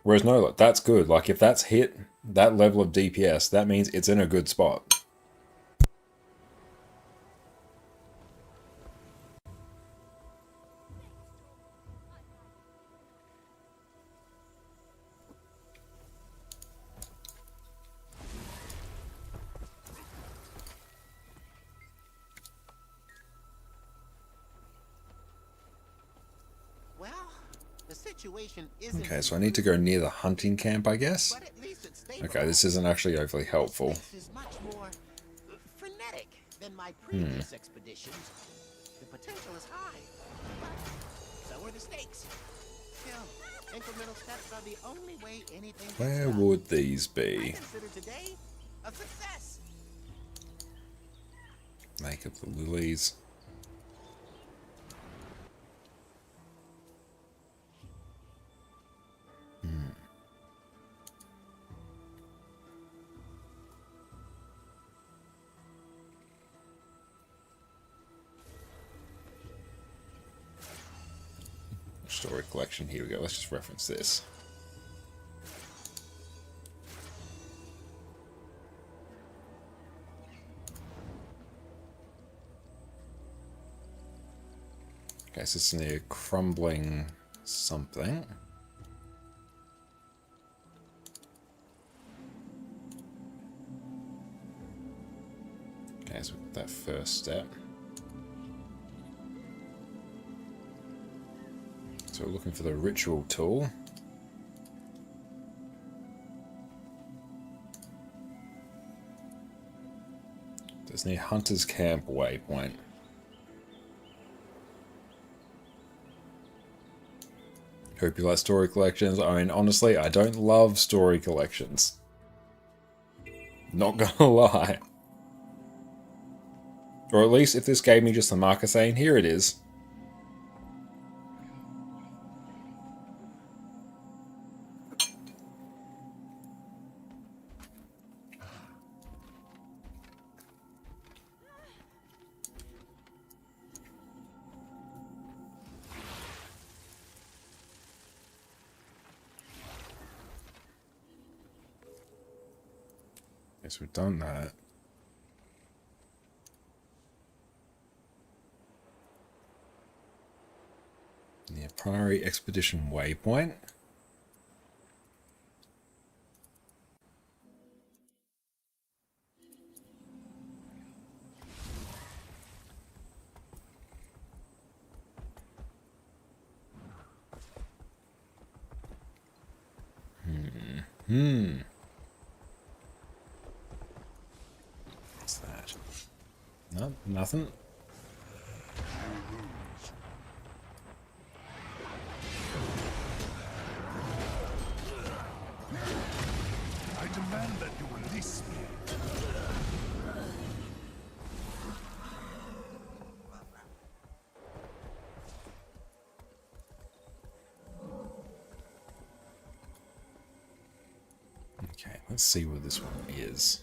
Speaker 1: Whereas no, like, that's good. Like, if that's hit that level of DPS, that means it's in a good spot.
Speaker 3: Well, the situation isn't.
Speaker 1: Okay, so I need to go near the hunting camp, I guess. Okay, this isn't actually overly helpful.
Speaker 3: This is much more frenetic than my previous expeditions. The potential is high, but so are the stakes. Still, incremental steps are the only way anything gets
Speaker 1: Where
Speaker 3: done.
Speaker 1: would these
Speaker 3: I
Speaker 1: be?
Speaker 3: consider today a success.
Speaker 1: Lake of the Lilies. Story collection, here we go, let's just reference this. Okay, so it's near crumbling something. Okay, so that first step. So we're looking for the ritual tool. There's near Hunter's Camp waypoint. Hope you like story collections. I mean, honestly, I don't love story collections. Not gonna lie. Or at least if this gave me just a marker saying, here it is. Guess we've done that. Near Primary Expedition Waypoint. What's that? No, nothing.
Speaker 10: I demand that you release me.
Speaker 1: Okay, let's see what this one is.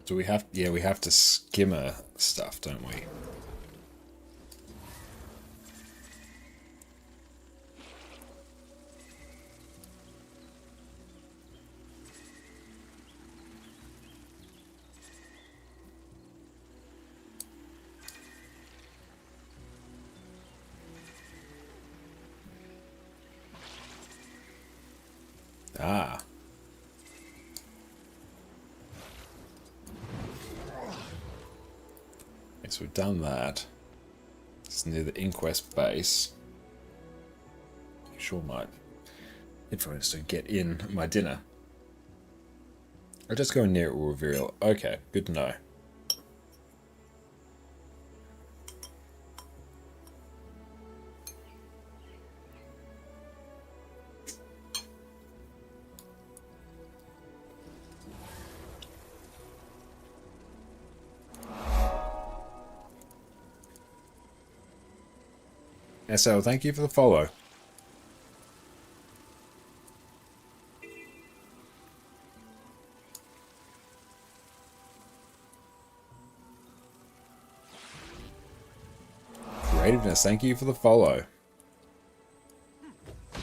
Speaker 1: Do we have... Yeah, we have to skimmer stuff, don't we? Ah. Okay, so we've done that. It's near the Inquest base. Sure my headphones don't get in my dinner. I'll just go near it will reveal. Okay, good to know. SL, thank you for the follow. Creativeness, thank you for the follow. I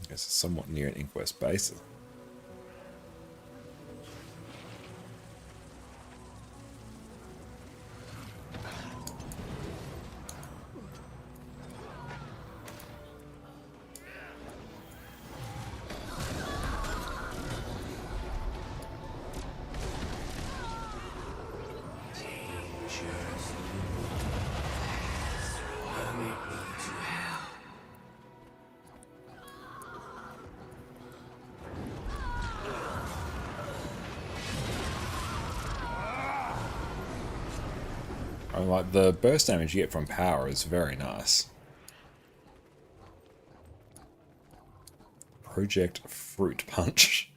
Speaker 1: guess it's somewhat near an Inquest base. Like the burst damage you get from power is very nice. Project Fruit Punch.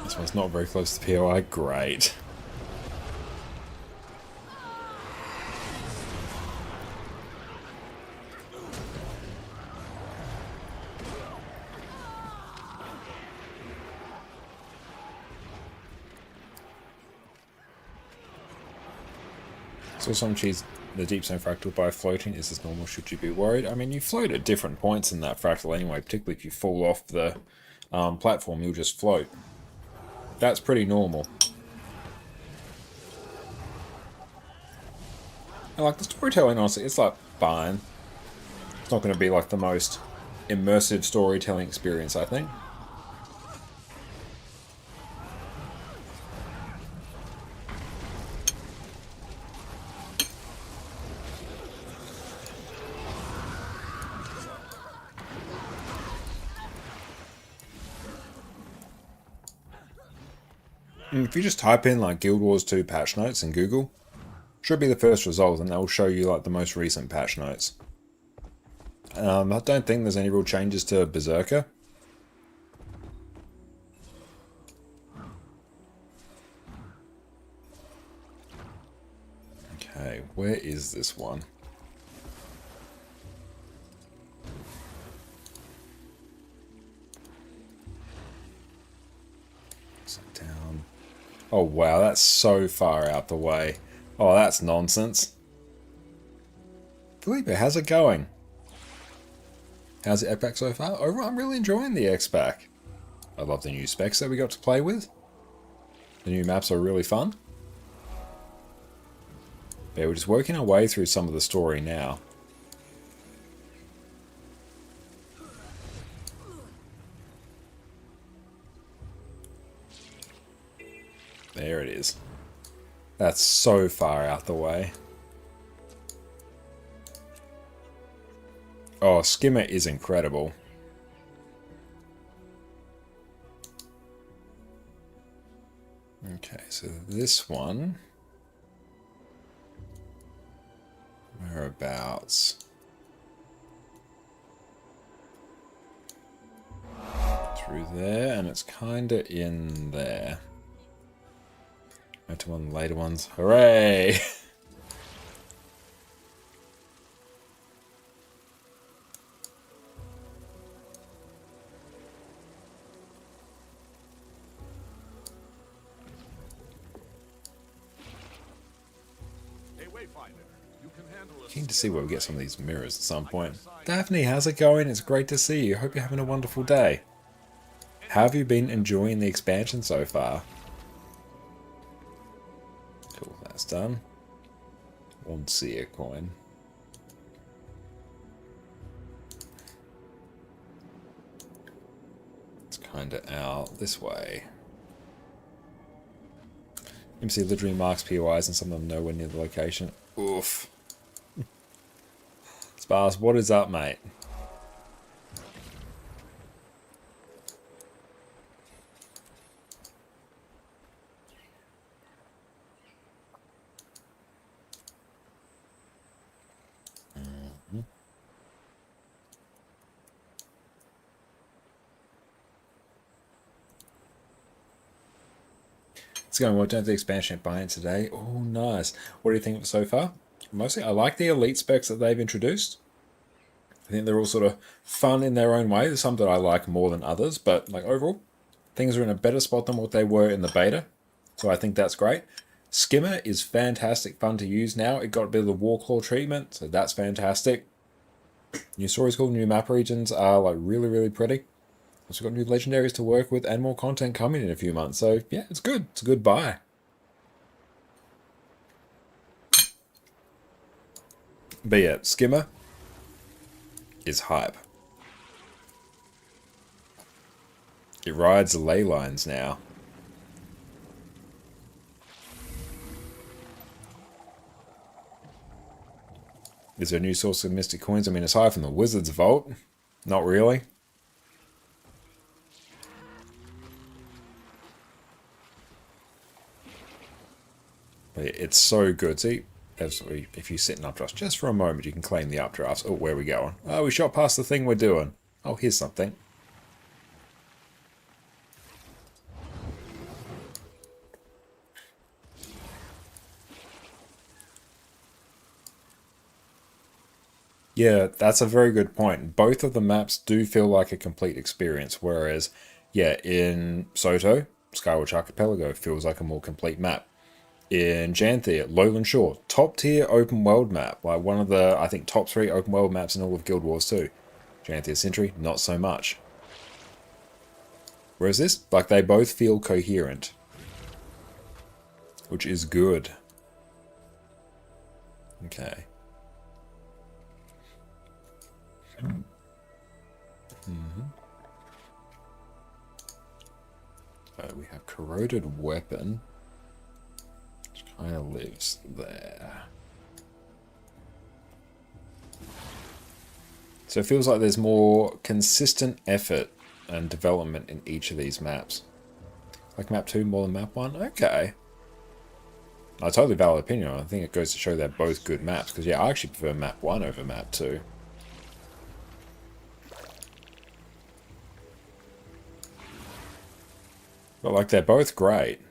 Speaker 1: This one's not very close to POI. Great. So some cheese, the deep zone fractal by floating, is this normal? Should you be worried? I mean, you float at different points in that fractal anyway, particularly if you fall off the platform, you'll just float. That's pretty normal. And like the storytelling, honestly, it's like fine. It's not going to be like the most immersive storytelling experience, I think. And if you just type in like Guild Wars 2 patch notes in Google, should be the first result, and that will show you like the most recent patch notes. I don't think there's any real changes to Berserker. Okay, where is this one? Sit down. Oh wow, that's so far out the way. Oh, that's nonsense. Felipe, how's it going? How's the X-Pack so far? Overall, I'm really enjoying the X-Pack. I love the new specs that we got to play with. The new maps are really fun. Yeah, we're just working our way through some of the story now. There it is. That's so far out the way. Oh, Skimmer is incredible. Okay, so this one... Whereabouts? Through there, and it's kinda in there. Go to one of the later ones. Hooray! Keen to see where we get some of these mirrors at some point. Daphne, how's it going? It's great to see you. Hope you're having a wonderful day. How have you been enjoying the expansion so far? Cool, that's done. One seer coin. It's kinda out this way. You can see literally marks POIs and some of them nowhere near the location. Oof. Spars, what is up, mate? going well. Don't the expansion buy-in today. Oh, nice. What do you think of it so far? Mostly, I like the elite specs that they've introduced. I think they're all sort of fun in their own way. There's some that I like more than others, but like overall, things are in a better spot than what they were in the beta. So I think that's great. Skimmer is fantastic, fun to use now. It got a bit of the Warclaw treatment, so that's fantastic. New stories called new map regions are like really, really pretty. Also got new legendaries to work with and more content coming in a few months. So yeah, it's good. It's a good buy. But yeah, Skimmer is hype. It rides the ley lines now. Is there a new source of mystic coins? I mean, aside from the Wizard's Vault, not really. But it's so good. See, if you sit in updrafts just for a moment, you can claim the updrafts. Oh, where are we going? Oh, we shot past the thing we're doing. Oh, here's something. Yeah, that's a very good point. Both of the maps do feel like a complete experience, whereas, yeah, in Soto, Skywatch Archipelago feels like a more complete map. In Janthea, Lowland Shore, top tier open world map, like one of the, I think, top 3 open world maps in all of Guild Wars 2. Janthea Sentry, not so much. Whereas this, like, they both feel coherent, which is good. Okay. So we have corroded weapon, which kind of lives there. So it feels like there's more consistent effort and development in each of these maps. Like map 2 more than map 1? Okay. A totally valid opinion. I think it goes to show they're both good maps. Because yeah, I actually prefer map 1 over map 2. But like they're both great.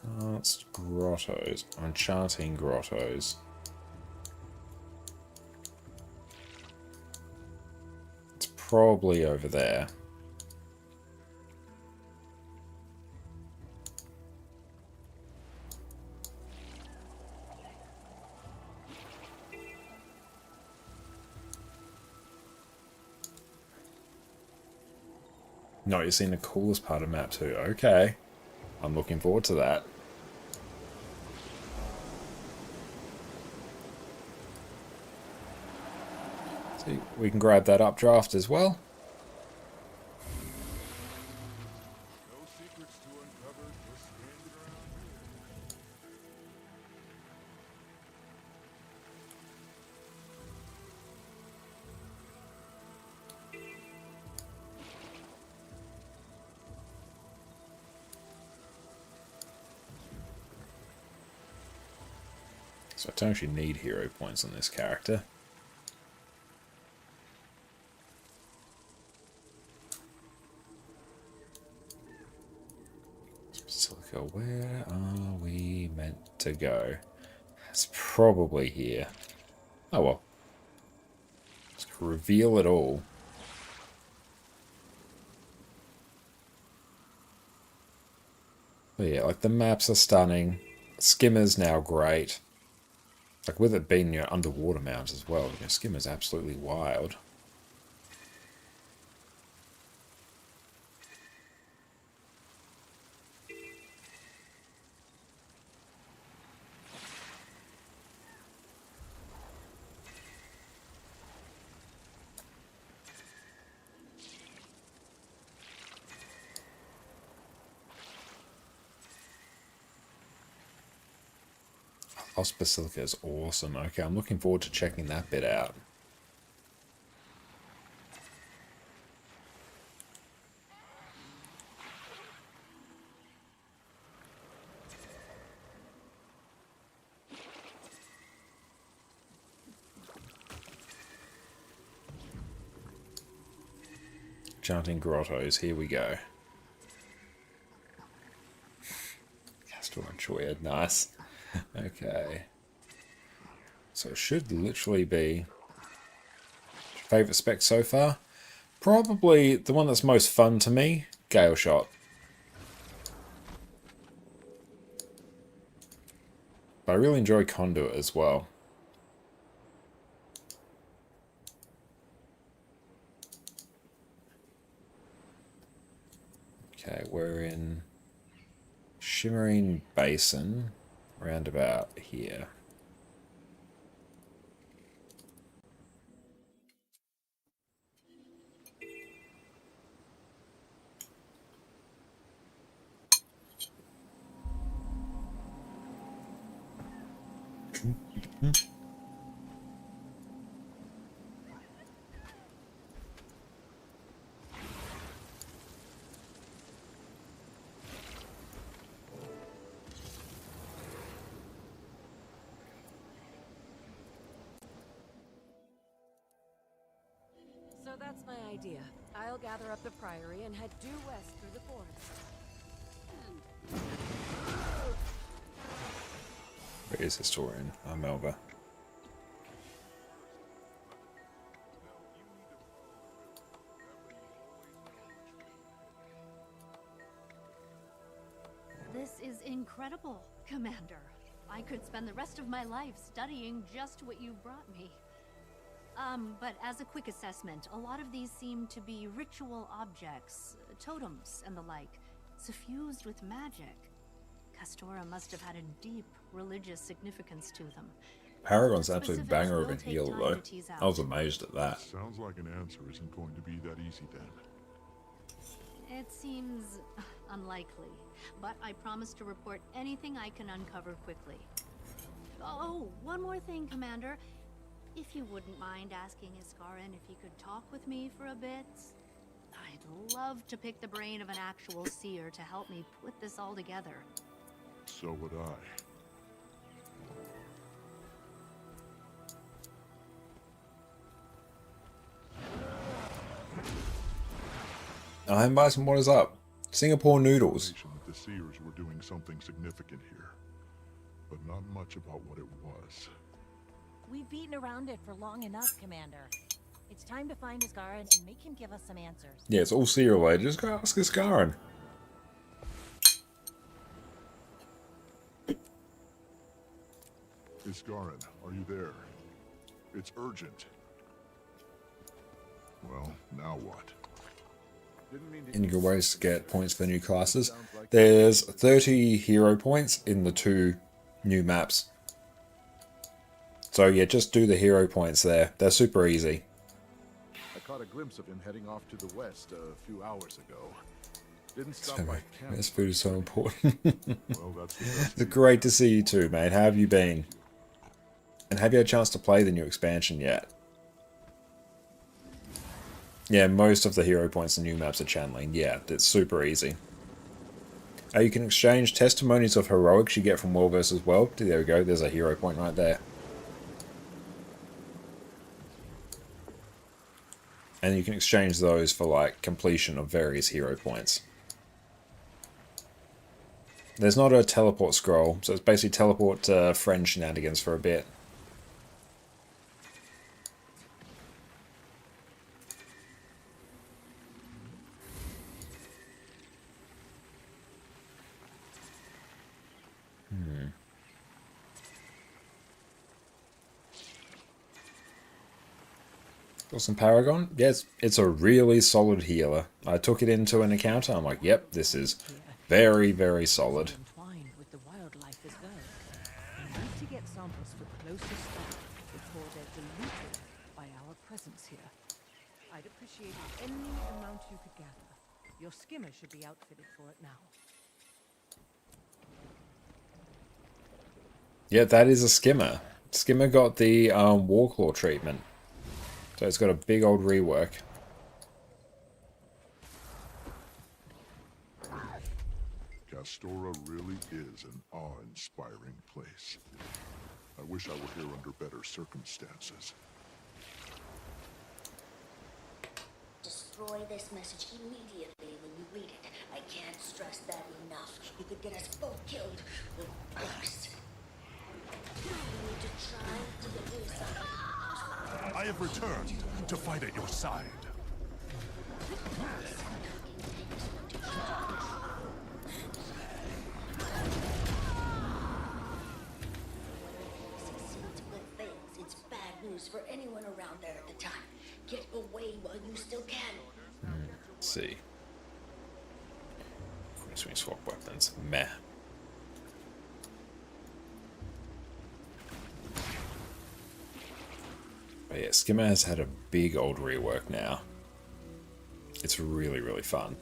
Speaker 1: Enhanced grottos. Enchanting grottos. It's probably over there. No, you're seeing the coolest part of map 2. Okay. I'm looking forward to that. See, we can grab that updraft as well.
Speaker 10: No secrets to uncover, just standing around
Speaker 1: So I don't actually need hero points on this character. Basilica, where are we meant to go? It's probably here. Oh well. Let's reveal it all. But yeah, like the maps are stunning. Skimmer's now great. Like with it being your underwater mounts as well, Skimmer's absolutely wild. Lost Basilica is awesome. Okay, I'm looking forward to checking that bit out. Enchanting grottos. Here we go. Castora and Choya. Nice. Okay. So it should literally be favorite spec so far. Probably the one that's most fun to me, Gale Shot. But I really enjoy Conduit as well. Okay, we're in Shimmering Basin, round about here.
Speaker 14: So that's my idea. I'll gather up the priory and head due west through the forest.
Speaker 1: Where is Historian? Melba.
Speaker 20: This is incredible, Commander. I could spend the rest of my life studying just what you brought me. But as a quick assessment, a lot of these seem to be ritual objects, totems and the like, suffused with magic. Castora must have had a deep religious significance to them.
Speaker 1: Paragon's an absolute banger of a heal, though. I was amazed at that.
Speaker 10: Sounds like an answer isn't going to be that easy then.
Speaker 20: It seems unlikely, but I promise to report anything I can uncover quickly. Oh, one more thing, Commander. If you wouldn't mind asking Iskarin if he could talk with me for a bit. I'd love to pick the brain of an actual seer to help me put this all together.
Speaker 10: So would I.
Speaker 1: I'm Bison, what is up? Singapore noodles.
Speaker 10: The seers were doing something significant here, but not much about what it was.
Speaker 12: We've beaten around it for long enough, Commander. It's time to find Iskarin and make him give us some answers.
Speaker 1: Yeah, it's all seer related. Just go ask Iskarin.
Speaker 10: Iskarin, are you there? It's urgent. Well, now what?
Speaker 1: In your ways to get points for the new classes. There's 30 hero points in the 2 new maps. So yeah, just do the hero points there. They're super easy.
Speaker 7: I caught a glimpse of him heading off to the west a few hours ago. Didn't stop by camp.
Speaker 1: This food is so important.
Speaker 10: Well, that's
Speaker 1: It's great to see you too, mate. How have you been? And have you had a chance to play the new expansion yet? Yeah, most of the hero points and new maps are channeling. Yeah, it's super easy. You can exchange testimonies of heroics you get from World vs. World. There we go, there's a hero point right there. And you can exchange those for like completion of various hero points. There's not a teleport scroll, so it's basically teleport to friend shenanigans for a bit. Got some Paragon. Yes, it's a really solid healer. I took it into an encounter. I'm like, yep, this is very, very solid.
Speaker 8: Entwined with the wildlife as well. We need to get samples for closer stuff before they're diluted by our presence here. I'd appreciate any amount you could gather. Your skimmer should be outfitted for it now.
Speaker 1: Yeah, that is a skimmer. Skimmer got the Warclaw treatment. So it's got a big old rework.
Speaker 10: Castora really is an awe-inspiring place. I wish I were here under better circumstances.
Speaker 2: Destroy Destroy this message immediately when you read it. I can't stress that enough. You could get us both killed. Or worse. You need to try to get rid of something.
Speaker 7: I have returned to fight at your side.
Speaker 2: Succeeds but fails. It's bad news for anyone around there at the time. Get away while you still can.
Speaker 1: Let's see. Swing swap weapons. Meh. But yeah, Skimmer has had a big old rework now. It's really, really fun.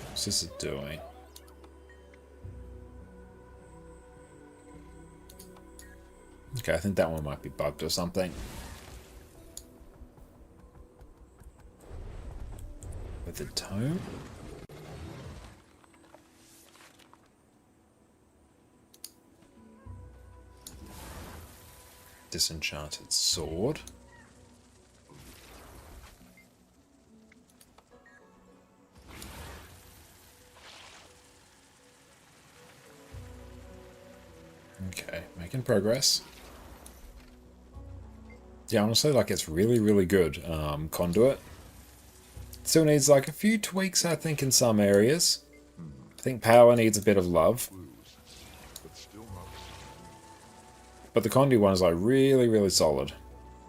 Speaker 1: What's this doing? Okay, I think that one might be bugged or something. With the tome? Disenchanted sword. Okay, making progress. Yeah, honestly, like, it's really, really good. Conduit. Still needs, like, a few tweaks, I think, in some areas. I think power needs a bit of love. But the Conduit one is, like, really, really solid.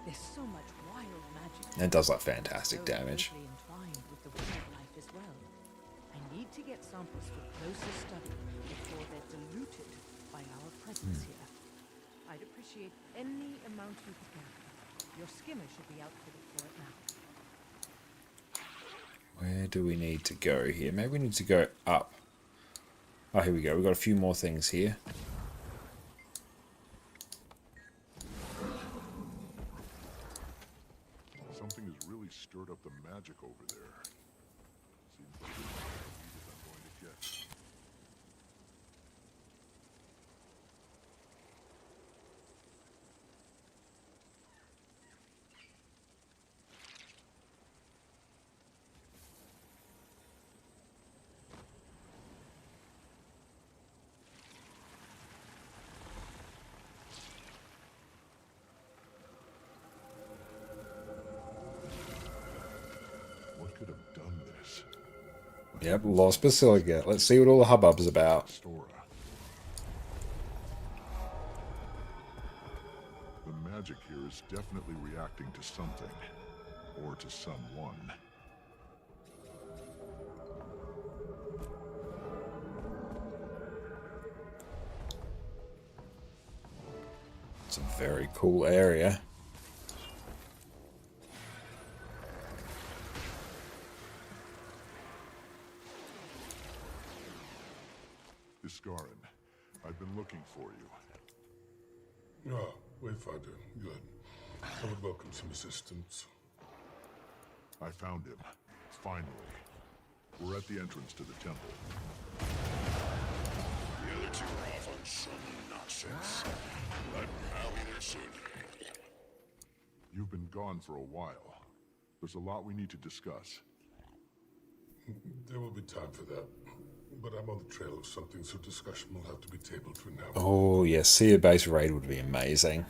Speaker 8: There's so much wild magic.
Speaker 1: And it does, like, fantastic damage.
Speaker 8: Entwined with the wildlife as well. I need to get samples for closer study before they're diluted by our presence here. I'd appreciate any amount you could gather. Your skimmer should be outfitted for it now.
Speaker 1: Where do we need to go here? Maybe we need to go up. Oh, here we go. We've got a few more things here.
Speaker 10: Something has really stirred up the magic over there. Seems like it's not the needed I'm going to get. What could have done this?
Speaker 1: Yep, Lost Basilica. Let's see what all the hubbub's about.
Speaker 10: Castora. The magic here is definitely reacting to something. Or to someone.
Speaker 1: It's a very cool area.
Speaker 10: Scarin, I've been looking for you.
Speaker 9: Ah, Wayfinder, good. I would welcome some assistance.
Speaker 10: I found him. Finally. We're at the entrance to the temple.
Speaker 7: The other two are off on some nonsense. But I'll be there soon.
Speaker 10: You've been gone for a while. There's a lot we need to discuss.
Speaker 9: There will be time for that. But I'm on the trail of something, so discussion will have to be tabled for now.
Speaker 1: Oh, yes, Seer base raid would be amazing.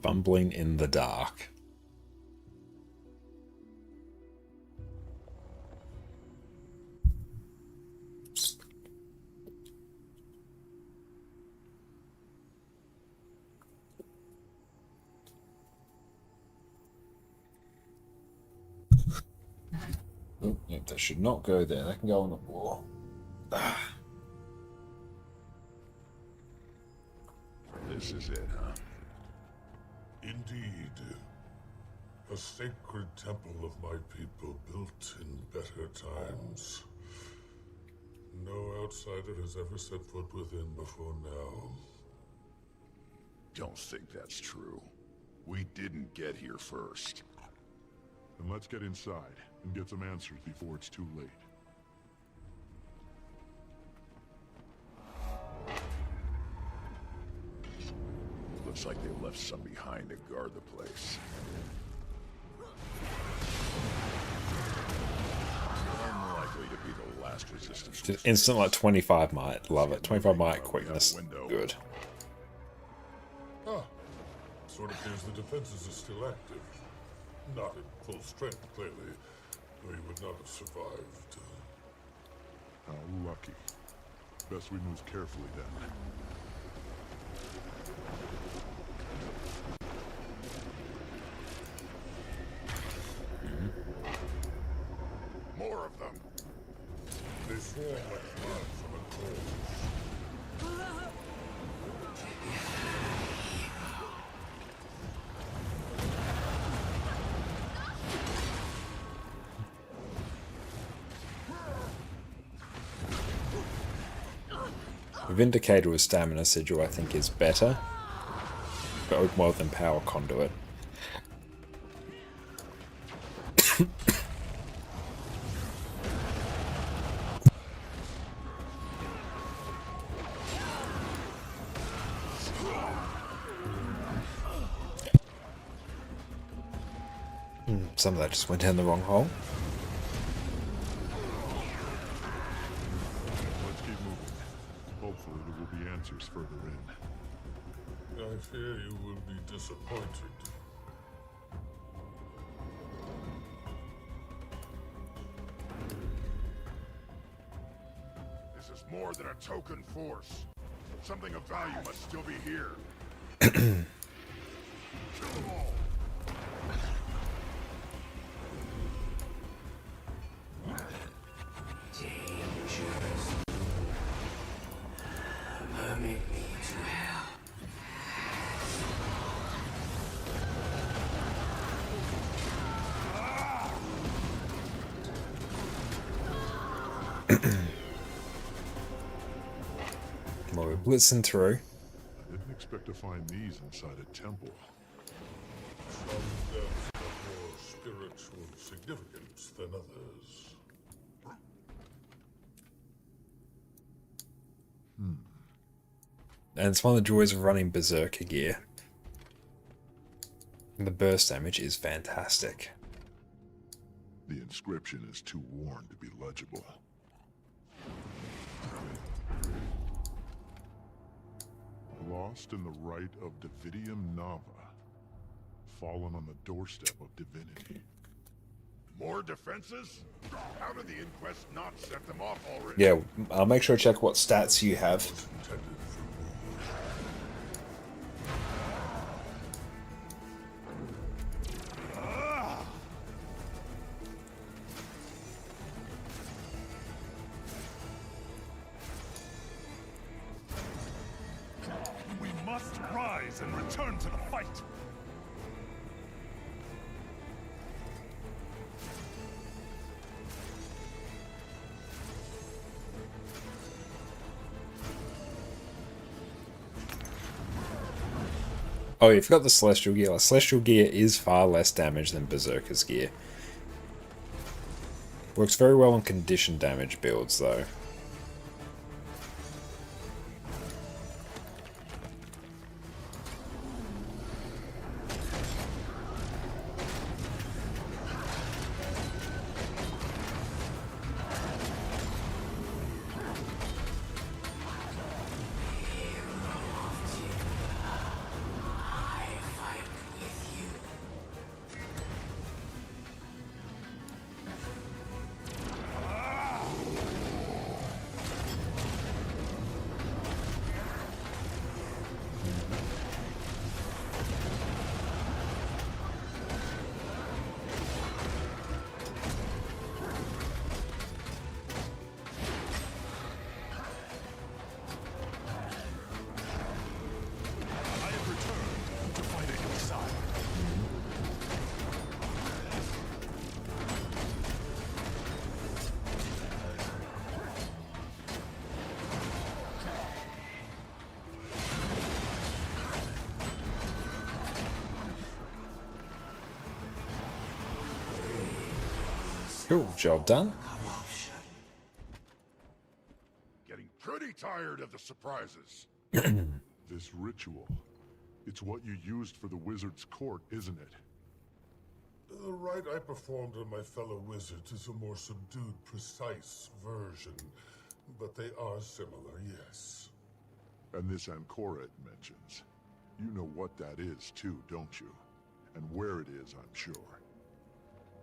Speaker 1: Fumbling in the dark. Oh, yep, that should not go there. That can go on the wall. Ah.
Speaker 10: This is it, huh?
Speaker 9: Indeed. A sacred temple of my people built in better times. No outsider has ever set foot within before now.
Speaker 10: Don't think that's true. We didn't get here first. Then let's get inside and get some answers before it's too late. Looks like they left some behind to guard the place. Unlikely to be the last resistance.
Speaker 1: Just instant like 25 might. Love it. 25 might quickness. Good.
Speaker 9: Ah, sort of appears the defenses are still active. Not at full strength, clearly, or you would not have survived.
Speaker 10: How lucky. Best we move carefully then.
Speaker 7: More of them.
Speaker 9: They swarm like flies from a cold.
Speaker 1: Vindicator with Stamina Sigil I think is better, but more than Power Conduit. Some of that just went down the wrong hole.
Speaker 10: Let's keep moving. Hopefully there will be answers further in.
Speaker 9: I fear you will be disappointed.
Speaker 7: This is more than a token force. Something of value must still be here. Kill them all.
Speaker 1: Well, we're blitzing through.
Speaker 10: I didn't expect to find these inside a temple.
Speaker 9: Some deaths have more spiritual significance than others.
Speaker 1: And it's one of the joys of running Berserker gear. And the burst damage is fantastic.
Speaker 10: The inscription is too worn to be legible. Lost in the rite of Dividium Nava. Fallen on the doorstep of divinity.
Speaker 7: More defenses? How did the Inquest not set them off already?
Speaker 1: Yeah, I'll make sure to check what stats you have.
Speaker 7: We must rise and return to the fight.
Speaker 1: Oh, you forgot the Celestial Gear. Like, Celestial Gear is far less damage than Berserker's Gear. Works very well on condition damage builds, though. Cool, job done.
Speaker 10: Getting pretty tired of the surprises. This ritual, it's what you used for the wizard's court, isn't it?
Speaker 9: The rite I performed on my fellow wizards is a more subdued, precise version, but they are similar, yes.
Speaker 10: And this Ancora it mentions. You know what that is too, don't you? And where it is, I'm sure.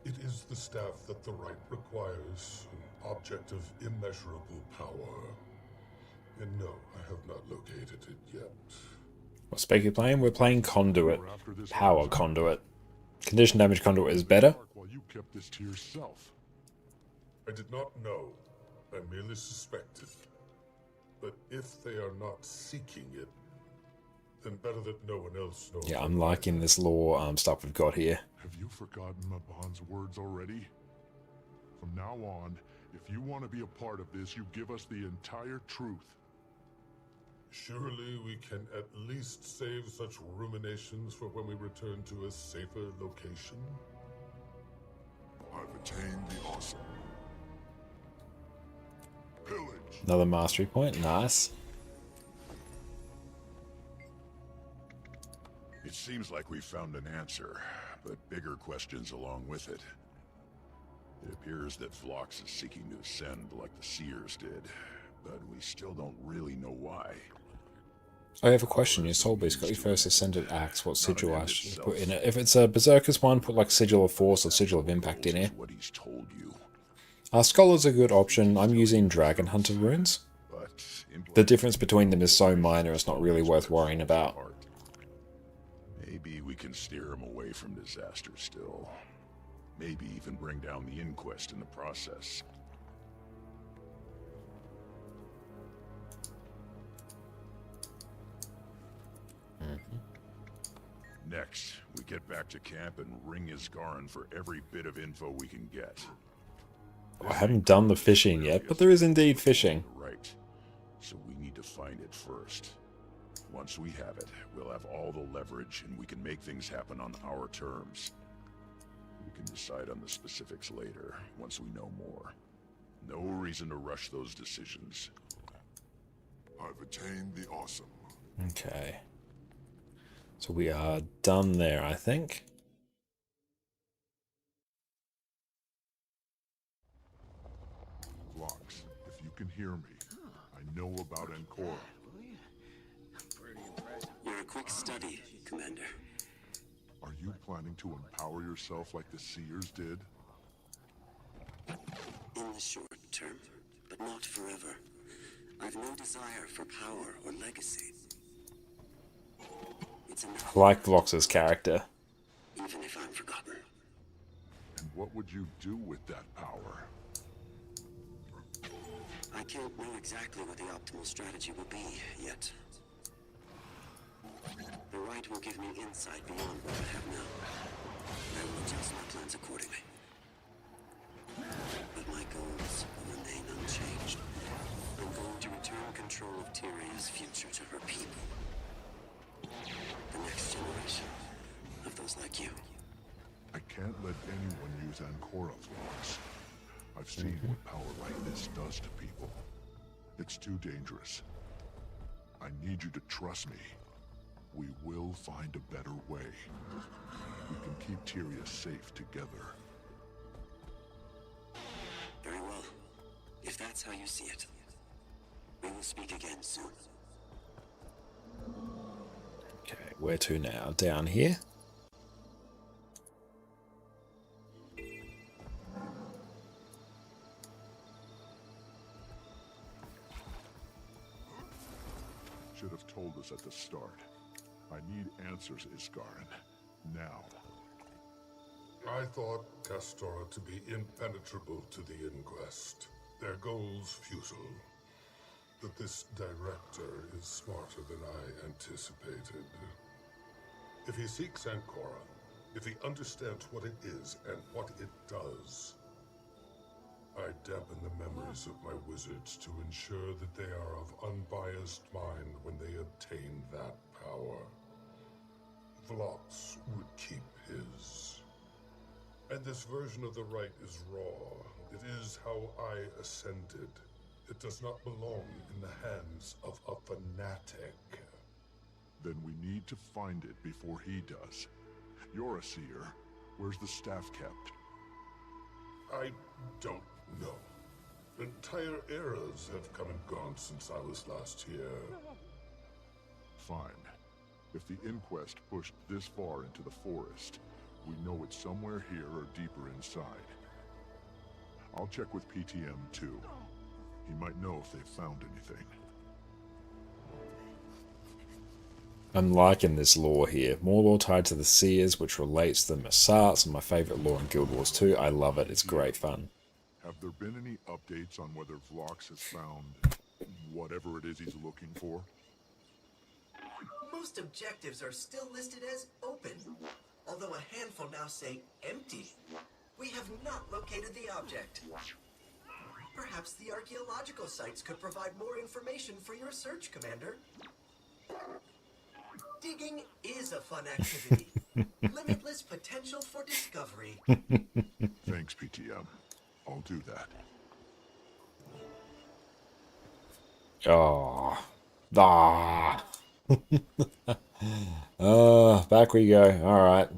Speaker 9: It is the staff that the rite requires, an object of immeasurable power. And no, I have not located it yet.
Speaker 1: What spec are you playing? We're playing Conduit. Power Conduit. Condition damage Conduit is better.
Speaker 10: While you kept this to yourself.
Speaker 9: I did not know. I merely suspected. But if they are not seeking it, then better that no one else knows.
Speaker 1: Yeah, I'm liking this lore stuff we've got here.
Speaker 10: Have you forgotten Mabon's words already? From now on, if you want to be a part of this, you give us the entire truth.
Speaker 9: Surely we can at least save such ruminations for when we return to a safer location.
Speaker 10: I've attained the awesome. Pillage.
Speaker 1: Another mastery point, nice.
Speaker 7: It seems like we found an answer, but bigger questions along with it. It appears that Phlox is seeking to ascend like the Seers did, but we still don't really know why.
Speaker 1: I have a question. Your soul beast got your first ascended axe. What sigil I should put in it? If it's a Berserker's one, put like Sigil of Force or Sigil of Impact in it.
Speaker 7: What he's told you.
Speaker 1: Scholar's a good option. I'm using Dragon Hunter runes. The difference between them is so minor, it's not really worth worrying about.
Speaker 7: Maybe we can steer him away from disaster still. Maybe even bring down the inquest in the process. Next, we get back to camp and ring Isgarin for every bit of info we can get.
Speaker 1: I haven't done the fishing yet, but there is indeed fishing.
Speaker 7: Right. So we need to find it first. Once we have it, we'll have all the leverage and we can make things happen on our terms. We can decide on the specifics later, once we know more. No reason to rush those decisions.
Speaker 10: I've attained the awesome.
Speaker 1: Okay. So we are done there, I think.
Speaker 10: Phlox, if you can hear me, I know about Ancora.
Speaker 17: You're a quick study, Commander.
Speaker 10: Are you planning to empower yourself like the Seers did?
Speaker 17: In the short term, but not forever. I've no desire for power or legacy. It's enough.
Speaker 1: I like Vlox's character.
Speaker 17: Even if I'm forgotten.
Speaker 10: And what would you do with that power?
Speaker 17: I can't know exactly what the optimal strategy will be yet. The right will give me insight beyond what I have now. I will adjust my plans accordingly. But my goals will remain unchanged. I'm going to return control of Tyria's future to her people. The next generation of those like you.
Speaker 10: I can't let anyone use Ancora, Phlox. I've seen what power like this does to people. It's too dangerous. I need you to trust me. We will find a better way. We can keep Tyria safe together.
Speaker 17: Very well. If that's how you see it, we will speak again soon.
Speaker 1: Okay, where to now? Down here?
Speaker 10: Should have told us at the start. I need answers, Isgarin. Now.
Speaker 9: I thought Castora to be impenetrable to the inquest. Their goals futile. But this director is smarter than I anticipated. If he seeks Ancora, if he understands what it is and what it does, I dampen the memories of my wizards to ensure that they are of unbiased mind when they obtain that power. Phlox would keep his. And this version of the rite is raw. It is how I ascended. It does not belong in the hands of a fanatic.
Speaker 10: Then we need to find it before he does. You're a seer. Where's the staff kept?
Speaker 9: I don't know. Entire eras have come and gone since I was last here.
Speaker 10: Fine. If the inquest pushed this far into the forest, we know it's somewhere here or deeper inside. I'll check with PTM too. He might know if they've found anything.
Speaker 1: I'm liking this lore here. More lore tied to the Seers, which relates to the Massarts, and my favourite lore in Guild Wars 2. I love it. It's great fun.
Speaker 10: Have there been any updates on whether Vlox has found whatever it is he's looking for?
Speaker 15: Most objectives are still listed as open, although a handful now say empty. We have not located the object. Perhaps the archaeological sites could provide more information for your search, Commander. Digging is a fun activity. Limitless potential for discovery.
Speaker 10: Thanks, PTM. I'll do that.
Speaker 1: Oh. Ah. Back we go. Alright.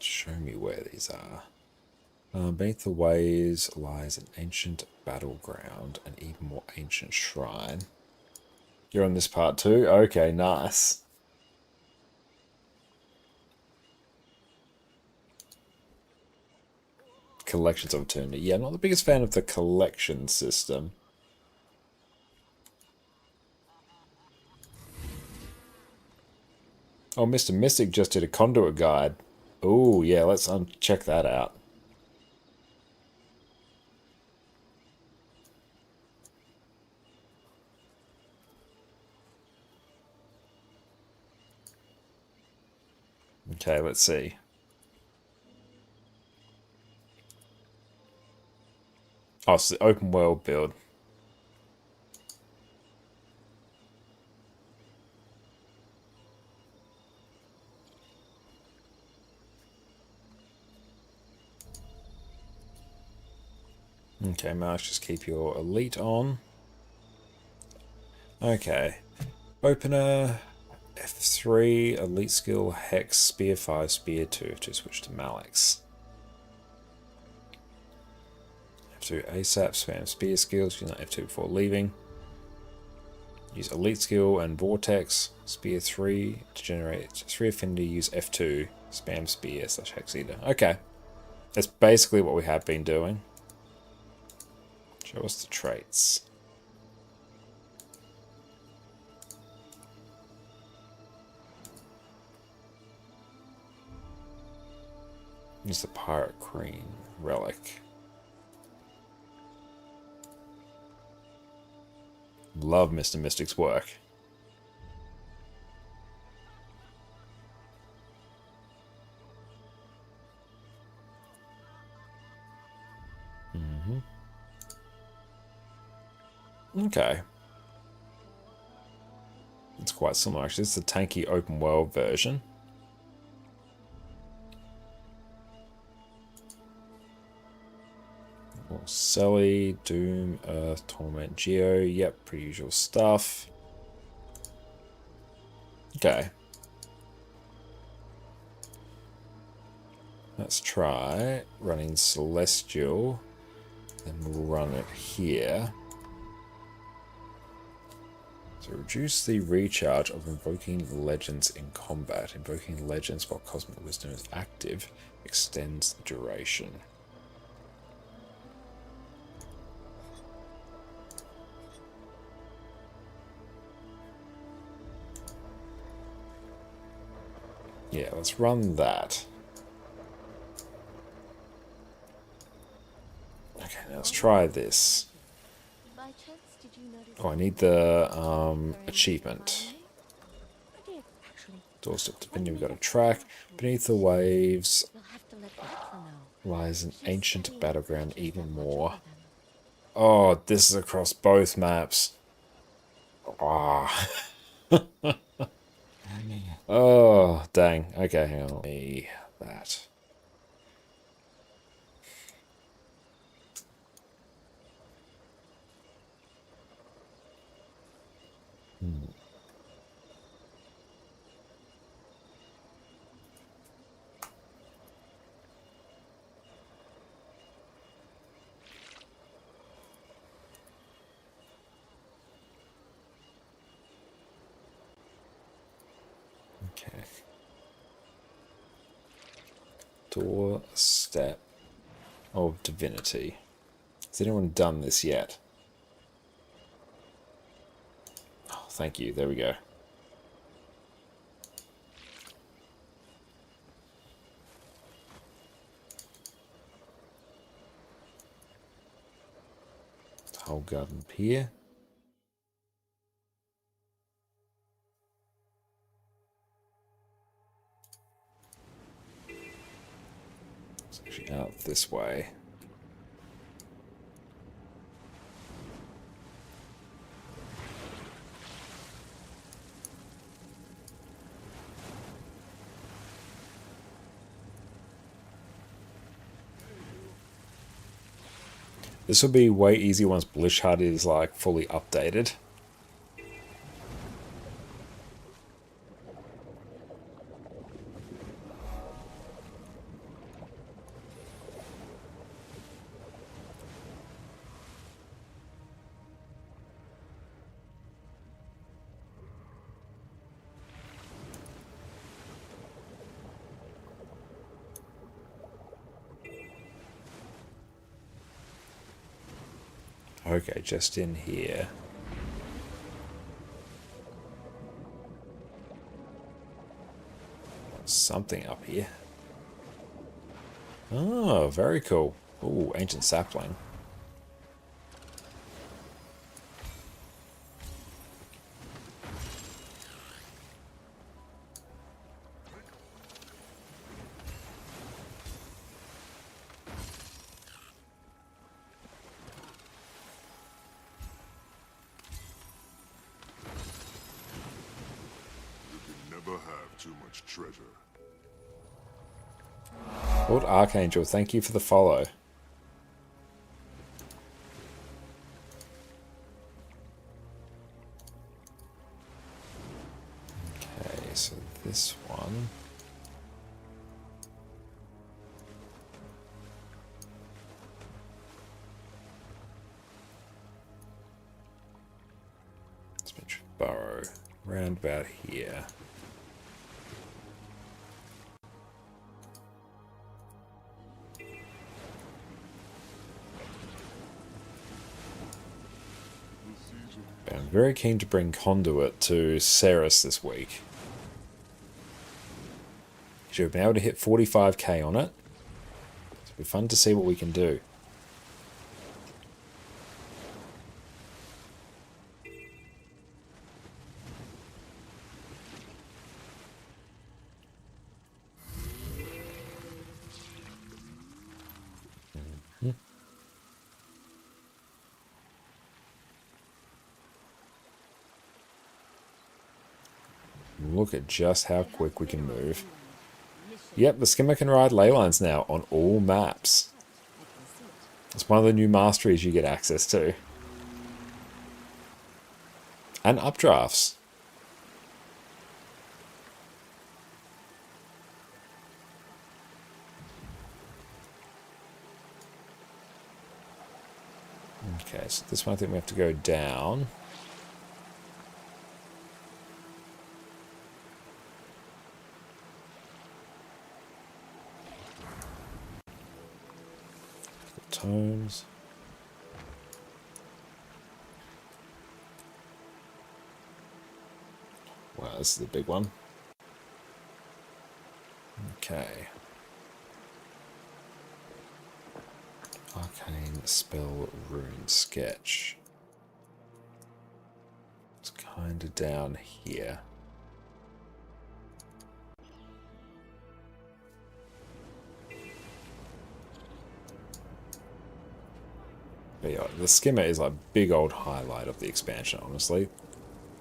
Speaker 1: Show me where these are. Beneath the ways lies an ancient battleground, an even more ancient shrine. You're on this part too? Okay, nice. Collections of Eternity. Yeah, I'm not the biggest fan of the collection system. Oh, Mr. Mystic just did a conduit guide. Oh, yeah, let's check that out. Okay, let's see. Oh, it's the open world build. Okay, Marsh, just keep your elite on. Okay. Opener, F3, elite skill, Hex, Spear 5, Spear 2 to switch to Malix. F2 ASAP, spam Spear skills, use F2 before leaving. Use elite skill and Vortex, Spear 3 to generate 3 affinity, use F2, spam Spear / Hex Eater. Okay. That's basically what we have been doing. Show us the traits. Use the Pirate Queen relic. Love Mr. Mystic's work. Okay. It's quite similar actually. It's the tanky open world version. Selly, Doom, Earth, Torment, Geo. Yep, pretty usual stuff. Okay. Let's try running Celestial. Then we'll run it here. So reduce the recharge of invoking legends in combat. Invoking legends while Cosmic Wisdom is active extends the duration. Yeah, let's run that. Okay, now let's try this.
Speaker 18: By chance, did you notice
Speaker 1: Oh, I need the achievement. Doorstep Divinity, we've got a track. Beneath the waves lies an ancient battleground, even more. Oh, this is across both maps. Ah. Oh, dang. Okay, hang on. Me that. Okay. Doorstep of Divinity. Has anyone done this yet? Oh, thank you. There we go. Whole garden here. It's actually out this way. This will be way easier once Blishard is like fully updated. Okay, just in here. Something up here. Oh, very cool. Ooh, ancient sapling.
Speaker 10: Never have too much treasure.
Speaker 1: Lord Archangel, thank you for the follow. Okay, so this one. Spec burrow. Round about here. I'm very keen to bring Conduit to Ceres this week. We've been able to hit 45k on it. It'll be fun to see what we can do. Look at just how quick we can move. Yep, the skimmer can ride ley lines now on all maps. It's one of the new masteries you get access to. And updrafts. Okay, so this one I think we have to go down. Tomes. Wow, this is the big one. Okay. Arcane spell rune sketch. kind of down here. But yeah, the skimmer is like a big old highlight of the expansion, honestly.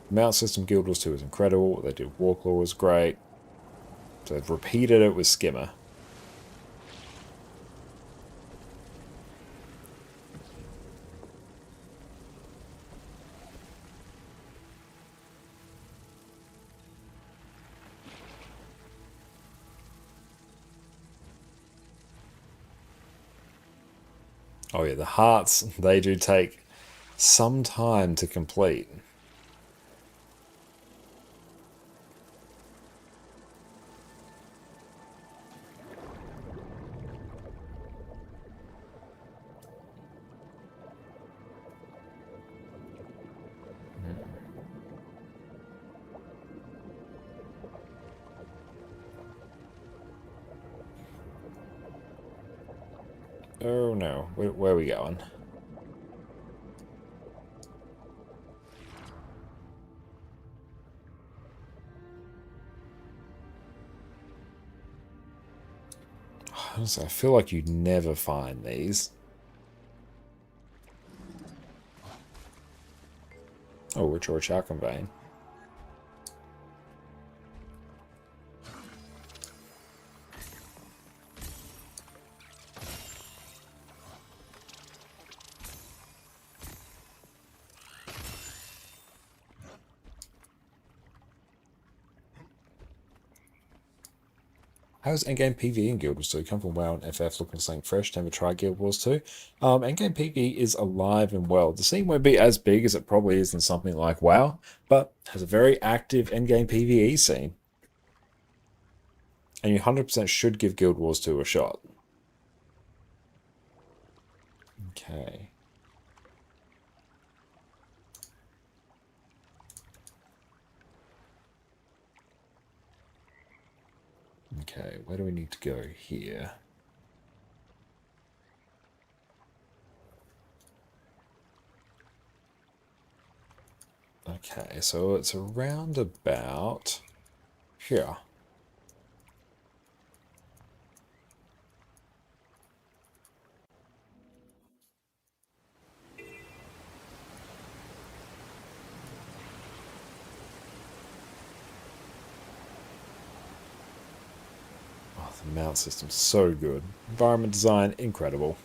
Speaker 1: Mount system Guild Wars 2 is incredible. What they did with Warclaw was great. So they've repeated it with skimmer. Oh yeah, the hearts, they do take some time to complete. Oh no, where are we going? Honestly, I feel like you'd never find these. Oh, Rich or Chalcon Vein. How's endgame PvE in Guild Wars 2? Come from WoW and FF looking for something fresh. Never tried Guild Wars 2. Endgame PvE is alive and well. The scene won't be as big as it probably is in something like WoW, but has a very active endgame PvE scene. And you 100% should give Guild Wars 2 a shot. Okay. Okay, where do we need to go here? Okay, so it's around about here. Oh, the mount system's so good. Environment design, incredible.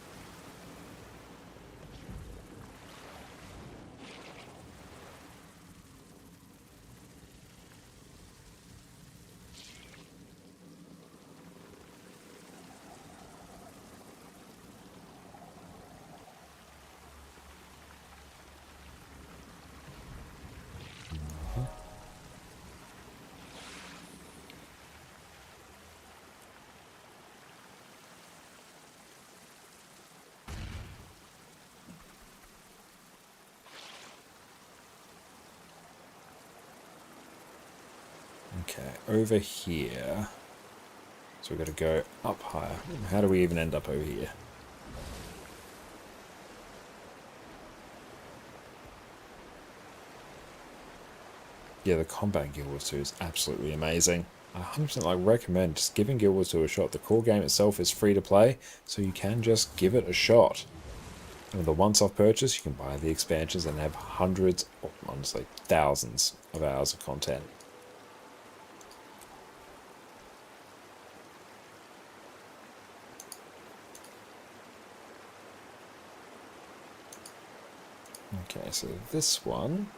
Speaker 1: Okay, over here. So we've got to go up higher. How do we even end up over here? Yeah, the combat in Guild Wars 2 is absolutely amazing. I 100% like recommend just giving Guild Wars 2 a shot. The core game itself is free to play, so you can just give it a shot. And with a once-off purchase, you can buy the expansions and have hundreds, or honestly thousands of hours of content. Okay, so this one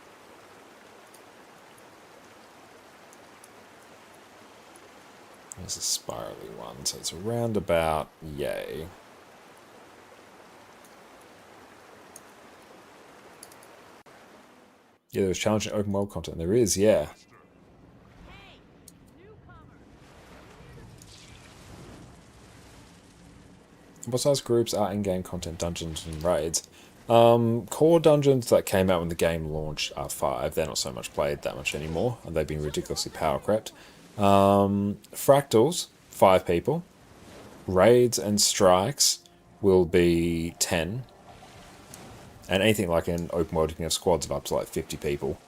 Speaker 1: is a spirally one, so it's around about yay. Yeah, there's challenging open world content. There is, yeah. Besides groups are in-game content, dungeons and raids. Core dungeons that came out when the game launched are 5. They're not so much played that much anymore, and they've been ridiculously power crept. Fractals, 5 people. Raids and strikes will be 10. And anything like an open world, you can have squads of up to like 50 people.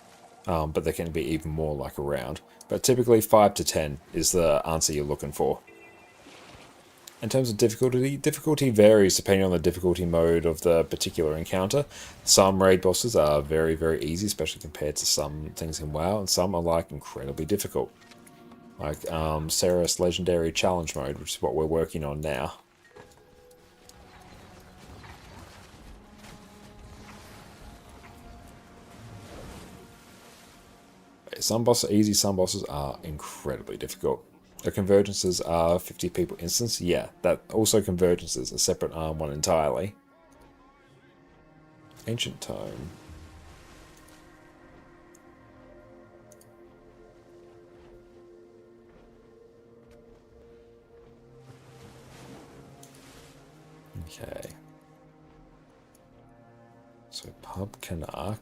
Speaker 1: but there can be even more like around. But typically 5 to 10 is the answer you're looking for. In terms of difficulty, difficulty varies depending on the difficulty mode of the particular encounter. Some raid bosses are very, very easy, especially compared to some things in WoW, and some are like incredibly difficult. Like Sarah's Legendary Challenge mode, which is what we're working on now. Some bosses are easy, some bosses are incredibly difficult. The convergences are 50 people instance. Yeah, that also convergences, a separate one entirely. Ancient Tome. Okay. So Pub Canuck.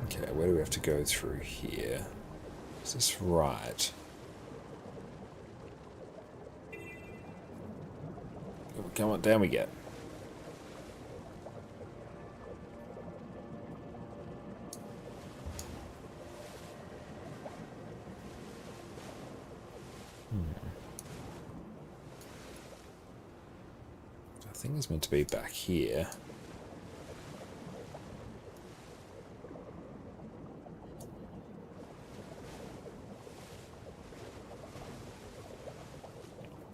Speaker 1: Okay, where do we have to go through here? Is this right? Come on, down we get. I think it's meant to be back here.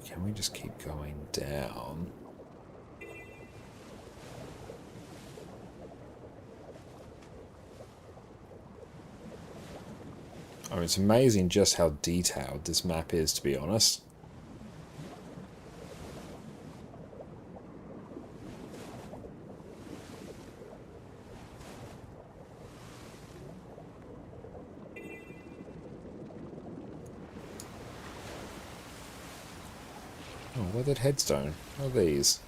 Speaker 1: Can we just keep going down? I mean, it's amazing just how detailed this map is, to be honest. Oh, weathered headstone. What are these?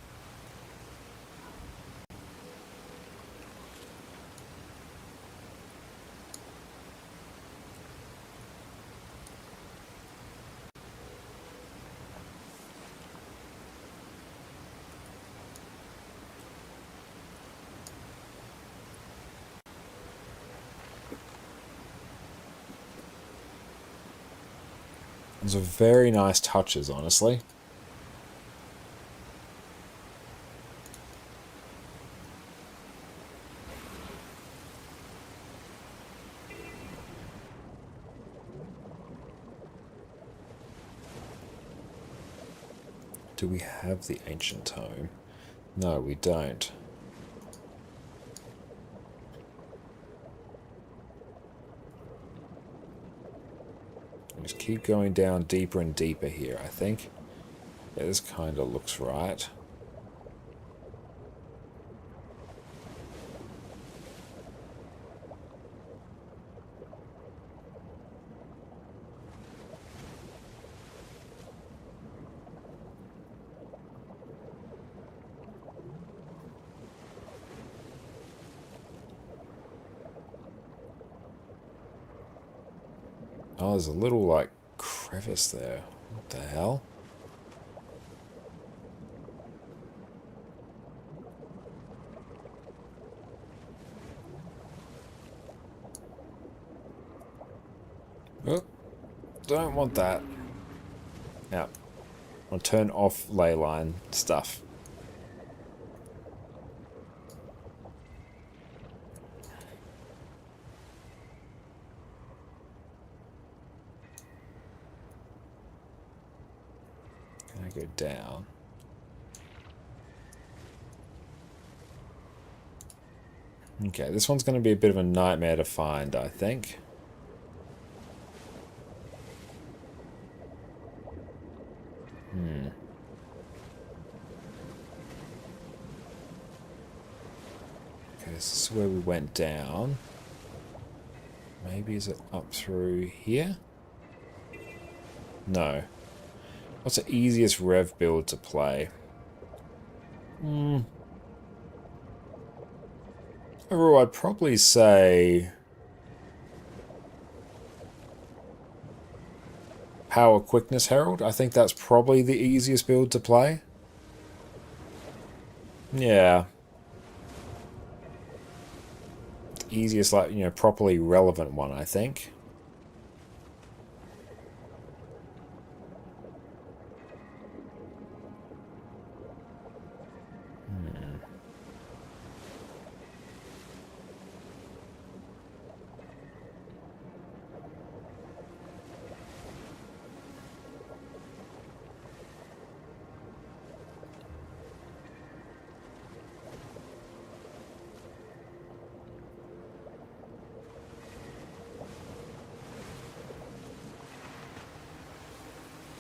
Speaker 1: Those are very nice touches, honestly. Do we have the ancient tome? No, we don't. Just keep going down deeper and deeper here, I think. Yeah, this kind of looks right. Oh, there's a little, like, crevice there. What the hell? Oh, don't want that. Yeah. I'll turn off ley line stuff. Can I go down? Okay, this one's going to be a bit of a nightmare to find, I think. Okay, this is where we went down. Maybe is it up through here? No. What's the easiest rev build to play? Overall, I'd probably say Power Quickness Herald. I think that's probably the easiest build to play. Yeah. Easiest, like, you know, properly relevant one, I think.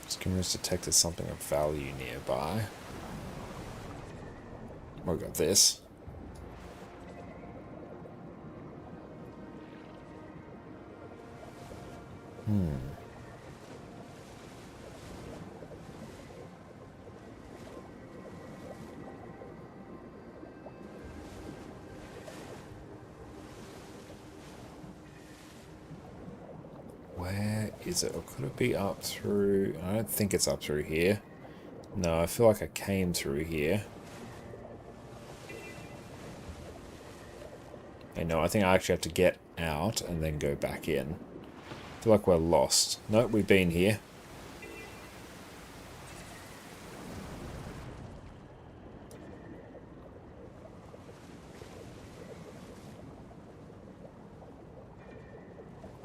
Speaker 1: Skimmer's detected something of value nearby. Oh, we got this. Where is it? Or could it be up through... I don't think it's up through here. No, I feel like I came through here. Okay, no, I think I actually have to get out and then go back in. I feel like we're lost. Nope, we've been here.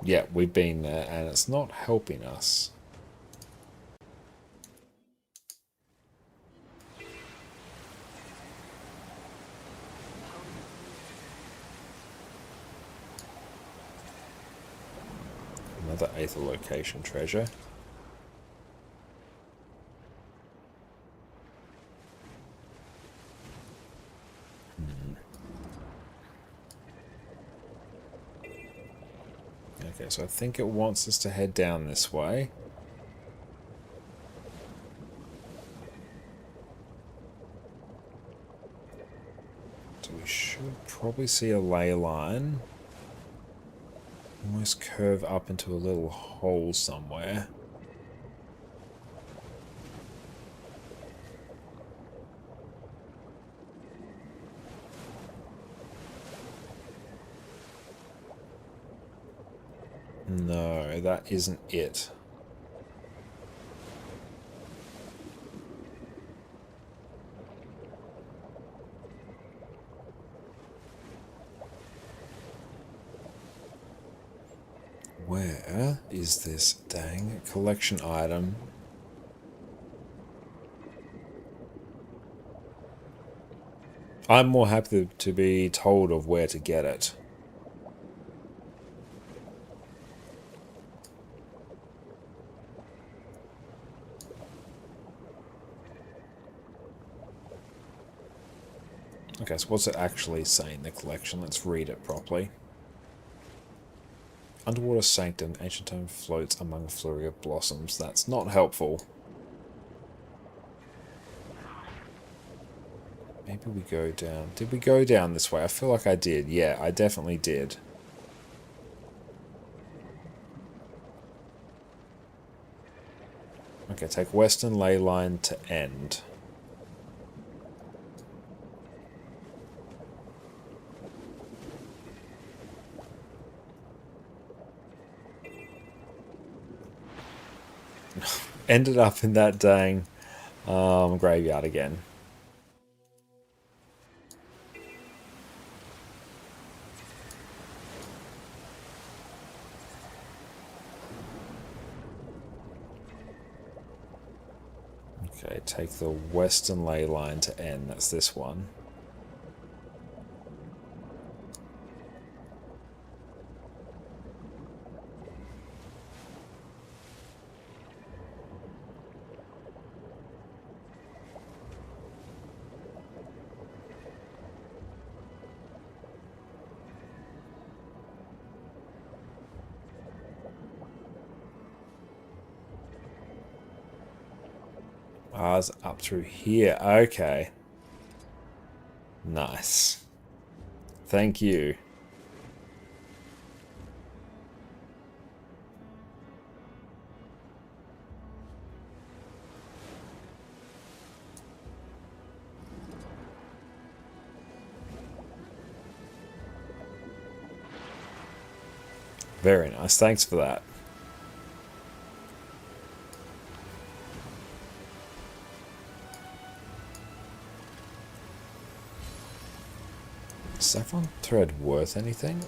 Speaker 1: Yeah, we've been there, and it's not helping us. Another Aether location treasure. Okay, so I think it wants us to head down this way. So we should probably see a ley line. Almost curve up into a little hole somewhere. No, that isn't it. Where is this dang collection item? I'm more happy to be told of where to get it. Okay, so what's it actually saying, the collection? Let's read it properly. Underwater sanctum, ancient tome floats among a flurry of blossoms. That's not helpful. Maybe we go down. Did we go down this way? I feel like I did. Yeah, I definitely did. Okay, take western ley line to end. Ended up in that dang graveyard again. Okay, take the western ley line to end. That's this one. Ours up through here. Okay. Nice. Thank you. Very nice. Thanks for that. Is saffron thread worth anything?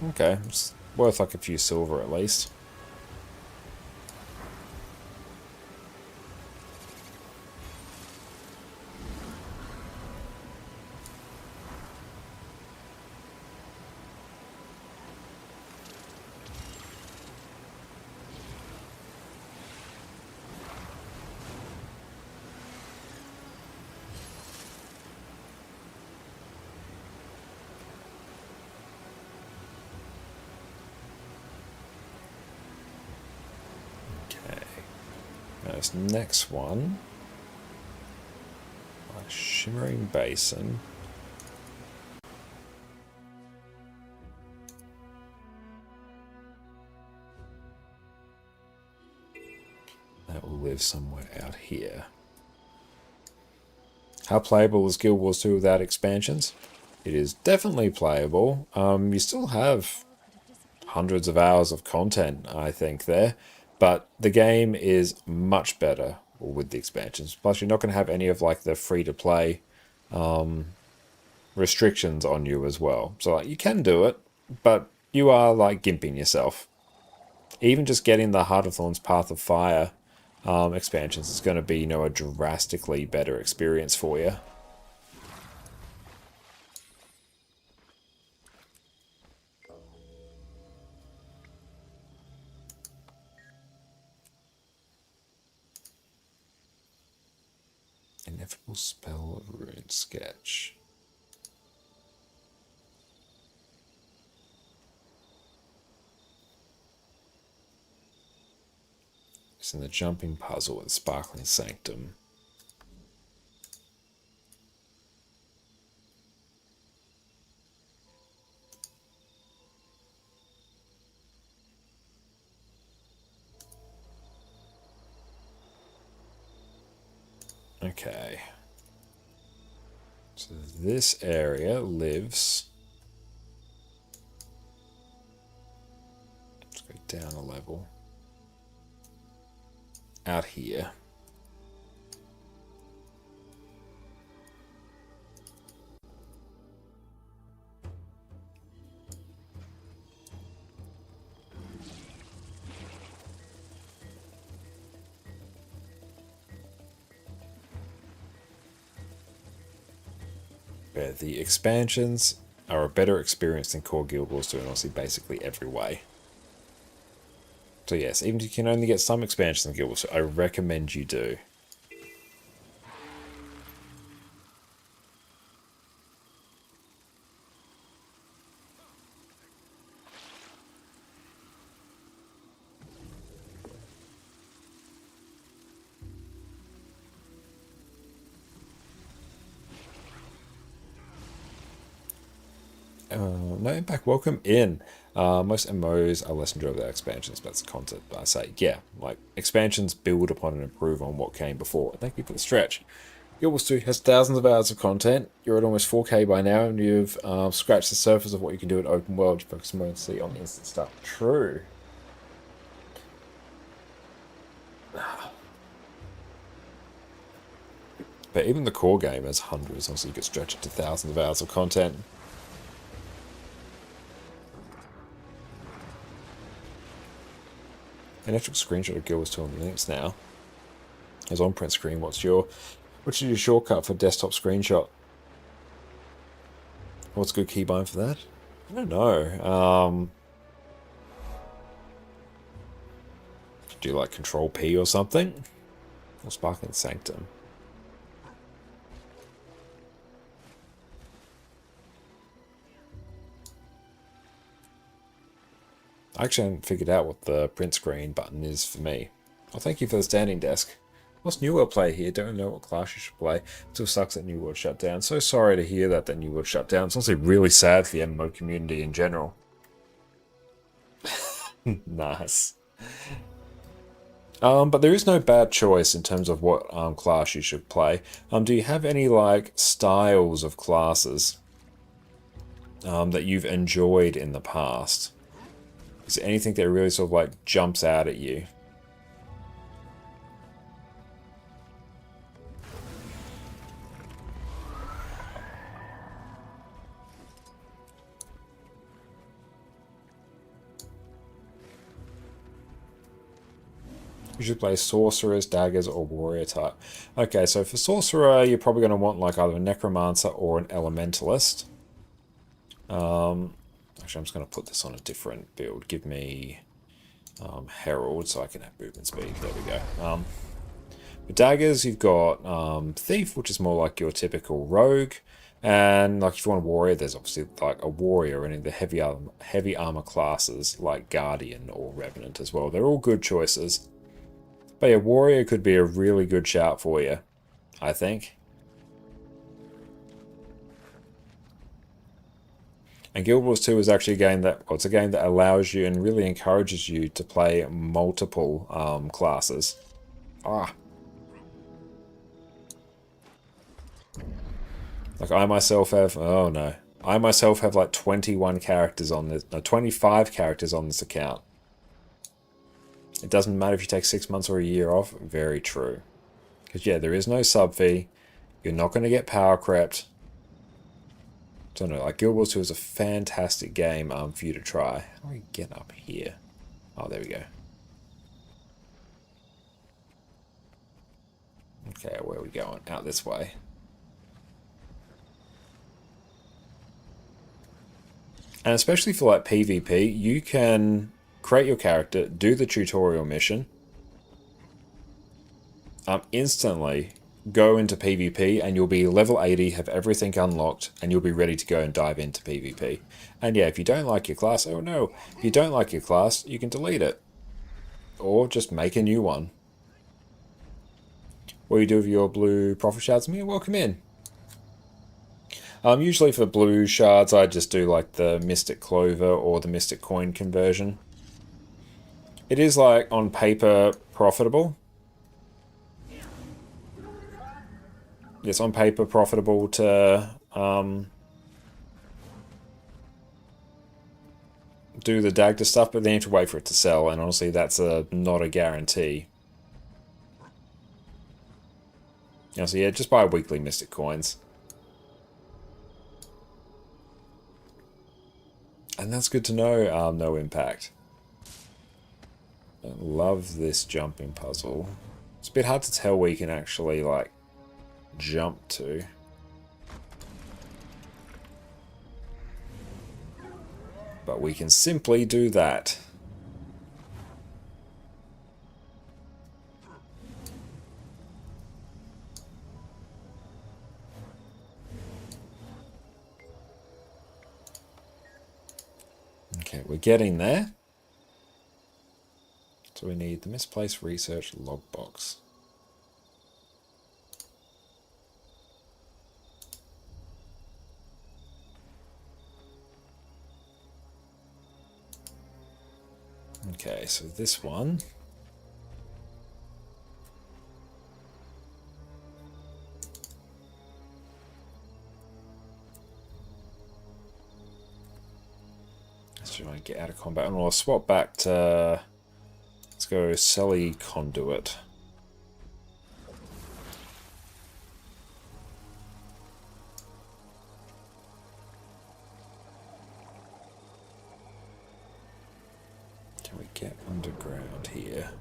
Speaker 1: Okay, it's worth like a few silver at least. This next one, a shimmering basin. That will live somewhere out here. How playable is Guild Wars 2 without expansions? It is definitely playable. You still have hundreds of hours of content, I think, there. But the game is much better with the expansions. Plus, you're not going to have any of like the free-to-play restrictions on you as well. So like, you can do it, but you are like gimping yourself. Even just getting the Heart of Thorns Path of Fire expansions is going to be, you know, a drastically better experience for you. Ineffable spell rune sketch. It's in the jumping puzzle with Sparkling Sanctum. Okay. So this area lives... Let's go down a level. Out here. Where the expansions are a better experience than core Guild Wars 2 in honestly basically every way. So yes, even if you can only get some expansions in Guild Wars 2, I recommend you do. No impact, welcome in. Most MMOs are less enjoyable without expansions, but that's content. But I say, yeah, like expansions build upon and improve on what came before. Thank you for the stretch. Guild Wars 2 has thousands of hours of content. You're at almost 4K by now, and you've scratched the surface of what you can do in open world. You focus mostly on instant stuff. True. But even the core game has hundreds, also you could stretch it to thousands of hours of content. An actual screenshot of Guild Wars 2 on Linux now. It's on print screen. What's your shortcut for desktop screenshot? What's a good keybind for that? I don't know. Do you like Control P or something? Or Sparkling Sanctum? I actually haven't figured out what the print screen button is for me. Well, thank you for the standing desk. What's New World play here? Don't know what class you should play. Still sucks that New World shut down. So sorry to hear that New World shut down. It's also really sad for the MMO community in general. Nice. But there is no bad choice in terms of what class you should play. Do you have any like styles of classes that you've enjoyed in the past? Is there anything that really sort of like jumps out at you? You should play sorcerers, daggers, or warrior type. Okay, so for sorcerer, you're probably going to want like either a necromancer or an elementalist. Actually, I'm just going to put this on a different build. Give me herald so I can have movement speed. There we go. With daggers, you've got thief, which is more like your typical rogue. And like if you want a warrior, there's obviously like a warrior and in the heavy armor classes like guardian or revenant as well. They're all good choices. But yeah, warrior could be a really good shout for you, I think. And Guild Wars 2 is actually a game that, well, it's a game that allows you and really encourages you to play multiple classes. Like I myself have, oh no. I myself have like 21 characters on this, no, 25 characters on this account. It doesn't matter if you take 6 months or a year off. Very true. Because yeah, there is no sub fee. You're not going to get power crept. So no, like Guild Wars 2 is a fantastic game for you to try. How do we get up here? Oh, there we go. Okay, where are we going? Out this way. And especially for like PvP, you can create your character, do the tutorial mission, instantly go into PvP, and you'll be level 80, have everything unlocked, and you'll be ready to go and dive into PvP. And yeah, if you don't like your class, oh no, if you don't like your class, you can delete it. Or just make a new one. What do you do with your blue profit shards? Welcome in. Usually for blue shards, I just do like the Mystic Clover or the Mystic Coin conversion. It is like on paper profitable. It's on paper profitable to do the Dagda stuff, but then you have to wait for it to sell, and honestly that's not a guarantee. Yeah, so yeah, just buy weekly Mystic Coins. And that's good to know, no impact. I love this jumping puzzle. It's a bit hard to tell where you can actually, like, jump to. But we can simply do that. Okay, we're getting there. So we need the misplaced research logbox. Okay, so this one. Let's try and get out of combat. And we'll swap back to... Let's go Sally Conduit. Can we get underground here?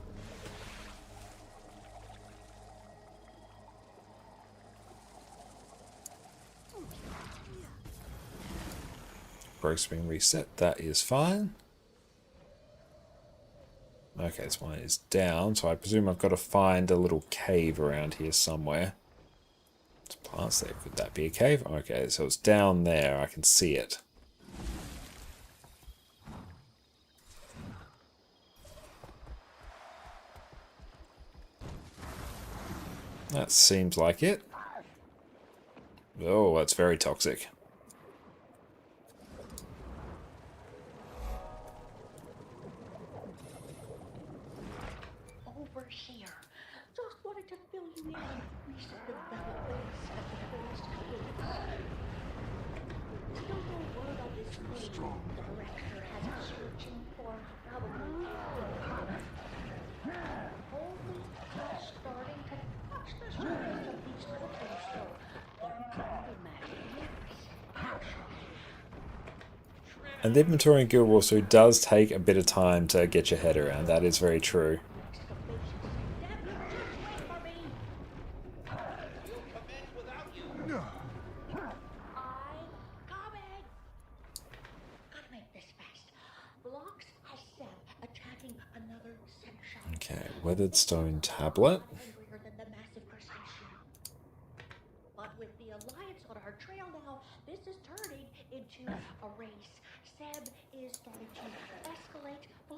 Speaker 1: Brakes being reset, that is fine. Okay, this one is down, so I presume I've got to find a little cave around here somewhere. There's plants there, could that be a cave? Okay, so it's down there, I can see it. That seems like it. Oh, that's very toxic.
Speaker 13: Over here. Just wanted to fill you in on recent developments at the first case. Still no word on this thing the director has us searching for. Probably only just starting to touch the surface of these tokens, so they're problematic.
Speaker 1: And the inventory in Guild Wars 2 does take a bit of time to get your head around. That is very true. Okay, weathered stone tablet.
Speaker 13: But with the Alliance on our trail now, this is turning into a race. Seb is starting to escalate